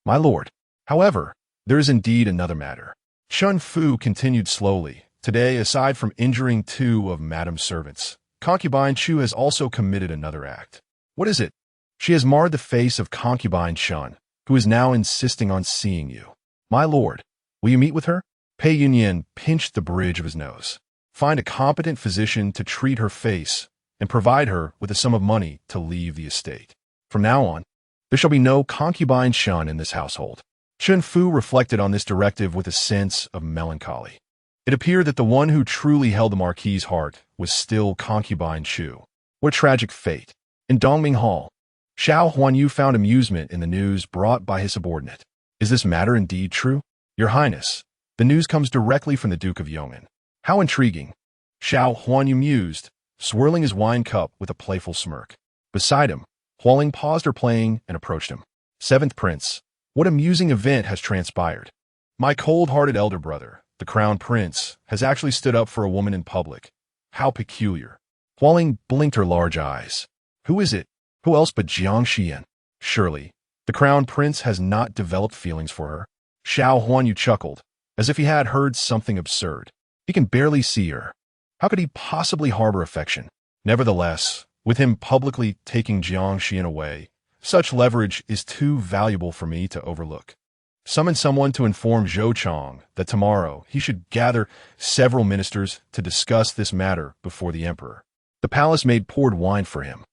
my lord. However, there is indeed another matter. Chun Fu continued slowly. Today, aside from injuring 2 of Madame's servants, concubine Chu has also committed another act. What is it? She has marred the face of concubine Shun, who is now insisting on seeing you. My lord, will you meet with her? Pei Yunyuan pinched the bridge of his nose. Find a competent physician to treat her face and provide her with a sum of money to leave the estate. From now on, there shall be no concubine Shun in this household. Chun Fu reflected on this directive with a sense of melancholy. It appeared that the one who truly held the Marquis's heart was still concubine Chu. What tragic fate. In Dongming Hall, Xiao Xuanli found amusement in the news brought by his subordinate. Is this matter indeed true? Your Highness, the news comes directly from the Duke of Yong'an. How intriguing. Xiao Xuanli mused, swirling his wine cup with a playful smirk. Beside him, Hualing paused her playing and approached him. 7th Prince, what amusing event has transpired? My cold-hearted elder brother, the Crown Prince, has actually stood up for a woman in public. How peculiar. Hualing blinked her large eyes. Who is it? Who else but Jiang Xiyan? Surely, the Crown Prince has not developed feelings for her. Xiao Xuanli chuckled, as if he had heard something absurd. He can barely see her. How could he possibly harbor affection? Nevertheless, With him publicly taking Jiang Xiyan away, such leverage is too valuable for me to overlook. Summon someone to inform Zhou Chong that tomorrow he should gather several ministers to discuss this matter before the emperor. The palace maid poured wine for him.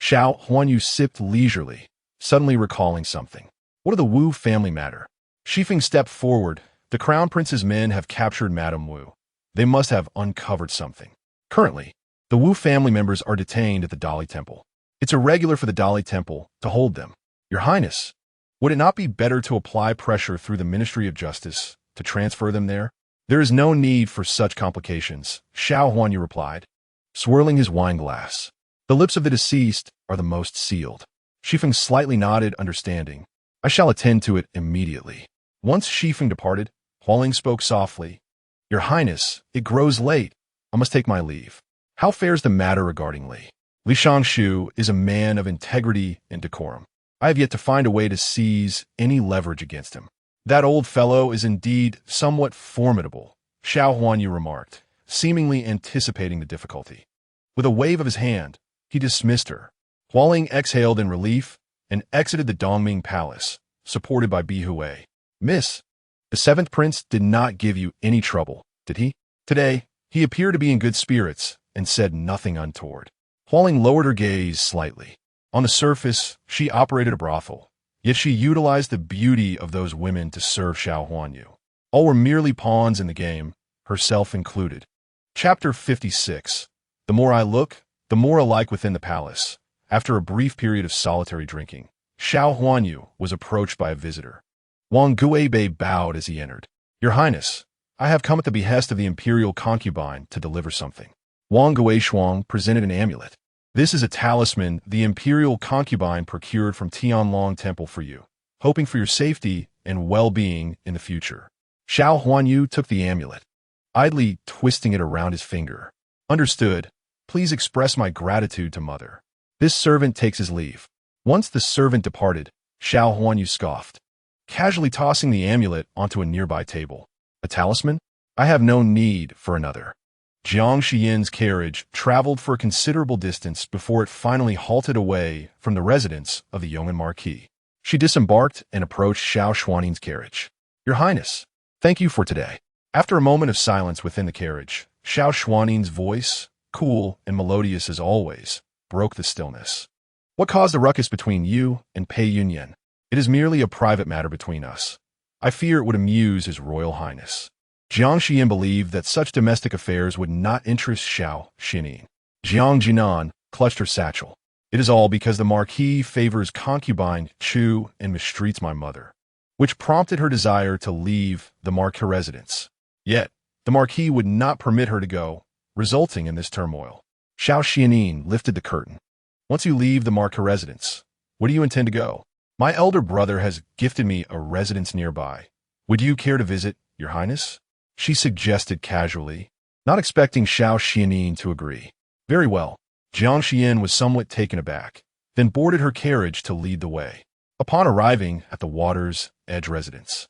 Xiao Xuanli sipped leisurely, suddenly recalling something. What do the Wu family matter? Shifeng stepped forward. The crown prince's men have captured Madame Wu. They must have uncovered something. Currently, the Wu family members are detained at the Dali Temple. It's irregular for the Dali Temple to hold them. Your Highness, would it not be better to apply pressure through the Ministry of Justice to transfer them there? There is no need for such complications, Xiao Xuanli replied, swirling his wine glass. The lips of the deceased are the most sealed. Shifeng slightly nodded, understanding. I shall attend to it immediately. Once Shifeng departed, Hualing spoke softly. Your Highness, it grows late. I must take my leave. How fares the matter regarding Li? Li Shangshu is a man of integrity and decorum. I have yet to find a way to seize any leverage against him. That old fellow is indeed somewhat formidable, Xiao Xuanli remarked, seemingly anticipating the difficulty. With a wave of his hand, he dismissed her. Hualing exhaled in relief and exited the Dongming Palace, supported by Bihui. Miss, the seventh prince did not give you any trouble, did he? Today, he appeared to be in good spirits and said nothing untoward. Hualing lowered her gaze slightly. On the surface, she operated a brothel, yet she utilized the beauty of those women to serve Xiao Xuanli. All were merely pawns in the game, herself included. Chapter 56. The more I look, the more alike within the palace. After a brief period of solitary drinking, Xiao Xuanli was approached by a visitor. Wang Guibei bowed as he entered. Your Highness, I have come at the behest of the imperial concubine to deliver something. Wang Guishuang presented an amulet. This is a talisman the imperial concubine procured from Tianlong Temple for you, hoping for your safety and well-being in the future. Xiao Xuanli took the amulet, idly twisting it around his finger. Understood. Please express my gratitude to Mother. This servant takes his leave. Once the servant departed, Xiao Xuanli scoffed, casually tossing the amulet onto a nearby table. A talisman? I have no need for another. Jiang Xiyan's carriage traveled for a considerable distance before it finally halted away from the residence of the Yong'an Marquis. She disembarked and approached Xiao Xuanli's carriage. Your Highness, thank you for today. After a moment of silence within the carriage, Xiao Xuanli's voice, cool and melodious as always, broke the stillness. What caused the ruckus between you and Pei Yunyuan? It is merely a private matter between us. I fear it would amuse His Royal Highness. Jiang Xiyan believed that such domestic affairs would not interest Xiao Xuanli. Jiang Jinan clutched her satchel. It is all because the Marquis favors concubine Chu and mistreats my mother, which prompted her desire to leave the Marquis residence. Yet, the Marquis would not permit her to go, resulting in this turmoil. Xiao Xuanli lifted the curtain. Once you leave the Marquis residence, where do you intend to go? My elder brother has gifted me a residence nearby. Would you care to visit, Your Highness? She suggested casually, not expecting Xiao Xuanli to agree. Very well. Jiang Xiyan was somewhat taken aback, then boarded her carriage to lead the way. Upon arriving at the water's edge residence,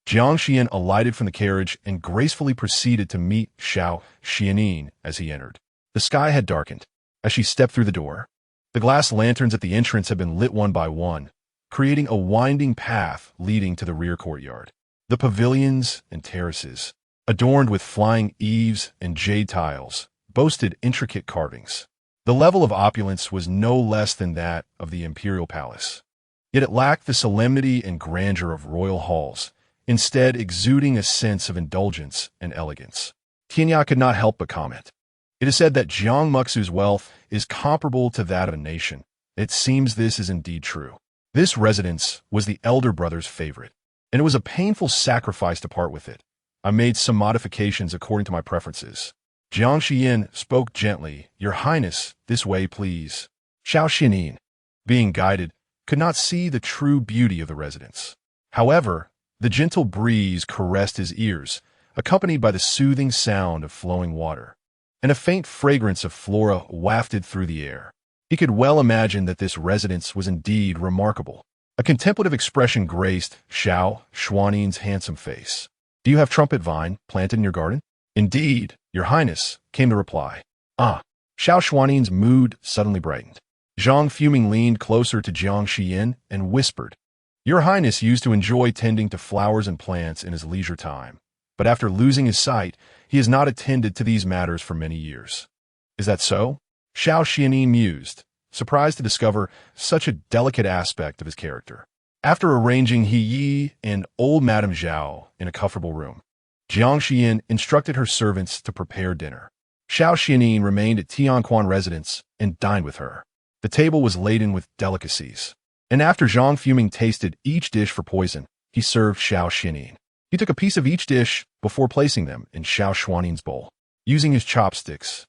Jiang Xiyan alighted from the carriage and gracefully proceeded to meet Xiao Xuanli as he entered. The sky had darkened. As she stepped through the door, the glass lanterns at the entrance had been lit one by one, creating a winding path leading to the rear courtyard. The pavilions and terraces, adorned with flying eaves and jade tiles, boasted intricate carvings. The level of opulence was no less than that of the imperial palace. Yet it lacked the solemnity and grandeur of royal halls, instead exuding a sense of indulgence and elegance. Tianya could not help but comment. It is said that Jiang Muxu's wealth is comparable to that of a nation. It seems this is indeed true. This residence was the elder brother's favorite, and it was a painful sacrifice to part with it. I made some modifications according to my preferences. Jiang Xiyan spoke gently. Your Highness, this way, please. Xiao Xuanli, being guided, could not see the true beauty of the residence. However, the gentle breeze caressed his ears, accompanied by the soothing sound of flowing water, and a faint fragrance of flora wafted through the air. He could well imagine that this residence was indeed remarkable. A contemplative expression graced Xiao Xuanli's handsome face. Do you have trumpet vine planted in your garden? Indeed, Your Highness, came the reply. Ah, Xiao Xuanli's mood suddenly brightened. Zhang Fuming leaned closer to Jiang Xiyan and whispered, "Your Highness used to enjoy tending to flowers and plants in his leisure time, but after losing his sight, he has not attended to these matters for many years." "Is that so?" Xiao Xianli mused, surprised to discover such a delicate aspect of his character. After arranging He Yi and old Madame Zhao in a comfortable room, Jiang Xiyan instructed her servants to prepare dinner. Xiao Xianli remained at Tianquan residence and dined with her. The table was laden with delicacies, and after Zhang Fuming tasted each dish for poison, he served Xiao Xianli. He took a piece of each dish before placing them in Xiao Xuanli's bowl. Using his chopsticks,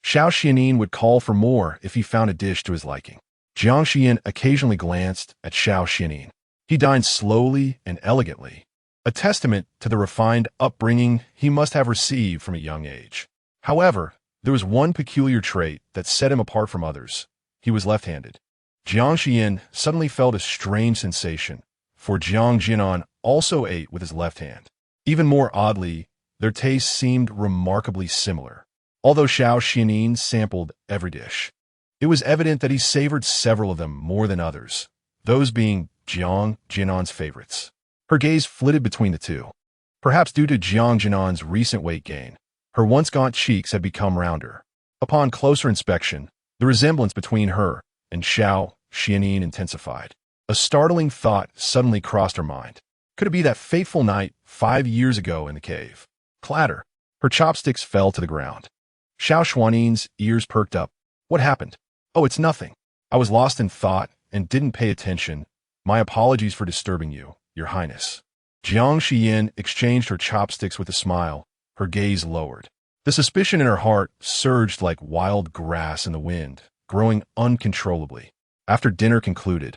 Xiao Xianli would call for more if he found a dish to his liking. Jiang Xiyan occasionally glanced at Xiao Xianli. He dined slowly and elegantly, a testament to the refined upbringing he must have received from a young age. However, there was one peculiar trait that set him apart from others. He was left-handed. Jiang Xiyan suddenly felt a strange sensation, for Jiang Xiyan also ate with his left hand. Even more oddly, their tastes seemed remarkably similar. Although Xiao Xianli sampled every dish, it was evident that he savored several of them more than others, those being Jiang Xian's favorites. Her gaze flitted between the two. Perhaps due to Jiang Xian's recent weight gain, her once gaunt cheeks had become rounder. Upon closer inspection, the resemblance between her and Xiao Xianli intensified. A startling thought suddenly crossed her mind. Could it be that fateful night 5 years ago in the cave? Clatter! Her chopsticks fell to the ground. Xiao Xuanli's ears perked up. "What happened?" "Oh, it's nothing. I was lost in thought and didn't pay attention. My apologies for disturbing you, Your Highness." Jiang Xiyan exchanged her chopsticks with a smile, her gaze lowered. The suspicion in her heart surged like wild grass in the wind, growing uncontrollably. After dinner concluded,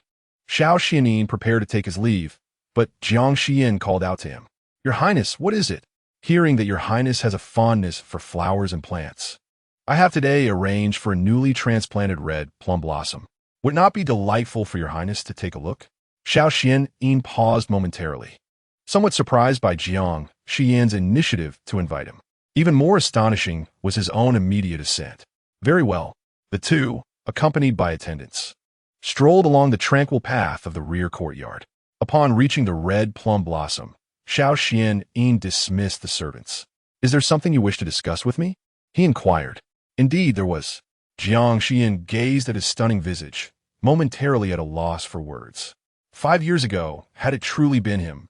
Xiao Xianli prepared to take his leave, but Jiang Xiyan called out to him, "Your Highness, what is it?" "Hearing that Your Highness has a fondness for flowers and plants, I have today arranged for a newly transplanted red plum blossom. Would it not be delightful for Your Highness to take a look?" Xiao Xianli paused momentarily, somewhat surprised by Jiang Xiyan's initiative to invite him. Even more astonishing was his own immediate assent. Very well. The two, accompanied by attendants, strolled along the tranquil path of the rear courtyard. Upon reaching the red plum blossom, Xiao Xianli dismissed the servants. "Is there something you wish to discuss with me?" he inquired. Indeed, there was. Jiang Xiyan gazed at his stunning visage, momentarily at a loss for words. 5 years ago, had it truly been him,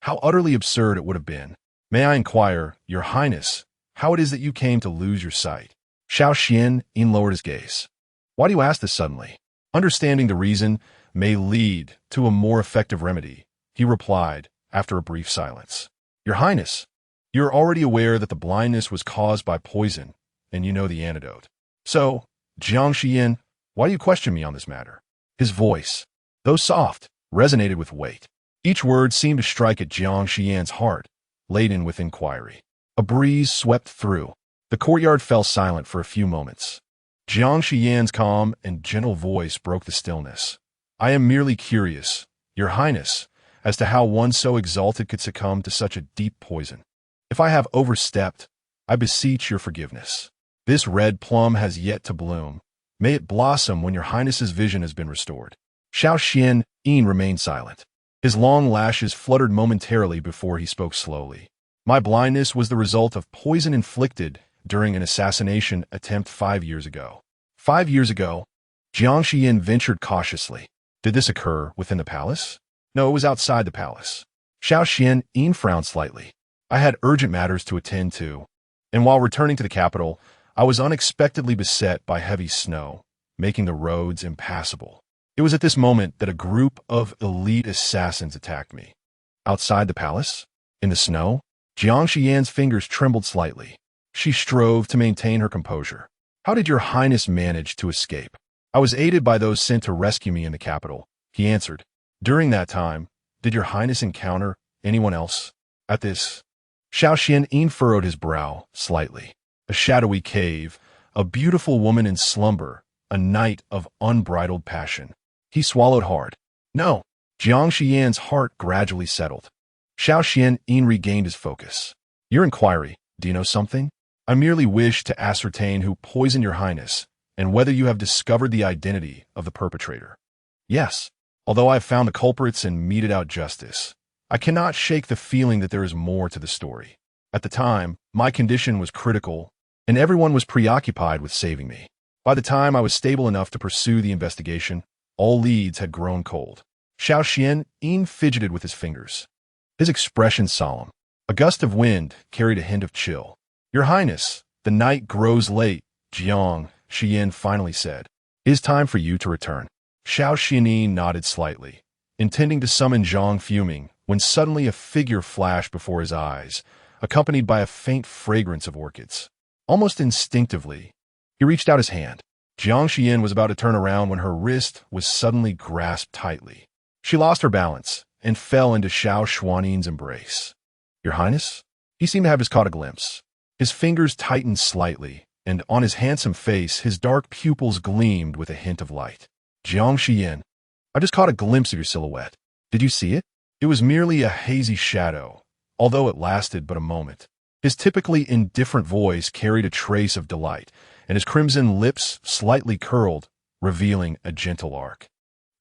how utterly absurd it would have been. "May I inquire, Your Highness, how it is that you came to lose your sight?" Xiao Xianli lowered his gaze. "Why do you ask this suddenly?" "Understanding the reason may lead to a more effective remedy," he replied after a brief silence. "Your Highness, you are already aware that the blindness was caused by poison, and you know the antidote. So, Jiang Xiyan, why do you question me on this matter?" His voice, though soft, resonated with weight. Each word seemed to strike at Jiang Xiyan's heart, laden with inquiry. A breeze swept through. The courtyard fell silent for a few moments. Jiang Xiyan's calm and gentle voice broke the stillness. "I am merely curious, Your Highness, as to how one so exalted could succumb to such a deep poison. If I have overstepped, I beseech your forgiveness. This red plum has yet to bloom. May it blossom when Your Highness's vision has been restored." Xiao Xianli remained silent. His long lashes fluttered momentarily before he spoke slowly. "My blindness was the result of poison inflicted during an assassination attempt 5 years ago." 5 years ago? Jiang Xiyan ventured cautiously. "Did this occur within the palace?" "No, it was outside the palace." Xiao Xianli frowned slightly. "I had urgent matters to attend to, and while returning to the capital, I was unexpectedly beset by heavy snow, making the roads impassable. It was at this moment that a group of elite assassins attacked me." "Outside the palace? In the snow?" Jiang Xiyan's fingers trembled slightly. She strove to maintain her composure. "How did Your Highness manage to escape?" "I was aided by those sent to rescue me in the capital," he answered. "During that time, did Your Highness encounter anyone else?" At this, Xiao Xianli furrowed his brow slightly. A shadowy cave, a beautiful woman in slumber, a night of unbridled passion. He swallowed hard. "No." Jiang Xiyan's heart gradually settled. Xiao Xianli regained his focus. "Your inquiry, do you know something?" I merely wish to ascertain who poisoned your highness and whether you have discovered the identity of the perpetrator. Yes, although I have found the culprits and meted out justice, I cannot shake the feeling that there is more to the story. At the time, my condition was critical, and everyone was preoccupied with saving me. By the time I was stable enough to pursue the investigation, all leads had grown cold. Xiao Xuanli fidgeted with his fingers, his expression solemn. A gust of wind carried a hint of chill. Your Highness, the night grows late, Jiang Xiyan finally said. It is time for you to return. Xiao Xuanli nodded slightly, intending to summon Zhang Fuming, when suddenly a figure flashed before his eyes, accompanied by a faint fragrance of orchids. Almost instinctively, he reached out his hand. Jiang Xiyan was about to turn around when her wrist was suddenly grasped tightly. She lost her balance and fell into Xiao Xuanli's embrace. Your Highness? He seemed to have just caught a glimpse. His fingers tightened slightly, and on his handsome face his dark pupils gleamed with a hint of light. Jiang Xiyan, I just caught a glimpse of your silhouette. Did you see it? It was merely a hazy shadow, although it lasted but a moment. His typically indifferent voice carried a trace of delight, and his crimson lips slightly curled, revealing a gentle arc.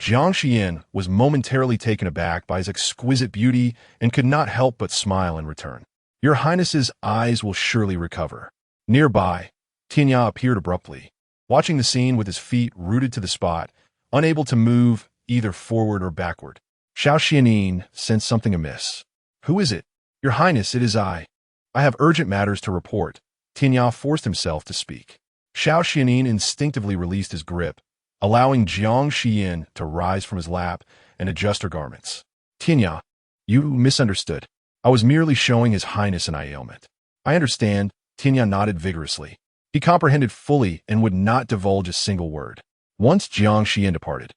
Jiang Xiyan was momentarily taken aback by his exquisite beauty and could not help but smile in return. Your Highness's eyes will surely recover. Nearby, Tianya appeared abruptly, watching the scene with his feet rooted to the spot, unable to move either forward or backward. Xiao Xuanli sensed something amiss. Who is it? Your Highness, it is I. I have urgent matters to report. Tianya forced himself to speak. Xiao Xuanli instinctively released his grip, allowing Jiang Xiyan to rise from his lap and adjust her garments. Tianya, you misunderstood. I was merely showing His Highness an ailment. I understand, Tianya nodded vigorously. He comprehended fully and would not divulge a single word. Once Jiang Xiyan departed,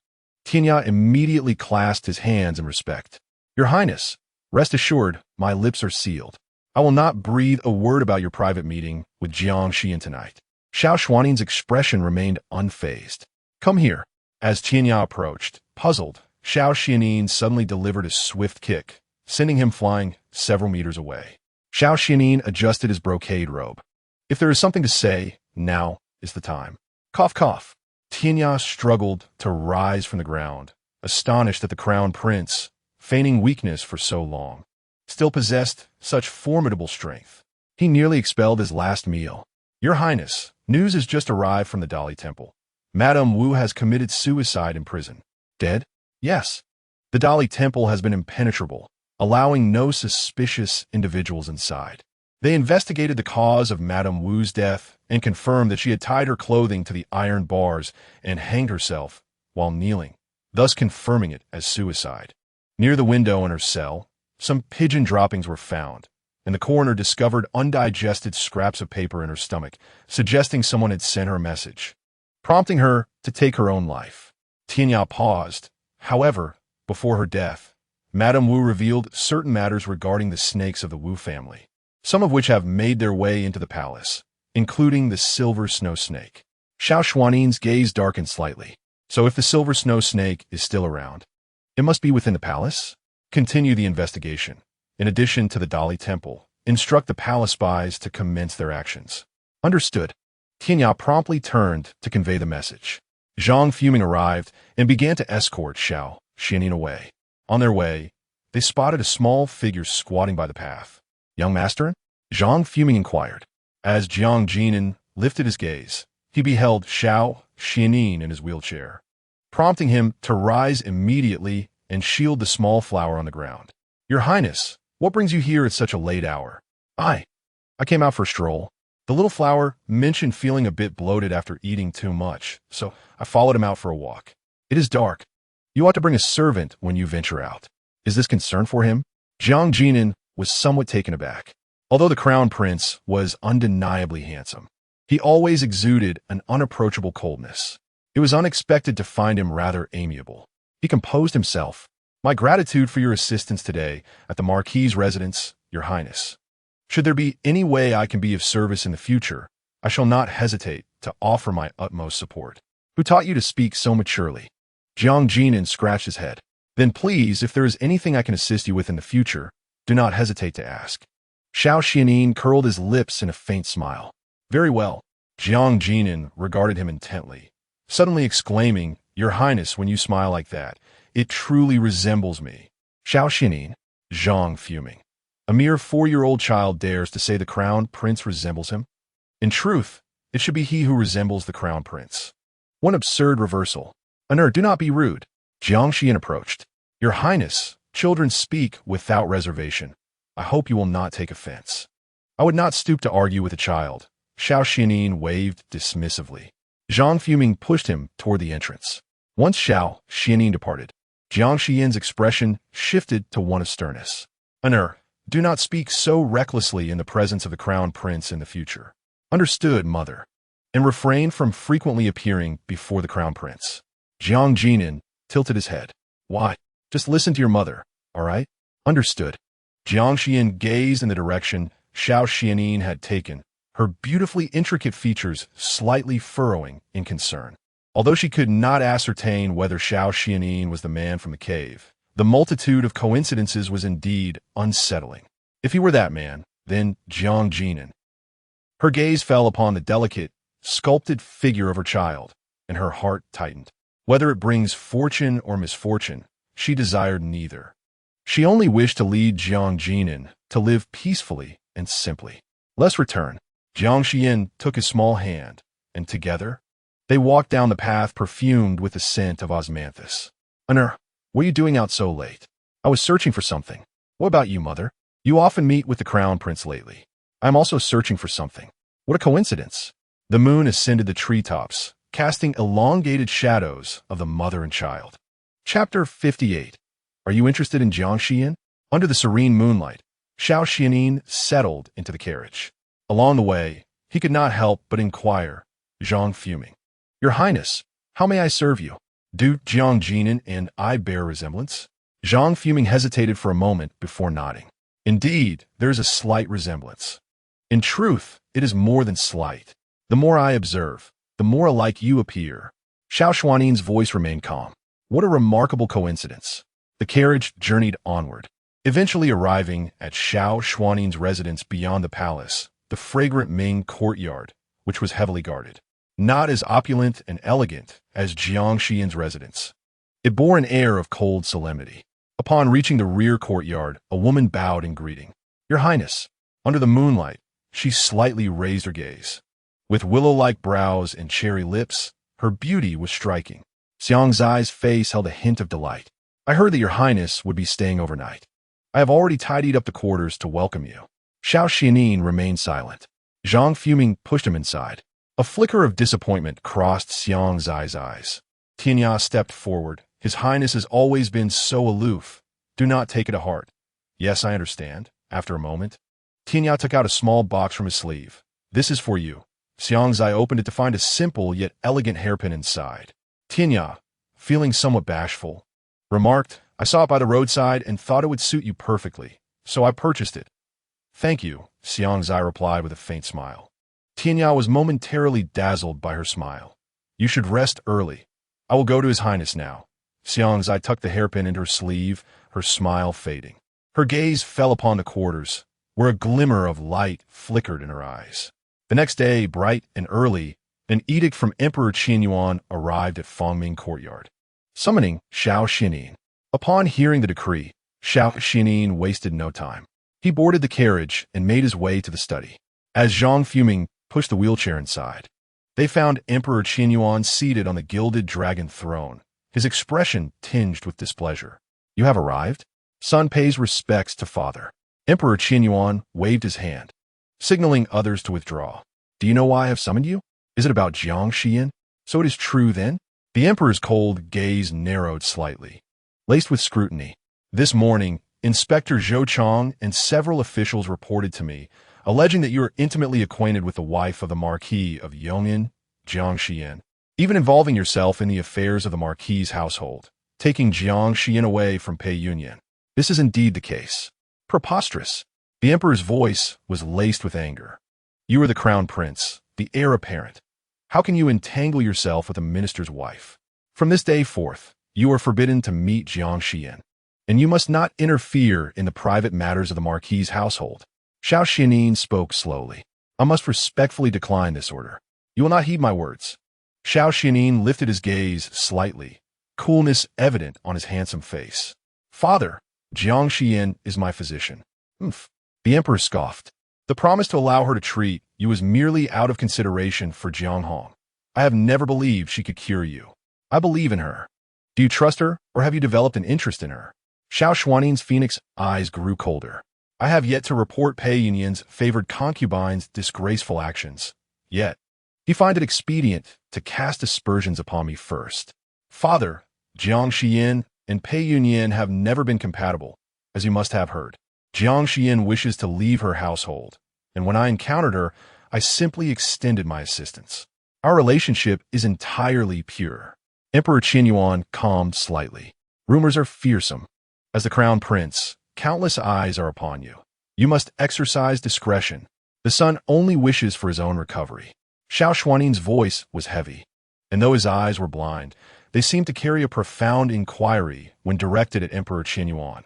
Tianya immediately clasped his hands in respect. Your Highness, rest assured, my lips are sealed. I will not breathe a word about your private meeting with Jiang Xiyan tonight. Xiao Xuanli's expression remained unfazed. Come here. As Tianya approached, puzzled, Xiao Xuanli suddenly delivered a swift kick, sending him flying several meters away. Xiao Xuanli adjusted his brocade robe. If there is something to say, now is the time. Cough, cough. Tianya struggled to rise from the ground, astonished that the crown prince, feigning weakness for so long, still possessed such formidable strength. He nearly expelled his last meal. Your Highness, news has just arrived from the Dali Temple. Madame Wu has committed suicide in prison. Dead? Yes. The Dali Temple has been impenetrable, allowing no suspicious individuals inside. They investigated the cause of Madame Wu's death and confirmed that she had tied her clothing to the iron bars and hanged herself while kneeling, thus confirming it as suicide. Near the window in her cell, some pigeon droppings were found, and the coroner discovered undigested scraps of paper in her stomach, suggesting someone had sent her a message, prompting her to take her own life. Tianya paused. However, before her death, Madame Wu revealed certain matters regarding the snakes of the Wu family, some of which have made their way into the palace, including the silver snow snake. Xiao Xuanli's gaze darkened slightly. So if the silver snow snake is still around, it must be within the palace? Continue the investigation. In addition to the Dali Temple, instruct the palace spies to commence their actions. Understood. Tianya promptly turned to convey the message. Zhang Fuming arrived and began to escort Xiao Xuanli away. On their way, they spotted a small figure squatting by the path. Young master? Zhang Fuming inquired. As Jiang Xiyan lifted his gaze, he beheld Xiao Xuanli in his wheelchair, prompting him to rise immediately and shield the small flower on the ground. Your Highness, what brings you here at such a late hour? I came out for a stroll. The little flower mentioned feeling a bit bloated after eating too much, so I followed him out for a walk. It is dark. You ought to bring a servant when you venture out. Is this concern for him? Jiang Xiyan was somewhat taken aback. Although the crown prince was undeniably handsome, he always exuded an unapproachable coldness. It was unexpected to find him rather amiable. He composed himself. My gratitude for your assistance today at the Marquis' residence, Your Highness. Should there be any way I can be of service in the future, I shall not hesitate to offer my utmost support. Who taught you to speak so maturely? Jiang Xiyan scratched his head. Then please, if there is anything I can assist you with in the future, do not hesitate to ask. Xiao Xuanli curled his lips in a faint smile. Very well. Jiang Xiyan regarded him intently, suddenly exclaiming, Your Highness, when you smile like that, it truly resembles me. Xiao Xuanli, Zhang fuming. A mere 4-year-old child dares to say the crown prince resembles him? In truth, it should be he who resembles the crown prince. What absurd reversal. Honor, do not be rude. Jiang Xiyan approached. Your Highness, children speak without reservation. I hope you will not take offense. I would not stoop to argue with a child. Xiao Xuanli waved dismissively. Zhang fuming pushed him toward the entrance. Once Xiao Xuanli departed, Jiang Xiyan's expression shifted to one of sternness. Honor, do not speak so recklessly in the presence of the crown prince in the future. Understood, mother. And refrain from frequently appearing before the crown prince. Jiang Xiyan tilted his head. Why? Just listen to your mother, all right? Understood. Jiang Xiyan gazed in the direction Xiao Xuanli had taken, her beautifully intricate features slightly furrowing in concern. Although she could not ascertain whether Xiao Xuanli was the man from the cave, the multitude of coincidences was indeed unsettling. If he were that man, then Jiang Xiyan. Her gaze fell upon the delicate, sculpted figure of her child, and her heart tightened. Whether it brings fortune or misfortune, she desired neither. She only wished to lead Jiang Xiyan to live peacefully and simply. Let's return. Jiang Xiyan took his small hand, and together, they walked down the path perfumed with the scent of osmanthus. Honor, what are you doing out so late? I was searching for something. What about you, mother? You often meet with the crown prince lately. I am also searching for something. What a coincidence. The moon ascended the treetops, casting elongated shadows of the mother and child. Chapter 58. Are you interested in Jiang Xiyan? Under the serene moonlight, Xiao Xuanli settled into the carriage. Along the way, he could not help but inquire, Zhang fuming. Your Highness, how may I serve you? Do Jiang Xiyan and I bear resemblance? Zhang fuming hesitated for a moment before nodding. Indeed, there is a slight resemblance. In truth, it is more than slight. The more I observe, the more alike you appear. Xiao Xuanli's voice remained calm. What a remarkable coincidence. The carriage journeyed onward, eventually arriving at Xiao Xuanli's residence beyond the palace, the fragrant Ming courtyard, which was heavily guarded. Not as opulent and elegant as Jiang Xiyan's residence. It bore an air of cold solemnity. Upon reaching the rear courtyard, a woman bowed in greeting. Your Highness. Under the moonlight, she slightly raised her gaze. With willow-like brows and cherry lips, her beauty was striking. Xiang Zai's face held a hint of delight. I heard that your Highness would be staying overnight. I have already tidied up the quarters to welcome you. Xiao Xuanli remained silent. Zhang fuming pushed him inside. A flicker of disappointment crossed Xiang Zai's eyes. Tianya stepped forward. His Highness has always been so aloof. Do not take it to heart. Yes, I understand. After a moment, Tianya took out a small box from his sleeve. This is for you. Xiang Zai opened it to find a simple yet elegant hairpin inside. Tianya, feeling somewhat bashful, remarked, I saw it by the roadside and thought it would suit you perfectly, so I purchased it. Thank you, Xiang Zai replied with a faint smile. Tianya was momentarily dazzled by her smile. You should rest early. I will go to His Highness now. Xiang Zai tucked the hairpin into her sleeve, her smile fading. Her gaze fell upon the quarters, where a glimmer of light flickered in her eyes. The next day, bright and early, an edict from Emperor Qianyuan arrived at Fangming Courtyard, summoning Xiao Xuanli. Upon hearing the decree, Xiao Xuanli wasted no time. He boarded the carriage and made his way to the study. As Zhang fuming pushed the wheelchair inside, they found Emperor Qianyuan seated on the gilded dragon throne, his expression tinged with displeasure. You have arrived? Son pays respects to father. Emperor Qianyuan waved his hand, signaling others to withdraw. Do you know why I have summoned you? Is it about Jiang Xiyan? So it is true, then? The emperor's cold gaze narrowed slightly, laced with scrutiny. This morning, Inspector Zhou Chong and several officials reported to me, alleging that you are intimately acquainted with the wife of the Marquis of Yong'an, Jiang Xiyan, even involving yourself in the affairs of the Marquis' household, taking Jiang Xiyan away from Pei Yunyuan. This is indeed the case. Preposterous. The emperor's voice was laced with anger. You are the crown prince, the heir apparent. How can you entangle yourself with a minister's wife? From this day forth, you are forbidden to meet Jiang Xiyan, and you must not interfere in the private matters of the Marquis' household. Xiao Xuanli spoke slowly. I must respectfully decline this order. You will not heed my words. Xiao Xuanli lifted his gaze slightly, coolness evident on his handsome face. Father, Jiang Xiyan is my physician. Humph. The emperor scoffed. The promise to allow her to treat you was merely out of consideration for Jiang Hong. I have never believed she could cure you. I believe in her. Do you trust her, or have you developed an interest in her? Xiao Xuanli's phoenix eyes grew colder. I have yet to report Pei Yunyuan's favored concubine's disgraceful actions. Yet, you find it expedient to cast aspersions upon me first. Father, Jiang Xiyan and Pei Yunyuan have never been compatible, as you must have heard. Jiang Xiyan wishes to leave her household, and when I encountered her, I simply extended my assistance. Our relationship is entirely pure. Emperor Qinyuan calmed slightly. Rumors are fearsome. As the crown prince, countless eyes are upon you. You must exercise discretion. The son only wishes for his own recovery. Xiao Xuanli's voice was heavy, and though his eyes were blind, they seemed to carry a profound inquiry when directed at Emperor Qinyuan.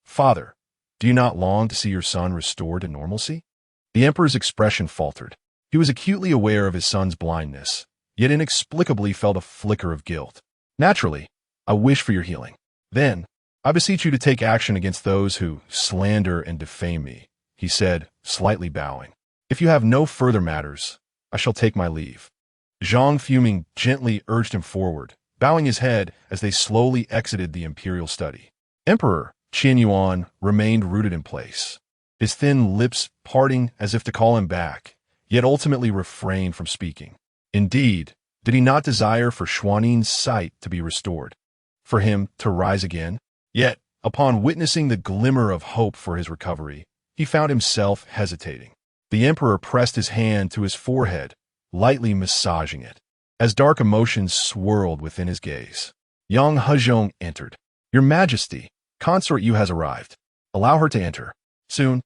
Father, do you not long to see your son restored to normalcy? The emperor's expression faltered. He was acutely aware of his son's blindness, yet inexplicably felt a flicker of guilt. Naturally, I wish for your healing. Then, I beseech you to take action against those who slander and defame me, he said, slightly bowing. If you have no further matters, I shall take my leave. Zhang Fuming gently urged him forward, bowing his head as they slowly exited the imperial study. Emperor Qinyuan remained rooted in place, his thin lips parting as if to call him back, yet ultimately refrained from speaking. Indeed, did he not desire for Xuanli's sight to be restored, for him to rise again? Yet, upon witnessing the glimmer of hope for his recovery, he found himself hesitating. The emperor pressed his hand to his forehead, lightly massaging it, as dark emotions swirled within his gaze. Yang Hezhong entered. Your Majesty, Consort Yu has arrived. Allow her to enter. Soon,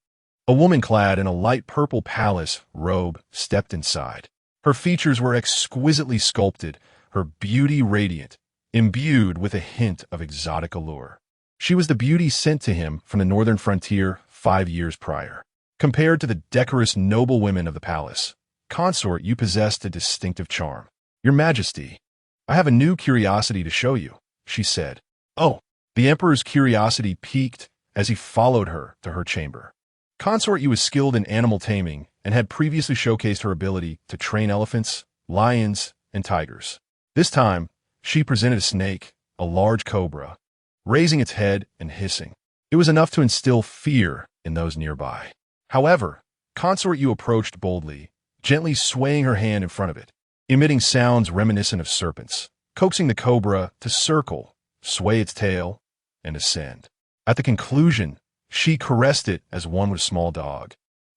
a woman clad in a light purple palace robe stepped inside. Her features were exquisitely sculpted, her beauty radiant, imbued with a hint of exotic allure. She was the beauty sent to him from the northern frontier 5 years prior. Compared to the decorous noble women of the palace, Consort Yu possessed a distinctive charm. Your Majesty, I have a new curiosity to show you, she said. Oh, the emperor's curiosity piqued as he followed her to her chamber. Consort Yu was skilled in animal taming and had previously showcased her ability to train elephants, lions, and tigers. This time, she presented a snake, a large cobra, raising its head and hissing. It was enough to instill fear in those nearby. However, Consort Yu approached boldly, gently swaying her hand in front of it, emitting sounds reminiscent of serpents, coaxing the cobra to circle, sway its tail, and ascend. At the conclusion, she caressed it as one would a small dog,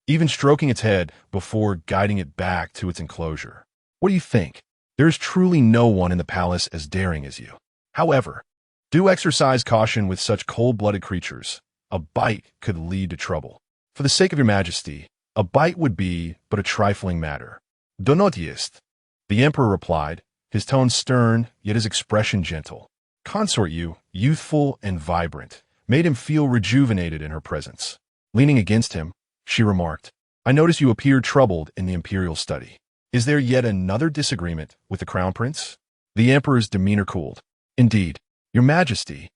even stroking its head before guiding it back to its enclosure. What do you think? There is truly no one in the palace as daring as you. However, do exercise caution with such cold-blooded creatures. A bite could lead to trouble. For the sake of your Majesty, a bite would be but a trifling matter. Do not jest. The emperor replied, his tone stern, yet his expression gentle. Consort Yu, youthful and vibrant, made him feel rejuvenated in her presence. Leaning against him, she remarked, I notice you appear troubled in the imperial study. Is there yet another disagreement with the crown prince? The emperor's demeanor cooled. Indeed, your Majesty,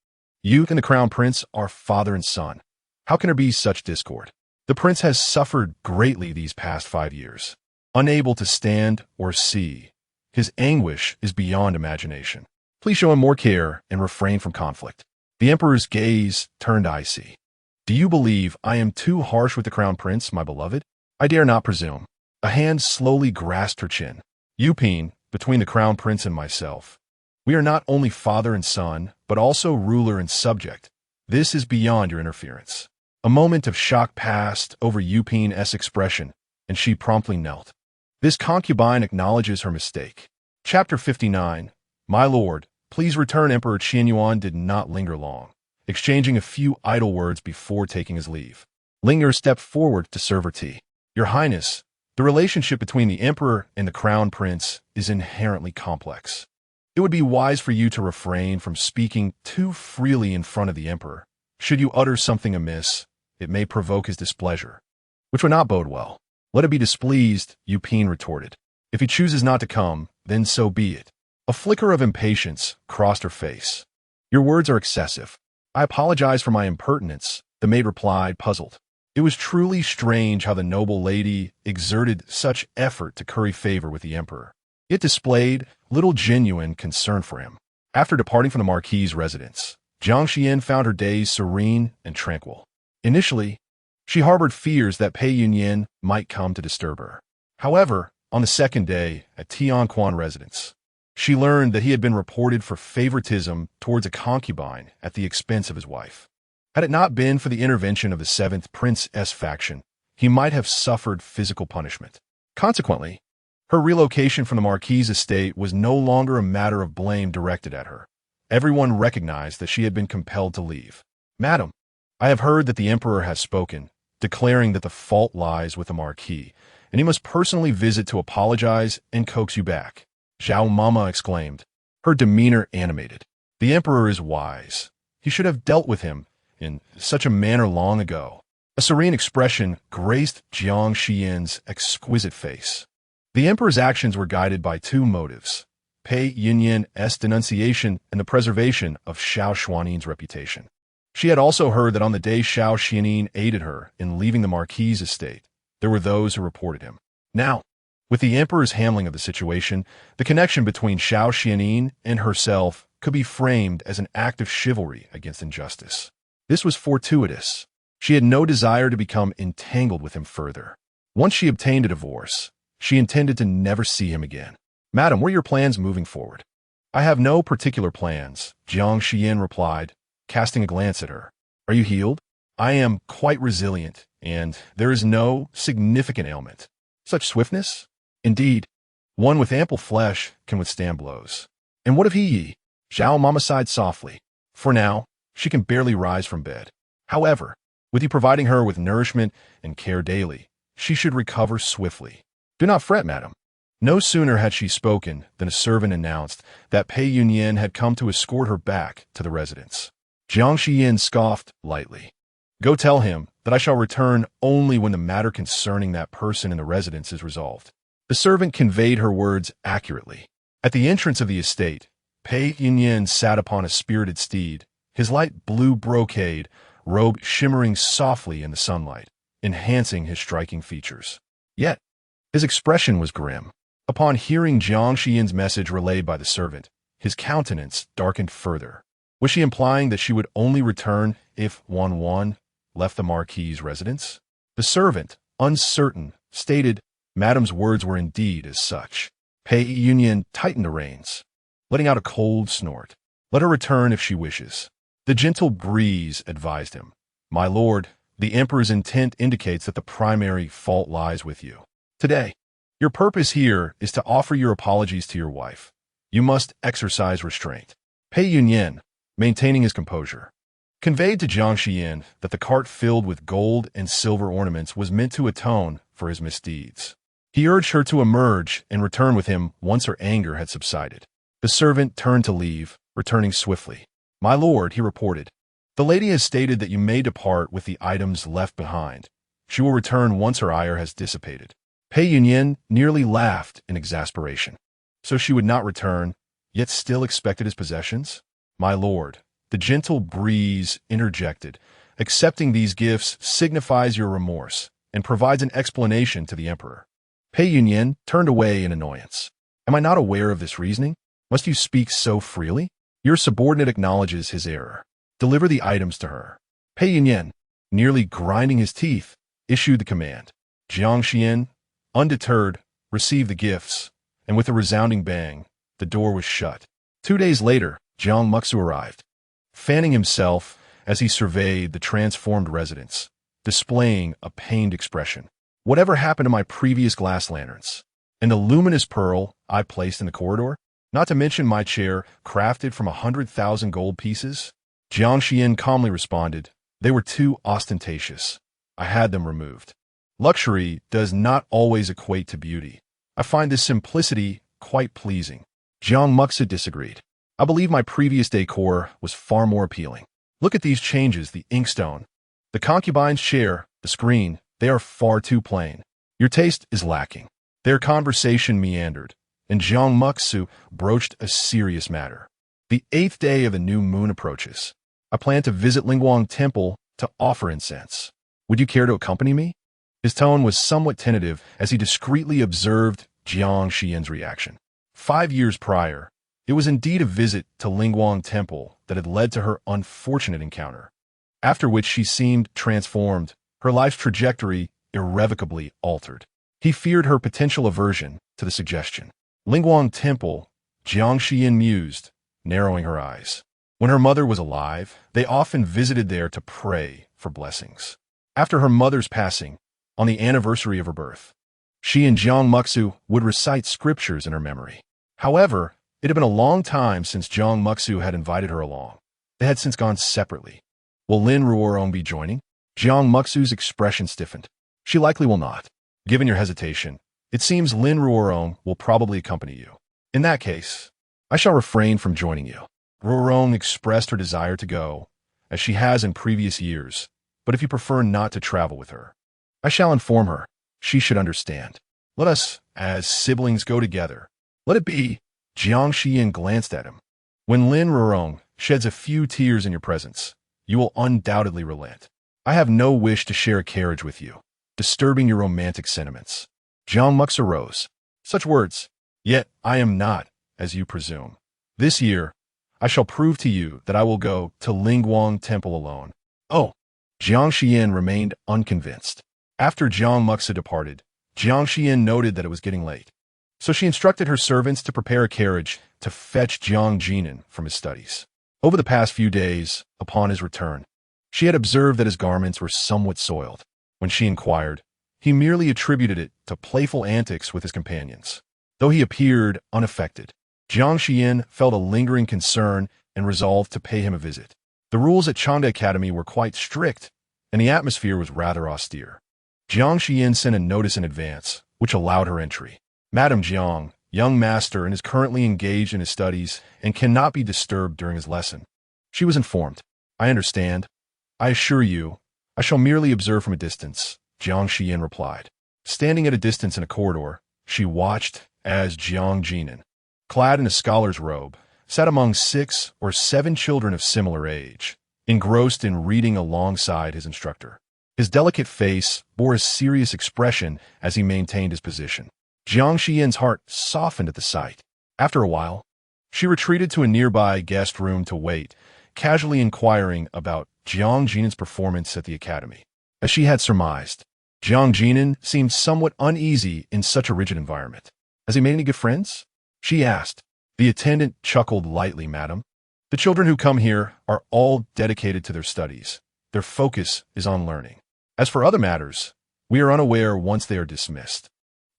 you and the crown prince are father and son. How can there be such discord? The prince has suffered greatly these past 5 years. Unable to stand or see, his anguish is beyond imagination. Please show him more care and refrain from conflict. The emperor's gaze turned icy. Do you believe I am too harsh with the crown prince, my beloved? I dare not presume. A hand slowly grasped her chin. Yuping, between the crown prince and myself, we are not only father and son, but also ruler and subject. This is beyond your interference. A moment of shock passed over Yuping's expression, and she promptly knelt. This concubine acknowledges her mistake. Chapter 59. My lord, please return. Emperor Qinyuan did not linger long, exchanging a few idle words before taking his leave. Linger stepped forward to serve her tea. Your Highness, the relationship between the emperor and the crown prince is inherently complex. It would be wise for you to refrain from speaking too freely in front of the emperor. Should you utter something amiss, it may provoke his displeasure, which would not bode well. Let it be displeased, Yu Pin retorted. If he chooses not to come, then so be it. A flicker of impatience crossed her face. Your words are excessive. I apologize for my impertinence, the maid replied, puzzled. It was truly strange how the noble lady exerted such effort to curry favor with the emperor. It displayed little genuine concern for him. After departing from the Marquis' residence, Jiang Xiyan found her days serene and tranquil. Initially, she harbored fears that Pei Yunyuan might come to disturb her. However, on the second day at Tianquan residence, she learned that he had been reported for favoritism towards a concubine at the expense of his wife. Had it not been for the intervention of the 7th Prince-S faction, he might have suffered physical punishment. Consequently, her relocation from the Marquis' estate was no longer a matter of blame directed at her. Everyone recognized that she had been compelled to leave. Madam, I have heard that the emperor has spoken, declaring that the fault lies with the Marquis, and he must personally visit to apologize and coax you back. Xiao Mama exclaimed, her demeanor animated. The emperor is wise. He should have dealt with him in such a manner long ago. A serene expression graced Jiang Xiyan's exquisite face. The emperor's actions were guided by two motives: Pei Yunyuan's denunciation and the preservation of Xiao Xuanli's reputation. She had also heard that on the day Xiao Xuanli aided her in leaving the Marquis' estate, there were those who reported him. Now, with the emperor's handling of the situation, the connection between Xiao Xuanli and herself could be framed as an act of chivalry against injustice. This was fortuitous. She had no desire to become entangled with him further. Once she obtained a divorce, she intended to never see him again. Madam, what are your plans moving forward? I have no particular plans, Jiang Xiyan replied, casting a glance at her. Are you healed? I am quite resilient, and there is no significant ailment. Such swiftness? Indeed, one with ample flesh can withstand blows. And what of he? Xiao Mama sighed softly. For now, she can barely rise from bed. However, with you providing her with nourishment and care daily, she should recover swiftly. Do not fret, madam. No sooner had she spoken than a servant announced that Pei Yunyuan had come to escort her back to the residence. Jiang Xiyan scoffed lightly. Go tell him that I shall return only when the matter concerning that person in the residence is resolved. The servant conveyed her words accurately. At the entrance of the estate, Pei Yunyuan sat upon a spirited steed, his light blue brocade robe shimmering softly in the sunlight, enhancing his striking features. Yet, his expression was grim. Upon hearing Jiang Xiyan's message relayed by the servant, his countenance darkened further. Was she implying that she would only return if Wan left the Marquis' residence? The servant, uncertain, stated, Madam's words were indeed as such. Pei Yunyuan tightened the reins, letting out a cold snort. Let her return if she wishes. The gentle breeze advised him. My lord, the emperor's intent indicates that the primary fault lies with you. Today, your purpose here is to offer your apologies to your wife. You must exercise restraint. Pei Yunyuan, maintaining his composure, conveyed to Jiang Xiyan that the cart filled with gold and silver ornaments was meant to atone for his misdeeds. He urged her to emerge and return with him once her anger had subsided. The servant turned to leave, returning swiftly. My lord, he reported, the lady has stated that you may depart with the items left behind. She will return once her ire has dissipated. Pei Yunyuan nearly laughed in exasperation. So she would not return, yet still expected his possessions? My lord, the gentle breeze interjected, accepting these gifts signifies your remorse and provides an explanation to the emperor. Pei Yunyuan turned away in annoyance. Am I not aware of this reasoning? Must you speak so freely? Your subordinate acknowledges his error. Deliver the items to her. Pei Yunyuan, nearly grinding his teeth, issued the command. Jiang Xiyan, undeterred, received the gifts, and with a resounding bang, the door was shut. 2 days later, Jiang Muxu arrived, fanning himself as he surveyed the transformed residence, displaying a pained expression. Whatever happened to my previous glass lanterns? And the luminous pearl I placed in the corridor? Not to mention my chair, crafted from 100,000 gold pieces? Jiang Xiyan calmly responded, they were too ostentatious. I had them removed. Luxury does not always equate to beauty. I find this simplicity quite pleasing. Jiang Muxu disagreed. I believe my previous decor was far more appealing. Look at these changes, the inkstone, the concubine's chair, the screen, they are far too plain. Your taste is lacking. Their conversation meandered, and Jiang Muxu broached a serious matter. The 8th day of the new moon approaches. I plan to visit Lingguang Temple to offer incense. Would you care to accompany me? His tone was somewhat tentative as he discreetly observed Jiang Xiyan's reaction. 5 years prior, it was indeed a visit to Lingguang Temple that had led to her unfortunate encounter, after which she seemed transformed, her life's trajectory irrevocably altered. He feared her potential aversion to the suggestion. Lingguang Temple, Jiang Xiyan mused, narrowing her eyes. When her mother was alive, they often visited there to pray for blessings. After her mother's passing, on the anniversary of her birth, she and Jiang Muxu would recite scriptures in her memory. However, it had been a long time since Jiang Muxu had invited her along. They had since gone separately. Will Lin Ruorong be joining? Jiang Muxu's expression stiffened. She likely will not. Given your hesitation, it seems Lin Ruorong will probably accompany you. In that case, I shall refrain from joining you. Ruorong expressed her desire to go, as she has in previous years, but if you prefer not to travel with her, I shall inform her. She should understand. Let us, as siblings, go together. Let it be. Jiang Xiyan glanced at him. When Lin Ruorong sheds a few tears in your presence, you will undoubtedly relent. I have no wish to share a carriage with you, disturbing your romantic sentiments. Jiang Muxu rose. Such words. Yet I am not, as you presume. This year, I shall prove to you that I will go to Lingguang Temple alone. Oh! Jiang Xiyan remained unconvinced. After Jiang Muxu departed, Jiang Xiyan noted that it was getting late. So she instructed her servants to prepare a carriage to fetch Jiang Jinan from his studies. Over the past few days, upon his return, she had observed that his garments were somewhat soiled. When she inquired, he merely attributed it to playful antics with his companions. Though he appeared unaffected, Jiang Xiyan felt a lingering concern and resolved to pay him a visit. The rules at Changde Academy were quite strict, and the atmosphere was rather austere. Jiang Xiyan sent a notice in advance, which allowed her entry. Madam Jiang, young master, and is currently engaged in his studies and cannot be disturbed during his lesson. She was informed. I understand. I assure you, I shall merely observe from a distance, Jiang Xiyan replied. Standing at a distance in a corridor, she watched as Jiang Jinan, clad in a scholar's robe, sat among 6 or 7 children of similar age, engrossed in reading alongside his instructor. His delicate face bore a serious expression as he maintained his position. Jiang Xiyan's heart softened at the sight. After a while, she retreated to a nearby guest room to wait, casually inquiring about Jiang Jinan's performance at the academy. As she had surmised, Jiang Jinan seemed somewhat uneasy in such a rigid environment. Has he made any good friends? She asked. The attendant chuckled lightly, madam. The children who come here are all dedicated to their studies. Their focus is on learning. As for other matters, we are unaware once they are dismissed.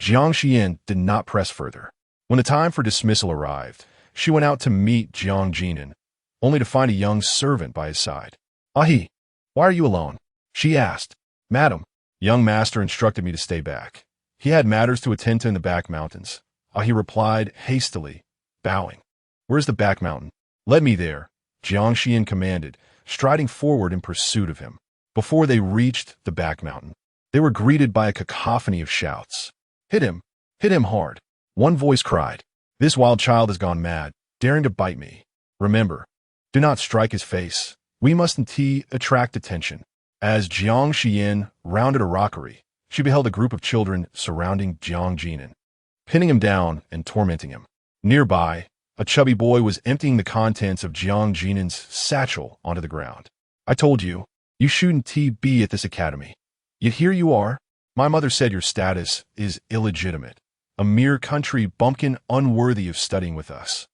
Jiang Xiyan did not press further. When the time for dismissal arrived, she went out to meet Jiang Jinan, only to find a young servant by his side. Ahi, why are you alone? She asked. Madam, young master instructed me to stay back. He had matters to attend to in the back mountains. Ahi replied hastily, bowing. Where's the back mountain? Lead me there, Jiang Xiyan commanded, striding forward in pursuit of him. Before they reached the back mountain, they were greeted by a cacophony of shouts. Hit him hard. One voice cried. This wild child has gone mad, daring to bite me. Remember, do not strike his face. We must indeed attract attention. As Jiang Xiyan rounded a rockery, she beheld a group of children surrounding Jiang Jinan, pinning him down and tormenting him. Nearby, a chubby boy was emptying the contents of Jiang Jinan's satchel onto the ground. I told you, you shouldn't be at this academy. Yet here you are. My mother said your status is illegitimate, a mere country bumpkin unworthy of studying with us.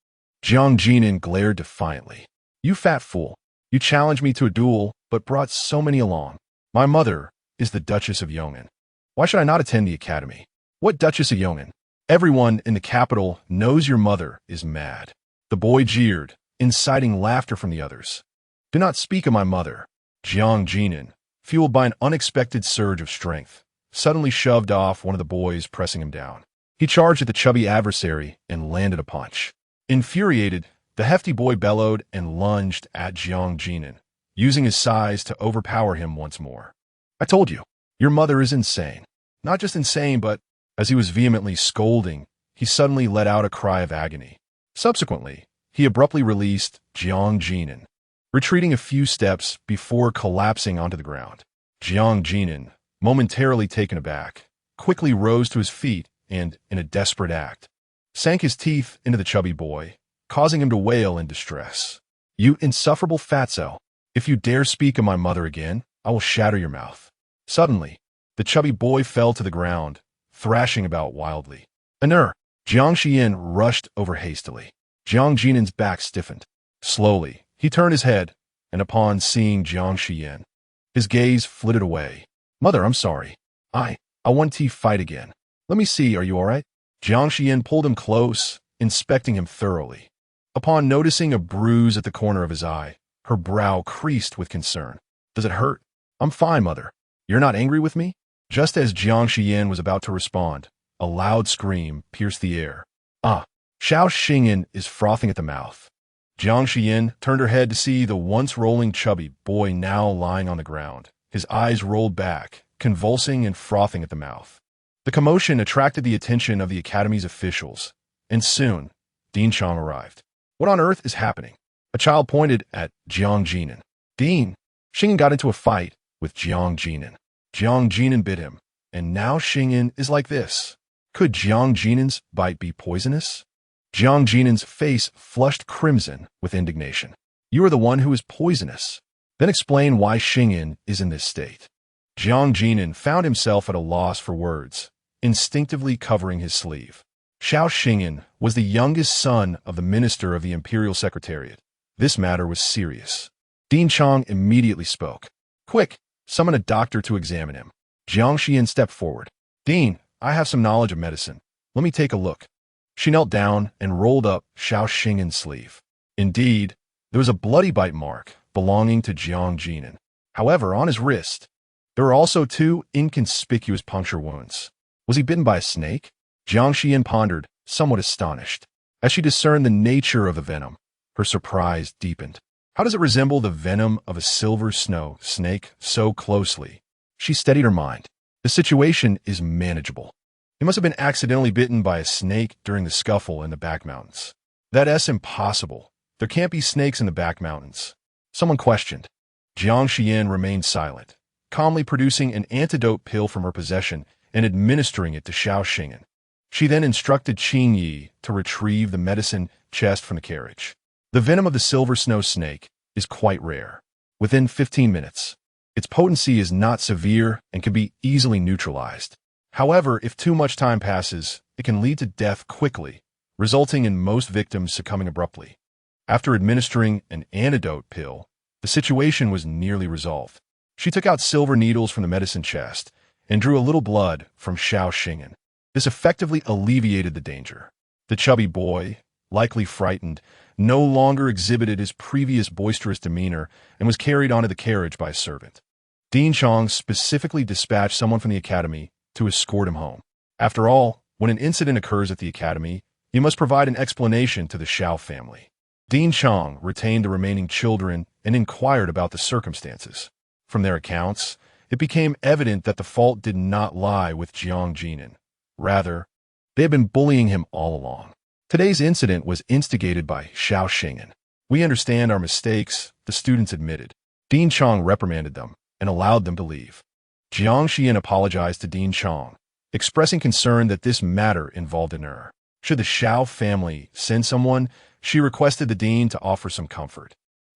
Jiang Jinan glared defiantly. You fat fool. You challenged me to a duel, but brought so many along. My mother is the Duchess of Yong'an. Why should I not attend the academy? What Duchess of Yong'an? Everyone in the capital knows your mother is mad. The boy jeered, inciting laughter from the others. Do not speak of my mother. Jiang Jinan, fueled by an unexpected surge of strength, suddenly shoved off one of the boys, pressing him down. He charged at the chubby adversary and landed a punch. Infuriated, the hefty boy bellowed and lunged at Jiang Jinan, using his size to overpower him once more. I told you, your mother is insane. Not just insane, but as he was vehemently scolding, he suddenly let out a cry of agony. Subsequently, he abruptly released Jiang Xiyan, retreating a few steps before collapsing onto the ground. Jiang Xiyan, momentarily taken aback, quickly rose to his feet and, in a desperate act, sank his teeth into the chubby boy, causing him to wail in distress. "You insufferable fatso! If you dare speak of my mother again, I will shatter your mouth." Suddenly, the chubby boy fell to the ground, thrashing about wildly. "Jiang Xiyan rushed over hastily. Jiang Xiyan's back stiffened. Slowly, he turned his head, and upon seeing Jiang Xiyan, his gaze flitted away. "Mother, I'm sorry. I want to fight again. Let me see, are you all right?" Jiang Xiyan pulled him close, inspecting him thoroughly. Upon noticing a bruise at the corner of his eye, her brow creased with concern. "Does it hurt?" "I'm fine, mother. You're not angry with me?" Just as Jiang Xiyan was about to respond, a loud scream pierced the air. "Ah!" Xiao Xuanli is frothing at the mouth. Jiang Xiyan turned her head to see the once rolling chubby boy now lying on the ground, his eyes rolled back, convulsing and frothing at the mouth. The commotion attracted the attention of the academy's officials, and soon, Dean Chong arrived. "What on earth is happening?" A child pointed at Jiang Xiyan. "Dean, Xingyan got into a fight with Jiang Xiyan. Jiang Xiyan bit him, and now Xingyan is like this. Could Jiang Xiyan's bite be poisonous?" Jiang Xiyan's face flushed crimson with indignation. "You are the one who is poisonous. Then explain why Xingyan is in this state." Jiang Xiyan found himself at a loss for words, instinctively covering his sleeve. Xiao Xuanli was the youngest son of the Minister of the Imperial Secretariat. This matter was serious. Dean Chong immediately spoke. "Quick, summon a doctor to examine him." Jiang Xiyan stepped forward. "Dean, I have some knowledge of medicine. Let me take a look." She knelt down and rolled up Xiao Xingyan's sleeve. Indeed, there was a bloody bite mark belonging to Jiang Xiyan. However, on his wrist, there were also two inconspicuous puncture wounds. Was he bitten by a snake? Jiang Xiyan pondered, somewhat astonished. As she discerned the nature of the venom, her surprise deepened. How does it resemble the venom of a silver snow snake so closely? She steadied her mind. The situation is manageable. He must have been accidentally bitten by a snake during the scuffle in the back mountains. That's impossible. There can't be snakes in the back mountains. Someone questioned. Jiang Xiyan remained silent, calmly producing an antidote pill from her possession and administering it to Xiao Xuanli. She then instructed Qing Yi to retrieve the medicine chest from the carriage. The venom of the silver snow snake is quite rare. Within 15 minutes, its potency is not severe and can be easily neutralized. However, if too much time passes, it can lead to death quickly, resulting in most victims succumbing abruptly. After administering an antidote pill, the situation was nearly resolved. She took out silver needles from the medicine chest and drew a little blood from Xiao Xuanli. This effectively alleviated the danger. The chubby boy, likely frightened, no longer exhibited his previous boisterous demeanor and was carried onto the carriage by a servant. Dean Chong specifically dispatched someone from the academy to escort him home. After all, when an incident occurs at the academy, you must provide an explanation to the Xiao family. Dean Chong retained the remaining children and inquired about the circumstances. From their accounts, it became evident that the fault did not lie with Jiang Xiyan. Rather, they had been bullying him all along. Today's incident was instigated by Xiao Xuanli. "We understand our mistakes," the students admitted. Dean Chong reprimanded them and allowed them to leave. Jiang Xiyan apologized to Dean Chong, expressing concern that this matter involved an error. Should the Xiao family send someone, she requested the dean to offer some comfort.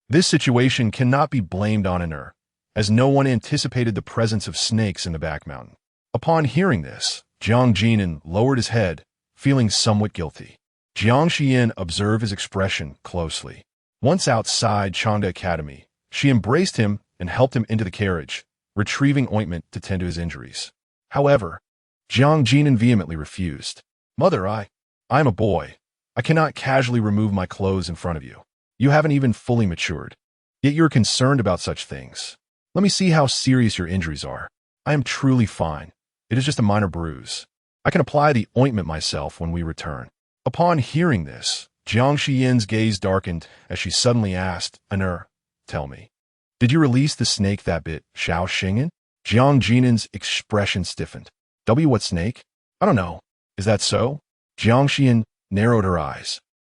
This situation cannot be blamed on an error, as no one anticipated the presence of snakes in the back mountain. Upon hearing this, Jiang Xiyan lowered his head, feeling somewhat guilty. Jiang Xiyan observed his expression closely. Once outside Changde Academy, she embraced him and helped him into the carriage, retrieving ointment to tend to his injuries. However, Jiang Xiyan vehemently refused. "Mother, I am a boy. I cannot casually remove my clothes in front of you. You haven't even fully matured. Yet you're concerned about such things. Let me see how serious your injuries are. I am truly fine. It is just a minor bruise. I can apply the ointment myself when we return." Upon hearing this, Jiang Xiyan's gaze darkened as she suddenly asked, "Tell me, did you release the snake that bit Xiao Xuanli?" Jiang Xiyan's expression stiffened. What snake? I don't know. Is that so? Jiang Xiyan narrowed her eyes.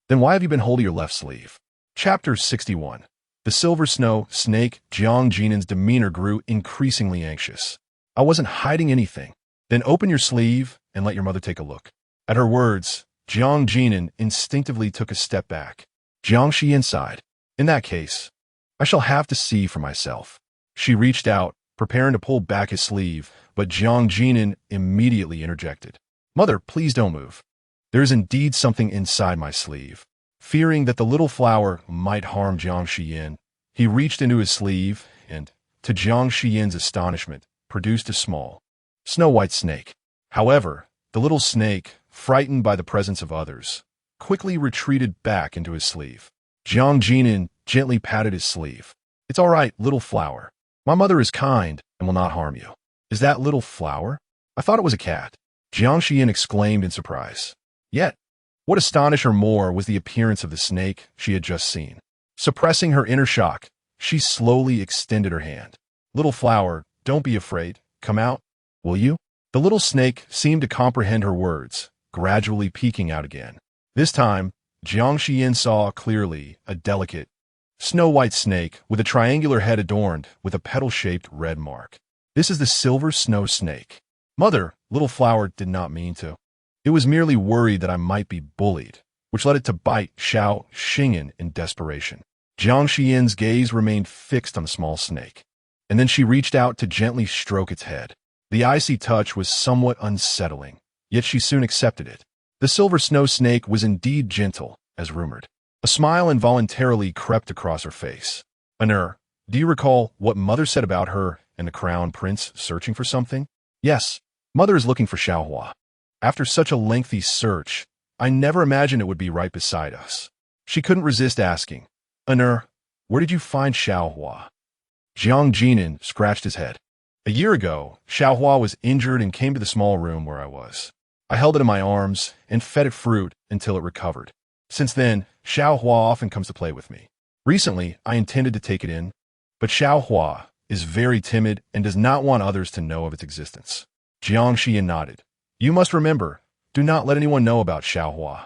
Then why have you been holding your left sleeve? Chapter 61. The Silver Snow Snake. Jiang Jinan's demeanor grew increasingly anxious. I wasn't hiding anything. Then open your sleeve and let your mother take a look. At her words, Jiang Jinan instinctively took a step back. Jiang Xiyan sighed. In that case, I shall have to see for myself. She reached out, preparing to pull back his sleeve, but Jiang Jinan immediately interjected. Mother, please don't move. There is indeed something inside my sleeve. Fearing that the little flower might harm Jiang Xiyan, he reached into his sleeve and, to Jiang Xiyan's astonishment, produced a small, snow-white snake. However, the little snake, frightened by the presence of others, quickly retreated back into his sleeve. Jiang Jinan gently patted his sleeve. It's all right, little flower. My mother is kind and will not harm you. Is that little flower? I thought it was a cat. Jiang Xiyan exclaimed in surprise. Yet, what astonished her more was the appearance of the snake she had just seen. Suppressing her inner shock, she slowly extended her hand. Little flower, don't be afraid. Come out, will you? The little snake seemed to comprehend her words, gradually peeking out again. This time, Jiang Xiyan saw clearly a delicate, snow-white snake with a triangular head adorned with a petal-shaped red mark. This is the silver snow snake. Mother, little flower did not mean to. It was merely worried that I might be bullied, which led it to bite Xiao Xuanli in desperation. Jiang Xiyan's gaze remained fixed on the small snake, and then she reached out to gently stroke its head. The icy touch was somewhat unsettling, yet she soon accepted it. The silver snow snake was indeed gentle, as rumored. A smile involuntarily crept across her face. Do you recall what Mother said about her and the crown prince searching for something? Yes, Mother is looking for Xiaohua. After such a lengthy search, I never imagined it would be right beside us. She couldn't resist asking, where did you find Xiaohua? Jiang Jinan scratched his head. A year ago, Xiaohua was injured and came to the small room where I was. I held it in my arms and fed it fruit until it recovered. Since then, Xiaohua often comes to play with me. Recently, I intended to take it in, but Xiaohua is very timid and does not want others to know of its existence. Jiang Xiyan nodded. You must remember, do not let anyone know about Xiaohua.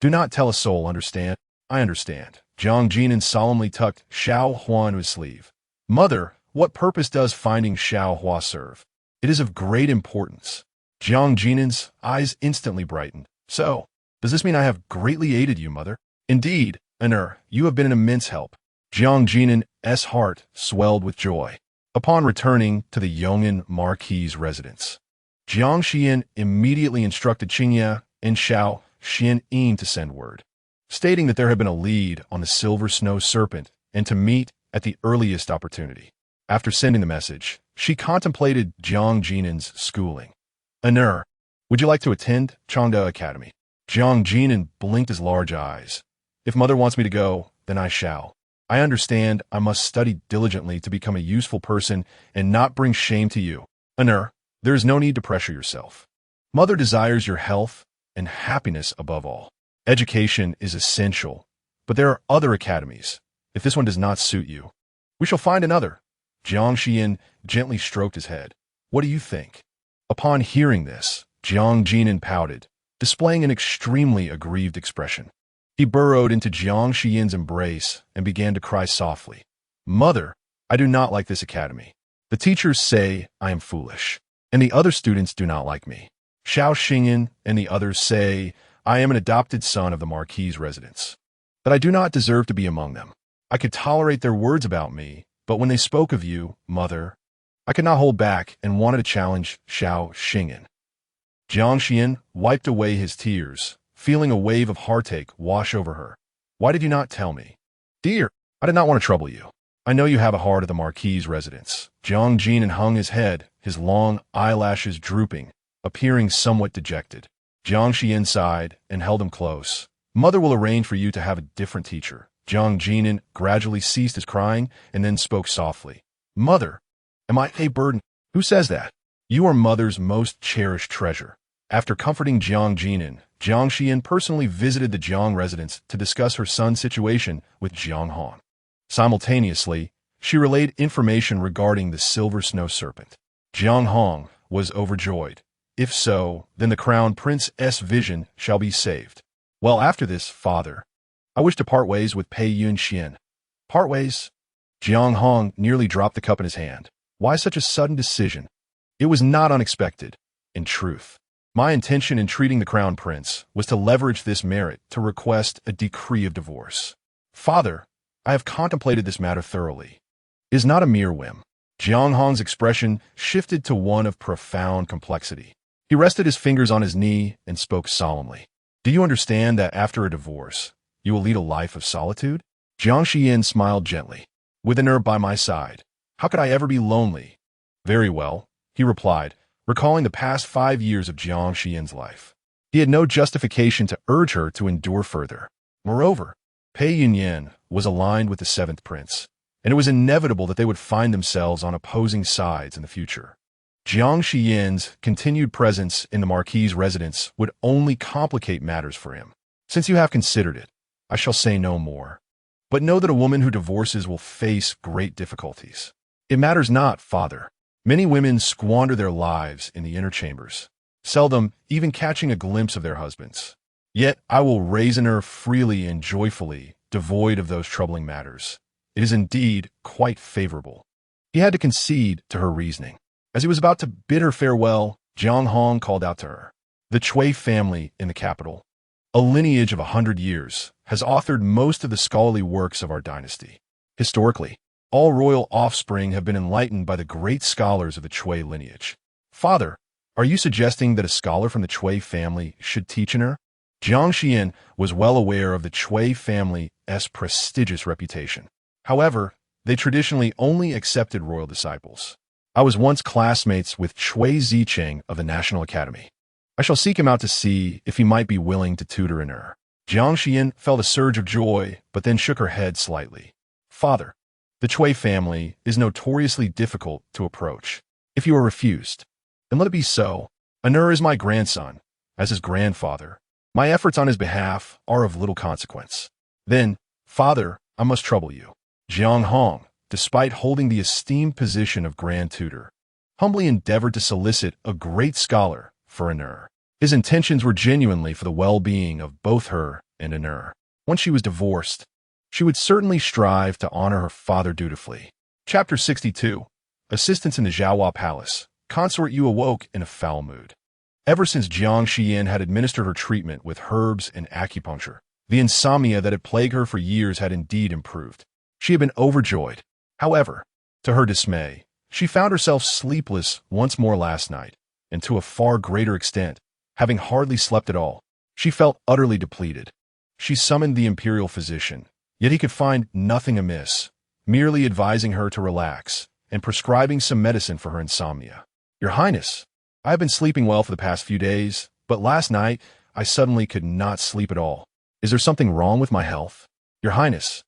Do not tell a soul, understand? I understand. Jiang Jinan solemnly tucked Xiaohua into his sleeve. Mother, what purpose does finding Xiaohua serve? It is of great importance. Jiang Jinan's eyes instantly brightened. So, does this mean I have greatly aided you, Mother? Indeed, you have been an immense help. Jiang Jinan's heart swelled with joy. Upon returning to the Yong'an Marquis' residence, Jiang Xiyan immediately instructed Qingya and Xiao Xuanli to send word, stating that there had been a lead on the Silver Snow Serpent and to meet at the earliest opportunity. After sending the message, she contemplated Jiang Jinan's schooling. Would you like to attend Changde Academy? Jiang Jinan blinked his large eyes. If Mother wants me to go, then I shall. I understand I must study diligently to become a useful person and not bring shame to you. There is no need to pressure yourself. Mother desires your health and happiness above all. Education is essential, but there are other academies. If this one does not suit you, we shall find another. Jiang Xiyan gently stroked his head. What do you think? Upon hearing this, Jiang Jinan pouted, displaying an extremely aggrieved expression. He burrowed into Jiang Xiyan's embrace and began to cry softly. Mother, I do not like this academy. The teachers say I am foolish, and the other students do not like me. Xiao Xuanli and the others say I am an adopted son of the Marquis' residence, that I do not deserve to be among them. I could tolerate their words about me, but when they spoke of you, Mother, I could not hold back and wanted to challenge Xiao Xuanli. Jiang Xiyan wiped away his tears, feeling a wave of heartache wash over her. Why did you not tell me? Dear, I did not want to trouble you. I know you have a heart at the Marquis' residence. Jiang Jinan hung his head, his long eyelashes drooping, appearing somewhat dejected. Jiang Xiyan sighed and held him close. Mother will arrange for you to have a different teacher. Jiang Jinan gradually ceased his crying and then spoke softly. Mother, am I a burden? Who says that? You are Mother's most cherished treasure. After comforting Jiang Jinan, Jiang Xiyan personally visited the Jiang residence to discuss her son's situation with Jiang Han. Simultaneously, she relayed information regarding the Silver Snow Serpent. Jiang Han was overjoyed. If so, then the crown prince's vision shall be saved. Well, after this, father, I wish to part ways with Pei Yunyuan. Part ways? Jiang Hong nearly dropped the cup in his hand. Why such a sudden decision? It was not unexpected. In truth, my intention in treating the crown prince was to leverage this merit to request a decree of divorce. Father, I have contemplated this matter thoroughly. It is not a mere whim. Jiang Hong's expression shifted to one of profound complexity. He rested his fingers on his knee and spoke solemnly. Do you understand that after a divorce, you will lead a life of solitude? Jiang Xiyan smiled gently. With an herb by my side, how could I ever be lonely? Very well, he replied, recalling the past 5 years of Jiang Xiyan's life. He had no justification to urge her to endure further. Moreover, Pei Yunyuan was aligned with the seventh prince, and it was inevitable that they would find themselves on opposing sides in the future. Jiang Xiyan's continued presence in the Marquis' residence would only complicate matters for him. Since you have considered it, I shall say no more. But know that a woman who divorces will face great difficulties. It matters not, father. Many women squander their lives in the inner chambers, seldom even catching a glimpse of their husbands. Yet I will reason her freely and joyfully, devoid of those troubling matters. It is indeed quite favorable. He had to concede to her reasoning. As he was about to bid her farewell, Jiang Hong called out to her. The Cui family in the capital, a lineage of 100 years, has authored most of the scholarly works of our dynasty. Historically, all royal offspring have been enlightened by the great scholars of the Cui lineage. Father, are you suggesting that a scholar from the Cui family should teach in her? Jiang Xiyan was well aware of the Cui family's prestigious reputation. However, they traditionally only accepted royal disciples. I was once classmates with Cui Zicheng of the National Academy. I shall seek him out to see if he might be willing to tutor in her. Jiang Xiyan felt a surge of joy, but then shook her head slightly. Father, the Cui family is notoriously difficult to approach. If you are refused, then let it be so. Anur is my grandson, as his grandfather. My efforts on his behalf are of little consequence. Then, father, I must trouble you. Jiang Hong, despite holding the esteemed position of grand tutor, humbly endeavored to solicit a great scholar for Anur. His intentions were genuinely for the well-being of both her and Anur. Once she was divorced, she would certainly strive to honor her father dutifully. Chapter 62. Assistance in the Zhaohua Palace. Consort Yu awoke in a foul mood. Ever since Jiang Xiyan had administered her treatment with herbs and acupuncture, the insomnia that had plagued her for years had indeed improved. She had been overjoyed. However, to her dismay, she found herself sleepless once more last night, and to a far greater extent, having hardly slept at all. She felt utterly depleted. She summoned the imperial physician, yet he could find nothing amiss, merely advising her to relax and prescribing some medicine for her insomnia. Your Highness, I have been sleeping well for the past few days, but last night I suddenly could not sleep at all. Is there something wrong with my health? Your Highness,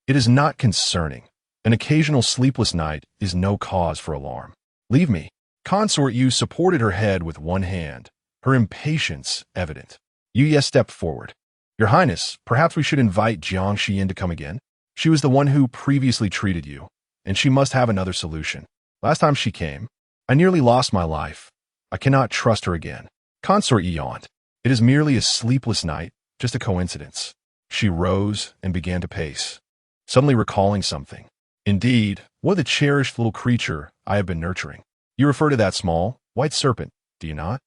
it is not concerning. An occasional sleepless night is no cause for alarm. Leave me. Consort Yu supported her head with one hand, her impatience evident. Yu stepped forward. Your Highness, perhaps we should invite Jiang Xiyan to come again? She was the one who previously treated you, and she must have another solution. Last time she came, I nearly lost my life. I cannot trust her again. Consort Yu yawned. It is merely a sleepless night, just a coincidence. She rose and began to pace, suddenly recalling something. Indeed, what a cherished little creature I have been nurturing. You refer to that small, white serpent, do you not?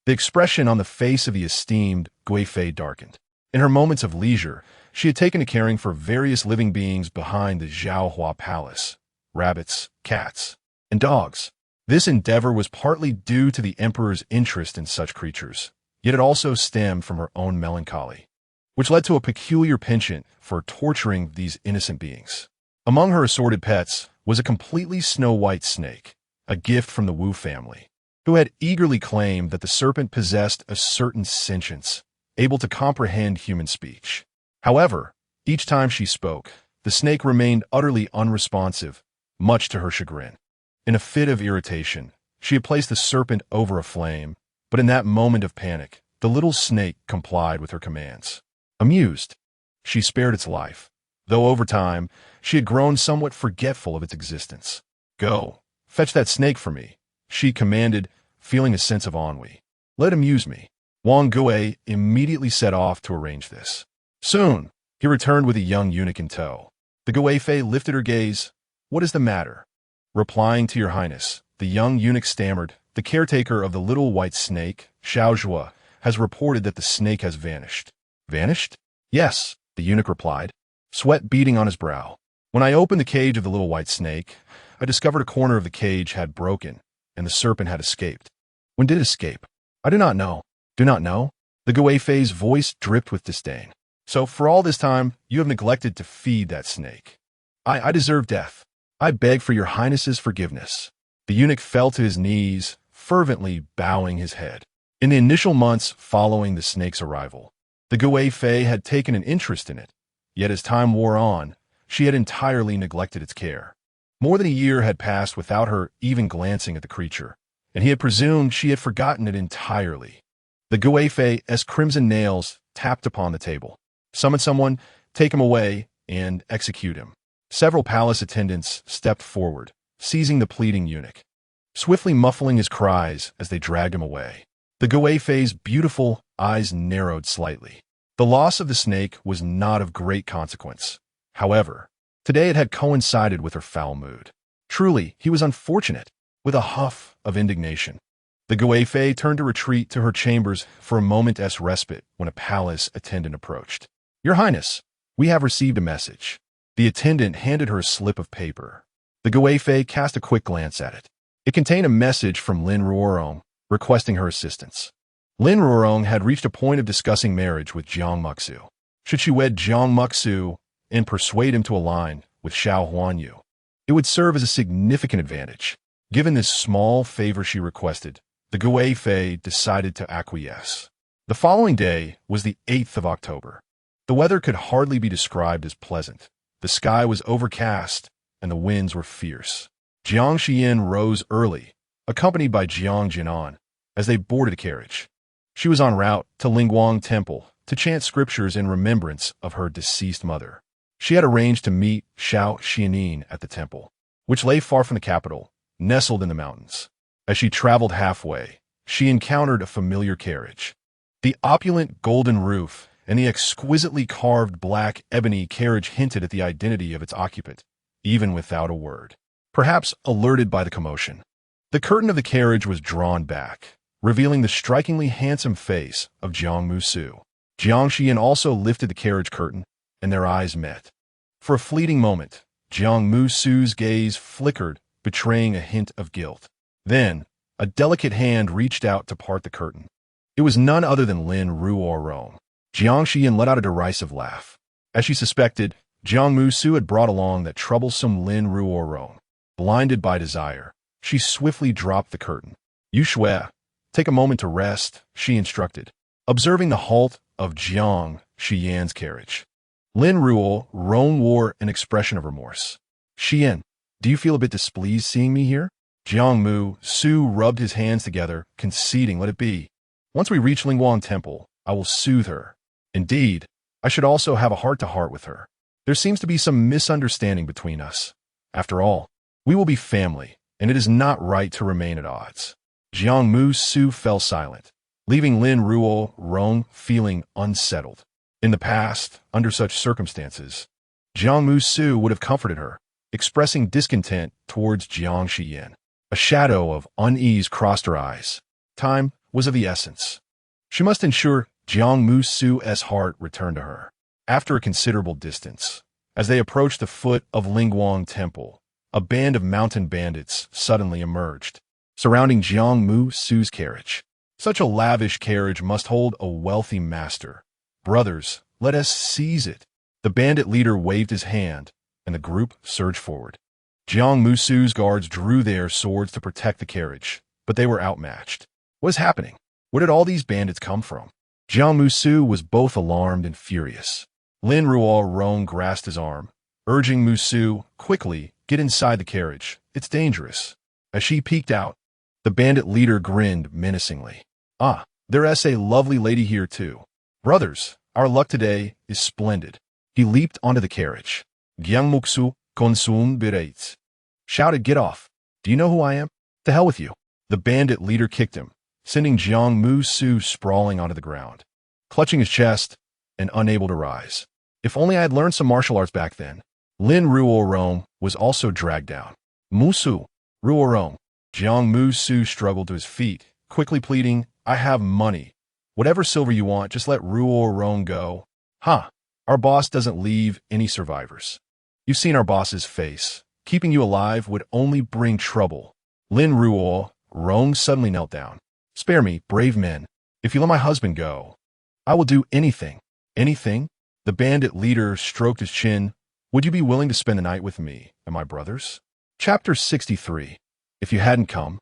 The expression on the face of the esteemed Gui Fei darkened. In her moments of leisure, she had taken to caring for various living beings behind the Zhaohua Palace, rabbits, cats, and dogs. This endeavor was partly due to the emperor's interest in such creatures, yet it also stemmed from her own melancholy, which led to a peculiar penchant for torturing these innocent beings. Among her assorted pets was a completely snow-white snake, a gift from the Wu family, who had eagerly claimed that the serpent possessed a certain sentience, able to comprehend human speech. However, each time she spoke, the snake remained utterly unresponsive, much to her chagrin. In a fit of irritation, she had placed the serpent over a flame, but in that moment of panic, the little snake complied with her commands. Amused, she spared its life, though over time, she had grown somewhat forgetful of its existence. Go, fetch that snake for me, she commanded, feeling a sense of ennui. Let him use me. Wang Gui immediately set off to arrange this. Soon, he returned with a young eunuch in tow. The Guifei lifted her gaze. What is the matter? Replying to your highness, the young eunuch stammered, the caretaker of the little white snake, Xiao Xuanli, has reported that the snake has vanished. Vanished? Yes, the eunuch replied, sweat beading on his brow. When I opened the cage of the little white snake, I discovered a corner of the cage had broken, and the serpent had escaped. When did it escape? I do not know. Do not know? The Guifei's voice dripped with disdain. So for all this time, you have neglected to feed that snake. I deserve death. I beg for your highness's forgiveness. The eunuch fell to his knees, fervently bowing his head. In the initial months following the snake's arrival, the Guifei had taken an interest in it, yet as time wore on, she had entirely neglected its care. More than a year had passed without her even glancing at the creature, and he had presumed she had forgotten it entirely. The Guifei's crimson nails tapped upon the table. Summon someone, take him away, and execute him. Several palace attendants stepped forward, seizing the pleading eunuch, swiftly muffling his cries as they dragged him away. The Guifei's beautiful eyes narrowed slightly. The loss of the snake was not of great consequence. However, today it had coincided with her foul mood. Truly, he was unfortunate. With a huff of indignation, the Guifei turned to retreat to her chambers for a moment's respite when a palace attendant approached. Your Highness, we have received a message. The attendant handed her a slip of paper. The Guifei cast a quick glance at it. It contained a message from Lin Ruorong requesting her assistance. Lin Ruorong had reached a point of discussing marriage with Jiang Muxu. Should she wed Jiang Muxu and persuade him to align with Xiao Xuanli, it would serve as a significant advantage. Given this small favor she requested, the Guifei decided to acquiesce. The following day was the 8th of October. The weather could hardly be described as pleasant. The sky was overcast, and the winds were fierce. Jiang Xiyan rose early, accompanied by Jiang Xiyan, as they boarded a carriage. She was en route to Lingguang Temple to chant scriptures in remembrance of her deceased mother. She had arranged to meet Xiao Xuanli at the temple, which lay far from the capital, nestled in the mountains. As she traveled halfway, she encountered a familiar carriage. The opulent golden roof and the exquisitely carved black ebony carriage hinted at the identity of its occupant, even without a word. Perhaps alerted by the commotion, the curtain of the carriage was drawn back, revealing the strikingly handsome face of Jiang Musu. Jiang Xiyan also lifted the carriage curtain, and their eyes met. For a fleeting moment, Jiang Musu's gaze flickered, betraying a hint of guilt. Then, a delicate hand reached out to part the curtain. It was none other than Lin Ruorong. Jiang Xiyan let out a derisive laugh. As she suspected, Jiang Musu had brought along that troublesome Lin Ruorong. Blinded by desire, she swiftly dropped the curtain. You shui, take a moment to rest, she instructed, observing the halt of Jiang Xiyan's carriage. Lin Ruorong wore an expression of remorse. Xiyan, do you feel a bit displeased seeing me here? Jiang Musu rubbed his hands together, conceding, let it be. Once we reach Lingguang Temple, I will soothe her. Indeed, I should also have a heart-to-heart with her. There seems to be some misunderstanding between us. After all, we will be family, and it is not right to remain at odds. Jiang Musu fell silent, leaving Lin Ruorong feeling unsettled. In the past, under such circumstances, Jiang Musu would have comforted her, expressing discontent towards Jiang Xiyan. A shadow of unease crossed her eyes. Time was of the essence. She must ensure Jiang Musu's heart returned to her. After a considerable distance, as they approached the foot of Lingguang Temple, a band of mountain bandits suddenly emerged, surrounding Jiang Musu's carriage. Such a lavish carriage must hold a wealthy master. Brothers, let us seize it. The bandit leader waved his hand, and the group surged forward. Jiang Musu's guards drew their swords to protect the carriage, but they were outmatched. What is happening? Where did all these bandits come from? Jiang Musu was both alarmed and furious. Lin Ruorong grasped his arm, urging Musu, quickly, get inside the carriage. It's dangerous. As she peeked out, the bandit leader grinned menacingly. Ah, there's a lovely lady here too. Brothers, our luck today is splendid. He leaped onto the carriage. Jiang Muxu, consum bereits. Shouted, get off. Do you know who I am? To hell with you. The bandit leader kicked him, sending Jiang Musu sprawling onto the ground, clutching his chest and unable to rise. If only I had learned some martial arts back then. Lin Ruorong was also dragged down. Musu, Ruorong. Jiang Musu struggled to his feet, quickly pleading, I have money. Whatever silver you want, just let Ruorong go. Ha! Our boss doesn't leave any survivors. You've seen our boss's face. Keeping you alive would only bring trouble. Lin Ruorong suddenly knelt down. Spare me, brave men. If you let my husband go, I will do anything. Anything? The bandit leader stroked his chin. Would you be willing to spend the night with me and my brothers? Chapter 63. If you hadn't come,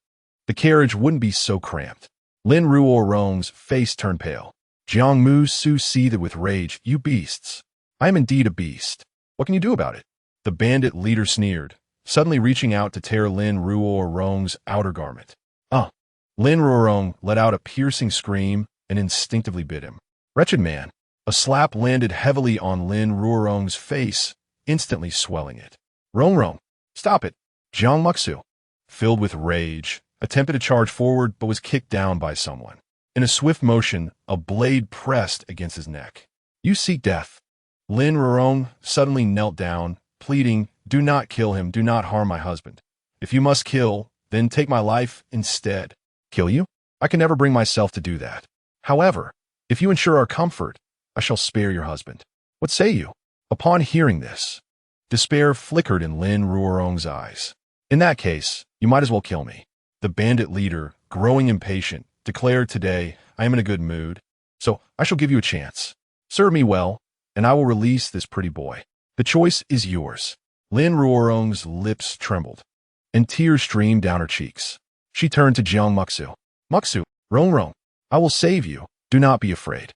the carriage wouldn't be so cramped. Lin Ruorong's face turned pale. Jiang Musu seethed with rage. You beasts. I am indeed a beast. What can you do about it? The bandit leader sneered, suddenly reaching out to tear Lin Ruorong's outer garment. Lin Ruorong let out a piercing scream and instinctively bit him. Wretched man. A slap landed heavily on Lin Ruorong's face, instantly swelling it. Rong, stop it. Jiang Muxu, filled with rage, attempted to charge forward but was kicked down by someone. In a swift motion, a blade pressed against his neck. You seek death. Lin Ruorong suddenly knelt down, pleading, do not kill him, do not harm my husband. If you must kill, then take my life instead. Kill you? I can never bring myself to do that. However, if you ensure our comfort, I shall spare your husband. What say you? Upon hearing this, despair flickered in Lin Ruorong's eyes. In that case, you might as well kill me. The bandit leader, growing impatient, declared, today I am in a good mood, so I shall give you a chance. Serve me well, and I will release this pretty boy. The choice is yours. Lin Ruorong's lips trembled, and tears streamed down her cheeks. She turned to Jiang Muxu. Muxu, Rong, I will save you. Do not be afraid.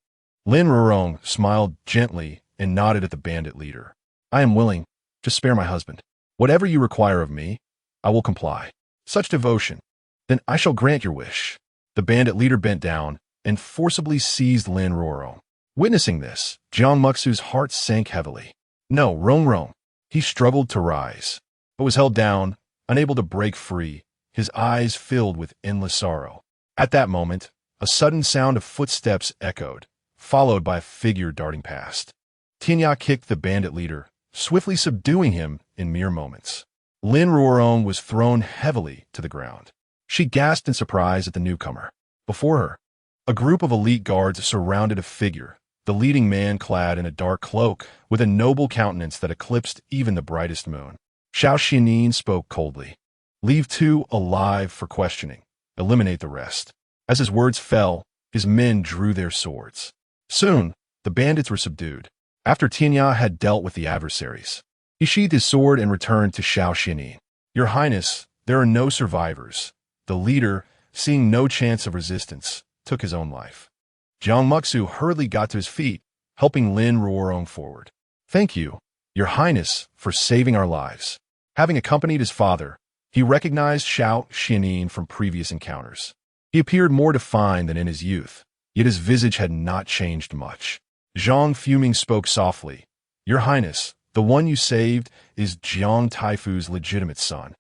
Lin Ruorong smiled gently and nodded at the bandit leader. I am willing. Just spare my husband. Whatever you require of me, I will comply. Such devotion. Then I shall grant your wish. The bandit leader bent down and forcibly seized Lin Ruorong. Witnessing this, Jiang Muxu's heart sank heavily. No, Rong. He struggled to rise, but was held down, unable to break free, his eyes filled with endless sorrow. At that moment, a sudden sound of footsteps echoed, followed by a figure darting past. Tianya kicked the bandit leader, swiftly subduing him in mere moments. Lin Ruorong was thrown heavily to the ground. She gasped in surprise at the newcomer. Before her, a group of elite guards surrounded a figure, the leading man clad in a dark cloak with a noble countenance that eclipsed even the brightest moon. Xiao Xuanli spoke coldly. Leave two alive for questioning. Eliminate the rest. As his words fell, his men drew their swords. Soon, the bandits were subdued. After Tianya had dealt with the adversaries, he sheathed his sword and returned to Xiao Xuanli. Your Highness, there are no survivors. The leader, seeing no chance of resistance, took his own life. Jiang Muxu hurriedly got to his feet, helping Lin Ruorong forward. Thank you, Your Highness, for saving our lives. Having accompanied his father, he recognized Xiao Xuanli from previous encounters. He appeared more defined than in his youth, yet his visage had not changed much. Zhang Fuming spoke softly. Your Highness, the one you saved is Jiang Taifu's legitimate son,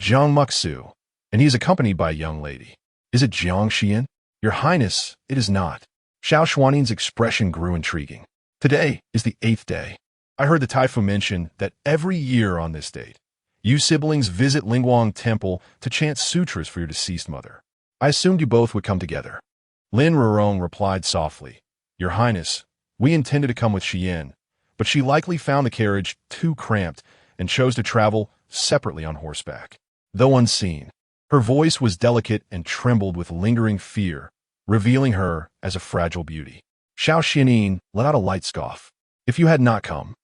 Jiang Muxu, and he is accompanied by a young lady. Is it Jiang Xiyan? Your Highness, it is not. Xiao Xuanli's expression grew intriguing. Today is the 8th day. I heard the Taifu mention that every year on this date, you siblings visit Lingguang Temple to chant sutras for your deceased mother. I assumed you both would come together. Lin Ruorong replied softly. Your Highness, we intended to come with Xiyan, but she likely found the carriage too cramped and chose to travel separately on horseback. Though unseen, her voice was delicate and trembled with lingering fear, revealing her as a fragile beauty. Xiao Xuanli let out a light scoff. If you had not come,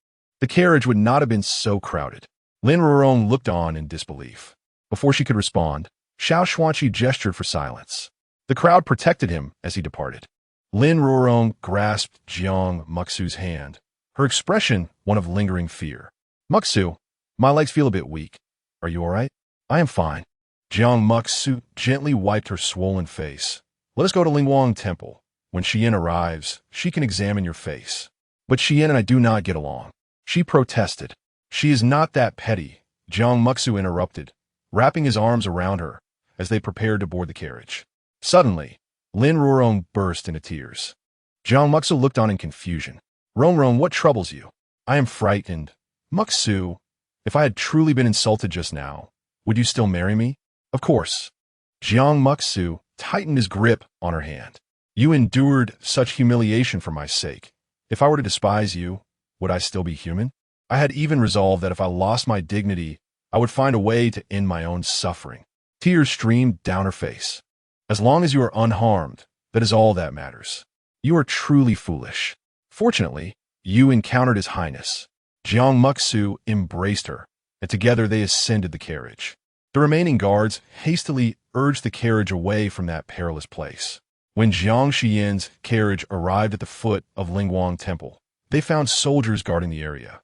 the carriage would not have been so crowded. Lin Ruorong looked on in disbelief. Before she could respond, Xiao Xuanli gestured for silence. The crowd protected him as he departed. Lin Ruorong grasped Jiang Muxu's hand, her expression one of lingering fear. Muxu, my legs feel a bit weak. Are you all right? I am fine. Jiang Muxu gently wiped her swollen face. Let us go to Lingguang Temple. When Xiyan arrives, she can examine your face. But Xiyan and I do not get along. She protested. She is not that petty, Jiang Muxu interrupted, wrapping his arms around her as they prepared to board the carriage. Suddenly, Lin Ruorong burst into tears. Jiang Muxu looked on in confusion. Rong, what troubles you? I am frightened. Muxu, if I had truly been insulted just now, would you still marry me? Of course. Jiang Muxu tightened his grip on her hand. You endured such humiliation for my sake. If I were to despise you, would I still be human? I had even resolved that if I lost my dignity, I would find a way to end my own suffering. Tears streamed down her face. As long as you are unharmed, that is all that matters. You are truly foolish. Fortunately, you encountered His Highness. Jiang Muxu embraced her, and together they ascended the carriage. The remaining guards hastily urged the carriage away from that perilous place. When Jiang Xiyan's carriage arrived at the foot of Lingguang Temple, they found soldiers guarding the area.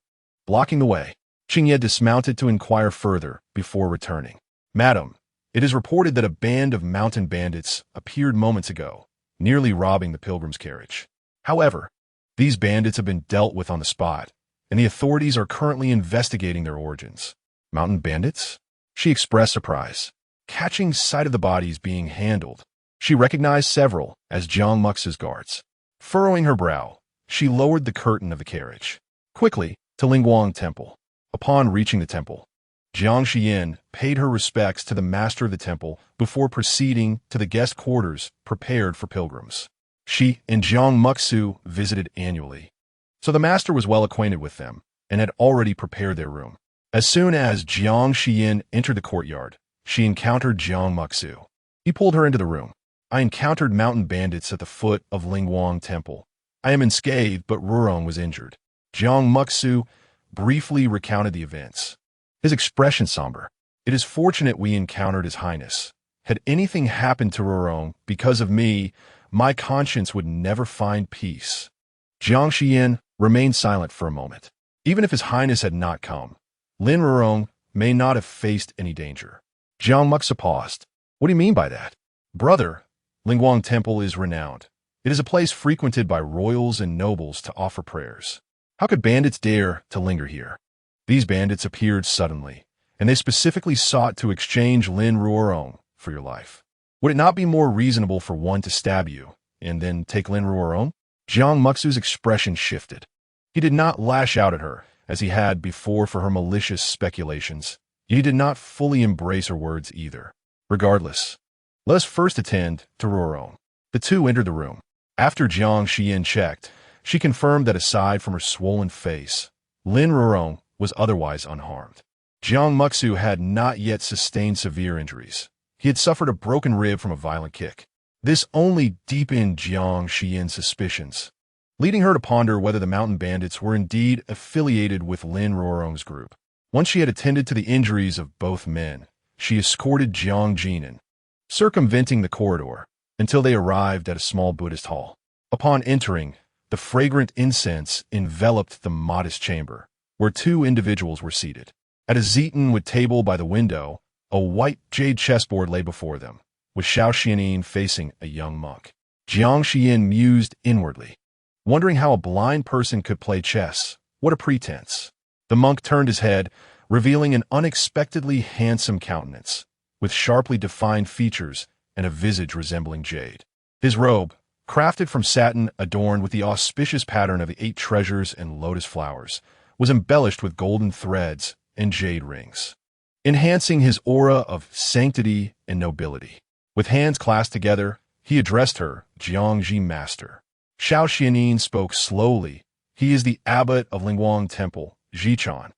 Blocking the way, Qingye dismounted to inquire further before returning. Madam, it is reported that a band of mountain bandits appeared moments ago, nearly robbing the pilgrim's carriage. However, these bandits have been dealt with on the spot, and the authorities are currently investigating their origins. Mountain bandits? She expressed surprise. Catching sight of the bodies being handled, she recognized several as Jiang Muxu's guards. Furrowing her brow, she lowered the curtain of the carriage. Quickly, to Lingguang Temple. Upon reaching the temple, Jiang Xiyan paid her respects to the master of the temple before proceeding to the guest quarters prepared for pilgrims. She and Jiang Muxu visited annually, so the master was well acquainted with them and had already prepared their room. As soon as Jiang Xiyan entered the courtyard, she encountered Jiang Muxu. He pulled her into the room. I encountered mountain bandits at the foot of Lingguang Temple. I am unscathed, but Ruorong was injured. Jiang Muxu briefly recounted the events, his expression somber. It is fortunate we encountered His Highness. Had anything happened to Ruorong because of me, my conscience would never find peace. Jiang Xiyan remained silent for a moment. Even if His Highness had not come, Lin Ruorong may not have faced any danger. Jiang Muxu paused. What do you mean by that? Brother, Lingguang Temple is renowned. It is a place frequented by royals and nobles to offer prayers. How could bandits dare to linger here? These bandits appeared suddenly, and they specifically sought to exchange Lin Ruorong for your life. Would it not be more reasonable for one to stab you and then take Lin Ruorong? Jiang Muxu's expression shifted. He did not lash out at her, as he had before for her malicious speculations. Yet he did not fully embrace her words either. Regardless, let us first attend to Ruorong. The two entered the room. After Jiang Xiyan checked, she confirmed that aside from her swollen face, Lin Ruorong was otherwise unharmed. Jiang Muxu had not yet sustained severe injuries. He had suffered a broken rib from a violent kick. This only deepened Jiang Xiyan's suspicions, leading her to ponder whether the mountain bandits were indeed affiliated with Lin Ruorong's group. Once she had attended to the injuries of both men, she escorted Jiang Jinan, circumventing the corridor, until they arrived at a small Buddhist hall. Upon entering, the fragrant incense enveloped the modest chamber, where two individuals were seated. At a zetonwood table by the window, a white jade chessboard lay before them, with Xiao Xuanli facing a young monk. Jiang Xiyan mused inwardly, wondering how a blind person could play chess. What a pretense. The monk turned his head, revealing an unexpectedly handsome countenance, with sharply defined features and a visage resembling jade. His robe, crafted from satin adorned with the auspicious pattern of the 8 treasures and lotus flowers, was embellished with golden threads and jade rings, enhancing his aura of sanctity and nobility. With hands clasped together, he addressed her, Jiang Ji Master. Xiao Xuanli spoke slowly. He is the abbot of Lingguang Temple, Zhichan.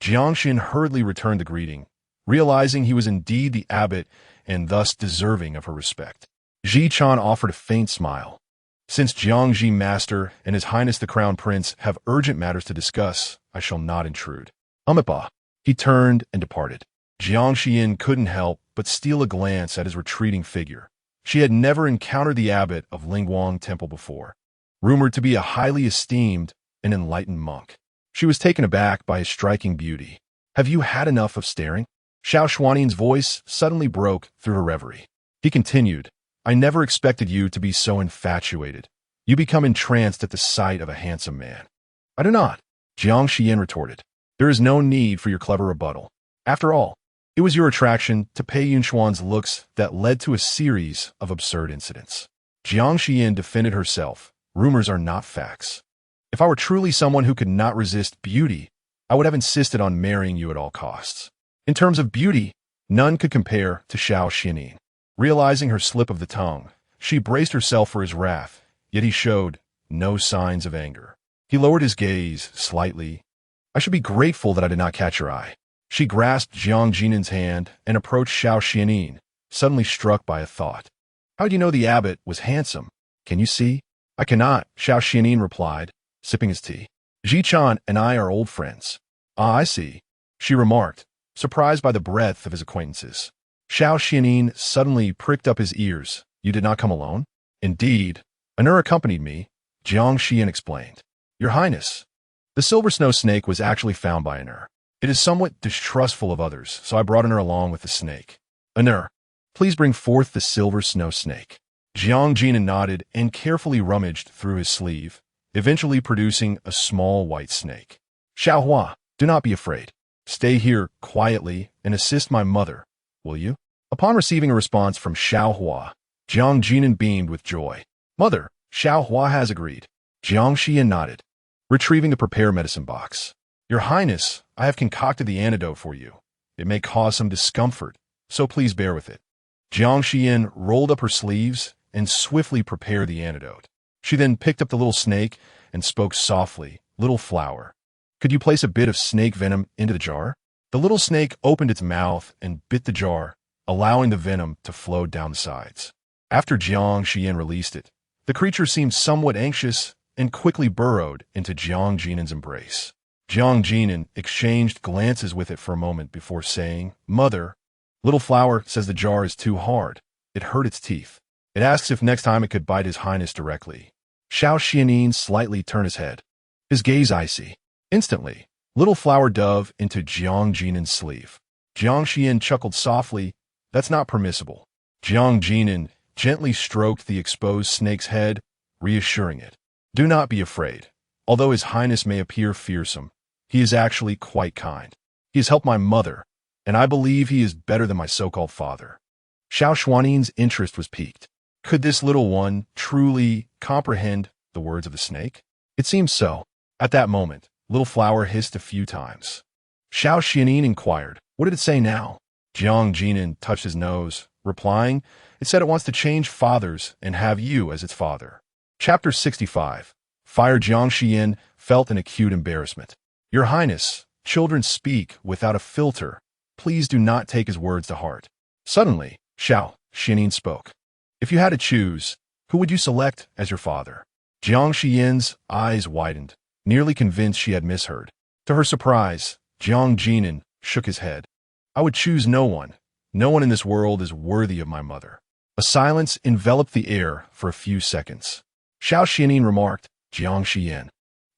Jiang Xiyan hurriedly returned the greeting, realizing he was indeed the abbot and thus deserving of her respect. Zhichan offered a faint smile. Since Jiang Ji Master and His Highness the Crown Prince have urgent matters to discuss, I shall not intrude. Amipa. He turned and departed. Jiang Xiyan couldn't help but steal a glance at his retreating figure. She had never encountered the abbot of Lingguang Temple before, rumored to be a highly esteemed and enlightened monk. She was taken aback by his striking beauty. Have you had enough of staring? Xiao Xuanli's voice suddenly broke through her reverie. He continued, I never expected you to be so infatuated. You become entranced at the sight of a handsome man. I do not, Jiang Xiyan retorted. There is no need for your clever rebuttal. After all, it was your attraction to Pei Yunyuan's looks that led to a series of absurd incidents. Jiang Xiyan defended herself. Rumors are not facts. If I were truly someone who could not resist beauty, I would have insisted on marrying you at all costs. In terms of beauty, none could compare to Xiao Xuanli. Realizing her slip of the tongue, she braced herself for his wrath, yet he showed no signs of anger. He lowered his gaze slightly. I should be grateful that I did not catch your eye. She grasped Jiang Xiyan's hand and approached Xiao Xuanli, suddenly struck by a thought. How do you know the abbot was handsome? Can you see? I cannot, Xiao Xuanli replied, sipping his tea. Zhichan and I are old friends. Ah, I see, she remarked, surprised by the breadth of his acquaintances. Xiao Xuanli suddenly pricked up his ears. You did not come alone? Indeed. Anur accompanied me, Jiang Xiyan explained. Your Highness. The silver snow snake was actually found by Anur. It is somewhat distrustful of others, so I brought Anur along with the snake. Anur, please bring forth the silver snow snake. Jiang Xiyan nodded and carefully rummaged through his sleeve, eventually producing a small white snake. Xiao Hua, do not be afraid. Stay here quietly and assist my mother, will you? Upon receiving a response from Xiao Hua, Jiang Xiyan beamed with joy. Mother, Xiao Hua has agreed. Jiang Xiyan nodded, retrieving the prepare medicine box. Your Highness, I have concocted the antidote for you. It may cause some discomfort, so please bear with it. Jiang Xiyan rolled up her sleeves and swiftly prepared the antidote. She then picked up the little snake and spoke softly, Little flower, could you place a bit of snake venom into the jar? The little snake opened its mouth and bit the jar, allowing the venom to flow down the sides. After Jiang Xiyan released it, the creature seemed somewhat anxious and quickly burrowed into Jiang Xiyan's embrace. Jiang Xiyan exchanged glances with it for a moment before saying, Mother, Little Flower says the jar is too hard. It hurt its teeth. It asks if next time it could bite His Highness directly. Xiao Xuanli slightly turned his head, his gaze icy. Instantly, Little Flower dove into Jiang Xiyan's sleeve. Jiang Xiyan chuckled softly, that's not permissible. Jiang Xiyan gently stroked the exposed snake's head, reassuring it. Do not be afraid. Although His Highness may appear fearsome, he is actually quite kind. He has helped my mother, and I believe he is better than my so-called father. Xiao Xuanli's interest was piqued. Could this little one truly comprehend the words of the snake? It seemed so. At that moment, Little Flower hissed a few times. Xiao Xuanli inquired, what did it say now? Jiang Xiyan touched his nose, replying, it said it wants to change fathers and have you as its father. Chapter 65. Fire. Jiang Xiyan felt an acute embarrassment. Your Highness, children speak without a filter. Please do not take his words to heart. Suddenly, Xiao Xuanli spoke. If you had to choose, who would you select as your father? Jiang Xiyan's eyes widened, nearly convinced she had misheard. To her surprise, Jiang Xiyan shook his head. I would choose no one. No one in this world is worthy of my mother. A silence enveloped the air for a few seconds. Xiao Xuanli remarked, Jiang Xiyan,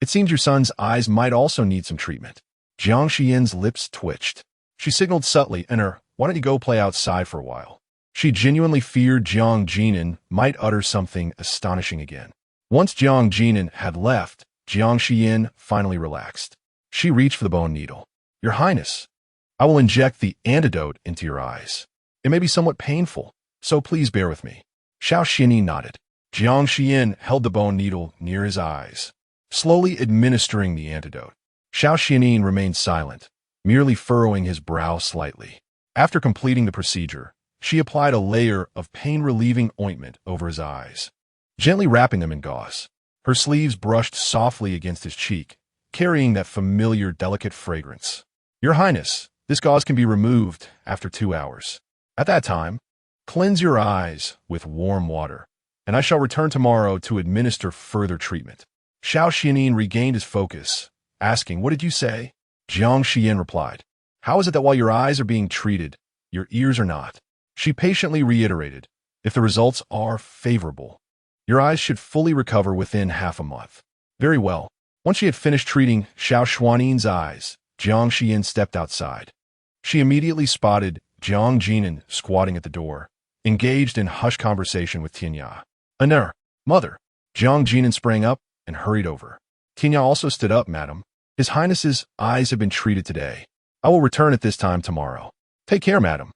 it seems your son's eyes might also need some treatment. Jiang Xiyan's lips twitched. She signaled subtly, Enur, why don't you go play outside for a while? She genuinely feared Jiang Xiyan might utter something astonishing again. Once Jiang Xiyan had left, Jiang Xiyan finally relaxed. She reached for the bone needle. Your Highness, I will inject the antidote into your eyes. It may be somewhat painful, so please bear with me. Xiao Xuanli nodded. Jiang Xiyan held the bone needle near his eyes, slowly administering the antidote. Xiao Xuanli remained silent, merely furrowing his brow slightly. After completing the procedure, she applied a layer of pain-relieving ointment over his eyes, gently wrapping them in gauze. Her sleeves brushed softly against his cheek, carrying that familiar delicate fragrance. Your Highness, this gauze can be removed after 2 hours. At that time, cleanse your eyes with warm water, and I shall return tomorrow to administer further treatment. Xiao Xuanli regained his focus, asking, what did you say? Jiang Xiyan replied, how is it that while your eyes are being treated, your ears are not? She patiently reiterated, if the results are favorable, your eyes should fully recover within half a month. Very well. Once she had finished treating Xiao Xuanli's eyes, Jiang Xiyan stepped outside. She immediately spotted Jiang Xiyan squatting at the door, engaged in hushed conversation with Tianya. Enur, mother. Jiang Xiyan sprang up and hurried over. Tianya also stood up, madam. His Highness's eyes have been treated today. I will return at this time tomorrow. Take care, madam.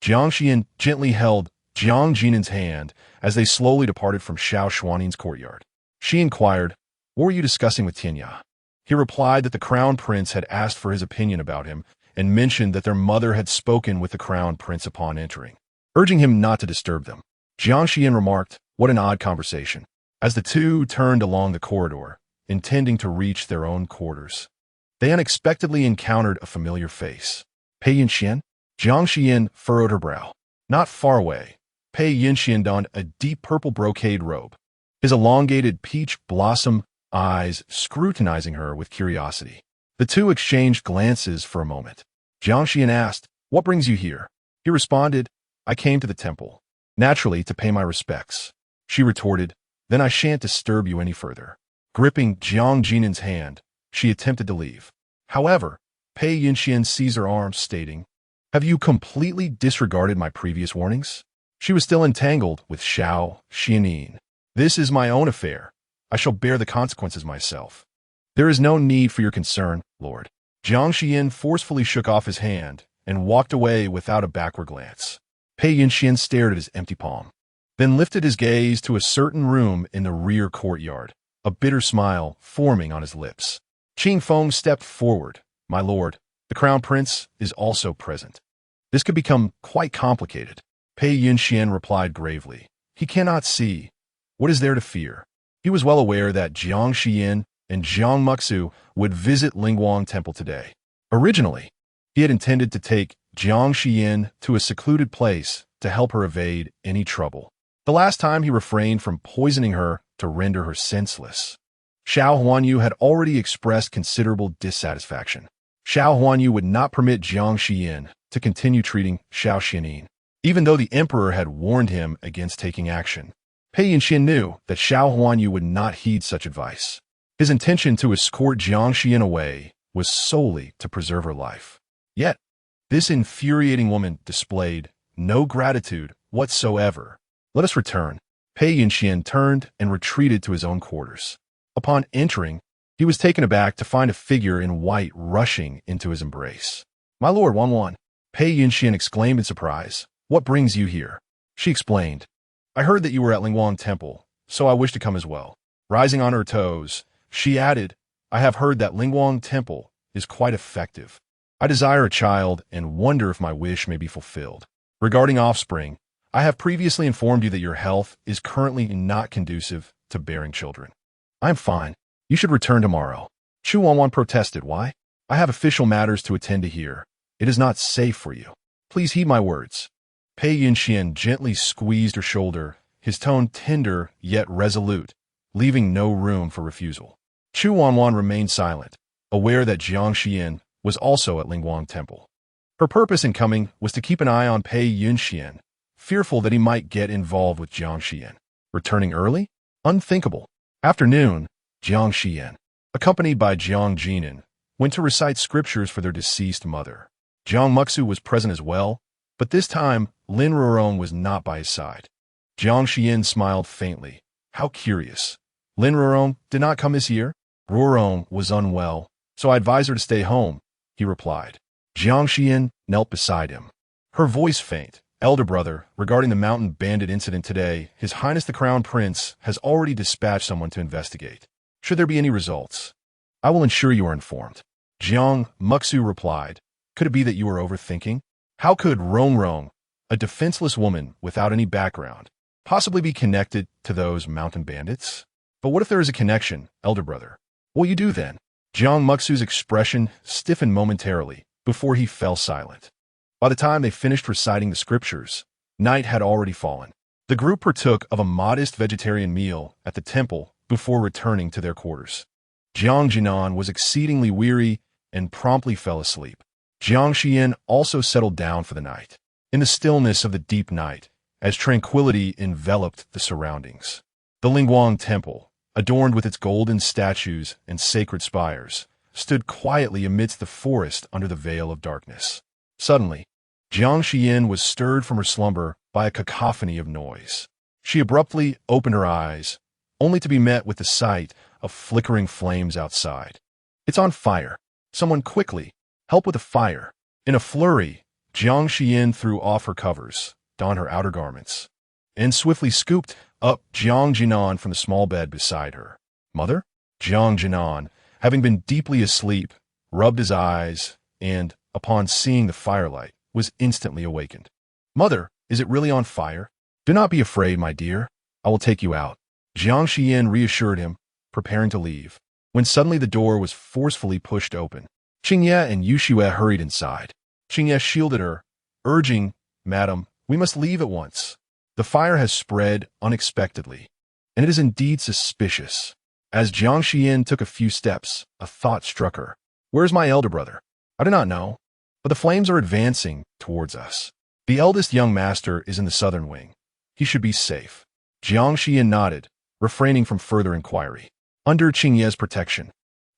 Jiang Xiyan gently held Jiang Xiyan's hand as they slowly departed from Xiao Xuanli's courtyard. She inquired, "What were you discussing with Tianya?" He replied that the crown prince had asked for his opinion about him and mentioned that their mother had spoken with the crown prince upon entering, urging him not to disturb them. Jiang Xiyan remarked, "What an odd conversation," as the two turned along the corridor, intending to reach their own quarters. They unexpectedly encountered a familiar face. Pei Yunyuan? Jiang Xiyan furrowed her brow. Not far away, Pei Yunyuan donned a deep purple brocade robe, his elongated peach blossom eyes scrutinizing her with curiosity. The two exchanged glances for a moment. Jiang Xiyan asked, "What brings you here?" He responded, "I came to the temple, naturally to pay my respects." She retorted, "Then I shan't disturb you any further." Gripping Jiang Xiyan's hand, she attempted to leave. However, Pei Yunyuan seized her arm, stating, "Have you completely disregarded my previous warnings?" She was still entangled with Xiao Xuanli. "This is my own affair. I shall bear the consequences myself. There is no need for your concern, Lord." Jiang Xiyan forcefully shook off his hand and walked away without a backward glance. Pei Yunyuan stared at his empty palm, then lifted his gaze to a certain room in the rear courtyard, a bitter smile forming on his lips. Qing Feng stepped forward. "My lord, the crown prince is also present. This could become quite complicated." Pei Yunyuan replied gravely, "He cannot see. What is there to fear?" He was well aware that Jiang Xiyan and Jiang Muxu would visit Lingguang Temple today. Originally, he had intended to take Jiang Xiyan to a secluded place to help her evade any trouble. The last time he refrained from poisoning her to render her senseless. Xiao Xuanli had already expressed considerable dissatisfaction. Xiao Xuanli would not permit Jiang Xiyan to continue treating Xiao Xuanli, even though the emperor had warned him against taking action. Pei Yunyuan knew that Xiao Xuanli would not heed such advice. His intention to escort Jiang Xiyan away was solely to preserve her life. Yet, this infuriating woman displayed no gratitude whatsoever. "Let us return." Pei Yunyuan turned and retreated to his own quarters. Upon entering, he was taken aback to find a figure in white rushing into his embrace. "My lord, Wan," Pei Yunyuan exclaimed in surprise. "What brings you here?" She explained, "I heard that you were at Lingguang Temple, so I wish to come as well." Rising on her toes, she added, "I have heard that Lingguang Temple is quite effective. I desire a child and wonder if my wish may be fulfilled. Regarding offspring, I have previously informed you that your health is currently not conducive to bearing children." "I am fine. You should return tomorrow." Chu Wanwan protested. "Why? I have official matters to attend to here. It is not safe for you. Please heed my words." Pei Yunyuan gently squeezed her shoulder, his tone tender yet resolute, leaving no room for refusal. Chu Wanwan remained silent, aware that Jiang Xiyan was also at Lingguang Temple. Her purpose in coming was to keep an eye on Pei Yunyuan, fearful that he might get involved with Jiang Xiyan. Returning early? Unthinkable. Afternoon, Jiang Xiyan, accompanied by Jiang Jinan, went to recite scriptures for their deceased mother. Jiang Muxu was present as well, but this time Lin Rurong was not by his side. Jiang Xiyan smiled faintly. How curious. Lin Rurong did not come this year? Rurong was unwell, so I advised her to stay home, he replied. Jiang Xiyan knelt beside him. Her voice faint. Elder brother, regarding the mountain bandit incident today, His Highness the Crown Prince has already dispatched someone to investigate. Should there be any results, I will ensure you are informed. Jiang Muxu replied, Could it be that you are overthinking? How could Rong, a defenseless woman without any background, possibly be connected to those mountain bandits? But what if there is a connection, elder brother? What will you do then? Jiang Muxu's expression stiffened momentarily before he fell silent. By the time they finished reciting the scriptures, night had already fallen. The group partook of a modest vegetarian meal at the temple before returning to their quarters. Jiang Jinan was exceedingly weary and promptly fell asleep. Jiang Xiyan also settled down for the night. In the stillness of the deep night, as tranquility enveloped the surroundings, the Lingguang Temple, adorned with its golden statues and sacred spires, stood quietly amidst the forest under the veil of darkness. Suddenly, Jiang Xiyan was stirred from her slumber by a cacophony of noise. She abruptly opened her eyes, only to be met with the sight of flickering flames outside. It's on fire. Someone quickly, help with the fire. In a flurry, Jiang Xiyan threw off her covers, don her outer garments, and swiftly scooped up Jiang Xiyan from the small bed beside her. Mother? Jiang Xiyan, having been deeply asleep, rubbed his eyes and, upon seeing the firelight, was instantly awakened. Mother, is it really on fire? Do not be afraid, my dear. I will take you out. Jiang Xiyan reassured him, preparing to leave, when suddenly the door was forcefully pushed open. Qingye and Yuxue hurried inside. Qingye shielded her, urging, Madam, we must leave at once. The fire has spread unexpectedly, and it is indeed suspicious. As Jiang Xiyan took a few steps, a thought struck her. Where's my elder brother? I do not know, but the flames are advancing towards us. The eldest young master is in the southern wing. He should be safe. Jiang Xiyan nodded, refraining from further inquiry. Under Qingye's protection,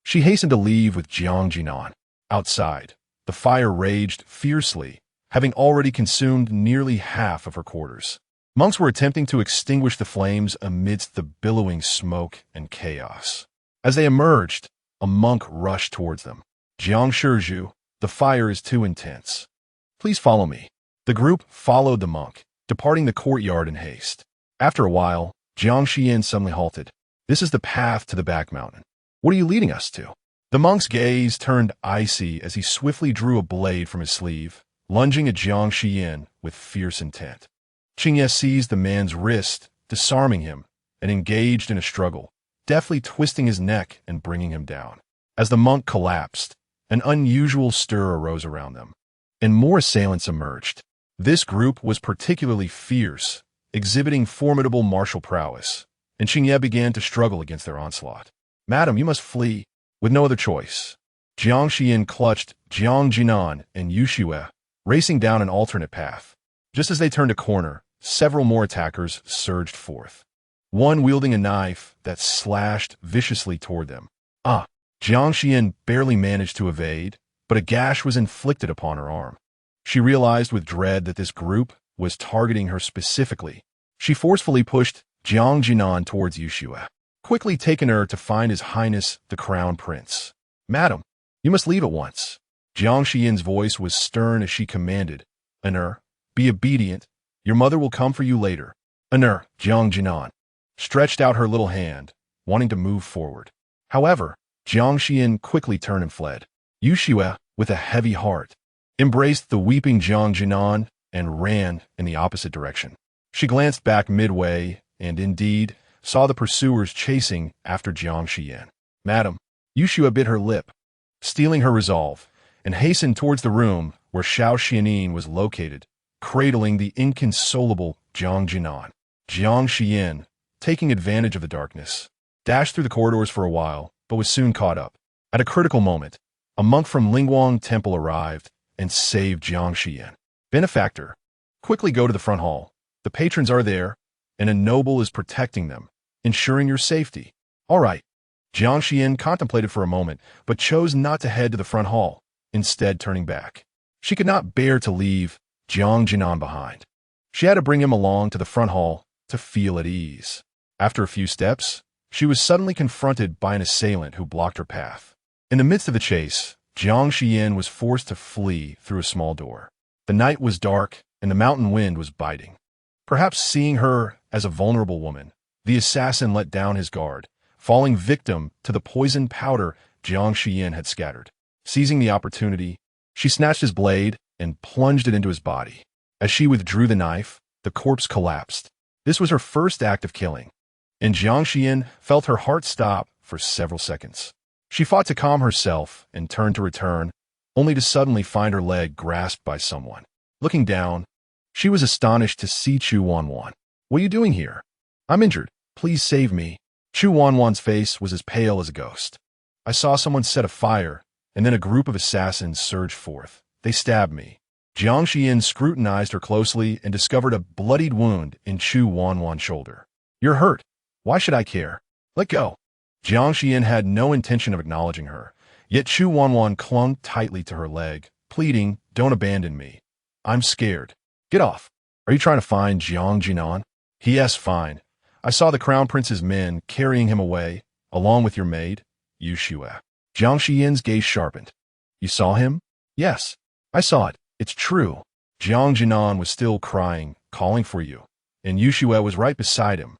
she hastened to leave with Jiang Xiyan. Outside, the fire raged fiercely, having already consumed nearly half of her quarters. Monks were attempting to extinguish the flames amidst the billowing smoke and chaos. As they emerged, a monk rushed towards them. Jiang Shizhu, the fire is too intense. Please follow me. The group followed the monk, departing the courtyard in haste. After a while, Jiang Xiyan suddenly halted. This is the path to the back mountain. What are you leading us to? The monk's gaze turned icy as he swiftly drew a blade from his sleeve, lunging at Jiang Xiyan with fierce intent. Qingye seized the man's wrist, disarming him, and engaged in a struggle, deftly twisting his neck and bringing him down. As the monk collapsed, an unusual stir arose around them, and more assailants emerged. This group was particularly fierce, exhibiting formidable martial prowess, and Qingye began to struggle against their onslaught. Madam, you must flee. With no other choice, Jiang Xiyan clutched Jiang Xiyan and Yuxue, racing down an alternate path. Just as they turned a corner, several more attackers surged forth, one wielding a knife that slashed viciously toward them. Jiang Xiyan barely managed to evade, but a gash was inflicted upon her arm. She realized with dread that this group was targeting her specifically. She forcefully pushed Jiang Xiyan towards Yuxue, quickly taking her to find His Highness the Crown Prince. Madam, you must leave at once. Jiang Xiyan's voice was stern as she commanded, be obedient. Your mother will come for you later. Jiang Xiyan stretched out her little hand, wanting to move forward. However, Jiang Xiyan quickly turned and fled. Yuxue, with a heavy heart, embraced the weeping Jiang Xiyan and ran in the opposite direction. She glanced back midway and, indeed, saw the pursuers chasing after Jiang Xiyan. Madam, Yuxue bit her lip, steeling her resolve, and hastened towards the room where Xiao Xuanli was located, cradling the inconsolable Jiang Xiyan. Jiang Xiyan, taking advantage of the darkness, dashed through the corridors for a while, but was soon caught up. At a critical moment, a monk from Lingguang Temple arrived and saved Jiang Xiyan. Benefactor, quickly go to the front hall. The patrons are there, and a noble is protecting them, ensuring your safety. All right. Jiang Xiyan contemplated for a moment, but chose not to head to the front hall, instead turning back. She could not bear to leave Jiang Xiyan behind. She had to bring him along to the front hall to feel at ease. After a few steps, she was suddenly confronted by an assailant who blocked her path. In the midst of the chase, Jiang Xiyan was forced to flee through a small door. The night was dark, and the mountain wind was biting. Perhaps seeing her as a vulnerable woman, the assassin let down his guard, falling victim to the poisoned powder Jiang Xiyan had scattered. Seizing the opportunity, she snatched his blade and plunged it into his body. As she withdrew the knife, the corpse collapsed. This was her first act of killing, and Jiang Xiyan felt her heart stop for several seconds. She fought to calm herself and turned to return, only to suddenly find her leg grasped by someone. Looking down, she was astonished to see Chu Wanwan. What are you doing here? I'm injured. Please save me. Chu Wanwan's face was as pale as a ghost. I saw someone set a fire, and then a group of assassins surged forth. They stabbed me. Jiang Xiyan scrutinized her closely and discovered a bloodied wound in Chu Wanwan's shoulder. You're hurt. Why should I care? Let go. Jiang Xiyan had no intention of acknowledging her, yet Chu Wanwan clung tightly to her leg, pleading, don't abandon me. I'm scared. Get off. Are you trying to find Jiang Xiyan? Yes, fine. I saw the Crown Prince's men carrying him away, along with your maid, Yuxue. Jiang Xiyan's gaze sharpened. You saw him? Yes, I saw it. It's true. Jiang Xiyan was still crying, calling for you, and Yushue was right beside him.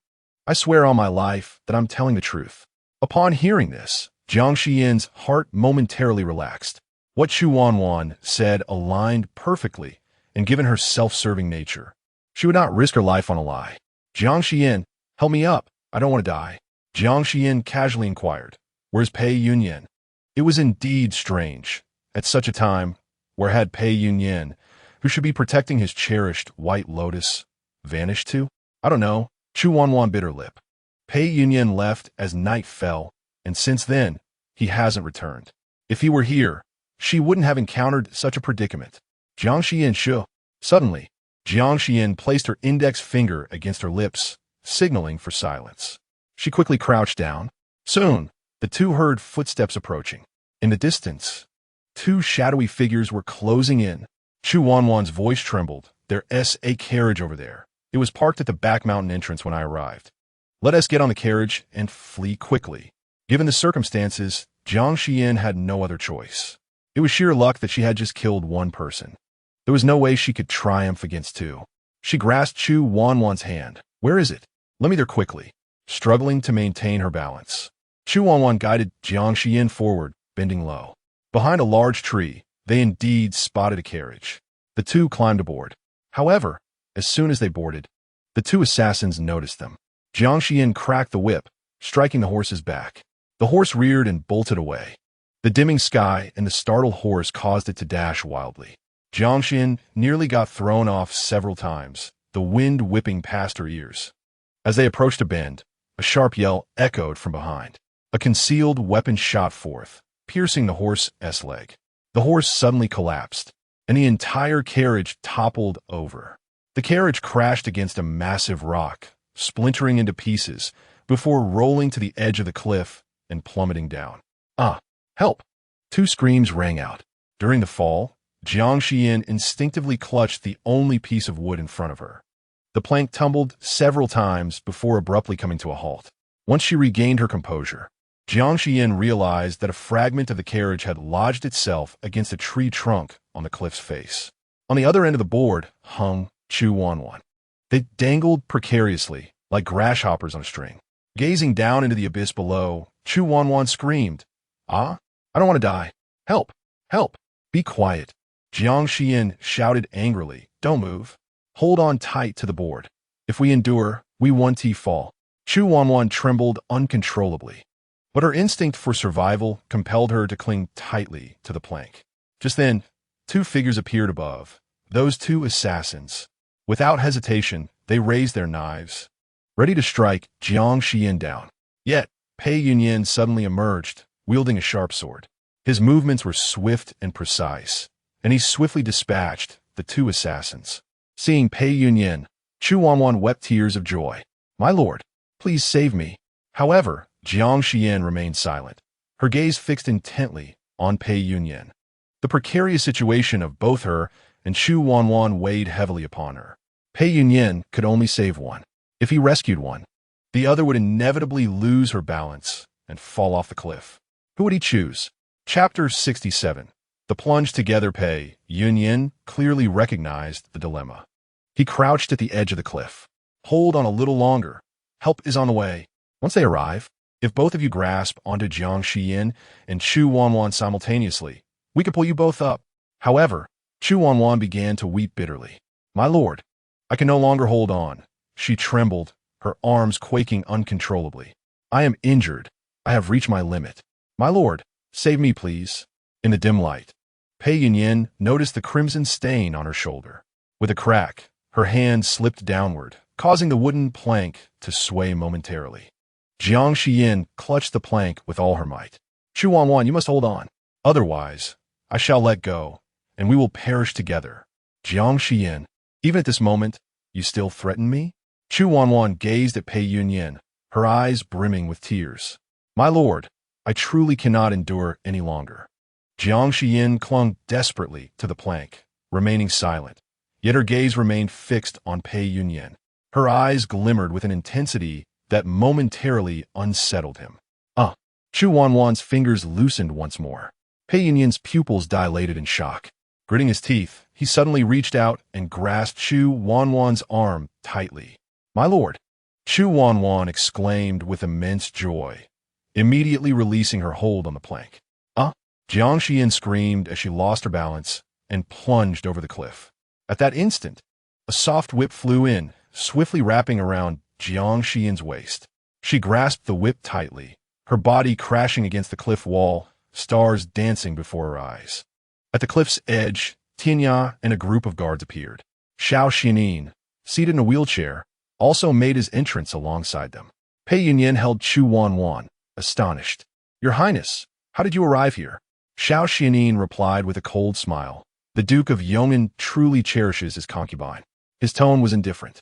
I swear on my life that I'm telling the truth. Upon hearing this, Jiang Xiyan's heart momentarily relaxed. What Xu Wanwan said aligned perfectly, and given her self-serving nature, she would not risk her life on a lie. Jiang Xiyan, help me up. I don't want to die. Jiang Xiyan casually inquired, where's Pei Yunyuan? It was indeed strange. At such a time, where had Pei Yunyuan, who should be protecting his cherished white lotus, vanished to? I don't know. Xu Wanwan bit her lip. Pei Yunyuan left as night fell, and since then, he hasn't returned. If he were here, she wouldn't have encountered such a predicament. Jiang Xiyan shu. Suddenly, Jiang Xiyan placed her index finger against her lips, signaling for silence. She quickly crouched down. Soon, the two heard footsteps approaching. In the distance, two shadowy figures were closing in. Xu Wanwan's voice trembled. There's a carriage over there. It was parked at the back mountain entrance when I arrived. Let us get on the carriage and flee quickly. Given the circumstances, Jiang Xiyan had no other choice. It was sheer luck that she had just killed one person. There was no way she could triumph against two. She grasped Xu Wanwan's hand. Where is it? Let me there quickly. Struggling to maintain her balance, Xu Wanwan guided Jiang Xiyan forward, bending low. Behind a large tree, they indeed spotted a carriage. The two climbed aboard. However, as soon as they boarded, the two assassins noticed them. Jiang Xiyan cracked the whip, striking the horse's back. The horse reared and bolted away. The dimming sky and the startled horse caused it to dash wildly. Jiang Xiyan nearly got thrown off several times, the wind whipping past her ears. As they approached a bend, a sharp yell echoed from behind. A concealed weapon shot forth, piercing the horse's leg. The horse suddenly collapsed, and the entire carriage toppled over. The carriage crashed against a massive rock, splintering into pieces, before rolling to the edge of the cliff and plummeting down. Ah! Help! Two screams rang out. During the fall, Jiang Xiyan instinctively clutched the only piece of wood in front of her. The plank tumbled several times before abruptly coming to a halt. Once she regained her composure, Jiang Xiyan realized that a fragment of the carriage had lodged itself against a tree trunk on the cliff's face. On the other end of the board hung Xu Wanwan. They dangled precariously, like grasshoppers on a string. Gazing down into the abyss below, Xu Wanwan screamed, "Ah, I don't want to die. Help! Help! Be quiet." Jiang Xiyan shouted angrily, "Don't move. Hold on tight to the board. If we endure, we won't fall." Xu Wanwan trembled uncontrollably, but her instinct for survival compelled her to cling tightly to the plank. Just then, two figures appeared above, those two assassins. Without hesitation, they raised their knives, ready to strike Jiang Xiyan down. Yet, Pei Yunyuan suddenly emerged, wielding a sharp sword. His movements were swift and precise, and he swiftly dispatched the two assassins. Seeing Pei Yunyuan, Xu Wanwan wept tears of joy. "My lord, please save me." However, Jiang Xiyan remained silent, her gaze fixed intently on Pei Yunyuan. The precarious situation of both her and Xu Wanwan weighed heavily upon her. Pei Yunyuan could only save one. If he rescued one, the other would inevitably lose her balance and fall off the cliff. Who would he choose? Chapter 67. The plunge together. Pei Yunyuan clearly recognized the dilemma. He crouched at the edge of the cliff. "Hold on a little longer. Help is on the way. Once they arrive, if both of you grasp onto Jiang Xiyan and Xu Wanwan simultaneously, we can pull you both up." However, Xu Wanwan began to weep bitterly. "My lord, I can no longer hold on." She trembled, her arms quaking uncontrollably. "I am injured. I have reached my limit. My lord, save me, please." In the dim light, Pei Yunyuan noticed the crimson stain on her shoulder. With a crack, her hand slipped downward, causing the wooden plank to sway momentarily. Jiang Xiyan clutched the plank with all her might. "Xu Wanwan, you must hold on. Otherwise, I shall let go, and we will perish together." "Jiang Xiyan, even at this moment, you still threaten me?" Xu Wanwan gazed at Pei Yunyuan, her eyes brimming with tears. "My lord, I truly cannot endure any longer." Jiang Xiyan clung desperately to the plank, remaining silent, yet her gaze remained fixed on Pei Yunyuan. Her eyes glimmered with an intensity that momentarily unsettled him. Xu Wanwan's fingers loosened once more. Pei Yunyuan's pupils dilated in shock. Gritting his teeth, he suddenly reached out and grasped Chu Wanwan's arm tightly. "My lord!" Chu Wanwan exclaimed with immense joy, immediately releasing her hold on the plank. Jiang Xiyan screamed as she lost her balance and plunged over the cliff. At that instant, a soft whip flew in, swiftly wrapping around Jiang Xiyan's waist. She grasped the whip tightly, her body crashing against the cliff wall, stars dancing before her eyes. At the cliff's edge, Tianya and a group of guards appeared. Xiao Xuanli, seated in a wheelchair, also made his entrance alongside them. Pei Yunyuan held Chu Wanwan, astonished. "Your Highness, how did you arrive here?" Xiao Xuanli replied with a cold smile. The Duke of Yong'an truly cherishes his concubine. His tone was indifferent.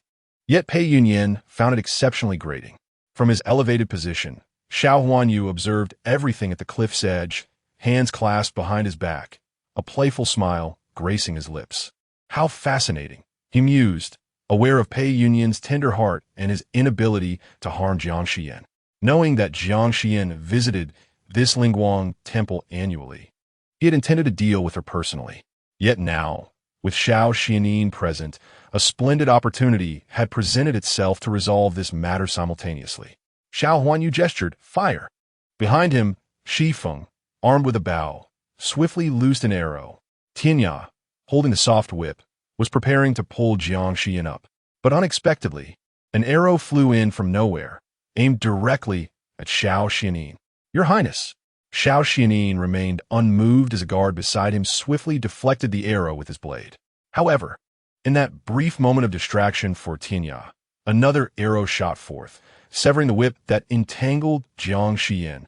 Yet Pei Yunyuan found it exceptionally grating. From his elevated position, Xiao Huanyu observed everything at the cliff's edge, hands clasped behind his back, a playful smile gracing his lips. How fascinating, he mused, aware of Pei Yunyuan's tender heart and his inability to harm Jiang Xiyan. Knowing that Jiang Xiyan visited this Lingguang temple annually, he had intended to deal with her personally. Yet now, with Xiao Xuanli present, a splendid opportunity had presented itself to resolve this matter simultaneously. Xiao Huanyu gestured, "Fire!" Behind him, Shifeng, armed with a bow, swiftly loosed an arrow. Tianya, holding the soft whip, was preparing to pull Jiang Xiyan up. But unexpectedly, an arrow flew in from nowhere, aimed directly at Xiao Xuanli. "Your Highness!" Xiao Xuanli remained unmoved as a guard beside him swiftly deflected the arrow with his blade. However, in that brief moment of distraction for Tianya, another arrow shot forth, severing the whip that entangled Jiang Xiyan.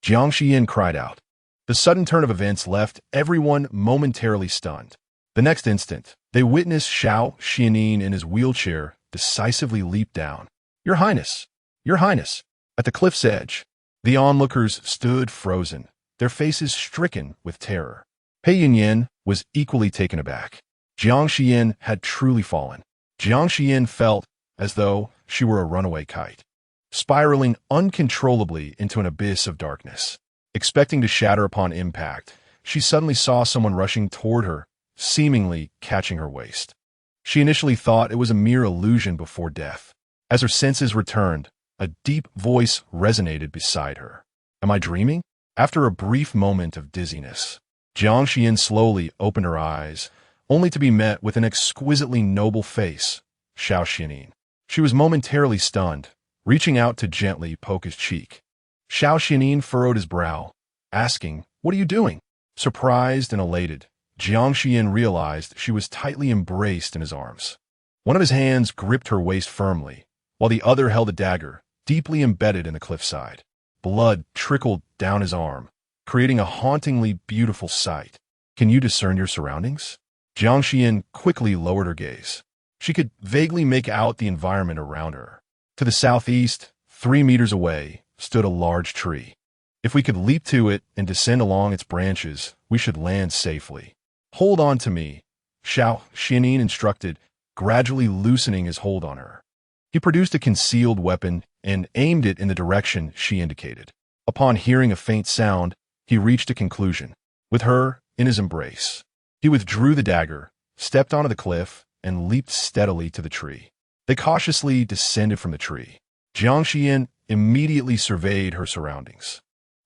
Jiang Xiyan cried out. The sudden turn of events left everyone momentarily stunned. The next instant, they witnessed Xiao Xuanli in his wheelchair decisively leap down. "Your Highness! Your Highness!" At the cliff's edge, the onlookers stood frozen, their faces stricken with terror. Pei Yunyuan was equally taken aback. Jiang Xiyan had truly fallen. Jiang Xiyan felt as though she were a runaway kite, spiraling uncontrollably into an abyss of darkness. Expecting to shatter upon impact, she suddenly saw someone rushing toward her, seemingly catching her waist. She initially thought it was a mere illusion before death. As her senses returned, a deep voice resonated beside her. "Am I dreaming?" After a brief moment of dizziness, Jiang Xiyan slowly opened her eyes, only to be met with an exquisitely noble face, Xiao Xuanli. She was momentarily stunned, reaching out to gently poke his cheek. Xiao Xuanli furrowed his brow, asking, "What are you doing?" Surprised and elated, Jiang Xiyan realized she was tightly embraced in his arms. One of his hands gripped her waist firmly, while the other held a dagger, deeply embedded in the cliffside. Blood trickled down his arm, creating a hauntingly beautiful sight. "Can you discern your surroundings?" Jiang Xiyan quickly lowered her gaze. She could vaguely make out the environment around her. To the southeast, 3 meters away, stood a large tree. If we could leap to it and descend along its branches, we should land safely. "Hold on to me," Xiao Xuanli instructed, gradually loosening his hold on her. He produced a concealed weapon and aimed it in the direction she indicated. Upon hearing a faint sound, he reached a conclusion. With her in his embrace, he withdrew the dagger, stepped onto the cliff, and leaped steadily to the tree. They cautiously descended from the tree. Jiang Xiyan immediately surveyed her surroundings.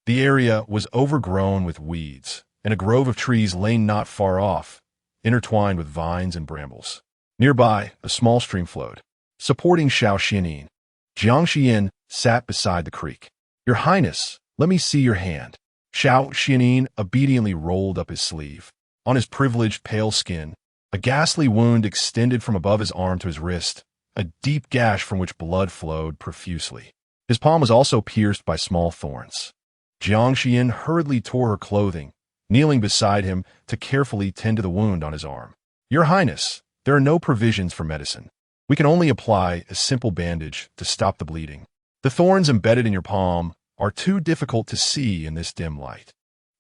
The area was overgrown with weeds, and a grove of trees lay not far off, intertwined with vines and brambles. Nearby, a small stream flowed. Supporting Xiao Xuanli, Jiang Xiyan sat beside the creek. "Your Highness, let me see your hand." Xiao Xuanli obediently rolled up his sleeve. On his privileged pale skin, a ghastly wound extended from above his arm to his wrist, a deep gash from which blood flowed profusely. His palm was also pierced by small thorns. Jiang Xiyan hurriedly tore her clothing, kneeling beside him to carefully tend to the wound on his arm. "Your Highness, there are no provisions for medicine. We can only apply a simple bandage to stop the bleeding. The thorns embedded in your palm are too difficult to see in this dim light.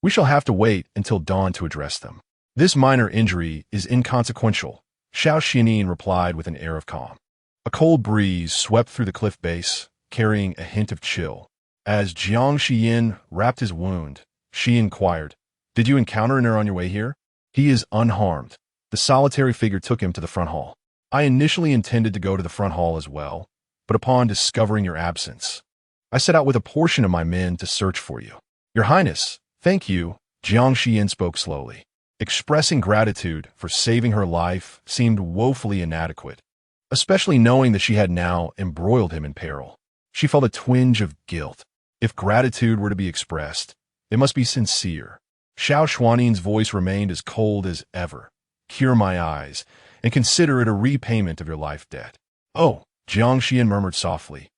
We shall have to wait until dawn to address them. This minor injury is inconsequential," Xiao Xuanli replied with an air of calm. A cold breeze swept through the cliff base, carrying a hint of chill. As Jiang Xiyan wrapped his wound, she inquired, "Did you encounter her on your way here?" "He is unharmed," The solitary figure took him to the front hall. I initially intended to go to the front hall as well, but upon discovering your absence, I set out with a portion of my men to search for you. Your Highness, thank you, Jiang Xiyan spoke slowly. Expressing gratitude for saving her life seemed woefully inadequate, especially knowing that she had now embroiled him in peril. She felt a twinge of guilt. If gratitude were to be expressed, it must be sincere. Xiao Xuanli's voice remained as cold as ever. Cure my eyes, and consider it a repayment of your life debt. Oh, Jiang Xiyan murmured softly.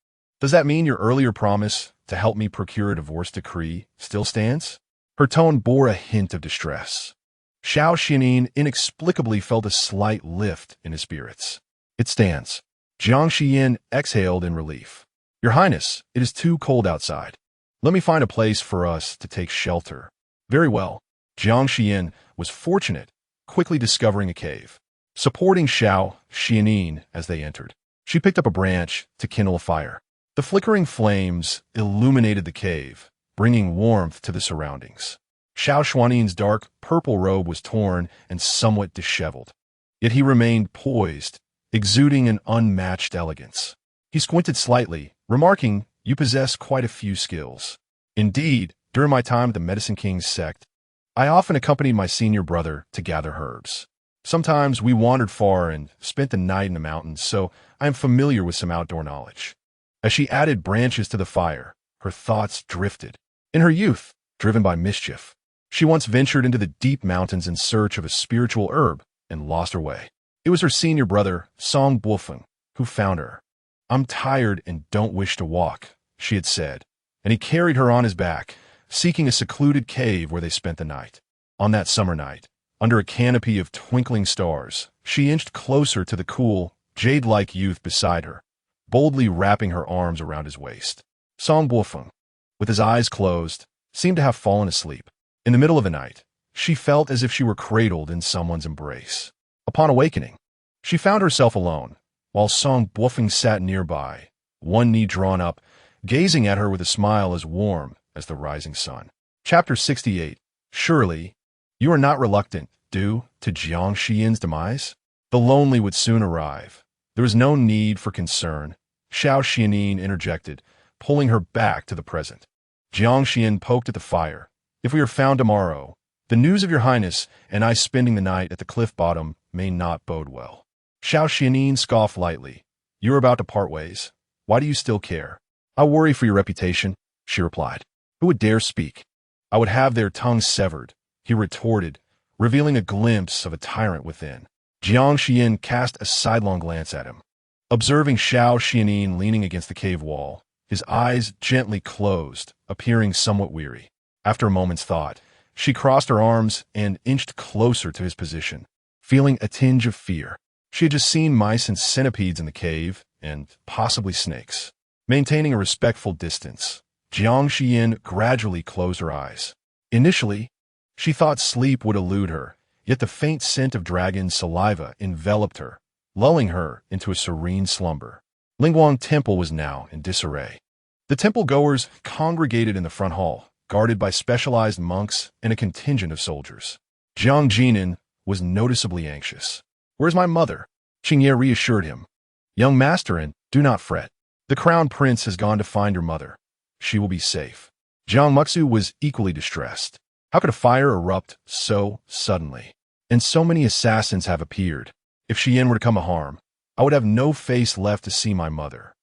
Does that mean your earlier promise to help me procure a divorce decree still stands? Her tone bore a hint of distress. Xiao Xuanli inexplicably felt a slight lift in his spirits. It stands. Jiang Xiyan exhaled in relief. Your Highness, it is too cold outside. Let me find a place for us to take shelter. Very well. Jiang Xiyan was fortunate, quickly discovering a cave. Supporting Xiao Xuanli as they entered, she picked up a branch to kindle a fire. The flickering flames illuminated the cave, bringing warmth to the surroundings. Xiao Xuanli's dark purple robe was torn and somewhat disheveled, yet he remained poised, exuding an unmatched elegance. He squinted slightly, remarking, "You possess quite a few skills." Indeed, during my time at the Medicine King's sect, I often accompanied my senior brother to gather herbs. Sometimes we wandered far and spent the night in the mountains, so I am familiar with some outdoor knowledge. As she added branches to the fire, her thoughts drifted. In her youth, driven by mischief, she once ventured into the deep mountains in search of a spiritual herb and lost her way. It was her senior brother, Song Bufeng, who found her. "I'm tired and don't wish to walk," she had said, and he carried her on his back, seeking a secluded cave where they spent the night. On that summer night, under a canopy of twinkling stars, she inched closer to the cool, jade-like youth beside her, boldly wrapping her arms around his waist. Song Bufeng, with his eyes closed, seemed to have fallen asleep. In the middle of the night, she felt as if she were cradled in someone's embrace. Upon awakening, she found herself alone, while Song Bufeng sat nearby, one knee drawn up, gazing at her with a smile as warm as the rising sun. Chapter 68. Surely, you are not reluctant, due to Jiang Xiyan's demise? The lonely would soon arrive. There is no need for concern, Xiao Xuanli interjected, pulling her back to the present. Jiang Xiyan poked at the fire. If we are found tomorrow, the news of your Highness and I spending the night at the cliff bottom may not bode well. Xiao Xuanli scoffed lightly. You are about to part ways. Why do you still care? I worry for your reputation, she replied. Who would dare speak? I would have their tongues severed, he retorted, revealing a glimpse of a tyrant within. Jiang Xiyan cast a sidelong glance at him. Observing Xiao Xuanli leaning against the cave wall, his eyes gently closed, appearing somewhat weary. After a moment's thought, she crossed her arms and inched closer to his position, feeling a tinge of fear. She had just seen mice and centipedes in the cave, and possibly snakes. Maintaining a respectful distance, Jiang Xiyan gradually closed her eyes. Initially, she thought sleep would elude her, yet the faint scent of dragon saliva enveloped her, lulling her into a serene slumber. Lingguang Temple was now in disarray. The temple-goers congregated in the front hall, guarded by specialized monks and a contingent of soldiers. Jiang Jinan was noticeably anxious. Where's my mother? Qingye reassured him. Young master, and do not fret. The crown prince has gone to find your mother. She will be safe. Jiang Muxu was equally distressed. How could a fire erupt so suddenly? And so many assassins have appeared. If Xiyan were to come to harm, I would have no face left to see my mother.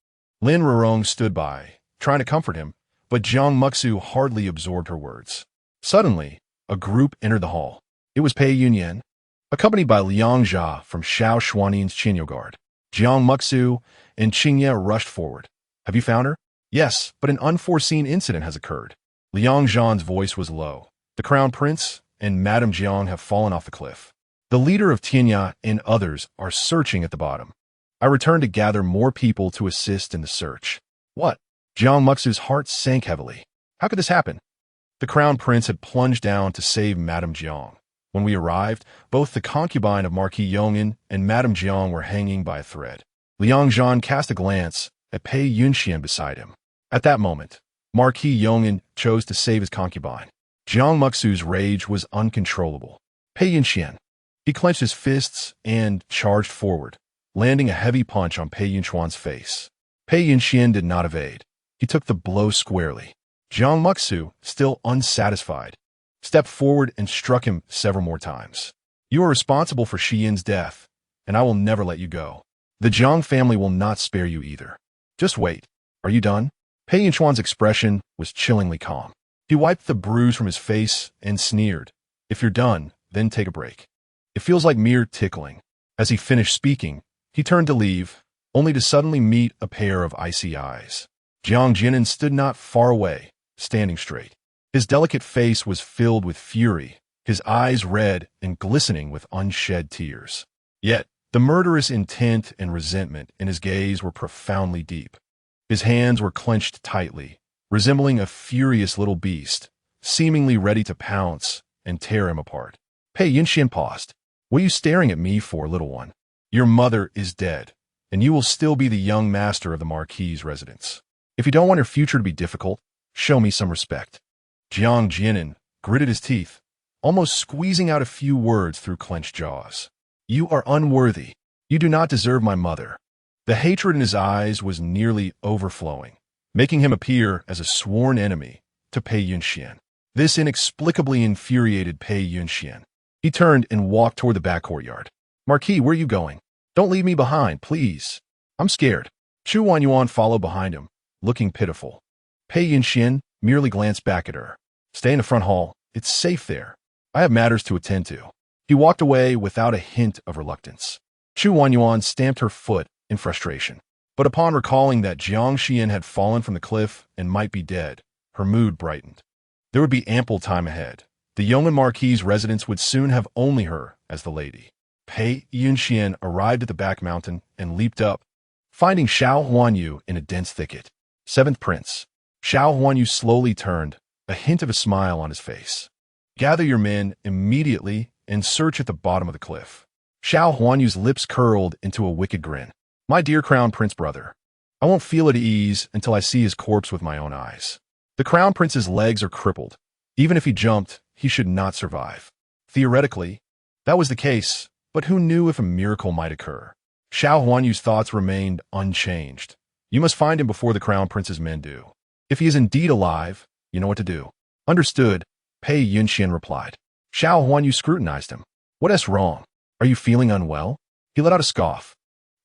Lin Rurong stood by, trying to comfort him, but Jiang Muxu hardly absorbed her words. Suddenly, a group entered the hall. It was Pei Yunyuan, accompanied by Liang Jia from Xiao Xuanli's Qinyo Guard. Jiang Muxu and Qingye rushed forward. Have you found her? Yes, but an unforeseen incident has occurred. Liang Zhan's voice was low. The crown prince and Madame Jiang have fallen off the cliff. The leader of Tianya and others are searching at the bottom. I returned to gather more people to assist in the search. What? Jiang Muxu's heart sank heavily. How could this happen? The crown prince had plunged down to save Madame Jiang. When we arrived, both the concubine of Marquis Yongin and Madame Jiang were hanging by a thread. Liang Zhan cast a glance at Pei Yunyuan beside him. At that moment, Marquis Yongin chose to save his concubine. Jiang Muxu's rage was uncontrollable. Pei Yunyuan, He clenched his fists and charged forward, landing a heavy punch on Pei Yunyuan's face. Pei Yunyuan did not evade. He took the blow squarely. Jiang Xiyan, still unsatisfied, stepped forward and struck him several more times. You are responsible for Xiyan's death, and I will never let you go. The Jiang family will not spare you either. Just wait. Are you done? Pei Yunyuan's expression was chillingly calm. He wiped the bruise from his face and sneered. If you're done, then take a break. It feels like mere tickling. As he finished speaking, he turned to leave, only to suddenly meet a pair of icy eyes. Jiang Xiyan stood not far away, standing straight. His delicate face was filled with fury, his eyes red and glistening with unshed tears. Yet, the murderous intent and resentment in his gaze were profoundly deep. His hands were clenched tightly, resembling a furious little beast, seemingly ready to pounce and tear him apart. Pei Yunyuan paused. What are you staring at me for, little one? Your mother is dead, and you will still be the young master of the Marquis' residence. If you don't want your future to be difficult, show me some respect. Jiang Xiyan gritted his teeth, almost squeezing out a few words through clenched jaws. You are unworthy. You do not deserve my mother. The hatred in his eyes was nearly overflowing, making him appear as a sworn enemy to Pei Yunyuan. This inexplicably infuriated Pei Yunyuan. He turned and walked toward the back courtyard. Marquis, where are you going? Don't leave me behind, please. I'm scared. Xiao Xuanli followed behind him, looking pitiful. Pei Yunyuan merely glanced back at her. Stay in the front hall. It's safe there. I have matters to attend to. He walked away without a hint of reluctance. Xiao Xuanli stamped her foot in frustration. But upon recalling that Jiang Xiyan had fallen from the cliff and might be dead, her mood brightened. There would be ample time ahead. The Yeoman Marquis' residence would soon have only her as the lady. Pei Yunyuan arrived at the back mountain and leaped up, finding Xiao Xuanli in a dense thicket. Seventh Prince. Xiao Xuanli slowly turned, a hint of a smile on his face. Gather your men immediately and search at the bottom of the cliff. Xiao Xuanli's lips curled into a wicked grin. My dear Crown Prince brother, I won't feel at ease until I see his corpse with my own eyes. The Crown Prince's legs are crippled. Even if he jumped, he should not survive. Theoretically, that was the case, but who knew if a miracle might occur? Xiao Xuanli's thoughts remained unchanged. You must find him before the Crown Prince's men do. If he is indeed alive, you know what to do. Understood, Pei Yunyuan replied. Xiao Xuanli scrutinized him. What is wrong? Are you feeling unwell? He let out a scoff.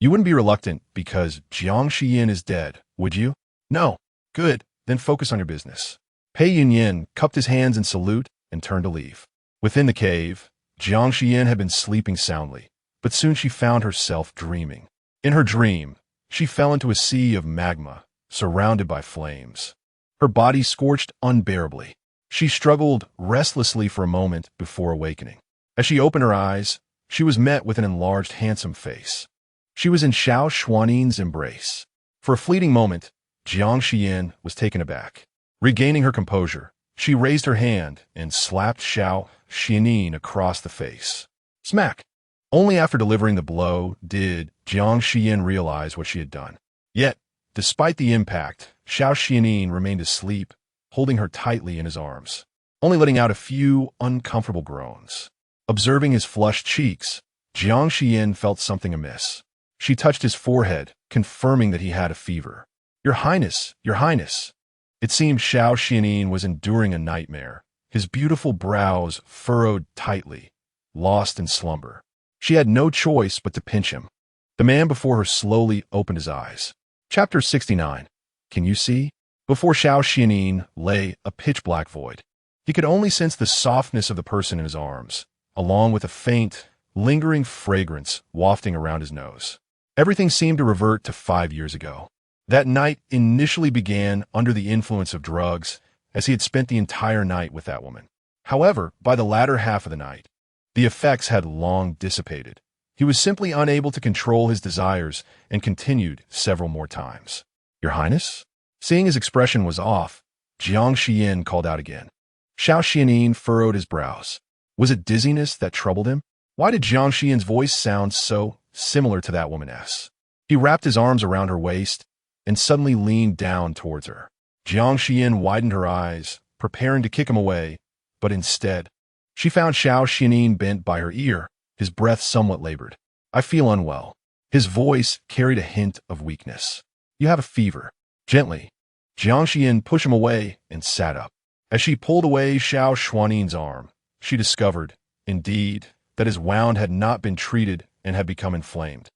You wouldn't be reluctant because Jiang Xiyan is dead, would you? No. Good, then focus on your business. Pei Yunyuan cupped his hands in salute and turned to leave. Within the cave, Jiang Xiyan had been sleeping soundly, but soon she found herself dreaming. In her dream, she fell into a sea of magma, surrounded by flames. Her body scorched unbearably. She struggled restlessly for a moment before awakening. As she opened her eyes, she was met with an enlarged, handsome face. She was in Xiao Xuanli's embrace. For a fleeting moment, Jiang Xiyan was taken aback. Regaining her composure, she raised her hand and slapped Xiao Xuanli across the face. Smack! Only after delivering the blow did Jiang Xiyan realize what she had done. Yet, despite the impact, Xiao Xuanli remained asleep, holding her tightly in his arms, only letting out a few uncomfortable groans. Observing his flushed cheeks, Jiang Xiyan felt something amiss. She touched his forehead, confirming that he had a fever. Your Highness, Your Highness. It seemed Xiao Xuanli was enduring a nightmare, his beautiful brows furrowed tightly, lost in slumber. She had no choice but to pinch him. The man before her slowly opened his eyes. Chapter 69. Can you see? Before Xiao Xuanli lay a pitch-black void. He could only sense the softness of the person in his arms, along with a faint, lingering fragrance wafting around his nose. Everything seemed to revert to 5 years ago. That night initially began under the influence of drugs, as he had spent the entire night with that woman. However, by the latter half of the night, the effects had long dissipated. He was simply unable to control his desires and continued several more times. Your Highness? Seeing his expression was off, Jiang Xiyan called out again. Xiao Xuanli furrowed his brows. Was it dizziness that troubled him? Why did Jiang Xiyan's voice sound so similar to that woman's? He wrapped his arms around her waist and suddenly leaned down towards her. Jiang Xiyan widened her eyes, preparing to kick him away, but instead, she found Xiao Xuanli bent by her ear, his breath somewhat labored. "I feel unwell." His voice carried a hint of weakness. "You have a fever." Gently, Jiang Xiyan pushed him away and sat up. As she pulled away Xiao Xuanli's arm, she discovered, indeed, that his wound had not been treated and had become inflamed.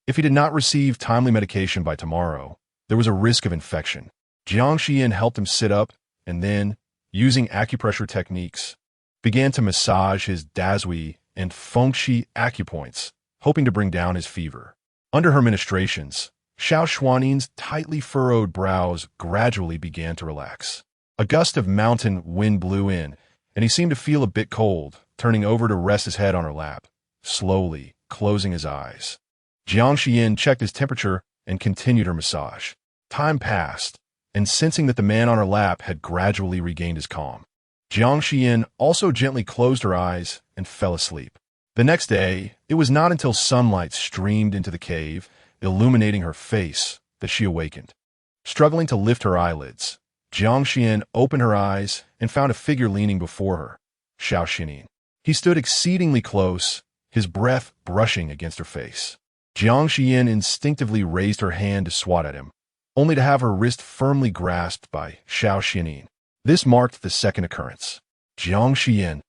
If he did not receive timely medication by tomorrow, there was a risk of infection. Jiang Xiyan helped him sit up and then, using acupressure techniques, began to massage his dazui and fengqi acupoints, hoping to bring down his fever. Under her ministrations, Xiao Xuanli's tightly furrowed brows gradually began to relax. A gust of mountain wind blew in, and he seemed to feel a bit cold, turning over to rest his head on her lap, slowly closing his eyes. Jiang Xiyan checked his temperature and continued her massage. Time passed, and sensing that the man on her lap had gradually regained his calm, Jiang Xiyan also gently closed her eyes and fell asleep. The next day, it was not until sunlight streamed into the cave, illuminating her face, that she awakened. Struggling to lift her eyelids, Jiang Xiyan opened her eyes and found a figure leaning before her, Xiao Xuanli. He stood exceedingly close, his breath brushing against her face. Jiang Xiyan instinctively raised her hand to swat at him, only to have her wrist firmly grasped by Xiao Xuanli. This marked the second occurrence. Jiang Xiyan,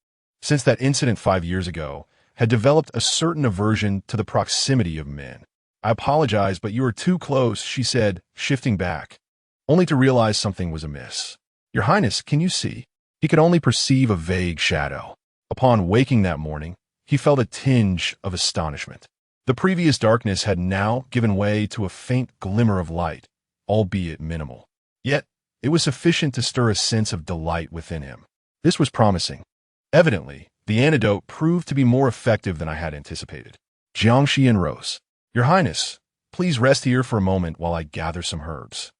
since that incident 5 years ago, had developed a certain aversion to the proximity of men. "I apologize, but you are too close," she said, shifting back, only to realize something was amiss. "Your Highness, can you see?" He could only perceive a vague shadow. Upon waking that morning, he felt a tinge of astonishment. The previous darkness had now given way to a faint glimmer of light, albeit minimal. Yet, it was sufficient to stir a sense of delight within him. This was promising. Evidently, the antidote proved to be more effective than I had anticipated. Jiang Xiyan rose. "Your Highness, please rest here for a moment while I gather some herbs.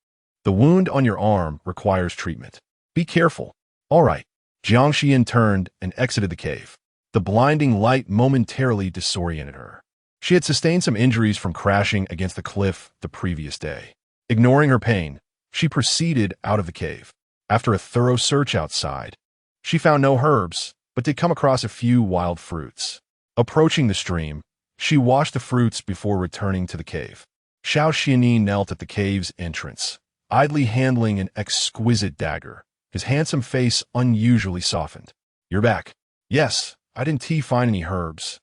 The wound on your arm requires treatment. Be careful." "All right." Jiang Xiyan turned and exited the cave. The blinding light momentarily disoriented her. She had sustained some injuries from crashing against the cliff the previous day. Ignoring her pain, she proceeded out of the cave. After a thorough search outside, she found no herbs, but did come across a few wild fruits. Approaching the stream, she washed the fruits before returning to the cave. Xiao Xuanli knelt at the cave's entrance, idly handling an exquisite dagger, his handsome face unusually softened. "You're back." "Yes, I didn't find any herbs.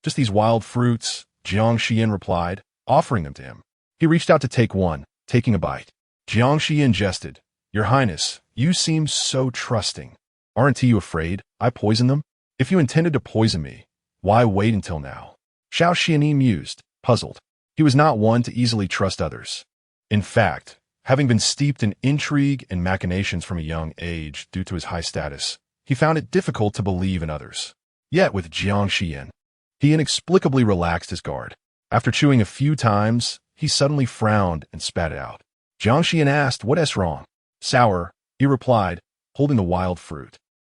Just these wild fruits," Jiang Xiyan replied, offering them to him. He reached out to take one, taking a bite. Jiang Xiyan jested. "Your Highness, you seem so trusting. Aren't you afraid I poisoned them? If you intended to poison me, why wait until now?" Xiao Xuanli mused, puzzled. He was not one to easily trust others. In fact, having been steeped in intrigue and machinations from a young age due to his high status, he found it difficult to believe in others. Yet with Jiang Xiyan, he inexplicably relaxed his guard. After chewing a few times, he suddenly frowned and spat it out. Jiang Xiyan asked, "What is wrong?" "Sour," he replied, holding the wild fruit.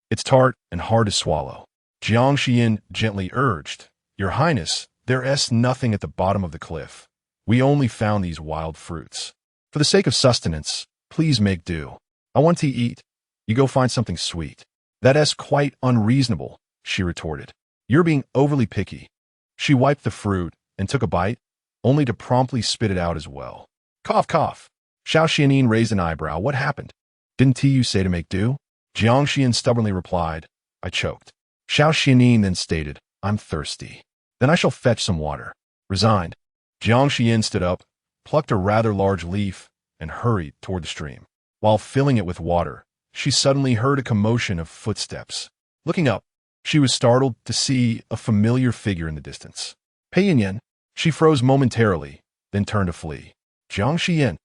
"It's tart and hard to swallow." Jiang Xiyan gently urged, "Your Highness, there is nothing at the bottom of the cliff. We only found these wild fruits. For the sake of sustenance, please make do. I want to eat. You go find something sweet." "That is quite unreasonable," she retorted. "You're being overly picky." She wiped the fruit and took a bite, only to promptly spit it out as well. Cough, cough. Xiao Xuanli raised an eyebrow. "What happened? Didn't you say to make do?" Jiang Xiyan stubbornly replied, "I choked." Xiao Xuanli then stated, "I'm thirsty. Then I shall fetch some water." Resigned, Jiang Xiyan stood up, plucked a rather large leaf, and hurried toward the stream. While filling it with water, she suddenly heard a commotion of footsteps. Looking up, she was startled to see a familiar figure in the distance. Pei Yunyuan. She froze momentarily, then turned to flee. Jiang Xiyan.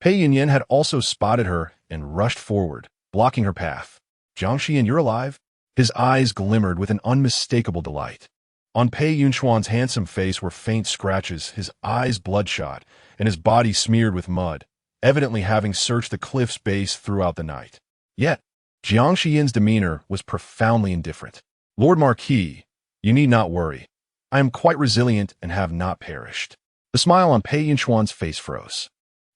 Pei Yunyuan had also spotted her and rushed forward, blocking her path. "Jiang Xiyan, you're alive?" His eyes glimmered with an unmistakable delight. On Pei Yunyuan's handsome face were faint scratches, his eyes bloodshot, and his body smeared with mud, evidently having searched the cliff's base throughout the night. Yet, Jiang Xiyan's demeanor was profoundly indifferent. "Lord Marquis, you need not worry. I am quite resilient and have not perished." The smile on Pei Yunyuan's face froze.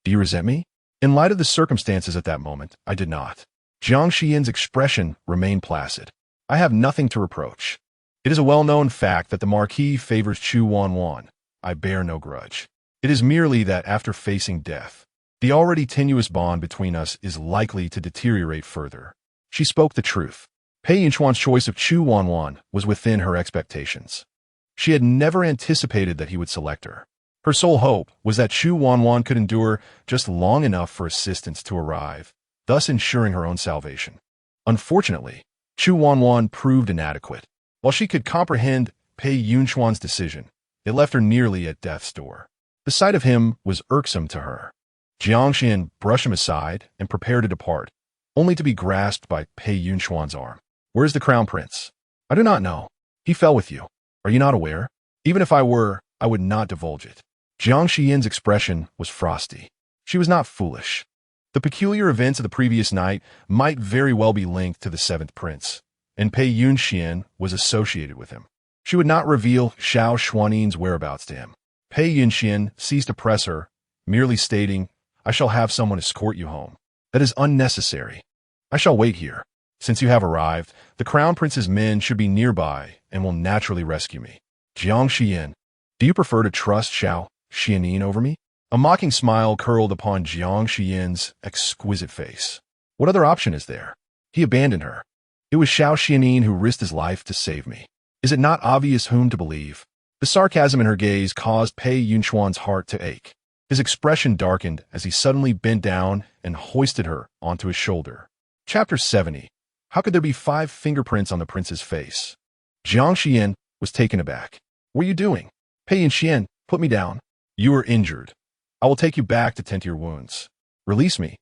"Do you resent me?" In light of the circumstances at that moment, I did not. Jiang Xiyan's expression remained placid. "I have nothing to reproach. It is a well-known fact that the Marquis favors Chu Wanwan. I bear no grudge. It is merely that after facing death, the already tenuous bond between us is likely to deteriorate further. She spoke the truth. Pei Yunyuan's choice of Chu Wanwan was within her expectations. She had never anticipated that he would select her. Her sole hope was that Chu Wanwan could endure just long enough for assistance to arrive, thus ensuring her own salvation. Unfortunately, Chu Wanwan proved inadequate. While she could comprehend Pei Yunyuan's decision, it left her nearly at death's door. The sight of him was irksome to her. Jiang Xiyan brushed him aside and prepared to depart, only to be grasped by Pei Yunyuan's arm. "Where is the crown prince?" "I do not know. He fell with you. Are you not aware? Even if I were, I would not divulge it." Jiang Xiyan's expression was frosty. She was not foolish. The peculiar events of the previous night might very well be linked to the seventh prince, and Pei Yunyuan was associated with him. She would not reveal Xiao Xuanli's whereabouts to him. Pei Yunyuan ceased to press her, merely stating, "I shall have someone escort you home." "That is unnecessary. I shall wait here. Since you have arrived, the crown prince's men should be nearby and will naturally rescue me." "Jiang Xiyan, do you prefer to trust Xiao Xuanli over me?" A mocking smile curled upon Jiang Xiyan's exquisite face. "What other option is there? He abandoned her. It was Xiao Xuanli who risked his life to save me. Is it not obvious whom to believe?" The sarcasm in her gaze caused Pei Yunyuan's heart to ache. His expression darkened as he suddenly bent down and hoisted her onto his shoulder. Chapter 70. How could there be 5 fingerprints on the prince's face? Jiang Xiyan was taken aback. "What are you doing?" "Pei Yunyuan, put me down." "You are injured. I will take you back to tend to your wounds." "Release me.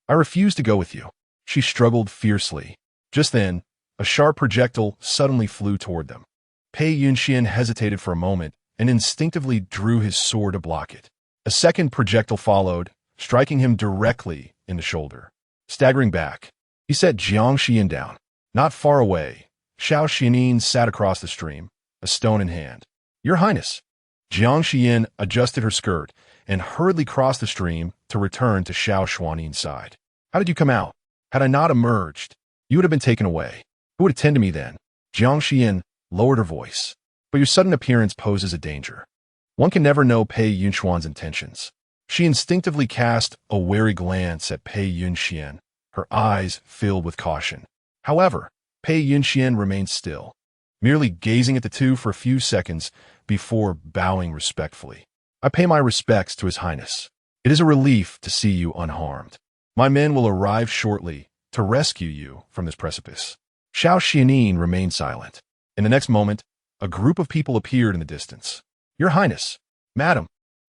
I refuse to go with you." She struggled fiercely. Just then, a sharp projectile suddenly flew toward them. Pei Yunyuan hesitated for a moment and instinctively drew his sword to block it. A second projectile followed, striking him directly in the shoulder. Staggering back, he set Jiang Xiyan down. Not far away, Xiao Xuanli sat across the stream, a stone in hand. "Your Highness." Jiang Xiyan adjusted her skirt and hurriedly crossed the stream to return to Xiao Xuanli's side. "How did you come out? Had I not emerged, you would have been taken away. Who would attend to me then?" Jiang Xiyan lowered her voice. "But your sudden appearance poses a danger. One can never know Pei Yunyuan's intentions." She instinctively cast a wary glance at Pei Yunyuan, her eyes filled with caution. However, Pei Yunyuan remained still, merely gazing at the two for a few seconds before bowing respectfully. "I pay my respects to His Highness. It is a relief to see you unharmed. My men will arrive shortly to rescue you from this precipice." Xiao Xuanli remained silent. In the next moment, a group of people appeared in the distance. "Your Highness, Madam."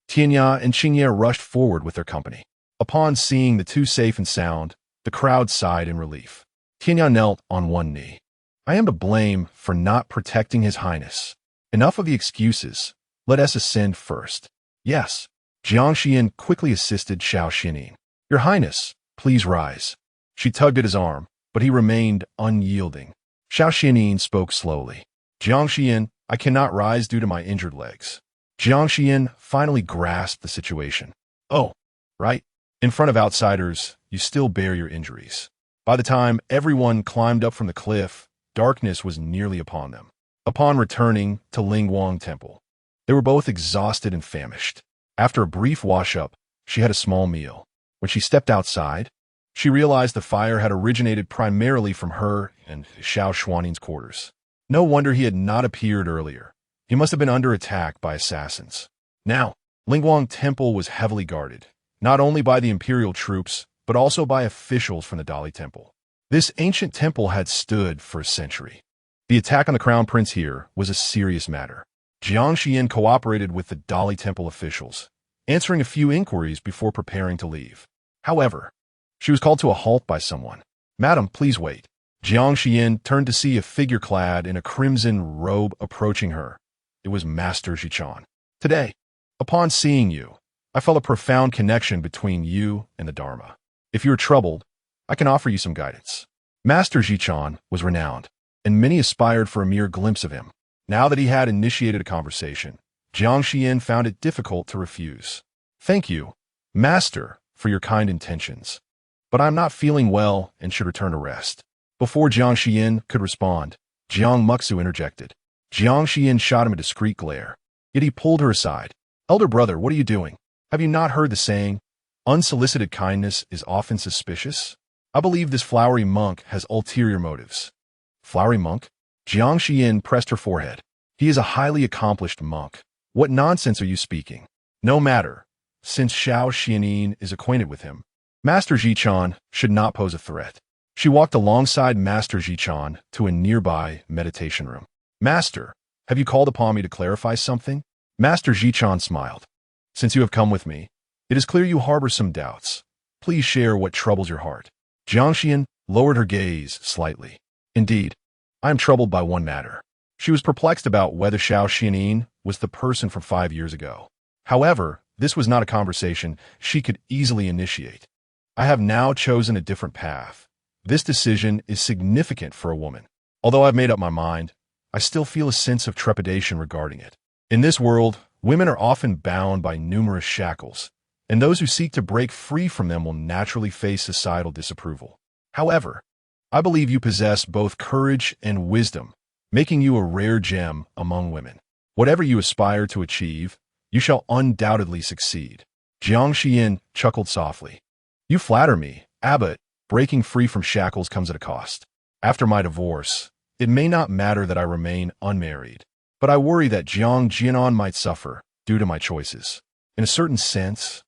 Tianya and Qingye rushed forward with their company. Upon seeing the two safe and sound, the crowd sighed in relief. Tianya knelt on one knee. "I am to blame for not protecting His Highness. Enough of the excuses. Let us ascend first." "Yes." Jiang Xiyan quickly assisted Xiao Xuanli. "Your Highness, please rise." She tugged at his arm, but he remained unyielding. Xiao Xuanli spoke slowly. "Jiang Xiyan, I cannot rise due to my injured legs." Jiang Xiyan finally grasped the situation. "Oh, right. In front of outsiders, you still bear your injuries." By the time everyone climbed up from the cliff, darkness was nearly upon them. Upon returning to Lingguang Temple, they were both exhausted and famished. After a brief wash-up, she had a small meal. When she stepped outside, she realized the fire had originated primarily from her and Xiao Xuanli's quarters. No wonder he had not appeared earlier. He must have been under attack by assassins. Now, Lingguang Temple was heavily guarded, not only by the imperial troops, but also by officials from the Dali Temple. This ancient temple had stood for a century. The attack on the crown prince here was a serious matter. Jiang Xiyan cooperated with the Dali Temple officials, answering a few inquiries before preparing to leave. However, she was called to a halt by someone. "Madam, please wait." Jiang Xiyan turned to see a figure clad in a crimson robe approaching her. It was Master Zhichon. "Today, upon seeing you, I felt a profound connection between you and the Dharma. If you are troubled, I can offer you some guidance." Master Zhichon was renowned, and many aspired for a mere glimpse of him. Now that he had initiated a conversation, Jiang Xiyan found it difficult to refuse. "Thank you, Master, for your kind intentions, but I am not feeling well and should return to rest." Before Jiang Xiyan could respond, Jiang Muxu interjected. Jiang Xiyan shot him a discreet glare. Yet he pulled her aside. Elder brother, what are you doing? Have you not heard the saying, unsolicited kindness is often suspicious? I believe this flowery monk has ulterior motives. Flowery monk? Jiang Xiyan pressed her forehead. He is a highly accomplished monk. What nonsense are you speaking? No matter, since Xiao Xuanli is acquainted with him. Master Zhichan should not pose a threat. She walked alongside Master Zhichan to a nearby meditation room. Master, have you called upon me to clarify something? Master Zhichan smiled. Since you have come with me, it is clear you harbor some doubts. Please share what troubles your heart. Jiang Xiyan lowered her gaze slightly. Indeed, I am troubled by one matter. She was perplexed about whether Xiao Xuanli was the person from 5 years ago. However, this was not a conversation she could easily initiate. I have now chosen a different path. This decision is significant for a woman. Although I've made up my mind, I still feel a sense of trepidation regarding it. In this world, women are often bound by numerous shackles, and those who seek to break free from them will naturally face societal disapproval. However, I believe you possess both courage and wisdom, making you a rare gem among women. Whatever you aspire to achieve, you shall undoubtedly succeed. Jiang Xiyan chuckled softly. You flatter me, Abbot. Breaking free from shackles comes at a cost. After my divorce, it may not matter that I remain unmarried, but I worry that Jiang Xiyan might suffer due to my choices. In a certain sense,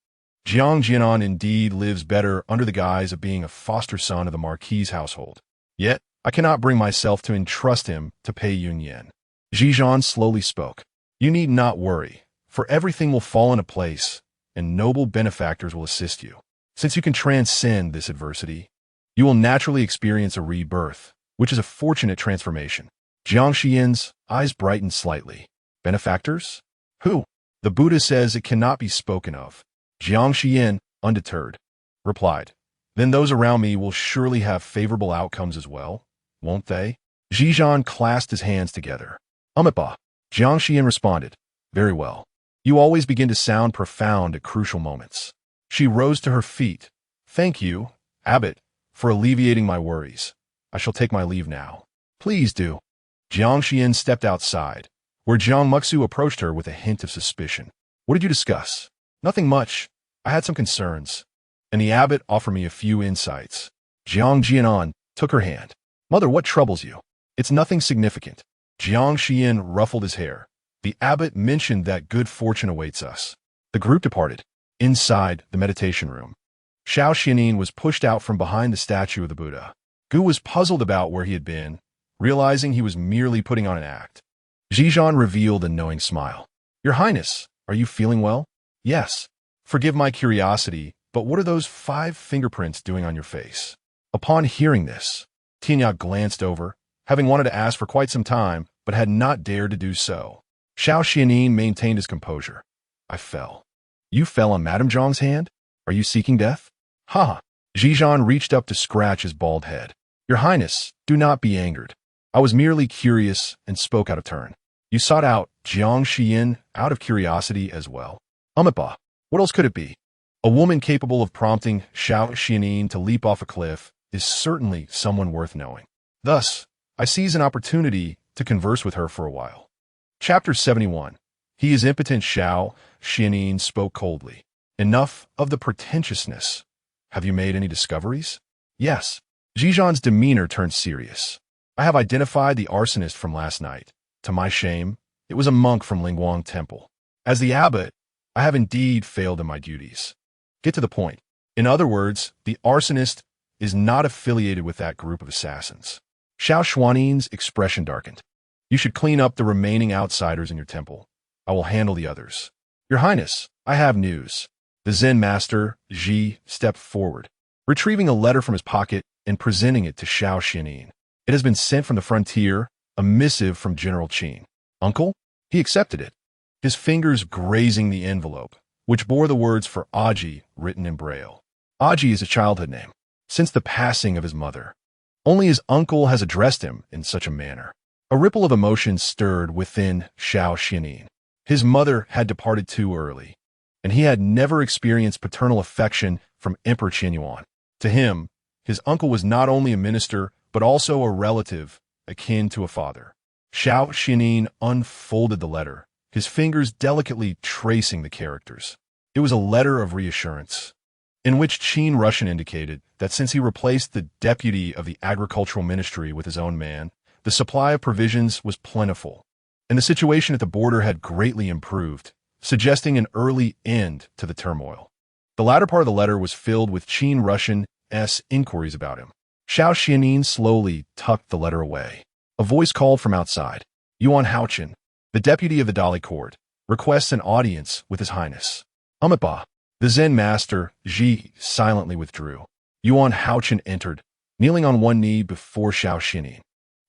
Jiang Xiyan indeed lives better under the guise of being a foster son of the Marquis' household. Yet, I cannot bring myself to entrust him to Pei Yunyuan. Zhizhan slowly spoke. You need not worry, for everything will fall into place, and noble benefactors will assist you. Since you can transcend this adversity, you will naturally experience a rebirth, which is a fortunate transformation. Jiang Xiyan's eyes brightened slightly. Benefactors? Who? The Buddha says it cannot be spoken of. Jiang Xiyan, undeterred, replied. Then those around me will surely have favorable outcomes as well, won't they? Zhizhan clasped his hands together. Amipa. Jiang Xiyan responded. Very well. You always begin to sound profound at crucial moments. She rose to her feet. Thank you, Abbot, for alleviating my worries. I shall take my leave now. Please do. Jiang Xiyan stepped outside, where Jiang Muxu approached her with a hint of suspicion. What did you discuss? Nothing much. I had some concerns, and the abbot offered me a few insights. Jiang Xiyan took her hand. Mother, what troubles you? It's nothing significant. Jiang Xiyan ruffled his hair. The abbot mentioned that good fortune awaits us. The group departed. Inside the meditation room, Xiao Xuanli was pushed out from behind the statue of the Buddha. Gu was puzzled about where he had been, realizing he was merely putting on an act. Zhizhan revealed a knowing smile. Your Highness, are you feeling well? Yes. Forgive my curiosity, but what are those 5 fingerprints doing on your face? Upon hearing this, Tinya glanced over, having wanted to ask for quite some time, but had not dared to do so. Xiao Xuanli maintained his composure. I fell. You fell on Madame Zhang's hand? Are you seeking death? Ha! Zhizhan reached up to scratch his bald head. Your Highness, do not be angered. I was merely curious and spoke out of turn. You sought out Jiang Xiyan out of curiosity as well. Amipa, what else could it be? A woman capable of prompting Xiao Xuanli to leap off a cliff is certainly someone worth knowing. Thus, I seize an opportunity to converse with her for a while. Chapter 71. He is impotent. Xiao Xuanli spoke coldly. Enough of the pretentiousness. Have you made any discoveries? Yes. Zhizhan's demeanor turned serious. I have identified the arsonist from last night. To my shame, it was a monk from Lingguang Temple. As the abbot, I have indeed failed in my duties. Get to the point. In other words, the arsonist is not affiliated with that group of assassins. Xiao Xuanli's expression darkened. You should clean up the remaining outsiders in your temple. I will handle the others. Your Highness, I have news. The Zen master, Ji, stepped forward, retrieving a letter from his pocket and presenting it to Xiao Xuanli. It has been sent from the frontier, a missive from General Qin. Uncle? He accepted it, his fingers grazing the envelope, which bore the words for Aji written in Braille. Aji is a childhood name, since the passing of his mother. Only his uncle has addressed him in such a manner. A ripple of emotion stirred within Xiao Xuanli. His mother had departed too early, and he had never experienced paternal affection from Emperor Qinyuan. To him, his uncle was not only a minister, but also a relative, akin to a father. Xiao Xuanli unfolded the letter, his fingers delicately tracing the characters. It was a letter of reassurance, in which Qin Russian indicated that since he replaced the deputy of the agricultural ministry with his own man, the supply of provisions was plentiful, and the situation at the border had greatly improved, suggesting an early end to the turmoil. The latter part of the letter was filled with Qin Russian's inquiries about him. Xiao Xuanli slowly tucked the letter away. A voice called from outside. Yuan Haochen, the deputy of the Dali court, requests an audience with His Highness. Amitabha. The Zen master, Ji, silently withdrew. Yuan Haochen entered, kneeling on one knee before Xiao Xuanli.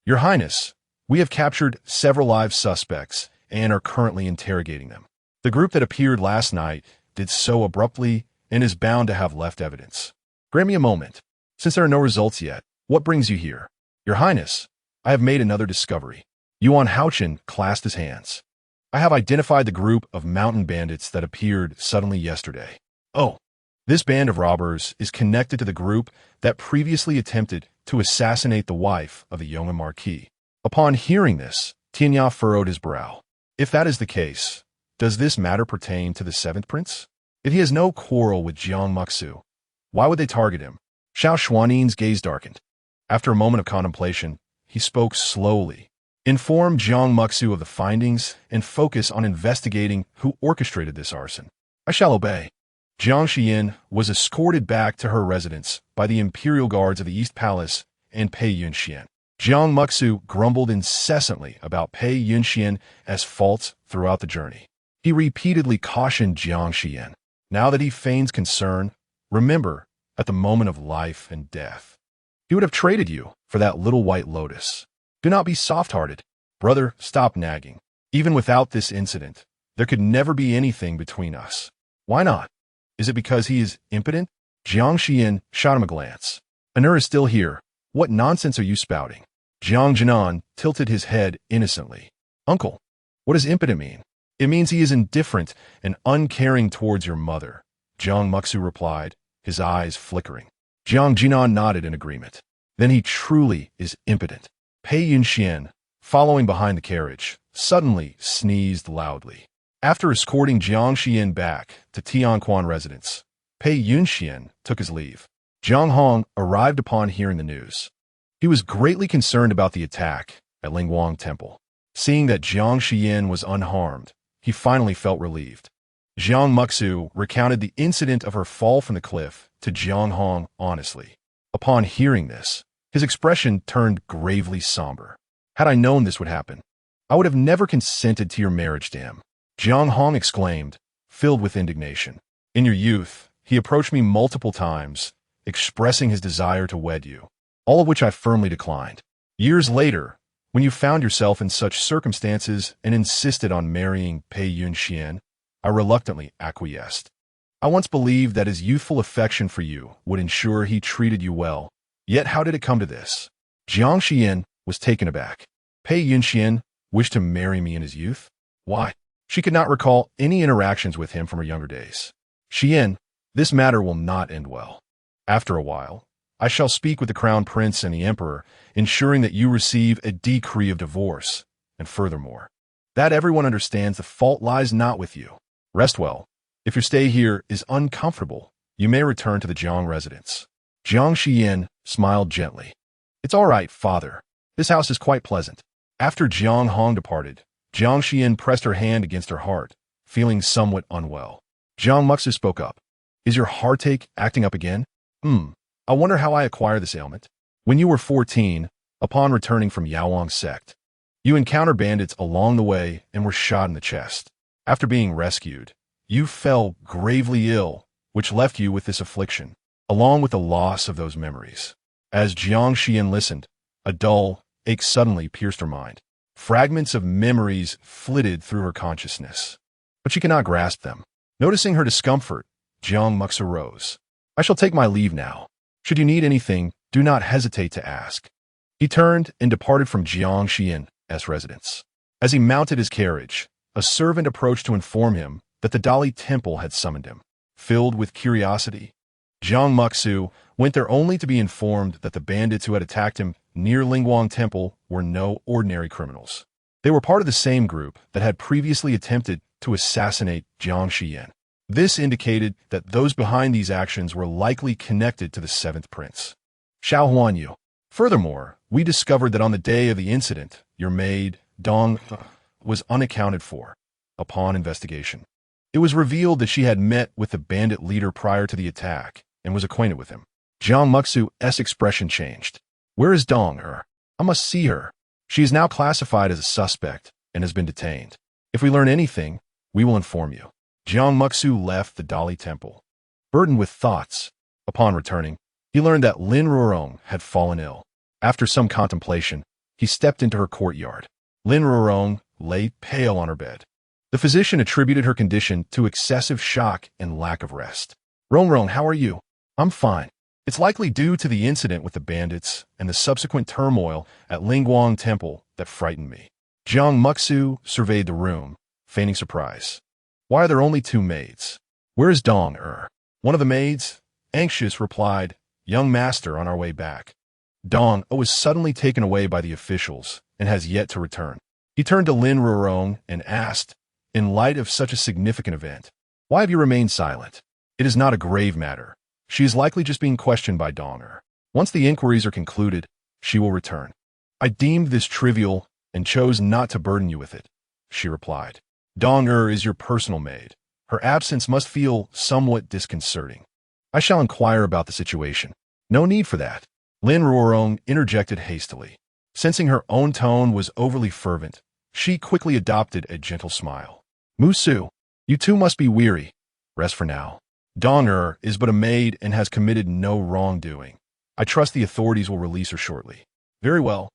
Your Highness, we have captured several live suspects and are currently interrogating them. The group that appeared last night did so abruptly and is bound to have left evidence. Grant me a moment. Since there are no results yet, what brings you here? Your Highness, I have made another discovery. Yuan Haochen clasped his hands. I have identified the group of mountain bandits that appeared suddenly yesterday. Oh, this band of robbers is connected to the group that previously attempted to assassinate the wife of the young Marquis. Upon hearing this, Tianya furrowed his brow. If that is the case, does this matter pertain to the seventh prince? If he has no quarrel with Jiang Xiyan, why would they target him? Xiao Xuanli's gaze darkened. After a moment of contemplation, he spoke slowly. Inform Jiang Xiyan of the findings and focus on investigating who orchestrated this arson. I shall obey. Jiang Xiyan was escorted back to her residence by the imperial guards of the East Palace and Pei Yunyuan. Jiang Xiyan grumbled incessantly about Pei Yunyuan's faults throughout the journey. He repeatedly cautioned Jiang Xiyan. Now that he feigns concern, remember, at the moment of life and death, he would have traded you for that little white lotus. Do not be soft-hearted. Brother, stop nagging. Even without this incident, there could never be anything between us. Why not? Is it because he is impotent? Jiang Xiyan shot him a glance. Anur is still here. What nonsense are you spouting? Jiang Jinan tilted his head innocently. Uncle, what does impotent mean? It means he is indifferent and uncaring towards your mother. Jiang Xiyan replied, his eyes flickering. Jiang Jinan nodded in agreement. Then he truly is impotent. Pei Yunyuan, following behind the carriage, suddenly sneezed loudly. After escorting Jiang Xiyan back to Tianquan residence, Pei Yunyuan took his leave. Jiang Hong arrived upon hearing the news. He was greatly concerned about the attack at Lingguang Temple. Seeing that Jiang Xiyan was unharmed, he finally felt relieved. Jiang Xiyan recounted the incident of her fall from the cliff to Jiang Hong honestly. Upon hearing this, his expression turned gravely somber. Had I known this would happen, I would have never consented to your marriage to him. Jiang Hong exclaimed, filled with indignation. In your youth, he approached me multiple times, expressing his desire to wed you, all of which I firmly declined. Years later, when you found yourself in such circumstances and insisted on marrying Pei Yunyuan, I reluctantly acquiesced. I once believed that his youthful affection for you would ensure he treated you well. Yet how did it come to this? Jiang Xiyan was taken aback. Pei Yunyuan wished to marry me in his youth? Why? She could not recall any interactions with him from her younger days. Xiyan, this matter will not end well. After a while, I shall speak with the crown prince and the emperor, ensuring that you receive a decree of divorce, and furthermore, that everyone understands the fault lies not with you. Rest well. If your stay here is uncomfortable, you may return to the Jiang residence. Jiang Xiyan smiled gently. It's all right, father. This house is quite pleasant. After Jiang Hong departed, Jiang Xiyan pressed her hand against her heart, feeling somewhat unwell. Jiang Xiyan spoke up. Is your heartache acting up again? I wonder how I acquired this ailment. When you were 14, upon returning from Yaowang sect, you encountered bandits along the way and were shot in the chest. After being rescued, you fell gravely ill, which left you with this affliction, along with the loss of those memories. As Jiang Xiyan listened, a dull ache suddenly pierced her mind. Fragments of memories flitted through her consciousness, but she could not grasp them. Noticing her discomfort, Jiang Xiyan rose. I shall take my leave now. Should you need anything, do not hesitate to ask. He turned and departed from Jiang Xiyan's residence. As he mounted his carriage, a servant approached to inform him that the Dali temple had summoned him. Filled with curiosity, Jiang Xiyan went there only to be informed that the bandits who had attacked him near Lingguang Temple were no ordinary criminals. They were part of the same group that had previously attempted to assassinate Jiang Xiyan. This indicated that those behind these actions were likely connected to the seventh prince, Xiao Xuanli. Furthermore, we discovered that on the day of the incident, your maid, Dong, was unaccounted for. Upon investigation, it was revealed that she had met with the bandit leader prior to the attack and was acquainted with him. Jiang Muxu's expression changed. Where is Dong? Her? I must see her. She is now classified as a suspect and has been detained. If we learn anything, we will inform you. Jiang Muxu left the Dali temple, burdened with thoughts. Upon returning, he learned that Lin Ruorong had fallen ill. After some contemplation, he stepped into her courtyard. Lin Ruorong lay pale on her bed. The physician attributed her condition to excessive shock and lack of rest. Rong, how are you? I'm fine. It's likely due to the incident with the bandits and the subsequent turmoil at Lingguang Temple that frightened me. Jiang Muxu surveyed the room, feigning surprise. Why are there only two maids? Where is Dong? One of the maids, anxious, replied, Young master, on our way back. Dong was suddenly taken away by the officials and has yet to return. He turned to Lin Ruorong and asked, in light of such a significant event, why have you remained silent? It is not a grave matter. She is likely just being questioned by Dong. Once the inquiries are concluded, she will return. I deemed this trivial and chose not to burden you with it, she replied. Dong is your personal maid. Her absence must feel somewhat disconcerting. I shall inquire about the situation. No need for that. Lin Ruorong interjected hastily. Sensing her own tone was overly fervent, she quickly adopted a gentle smile. Musu, you too must be weary. Rest for now. Dong is but a maid and has committed no wrongdoing. I trust the authorities will release her shortly. Very well.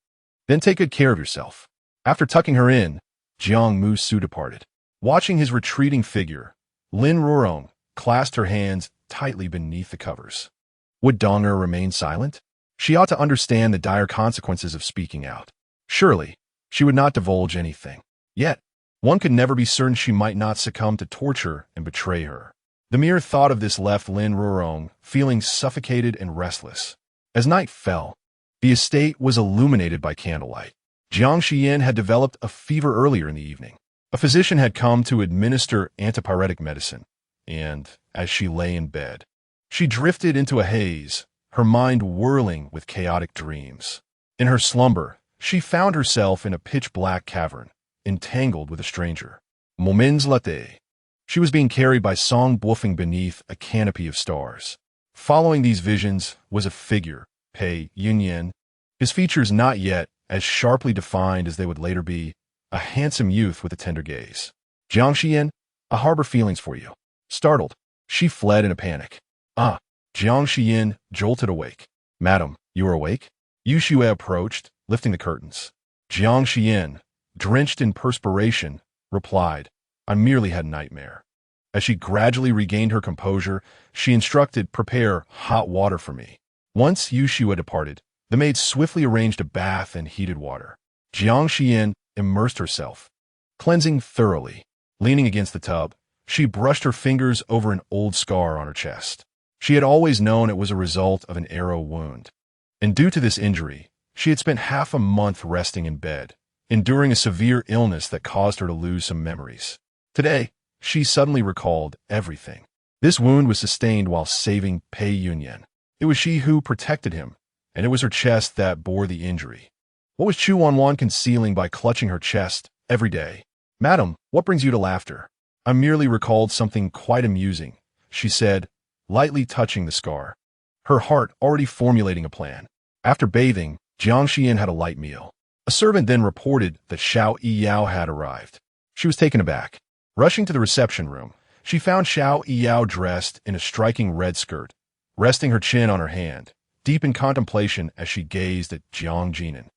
Then take good care of yourself. After tucking her in, Jiang Musu departed. Watching his retreating figure, Lin Ruorong clasped her hands tightly beneath the covers. Would Dong remain silent? She ought to understand the dire consequences of speaking out. Surely, she would not divulge anything. Yet, one could never be certain she might not succumb to torture and betray her. The mere thought of this left Lin Ruorong feeling suffocated and restless. As night fell, the estate was illuminated by candlelight. Jiang Xiyan had developed a fever earlier in the evening. A physician had come to administer antipyretic medicine, and, as she lay in bed, she drifted into a haze, her mind whirling with chaotic dreams. In her slumber, she found herself in a pitch-black cavern, entangled with a stranger. Moments later, she was being carried by song boofing beneath a canopy of stars. Following these visions was a figure, Pei Yunyuan, his features not yet as sharply defined as they would later be, a handsome youth with a tender gaze. Jiang Xiyan, I harbor feelings for you. Startled, she fled in a panic. Ah! Jiang Xiyan jolted awake. Madam, you are awake? Yu Xue approached, lifting the curtains. Jiang Xiyan, drenched in perspiration, replied, I merely had a nightmare. As she gradually regained her composure, she instructed, prepare hot water for me. Once Yu Xue departed, the maid swiftly arranged a bath in heated water. Jiang Xiyan immersed herself, cleansing thoroughly. Leaning against the tub, she brushed her fingers over an old scar on her chest. She had always known it was a result of an arrow wound. And due to this injury, she had spent half a month resting in bed, enduring a severe illness that caused her to lose some memories. Today, she suddenly recalled everything. This wound was sustained while saving Pei Yunyuan. It was she who protected him, and it was her chest that bore the injury. What was Chu Wanwan concealing by clutching her chest every day? Madam, what brings you to laughter? I merely recalled something quite amusing, she said, lightly touching the scar, her heart already formulating a plan. After bathing, Jiang Xiyan had a light meal. A servant then reported that Xiao Yao had arrived. She was taken aback. Rushing to the reception room, she found Xiao Yao dressed in a striking red skirt, resting her chin on her hand, deep in contemplation as she gazed at Jiang Jinan.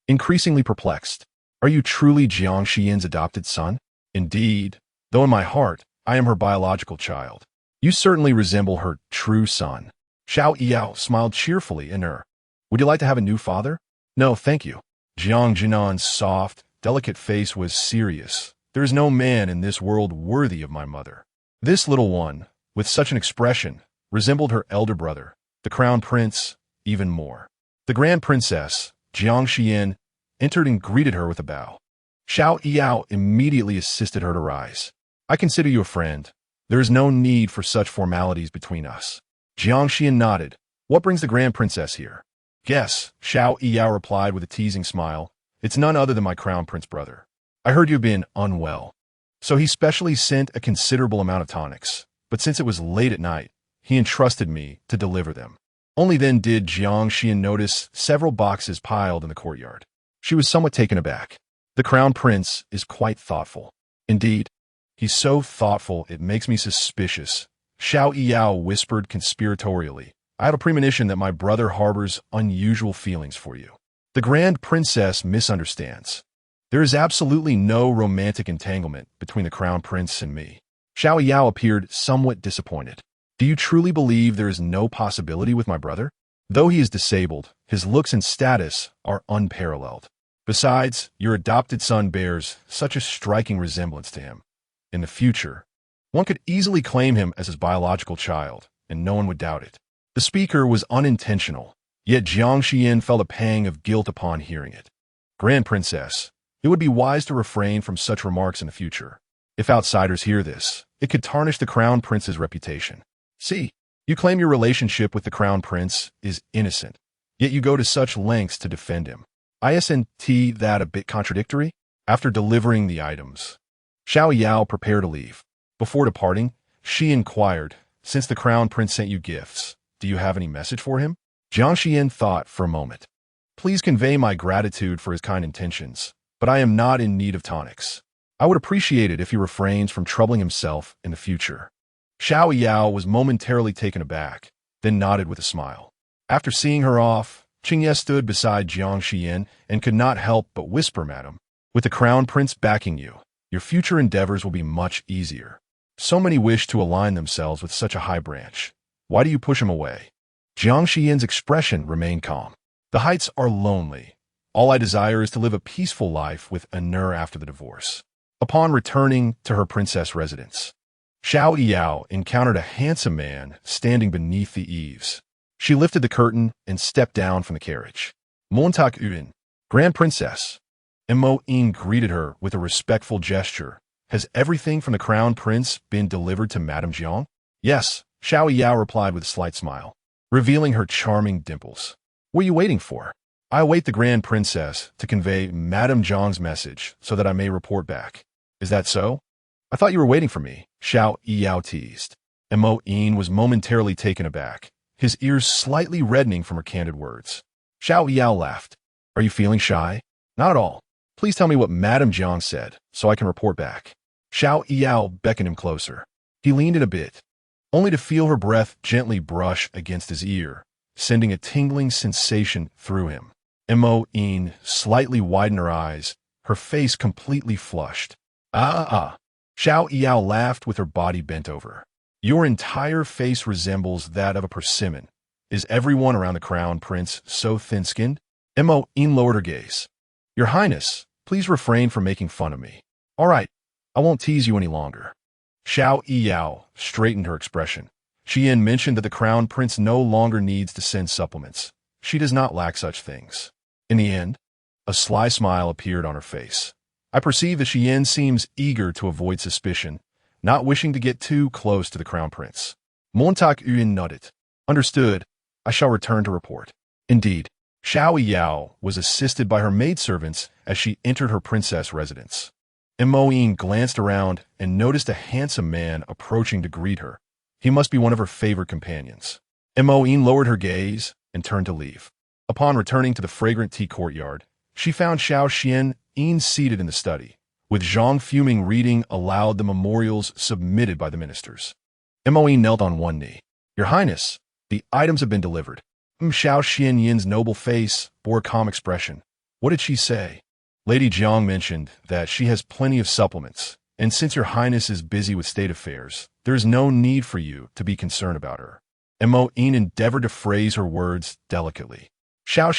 Increasingly perplexed, are you truly Jiang Xiyan's adopted son? Indeed, though in my heart, I am her biological child. You certainly resemble her true son. Xiao Yao smiled cheerfully in her. Would you like to have a new father? No, thank you. Jiang Jinan's soft, delicate face was serious. There is no man in this world worthy of my mother. This little one, with such an expression, resembled her elder brother, the crown prince, even more. The grand princess, Jiang Xiyan, entered and greeted her with a bow. Xiao Yao immediately assisted her to rise. I consider you a friend. There is no need for such formalities between us. Jiang Xiyan nodded. What brings the Grand Princess here? Guess, Xiao Yao replied with a teasing smile. It's none other than my Crown Prince brother. I heard you've been unwell. So he specially sent a considerable amount of tonics, but since it was late at night, he entrusted me to deliver them. Only then did Jiang Xiyan notice several boxes piled in the courtyard. She was somewhat taken aback. The Crown Prince is quite thoughtful. Indeed, he's so thoughtful it makes me suspicious. Xiao Yao whispered conspiratorially. I have a premonition that my brother harbors unusual feelings for you. The Grand Princess misunderstands. There is absolutely no romantic entanglement between the Crown Prince and me. Xiao Yao appeared somewhat disappointed. Do you truly believe there is no possibility with my brother? Though he is disabled, his looks and status are unparalleled. Besides, your adopted son bears such a striking resemblance to him. In the future, one could easily claim him as his biological child, and no one would doubt it. The speaker was unintentional, yet Jiang Xiyan felt a pang of guilt upon hearing it. Grand Princess, it would be wise to refrain from such remarks in the future. If outsiders hear this, it could tarnish the Crown Prince's reputation. See, you claim your relationship with the Crown Prince is innocent, yet you go to such lengths to defend him. Isn't that a bit contradictory? After delivering the items, Xiao Yao prepared to leave. Before departing, she inquired, since the Crown Prince sent you gifts, do you have any message for him? Jiang Xiyan thought for a moment. Please convey my gratitude for his kind intentions, but I am not in need of tonics. I would appreciate it if he refrains from troubling himself in the future. Xiao Yao was momentarily taken aback, then nodded with a smile. After seeing her off, Qingye stood beside Jiang Xiyan and could not help but whisper, Madam, with the Crown Prince backing you, your future endeavors will be much easier. So many wish to align themselves with such a high branch. Why do you push him away? Jiang Xiyan's expression remained calm. The heights are lonely. All I desire is to live a peaceful life with Anur after the divorce. Upon returning to her princess residence, Xiao Yao encountered a handsome man standing beneath the eaves. She lifted the curtain and stepped down from the carriage. Montak Yuan, Grand Princess. Mo Yin greeted her with a respectful gesture. Has everything from the Crown Prince been delivered to Madame Jiang? Yes, Xiao Yao replied with a slight smile, revealing her charming dimples. What are you waiting for? I await the Grand Princess to convey Madame Jiang's message so that I may report back. Is that so? I thought you were waiting for me, Xiao Yao teased. Mo Yin was momentarily taken aback, his ears slightly reddening from her candid words. Xiao Yao laughed. Are you feeling shy? Not at all. Please tell me what Madame Jiang said, so I can report back. Xiao Yao beckoned him closer. He leaned in a bit, only to feel her breath gently brush against his ear, sending a tingling sensation through him. Mo Yin slightly widened her eyes, her face completely flushed. Xiao Yao laughed with her body bent over. Your entire face resembles that of a persimmon. Is everyone around the Crown Prince so thin-skinned? Mo Yin lowered her gaze. Your Highness, please refrain from making fun of me. All right, I won't tease you any longer. Xiao Yao straightened her expression. Xiyan mentioned that the Crown Prince no longer needs to send supplements. She does not lack such things. In the end, a sly smile appeared on her face. I perceive that Xiyan seems eager to avoid suspicion, not wishing to get too close to the Crown Prince. Montak Yuan nodded. Understood. I shall return to report. Indeed, Xiao Yao was assisted by her maidservants as she entered her princess residence. Mo Yin glanced around and noticed a handsome man approaching to greet her. He must be one of her favorite companions. Mo Yin lowered her gaze and turned to leave. Upon returning to the fragrant tea courtyard, she found Xiao Xian seated in the study, with Zhang Fuming reading aloud the memorials submitted by the ministers. Mo Yin knelt on one knee. Your Highness, the items have been delivered. Xiao Xianyin's noble face bore a calm expression. What did she say? Lady Jiang mentioned that she has plenty of supplements, and since your Highness is busy with state affairs, there is no need for you to be concerned about her. Mo Yin endeavored to phrase her words delicately. Xiao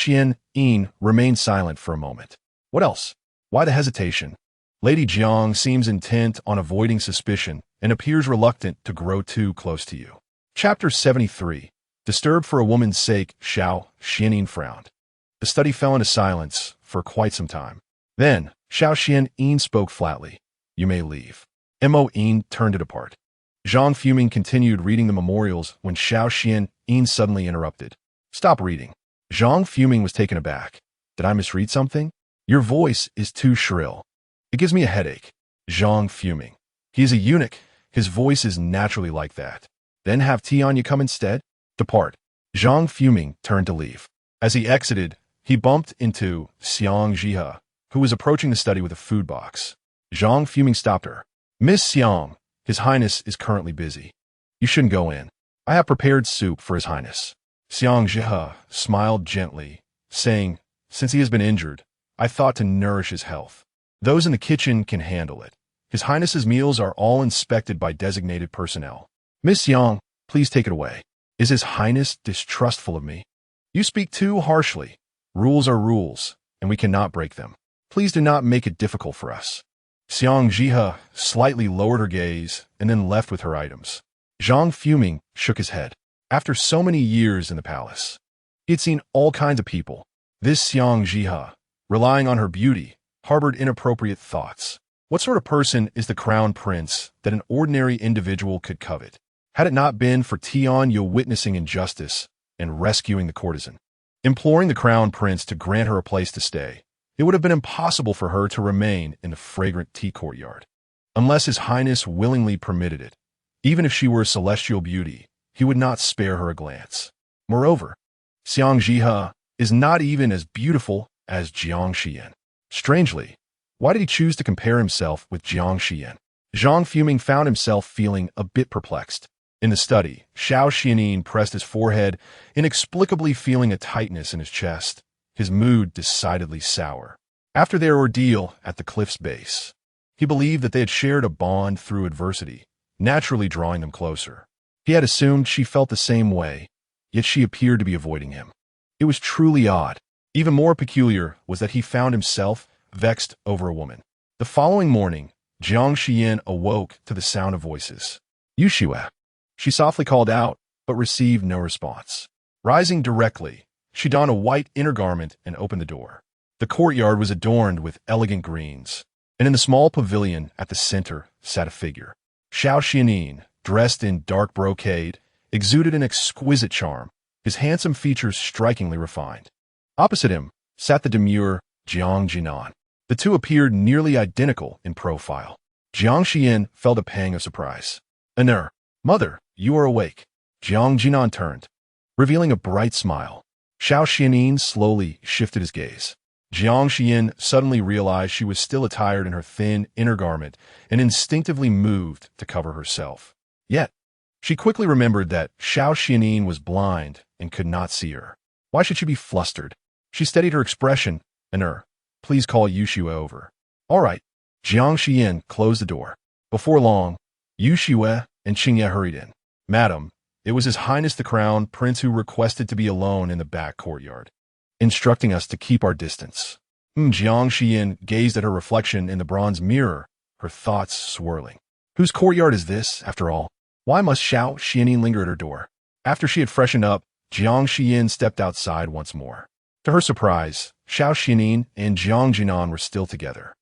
Xian remained silent for a moment. What else? Why the hesitation? Lady Jiang seems intent on avoiding suspicion and appears reluctant to grow too close to you. Chapter 73. Disturbed for a woman's sake, Xiao Xianin frowned. The study fell into silence for quite some time. Then, Xiao Xian spoke flatly. You may leave. Mo turned it apart. Zhang fuming continued reading the memorials when Xiao Xian suddenly interrupted. Stop reading. Zhang fuming was taken aback. Did I misread something? Your voice is too shrill. It gives me a headache. Zhang fuming. He is a eunuch. His voice is naturally like that. Then have Tian come instead? Depart. Zhang fuming turned to leave. As he exited, he bumped into Xiang Zhihe, who was approaching the study with a food box. Zhang fuming stopped her. Miss Xiang, His Highness is currently busy. You shouldn't go in. I have prepared soup for His Highness. Xiang Zhihe smiled gently, saying, Since he has been injured, I thought to nourish his health. Those in the kitchen can handle it. His Highness's meals are all inspected by designated personnel. Miss Xiang, please take it away. Is His Highness distrustful of me? You speak too harshly. Rules are rules, and we cannot break them. Please do not make it difficult for us. Xiang Zhihe slightly lowered her gaze and then left with her items. Zhang fuming shook his head. After so many years in the palace, he had seen all kinds of people. This Xiang Zhihe, relying on her beauty, harbored inappropriate thoughts. What sort of person is the crown prince that an ordinary individual could covet? Had it not been for Tian witnessing injustice and rescuing the courtesan, imploring the crown prince to grant her a place to stay, it would have been impossible for her to remain in the fragrant tea courtyard. Unless His Highness willingly permitted it, even if she were a celestial beauty, he would not spare her a glance. Moreover, Xiang Zhihe is not even as beautiful as Jiang Xiyan. Strangely, why did he choose to compare himself with Jiang Xiyan? Zhang fuming found himself feeling a bit perplexed. In the study, Xiao Xuanli pressed his forehead, inexplicably feeling a tightness in his chest, his mood decidedly sour. After their ordeal at the cliff's base, he believed that they had shared a bond through adversity, naturally drawing them closer. He had assumed she felt the same way, yet she appeared to be avoiding him. It was truly odd. Even more peculiar was that he found himself vexed over a woman. The following morning, Jiang Xiyan awoke to the sound of voices. Yushue. She softly called out, but received no response. Rising directly, she donned a white inner garment and opened the door. The courtyard was adorned with elegant greens, and in the small pavilion at the center sat a figure. Xiao Xuanli, dressed in dark brocade, exuded an exquisite charm, his handsome features strikingly refined. Opposite him sat the demure Jiang Xiyan. The two appeared nearly identical in profile. Jiang Xiyan felt a pang of surprise. Mother, you are awake. Jiang Xiyan turned, revealing a bright smile. Xiao Xuanli slowly shifted his gaze. Jiang Xiyan suddenly realized she was still attired in her thin inner garment and instinctively moved to cover herself. Yet, she quickly remembered that Xiao Xuanli was blind and could not see her. Why should she be flustered? She steadied her expression. Please call Yushue over. All right. Jiang Xiyan closed the door. Before long, Yushue and Qingye hurried in. Madam, it was His Highness the Crown Prince who requested to be alone in the back courtyard, instructing us to keep our distance. Jiang Xiyan gazed at her reflection in the bronze mirror, her thoughts swirling. Whose courtyard is this, after all? Why must Xiao Xuanli linger at her door? After she had freshened up, Jiang Xiyan stepped outside once more. To her surprise, Xiao Xuanli and Jiang Xiyan were still together.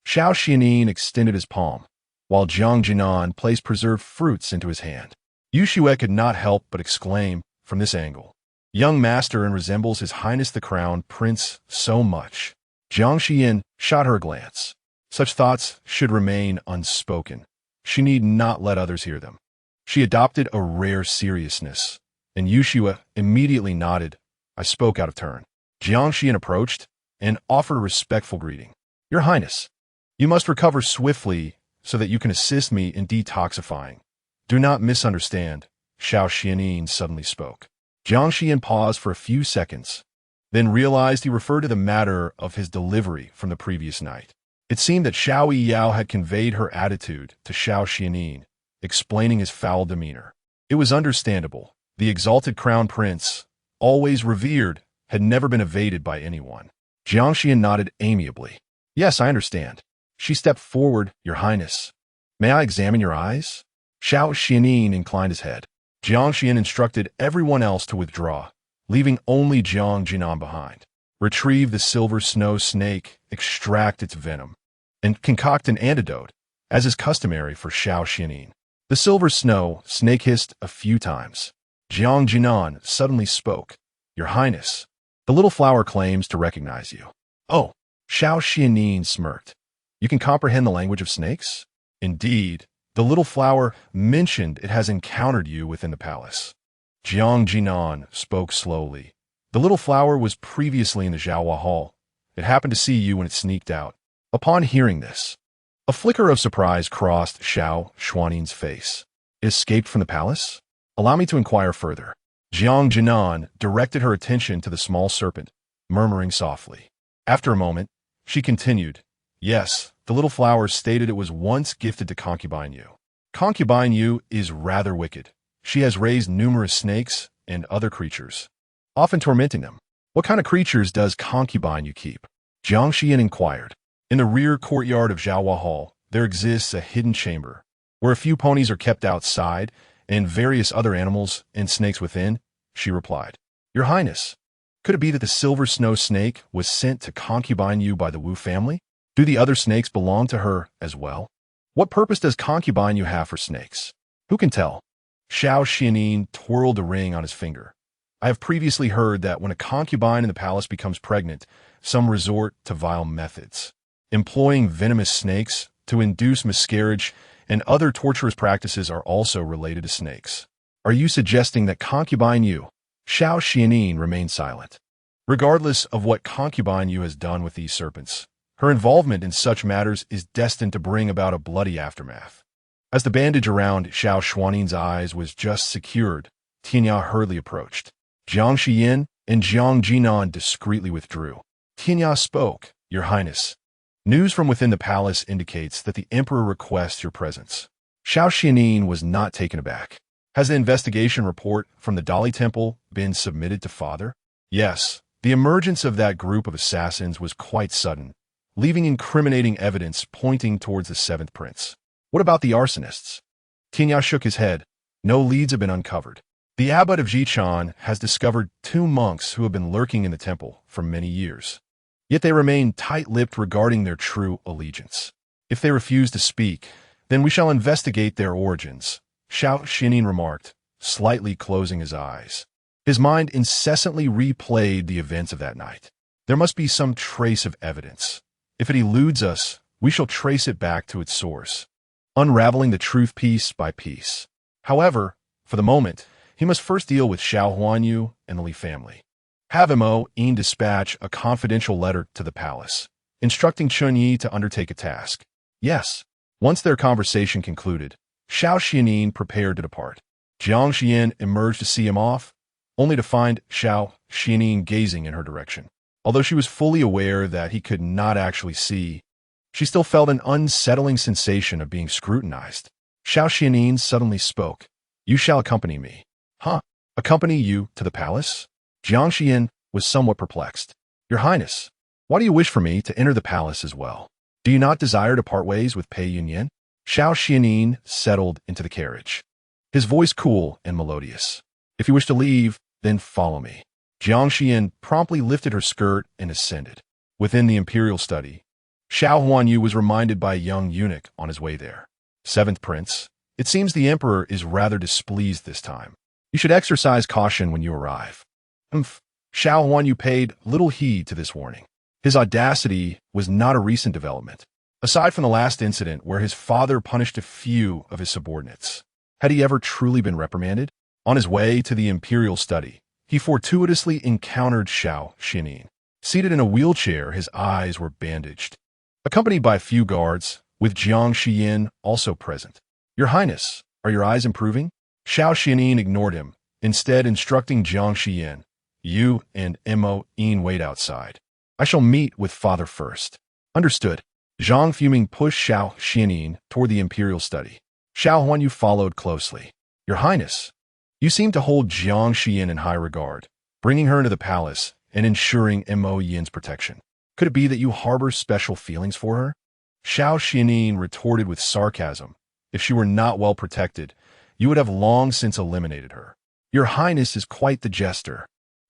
Xiao Xuanli extended his palm, while Jiang Xiyan placed preserved fruits into his hand. Yushue could not help but exclaim from this angle, Young master and resembles His Highness the Crown Prince so much. Jiang Xiyan shot her a glance. Such thoughts should remain unspoken. She need not let others hear them. She adopted a rare seriousness, and Yushue immediately nodded. I spoke out of turn. Jiang Xiyan approached and offered a respectful greeting. Your Highness, you must recover swiftly so that you can assist me in detoxifying. Do not misunderstand, Xiao Xuanli suddenly spoke. Jiang Xiyan paused for a few seconds, then realized he referred to the matter of his delivery from the previous night. It seemed that Xiao Yiyao had conveyed her attitude to Xiao Xuanli, explaining his foul demeanor. It was understandable. The exalted crown prince, always revered, had never been evaded by anyone. Jiang Xiyan nodded amiably. Yes, I understand. She stepped forward, Your Highness. May I examine your eyes? Xiao Xuanli inclined his head. Jiang Xiyan instructed everyone else to withdraw, leaving only Jiang Xiyan behind. retrieve the silver snow snake, extract its venom, and concoct an antidote, as is customary for Xiao Xuanli. The silver snow snake hissed a few times. Jiang Xiyan suddenly spoke. Your Highness, the little flower claims to recognize you. Oh, Xiao Xuanli smirked. You can comprehend the language of snakes? Indeed, the little flower mentioned it has encountered you within the palace. Jiang Xiyan spoke slowly. The little flower was previously in the Zhaohua Hall. It happened to see you when it sneaked out. Upon hearing this, a flicker of surprise crossed Xiao Xuanli's face. It escaped from the palace? Allow me to inquire further. Jiang Xiyan directed her attention to the small serpent, murmuring softly. After a moment, she continued, Yes, the little flower stated it was once gifted to Concubine Yu. Concubine Yu is rather wicked. She has raised numerous snakes and other creatures, often tormenting them. What kind of creatures does Concubine Yu keep? Jiang Xiyan inquired. In the rear courtyard of Zhaohua Hall, there exists a hidden chamber, where a few ponies are kept outside and various other animals and snakes within, she replied. Your Highness, could it be that the silver snow snake was sent to Concubine Yu by the Wu family? Do the other snakes belong to her as well? What purpose does Concubine Yu have for snakes? Who can tell? Xiao Xuanli twirled a ring on his finger. I have previously heard that when a concubine in the palace becomes pregnant, some resort to vile methods, employing venomous snakes to induce miscarriage, and other torturous practices are also related to snakes. Are you suggesting that Concubine Yu? Xiao Xuanli remained silent. Regardless of what Concubine Yu has done with these serpents, her involvement in such matters is destined to bring about a bloody aftermath. As the bandage around Xiao Xuanli's eyes was just secured, Tianya hurriedly approached. Jiang Xiyan and Jiang Xiyan discreetly withdrew. Tianya spoke, Your Highness. News from within the palace indicates that the Emperor requests your presence. Xiao Xuanli was not taken aback. Has the investigation report from the Dali Temple been submitted to Father? Yes, the emergence of that group of assassins was quite sudden, leaving incriminating evidence pointing towards the seventh prince. What about the arsonists? Tianya shook his head. No leads have been uncovered. The abbot of Jichen has discovered 2 monks who have been lurking in the temple for many years. Yet they remain tight-lipped regarding their true allegiance. If they refuse to speak, then we shall investigate their origins, Xiao Xuanli remarked, slightly closing his eyes. His mind incessantly replayed the events of that night. There must be some trace of evidence. If it eludes us, we shall trace it back to its source, unraveling the truth piece by piece. However, for the moment, he must first deal with Xiao Huanyu and the Li family. Have Mo dispatch a confidential letter to the palace, instructing Chun Yi to undertake a task. Yes. Once their conversation concluded, Xiao Xuanli prepared to depart. Jiang Xiyan emerged to see him off, only to find Xiao Xuanli gazing in her direction. Although she was fully aware that he could not actually see, she still felt an unsettling sensation of being scrutinized. Xiao Xuanli suddenly spoke. You shall accompany me. Huh? Accompany you to the palace? Jiang Xiyan was somewhat perplexed. Your Highness, why do you wish for me to enter the palace as well? Do you not desire to part ways with Pei Yunyuan? Xiao Xuanli settled into the carriage, his voice cool and melodious. If you wish to leave, then follow me. Jiang Xiyan promptly lifted her skirt and ascended. Within the imperial study, Xiao Huanyu was reminded by a young eunuch on his way there. Seventh Prince, it seems the Emperor is rather displeased this time. You should exercise caution when you arrive. Xiao Huanyu paid little heed to this warning. His audacity was not a recent development. Aside from the last incident where his father punished a few of his subordinates, had he ever truly been reprimanded? On his way to the imperial study, he fortuitously encountered Xiao Xuanli. Seated in a wheelchair, his eyes were bandaged, accompanied by a few guards, with Jiang Xiyan also present. Your Highness, are your eyes improving? Xiao Xuanli ignored him, instead instructing Jiang Xiyan, you and Mo wait outside. I shall meet with Father first. Understood. Zhang Fuming pushed Xiao Xuanli toward the imperial study. Xiao Huanyu followed closely. Your Highness, you seem to hold Jiang Xiyan in high regard, bringing her into the palace and ensuring Mo Yin's protection. Could it be that you harbor special feelings for her? Xiao Xuanli retorted with sarcasm. If she were not well protected, you would have long since eliminated her. Your Highness is quite the jester.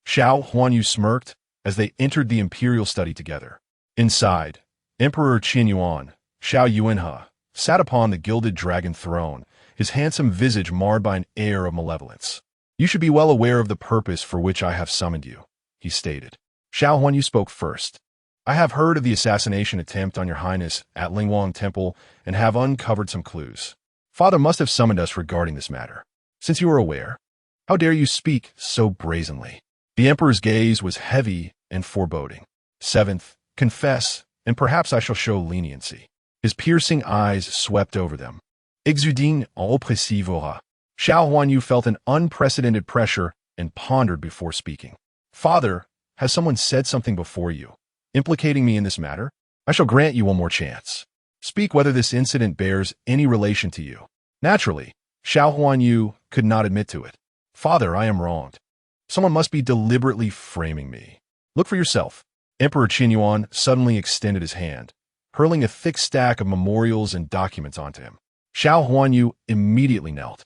Xiao Huanyu smirked, as they entered the imperial study together. Inside, Emperor Qinyuan, Xiao Yuanhe, sat upon the gilded dragon throne, his handsome visage marred by an air of malevolence. "You should be well aware of the purpose for which I have summoned you," he stated. Xiao Huanyu spoke first. "I have heard of the assassination attempt on your highness at Lingwang Temple and have uncovered some clues. Father must have summoned us regarding this matter. Since you are aware, how dare you speak so brazenly?" The emperor's gaze was heavy and foreboding. "Seventh, confess, and perhaps I shall show leniency." His piercing eyes swept over them. "Exudine en précis. Xiao Huanyu felt an unprecedented pressure and pondered before speaking. "Father, has someone said something before you, implicating me in this matter? I shall grant you one more chance. Speak whether this incident bears any relation to you." Naturally, Xiao Huanyu could not admit to it. "Father, I am wronged. Someone must be deliberately framing me. Look for yourself." Emperor Qinyuan suddenly extended his hand, hurling a thick stack of memorials and documents onto him. Xiao Huanyu immediately knelt.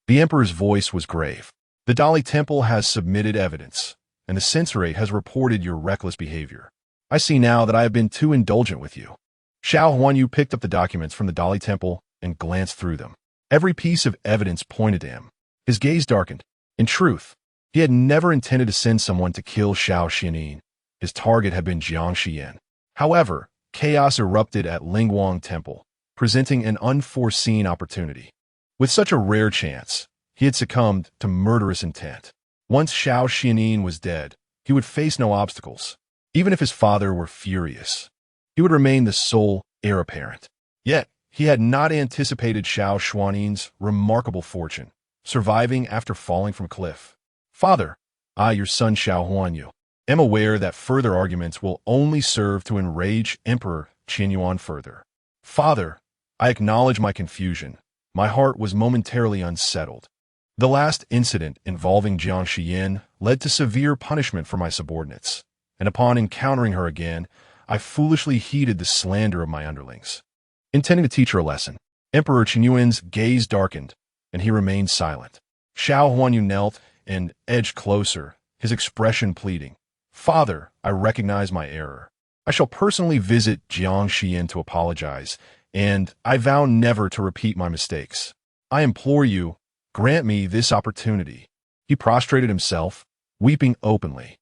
The emperor's voice was grave. "The Dali Temple has submitted evidence, and the censorate has reported your reckless behavior. I see now that I have been too indulgent with you." Xiao Huanyu picked up the documents from the Dali Temple and glanced through them. Every piece of evidence pointed to him. His gaze darkened. In truth, he had never intended to send someone to kill Xiao Xuanli. His target had been Jiang Xiyan. However, chaos erupted at Lingwang Temple, presenting an unforeseen opportunity. With such a rare chance, he had succumbed to murderous intent. Once Xiao Xuanli was dead, he would face no obstacles. Even if his father were furious, he would remain the sole heir apparent. Yet, he had not anticipated Xiao Xuanli's remarkable fortune, surviving after falling from a cliff. "Father, I, your son Xiao Huanyu, am aware that further arguments will only serve to enrage Emperor Qinyuan further. Father, I acknowledge my confusion. My heart was momentarily unsettled. The last incident involving Jiang Xiyan led to severe punishment for my subordinates, and upon encountering her again, I foolishly heeded the slander of my underlings. Intending to teach her a lesson, Emperor Qinyuan's gaze darkened, and he remained silent. Xiao Huanyu knelt and edged closer, his expression pleading. "Father, I recognize my error. I shall personally visit Jiang Xiyan to apologize, and I vow never to repeat my mistakes. I implore you, grant me this opportunity." He prostrated himself, weeping openly.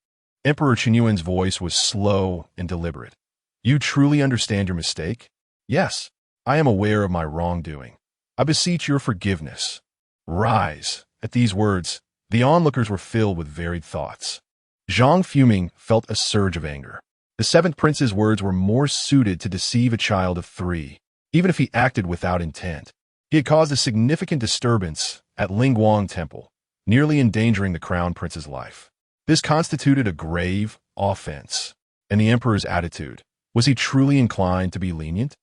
Emperor Qinyuan's voice was slow and deliberate. "You truly understand your mistake?" "Yes, I am aware of my wrongdoing. I beseech your forgiveness. Rise." At these words, the onlookers were filled with varied thoughts. Zhang Fuming felt a surge of anger. The seventh prince's words were more suited to deceive a child of 3, even if he acted without intent. He had caused a significant disturbance at Lingwang Temple, nearly endangering the crown prince's life. This constituted a grave offense. And the emperor's attitude, was he truly inclined to be lenient?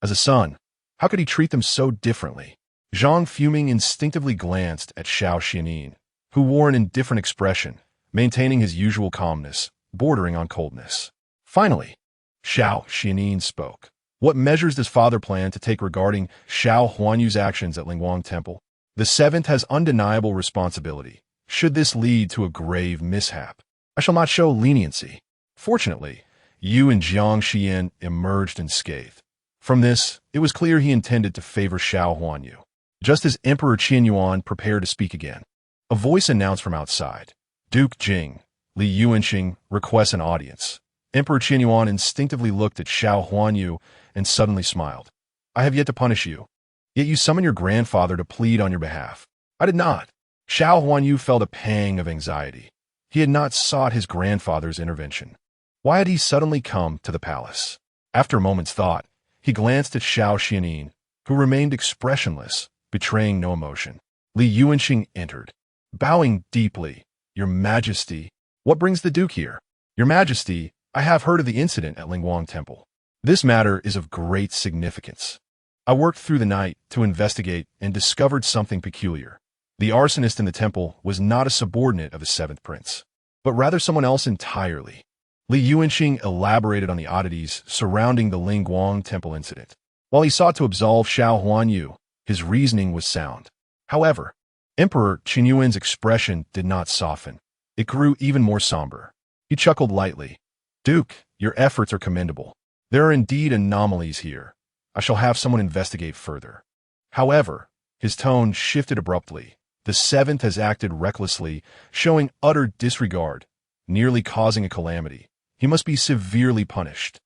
As a son, how could he treat them so differently? Zhang Fuming instinctively glanced at Xiao Xuanli, who wore an indifferent expression, maintaining his usual calmness, bordering on coldness. Finally, Xiao Xuanli spoke. "What measures does father plan to take regarding Xiao Huanyu's actions at Lingwang Temple? The seventh has undeniable responsibility. Should this lead to a grave mishap, I shall not show leniency." Fortunately, you and Jiang Xiyan emerged unscathed. From this, it was clear he intended to favor Xiao Huanyu. Just as Emperor Qinyuan prepared to speak again, a voice announced from outside, "Duke Jing, Li Yuanxing requests an audience." Emperor Qinyuan instinctively looked at Xiao Huanyu and suddenly smiled. "I have yet to punish you, yet you summon your grandfather to plead on your behalf." "I did not." Xiao Huanyu felt a pang of anxiety. He had not sought his grandfather's intervention. Why had he suddenly come to the palace? After a moment's thought, he glanced at Xiao Xuanli, who remained expressionless, betraying no emotion. Li Yuanxing entered, bowing deeply. "Your Majesty." "What brings the Duke here?" "Your Majesty, I have heard of the incident at Lingwang Temple. This matter is of great significance. I worked through the night to investigate and discovered something peculiar. The arsonist in the temple was not a subordinate of the seventh prince, but rather someone else entirely." Li Yuanxing elaborated on the oddities surrounding the Lingwang Temple incident. While he sought to absolve Xiao Huanyu, his reasoning was sound. However, Emperor Qinyuan's expression did not soften. It grew even more somber. He chuckled lightly. Duke, your efforts are commendable. There are indeed anomalies here. I shall have someone investigate further. However, his tone shifted abruptly. The seventh has acted recklessly, showing utter disregard, nearly causing a calamity. He must be severely punished.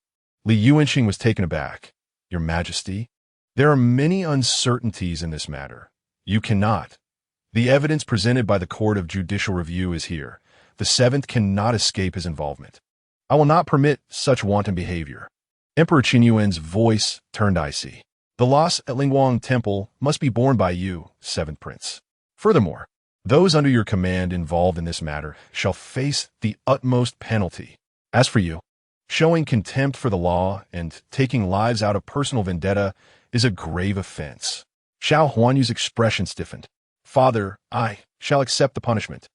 Li Yuanxing was taken aback. Your Majesty, there are many uncertainties in this matter. You cannot. The evidence presented by the Court of Judicial Review is here. The seventh cannot escape his involvement. I will not permit such wanton behavior. Emperor Qinyuan's voice turned icy. The loss at Lingguang Temple must be borne by you, seventh prince. Furthermore, those under your command involved in this matter shall face the utmost penalty. As for you, showing contempt for the law and taking lives out of personal vendetta is a grave offense. Xiao Huanyu's expression stiffened. Father, I shall accept the punishment.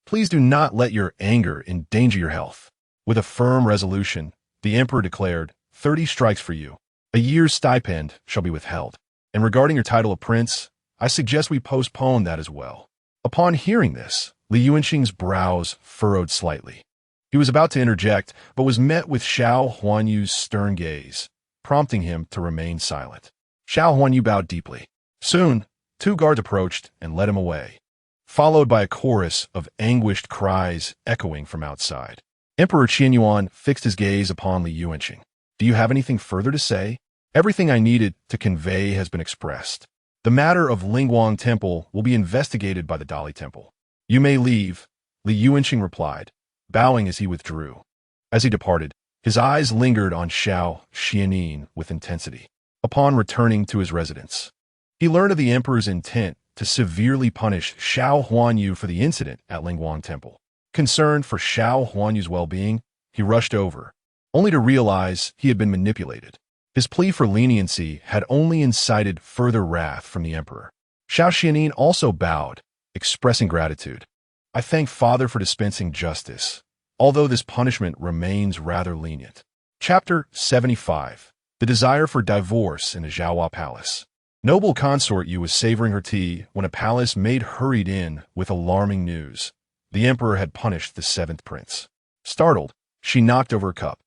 Please do not let your anger endanger your health. With a firm resolution, the emperor declared, 30 strikes for you. A year's stipend shall be withheld. And regarding your title of prince, I suggest we postpone that as well. Upon hearing this, Li Yuanxing's brows furrowed slightly. He was about to interject, but was met with Xiao Huanyu's stern gaze, prompting him to remain silent. Xiao Huanyu bowed deeply. Soon, 2 guards approached and led him away, followed by a chorus of anguished cries echoing from outside. Emperor Qinyuan fixed his gaze upon Li Yuanxing. Do you have anything further to say? Everything I needed to convey has been expressed. The matter of Lingguang Temple will be investigated by the Dali Temple. You may leave, Li Yuanxing replied, bowing as he withdrew. As he departed, his eyes lingered on Xiao Xuanli with intensity. Upon returning to his residence, he learned of the emperor's intent to severely punish Xiao Huanyu for the incident at Lingguang Temple. Concerned for Xiao Huanyu's well-being, he rushed over, only to realize he had been manipulated. His plea for leniency had only incited further wrath from the emperor. Xiao Xuanli also bowed, expressing gratitude. I thank Father for dispensing justice, although this punishment remains rather lenient. Chapter 75. The Desire for Divorce in the Zhaohua Palace. Noble consort Yu was savoring her tea when a palace maid hurried in with alarming news. The emperor had punished the seventh prince. Startled, she knocked over a cup.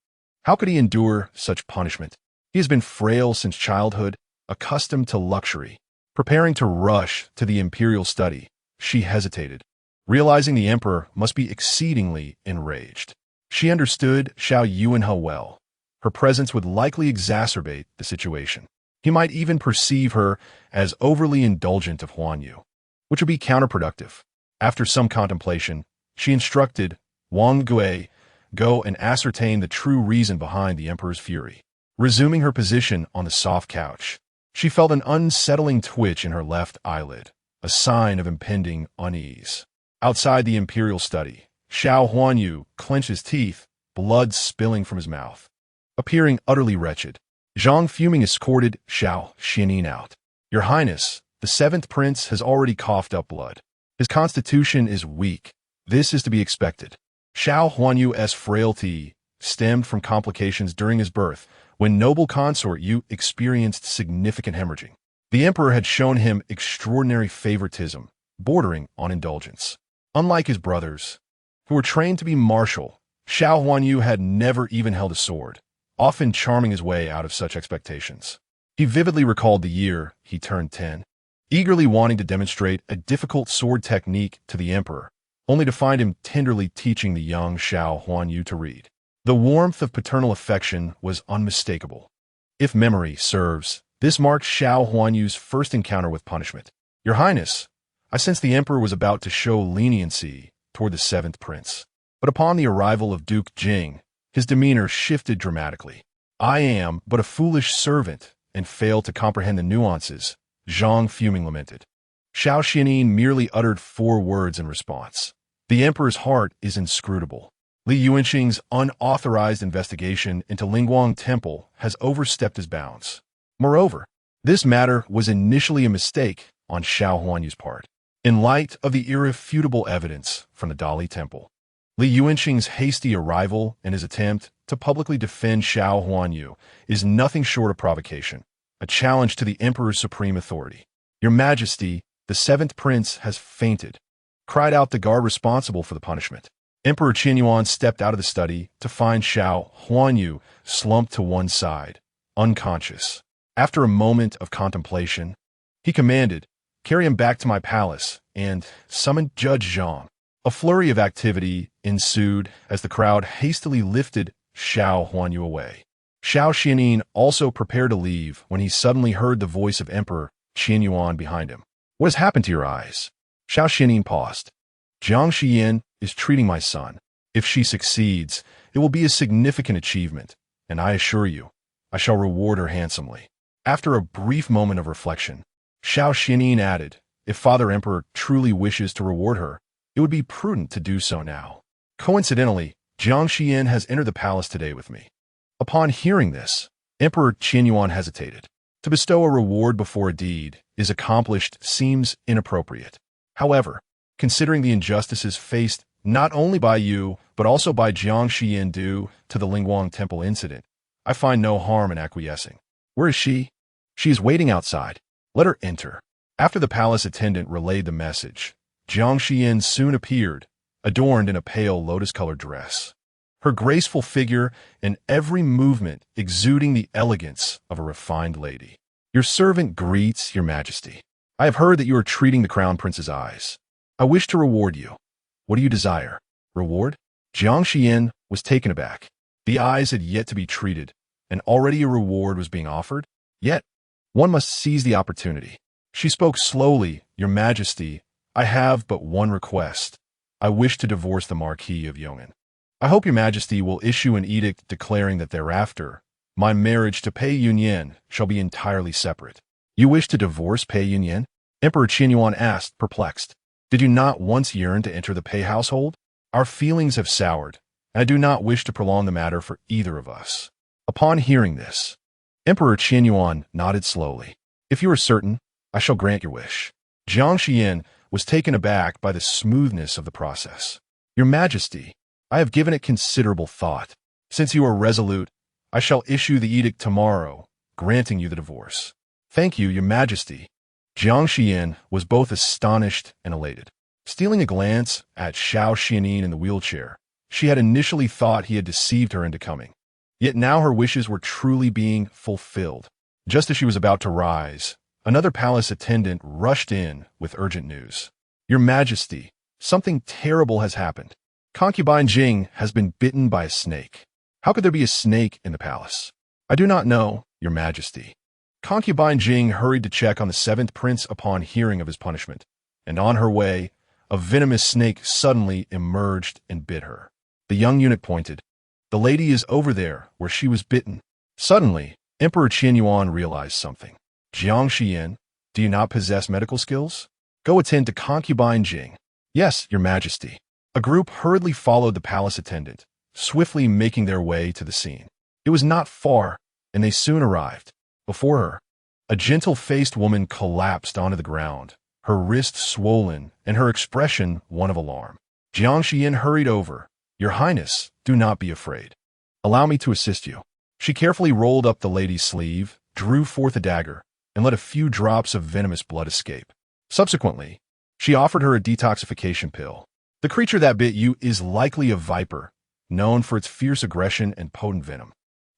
How could he endure such punishment? He has been frail since childhood, accustomed to luxury. Preparing to rush to the imperial study, she hesitated, realizing the emperor must be exceedingly enraged. She understood Xiao Yuanhe well. Her presence would likely exacerbate the situation. He might even perceive her as overly indulgent of Huanyu, which would be counterproductive. After some contemplation, she instructed Wang Gui, go and ascertain the true reason behind the emperor's fury. Resuming her position on the soft couch, she felt an unsettling twitch in her left eyelid, a sign of impending unease. Outside the imperial study, Xiao Huanyu clenched his teeth, blood spilling from his mouth. Appearing utterly wretched, Zhang fuming escorted Xiao Xuanli out. Your Highness, the seventh prince has already coughed up blood. His constitution is weak. This is to be expected. Xiao Huanyu's frailty stemmed from complications during his birth, when noble consort Yu experienced significant hemorrhaging. The emperor had shown him extraordinary favoritism, bordering on indulgence. Unlike his brothers, who were trained to be martial, Xiao Huanyu had never even held a sword, often charming his way out of such expectations. He vividly recalled the year he turned 10, eagerly wanting to demonstrate a difficult sword technique to the emperor, only to find him tenderly teaching the young Xiao Huanyu to read. The warmth of paternal affection was unmistakable. If memory serves, this marked Xiao Huanyu's first encounter with punishment. Your Highness, I sensed the emperor was about to show leniency toward the seventh prince. But upon the arrival of Duke Jing, his demeanor shifted dramatically. I am but a foolish servant and fail to comprehend the nuances, Zhang fuming lamented. Xiao Xuanli merely uttered 4 words in response. The emperor's heart is inscrutable. Li Yuanxing's unauthorized investigation into Lingguang Temple has overstepped his bounds. Moreover, this matter was initially a mistake on Xiao Huanyu's part. In light of the irrefutable evidence from the Dali Temple, Li Yuanxing's hasty arrival and his attempt to publicly defend Xiao Huanyu is nothing short of provocation, a challenge to the emperor's supreme authority. Your Majesty, the seventh prince has fainted, cried out the guard responsible for the punishment. Emperor Qinyuan stepped out of the study to find Xiao Xuanli slumped to one side, unconscious. After a moment of contemplation, he commanded, "Carry him back to my palace," and summoned Judge Zhang. A flurry of activity ensued as the crowd hastily lifted Xiao Xuanli away. Xiao Xuanli also prepared to leave when he suddenly heard the voice of Emperor Qinyuan behind him. "What has happened to your eyes?" Xiao Xuanli paused. "Jiang Xiyan is treating my son. If she succeeds, it will be a significant achievement, and I assure you, I shall reward her handsomely." After a brief moment of reflection, Xiao Xuanli added, "If Father Emperor truly wishes to reward her, it would be prudent to do so now. Coincidentally, Jiang Xiyan has entered the palace today with me." Upon hearing this, Emperor Qinyuan hesitated. To bestow a reward before a deed is accomplished seems inappropriate. However, considering the injustices faced not only by you, but also by Jiang Xiyan due to the Lingguang Temple incident, I find no harm in acquiescing. "Where is she?" "She is waiting outside. Let her enter." After the palace attendant relayed the message, Jiang Xiyan soon appeared, adorned in a pale lotus-colored dress. Her graceful figure and every movement exuding the elegance of a refined lady. "Your servant greets your majesty. I have heard that you are treating the crown prince's eyes. I wish to reward you. What do you desire?" "Reward?" Jiang Xiyan was taken aback. The eyes had yet to be treated, and already a reward was being offered? Yet, one must seize the opportunity. She spoke slowly. "Your majesty, I have but one request. I wish to divorce the Marquis of Yong'an. I hope your majesty will issue an edict declaring that thereafter, my marriage to Pei Yunyuan shall be entirely separate." "You wish to divorce Pei Yunyuan?" Emperor Qinyuan asked, perplexed. "Did you not once yearn to enter the Pei household? Our feelings have soured, and I do not wish to prolong the matter for either of us." Upon hearing this, Emperor Qinyuan nodded slowly. "If you are certain, I shall grant your wish." Jiang Xiyan was taken aback by the smoothness of the process. "Your majesty, I have given it considerable thought. Since you are resolute, I shall issue the edict tomorrow, granting you the divorce." "Thank you, your majesty." Jiang Xiyan was both astonished and elated. Stealing a glance at Xiao Xuanli in the wheelchair, she had initially thought he had deceived her into coming. Yet now her wishes were truly being fulfilled. Just as she was about to rise, another palace attendant rushed in with urgent news. "Your majesty, something terrible has happened. Concubine Jing has been bitten by a snake." "How could there be a snake in the palace?" "I do not know, your majesty." Concubine Jing hurried to check on the seventh prince upon hearing of his punishment, and on her way, a venomous snake suddenly emerged and bit her. The young eunuch pointed. "The lady is over there, where she was bitten." Suddenly, Emperor Qinyuan realized something. "Jiang Xiyan, do you not possess medical skills? Go attend to Concubine Jing." "Yes, your majesty." A group hurriedly followed the palace attendant, swiftly making their way to the scene. It was not far, and they soon arrived. Before her, a gentle-faced woman collapsed onto the ground, her wrist swollen and her expression one of alarm. Jiang Xiyan hurried over. "Your Highness, do not be afraid. Allow me to assist you." She carefully rolled up the lady's sleeve, drew forth a dagger, and let a few drops of venomous blood escape. Subsequently, she offered her a detoxification pill. "The creature that bit you is likely a viper, known for its fierce aggression and potent venom.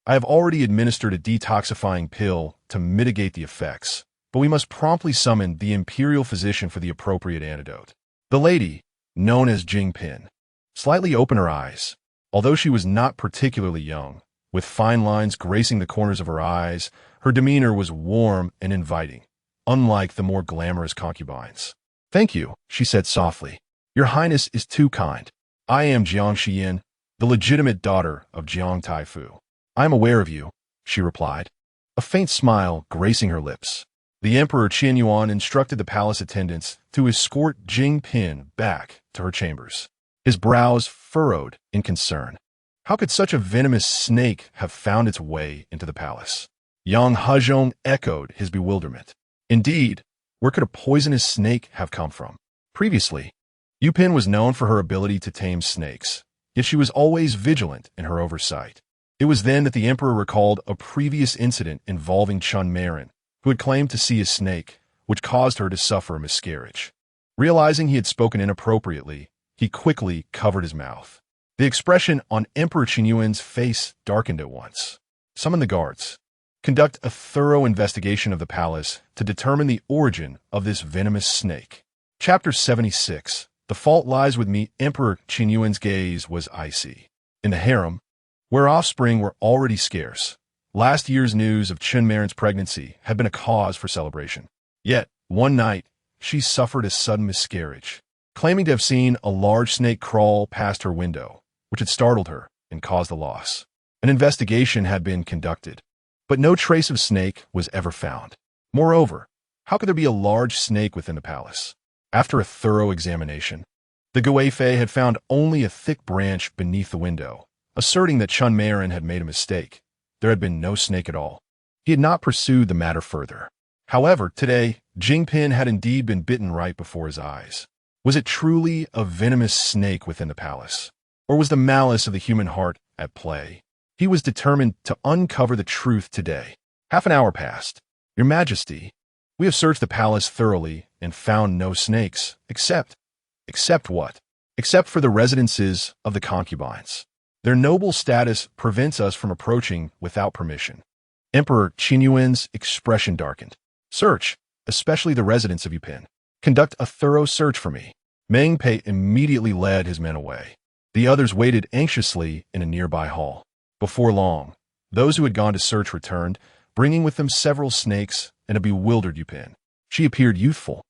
I have already administered a detoxifying pill to mitigate the effects, but we must promptly summon the imperial physician for the appropriate antidote." The lady, known as Jing Pin, slightly opened her eyes. Although she was not particularly young, with fine lines gracing the corners of her eyes, her demeanor was warm and inviting, unlike the more glamorous concubines. "Thank you," she said softly. "Your Highness is too kind. I am Jiang Xiyan, the legitimate daughter of Jiang Taifu." "I am aware of you," she replied, a faint smile gracing her lips. The Emperor Qinyuan instructed the palace attendants to escort Jing Pin back to her chambers. His brows furrowed in concern. How could such a venomous snake have found its way into the palace? Yang Hezhong echoed his bewilderment. Indeed, where could a poisonous snake have come from? Previously, Yu Pin was known for her ability to tame snakes, yet she was always vigilant in her oversight. It was then that the emperor recalled a previous incident involving Chun Marin, who had claimed to see a snake, which caused her to suffer a miscarriage. Realizing he had spoken inappropriately, He quickly covered his mouth. The expression on Emperor Qinyuan's face darkened at once. Summon the guards. Conduct a thorough investigation of the palace to determine the origin of this venomous snake. Chapter 76. The fault lies with me. Emperor Qinyuan's gaze was icy. In the harem, where offspring were already scarce, last year's news of Chunmaren's pregnancy had been a cause for celebration. Yet, one night, she suffered a sudden miscarriage, claiming to have seen a large snake crawl past her window, which had startled her and caused the loss. An investigation had been conducted, but no trace of snake was ever found. Moreover, how could there be a large snake within the palace? After a thorough examination, the Guifei had found only a thick branch beneath the window, asserting that Chunmaren had made a mistake. There had been no snake at all. He had not pursued the matter further. However, today, Jingpin had indeed been bitten right before his eyes. Was it truly a venomous snake within the palace? Or was the malice of the human heart at play? He was determined to uncover the truth today. Half an hour passed. Your Majesty, we have searched the palace thoroughly and found no snakes, except what? Except for the residences of the concubines. Their noble status prevents us from approaching without permission. Emperor Qinyuan's expression darkened. Search, especially the residence of Yupin. Conduct a thorough search for me. Meng Pei immediately led his men away. The others waited anxiously in a nearby hall. Before long, those who had gone to search returned, bringing with them several snakes and a bewildered Yupin. She appeared youthful,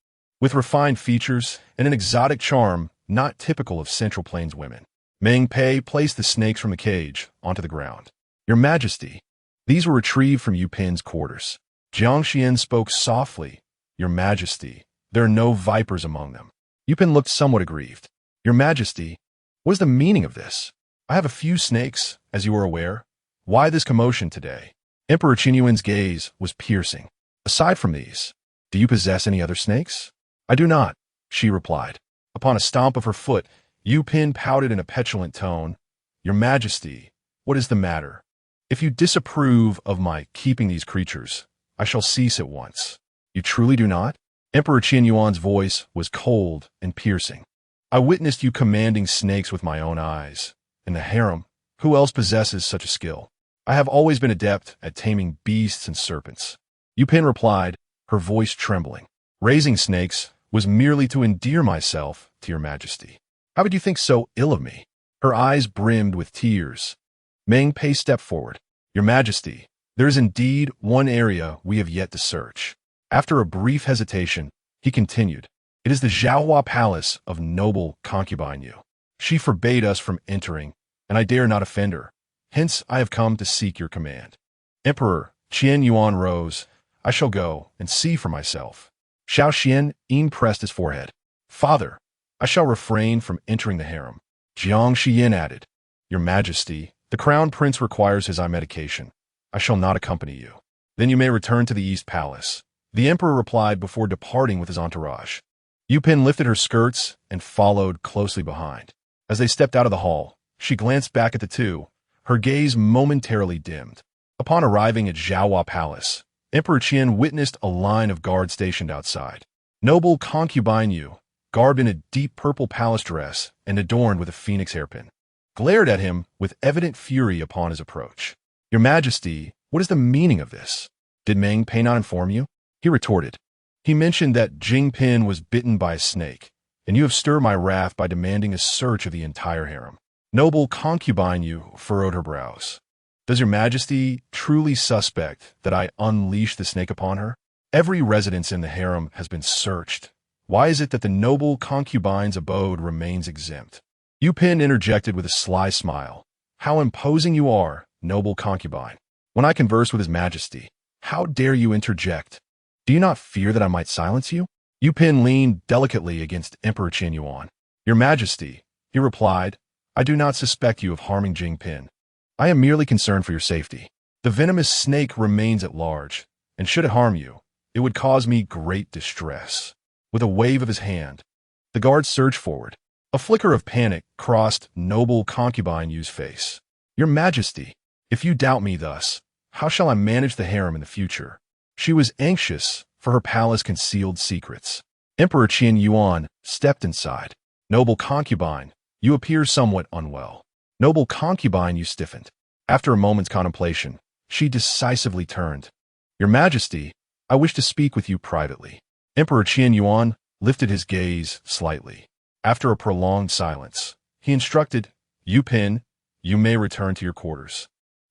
with refined features and an exotic charm not typical of Central Plains women. Meng Pei placed the snakes from the cage onto the ground. Your Majesty, these were retrieved from Yupin's quarters. Jiang Xiyan spoke softly. Your Majesty, there are no vipers among them. Yupin looked somewhat aggrieved. Your Majesty, what is the meaning of this? I have a few snakes, as you are aware. Why this commotion today? Emperor Qinyuan's gaze was piercing. Aside from these, do you possess any other snakes? I do not, she replied. Upon a stomp of her foot, Yupin pouted in a petulant tone. Your Majesty, what is the matter? If you disapprove of my keeping these creatures, I shall cease at once. You truly do not? Emperor Qinyuan's voice was cold and piercing. I witnessed you commanding snakes with my own eyes. In the harem, who else possesses such a skill? I have always been adept at taming beasts and serpents. Yupin replied, her voice trembling. Raising snakes was merely to endear myself to your Majesty. How could you think so ill of me? Her eyes brimmed with tears. Meng Pei stepped forward. Your Majesty, there is indeed one area we have yet to search. After a brief hesitation, he continued, it is the Zhaohua Palace of noble concubine Yu. She forbade us from entering, and I dare not offend her. Hence, I have come to seek your command. Emperor Qianyuan rose. I shall go and see for myself. Xiao Xuanli pressed his forehead. Father, I shall refrain from entering the harem. Jiang Xiyan added, Your Majesty, the Crown Prince requires his eye medication. I shall not accompany you. Then you may return to the East Palace. The Emperor replied before departing with his entourage. Yupin lifted her skirts and followed closely behind. As they stepped out of the hall, she glanced back at the two, her gaze momentarily dimmed. Upon arriving at Zhaohua Palace, Emperor Qian witnessed a line of guards stationed outside. Noble concubine Yu, garbed in a deep purple palace dress and adorned with a phoenix hairpin, glared at him with evident fury upon his approach. Your Majesty, what is the meaning of this? Did Meng Pei not inform you? He retorted. He mentioned that Jingpin was bitten by a snake, and you have stirred my wrath by demanding a search of the entire harem. Noble concubine Yu furrowed her brows. Does your Majesty truly suspect that I unleashed the snake upon her? Every residence in the harem has been searched. Why is it that the noble concubine's abode remains exempt? Yupin interjected with a sly smile. How imposing you are, noble concubine. When I converse with his Majesty, how dare you interject? Do you not fear that I might silence you? Yupin leaned delicately against Emperor Qianyuan. Your Majesty, he replied, I do not suspect you of harming Jingpin. I am merely concerned for your safety. The venomous snake remains at large, and should it harm you, it would cause me great distress. With a wave of his hand, the guard surged forward. A flicker of panic crossed noble concubine Yu's face. Your Majesty, if you doubt me thus, how shall I manage the harem in the future? She was anxious for her palace concealed secrets. Emperor Qianyuan stepped inside. Noble concubine, you appear somewhat unwell. Noble concubine, you stiffened. After a moment's contemplation, she decisively turned. Your Majesty, I wish to speak with you privately. Emperor Qian Yuan lifted his gaze slightly. After a prolonged silence, he instructed, Yu Pin, you may return to your quarters.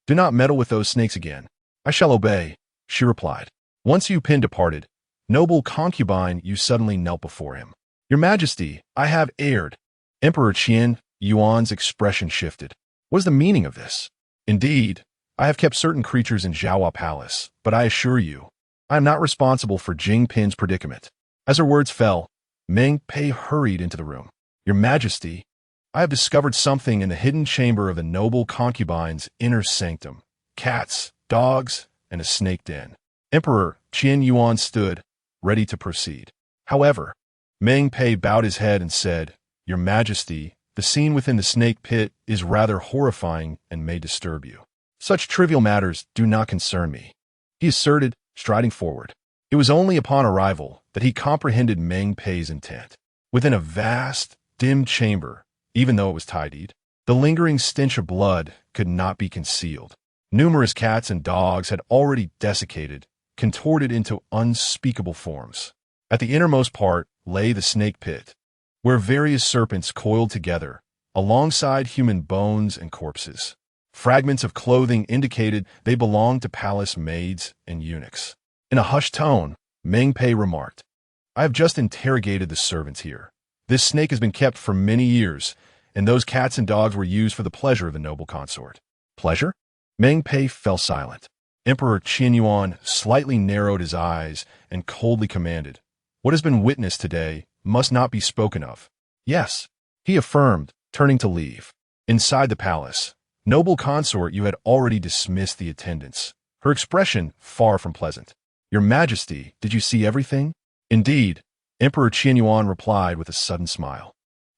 Do not meddle with those snakes again. I shall obey, she replied. Once Yu Pin departed, noble concubine, you suddenly knelt before him. Your Majesty, I have erred. Emperor Qian Yuan's expression shifted. What is the meaning of this? Indeed, I have kept certain creatures in Zhaohua Palace, but I assure you, I am not responsible for Jing Pin's predicament. As her words fell, Meng Pei hurried into the room. Your Majesty, I have discovered something in the hidden chamber of the noble concubine's inner sanctum. Cats, dogs, and a snake den. Emperor Qian Yuan stood, ready to proceed. However, Meng Pei bowed his head and said, Your Majesty, the scene within the snake pit is rather horrifying and may disturb you. Such trivial matters do not concern me, he asserted, striding forward. It was only upon arrival that he comprehended Meng Pei's intent. Within a vast, dim chamber, even though it was tidied, the lingering stench of blood could not be concealed. Numerous cats and dogs had already desiccated, contorted into unspeakable forms. At the innermost part lay the snake pit, where various serpents coiled together, alongside human bones and corpses. Fragments of clothing indicated they belonged to palace maids and eunuchs. In a hushed tone, Meng Pei remarked, I have just interrogated the servants here. This snake has been kept for many years, and those cats and dogs were used for the pleasure of the noble consort. Pleasure? Meng Pei fell silent. Emperor Qian Yuan slightly narrowed his eyes and coldly commanded, What has been witnessed today must not be spoken of. Yes, he affirmed, turning to leave. Inside the palace, noble consort, you had already dismissed the attendants, her expression far from pleasant. Your Majesty, did you see everything? Indeed, Emperor Qian Yuan replied with a sudden smile.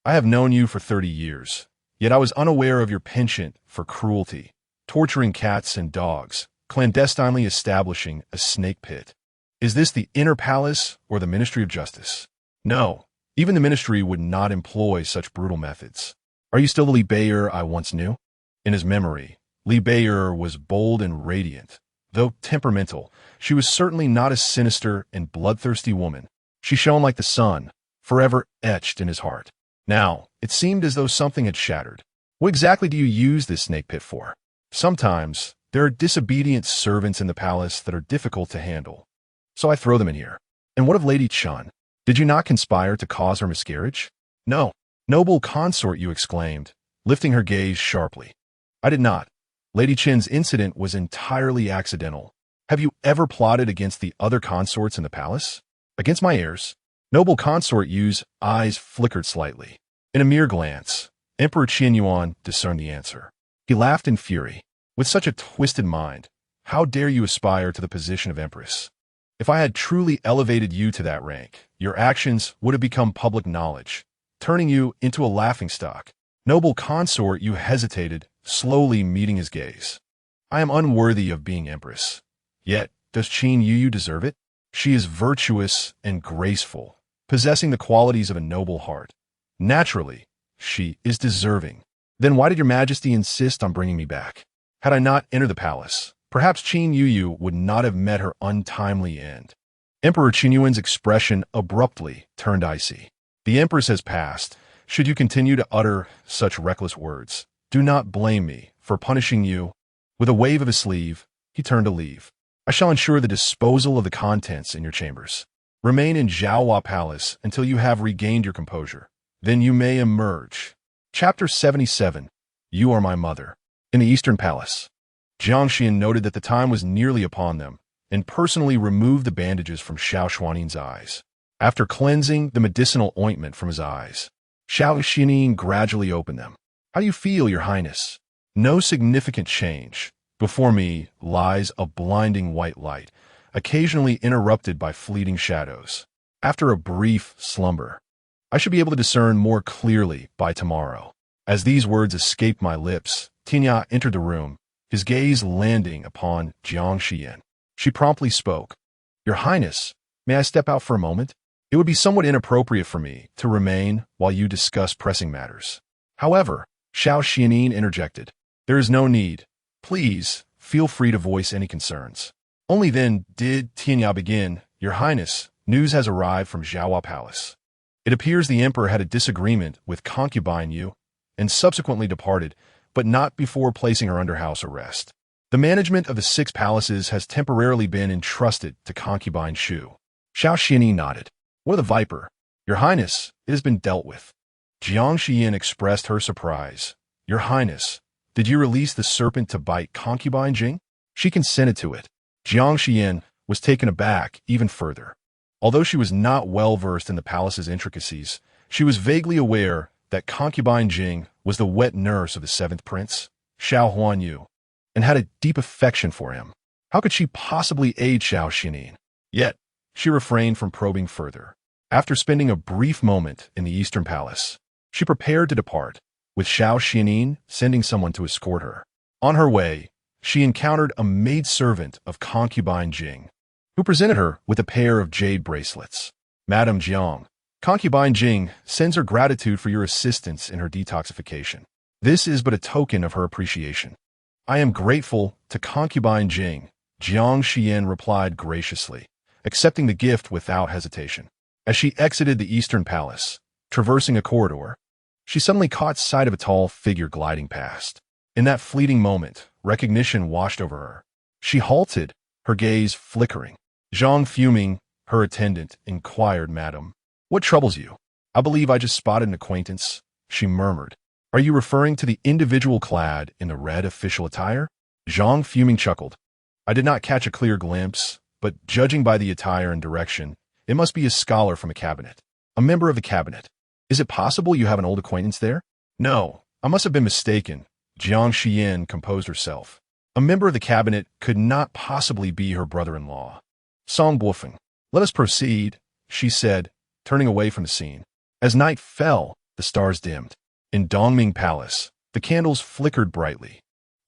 I have known you for 30 years, yet I was unaware of your penchant for cruelty, torturing cats and dogs, clandestinely establishing a snake pit. Is this the inner palace or the Ministry of Justice? No, even the ministry would not employ such brutal methods. Are you still the Li Bei'er I once knew? In his memory, Li Bei'er was bold and radiant. Though temperamental, she was certainly not a sinister and bloodthirsty woman. She shone like the sun, forever etched in his heart. Now, it seemed as though something had shattered. What exactly do you use this snake pit for? Sometimes, there are disobedient servants in the palace that are difficult to handle. So I throw them in here. And what of Lady Chun? Did you not conspire to cause her miscarriage? No. Noble consort, you exclaimed, lifting her gaze sharply. I did not. Lady Chen's incident was entirely accidental. Have you ever plotted against the other consorts in the palace? Against my heirs? Noble consort Yu's eyes flickered slightly. In a mere glance, Emperor Qian Yuan discerned the answer. He laughed in fury. With such a twisted mind, how dare you aspire to the position of empress? If I had truly elevated you to that rank, your actions would have become public knowledge, turning you into a laughingstock. Noble consort, you hesitated, slowly meeting his gaze. I am unworthy of being empress. Yet, does Qin Yu deserve it? She is virtuous and graceful, possessing the qualities of a noble heart. Naturally, she is deserving. Then why did your Majesty insist on bringing me back? Had I not entered the palace, perhaps Qin Yu would not have met her untimely end. Emperor Qin Yuan's expression abruptly turned icy. The empress has passed. Should you continue to utter such reckless words, do not blame me for punishing you. With a wave of his sleeve, he turned to leave. I shall ensure the disposal of the contents in your chambers. Remain in Zhaohua Palace until you have regained your composure. Then you may emerge. Chapter 77. You are my mother. In the Eastern Palace, Jiang Xiyan noted that the time was nearly upon them and personally removed the bandages from Xiao Xuanli's eyes. After cleansing the medicinal ointment from his eyes, Xiao Xuanli gradually opened them. How do you feel, Your Highness? No significant change. Before me lies a blinding white light, occasionally interrupted by fleeting shadows. After a brief slumber, I should be able to discern more clearly by tomorrow. As these words escaped my lips, Tinya entered the room, his gaze landing upon Jiang Xiyan. She promptly spoke. Your Highness, may I step out for a moment? It would be somewhat inappropriate for me to remain while you discuss pressing matters. However, Xiao Xuanli interjected. There is no need. Please, feel free to voice any concerns. Only then did Tianya begin. Your Highness, news has arrived from Zhaohua Palace. It appears the emperor had a disagreement with concubine Yu and subsequently departed, but not before placing her under house arrest. The management of the 6 palaces has temporarily been entrusted to concubine Shu. Xiao Xuanli nodded. What of the viper? Your Highness, it has been dealt with. Jiang Xiyan expressed her surprise. Your Highness, did you release the serpent to bite concubine Jing? She consented to it. Jiang Xiyan was taken aback even further. Although she was not well versed in the palace's intricacies, she was vaguely aware that concubine Jing was the wet nurse of the 7th prince, Xiao Huanyu, and had a deep affection for him. How could she possibly aid Xiao Xuanli? Yet, she refrained from probing further. After spending a brief moment in the Eastern Palace, she prepared to depart, with Xiao Xuanli sending someone to escort her. On her way, she encountered a maidservant of concubine Jing, who presented her with a pair of jade bracelets. Madame Jiang, concubine Jing sends her gratitude for your assistance in her detoxification. This is but a token of her appreciation. I am grateful to concubine Jing, Jiang Xiyan replied graciously, accepting the gift without hesitation. As she exited the Eastern Palace, traversing a corridor, she suddenly caught sight of a tall figure gliding past. In that fleeting moment, recognition washed over her. She halted, her gaze flickering. Zhang Fuming, her attendant, inquired, Madam, what troubles you? I believe I just spotted an acquaintance, she murmured. Are you referring to the individual clad in the red official attire? Zhang Fuming chuckled. I did not catch a clear glimpse, but judging by the attire and direction, it must be a scholar from a cabinet. A member of the cabinet. Is it possible you have an old acquaintance there? No, I must have been mistaken. Jiang Xiyan composed herself. A member of the cabinet could not possibly be her brother-in-law. Song Bufeng. Let us proceed, she said, turning away from the scene. As night fell, the stars dimmed. In Dongming Palace, the candles flickered brightly.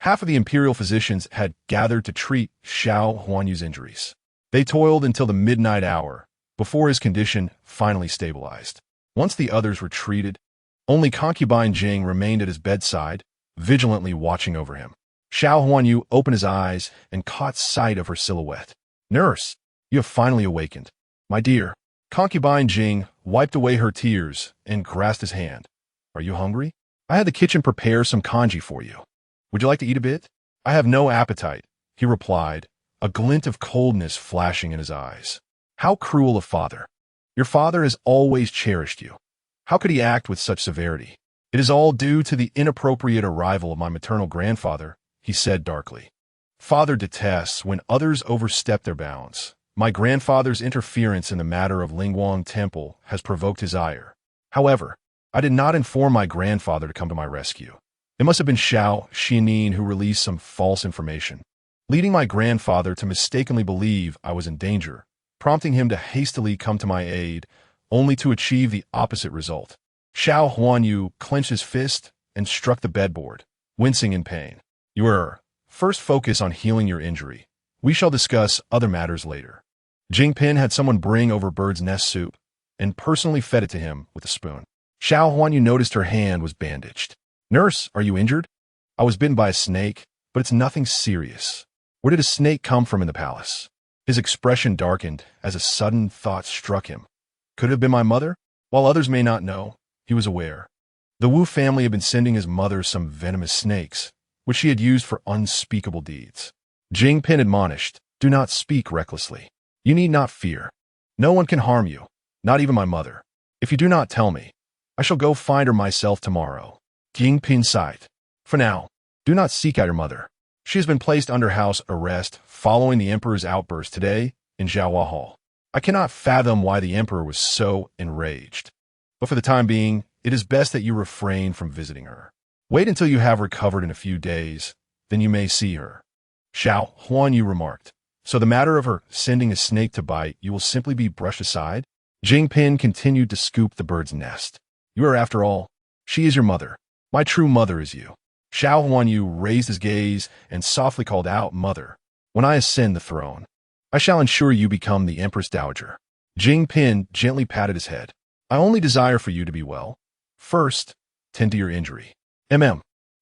Half of the imperial physicians had gathered to treat Xiao Huanyu's injuries. They toiled until the midnight hour, before his condition finally stabilized. Once the others retreated, only concubine Jing remained at his bedside, vigilantly watching over him. Xiao Huanyu opened his eyes and caught sight of her silhouette. Nurse, you have finally awakened. My dear. Concubine Jing wiped away her tears and grasped his hand. Are you hungry? I had the kitchen prepare some congee for you. Would you like to eat a bit? I have no appetite, he replied, a glint of coldness flashing in his eyes. How cruel a father. Your father has always cherished you. How could he act with such severity? It is all due to the inappropriate arrival of my maternal grandfather, he said darkly. Father detests when others overstep their bounds. My grandfather's interference in the matter of Lingguang Temple has provoked his ire. However, I did not inform my grandfather to come to my rescue. It must have been Xiao Xuanli who released some false information, leading my grandfather to mistakenly believe I was in danger, prompting him to hastily come to my aid, only to achieve the opposite result. Xiao Huanyu clenched his fist and struck the bedboard, wincing in pain. First focus on healing your injury. We shall discuss other matters later. Jingpin had someone bring over bird's nest soup and personally fed it to him with a spoon. Xiao Huanyu noticed her hand was bandaged. Nurse, are you injured? I was bitten by a snake, but it's nothing serious. Where did a snake come from in the palace? His expression darkened as a sudden thought struck him. Could it have been my mother? While others may not know, he was aware. The Wu family had been sending his mother some venomous snakes, which she had used for unspeakable deeds. Jingpin admonished, do not speak recklessly. You need not fear. No one can harm you, not even my mother. If you do not tell me, I shall go find her myself tomorrow. Jingpin sighed. For now, do not seek out your mother. She has been placed under house arrest following the emperor's outburst today in Zhaohua Hall. I cannot fathom why the emperor was so enraged. But for the time being, it is best that you refrain from visiting her. Wait until you have recovered in a few days, then you may see her. Xiao Huanyu remarked. So the matter of her sending a snake to bite you will simply be brushed aside? Jingpin continued to scoop the bird's nest. You are, after all, she is your mother. My true mother is you. Xiao Huanyu raised his gaze and softly called out, Mother, when I ascend the throne, I shall ensure you become the Empress Dowager. Jing Pin gently patted his head. I only desire for you to be well. First, tend to your injury.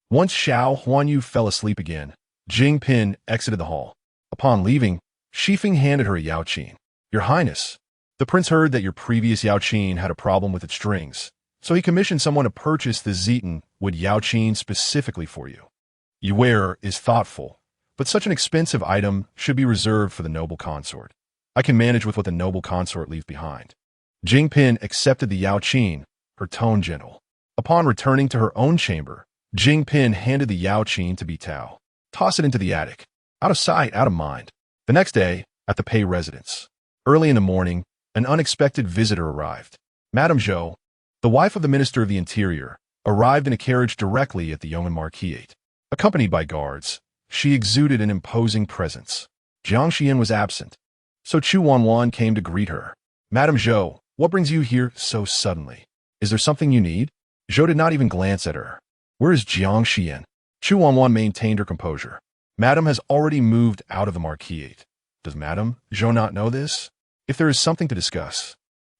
Once Xiao Xuanli fell asleep again, Jing Pin exited the hall. Upon leaving, Shifeng handed her a yaoqin. Your Highness, the prince heard that your previous yaoqin had a problem with its strings, so he commissioned someone to purchase the Zetan wood yaoqin specifically for you. Your wearer is thoughtful, but such an expensive item should be reserved for the noble consort. I can manage with what the noble consort leaves behind. Jing Pin accepted the yaoqin, her tone gentle. Upon returning to her own chamber, Jing Pin handed the yaoqin to Bitao. Toss it into the attic. Out of sight, out of mind. The next day, at the Pei residence. Early in the morning, an unexpected visitor arrived. Madame Zhou, the wife of the Minister of the Interior, arrived in a carriage directly at the Yong'an Marquis. Accompanied by guards, she exuded an imposing presence. Jiang Xiyan was absent, so Chu Wanwan came to greet her. Madame Zhou, what brings you here so suddenly? Is there something you need? Zhou did not even glance at her. Where is Jiang Xiyan? Chu Wanwan maintained her composure. Madame has already moved out of the Marquis. Does Madame Zhou not know this? If there is something to discuss,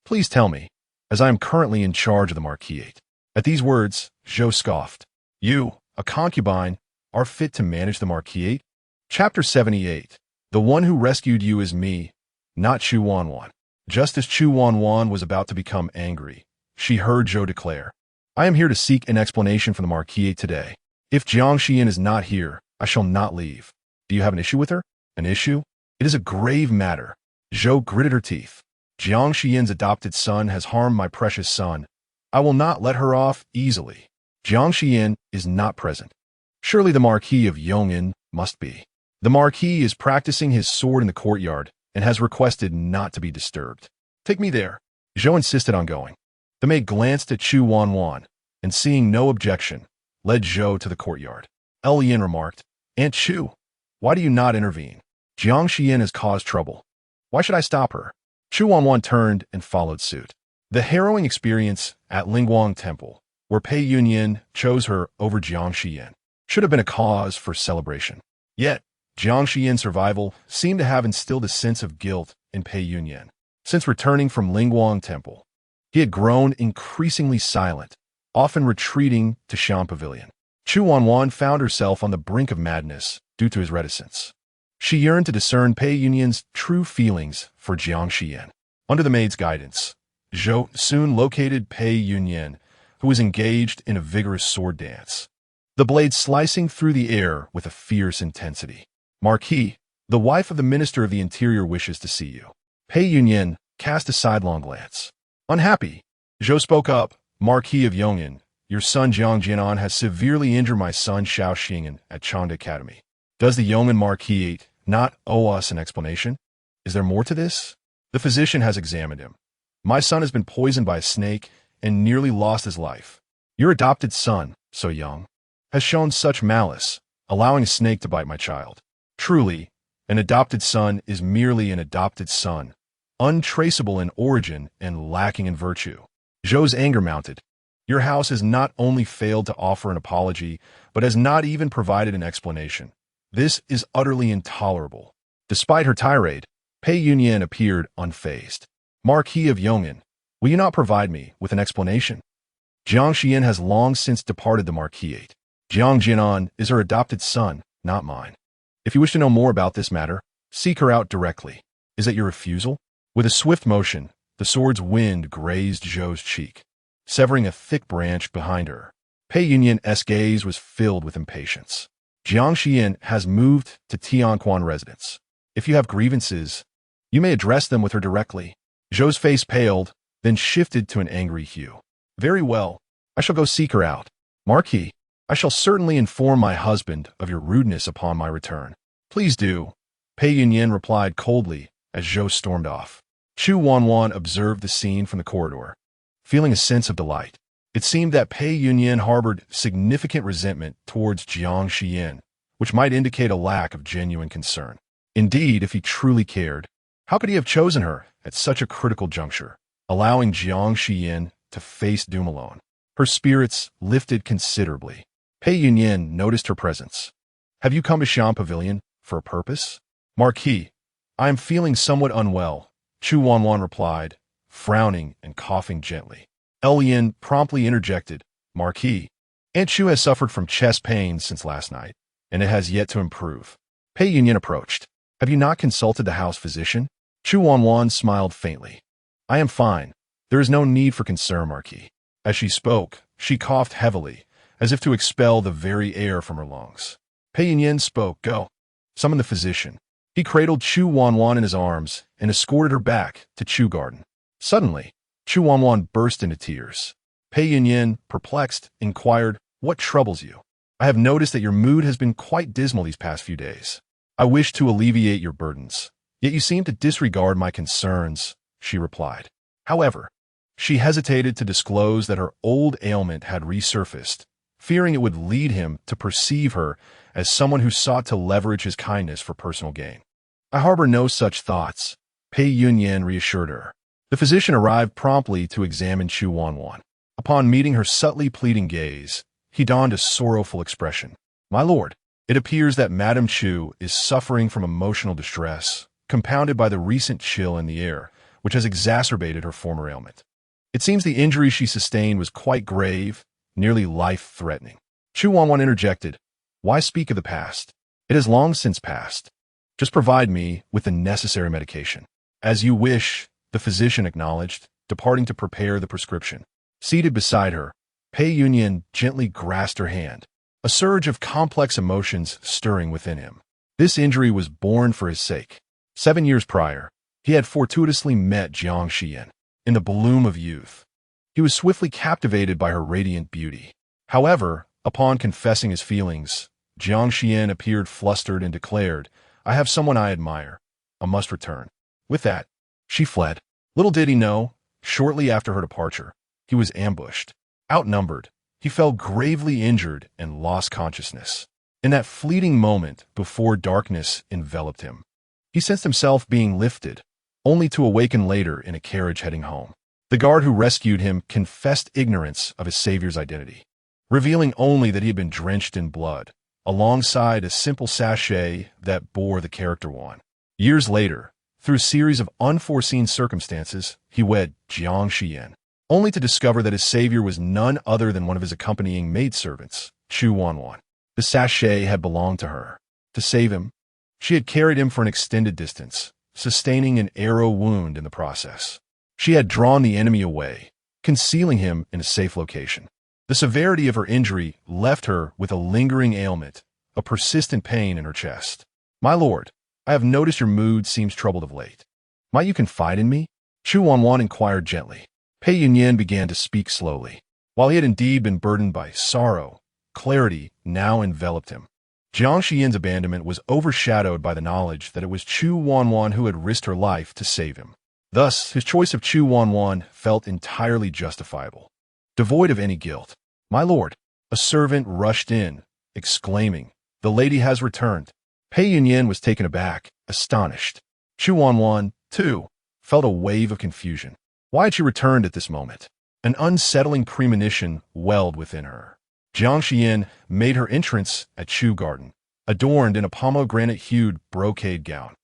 please tell me, as I am currently in charge of the Marquis. At these words, Zhou scoffed. You, a concubine, are fit to manage the Marquis? Chapter 78. The one who rescued you is me, not Chu Wanwan. Just as Chu Wanwan was about to become angry, she heard Zhou declare, I am here to seek an explanation from the Marquis today. If Jiang Xiyan is not here, I shall not leave. Do you have an issue with her? An issue? It is a grave matter. Zhou gritted her teeth. Jiang Xiyan's adopted son has harmed my precious son. I will not let her off easily. Jiang Xiyan is not present. Surely the Marquis of Yong'an must be. The Marquis is practicing his sword in the courtyard and has requested not to be disturbed. Take me there. Zhou insisted on going. The maid glanced at Chu Wanwan, and seeing no objection, led Zhou to the courtyard. Yin remarked, Aunt Chu, why do you not intervene? Jiang Xiyan has caused trouble. Why should I stop her? Chu Wanwan turned and followed suit. The harrowing experience at Lingguang Temple, where Pei Yunyuan chose her over Jiang Xiyan, should have been a cause for celebration. Yet, Jiang Xiyan's survival seemed to have instilled a sense of guilt in Pei Yunyuan. Since returning from Lingguang Temple, he had grown increasingly silent, often retreating to Shan Pavilion. Chu Wanwan found herself on the brink of madness due to his reticence. She yearned to discern Pei Yunyuan's true feelings for Jiang Xiyan. Under the maid's guidance, Zhou soon located Pei Yunyuan, who was engaged in a vigorous sword dance, the blade slicing through the air with a fierce intensity. Marquis, the wife of the Minister of the Interior wishes to see you. Pei Yunyuan cast a sidelong glance. Unhappy, Zhou spoke up, Marquis of Yong'an, your son Jiang Xiyan has severely injured my son Xiao Xuanli at Changde Academy. Does the Yong'an Marquis not owe us an explanation? Is there more to this? The physician has examined him. My son has been poisoned by a snake and nearly lost his life. Your adopted son, so young, has shown such malice, allowing a snake to bite my child. Truly, an adopted son is merely an adopted son, untraceable in origin and lacking in virtue. Zhou's anger mounted. Your house has not only failed to offer an apology, but has not even provided an explanation. This is utterly intolerable. Despite her tirade, Pei Yunyuan appeared unfazed. Marquis of Yong'an, will you not provide me with an explanation? Jiang Xiyan has long since departed the Marquis. Jiang Xiyan is her adopted son, not mine. If you wish to know more about this matter, seek her out directly. Is that your refusal? With a swift motion, the sword's wind grazed Zhou's cheek, severing a thick branch behind her. Pei Yunyuan's gaze was filled with impatience. Jiang Xiyan has moved to Tianquan residence. If you have grievances, you may address them with her directly. Zhou's face paled, then shifted to an angry hue. Very well, I shall go seek her out. Marquis, I shall certainly inform my husband of your rudeness upon my return. Please do, Pei Yunyuan replied coldly as Zhou stormed off. Chu Wanwan observed the scene from the corridor, feeling a sense of delight. It seemed that Pei Yunyuan harbored significant resentment towards Jiang Xiyan, which might indicate a lack of genuine concern. Indeed, if he truly cared, how could he have chosen her at such a critical juncture, allowing Jiang Xiyan to face doom alone? Her spirits lifted considerably. Pei Yunyuan noticed her presence. Have you come to Shan Pavilion for a purpose? Marquis, I am feeling somewhat unwell, Chu Wanwan replied, frowning and coughing gently. Elian promptly interjected, Marquis, Aunt Chu has suffered from chest pains since last night, and it has yet to improve. Pei Yunyuan approached. Have you not consulted the house physician? Chu Wanwan smiled faintly. I am fine. There is no need for concern, Marquis. As she spoke, she coughed heavily, as if to expel the very air from her lungs. Pei Yunyuan spoke, Go. Summon the physician. He cradled Chu Wanwan in his arms and escorted her back to Chu Garden. Suddenly, Chu Wanwan burst into tears. Pei Yunyuan, perplexed, inquired, What troubles you? I have noticed that your mood has been quite dismal these past few days. I wish to alleviate your burdens, yet you seem to disregard my concerns, she replied. However, she hesitated to disclose that her old ailment had resurfaced, fearing it would lead him to perceive her as someone who sought to leverage his kindness for personal gain. I harbor no such thoughts, Pei Yunyuan reassured her. The physician arrived promptly to examine Chu Wanwan. Upon meeting her subtly pleading gaze, he donned a sorrowful expression. My lord, it appears that Madame Chu is suffering from emotional distress, compounded by the recent chill in the air, which has exacerbated her former ailment. It seems the injury she sustained was quite grave, nearly life-threatening. Chu Wanwan interjected, Why speak of the past? It has long since passed. Just provide me with the necessary medication. As you wish, the physician acknowledged, departing to prepare the prescription. Seated beside her, Pei Yunyuan gently grasped her hand, a surge of complex emotions stirring within him. This injury was born for his sake. 7 years prior, he had fortuitously met Jiang Xiyan in the bloom of youth. He was swiftly captivated by her radiant beauty. However, upon confessing his feelings, Jiang Xiyan appeared flustered and declared, I have someone I admire. I must return. With that, she fled. Little did he know, shortly after her departure, he was ambushed. Outnumbered, he fell gravely injured and lost consciousness. In that fleeting moment before darkness enveloped him, he sensed himself being lifted, only to awaken later in a carriage heading home. The guard who rescued him confessed ignorance of his savior's identity, revealing only that he had been drenched in blood, alongside a simple sachet that bore the character Wan. Years later, through a series of unforeseen circumstances, he wed Jiang Xiyan, only to discover that his savior was none other than one of his accompanying maidservants, Chu Wanwan. The sachet had belonged to her. To save him, she had carried him for an extended distance, sustaining an arrow wound in the process. She had drawn the enemy away, concealing him in a safe location. The severity of her injury left her with a lingering ailment, a persistent pain in her chest. My lord, I have noticed your mood seems troubled of late. Might you confide in me? Chu Wanwan inquired gently. Pei Yunyuan began to speak slowly. While he had indeed been burdened by sorrow, clarity now enveloped him. Jiang Xiyan's abandonment was overshadowed by the knowledge that it was Chu Wanwan who had risked her life to save him. Thus, his choice of Chu Wanwan felt entirely justifiable, devoid of any guilt. My lord, a servant rushed in, exclaiming, The lady has returned. Pei Yunyuan was taken aback, astonished. Chu Wanwan, too, felt a wave of confusion. Why had she returned at this moment? An unsettling premonition welled within her. Jiang Xiyan made her entrance at Chu Garden, adorned in a pomegranate-hued brocade gown.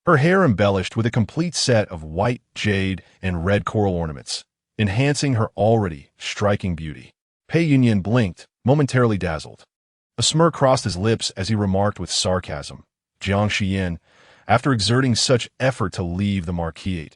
Her hair embellished with a complete set of white, jade, and red coral ornaments, enhancing her already striking beauty. Pei Yunyuan blinked, momentarily dazzled. A smirk crossed his lips as he remarked with sarcasm, Jiang Xiyan, after exerting such effort to leave the Marquis,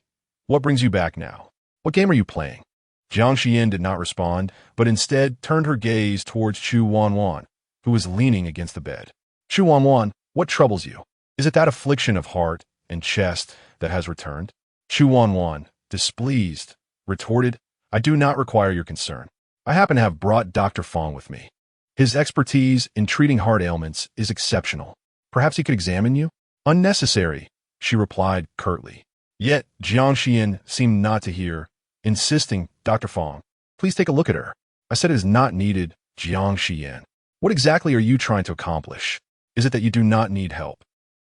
what brings you back now? What game are you playing? Jiang Xiyan did not respond, but instead turned her gaze towards Chu Wanwan, who was leaning against the bed. Chu Wanwan, what troubles you? Is it that affliction of heart and chest that has returned? Chu Wanwan, displeased, retorted, I do not require your concern. I happen to have brought Dr. Fong with me. His expertise in treating heart ailments is exceptional. Perhaps he could examine you? Unnecessary, she replied curtly. Yet Jiang Xiyan seemed not to hear, insisting, Dr. Fong, please take a look at her. I said it is not needed, Jiang Xiyan. What exactly are you trying to accomplish? Is it that you do not need help?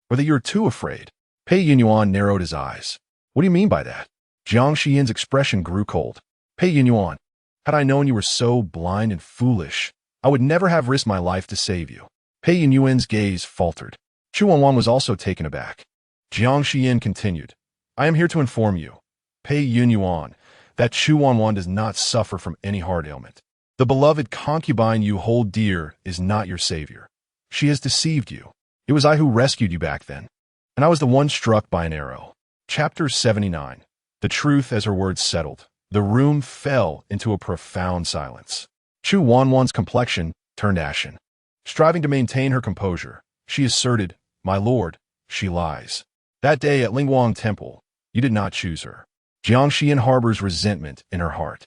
Or that you are too afraid? Pei Yunyuan narrowed his eyes. What do you mean by that? Jiang Xiyan's expression grew cold. Pei Yunyuan, had I known you were so blind and foolish, I would never have risked my life to save you. Pei Yunyuan's gaze faltered. Chu Wanwan was also taken aback. Jiang Xiyan continued, I am here to inform you, Pei Yunyuan, that Chu Wanwan does not suffer from any heart ailment. The beloved concubine you hold dear is not your savior. She has deceived you. It was I who rescued you back then, and I was the one struck by an arrow. Chapter 79. The truth as her words settled. The room fell into a profound silence. Chu Wanwan's complexion turned ashen. Striving to maintain her composure, she asserted, "My lord, she lies. That day at Lingguang Temple, you did not choose her. Jiang Xiyan harbors resentment in her heart,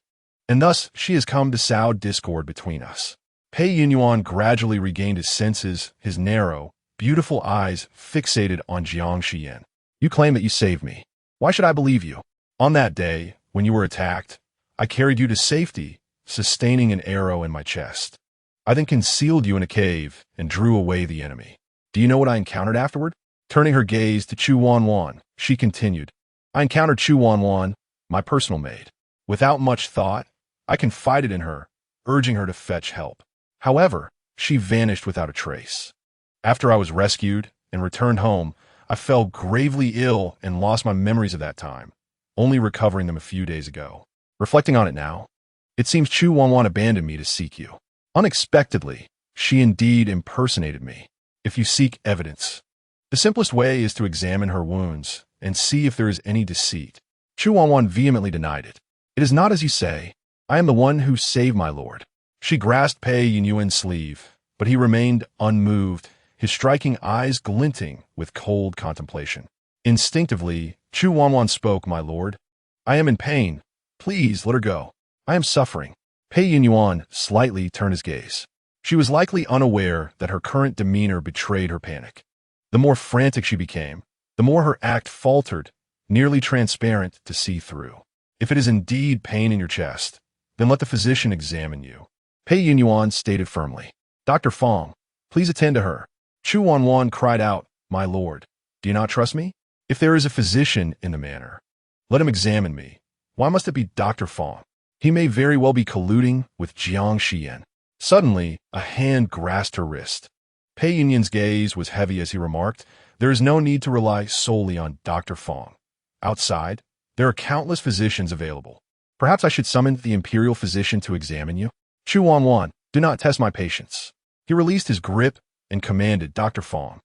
and thus she has come to sow discord between us." Pei Yunyuan gradually regained his senses, his narrow, beautiful eyes fixated on Jiang Xiyan. "You claim that you saved me. Why should I believe you? On that day, when you were attacked, I carried you to safety, sustaining an arrow in my chest. I then concealed you in a cave and drew away the enemy. Do you know what I encountered afterward?" Turning her gaze to Chu Wanwan, she continued, "I encountered Chu Wanwan, my personal maid. Without much thought, I confided in her, urging her to fetch help. However, she vanished without a trace. After I was rescued and returned home, I fell gravely ill and lost my memories of that time, only recovering them a few days ago. Reflecting on it now, it seems Chu Wanwan abandoned me to seek you. Unexpectedly, she indeed impersonated me. If you seek evidence, the simplest way is to examine her wounds and see if there is any deceit." Chu Wanwan vehemently denied it. "It is not as you say. I am the one who saved my lord." She grasped Pei Yunyuan's sleeve, but he remained unmoved, his striking eyes glinting with cold contemplation. Instinctively, Chu Wanwan spoke, "My lord, I am in pain. Please let her go. I am suffering." Pei Yunyuan slightly turned his gaze. She was likely unaware that her current demeanor betrayed her panic. The more frantic she became, the more her act faltered, nearly transparent to see through. "If it is indeed pain in your chest, then let the physician examine you," Pei Yunyuan stated firmly. "Dr. Fong, please attend to her." Chu Wanwan cried out, "My lord, do you not trust me? If there is a physician in the manor, let him examine me. Why must it be Dr. Fong? He may very well be colluding with Jiang Xiyan." Suddenly, a hand grasped her wrist. Pei Yunyuan's gaze was heavy as he remarked, "There is no need to rely solely on Dr. Fong. Outside, there are countless physicians available. Perhaps I should summon the imperial physician to examine you." "Chu Wanwan, do not test my patience." He released his grip and commanded, "Dr. Fong,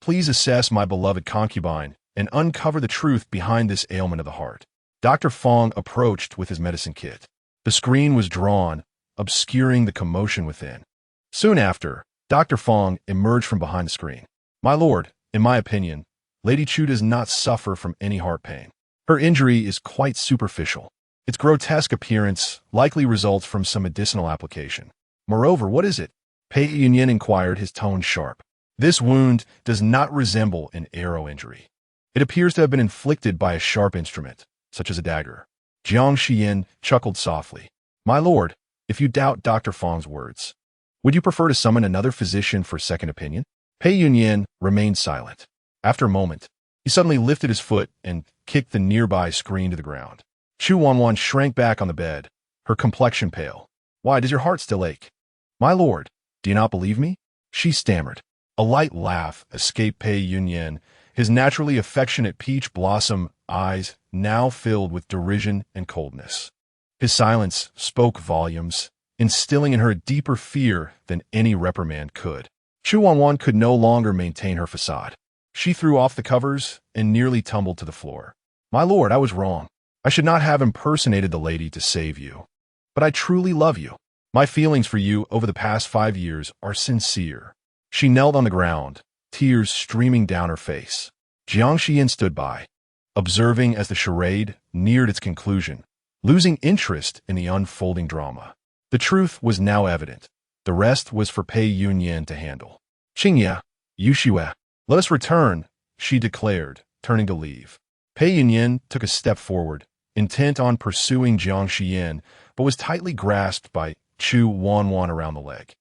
please assess my beloved concubine and uncover the truth behind this ailment of the heart." Dr. Fong approached with his medicine kit. The screen was drawn, obscuring the commotion within. Soon after, Dr. Fong emerged from behind the screen. "My lord, in my opinion, Lady Chu does not suffer from any heart pain. Her injury is quite superficial. Its grotesque appearance likely results from some medicinal application. Moreover, what is it?" Pei Yunyuan inquired, his tone sharp. "This wound does not resemble an arrow injury. It appears to have been inflicted by a sharp instrument, such as a dagger." Jiang Xiyan chuckled softly. "My lord, if you doubt Dr. Fong's words, would you prefer to summon another physician for second opinion?" Pei Yunyuan remained silent. After a moment, he suddenly lifted his foot and kicked the nearby screen to the ground. Chu Wanwan shrank back on the bed, her complexion pale. "Why, does your heart still ache?" "My lord, do you not believe me?" she stammered. A light laugh escaped Pei Yunyuan, his naturally affectionate peach blossom eyes now filled with derision and coldness. His silence spoke volumes, instilling in her a deeper fear than any reprimand could. Chu Wanwan could no longer maintain her facade. She threw off the covers and nearly tumbled to the floor. "My lord, I was wrong. I should not have impersonated the lady to save you. But I truly love you. My feelings for you over the past 5 years are sincere." She knelt on the ground, tears streaming down her face. Jiang Xiyan stood by, observing as the charade neared its conclusion, losing interest in the unfolding drama. The truth was now evident. The rest was for Pei Yunyuan to handle. "Qingye, Yushue, let us return," she declared, turning to leave. Pei Yunyuan took a step forward, intent on pursuing Jiang Xiyan, but was tightly grasped by Chu Wanwan around the leg.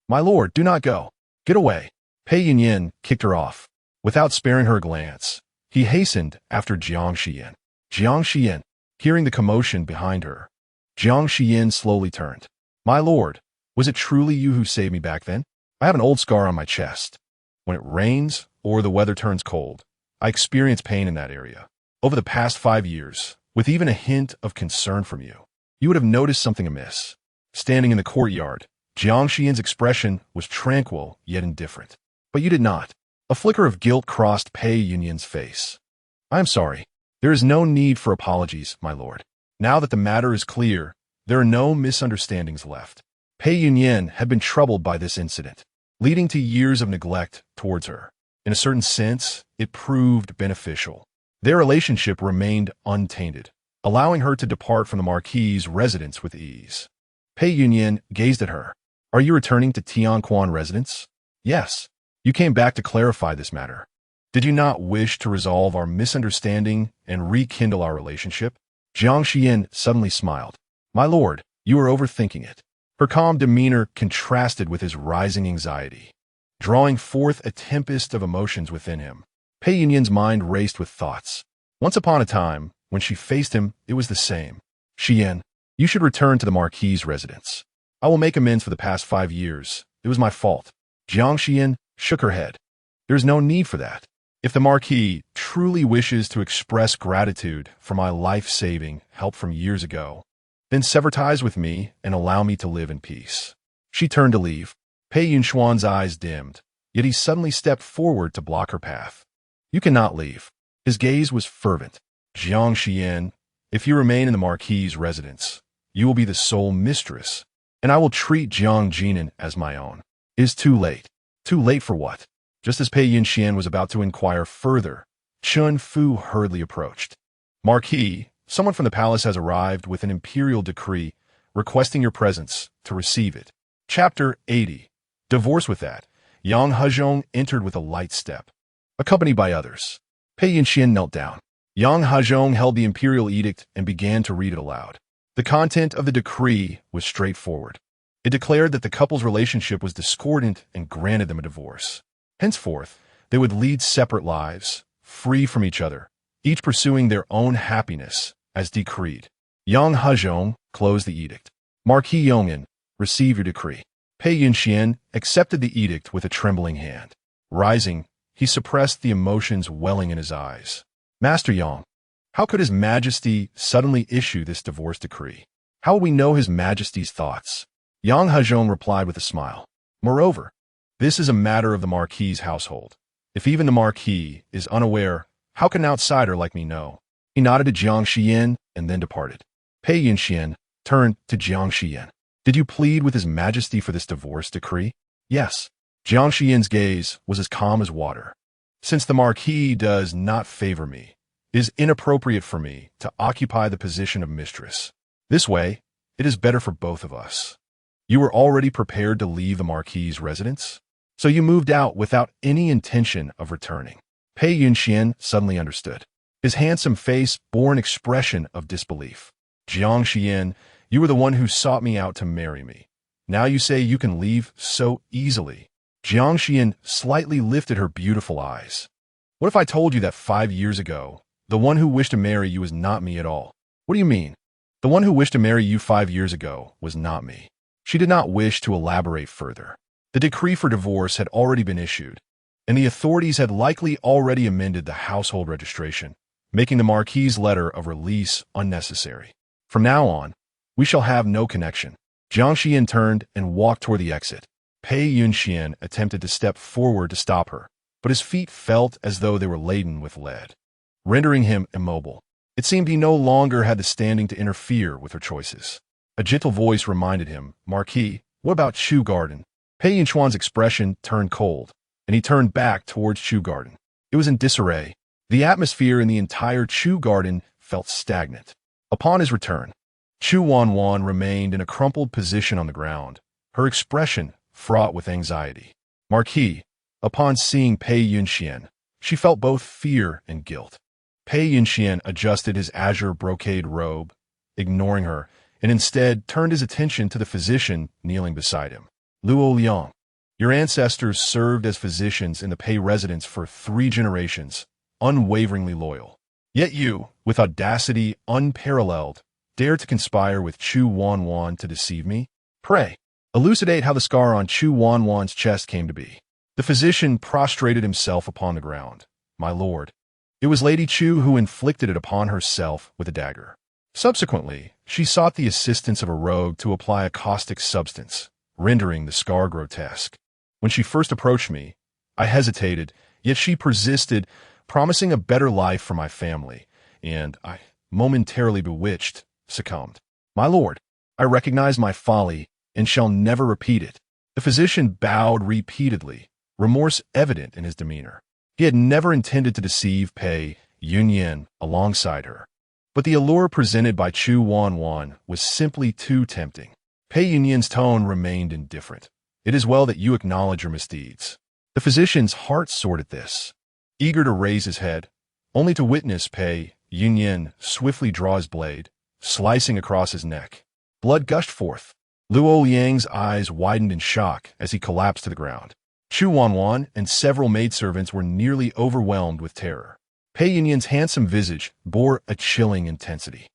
"My lord, do not go. Get away." Pei Yunyuan kicked her off. Without sparing her a glance, he hastened after Jiang Xiyan. Jiang Xiyan, hearing the commotion behind her, Jiang Xiyan slowly turned. "My lord, was it truly you who saved me back then? I have an old scar on my chest. When it rains or the weather turns cold, I experience pain in that area. Over the past 5 years, with even a hint of concern from you, you would have noticed something amiss. Standing in the courtyard, Jiang Xiyan's expression was tranquil yet indifferent. But you did not. A flicker of guilt crossed Pei Yunyuan's face. I am sorry. There is no need for apologies, my lord. Now that the matter is clear, there are no misunderstandings left. Pei Yunyuan had been troubled by this incident, leading to years of neglect towards her. In a certain sense, it proved beneficial. Their relationship remained untainted, allowing her to depart from the Marquis' residence with ease. Pei Yunyuan gazed at her. Are you returning to Tianquan residence? Yes. You came back to clarify this matter. Did you not wish to resolve our misunderstanding and rekindle our relationship? Jiang Xiyan suddenly smiled. My lord, you are overthinking it. Her calm demeanor contrasted with his rising anxiety, drawing forth a tempest of emotions within him. Pei Yunyuan's mind raced with thoughts. Once upon a time, when she faced him, it was the same. Xiyan, you should return to the Marquis' residence. I will make amends for the past 5 years. It was my fault. Jiang Xiyan shook her head. There is no need for that. If the Marquis truly wishes to express gratitude for my life-saving help from years ago, then sever ties with me and allow me to live in peace. She turned to leave. Pei Yunyuan's eyes dimmed, yet he suddenly stepped forward to block her path. You cannot leave. His gaze was fervent. Jiang Xiyan, if you remain in the Marquis' residence, you will be the sole mistress, and I will treat Jiang Jinan as my own. It is too late. Too late for what? Just as Pei Yunyuan was about to inquire further, Chun Fu hurriedly approached. Marquis, someone from the palace has arrived with an imperial decree requesting your presence to receive it. Chapter 80. Divorce with that. Yang Hezhong entered with a light step, accompanied by others. Pei Yunyuan knelt down. Yang Hezhong held the imperial edict and began to read it aloud. The content of the decree was straightforward. It declared that the couple's relationship was discordant and granted them a divorce. Henceforth, they would lead separate lives, free from each other, each pursuing their own happiness, as decreed. Yang Hezhong closed the edict. Marquis Yong'an, receive your decree. Pei Yunyuan accepted the edict with a trembling hand. Rising, he suppressed the emotions welling in his eyes. Master Yang, how could His Majesty suddenly issue this divorce decree? How will we know His Majesty's thoughts? Yang Hezhong replied with a smile. Moreover, this is a matter of the Marquis' household. If even the Marquis is unaware, how can an outsider like me know? He nodded to Jiang Xiyan and then departed. Pei Yunyuan turned to Jiang Xiyan. Did you plead with His Majesty for this divorce decree? Yes. Jiang Xiyan's gaze was as calm as water. Since the Marquis does not favor me, it is inappropriate for me to occupy the position of mistress. This way, it is better for both of us. You were already prepared to leave the Marquis' residence, so you moved out without any intention of returning. Pei Yunyuan suddenly understood. His handsome face bore an expression of disbelief. Jiang Xiyan, you were the one who sought me out to marry me. Now you say you can leave so easily. Jiang Xiyan slightly lifted her beautiful eyes. What if I told you that 5 years ago, the one who wished to marry you was not me at all? What do you mean? The one who wished to marry you 5 years ago was not me. She did not wish to elaborate further. The decree for divorce had already been issued, and the authorities had likely already amended the household registration, making the Marquis' letter of release unnecessary. From now on, we shall have no connection. Jiang Xiyan turned and walked toward the exit. Pei Yunyuan attempted to step forward to stop her, but his feet felt as though they were laden with lead, rendering him immobile. It seemed he no longer had the standing to interfere with her choices. A gentle voice reminded him, Marquis, what about Chu Garden? Pei Yunyuan's expression turned cold, and he turned back towards Chu Garden. It was in disarray. The atmosphere in the entire Chu Garden felt stagnant. Upon his return, Chu Wanwan remained in a crumpled position on the ground, her expression fraught with anxiety. Marquis, upon seeing Pei Yunyuan, she felt both fear and guilt. Pei Yunyuan adjusted his azure brocade robe, ignoring her, and instead turned his attention to the physician kneeling beside him. Luo Liang, your ancestors served as physicians in the Pei residence for 3 generations, unwaveringly loyal. Yet you, with audacity unparalleled, dare to conspire with Chu Wanwan to deceive me? Pray, elucidate how the scar on Chu Wanwan's chest came to be. The physician prostrated himself upon the ground. My lord, It was Lady Chu who inflicted it upon herself with a dagger. Subsequently, she sought the assistance of a rogue to apply a caustic substance, rendering the scar grotesque. When she first approached me, I hesitated, yet she persisted, promising a better life for my family, and I, momentarily bewitched, succumbed. My lord, I recognize my folly and shall never repeat it. The physician bowed repeatedly, remorse evident in his demeanor. He had never intended to deceive Pei Yunyuan alongside her. But the allure presented by Chu Wanwan was simply too tempting. Pei Yunyuan's tone remained indifferent. It is well that you acknowledge your misdeeds. The physician's heart soared at this, eager to raise his head, only to witness Pei Yunyuan swiftly draw his blade, slicing across his neck. Blood gushed forth. Luo Liang's eyes widened in shock as he collapsed to the ground. Chu Wanwan and several maidservants were nearly overwhelmed with terror. Pei Yunyuan's handsome visage bore a chilling intensity.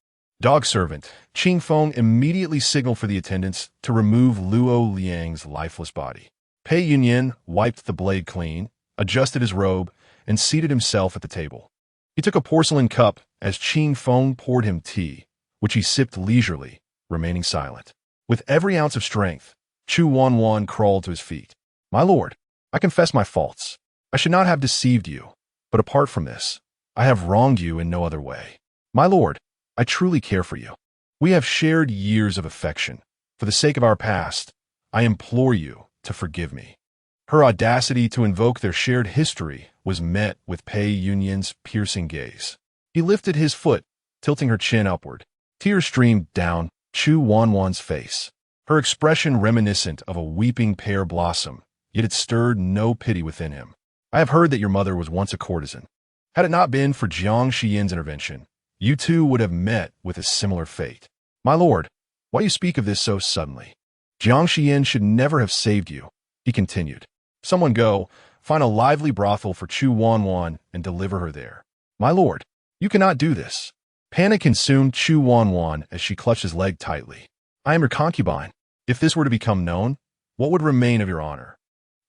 Dog servant Qing Feng immediately signaled for the attendants to remove Luo Liang's lifeless body. Pei Yunyuan wiped the blade clean, adjusted his robe, and seated himself at the table. He took a porcelain cup as Qing Feng poured him tea, which he sipped leisurely, remaining silent. With every ounce of strength, Chu Wanwan crawled to his feet. My lord, I confess my faults. I should not have deceived you, but apart from this, I have wronged you in no other way. My lord, I truly care for you. We have shared years of affection. For the sake of our past, I implore you to forgive me. Her audacity to invoke their shared history was met with Pei Yunyuan's piercing gaze. He lifted his foot, tilting her chin upward. Tears streamed down Chu Wanwan's face, her expression reminiscent of a weeping pear blossom, yet it stirred no pity within him. I have heard that your mother was once a courtesan. Had it not been for Jiang Xiyan's intervention, you two would have met with a similar fate. My lord, why you speak of this so suddenly? Jiang Xiyan should never have saved you, he continued. Someone go, find a lively brothel for Chu Wanwan and deliver her there. My lord, you cannot do this. Panic consumed Chu Wanwan as she clutched his leg tightly. I am your concubine. If this were to become known, what would remain of your honor?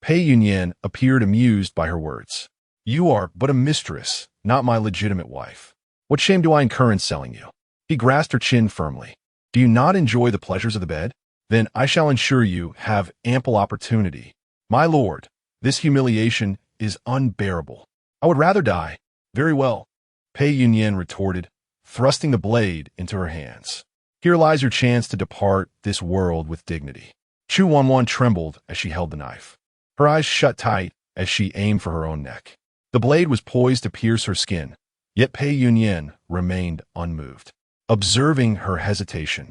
Pei Yunyuan appeared amused by her words. You are but a mistress, not my legitimate wife. What shame do I incur in selling you? He grasped her chin firmly. Do you not enjoy the pleasures of the bed? Then I shall ensure you have ample opportunity. My lord, this humiliation is unbearable. I would rather die. Very well, Pei Yunyuan retorted, thrusting the blade into her hands. Here lies your chance to depart this world with dignity. Chu Wanwan trembled as she held the knife. Her eyes shut tight as she aimed for her own neck. The blade was poised to pierce her skin, yet Pei Yunyuan remained unmoved. Observing her hesitation,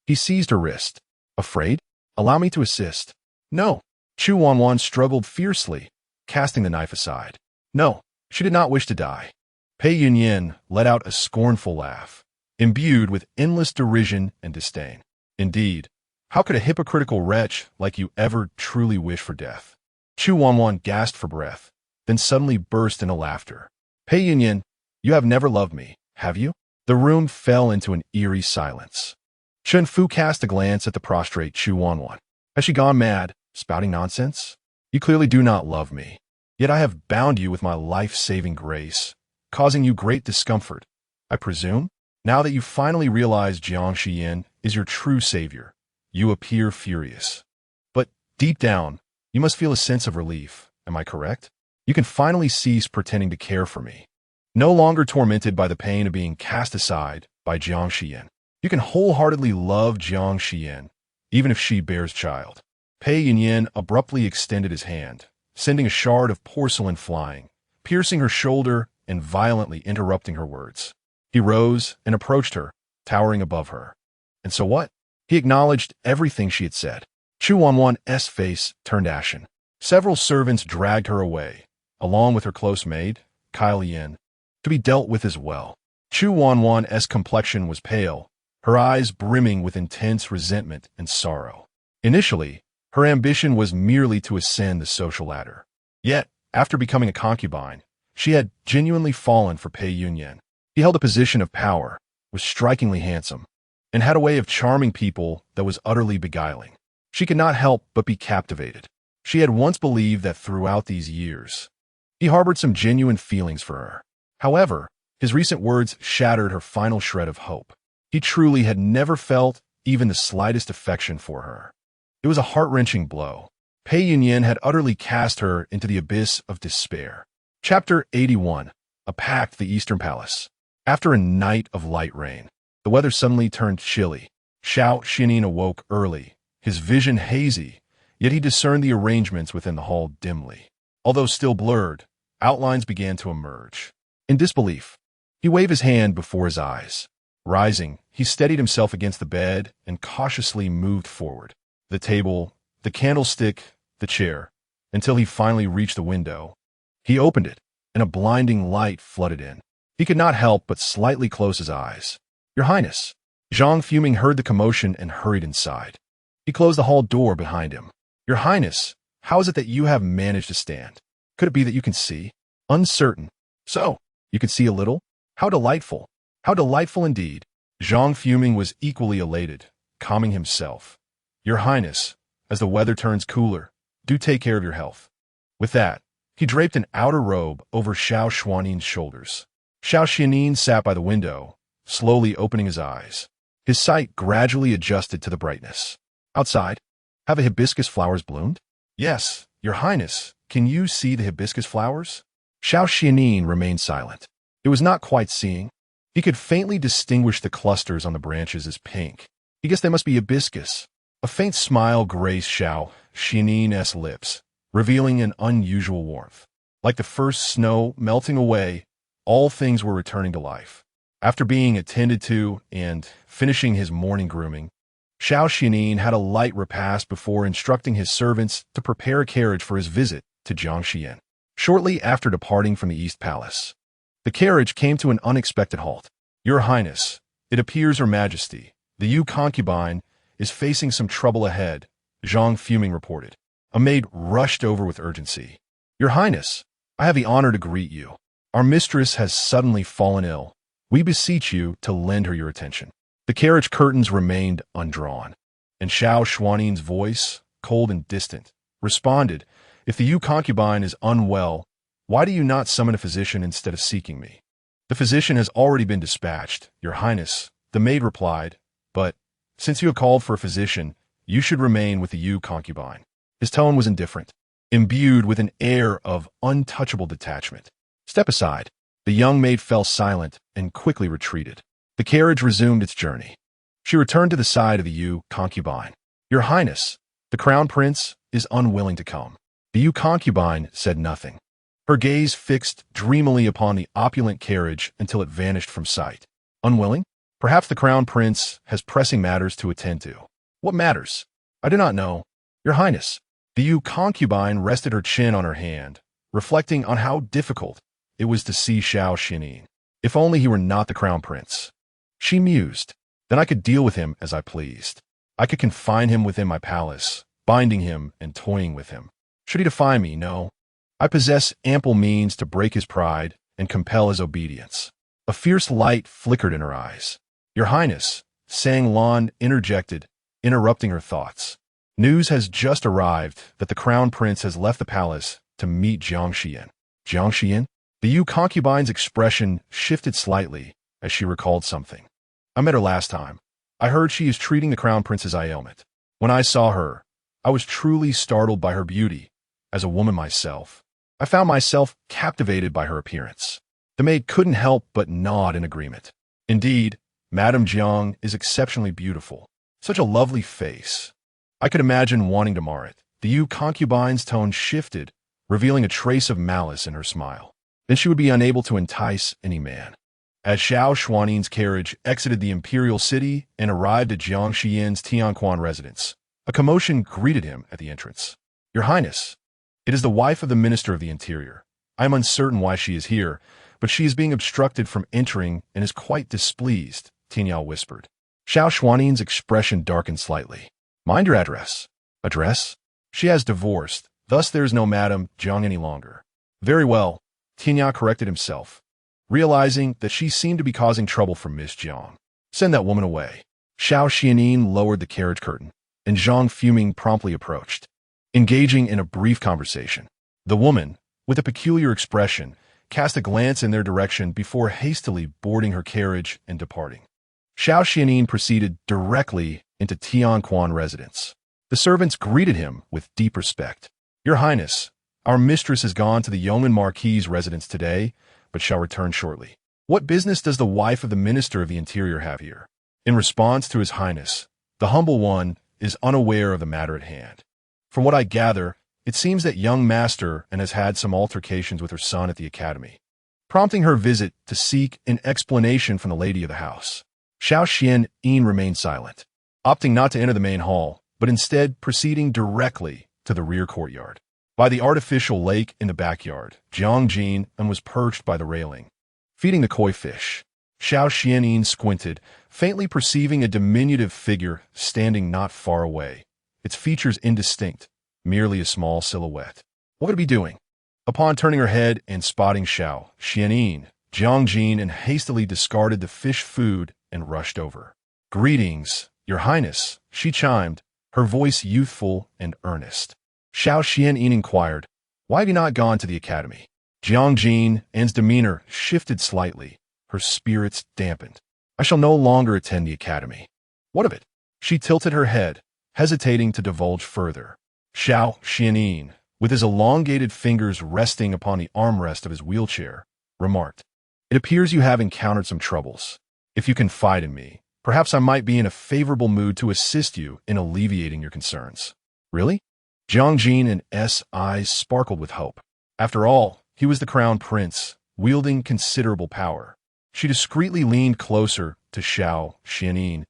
he seized her wrist. Afraid? Allow me to assist. No. Chu Wanwan struggled fiercely, casting the knife aside. No, she did not wish to die. Pei Yunyuan let out a scornful laugh, imbued with endless derision and disdain. Indeed, how could a hypocritical wretch like you ever truly wish for death? Chu Wanwan gasped for breath, then suddenly burst into laughter. Pei Yunyuan, you have never loved me, have you? The room fell into an eerie silence. Chen Fu cast a glance at the prostrate Chu Wanwan. Has she gone mad, spouting nonsense? You clearly do not love me. Yet I have bound you with my life-saving grace, causing you great discomfort. I presume, now that you finally realize Jiang Xiyan is your true savior, you appear furious. But deep down, you must feel a sense of relief, am I correct? You can finally cease pretending to care for me. No longer tormented by the pain of being cast aside by Jiang Xiyan, you can wholeheartedly love Jiang Xiyan, even if she bears child. Pei Yunyuan abruptly extended his hand, sending a shard of porcelain flying, piercing her shoulder and violently interrupting her words. He rose and approached her, towering above her. And so what? He acknowledged everything she had said. Chu Wanwan's face turned ashen. Several servants dragged her away, along with her close maid, Kai Lian, to be dealt with as well. Chu Wanwan's complexion was pale, her eyes brimming with intense resentment and sorrow. Initially, her ambition was merely to ascend the social ladder. Yet, after becoming a concubine, she had genuinely fallen for Pei Yunyuan. He held a position of power, was strikingly handsome, and had a way of charming people that was utterly beguiling. She could not help but be captivated. She had once believed that throughout these years, he harbored some genuine feelings for her. However, his recent words shattered her final shred of hope. He truly had never felt even the slightest affection for her. It was a heart-wrenching blow. Pei Yunyuan had utterly cast her into the abyss of despair. Chapter 81. A Pact, the Eastern Palace. After a night of light rain, the weather suddenly turned chilly. Xiao Xuanli awoke early, his vision hazy, yet he discerned the arrangements within the hall dimly. Although still blurred, outlines began to emerge. In disbelief, he waved his hand before his eyes. Rising, he steadied himself against the bed and cautiously moved forward. The table, the candlestick, the chair, until he finally reached the window. He opened it, and a blinding light flooded in. He could not help but slightly close his eyes. "Your Highness." Jiang Xiyan heard the commotion and hurried inside. He closed the hall door behind him. "Your Highness, how is it that you have managed to stand? Could it be that you can see?" "Uncertain." "So, you can see a little? How delightful. How delightful indeed." Jiang Xiyan was equally elated, calming himself. "Your Highness, as the weather turns cooler, do take care of your health." With that, he draped an outer robe over Xiao Xuanli's shoulders. Xiao Xuanli sat by the window, slowly opening his eyes. His sight gradually adjusted to the brightness. "Outside, have the hibiscus flowers bloomed?" "Yes, Your Highness. Can you see the hibiscus flowers?" Xiao Xuanli remained silent. It was not quite seeing. He could faintly distinguish the clusters on the branches as pink. He guessed they must be hibiscus. A faint smile graced Xiao Xuanli's lips, revealing an unusual warmth. Like the first snow melting away, all things were returning to life. After being attended to and finishing his morning grooming, Xiao Xuanli had a light repast before instructing his servants to prepare a carriage for his visit to Jiang Xiyan. Shortly after departing from the East Palace, the carriage came to an unexpected halt. "Your Highness, it appears Her Majesty, the Yu concubine, is facing some trouble ahead," Jiang Xiyan reported. A maid rushed over with urgency. "Your Highness, I have the honor to greet you. Our mistress has suddenly fallen ill. We beseech you to lend her your attention." The carriage curtains remained undrawn, and Xiao Xuanli's voice, cold and distant, responded, "If the Yu concubine is unwell, why do you not summon a physician instead of seeking me?" "The physician has already been dispatched, Your Highness," the maid replied, "but since you have called for a physician, you should remain with the Yu concubine." His tone was indifferent, imbued with an air of untouchable detachment. "Step aside." The young maid fell silent and quickly retreated. The carriage resumed its journey. She returned to the side of the Yu concubine. "Your Highness, the crown prince is unwilling to come." The Yu concubine said nothing. Her gaze fixed dreamily upon the opulent carriage until it vanished from sight. "Unwilling? Perhaps the crown prince has pressing matters to attend to." "What matters?" "I do not know." "Your Highness." The Yu concubine rested her chin on her hand, reflecting on how difficult it was to see Xiao Xuanli. If only he were not the crown prince. She mused. Then I could deal with him as I pleased. I could confine him within my palace, binding him and toying with him. Should he defy me, no. I possess ample means to break his pride and compel his obedience. A fierce light flickered in her eyes. "Your Highness," Sang Lan interjected, interrupting her thoughts. "News has just arrived that the crown prince has left the palace to meet Jiang Xiyan." "Jiang Xiyan?" The Yu concubine's expression shifted slightly as she recalled something. "I met her last time. I heard she is treating the crown prince's ailment. When I saw her, I was truly startled by her beauty. As a woman myself, I found myself captivated by her appearance." The maid couldn't help but nod in agreement. "Indeed, Madame Jiang is exceptionally beautiful. Such a lovely face. I could imagine wanting to mar it." The Yu concubine's tone shifted, revealing a trace of malice in her smile. "Then she would be unable to entice any man." As Xiao Xuanli's carriage exited the imperial city and arrived at Jiang Xiyan's Tianquan residence, a commotion greeted him at the entrance. "Your Highness, it is the wife of the Minister of the Interior. I am uncertain why she is here, but she is being obstructed from entering and is quite displeased," Tianyao whispered. Xiao Xuanli's expression darkened slightly. "Mind your address." "Address?" "She has divorced, thus there is no Madame Jiang any longer." "Very well," Tianyao corrected himself, realizing that she seemed to be causing trouble for Miss Jiang. "Send that woman away." Xiao Xuanli lowered the carriage curtain, and Jiang Xiyan promptly approached. Engaging in a brief conversation, the woman, with a peculiar expression, cast a glance in their direction before hastily boarding her carriage and departing. Xiao Xuanli proceeded directly into Tianquan residence. The servants greeted him with deep respect. "Your Highness, our mistress has gone to the yeoman Marquis' residence today, but shall return shortly. What business does the wife of the Minister of the Interior have here?" In response to His Highness, the humble one is unaware of the matter at hand. "From what I gather, it seems that young master and has had some altercations with her son at the academy," prompting her visit to seek an explanation from the lady of the house. Xiao Xuanli remained silent, opting not to enter the main hall, but instead proceeding directly to the rear courtyard. By the artificial lake in the backyard, Jiang Xiyan was perched by the railing, feeding the koi fish. Xiao Xuanli squinted, faintly perceiving a diminutive figure standing not far away, its features indistinct, merely a small silhouette. What could it be doing? Upon turning her head and spotting Xiao Xuanli, Jiang Xiyan hastily discarded the fish food and rushed over. "Greetings, Your Highness," she chimed, her voice youthful and earnest. Xiao Xuanli inquired, "Why have you not gone to the academy?" Jiang Xiyan's demeanor shifted slightly, her spirits dampened. "I shall no longer attend the academy." "What of it?" She tilted her head, hesitating to divulge further. Xiao Xuanli, with his elongated fingers resting upon the armrest of his wheelchair, remarked, "It appears you have encountered some troubles. If you confide in me, perhaps I might be in a favorable mood to assist you in alleviating your concerns." "Really?" Jiang Xiyan's eyes sparkled with hope. After all, he was the crown prince, wielding considerable power. She discreetly leaned closer to Xiao Xuanli.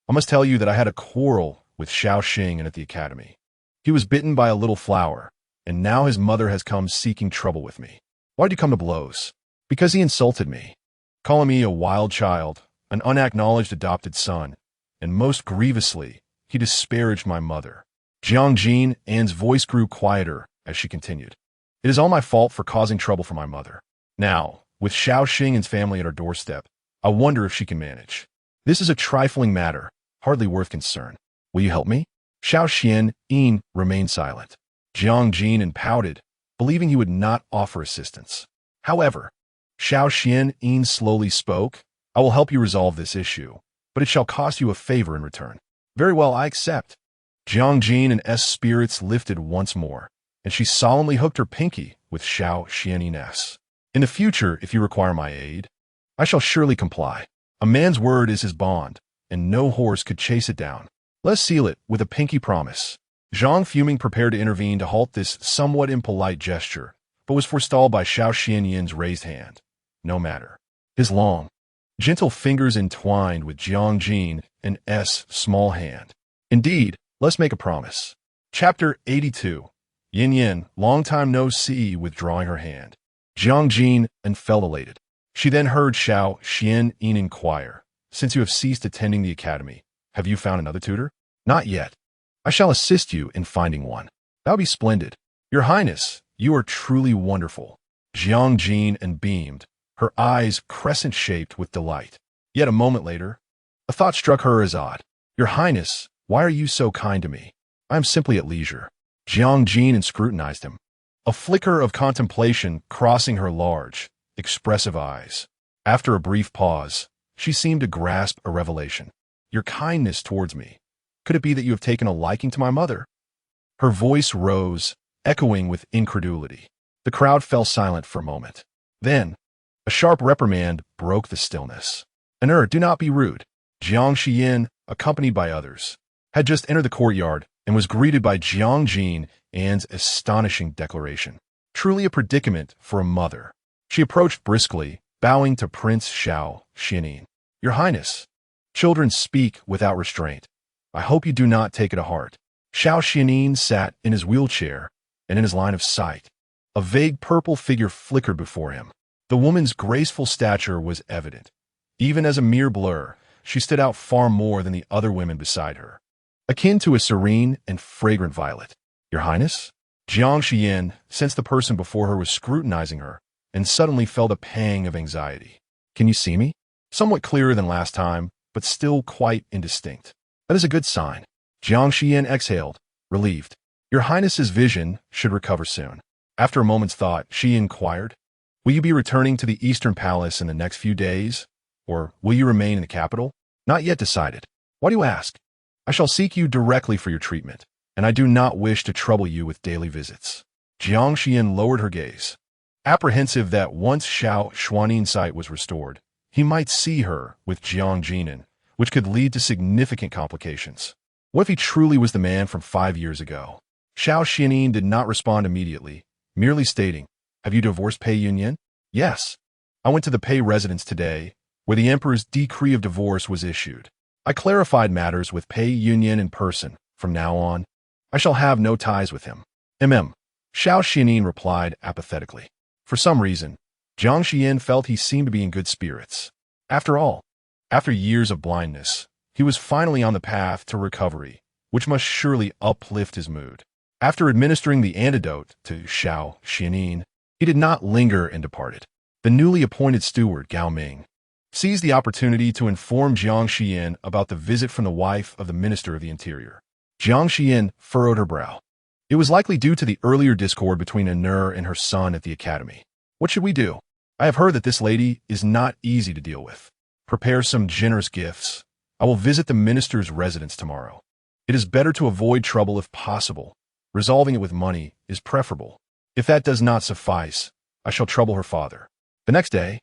"I must tell you that I had a quarrel with Xiao Xuanli at the academy. He was bitten by a little flower, and now his mother has come seeking trouble with me." "Why did you come to blows?" "Because he insulted me, calling me a wild child, an unacknowledged adopted son, and most grievously, he disparaged my mother." Jiang Xiyan's voice grew quieter as she continued, "It is all my fault for causing trouble for my mother. Now, with Xiao Xuanli's family at our doorstep, I wonder if she can manage. This is a trifling matter, hardly worth concern. Will you help me?" Xiao Xuanli remained silent. Jiang Xiyan pouted, believing he would not offer assistance. However, Xiao Xuanli slowly spoke, "I will help you resolve this issue, but it shall cost you a favor in return." "Very well, I accept." Jiang Xiyan's spirits lifted once more, and she solemnly hooked her pinky with Xiao Xuanli's. "In the future, if you require my aid, I shall surely comply. A man's word is his bond, and no horse could chase it down. Let's seal it with a pinky promise." Zhang Fuming prepared to intervene to halt this somewhat impolite gesture, but was forestalled by Xiao Xuanli's raised hand. No matter. His long, gentle fingers entwined with Jiang Xiyan's small hand. "Indeed, let's make a promise." Chapter 82. Yin, long time no see, withdrawing her hand. Jiang Xiyan felt elated. She then heard Xiao Xuanli inquire, "Since you have ceased attending the academy, have you found another tutor?" "Not yet. I shall assist you in finding one." "That would be splendid." "Your Highness, you are truly wonderful." Jiang Xiyan beamed, her eyes crescent-shaped with delight. Yet a moment later, a thought struck her as odd. "Your Highness, why are you so kind to me? I am simply at leisure." Jiang Xiyan scrutinized him, a flicker of contemplation crossing her large, expressive eyes. After a brief pause, she seemed to grasp a revelation. "Your kindness towards me. Could it be that you have taken a liking to my mother?" Her voice rose, echoing with incredulity. The crowd fell silent for a moment. Then, a sharp reprimand broke the stillness. Do not be rude." Jiang Xiyan, accompanied by others, had just entered the courtyard and was greeted by Jiang Xiyan's astonishing declaration. Truly a predicament for a mother. She approached briskly, bowing to Prince Xiao Xuanli. "Your Highness, children speak without restraint. I hope you do not take it to heart." Xiao Xuanli sat in his wheelchair and in his line of sight. A vague purple figure flickered before him. The woman's graceful stature was evident. Even as a mere blur, she stood out far more than the other women beside her, akin to a serene and fragrant violet. "Your Highness?" Jiang Xiyan sensed the person before her was scrutinizing her and suddenly felt a pang of anxiety. "Can you see me?" Somewhat clearer than last time, but still quite indistinct. "That is a good sign." Jiang Xiyan exhaled, relieved. "Your Highness's vision should recover soon." After a moment's thought, she inquired, Will you be returning to the Eastern Palace in the next few days? Or will you remain in the capital? Not yet decided. Why do you ask? I shall seek you directly for your treatment, and I do not wish to trouble you with daily visits. Jiang Xiyan lowered her gaze, apprehensive that once Xiao Xuanli's sight was restored, he might see her with Jiang Xiyan, which could lead to significant complications. What if he truly was the man from 5 years ago? Xiao Xuanli did not respond immediately, merely stating, "Have you divorced Pei Yunyuan?" "Yes. I went to the Pei residence today, where the emperor's decree of divorce was issued. I clarified matters with Pei Yunyuan in person. From now on, I shall have no ties with him." Xiao Xuanli replied apathetically. For some reason, Jiang Xiyan felt he seemed to be in good spirits. After all, after years of blindness, he was finally on the path to recovery, which must surely uplift his mood. After administering the antidote to Xiao Xuanli, he did not linger and departed. The newly appointed steward, Gao Ming, seized the opportunity to inform Jiang Xiyan about the visit from the wife of the Minister of the Interior. Jiang Xiyan furrowed her brow. It was likely due to the earlier discord between Anur and her son at the academy. "What should we do? I have heard that this lady is not easy to deal with. Prepare some generous gifts. I will visit the minister's residence tomorrow. It is better to avoid trouble if possible. Resolving it with money is preferable. If that does not suffice, I shall trouble her father." The next day,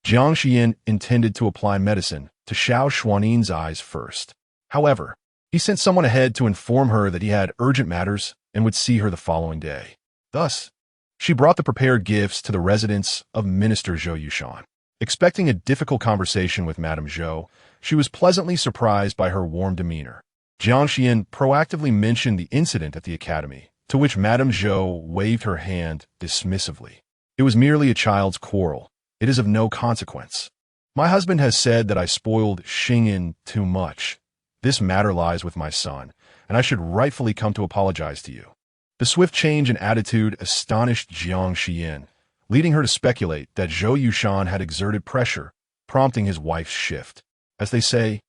Jiang Xiyan intended to apply medicine to Xiao Xuanli's eyes first. However, he sent someone ahead to inform her that he had urgent matters and would see her the following day. Thus, she brought the prepared gifts to the residence of Minister Zhou Yushan. Expecting a difficult conversation with Madame Zhou, she was pleasantly surprised by her warm demeanor. Jiang Xiyan proactively mentioned the incident at the academy, to which Madame Zhou waved her hand dismissively. "It was merely a child's quarrel. It is of no consequence. My husband has said that I spoiled Xingyin too much. This matter lies with my son, and I should rightfully come to apologize to you." The swift change in attitude astonished Jiang Xiyan, leading her to speculate that Zhou Yushan had exerted pressure, prompting his wife's shift. As they say,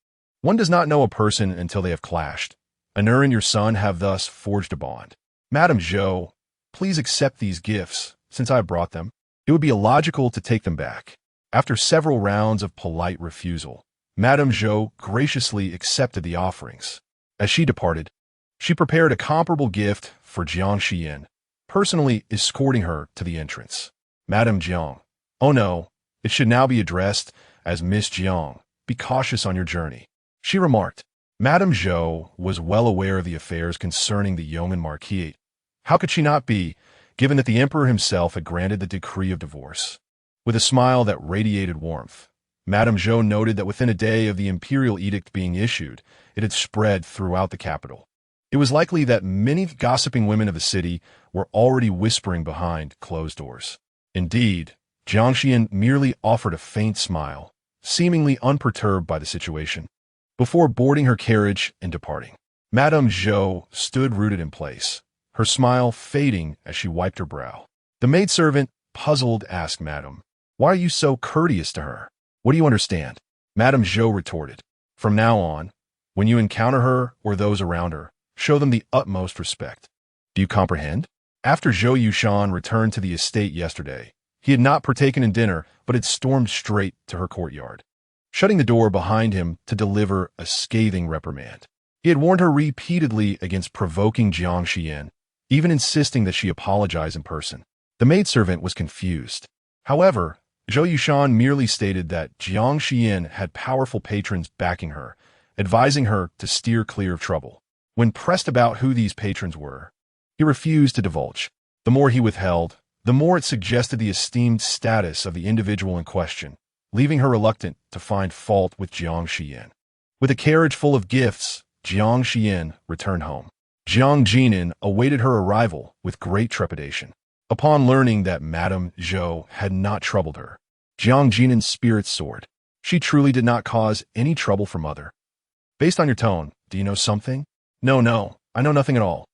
one does not know a person until they have clashed. Anur and your son have thus forged a bond. "Madame Zhou, please accept these gifts, since I have brought them. It would be illogical to take them back." After several rounds of polite refusal, Madame Zhou graciously accepted the offerings. As she departed, she prepared a comparable gift for Jiang Xiyan, personally escorting her to the entrance. "Madame Jiang, oh no, it should now be addressed as Miss Jiang. Be cautious on your journey," she remarked. Madame Zhou was well aware of the affairs concerning the Yong'an Marquis. How could she not be, given that the emperor himself had granted the decree of divorce? With a smile that radiated warmth, Madame Zhou noted that within a day of the imperial edict being issued, it had spread throughout the capital. It was likely that many gossiping women of the city were already whispering behind closed doors. Indeed, Jiang Xiyan merely offered a faint smile, seemingly unperturbed by the situation, before boarding her carriage and departing. Madame Zhou stood rooted in place, her smile fading as she wiped her brow. The maidservant, puzzled, asked Madame, "Why are you so courteous to her? What do you understand?" Madame Zhou retorted, "From now on, when you encounter her or those around her, show them the utmost respect. Do you comprehend?" After Zhou Yushan returned to the estate yesterday, he had not partaken in dinner, but had stormed straight to her courtyard, shutting the door behind him to deliver a scathing reprimand. He had warned her repeatedly against provoking Jiang Xiyan, even insisting that she apologize in person. The maidservant was confused. However, Zhou Yushan merely stated that Jiang Xiyan had powerful patrons backing her, advising her to steer clear of trouble. When pressed about who these patrons were, he refused to divulge. The more he withheld, the more it suggested the esteemed status of the individual in question, leaving her reluctant to find fault with Jiang Xiyan. With a carriage full of gifts, Jiang Xiyan returned home. Jiang Xiyan awaited her arrival with great trepidation. Upon learning that Madame Zhou had not troubled her, Jiang Xiyan's spirits soared. She truly did not cause any trouble for Mother. "Based on your tone, do you know something?" No, I know nothing at all.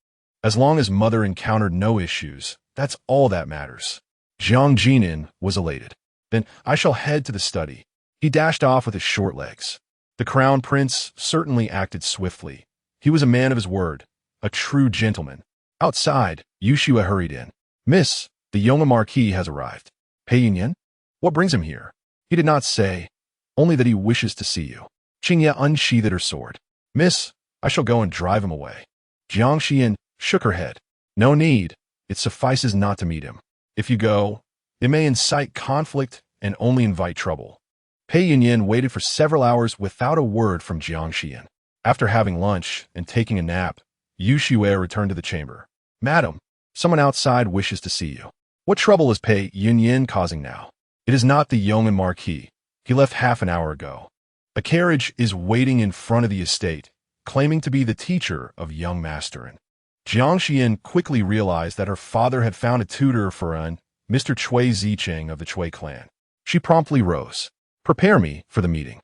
As long as Mother encountered no issues, that's all that matters." Jiang Xiyan was elated. "Then I shall head to the study." He dashed off with his short legs. The crown prince certainly acted swiftly. He was a man of his word, a true gentleman. Outside, Yushua hurried in. "Miss, the Yong'an Marquis has arrived." Pei Yunyuan? What brings him here? He did not say, only that he wishes to see you. Qingye unsheathed her sword. Miss, I shall go and drive him away. Jiang Xiyan shook her head. No need. It suffices not to meet him. If you go, it may incite conflict and only invite trouble. Pei Yunyuan waited for several hours without a word from Jiang Xiyan. After having lunch and taking a nap, Yu Xue returned to the chamber. Madam, someone outside wishes to see you. What trouble is Pei Yunyuan causing now? It is not the Yong'an Marquis. He left half an hour ago. A carriage is waiting in front of the estate, claiming to be the teacher of young master. And Jiang Xiyan quickly realized that her father had found a tutor for Mr. Chui Zicheng of the Chui clan. She promptly rose. Prepare me for the meeting.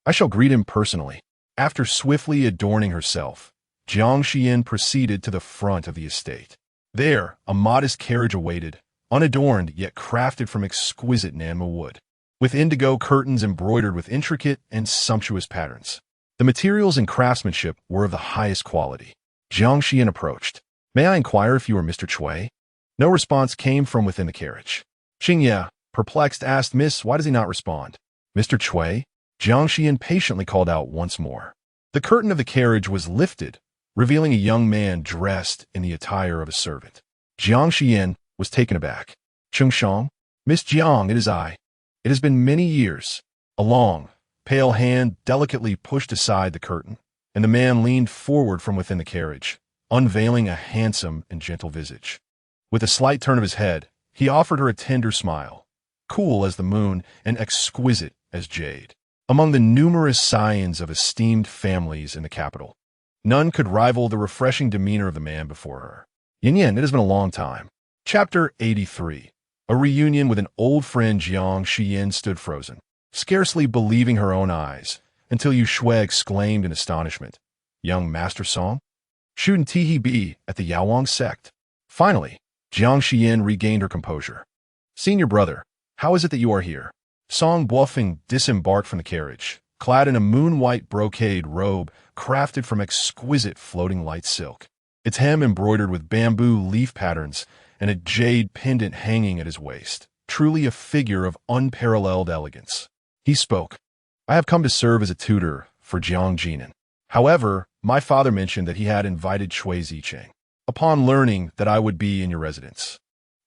I shall greet him personally. After swiftly adorning herself, Jiang Xiyan proceeded to the front of the estate. There, a modest carriage awaited, unadorned yet crafted from exquisite Nanma wood, with indigo curtains embroidered with intricate and sumptuous patterns. The materials and craftsmanship were of the highest quality. Jiang Xiyan approached. May I inquire if you are Mr. Chui? No response came from within the carriage. Qingye, perplexed, asked, Miss, why does he not respond? Mr. Chui? Jiang Xiyan patiently called out once more. The curtain of the carriage was lifted, revealing a young man dressed in the attire of a servant. Jiang Xiyan was taken aback. Chung Shang? Miss Jiang, it is I. It has been many years. A long, pale hand delicately pushed aside the curtain, and the man leaned forward from within the carriage, unveiling a handsome and gentle visage. With a slight turn of his head, he offered her a tender smile, cool as the moon and exquisite as jade. Among the numerous scions of esteemed families in the capital, none could rival the refreshing demeanor of the man before her. Yunyuan, it has been a long time. Chapter 83. A reunion with an old friend. Jiang Xiyan stood frozen, scarcely believing her own eyes, until Yu Xue exclaimed in astonishment, Young Master Song? Shouldn't he be at the Yaowang sect? Finally, Jiang Xiyan regained her composure. Senior brother, how is it that you are here? Song Buofeng disembarked from the carriage, clad in a moon-white brocade robe crafted from exquisite floating light silk, its hem embroidered with bamboo leaf patterns and a jade pendant hanging at his waist, truly a figure of unparalleled elegance. He spoke. I have come to serve as a tutor for Jiang Jinan. However, my father mentioned that he had invited Chui Zicheng. Upon learning that I would be in your residence,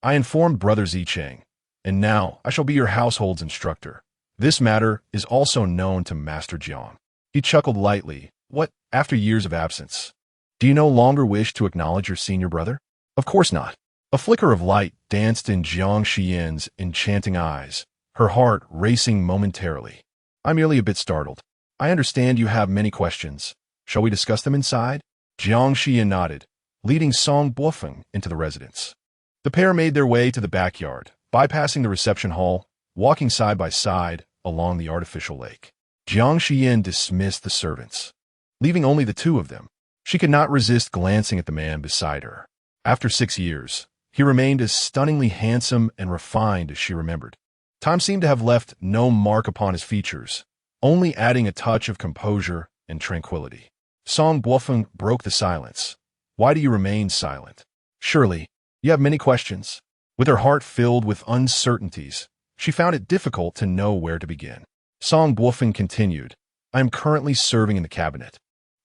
I informed Brother Zicheng, and now I shall be your household's instructor. This matter is also known to Master Jiang. He chuckled lightly. What, after years of absence? Do you no longer wish to acknowledge your senior brother? Of course not. A flicker of light danced in Jiang Xiyan's enchanting eyes, her heart racing momentarily. I'm merely a bit startled. I understand you have many questions. Shall we discuss them inside? Jiang Xiyan nodded, leading Song Buofeng into the residence. The pair made their way to the backyard, bypassing the reception hall, walking side by side along the artificial lake. Jiang Xiyan dismissed the servants, leaving only the two of them. She could not resist glancing at the man beside her. After 6 years, he remained as stunningly handsome and refined as she remembered. Time seemed to have left no mark upon his features, only adding a touch of composure and tranquility. Song Buofeng broke the silence. Why do you remain silent? Surely, you have many questions. With her heart filled with uncertainties, she found it difficult to know where to begin. Song Buofeng continued, I am currently serving in the cabinet.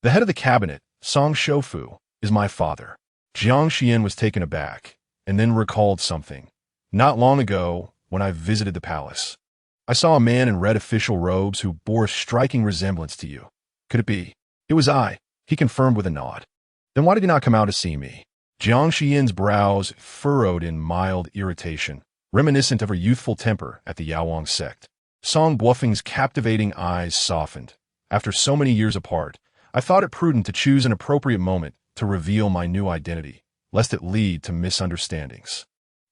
The head of the cabinet, Song Shofu, is my father. Jiang Xiyan was taken aback, and then recalled something. Not long ago, when I visited the palace, I saw a man in red official robes who bore a striking resemblance to you. Could it be? It was I, he confirmed with a nod. Then why did you not come out to see me? Jiang Xiyan's brows furrowed in mild irritation, reminiscent of her youthful temper at the Yaowang sect. Song Buofeng's captivating eyes softened. After so many years apart, I thought it prudent to choose an appropriate moment to reveal my new identity, lest it lead to misunderstandings.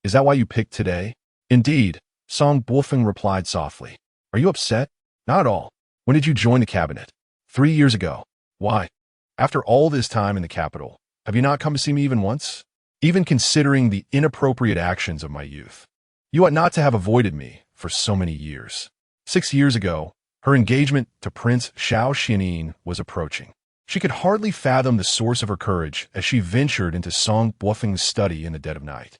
Is that why you picked today? Indeed, Song Buofeng replied softly. Are you upset? Not at all. When did you join the cabinet? 3 years ago. Why? After all this time in the capital, have you not come to see me even once? Even considering the inappropriate actions of my youth, you ought not to have avoided me for so many years. 6 years ago, her engagement to Prince Xiao Xuanli was approaching. She could hardly fathom the source of her courage as she ventured into Song Buofeng's study in the dead of night.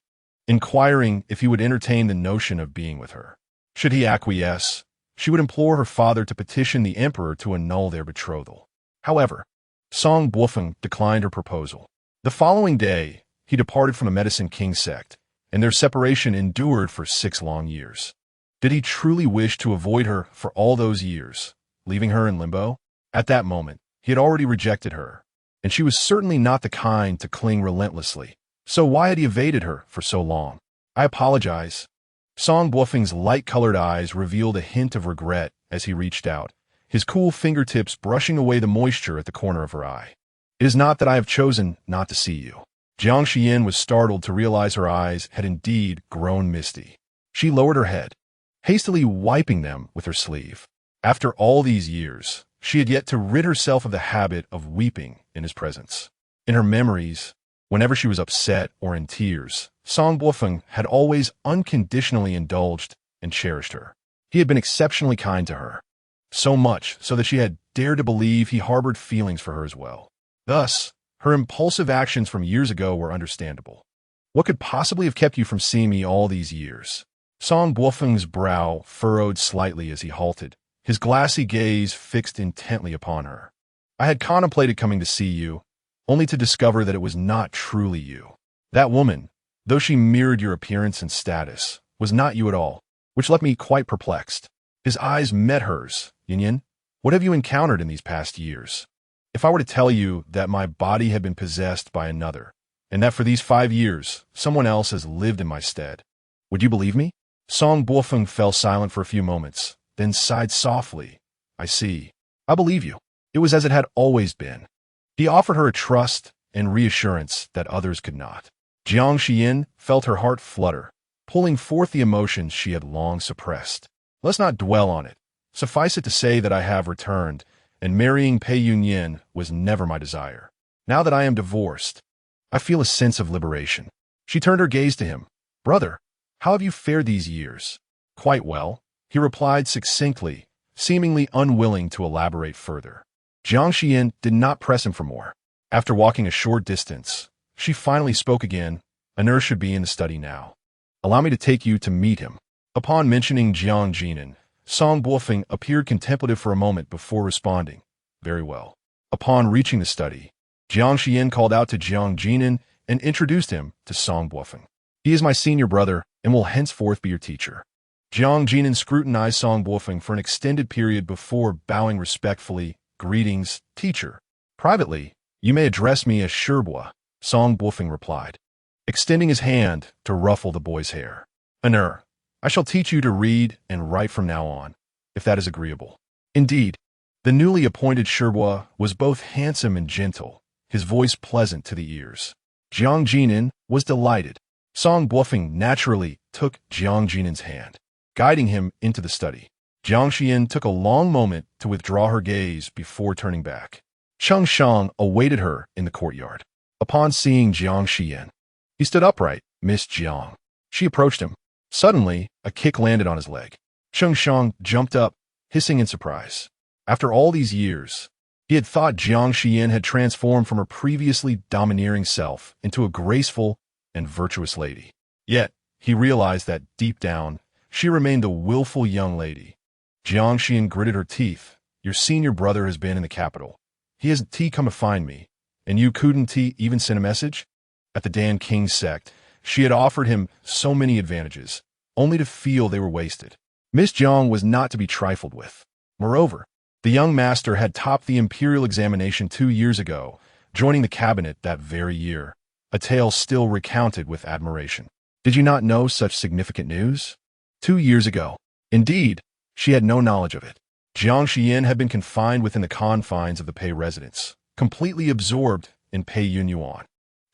inquiring if he would entertain the notion of being with her. Should he acquiesce, she would implore her father to petition the emperor to annul their betrothal. However, Song Buofeng declined her proposal. The following day, he departed from the Medicine King sect, and their separation endured for 6 long years. Did he truly wish to avoid her for all those years, leaving her in limbo? At that moment, he had already rejected her, and she was certainly not the kind to cling relentlessly. So why had he evaded her for so long? I apologize. Song Buofeng's light-colored eyes revealed a hint of regret as he reached out, his cool fingertips brushing away the moisture at the corner of her eye. It is not that I have chosen not to see you. Jiang Xiyan was startled to realize her eyes had indeed grown misty. She lowered her head, hastily wiping them with her sleeve. After all these years, she had yet to rid herself of the habit of weeping in his presence. In her memories, whenever she was upset or in tears, Song Buofeng had always unconditionally indulged and cherished her. He had been exceptionally kind to her, so much so that she had dared to believe he harbored feelings for her as well. Thus, her impulsive actions from years ago were understandable. What could possibly have kept you from seeing me all these years? Song Buofeng's brow furrowed slightly as he halted, his glassy gaze fixed intently upon her. I had contemplated coming to see you, only to discover that it was not truly you. That woman, though she mirrored your appearance and status, was not you at all, which left me quite perplexed. His eyes met hers. Yunyuan, what have you encountered in these past years? If I were to tell you that my body had been possessed by another, and that for these 5 years, someone else has lived in my stead, would you believe me? Song Buofeng fell silent for a few moments, then sighed softly. I see. I believe you. It was as it had always been. He offered her a trust and reassurance that others could not. Jiang Xiyan felt her heart flutter, pulling forth the emotions she had long suppressed. Let's not dwell on it. Suffice it to say that I have returned, and marrying Pei Yunyuan was never my desire. Now that I am divorced, I feel a sense of liberation. She turned her gaze to him. Brother, how have you fared these years? Quite well, he replied succinctly, seemingly unwilling to elaborate further. Jiang Xiyan did not press him for more. After walking a short distance, she finally spoke again. A nurse should be in the study now. Allow me to take you to meet him. Upon mentioning Jiang Xiyan, Song Buofeng appeared contemplative for a moment before responding. Very well. Upon reaching the study, Jiang Xiyan called out to Jiang Xiyan and introduced him to Song Buofeng. He is my senior brother and will henceforth be your teacher. Jiang Xiyan scrutinized Song Buofeng for an extended period before bowing respectfully. Greetings, teacher. Privately, you may address me as Shirbua, Song Buofeng replied, extending his hand to ruffle the boy's hair. Honor, I shall teach you to read and write from now on, if that is agreeable. Indeed, the newly appointed Shirbua was both handsome and gentle, his voice pleasant to the ears. Jiang Xiyan was delighted. Song Buofeng naturally took Jiang Xiyan's hand, guiding him into the study. Jiang Xiyan took a long moment to withdraw her gaze before turning back. Cheng Shang awaited her in the courtyard. Upon seeing Jiang Xiyan, he stood upright. Miss Jiang. She approached him. Suddenly, a kick landed on his leg. Cheng Shang jumped up, hissing in surprise. After all these years, he had thought Jiang Xiyan had transformed from her previously domineering self into a graceful and virtuous lady. Yet, he realized that deep down, she remained a willful young lady. Jiang Xiyan gritted her teeth. Your senior brother has been in the capital. He hasn't come to find me, and you couldn't even send a message? At the Dan King sect, she had offered him so many advantages, only to feel they were wasted. Miss Jiang was not to be trifled with. Moreover, the young master had topped the imperial examination 2 years ago, joining the cabinet that very year, a tale still recounted with admiration. Did you not know such significant news? 2 years ago. Indeed, she had no knowledge of it. Jiang Xiyan had been confined within the confines of the Pei residence, completely absorbed in Pei Yunyuan.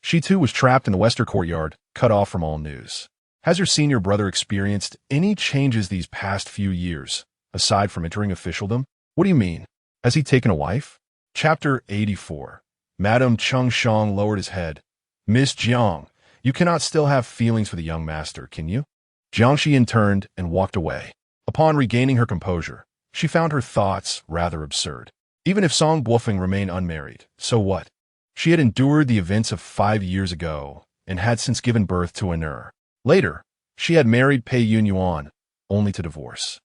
She too was trapped in the western courtyard, cut off from all news. Has your senior brother experienced any changes these past few years, aside from entering officialdom? What do you mean? Has he taken a wife? Chapter 84. Madame Cheng Shang lowered his head. Miss Jiang, you cannot still have feelings for the young master, can you? Jiang Xiyan turned and walked away. Upon regaining her composure, she found her thoughts rather absurd. Even if Song Buofeng remained unmarried, so what? She had endured the events of 5 years ago and had since given birth to a Nur. Later, she had married Pei Yunyuan, only to divorce.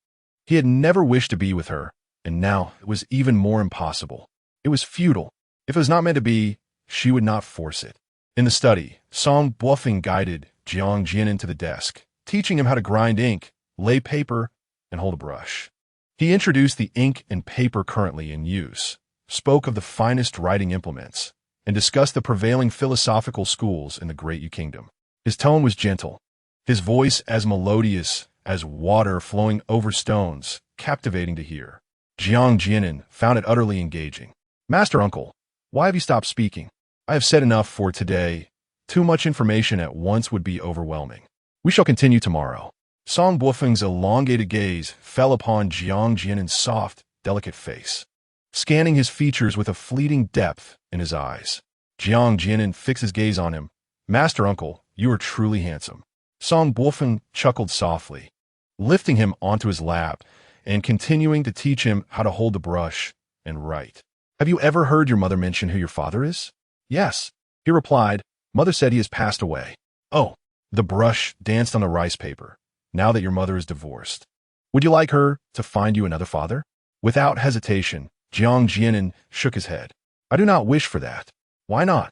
He had never wished to be with her, and now it was even more impossible. It was futile. If it was not meant to be, she would not force it. In the study, Song Buofeng guided Jiang Xiyan into the desk, teaching him how to grind ink, lay paper, and hold a brush. He introduced the ink and paper currently in use, spoke of the finest writing implements, and discussed the prevailing philosophical schools in the Great Yu Kingdom. His tone was gentle, his voice as melodious as water flowing over stones, captivating to hear. Jiang Xiyan found it utterly engaging. "Master Uncle, why have you stopped speaking? I have said enough for today. Too much information at once would be overwhelming. We shall continue tomorrow." Song Buofeng's elongated gaze fell upon Jiang Xiyan's soft, delicate face, scanning his features with a fleeting depth in his eyes. Jiang Xiyan fixed his gaze on him. "Master Uncle, you are truly handsome." Song Buofeng chuckled softly, lifting him onto his lap and continuing to teach him how to hold the brush and write. "Have you ever heard your mother mention who your father is?" "Yes," he replied. "Mother said he has passed away." "Oh." The brush danced on the rice paper. "Now that your mother is divorced, would you like her to find you another father?" Without hesitation, Jiang Xiyan shook his head. "I do not wish for that." "Why not?"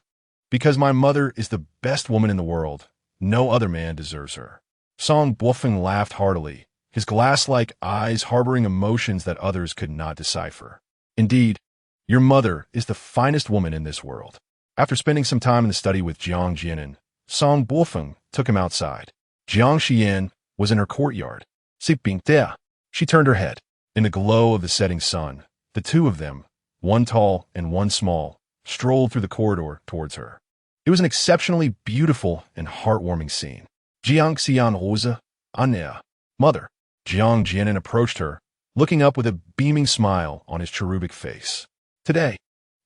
"Because my mother is the best woman in the world. No other man deserves her." Song Buofeng laughed heartily, his glass-like eyes harboring emotions that others could not decipher. "Indeed, your mother is the finest woman in this world." After spending some time in the study with Jiang Xiyan, Song Buofeng took him outside. Jiang Xiyan was in her courtyard. She turned her head. In the glow of the setting sun, the two of them, one tall and one small, strolled through the corridor towards her. It was an exceptionally beautiful and heartwarming scene. "Jiang Xiyan Hose, Anya." "Mother." Jiang Xiyan approached her, looking up with a beaming smile on his cherubic face. "Today,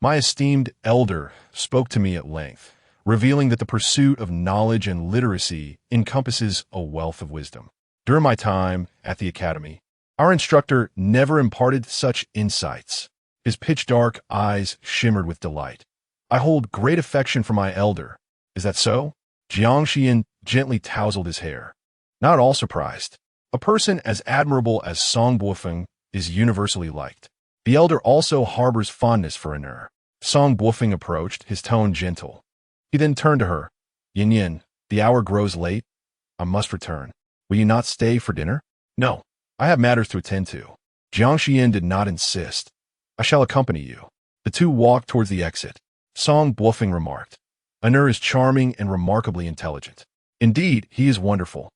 my esteemed elder spoke to me at length, revealing that the pursuit of knowledge and literacy encompasses a wealth of wisdom. During my time at the academy, our instructor never imparted such insights." His pitch-dark eyes shimmered with delight. "I hold great affection for my elder. Is that so?" Jiang Xiyan gently tousled his hair, not at all surprised. A person as admirable as Song Buofeng is universally liked. The elder also harbors fondness for Anu. Song Buofeng approached, his tone gentle. He then turned to her. "Yin, the hour grows late. I must return. Will you not stay for dinner?" "No, I have matters to attend to." Jiang Xiyan did not insist. "I shall accompany you." The two walked towards the exit. Song Buofeng remarked, "Anu is charming and remarkably intelligent. Indeed, he is wonderful.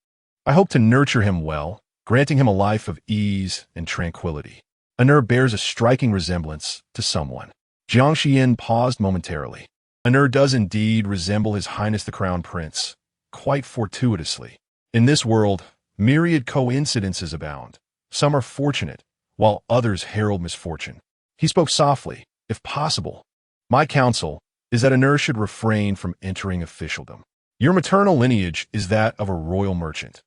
I hope to nurture him well, granting him a life of ease and tranquility." Anu bears a striking resemblance to someone. Jiang Xiyan paused momentarily. "Anu does indeed resemble His Highness the Crown Prince, quite fortuitously. In this world, myriad coincidences abound. Some are fortunate, while others herald misfortune." He spoke softly. "If possible, my counsel is that Anu should refrain from entering officialdom. Your maternal lineage is that of a royal merchant.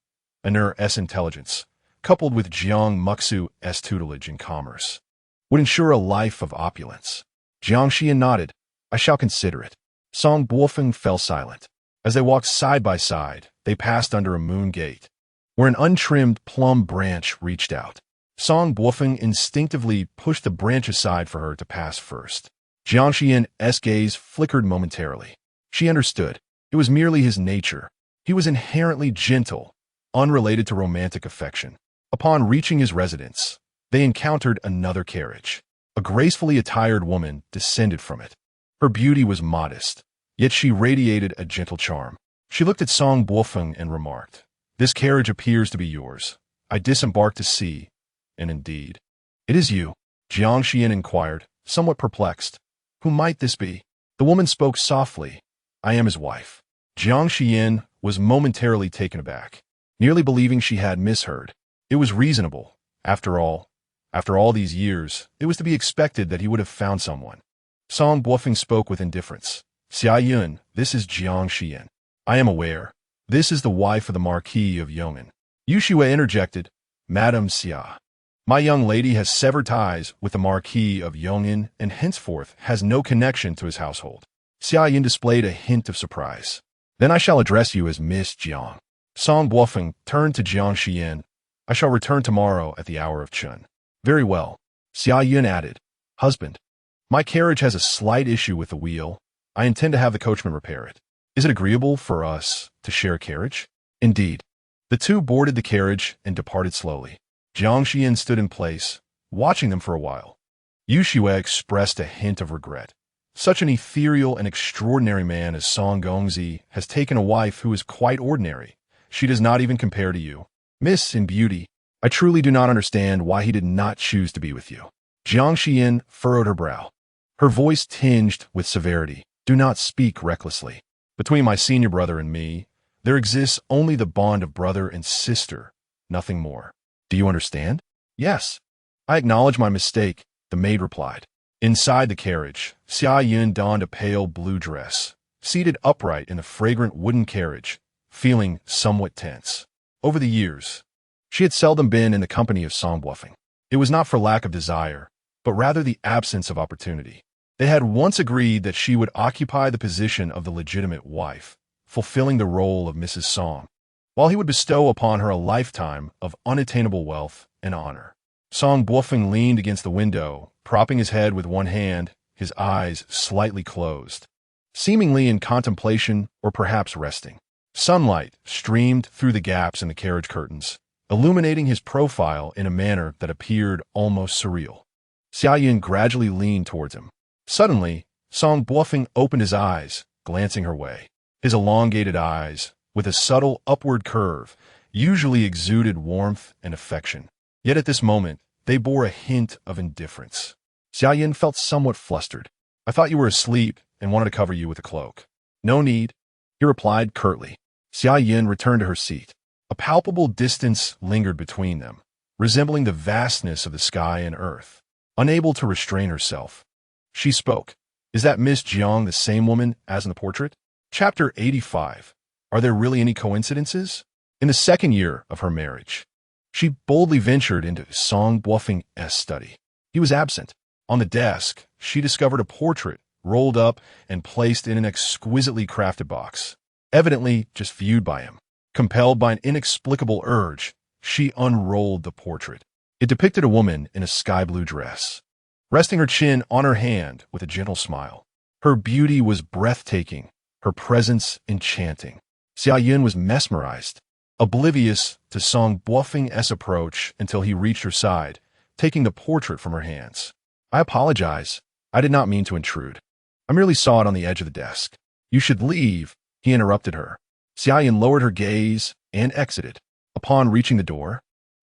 Anu's intelligence, coupled with Jiang Muxu's tutelage in commerce, would ensure a life of opulence." Jiang Xiyan nodded. "I shall consider it." Song Buofeng fell silent. As they walked side by side, they passed under a moon gate, where an untrimmed plum branch reached out. Song Buofeng instinctively pushed the branch aside for her to pass first. Jiang Xiyan's gaze flickered momentarily. She understood. It was merely his nature. He was inherently gentle, unrelated to romantic affection. Upon reaching his residence, they encountered another carriage. A gracefully attired woman descended from it. Her beauty was modest, yet she radiated a gentle charm. She looked at Song Buofeng and remarked, "This carriage appears to be yours. I disembarked to see, and indeed, it is you." Jiang Xiyan inquired, somewhat perplexed, "Who might this be?" The woman spoke softly. "I am his wife." Jiang Xiyan was momentarily taken aback, nearly believing she had misheard. It was reasonable. After all these years, it was to be expected that he would have found someone. Song Buofeng spoke with indifference. "Xiao, this is Jiang Xiyan." "I am aware. This is the wife of the Marquis of Yong'an." Yu Xue interjected, "Madame Xia, my young lady has severed ties with the Marquis of Yong'an and henceforth has no connection to his household." Xiao displayed a hint of surprise. "Then I shall address you as Miss Jiang." Song Buofeng turned to Jiang Xiyan. I shall return tomorrow at the hour of Chun. Very well. Xiao Yun added. Husband, my carriage has a slight issue with the wheel. I intend to have the coachman repair it. Is it agreeable for us to share a carriage? Indeed. The two boarded the carriage and departed slowly. Jiang Xiyan stood in place, watching them for a while. Yu Xue expressed a hint of regret. Such an ethereal and extraordinary man as Song Gongzi has taken a wife who is quite ordinary. She does not even compare to you. Miss in beauty, I truly do not understand why he did not choose to be with you. Jiang Xiyan furrowed her brow. Her voice tinged with severity. Do not speak recklessly. Between my senior brother and me, there exists only the bond of brother and sister, nothing more. Do you understand? Yes. I acknowledge my mistake, the maid replied. Inside the carriage, Xia Yun donned a pale blue dress, seated upright in the fragrant wooden carriage, feeling somewhat tense. Over the years, she had seldom been in the company of Song Buofeng. It was not for lack of desire, but rather the absence of opportunity. They had once agreed that she would occupy the position of the legitimate wife, fulfilling the role of Mrs. Song, while he would bestow upon her a lifetime of unattainable wealth and honor. Song Buofeng leaned against the window, propping his head with one hand, his eyes slightly closed, seemingly in contemplation or perhaps resting. Sunlight streamed through the gaps in the carriage curtains, illuminating his profile in a manner that appeared almost surreal. Xia Yun gradually leaned towards him. Suddenly, Song Buofeng opened his eyes, glancing her way. His elongated eyes, with a subtle upward curve, usually exuded warmth and affection. Yet at this moment, they bore a hint of indifference. Xia Yun felt somewhat flustered. I thought you were asleep and wanted to cover you with a cloak. No need, he replied curtly. Xia Yun returned to her seat. A palpable distance lingered between them, resembling the vastness of the sky and earth. Unable to restrain herself, she spoke. Is that Miss Jiang the same woman as in the portrait? Chapter 85. Are there really any coincidences? In the second year of her marriage, she boldly ventured into Song Buofeng's study. He was absent. On the desk, she discovered a portrait rolled up and placed in an exquisitely crafted box, evidently just viewed by him. Compelled by an inexplicable urge, she unrolled the portrait. It depicted a woman in a sky-blue dress, resting her chin on her hand with a gentle smile. Her beauty was breathtaking, her presence enchanting. Xia Yun was mesmerized, oblivious to Song Buofeng's approach until he reached her side, taking the portrait from her hands. I apologize. I did not mean to intrude. I merely saw it on the edge of the desk. You should leave, he interrupted her. Xia Yun lowered her gaze and exited. Upon reaching the door,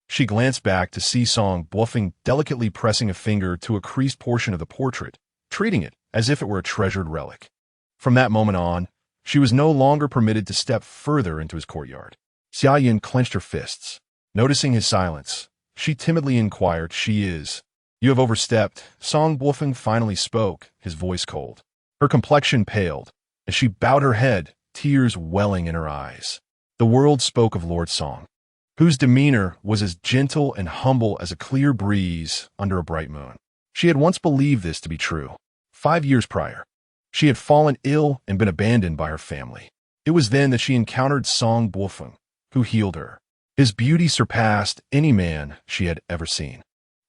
she glanced back to see Song Buofeng delicately pressing a finger to a creased portion of the portrait, treating it as if it were a treasured relic. From that moment on, she was no longer permitted to step further into his courtyard. Xia Yun clenched her fists. Noticing his silence, she timidly inquired, She is. You have overstepped. Song Buofeng finally spoke, his voice cold. Her complexion paled, as she bowed her head, tears welling in her eyes. The world spoke of Lord Song, whose demeanor was as gentle and humble as a clear breeze under a bright moon. She had once believed this to be true. 5 years prior, she had fallen ill and been abandoned by her family. It was then that she encountered Song Buofeng, who healed her. His beauty surpassed any man she had ever seen.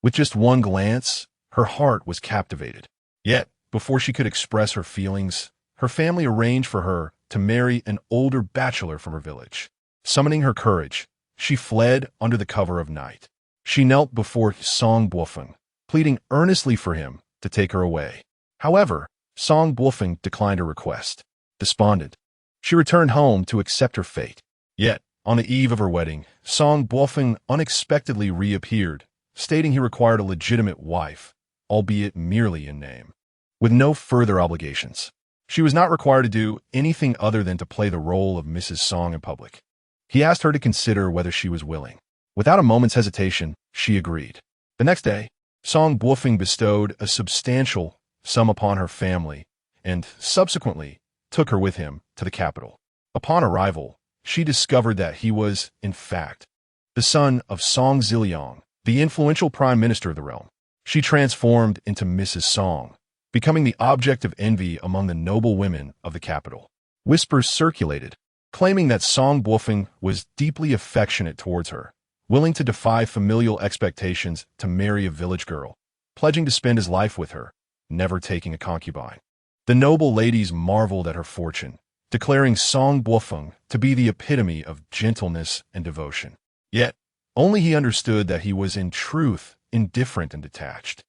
With just one glance, her heart was captivated. Yet, before she could express her feelings, her family arranged for her to marry an older bachelor from her village. Summoning her courage, she fled under the cover of night. She knelt before Song Buofeng, pleading earnestly for him to take her away. However, Song Buofeng declined her request. Despondent, she returned home to accept her fate. Yet, on the eve of her wedding, Song Buofeng unexpectedly reappeared, stating he required a legitimate wife, albeit merely in name, with no further obligations. She was not required to do anything other than to play the role of Mrs. Song in public. He asked her to consider whether she was willing. Without a moment's hesitation, she agreed. The next day, Song Buofeng bestowed a substantial sum upon her family and subsequently took her with him to the capital. Upon arrival, she discovered that he was, in fact, the son of Song Ziliang, the influential prime minister of the realm. She transformed into Mrs. Song, becoming the object of envy among the noble women of the capital. Whispers circulated. claiming that Song Buofeng was deeply affectionate towards her, willing to defy familial expectations to marry a village girl, pledging to spend his life with her, never taking a concubine. The noble ladies marveled at her fortune, declaring Song Buofeng to be the epitome of gentleness and devotion. Yet, only he understood that he was in truth indifferent and detached.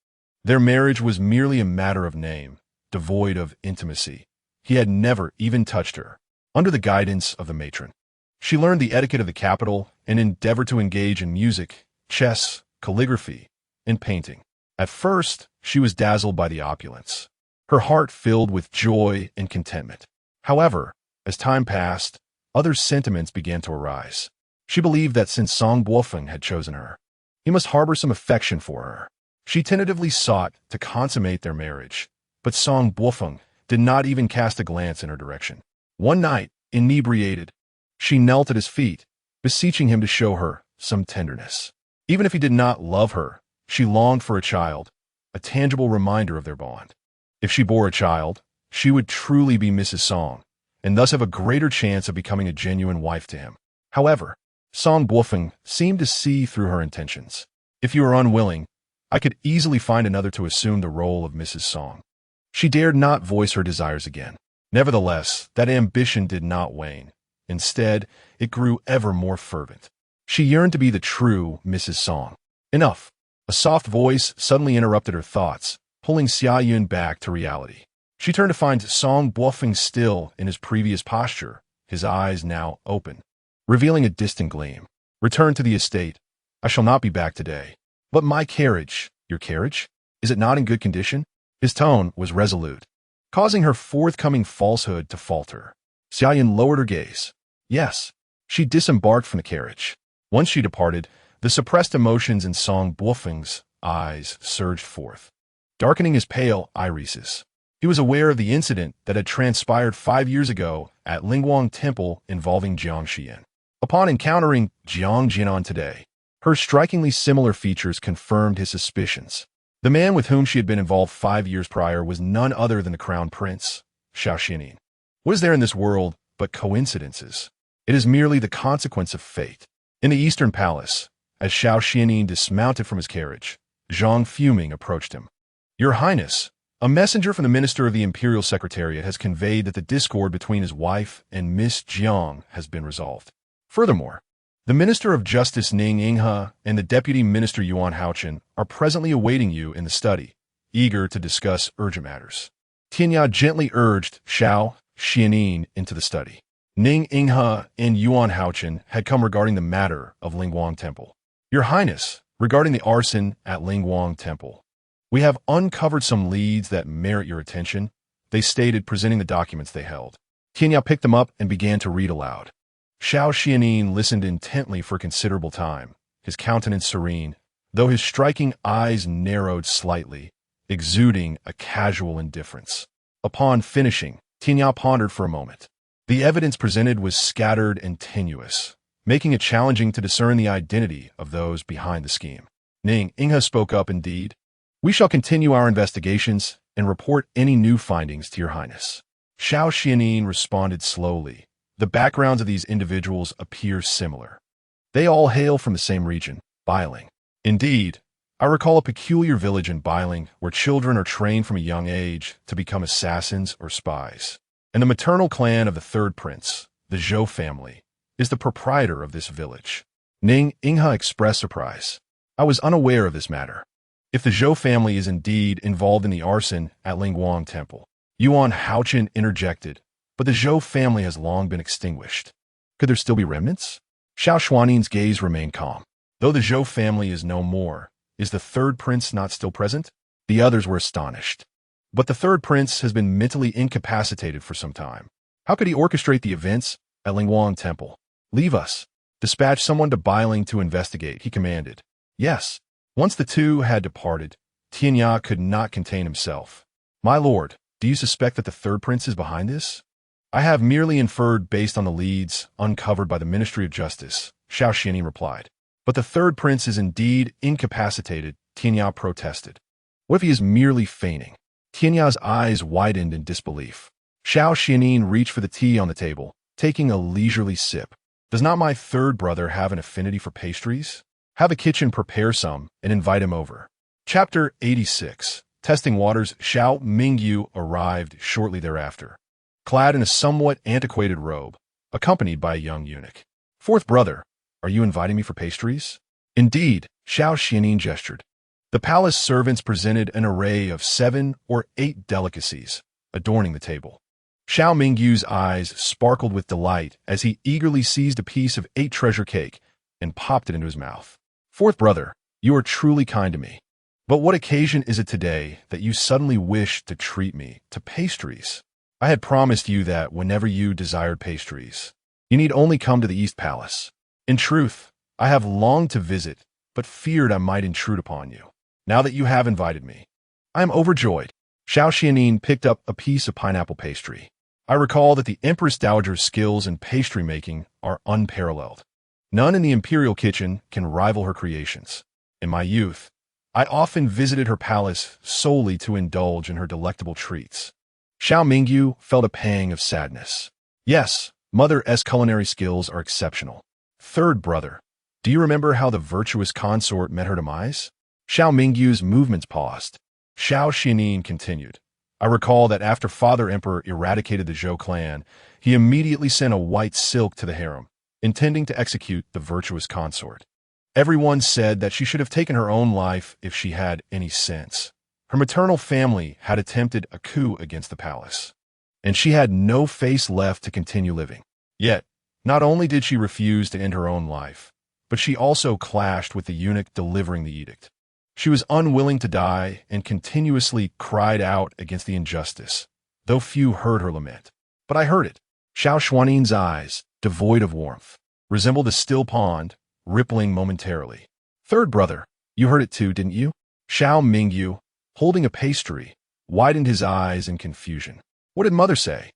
Their marriage was merely a matter of name, devoid of intimacy. He had never even touched her. Under the guidance of the matron, she learned the etiquette of the capital and endeavored to engage in music, chess, calligraphy, and painting. At first, she was dazzled by the opulence, her heart filled with joy and contentment. However, as time passed, other sentiments began to arise. She believed that since Song Buofeng had chosen her, he must harbor some affection for her. She tentatively sought to consummate their marriage, but Song Buofeng did not even cast a glance in her direction. One night, inebriated, she knelt at his feet, beseeching him to show her some tenderness. Even if he did not love her, she longed for a child, a tangible reminder of their bond. If she bore a child, she would truly be Mrs. Song, and thus have a greater chance of becoming a genuine wife to him. However, Song Buofeng seemed to see through her intentions. If you are unwilling, I could easily find another to assume the role of Mrs. Song. She dared not voice her desires again. Nevertheless, that ambition did not wane. Instead, it grew ever more fervent. She yearned to be the true Mrs. Song. Enough. A soft voice suddenly interrupted her thoughts, pulling Xiao back to reality. She turned to find Song Buofeng still in his previous posture, his eyes now open, revealing a distant gleam. Return to the estate. I shall not be back today. But my carriage, your carriage? Is it not in good condition? His tone was resolute, causing her forthcoming falsehood to falter. Xiao lowered her gaze. Yes. She disembarked from the carriage. Once she departed, the suppressed emotions in Song Buofeng's eyes surged forth, darkening his pale irises. He was aware of the incident that had transpired 5 years ago at Lingguang Temple involving Jiang Xiyan. Upon encountering Jiang Xiyan today, her strikingly similar features confirmed his suspicions. The man with whom she had been involved 5 years prior was none other than the crown prince, Xiao Xuanli. What is there in this world but coincidences? It is merely the consequence of fate. In the Eastern Palace, as Xiao Xuanli dismounted from his carriage, Zhang fuming approached him. Your Highness, a messenger from the Minister of the Imperial Secretariat has conveyed that the discord between his wife and Miss Jiang has been resolved. Furthermore, the Minister of Justice Ning Inghe and the Deputy Minister Yuan Haochen are presently awaiting you in the study, eager to discuss urgent matters. Tianya gently urged Xiao Xuanli into the study. Ning Inghe and Yuan Haochen had come regarding the matter of Lingguang Temple. Your Highness, regarding the arson at Lingguang Temple, we have uncovered some leads that merit your attention, they stated, presenting the documents they held. Tianya picked them up and began to read aloud. Xiao Xuanli listened intently for a considerable time, his countenance serene, though his striking eyes narrowed slightly, exuding a casual indifference. Upon finishing, Tianya pondered for a moment. The evidence presented was scattered and tenuous, making it challenging to discern the identity of those behind the scheme. Ning Inghe spoke up. Indeed, we shall continue our investigations and report any new findings to your Highness. Xiao Xuanli responded slowly. The backgrounds of these individuals appear similar. They all hail from the same region, Bailing. Indeed, I recall a peculiar village in Bailing where children are trained from a young age to become assassins or spies. And the maternal clan of the third prince, the Zhou family, is the proprietor of this village. Ning Inghe expressed surprise. I was unaware of this matter. If the Zhou family is indeed involved in the arson at Lingguang Temple, Yuan Haochen interjected, but the Zhou family has long been extinguished. Could there still be remnants? Xiao Xuanli's gaze remained calm. Though the Zhou family is no more, is the third prince not still present? The others were astonished. But the third prince has been mentally incapacitated for some time. How could he orchestrate the events at Lingguang Temple? Leave us. Dispatch someone to Bailing to investigate, he commanded. Yes. Once the two had departed, Tianya could not contain himself. My lord, do you suspect that the third prince is behind this? I have merely inferred based on the leads uncovered by the Ministry of Justice, Xiao Xuanli replied. But the third prince is indeed incapacitated, Tianya protested. What if he is merely feigning? Tianya's eyes widened in disbelief. Xiao Xuanli reached for the tea on the table, taking a leisurely sip. Does not my third brother have an affinity for pastries? Have a kitchen prepare some and invite him over. Chapter 86. Testing waters. Xiao Mingyu arrived shortly thereafter, clad in a somewhat antiquated robe, accompanied by a young eunuch. Fourth brother, are you inviting me for pastries? Indeed, Xiao Xuanli gestured. The palace servants presented an array of 7 or 8 delicacies, adorning the table. Xiao Mingyu's eyes sparkled with delight as he eagerly seized a piece of 8 treasure cake and popped it into his mouth. Fourth brother, you are truly kind to me. But what occasion is it today that you suddenly wish to treat me to pastries? I had promised you that whenever you desired pastries, you need only come to the East Palace. In truth, I have longed to visit, but feared I might intrude upon you. Now that you have invited me, I am overjoyed. Xiao Xuanli picked up a piece of pineapple pastry. I recall that the Empress Dowager's skills in pastry making are unparalleled. None in the imperial kitchen can rival her creations. In my youth, I often visited her palace solely to indulge in her delectable treats. Xiao Mingyu felt a pang of sadness. Yes, Mother's culinary skills are exceptional. Third brother, do you remember how the virtuous consort met her demise? Xiao Mingyu's movements paused. Xiao Xuanli continued. I recall that after Father Emperor eradicated the Zhou clan, he immediately sent a white silk to the harem, intending to execute the virtuous consort. Everyone said that she should have taken her own life if she had any sense. Her maternal family had attempted a coup against the palace, and she had no face left to continue living. Yet, not only did she refuse to end her own life, but she also clashed with the eunuch delivering the edict. She was unwilling to die and continuously cried out against the injustice, though few heard her lament. But I heard it. Xiao Xuanli's eyes, devoid of warmth, resembled a still pond, rippling momentarily. Third brother, you heard it too, didn't you? Xiao Mingyu, holding a pastry, widened his eyes in confusion. What did mother say?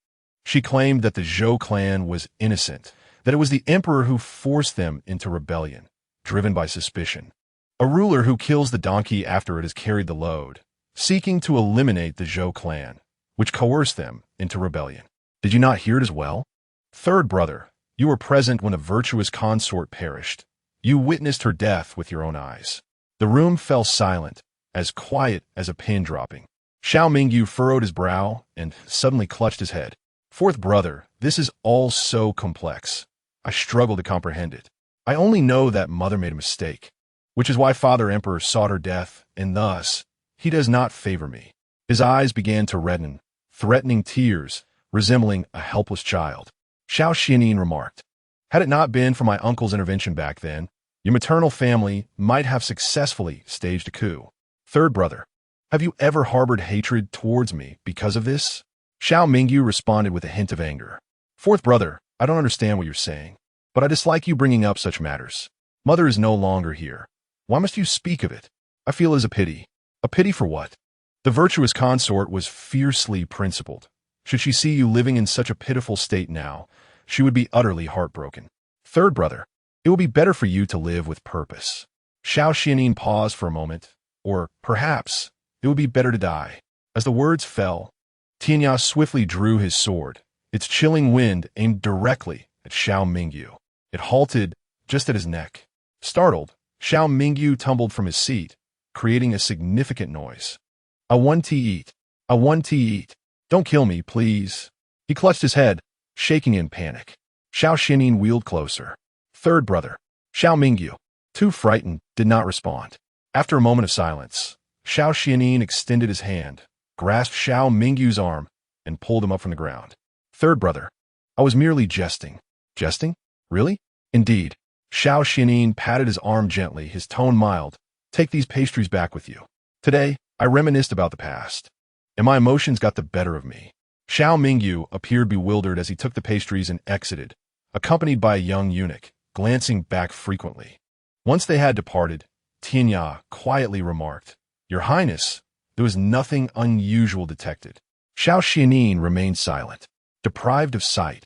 She claimed that the Zhou clan was innocent, that it was the emperor who forced them into rebellion, driven by suspicion. A ruler who kills the donkey after it has carried the load, seeking to eliminate the Zhou clan, which coerced them into rebellion. Did you not hear it as well? Third brother, you were present when a virtuous consort perished. You witnessed her death with your own eyes. The room fell silent, as quiet as a pin dropping. Xiao Mingyu furrowed his brow and suddenly clutched his head. Fourth brother, this is all so complex. I struggle to comprehend it. I only know that mother made a mistake, which is why Father Emperor sought her death, and thus, he does not favor me. His eyes began to redden, threatening tears, resembling a helpless child. Xiao Xuanli remarked, had it not been for my uncle's intervention back then, your maternal family might have successfully staged a coup. Third brother, have you ever harbored hatred towards me because of this? Xiao Mingyu responded with a hint of anger. Fourth brother, I don't understand what you're saying, but I dislike you bringing up such matters. Mother is no longer here. Why must you speak of it? I feel it is a pity. A pity for what? The virtuous consort was fiercely principled. Should she see you living in such a pitiful state now, she would be utterly heartbroken. Third brother, it will be better for you to live with purpose. Xiao Xuanli paused for a moment, or perhaps it would be better to die. As the words fell, Tianya swiftly drew his sword, its chilling wind aimed directly at Xiao Mingyu. It halted just at his neck. Startled, Xiao Mingyu tumbled from his seat, creating a significant noise. I want to eat. I want to eat. Don't kill me, please. He clutched his head, shaking in panic. Xiao Xuanli wheeled closer. Third brother, Xiao Mingyu, too frightened, did not respond. After a moment of silence, Xiao Xuanli extended his hand, grasped Xiao Mingyu's arm, and pulled him up from the ground. Third brother, I was merely jesting. Jesting? Really? Indeed. Xiao Xuanli patted his arm gently, his tone mild. Take these pastries back with you. Today, I reminisced about the past, and my emotions got the better of me. Xiao Mingyu appeared bewildered as he took the pastries and exited, accompanied by a young eunuch, glancing back frequently. Once they had departed, Tianya quietly remarked, Your Highness, there was nothing unusual detected. Xiao Xuanli remained silent, deprived of sight.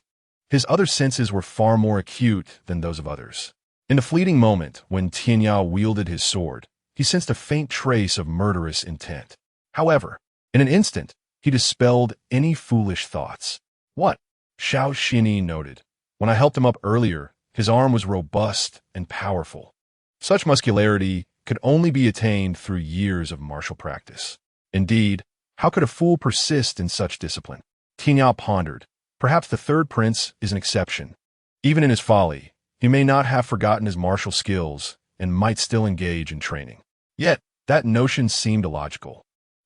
His other senses were far more acute than those of others. In the fleeting moment when Tianya wielded his sword, he sensed a faint trace of murderous intent. However, in an instant, he dispelled any foolish thoughts. What? Xiao Xuanli noted. When I helped him up earlier, his arm was robust and powerful. Such muscularity could only be attained through years of martial practice. Indeed, how could a fool persist in such discipline? Tianyao pondered. Perhaps the third prince is an exception. Even in his folly, he may not have forgotten his martial skills and might still engage in training. Yet, that notion seemed illogical.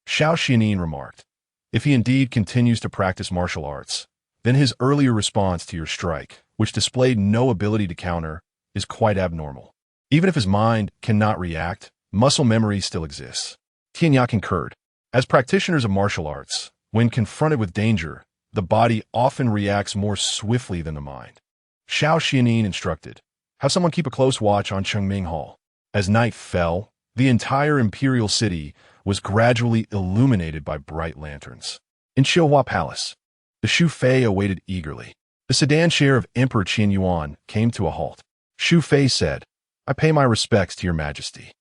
Xiao Xuanli remarked, if he indeed continues to practice martial arts, then his earlier response to your strike, which displayed no ability to counter, is quite abnormal. Even if his mind cannot react, muscle memory still exists. Tianyao concurred. As practitioners of martial arts, when confronted with danger, the body often reacts more swiftly than the mind. Xiao Xuanli instructed, have someone keep a close watch on Chengming Hall. As night fell, the entire imperial city was gradually illuminated by bright lanterns. In Xiaohua Palace, the Shu Fei awaited eagerly. The sedan chair of Emperor Pei Yunyuan came to a halt. Shu Fei said, I pay my respects to your majesty.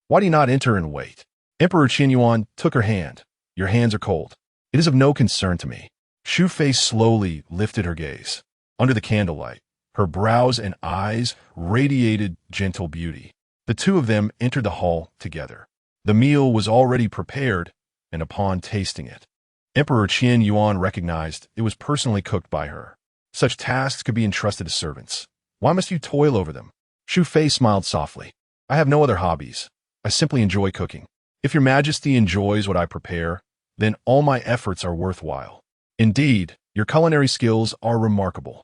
Why do you not enter and wait? Emperor Pei Yunyuan took her hand. Your hands are cold. It is of no concern to me. Shu Fei slowly lifted her gaze. Under the candlelight, her brows and eyes radiated gentle beauty. The two of them entered the hall together. The meal was already prepared, and upon tasting it, Emperor Pei Yunyuan recognized it was personally cooked by her. Such tasks could be entrusted to servants. Why must you toil over them? Shu Fei smiled softly. I have no other hobbies. I simply enjoy cooking. If your majesty enjoys what I prepare, then all my efforts are worthwhile. Indeed, your culinary skills are remarkable.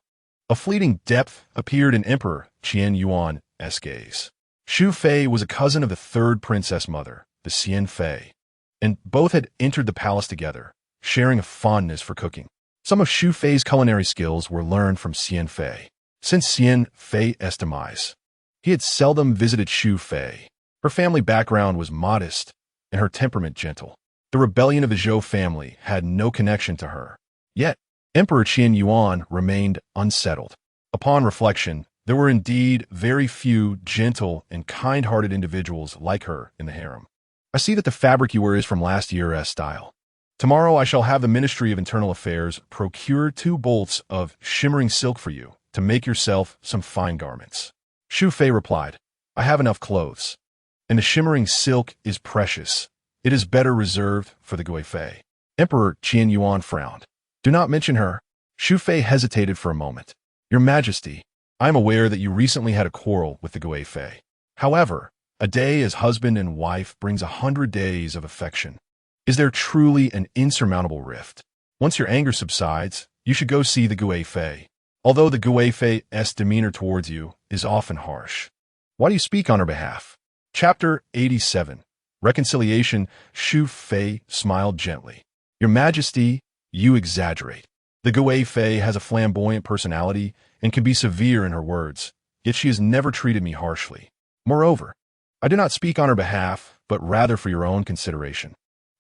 A fleeting depth appeared in Emperor Pei Yunyuan's gaze. Shu Fei was a cousin of the third princess mother, the Xian Fei, and both had entered the palace together, sharing a fondness for cooking. Some of Shu Fei's culinary skills were learned from Xian Fei. Since Xian Fei's demise, he had seldom visited Shu Fei. Her family background was modest, and her temperament gentle. The rebellion of the Zhou family had no connection to her. Yet, Emperor Pei Yunyuan remained unsettled. Upon reflection, there were indeed very few gentle and kind-hearted individuals like her in the harem. I see that the fabric you wear is from last year's style. Tomorrow I shall have the Ministry of Internal Affairs procure 2 bolts of shimmering silk for you to make yourself some fine garments. Shu Fei replied, I have enough clothes, and the shimmering silk is precious. It is better reserved for the Gui Fei. Emperor Pei Yunyuan frowned. Do not mention her. Shu Fei hesitated for a moment. Your Majesty, I am aware that you recently had a quarrel with the Gui Fei. However, a day as husband and wife brings 100 days of affection. Is there truly an insurmountable rift? Once your anger subsides, you should go see the Gui Fei. Although the Gui Fei's demeanor towards you is often harsh. Why do you speak on her behalf? Chapter 87. Reconciliation. Shu Fei smiled gently. Your Majesty, you exaggerate. The Gui Fei has a flamboyant personality and can be severe in her words, yet she has never treated me harshly. Moreover, I do not speak on her behalf, but rather for your own consideration.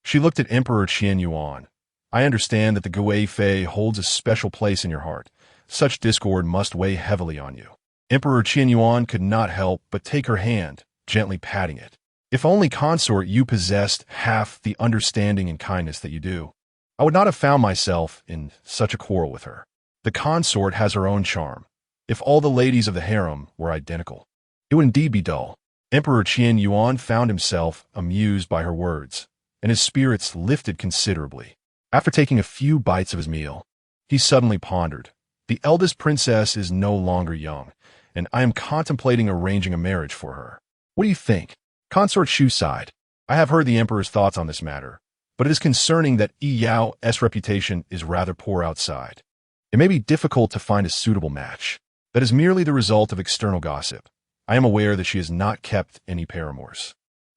She looked at Emperor Pei Yunyuan. I understand that the Gui Fei holds a special place in your heart. Such discord must weigh heavily on you. Emperor Pei Yunyuan could not help but take her hand, gently patting it. If only, consort, you possessed half the understanding and kindness that you do, I would not have found myself in such a quarrel with her. The consort has her own charm. If all the ladies of the harem were identical, it would indeed be dull. Emperor Pei Yunyuan found himself amused by her words, and his spirits lifted considerably. After taking a few bites of his meal, he suddenly pondered. The eldest princess is no longer young, and I am contemplating arranging a marriage for her. What do you think? Consort Shu sighed. I have heard the emperor's thoughts on this matter, but it is concerning that Yi Yao's reputation is rather poor outside. It may be difficult to find a suitable match. That is merely the result of external gossip. I am aware that she has not kept any paramours.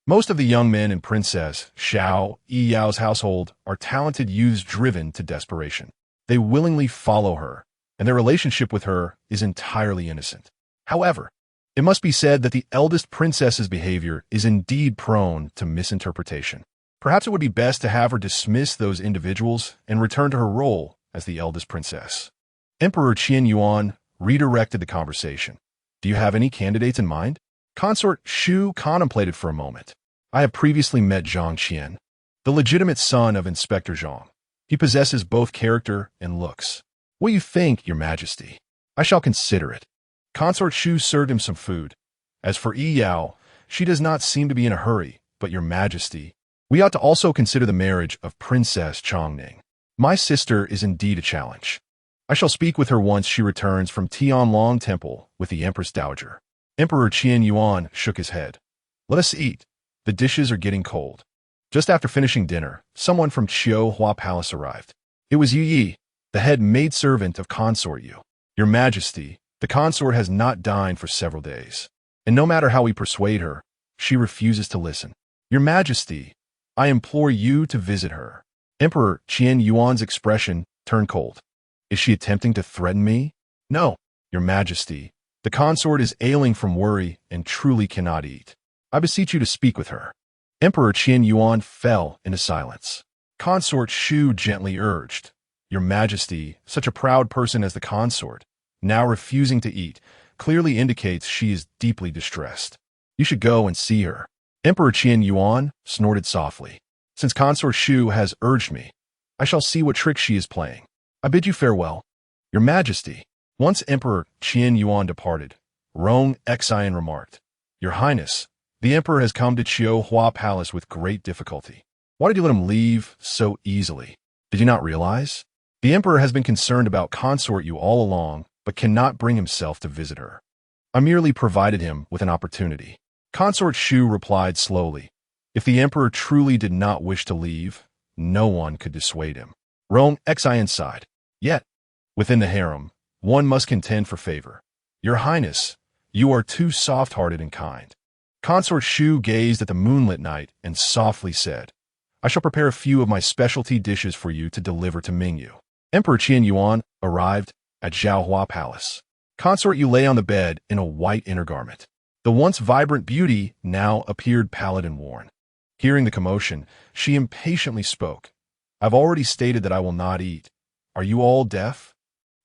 Most of the young men in Princess Xiao Yao's household are talented youths driven to desperation. They willingly follow her, and their relationship with her is entirely innocent. However, it must be said that the eldest princess's behavior is indeed prone to misinterpretation. Perhaps it would be best to have her dismiss those individuals and return to her role as the eldest princess. Emperor Pei Yunyuan redirected the conversation. Do you have any candidates in mind? Consort Shu contemplated for a moment. I have previously met Jiang Xiyan, the legitimate son of Inspector Zhang. He possesses both character and looks. What do you think, your majesty? I shall consider it. Consort Shu served him some food. As for Yi Yao, she does not seem to be in a hurry, but your majesty, we ought to also consider the marriage of Princess Chongning. My sister is indeed a challenge. I shall speak with her once she returns from Tianlong Temple with the Empress Dowager. Emperor Pei Yunyuan shook his head. Let us eat. The dishes are getting cold. Just after finishing dinner, someone from Hua Palace arrived. It was Yu Yi, the head maidservant of Consort Yu. Your majesty, the consort has not dined for several days, and no matter how we persuade her, she refuses to listen. Your majesty, I implore you to visit her. Emperor Pei Yunyuan's expression turned cold. Is she attempting to threaten me? No, your majesty. The consort is ailing from worry and truly cannot eat. I beseech you to speak with her. Emperor Pei Yunyuan fell into silence. Consort Shu gently urged, Your majesty, such a proud person as the consort, now refusing to eat, clearly indicates she is deeply distressed. You should go and see her. Emperor Pei Yunyuan snorted softly. Since Consort Shu has urged me, I shall see what trick she is playing. I bid you farewell. Your majesty. Once Emperor Pei Yunyuan departed, Jiang Xiyan remarked, Your Highness, the emperor has come to Hua Palace with great difficulty. Why did you let him leave so easily? Did you not realize? The emperor has been concerned about Consort Yu all along, but cannot bring himself to visit her. I merely provided him with an opportunity. Consort Shu replied slowly, If the emperor truly did not wish to leave, no one could dissuade him. Jiang Xiyan sighed. Yet, within the harem, one must contend for favor. Your Highness, you are too soft-hearted and kind. Consort Shu gazed at the moonlit night and softly said, I shall prepare a few of my specialty dishes for you to deliver to Mingyu. Emperor Pei Yunyuan arrived at Hua Palace. Consort Yu lay on the bed in a white inner garment. The once vibrant beauty now appeared pallid and worn. Hearing the commotion, she impatiently spoke. I've already stated that I will not eat. Are you all deaf?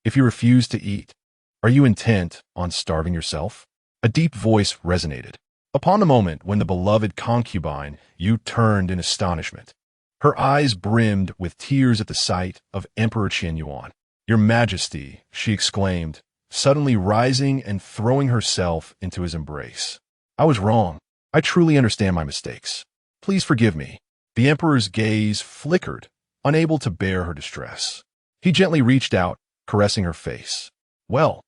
If you refuse to eat, are you intent on starving yourself? A deep voice resonated. Upon the moment when the beloved concubine, Yu turned in astonishment. Her eyes brimmed with tears at the sight of Emperor Pei Yunyuan. Your Majesty, she exclaimed, suddenly rising and throwing herself into his embrace. I was wrong. I truly understand my mistakes. Please forgive me. The emperor's gaze flickered, unable to bear her distress. He gently reached out, caressing her face. Well,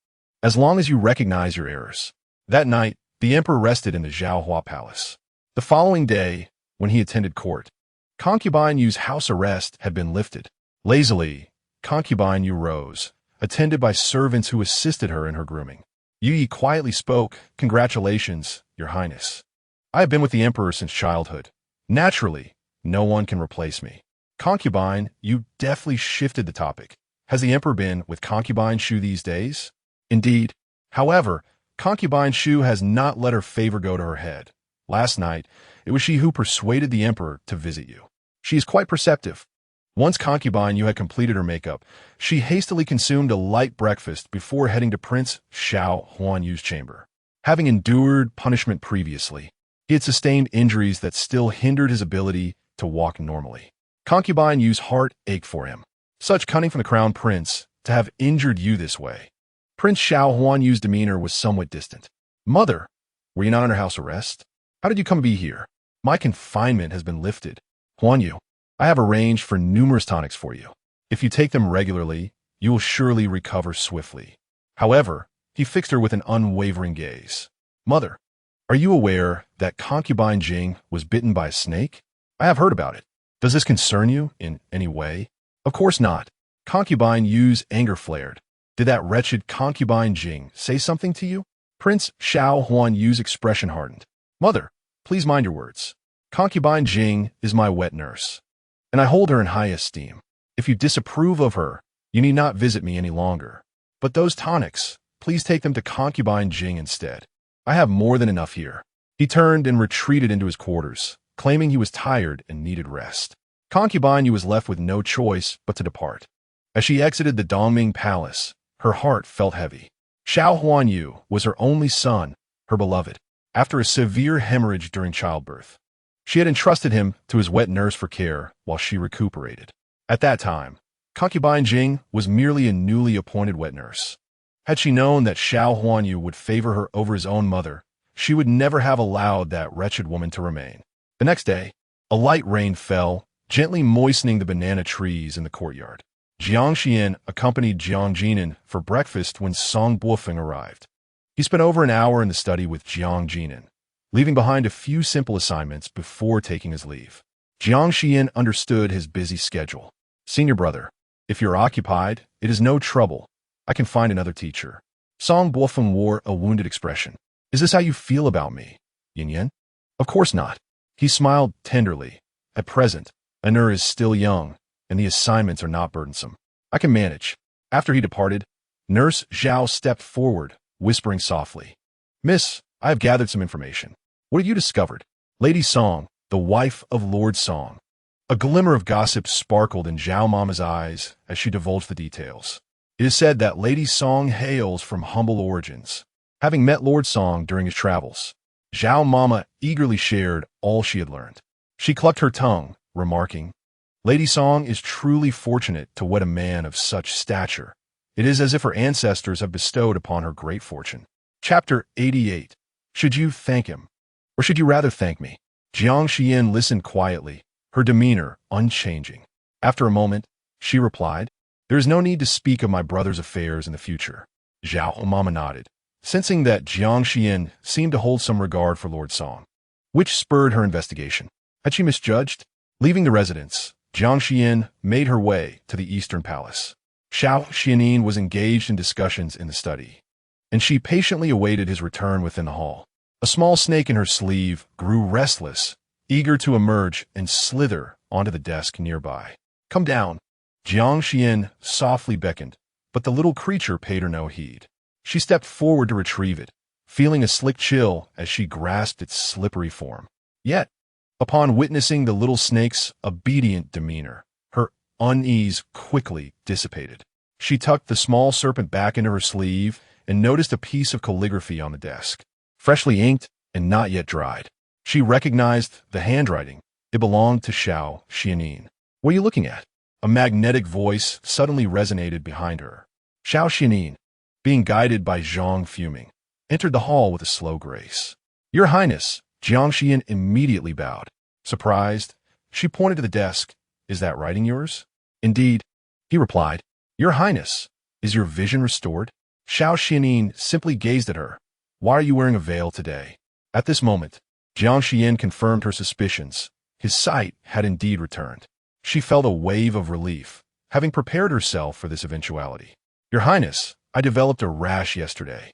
as long as you recognize your errors. That night, the emperor rested in the Hua Palace. The following day, when he attended court, Concubine Yu's house arrest had been lifted. Lazily, Concubine Yu rose, attended by servants who assisted her in her grooming. Yu Yi quietly spoke, Congratulations, Your Highness. I have been with the emperor since childhood. Naturally, no one can replace me. Concubine Yu deftly shifted the topic. Has the emperor been with Concubine Shu these days? Indeed. However, Concubine Shu has not let her favor go to her head. Last night, it was she who persuaded the emperor to visit you. She is quite perceptive. Once Concubine Yu had completed her makeup, she hastily consumed a light breakfast before heading to Prince Xiao Xuanli's chamber. Having endured punishment previously, he had sustained injuries that still hindered his ability to walk normally. Concubine Yu's heart ached for him. Such cunning from the crown prince to have injured you this way. Prince Xiao Xuanli's demeanor was somewhat distant. Mother, were you not under house arrest? How did you come to be here? My confinement has been lifted. Xuanyu, I have arranged for numerous tonics for you. If you take them regularly, you will surely recover swiftly. However, he fixed her with an unwavering gaze. Mother, are you aware that concubine Jing was bitten by a snake? I have heard about it. Does this concern you in any way? Of course not. Concubine Yu's anger flared. Did that wretched concubine Jing say something to you? Prince Xiao Xuanli's expression hardened. Mother, please mind your words. Concubine Jing is my wet nurse, and I hold her in high esteem. If you disapprove of her, you need not visit me any longer. But those tonics, please take them to concubine Jing instead. I have more than enough here. He turned and retreated into his quarters, claiming he was tired and needed rest. Concubine Yu was left with no choice but to depart. As she exited the Dongming Palace, her heart felt heavy. Xiao Xuanli was her only son, her beloved, after a severe hemorrhage during childbirth. She had entrusted him to his wet nurse for care while she recuperated. At that time, Concubine Jing was merely a newly appointed wet nurse. Had she known that Xiao Xuanli would favor her over his own mother, she would never have allowed that wretched woman to remain. The next day, a light rain fell, gently moistening the banana trees in the courtyard. Jiang Xiyan accompanied Jiang Xiyan for breakfast when Song Buofeng arrived. He spent over an hour in the study with Jiang Xiyan, leaving behind a few simple assignments before taking his leave. Jiang Xiyan understood his busy schedule. "Senior brother, if you're occupied, it is no trouble. I can find another teacher." Song Buofeng wore a wounded expression. "Is this how you feel about me, Yunyuan?" "Of course not." He smiled tenderly. "At present, Anur is still young, and the assignments are not burdensome. I can manage." After he departed, Nurse Zhao stepped forward, whispering softly, "Miss, I have gathered some information. What have you discovered?" Lady Song, the wife of Lord Song. A glimmer of gossip sparkled in Zhao Mama's eyes as she divulged the details. It is said that Lady Song hails from humble origins. Having met Lord Song during his travels, Zhao Mama eagerly shared all she had learned. She clucked her tongue, remarking, "Lady Song is truly fortunate to wed a man of such stature. It is as if her ancestors have bestowed upon her great fortune." Chapter 88. Should you thank him? Or should you rather thank me? Jiang Xiyan listened quietly, her demeanor unchanging. After a moment, she replied, "There is no need to speak of my brother's affairs in the future." Zhao Mama nodded, sensing that Jiang Xiyan seemed to hold some regard for Lord Song, which spurred her investigation. Had she misjudged? Leaving the residence, Jiang Xiyan made her way to the Eastern Palace. Xiao Xuanli was engaged in discussions in the study, and she patiently awaited his return within the hall. A small snake in her sleeve grew restless, eager to emerge and slither onto the desk nearby. "Come down." Jiang Xiyan softly beckoned, but the little creature paid her no heed. She stepped forward to retrieve it, feeling a slick chill as she grasped its slippery form. Yet, upon witnessing the little snake's obedient demeanor, her unease quickly dissipated. She tucked the small serpent back into her sleeve and noticed a piece of calligraphy on the desk, freshly inked and not yet dried. She recognized the handwriting. It belonged to Xiao Xuanli. "What are you looking at?" A magnetic voice suddenly resonated behind her. Xiao Xuanli, being guided by Zhang Fuming, entered the hall with a slow grace. "Your Highness," Jiang Xiyan immediately bowed. Surprised, she pointed to the desk. "Is that writing yours?" "Indeed," he replied. "Your Highness, is your vision restored?" Xiao Xuanli simply gazed at her. "Why are you wearing a veil today?" At this moment, Jiang Xiyan confirmed her suspicions. His sight had indeed returned. She felt a wave of relief, having prepared herself for this eventuality. "Your Highness, I developed a rash yesterday,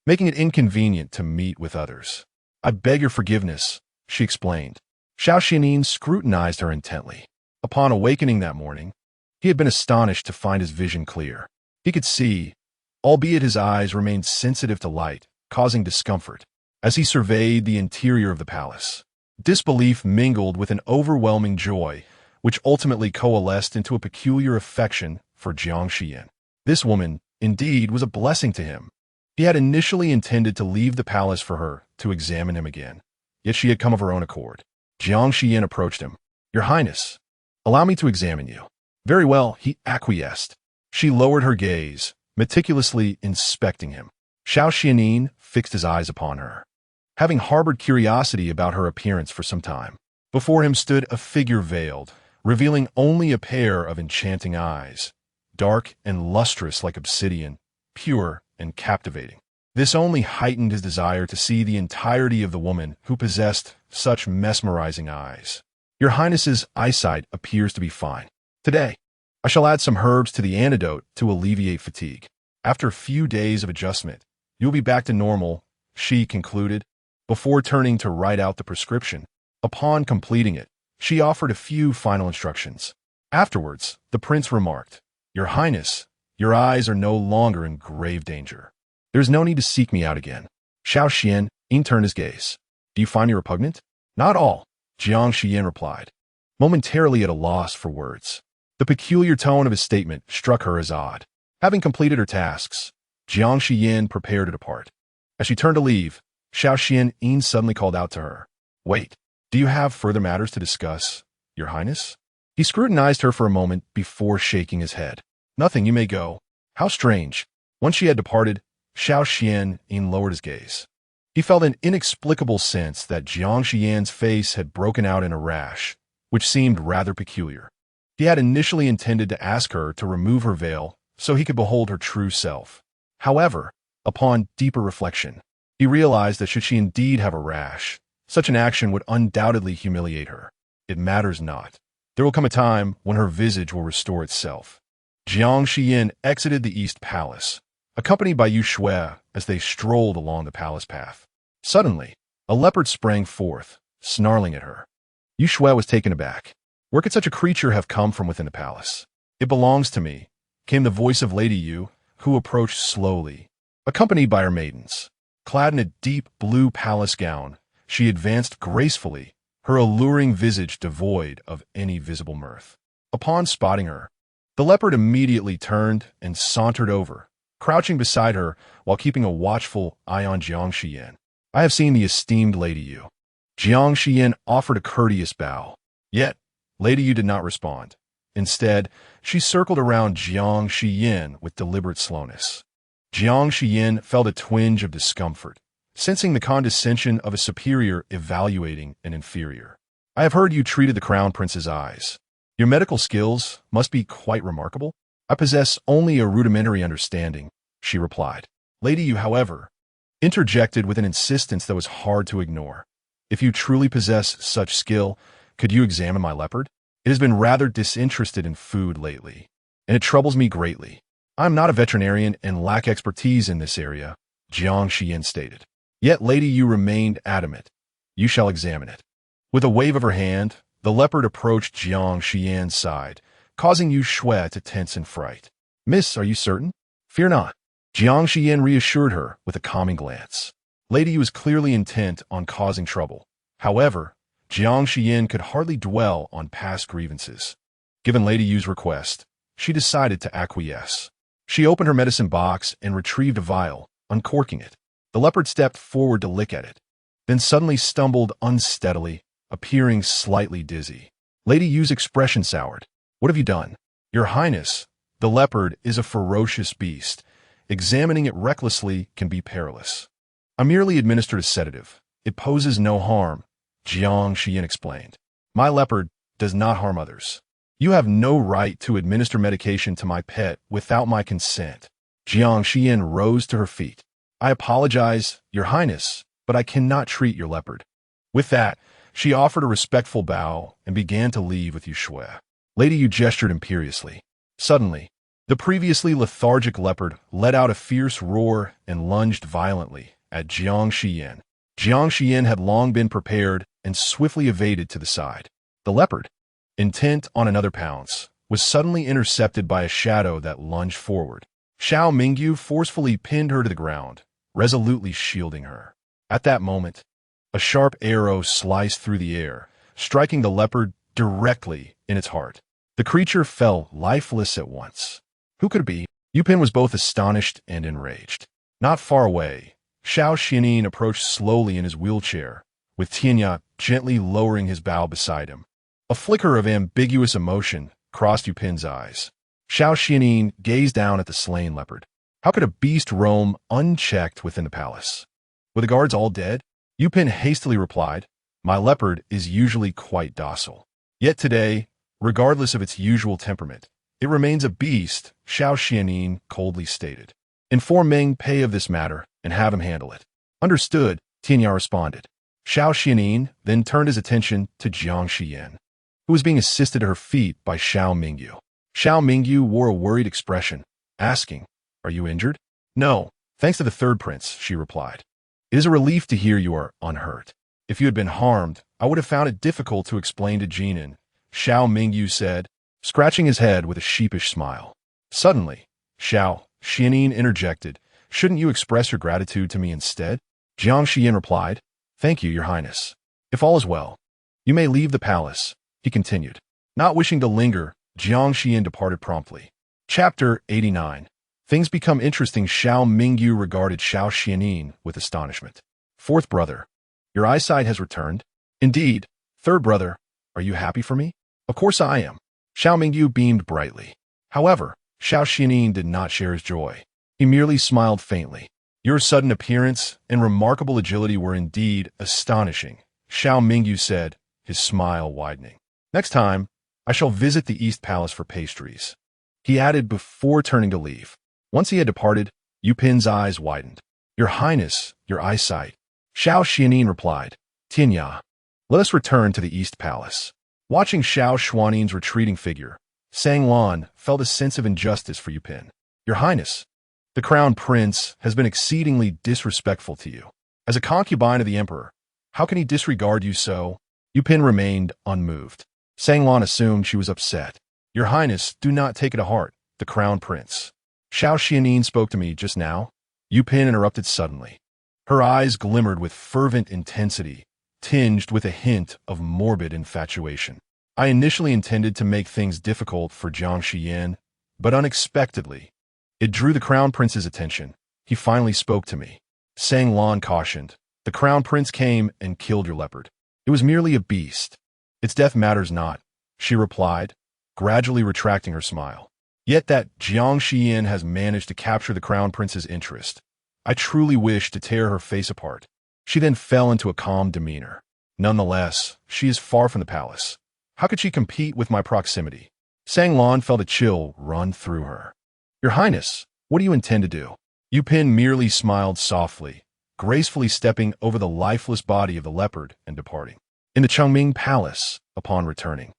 making it inconvenient to meet with others. I beg your forgiveness," she explained. Xiao Xuanli scrutinized her intently. Upon awakening that morning, he had been astonished to find his vision clear. He could see, albeit his eyes remained sensitive to light, causing discomfort, as he surveyed the interior of the palace. Disbelief mingled with an overwhelming joy, which ultimately coalesced into a peculiar affection for Jiang Xiyan. This woman, indeed, was a blessing to him. He had initially intended to leave the palace for her to examine him again, yet she had come of her own accord. Jiang Xiyan approached him. "Your Highness, allow me to examine you." "Very well," he acquiesced. She lowered her gaze, meticulously inspecting him. Xiao Xuanli fixed his eyes upon her, having harbored curiosity about her appearance for some time. Before him stood a figure veiled, revealing only a pair of enchanting eyes, dark and lustrous like obsidian, pure and captivating. This only heightened his desire to see the entirety of the woman who possessed such mesmerizing eyes. "Your Highness's eyesight appears to be fine. Today, I shall add some herbs to the antidote to alleviate fatigue. After a few days of adjustment, you'll be back to normal," she concluded, before turning to write out the prescription. Upon completing it, she offered a few final instructions. Afterwards, the prince remarked, "Your Highness, your eyes are no longer in grave danger. There is no need to seek me out again." Xiao Xuanli turned his gaze. "Do you find me repugnant?" "Not all," Jiang Xiyan replied, momentarily at a loss for words. The peculiar tone of his statement struck her as odd. Having completed her tasks, Jiang Xiyan prepared to depart. As she turned to leave, Xiao Xuanli suddenly called out to her, "Wait, do you have further matters to discuss, Your Highness?" He scrutinized her for a moment before shaking his head. Nothing, you may go. How strange. Once she had departed, Xiao Xian lowered his gaze. He felt an inexplicable sense that Jiang Xiyan's face had broken out in a rash, which seemed rather peculiar. He had initially intended to ask her to remove her veil so he could behold her true self. However, upon deeper reflection, he realized that should she indeed have a rash, such an action would undoubtedly humiliate her. It matters not. There will come a time when her visage will restore itself. Jiang Xiyan exited the East Palace, accompanied by Yu Shui as they strolled along the palace path. Suddenly, a leopard sprang forth, snarling at her. Yu Shui was taken aback. Where could such a creature have come from within the palace? It belongs to me, came the voice of Lady Yu, who approached slowly, accompanied by her maidens. Clad in a deep blue palace gown, she advanced gracefully, her alluring visage devoid of any visible mirth. Upon spotting her, the leopard immediately turned and sauntered over, crouching beside her while keeping a watchful eye on Jiang Xiyan. I have seen the esteemed Lady Yu. Jiang Xiyan offered a courteous bow. Yet, Lady Yu did not respond. Instead, she circled around Jiang Xiyan with deliberate slowness. Jiang Xiyan felt a twinge of discomfort, sensing the condescension of a superior evaluating an inferior. I have heard you treated the crown prince's eyes. Your medical skills must be quite remarkable. I possess only a rudimentary understanding, she replied. Lady Yu, however, interjected with an insistence that was hard to ignore. If you truly possess such skill, could you examine my leopard? It has been rather disinterested in food lately, and it troubles me greatly. I am not a veterinarian and lack expertise in this area, Jiang Xiyan stated. Yet Lady Yu remained adamant. You shall examine it. With a wave of her hand, the leopard approached Jiang Xiyan's side, causing Yu Shui to tense in fright. Miss, are you certain? Fear not. Jiang Xiyan reassured her with a calming glance. Lady Yu was clearly intent on causing trouble. However, Jiang Xiyan could hardly dwell on past grievances. Given Lady Yu's request, she decided to acquiesce. She opened her medicine box and retrieved a vial, uncorking it. The leopard stepped forward to lick at it, then suddenly stumbled unsteadily, appearing slightly dizzy. Lady Yu's expression soured. What have you done? Your Highness, the leopard is a ferocious beast. Examining it recklessly can be perilous. I merely administered a sedative. It poses no harm, Jiang Xiyan explained. My leopard does not harm others. You have no right to administer medication to my pet without my consent. Jiang Xiyan rose to her feet. I apologize, Your Highness, but I cannot treat your leopard. With that, she offered a respectful bow and began to leave with Yu Shui. Lady Yu gestured imperiously. Suddenly, the previously lethargic leopard let out a fierce roar and lunged violently at Jiang Xiyan. Jiang Xiyan had long been prepared and swiftly evaded to the side. The leopard, intent on another pounce, was suddenly intercepted by a shadow that lunged forward. Xiao Mingyu forcefully pinned her to the ground, resolutely shielding her. At that moment, a sharp arrow sliced through the air, striking the leopard directly in its heart. The creature fell lifeless at once. Who could it be? Yu Pin was both astonished and enraged. Not far away, Xiao Xuanli approached slowly in his wheelchair, with Tianya gently lowering his bow beside him. A flicker of ambiguous emotion crossed Yu Pin's eyes. Xiao Xuanli gazed down at the slain leopard. How could a beast roam unchecked within the palace? Were the guards all dead? Yu Pin hastily replied, My leopard is usually quite docile. Yet today, regardless of its usual temperament, it remains a beast, Xiao Xuanli coldly stated. Inform Meng Pei of this matter and have him handle it. Understood, Tianya responded. Xiao Xuanli then turned his attention to Jiang Xiyan, who was being assisted to her feet by Xiao Mingyu. Xiao Mingyu wore a worried expression, asking, Are you injured? No, thanks to the third prince, she replied. It is a relief to hear you are unhurt. If you had been harmed, I would have found it difficult to explain to Jinan, Xiao Mingyu said, scratching his head with a sheepish smile. Suddenly, Xiao Xuanli interjected, Shouldn't you express your gratitude to me instead? Jiang Xiyan replied, Thank you, Your Highness. If all is well, you may leave the palace, he continued. Not wishing to linger, Jiang Xiyan departed promptly. Chapter 89. Things become interesting. Xiao Mingyu regarded Xiao Xuanli with astonishment. Fourth brother, your eyesight has returned? Indeed. Third brother, are you happy for me? Of course I am. Xiao Mingyu beamed brightly. However, Xiao Xianyin did not share his joy. He merely smiled faintly. Your sudden appearance and remarkable agility were indeed astonishing, Xiao Mingyu said, his smile widening. Next time, I shall visit the East Palace for pastries, he added before turning to leave. Once he had departed, Yu Pin's eyes widened. Your Highness, your eyesight. Xiao Xianyin replied. Tinya, let us return to the East Palace. Watching Xiao Xuanli's retreating figure, Sang Lan felt a sense of injustice for Yu Pin. Your Highness, the Crown Prince has been exceedingly disrespectful to you. As a concubine of the Emperor, how can he disregard you so? Yu Pin remained unmoved. Sang Lan assumed she was upset. Your Highness, do not take it to heart, the Crown Prince. Xiao Xianyin spoke to me just now. Yu Pin interrupted suddenly. Her eyes glimmered with fervent intensity, tinged with a hint of morbid infatuation. I initially intended to make things difficult for Jiang Xiyan, but unexpectedly, it drew the Crown Prince's attention. He finally spoke to me. Sang Lan cautioned. The Crown Prince came and killed your leopard. It was merely a beast. Its death matters not, she replied, gradually retracting her smile. Yet that Jiang Xiyan has managed to capture the Crown Prince's interest. I truly wish to tear her face apart. She then fell into a calm demeanor. Nonetheless, she is far from the palace. How could she compete with my proximity? Sang Lan felt a chill run through her. Your Highness, what do you intend to do? Yu Pin merely smiled softly, gracefully stepping over the lifeless body of the leopard and departing. In the Chengming Palace, upon returning,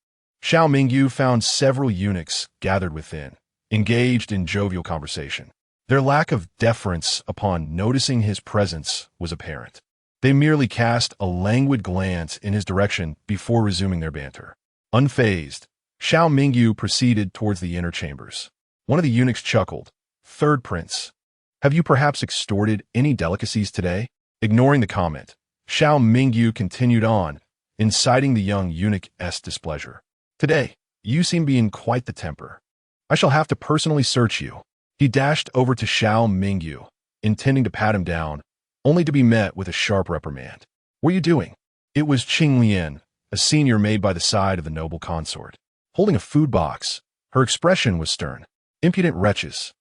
Xiao Mingyu found several eunuchs gathered within, engaged in jovial conversation. Their lack of deference upon noticing his presence was apparent. They merely cast a languid glance in his direction before resuming their banter. Unfazed, Xiao Mingyu proceeded towards the inner chambers. One of the eunuchs chuckled. Third Prince, have you perhaps extorted any delicacies today? Ignoring the comment, Xiao Mingyu continued on, inciting the young eunuch's displeasure. Today, you seem to be in quite the temper. I shall have to personally search you. He dashed over to Xiao Mingyu, intending to pat him down, only to be met with a sharp reprimand. What are you doing? It was Qing Lian, a senior maid by the side of the noble consort. Holding a food box, her expression was stern. Impudent wretches.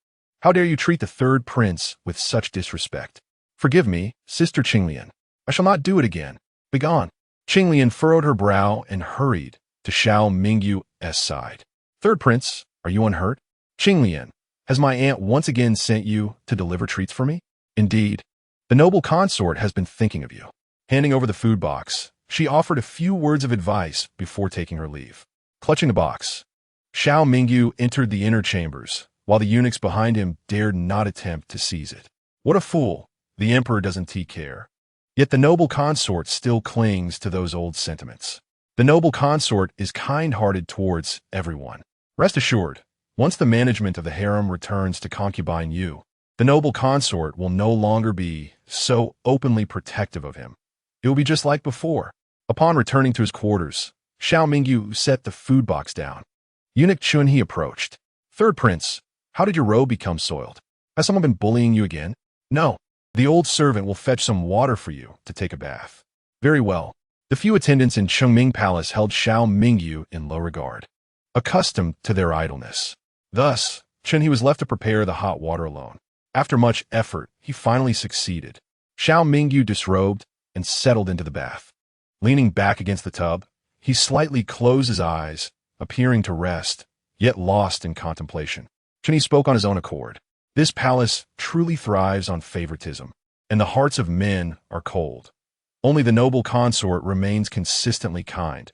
How dare you treat the third prince with such disrespect? Forgive me, Sister Qing Lian. I shall not do it again. Begone. Qing Lian furrowed her brow and hurried to Xiao Mingyu's side. Third Prince, are you unhurt? Qing Lian, has my aunt once again sent you to deliver treats for me? Indeed, the noble consort has been thinking of you. Handing over the food box, she offered a few words of advice before taking her leave. Clutching the box, Xiao Mingyu entered the inner chambers, while the eunuchs behind him dared not attempt to seize it. What a fool! The emperor doesn't take care. Yet the noble consort still clings to those old sentiments. The noble consort is kind-hearted towards everyone. Rest assured, once the management of the harem returns to concubine Yu, the noble consort will no longer be so openly protective of him. It will be just like before. Upon returning to his quarters, Xiao Mingyu set the food box down. Eunuch Chunhe approached. Third Prince, how did your robe become soiled? Has someone been bullying you again? No. The old servant will fetch some water for you to take a bath. Very well. The few attendants in Chengming Palace held Xiao Mingyu in low regard, accustomed to their idleness. Thus, Chunhe was left to prepare the hot water alone. After much effort, he finally succeeded. Xiao Mingyu disrobed and settled into the bath. Leaning back against the tub, he slightly closed his eyes, appearing to rest, yet lost in contemplation. Chunhe spoke on his own accord. This palace truly thrives on favoritism, and the hearts of men are cold. Only the noble consort remains consistently kind,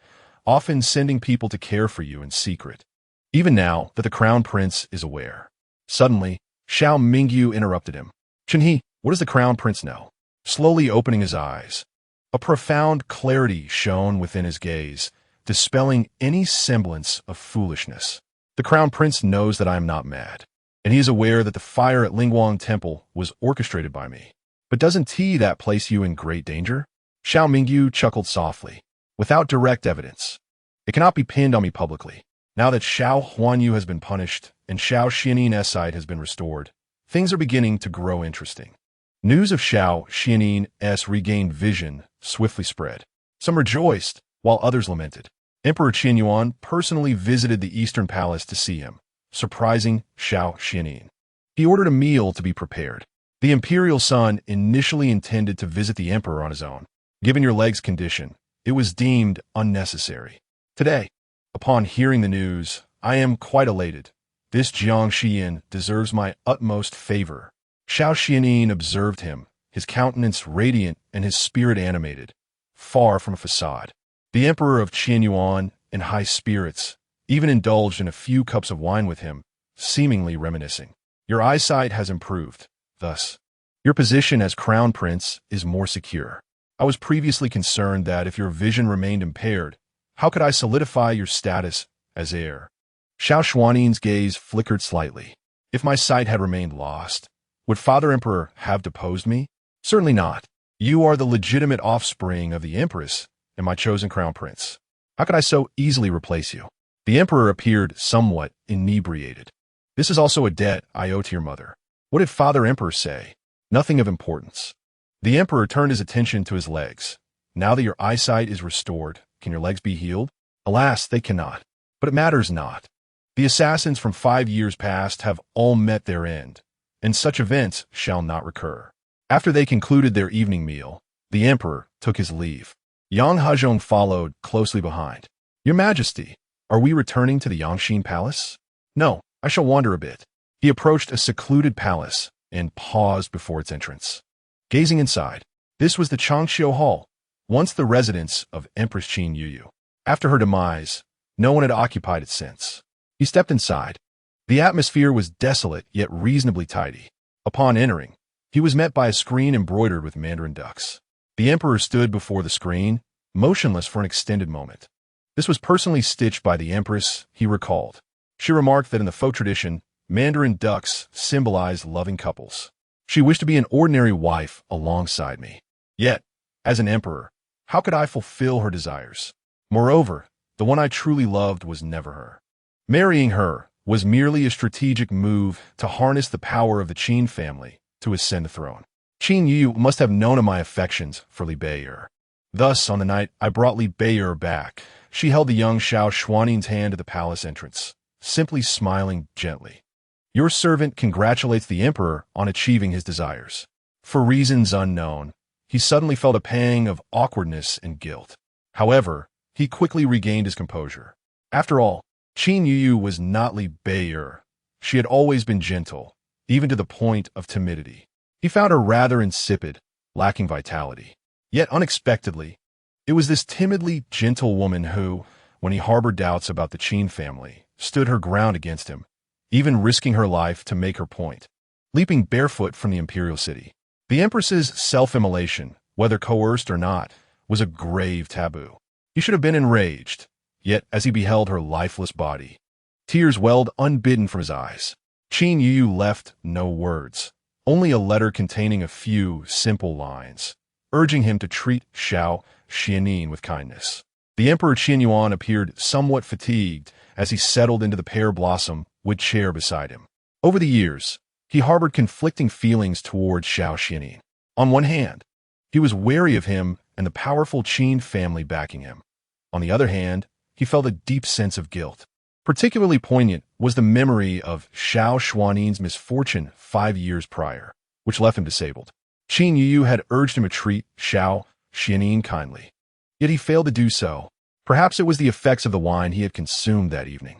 often sending people to care for you in secret, even now that the crown prince is aware. Suddenly, Xiao Mingyu interrupted him. Chunhe, what does the crown prince know? Slowly opening his eyes, a profound clarity shone within his gaze, dispelling any semblance of foolishness. The crown prince knows that I am not mad, and he is aware that the fire at Lingguang Temple was orchestrated by me. But doesn't that place you in great danger? Xiao Mingyu chuckled softly. Without direct evidence, it cannot be pinned on me publicly. Now that Xiao Huanyu has been punished and Xiao Xianyin's sight has been restored, things are beginning to grow interesting. News of Xiao Xianyin's regained vision swiftly spread. Some rejoiced, while others lamented. Emperor Qianyuan personally visited the Eastern Palace to see him, surprising Xiao Xuanli. He ordered a meal to be prepared. The imperial son initially intended to visit the emperor on his own. Given your leg's condition, it was deemed unnecessary. Today, upon hearing the news, I am quite elated. This Jiang Xiyan deserves my utmost favor. Xiao Xuanli observed him, his countenance radiant and his spirit animated, far from a facade. The emperor of Qianyuan, in high spirits, even indulged in a few cups of wine with him, seemingly reminiscing. Your eyesight has improved, thus. Your position as crown prince is more secure. I was previously concerned that if your vision remained impaired, how could I solidify your status as heir? Xiao Xuanli's gaze flickered slightly. If my sight had remained lost, would Father Emperor have deposed me? Certainly not. You are the legitimate offspring of the Empress and my chosen crown prince. How could I so easily replace you? The emperor appeared somewhat inebriated. This is also a debt I owe to your mother. What did Father Emperor say? Nothing of importance. The emperor turned his attention to his legs. Now that your eyesight is restored, can your legs be healed? Alas, they cannot. But it matters not. The assassins from 5 years past have all met their end, and such events shall not recur. After they concluded their evening meal, the emperor took his leave. Yang Hezhong followed closely behind. Your Majesty, are we returning to the Yangxin Palace? No, I shall wander a bit. He approached a secluded palace and paused before its entrance. Gazing inside, this was the Changqiu Hall, once the residence of Empress Qin Yuyu. After her demise, no one had occupied it since. He stepped inside. The atmosphere was desolate yet reasonably tidy. Upon entering, he was met by a screen embroidered with mandarin ducks. The emperor stood before the screen, motionless for an extended moment. This was personally stitched by the empress, he recalled. She remarked that in the folk tradition, mandarin ducks symbolize loving couples. She wished to be an ordinary wife alongside me. Yet, as an emperor, how could I fulfill her desires? Moreover, the one I truly loved was never her. Marrying her was merely a strategic move to harness the power of the Qin family to ascend the throne. Qin Yu must have known of my affections for Li Bei'er. Thus, on the night I brought Li Bei'er back, she held the young Xiao Xuanli's hand at the palace entrance, simply smiling gently. Your servant congratulates the emperor on achieving his desires. For reasons unknown, he suddenly felt a pang of awkwardness and guilt. However, he quickly regained his composure. After all, Qin Yu was not Li Bei'er. She had always been gentle, even to the point of timidity. He found her rather insipid, lacking vitality. Yet unexpectedly, it was this timidly gentle woman who, when he harbored doubts about the Qin family, stood her ground against him, even risking her life to make her point. Leaping barefoot from the imperial city, the empress's self-immolation, whether coerced or not, was a grave taboo. He should have been enraged, yet as he beheld her lifeless body, tears welled unbidden from his eyes. Qin Yu left no words, only a letter containing a few simple lines, urging him to treat Xiao Xuanli with kindness. The Emperor Qianyuan appeared somewhat fatigued as he settled into the pear blossom wood chair beside him. Over the years, he harbored conflicting feelings toward Xiao Xuanli. On one hand, he was wary of him and the powerful Qin family backing him. On the other hand, he felt a deep sense of guilt. Particularly poignant was the memory of Xiao Xuanli's misfortune 5 years prior, which left him disabled. Qin Yu had urged him to treat Xiao Xuanli kindly, yet he failed to do so. Perhaps it was the effects of the wine he had consumed that evening.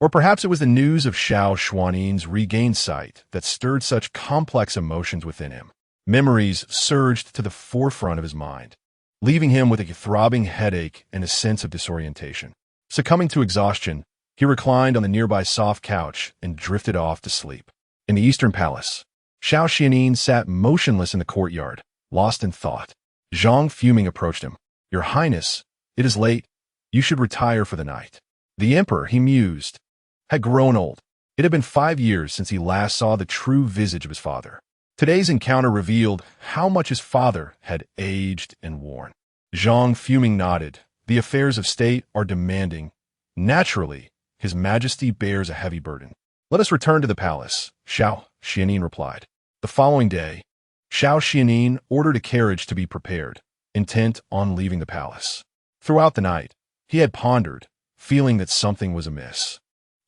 Or perhaps it was the news of Xiao Xuanli's regained sight that stirred such complex emotions within him. Memories surged to the forefront of his mind, leaving him with a throbbing headache and a sense of disorientation. Succumbing to exhaustion, he reclined on the nearby soft couch and drifted off to sleep. In the Eastern Palace, Xiao Xuanli sat motionless in the courtyard, lost in thought. Zhang fuming approached him. Your Highness, it is late. You should retire for the night. The emperor, he mused, had grown old. It had been 5 years since he last saw the true visage of his father. Today's encounter revealed how much his father had aged and worn. Zhang fuming nodded. The affairs of state are demanding. Naturally, His Majesty bears a heavy burden. Let us return to the palace, Xiao Xuanli replied. The following day, Xiao Xuanli ordered a carriage to be prepared, intent on leaving the palace. Throughout the night, He had pondered, feeling that something was amiss.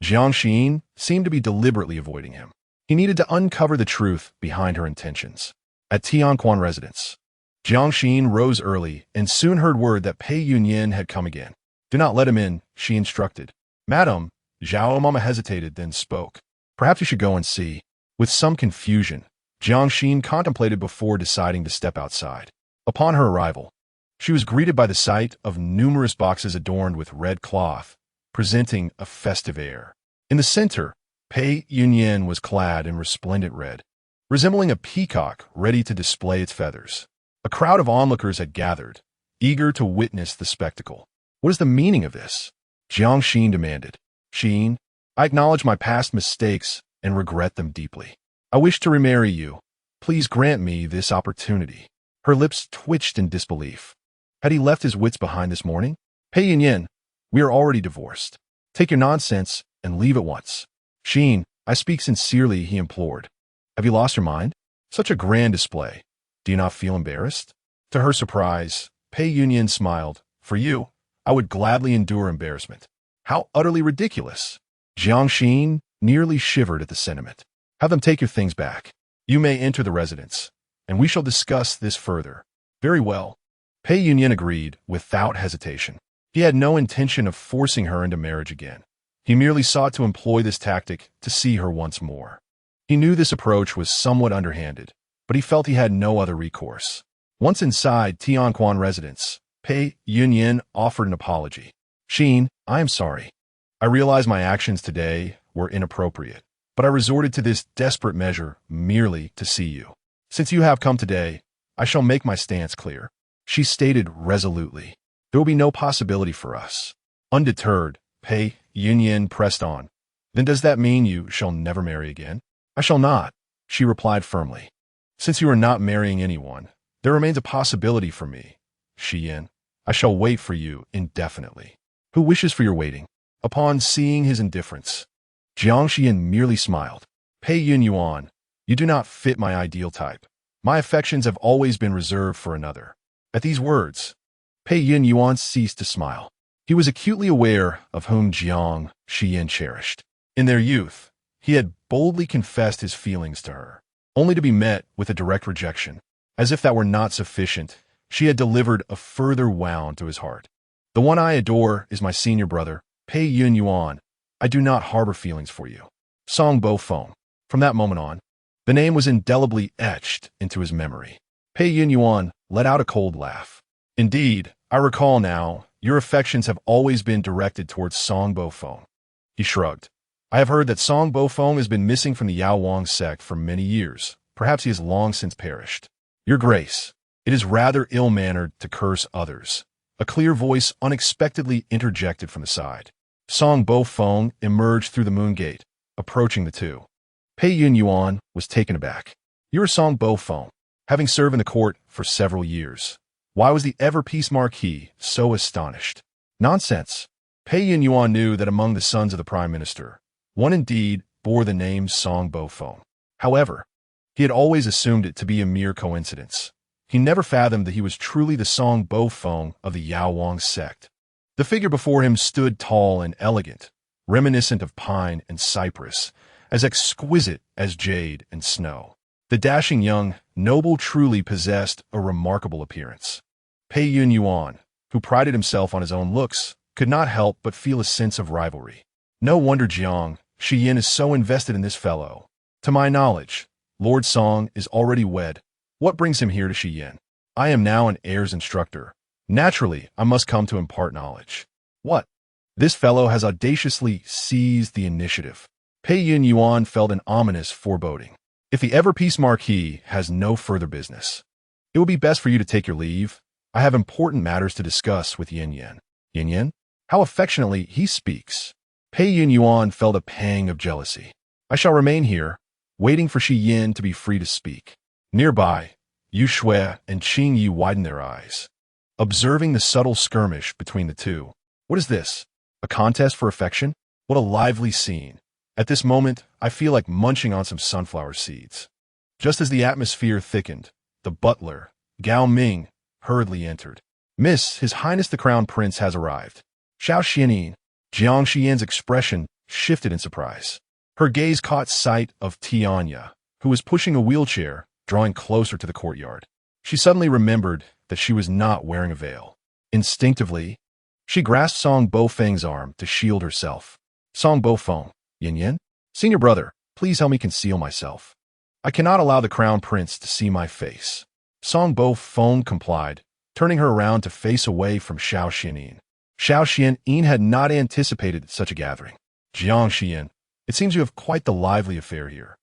Jiang Xiyan seemed to be deliberately avoiding him. He needed to uncover the truth behind her intentions. At Tianquan residence, Jiang Xiyan rose early and soon heard word that Pei Yunyuan had come again. "Do not let him in," she instructed. "Madam," Zhao Mama hesitated, then spoke. "Perhaps you should go and see." With some confusion, Jiang Xiyan contemplated before deciding to step outside. Upon her arrival, she was greeted by the sight of numerous boxes adorned with red cloth, presenting a festive air. In the center, Pei Yunyuan was clad in resplendent red, resembling a peacock ready to display its feathers. A crowd of onlookers had gathered, eager to witness the spectacle. "What is the meaning of this?" Jiang Xiyan demanded. "Xiyan, I acknowledge my past mistakes and regret them deeply. I wish to remarry you. Please grant me this opportunity." Her lips twitched in disbelief. Had he left his wits behind this morning? "Pei Yunyuan, we are already divorced. Take your nonsense and leave at once." "Xiyan, I speak sincerely," he implored. "Have you lost your mind? Such a grand display. Do you not feel embarrassed?" To her surprise, Pei Yunyuan smiled. "For you, I would gladly endure embarrassment." How utterly ridiculous! Jiang Xiyan nearly shivered at the sentiment. "Have them take your things back. You may enter the residence, and we shall discuss this further." "Very well." Pei Yunyuan agreed without hesitation. He had no intention of forcing her into marriage again. He merely sought to employ this tactic to see her once more. He knew this approach was somewhat underhanded, but he felt he had no other recourse. Once inside Tianquan residence, Pei Yunyuan offered an apology. "Xiyan, I am sorry. I realize my actions today were inappropriate, but I resorted to this desperate measure merely to see you. Since you have come today, I shall make my stance clear." She stated resolutely. "There will be no possibility for us." Undeterred, Pei Yunyuan pressed on. "Then does that mean you shall never marry again?" "I shall not," she replied firmly. "Since you are not marrying anyone, there remains a possibility for me. Xiyan, I shall wait for you indefinitely." "Who wishes for your waiting?" Upon seeing his indifference, Jiang Xiyan merely smiled. "Pei Yunyuan, you do not fit my ideal type. My affections have always been reserved for another." At these words, Pei Yunyuan ceased to smile. He was acutely aware of whom Jiang Xiyan cherished. In their youth, he had boldly confessed his feelings to her, only to be met with a direct rejection. As if that were not sufficient, she had delivered a further wound to his heart. "The one I adore is my senior brother, Pei Yunyuan. I do not harbor feelings for you. Song Bo Feng." From that moment on, the name was indelibly etched into his memory. Pei Yunyuan let out a cold laugh. "Indeed, I recall now, your affections have always been directed towards Song Bo Feng." He shrugged. "I have heard that Song Bo Feng has been missing from the Yao Wang sect for many years. Perhaps he has long since perished." "Your Grace, it is rather ill-mannered to curse others." A clear voice unexpectedly interjected from the side. Song Bo Feng emerged through the moon gate, approaching the two. Pei Yunyuan was taken aback. "You are Song Bo Feng, having served in the court for several years. Why was the ever-peace Marquis so astonished?" "Nonsense." Pei Yunyuan knew that among the sons of the Prime Minister, one indeed bore the name Song Bo Feng. However, he had always assumed it to be a mere coincidence. He never fathomed that he was truly the Song Bo Feng of the Yao Wang sect. The figure before him stood tall and elegant, reminiscent of pine and cypress, as exquisite as jade and snow. The dashing young noble truly possessed a remarkable appearance. Pei Yunyuan, who prided himself on his own looks, could not help but feel a sense of rivalry. No wonder Jiang Xiyan is so invested in this fellow. "To my knowledge, Lord Song is already wed. What brings him here to Xiyan? I am now an heir's instructor. Naturally, I must come to impart knowledge." "What?" This fellow has audaciously seized the initiative. Pei Yunyuan felt an ominous foreboding. "If the ever-peace Marquis has no further business, it will be best for you to take your leave. I have important matters to discuss with Yin Yan." "Yin Yan? How affectionately he speaks." Pei Yunyuan felt a pang of jealousy. "I shall remain here, waiting for Xiyan to be free to speak." Nearby, Yu Shui and Qing Yi widened their eyes, observing the subtle skirmish between the two. "What is this? A contest for affection? What a lively scene. At this moment, I feel like munching on some sunflower seeds." Just as the atmosphere thickened, the butler, Gao Ming, hurriedly entered. "Miss, His Highness the Crown Prince has arrived." Xiao Xuanli. Jiang Xiyan's expression shifted in surprise. Her gaze caught sight of Tianya, who was pushing a wheelchair, drawing closer to the courtyard. She suddenly remembered that she was not wearing a veil. Instinctively, she grasped Song Bofeng's arm to shield herself. Song Bofeng, Yin, senior brother, please help me conceal myself. I cannot allow the crown prince to see my face. Song Bofeng complied, turning her around to face away from Xiao Xuanli. Xiao Xuanli had not anticipated such a gathering. Jiang Xiyan, it seems you have quite the lively affair here.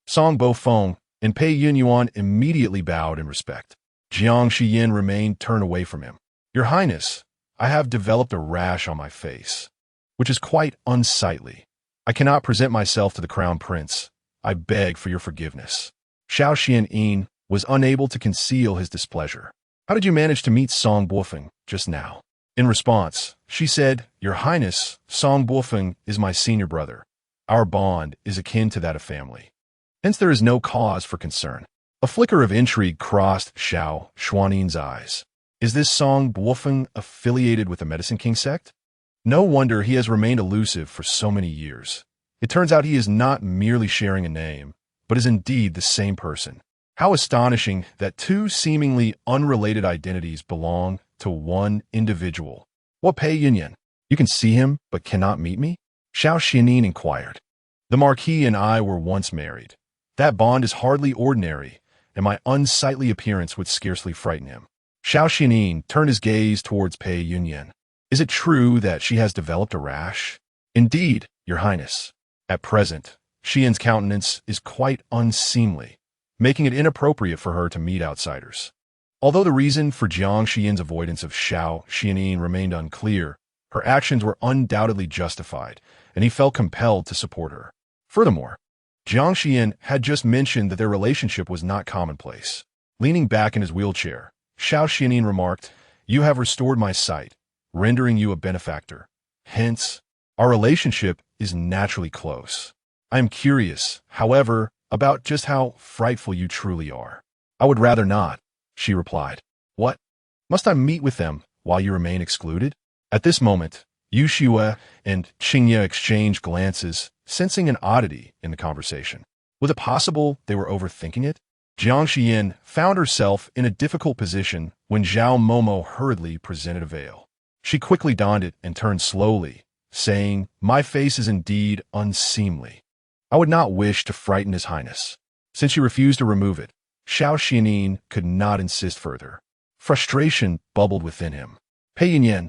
Song Bofeng and Pei Yunyuan immediately bowed in respect. Jiang Xiyan remained turned away from him. Your Highness, I have developed a rash on my face, which is quite unsightly. I cannot present myself to the crown prince. I beg for your forgiveness. Xiao Xuanli was unable to conceal his displeasure. How did you manage to meet Song Bofeng just now? In response, she said, Your Highness, Song Bofeng is my senior brother. Our bond is akin to that of family. Hence there is no cause for concern. A flicker of intrigue crossed Xiao Xuanli's eyes. Is this Song Bofeng affiliated with the Medicine King sect? No wonder he has remained elusive for so many years. It turns out he is not merely sharing a name, but is indeed the same person. How astonishing that two seemingly unrelated identities belong to one individual. What Pei Yunyuan? You can see him, but cannot meet me? Xiao Xuanli inquired. The Marquis and I were once married. That bond is hardly ordinary, and my unsightly appearance would scarcely frighten him. Xiao Xuanli turned his gaze towards Pei Yunyuan. Is it true that she has developed a rash? Indeed, Your Highness. At present, Xian's countenance is quite unseemly, making it inappropriate for her to meet outsiders. Although the reason for Jiang Xiyan's avoidance of Xiao Xuanli remained unclear, her actions were undoubtedly justified, and he felt compelled to support her. Furthermore, Jiang Xiyan had just mentioned that their relationship was not commonplace. Leaning back in his wheelchair, Xiao Xuanli remarked, You have restored my sight, rendering you a benefactor. Hence, our relationship is naturally close. I am curious, however, about just how frightful you truly are. I would rather not, she replied. What? Must I meet with them while you remain excluded? At this moment, Yu Shue and Qingye exchanged glances, sensing an oddity in the conversation. Was it possible they were overthinking it? Jiang Xiyan found herself in a difficult position when Zhao Momo hurriedly presented a veil. She quickly donned it and turned slowly, saying, My face is indeed unseemly. I would not wish to frighten His Highness. Since she refused to remove it, Xiao Xuanli could not insist further. Frustration bubbled within him. Pei Yunyuan,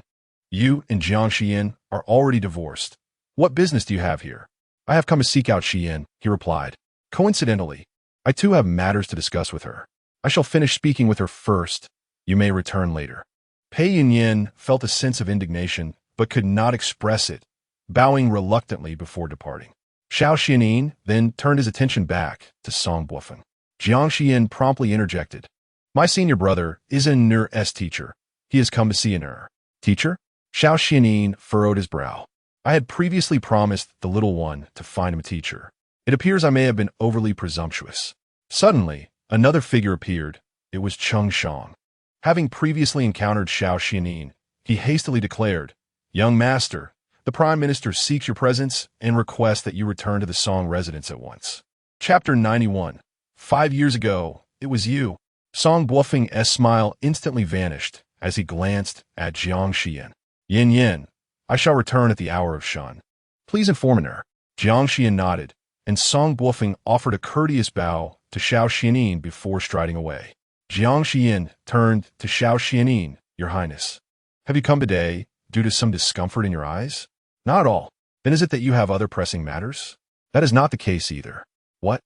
you and Jiang Xiyan are already divorced. What business do you have here? I have come to seek out Xiyan, he replied. Coincidentally, I too have matters to discuss with her. I shall finish speaking with her first. You may return later. Pei Yunyuan felt a sense of indignation, but could not express it, bowing reluctantly before departing. Xiao Xuanli then turned his attention back to Song Bofeng. Jiang Xiyan promptly interjected. My senior brother is a Nur-S teacher. He has come to see a Nur. Teacher? Xiao Xuanli furrowed his brow. I had previously promised the little one to find him a teacher. It appears I may have been overly presumptuous. Suddenly, another figure appeared. It was Cheng Shang. Having previously encountered Xiao Xuanli, he hastily declared, Young master, the Prime Minister seeks your presence and requests that you return to the Song residence at once. Chapter 91. 5 years ago, it was you. Song Bofeng's smile instantly vanished as he glanced at Jiang Xiyan. Yin, I shall return at the hour of Shan. Please inform her. Jiang Xiyan nodded, and Song Bofeng offered a courteous bow to Xiao Xuanli before striding away. Jiang Xiyan turned to Xiao Xuanli, Your Highness. Have you come today due to some discomfort in your eyes? Not at all. Then is it that you have other pressing matters? That is not the case either. What,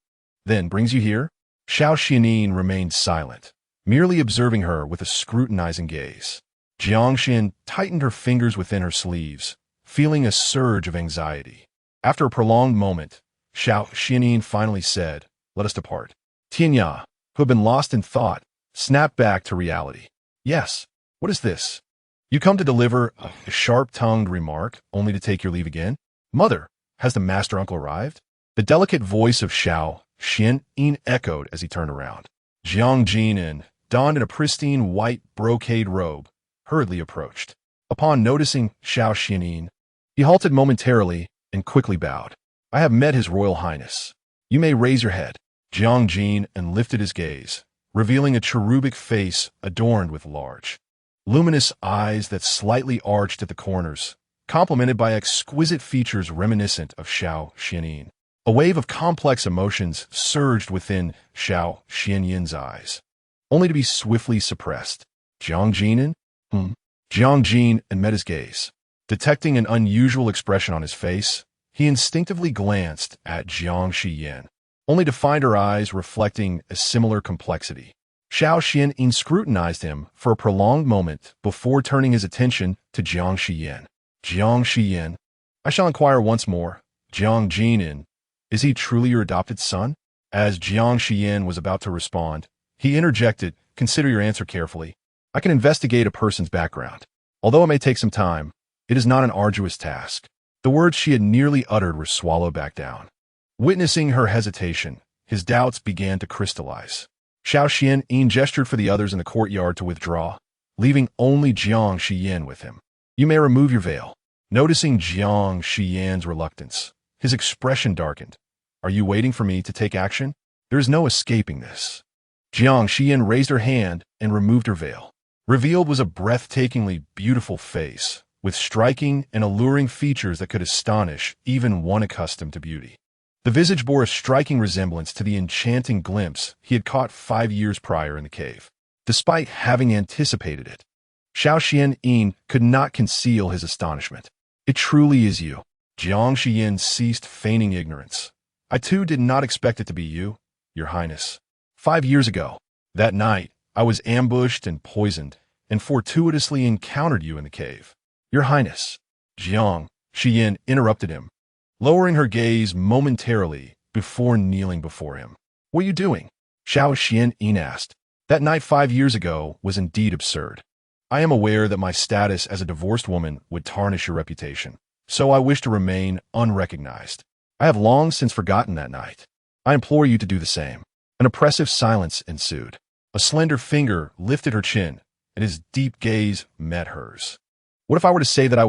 then, brings you here? Xiao Xuanli remained silent, merely observing her with a scrutinizing gaze. Jiang Xiyan tightened her fingers within her sleeves, feeling a surge of anxiety. After a prolonged moment, Xiao Xuanli finally said, Let us depart. Tianya, who had been lost in thought, snapped back to reality. Yes, what is this? You come to deliver a sharp-tongued remark, only to take your leave again? Mother, has the master-uncle arrived? The delicate voice of Xiao Xuanli echoed as he turned around. Jiang Jinan, donned in a pristine white brocade robe, hurriedly approached. Upon noticing Xiao Xuanli, he halted momentarily and quickly bowed. I have met His Royal Highness. You may raise your head. Jiang Xiyan and lifted his gaze, revealing a cherubic face adorned with large, luminous eyes that slightly arched at the corners, complemented by exquisite features reminiscent of Xiao Xuanli. A wave of complex emotions surged within Xiao Xuanli's eyes, only to be swiftly suppressed. Jiang Xiyan? Jiang Xiyan met his gaze. Detecting an unusual expression on his face, he instinctively glanced at Jiang Xiyan, only to find her eyes reflecting a similar complexity. Xiao Xuanli scrutinized him for a prolonged moment before turning his attention to Jiang Xiyan. Jiang Xiyan, I shall inquire once more. Jiang Xiyan, is he truly your adopted son? As Jiang Xiyan was about to respond, he interjected, consider your answer carefully. I can investigate a person's background. Although it may take some time, it is not an arduous task. The words she had nearly uttered were swallowed back down. Witnessing her hesitation, his doubts began to crystallize. Xiao Xuanli gestured for the others in the courtyard to withdraw, leaving only Jiang Xiyan with him. You may remove your veil. Noticing Jiang Xiyan's reluctance, his expression darkened. Are you waiting for me to take action? There is no escaping this. Jiang Xiyan raised her hand and removed her veil. Revealed was a breathtakingly beautiful face, with striking and alluring features that could astonish even one accustomed to beauty. The visage bore a striking resemblance to the enchanting glimpse he had caught 5 years prior in the cave. Despite having anticipated it, Xiao Xuanli could not conceal his astonishment. It truly is you. Jiang Xiyan ceased feigning ignorance. I too did not expect it to be you, Your Highness. 5 years ago, that night, I was ambushed and poisoned, and fortuitously encountered you in the cave. Your Highness. Jiang Xiyan interrupted him, lowering her gaze momentarily before kneeling before him. What are you doing? Xiao Xuanli asked. That night 5 years ago was indeed absurd. I am aware that my status as a divorced woman would tarnish your reputation, so I wish to remain unrecognized. I have long since forgotten that night. I implore you to do the same. An oppressive silence ensued. A slender finger lifted her chin, and his deep gaze met hers. What if I were to say that I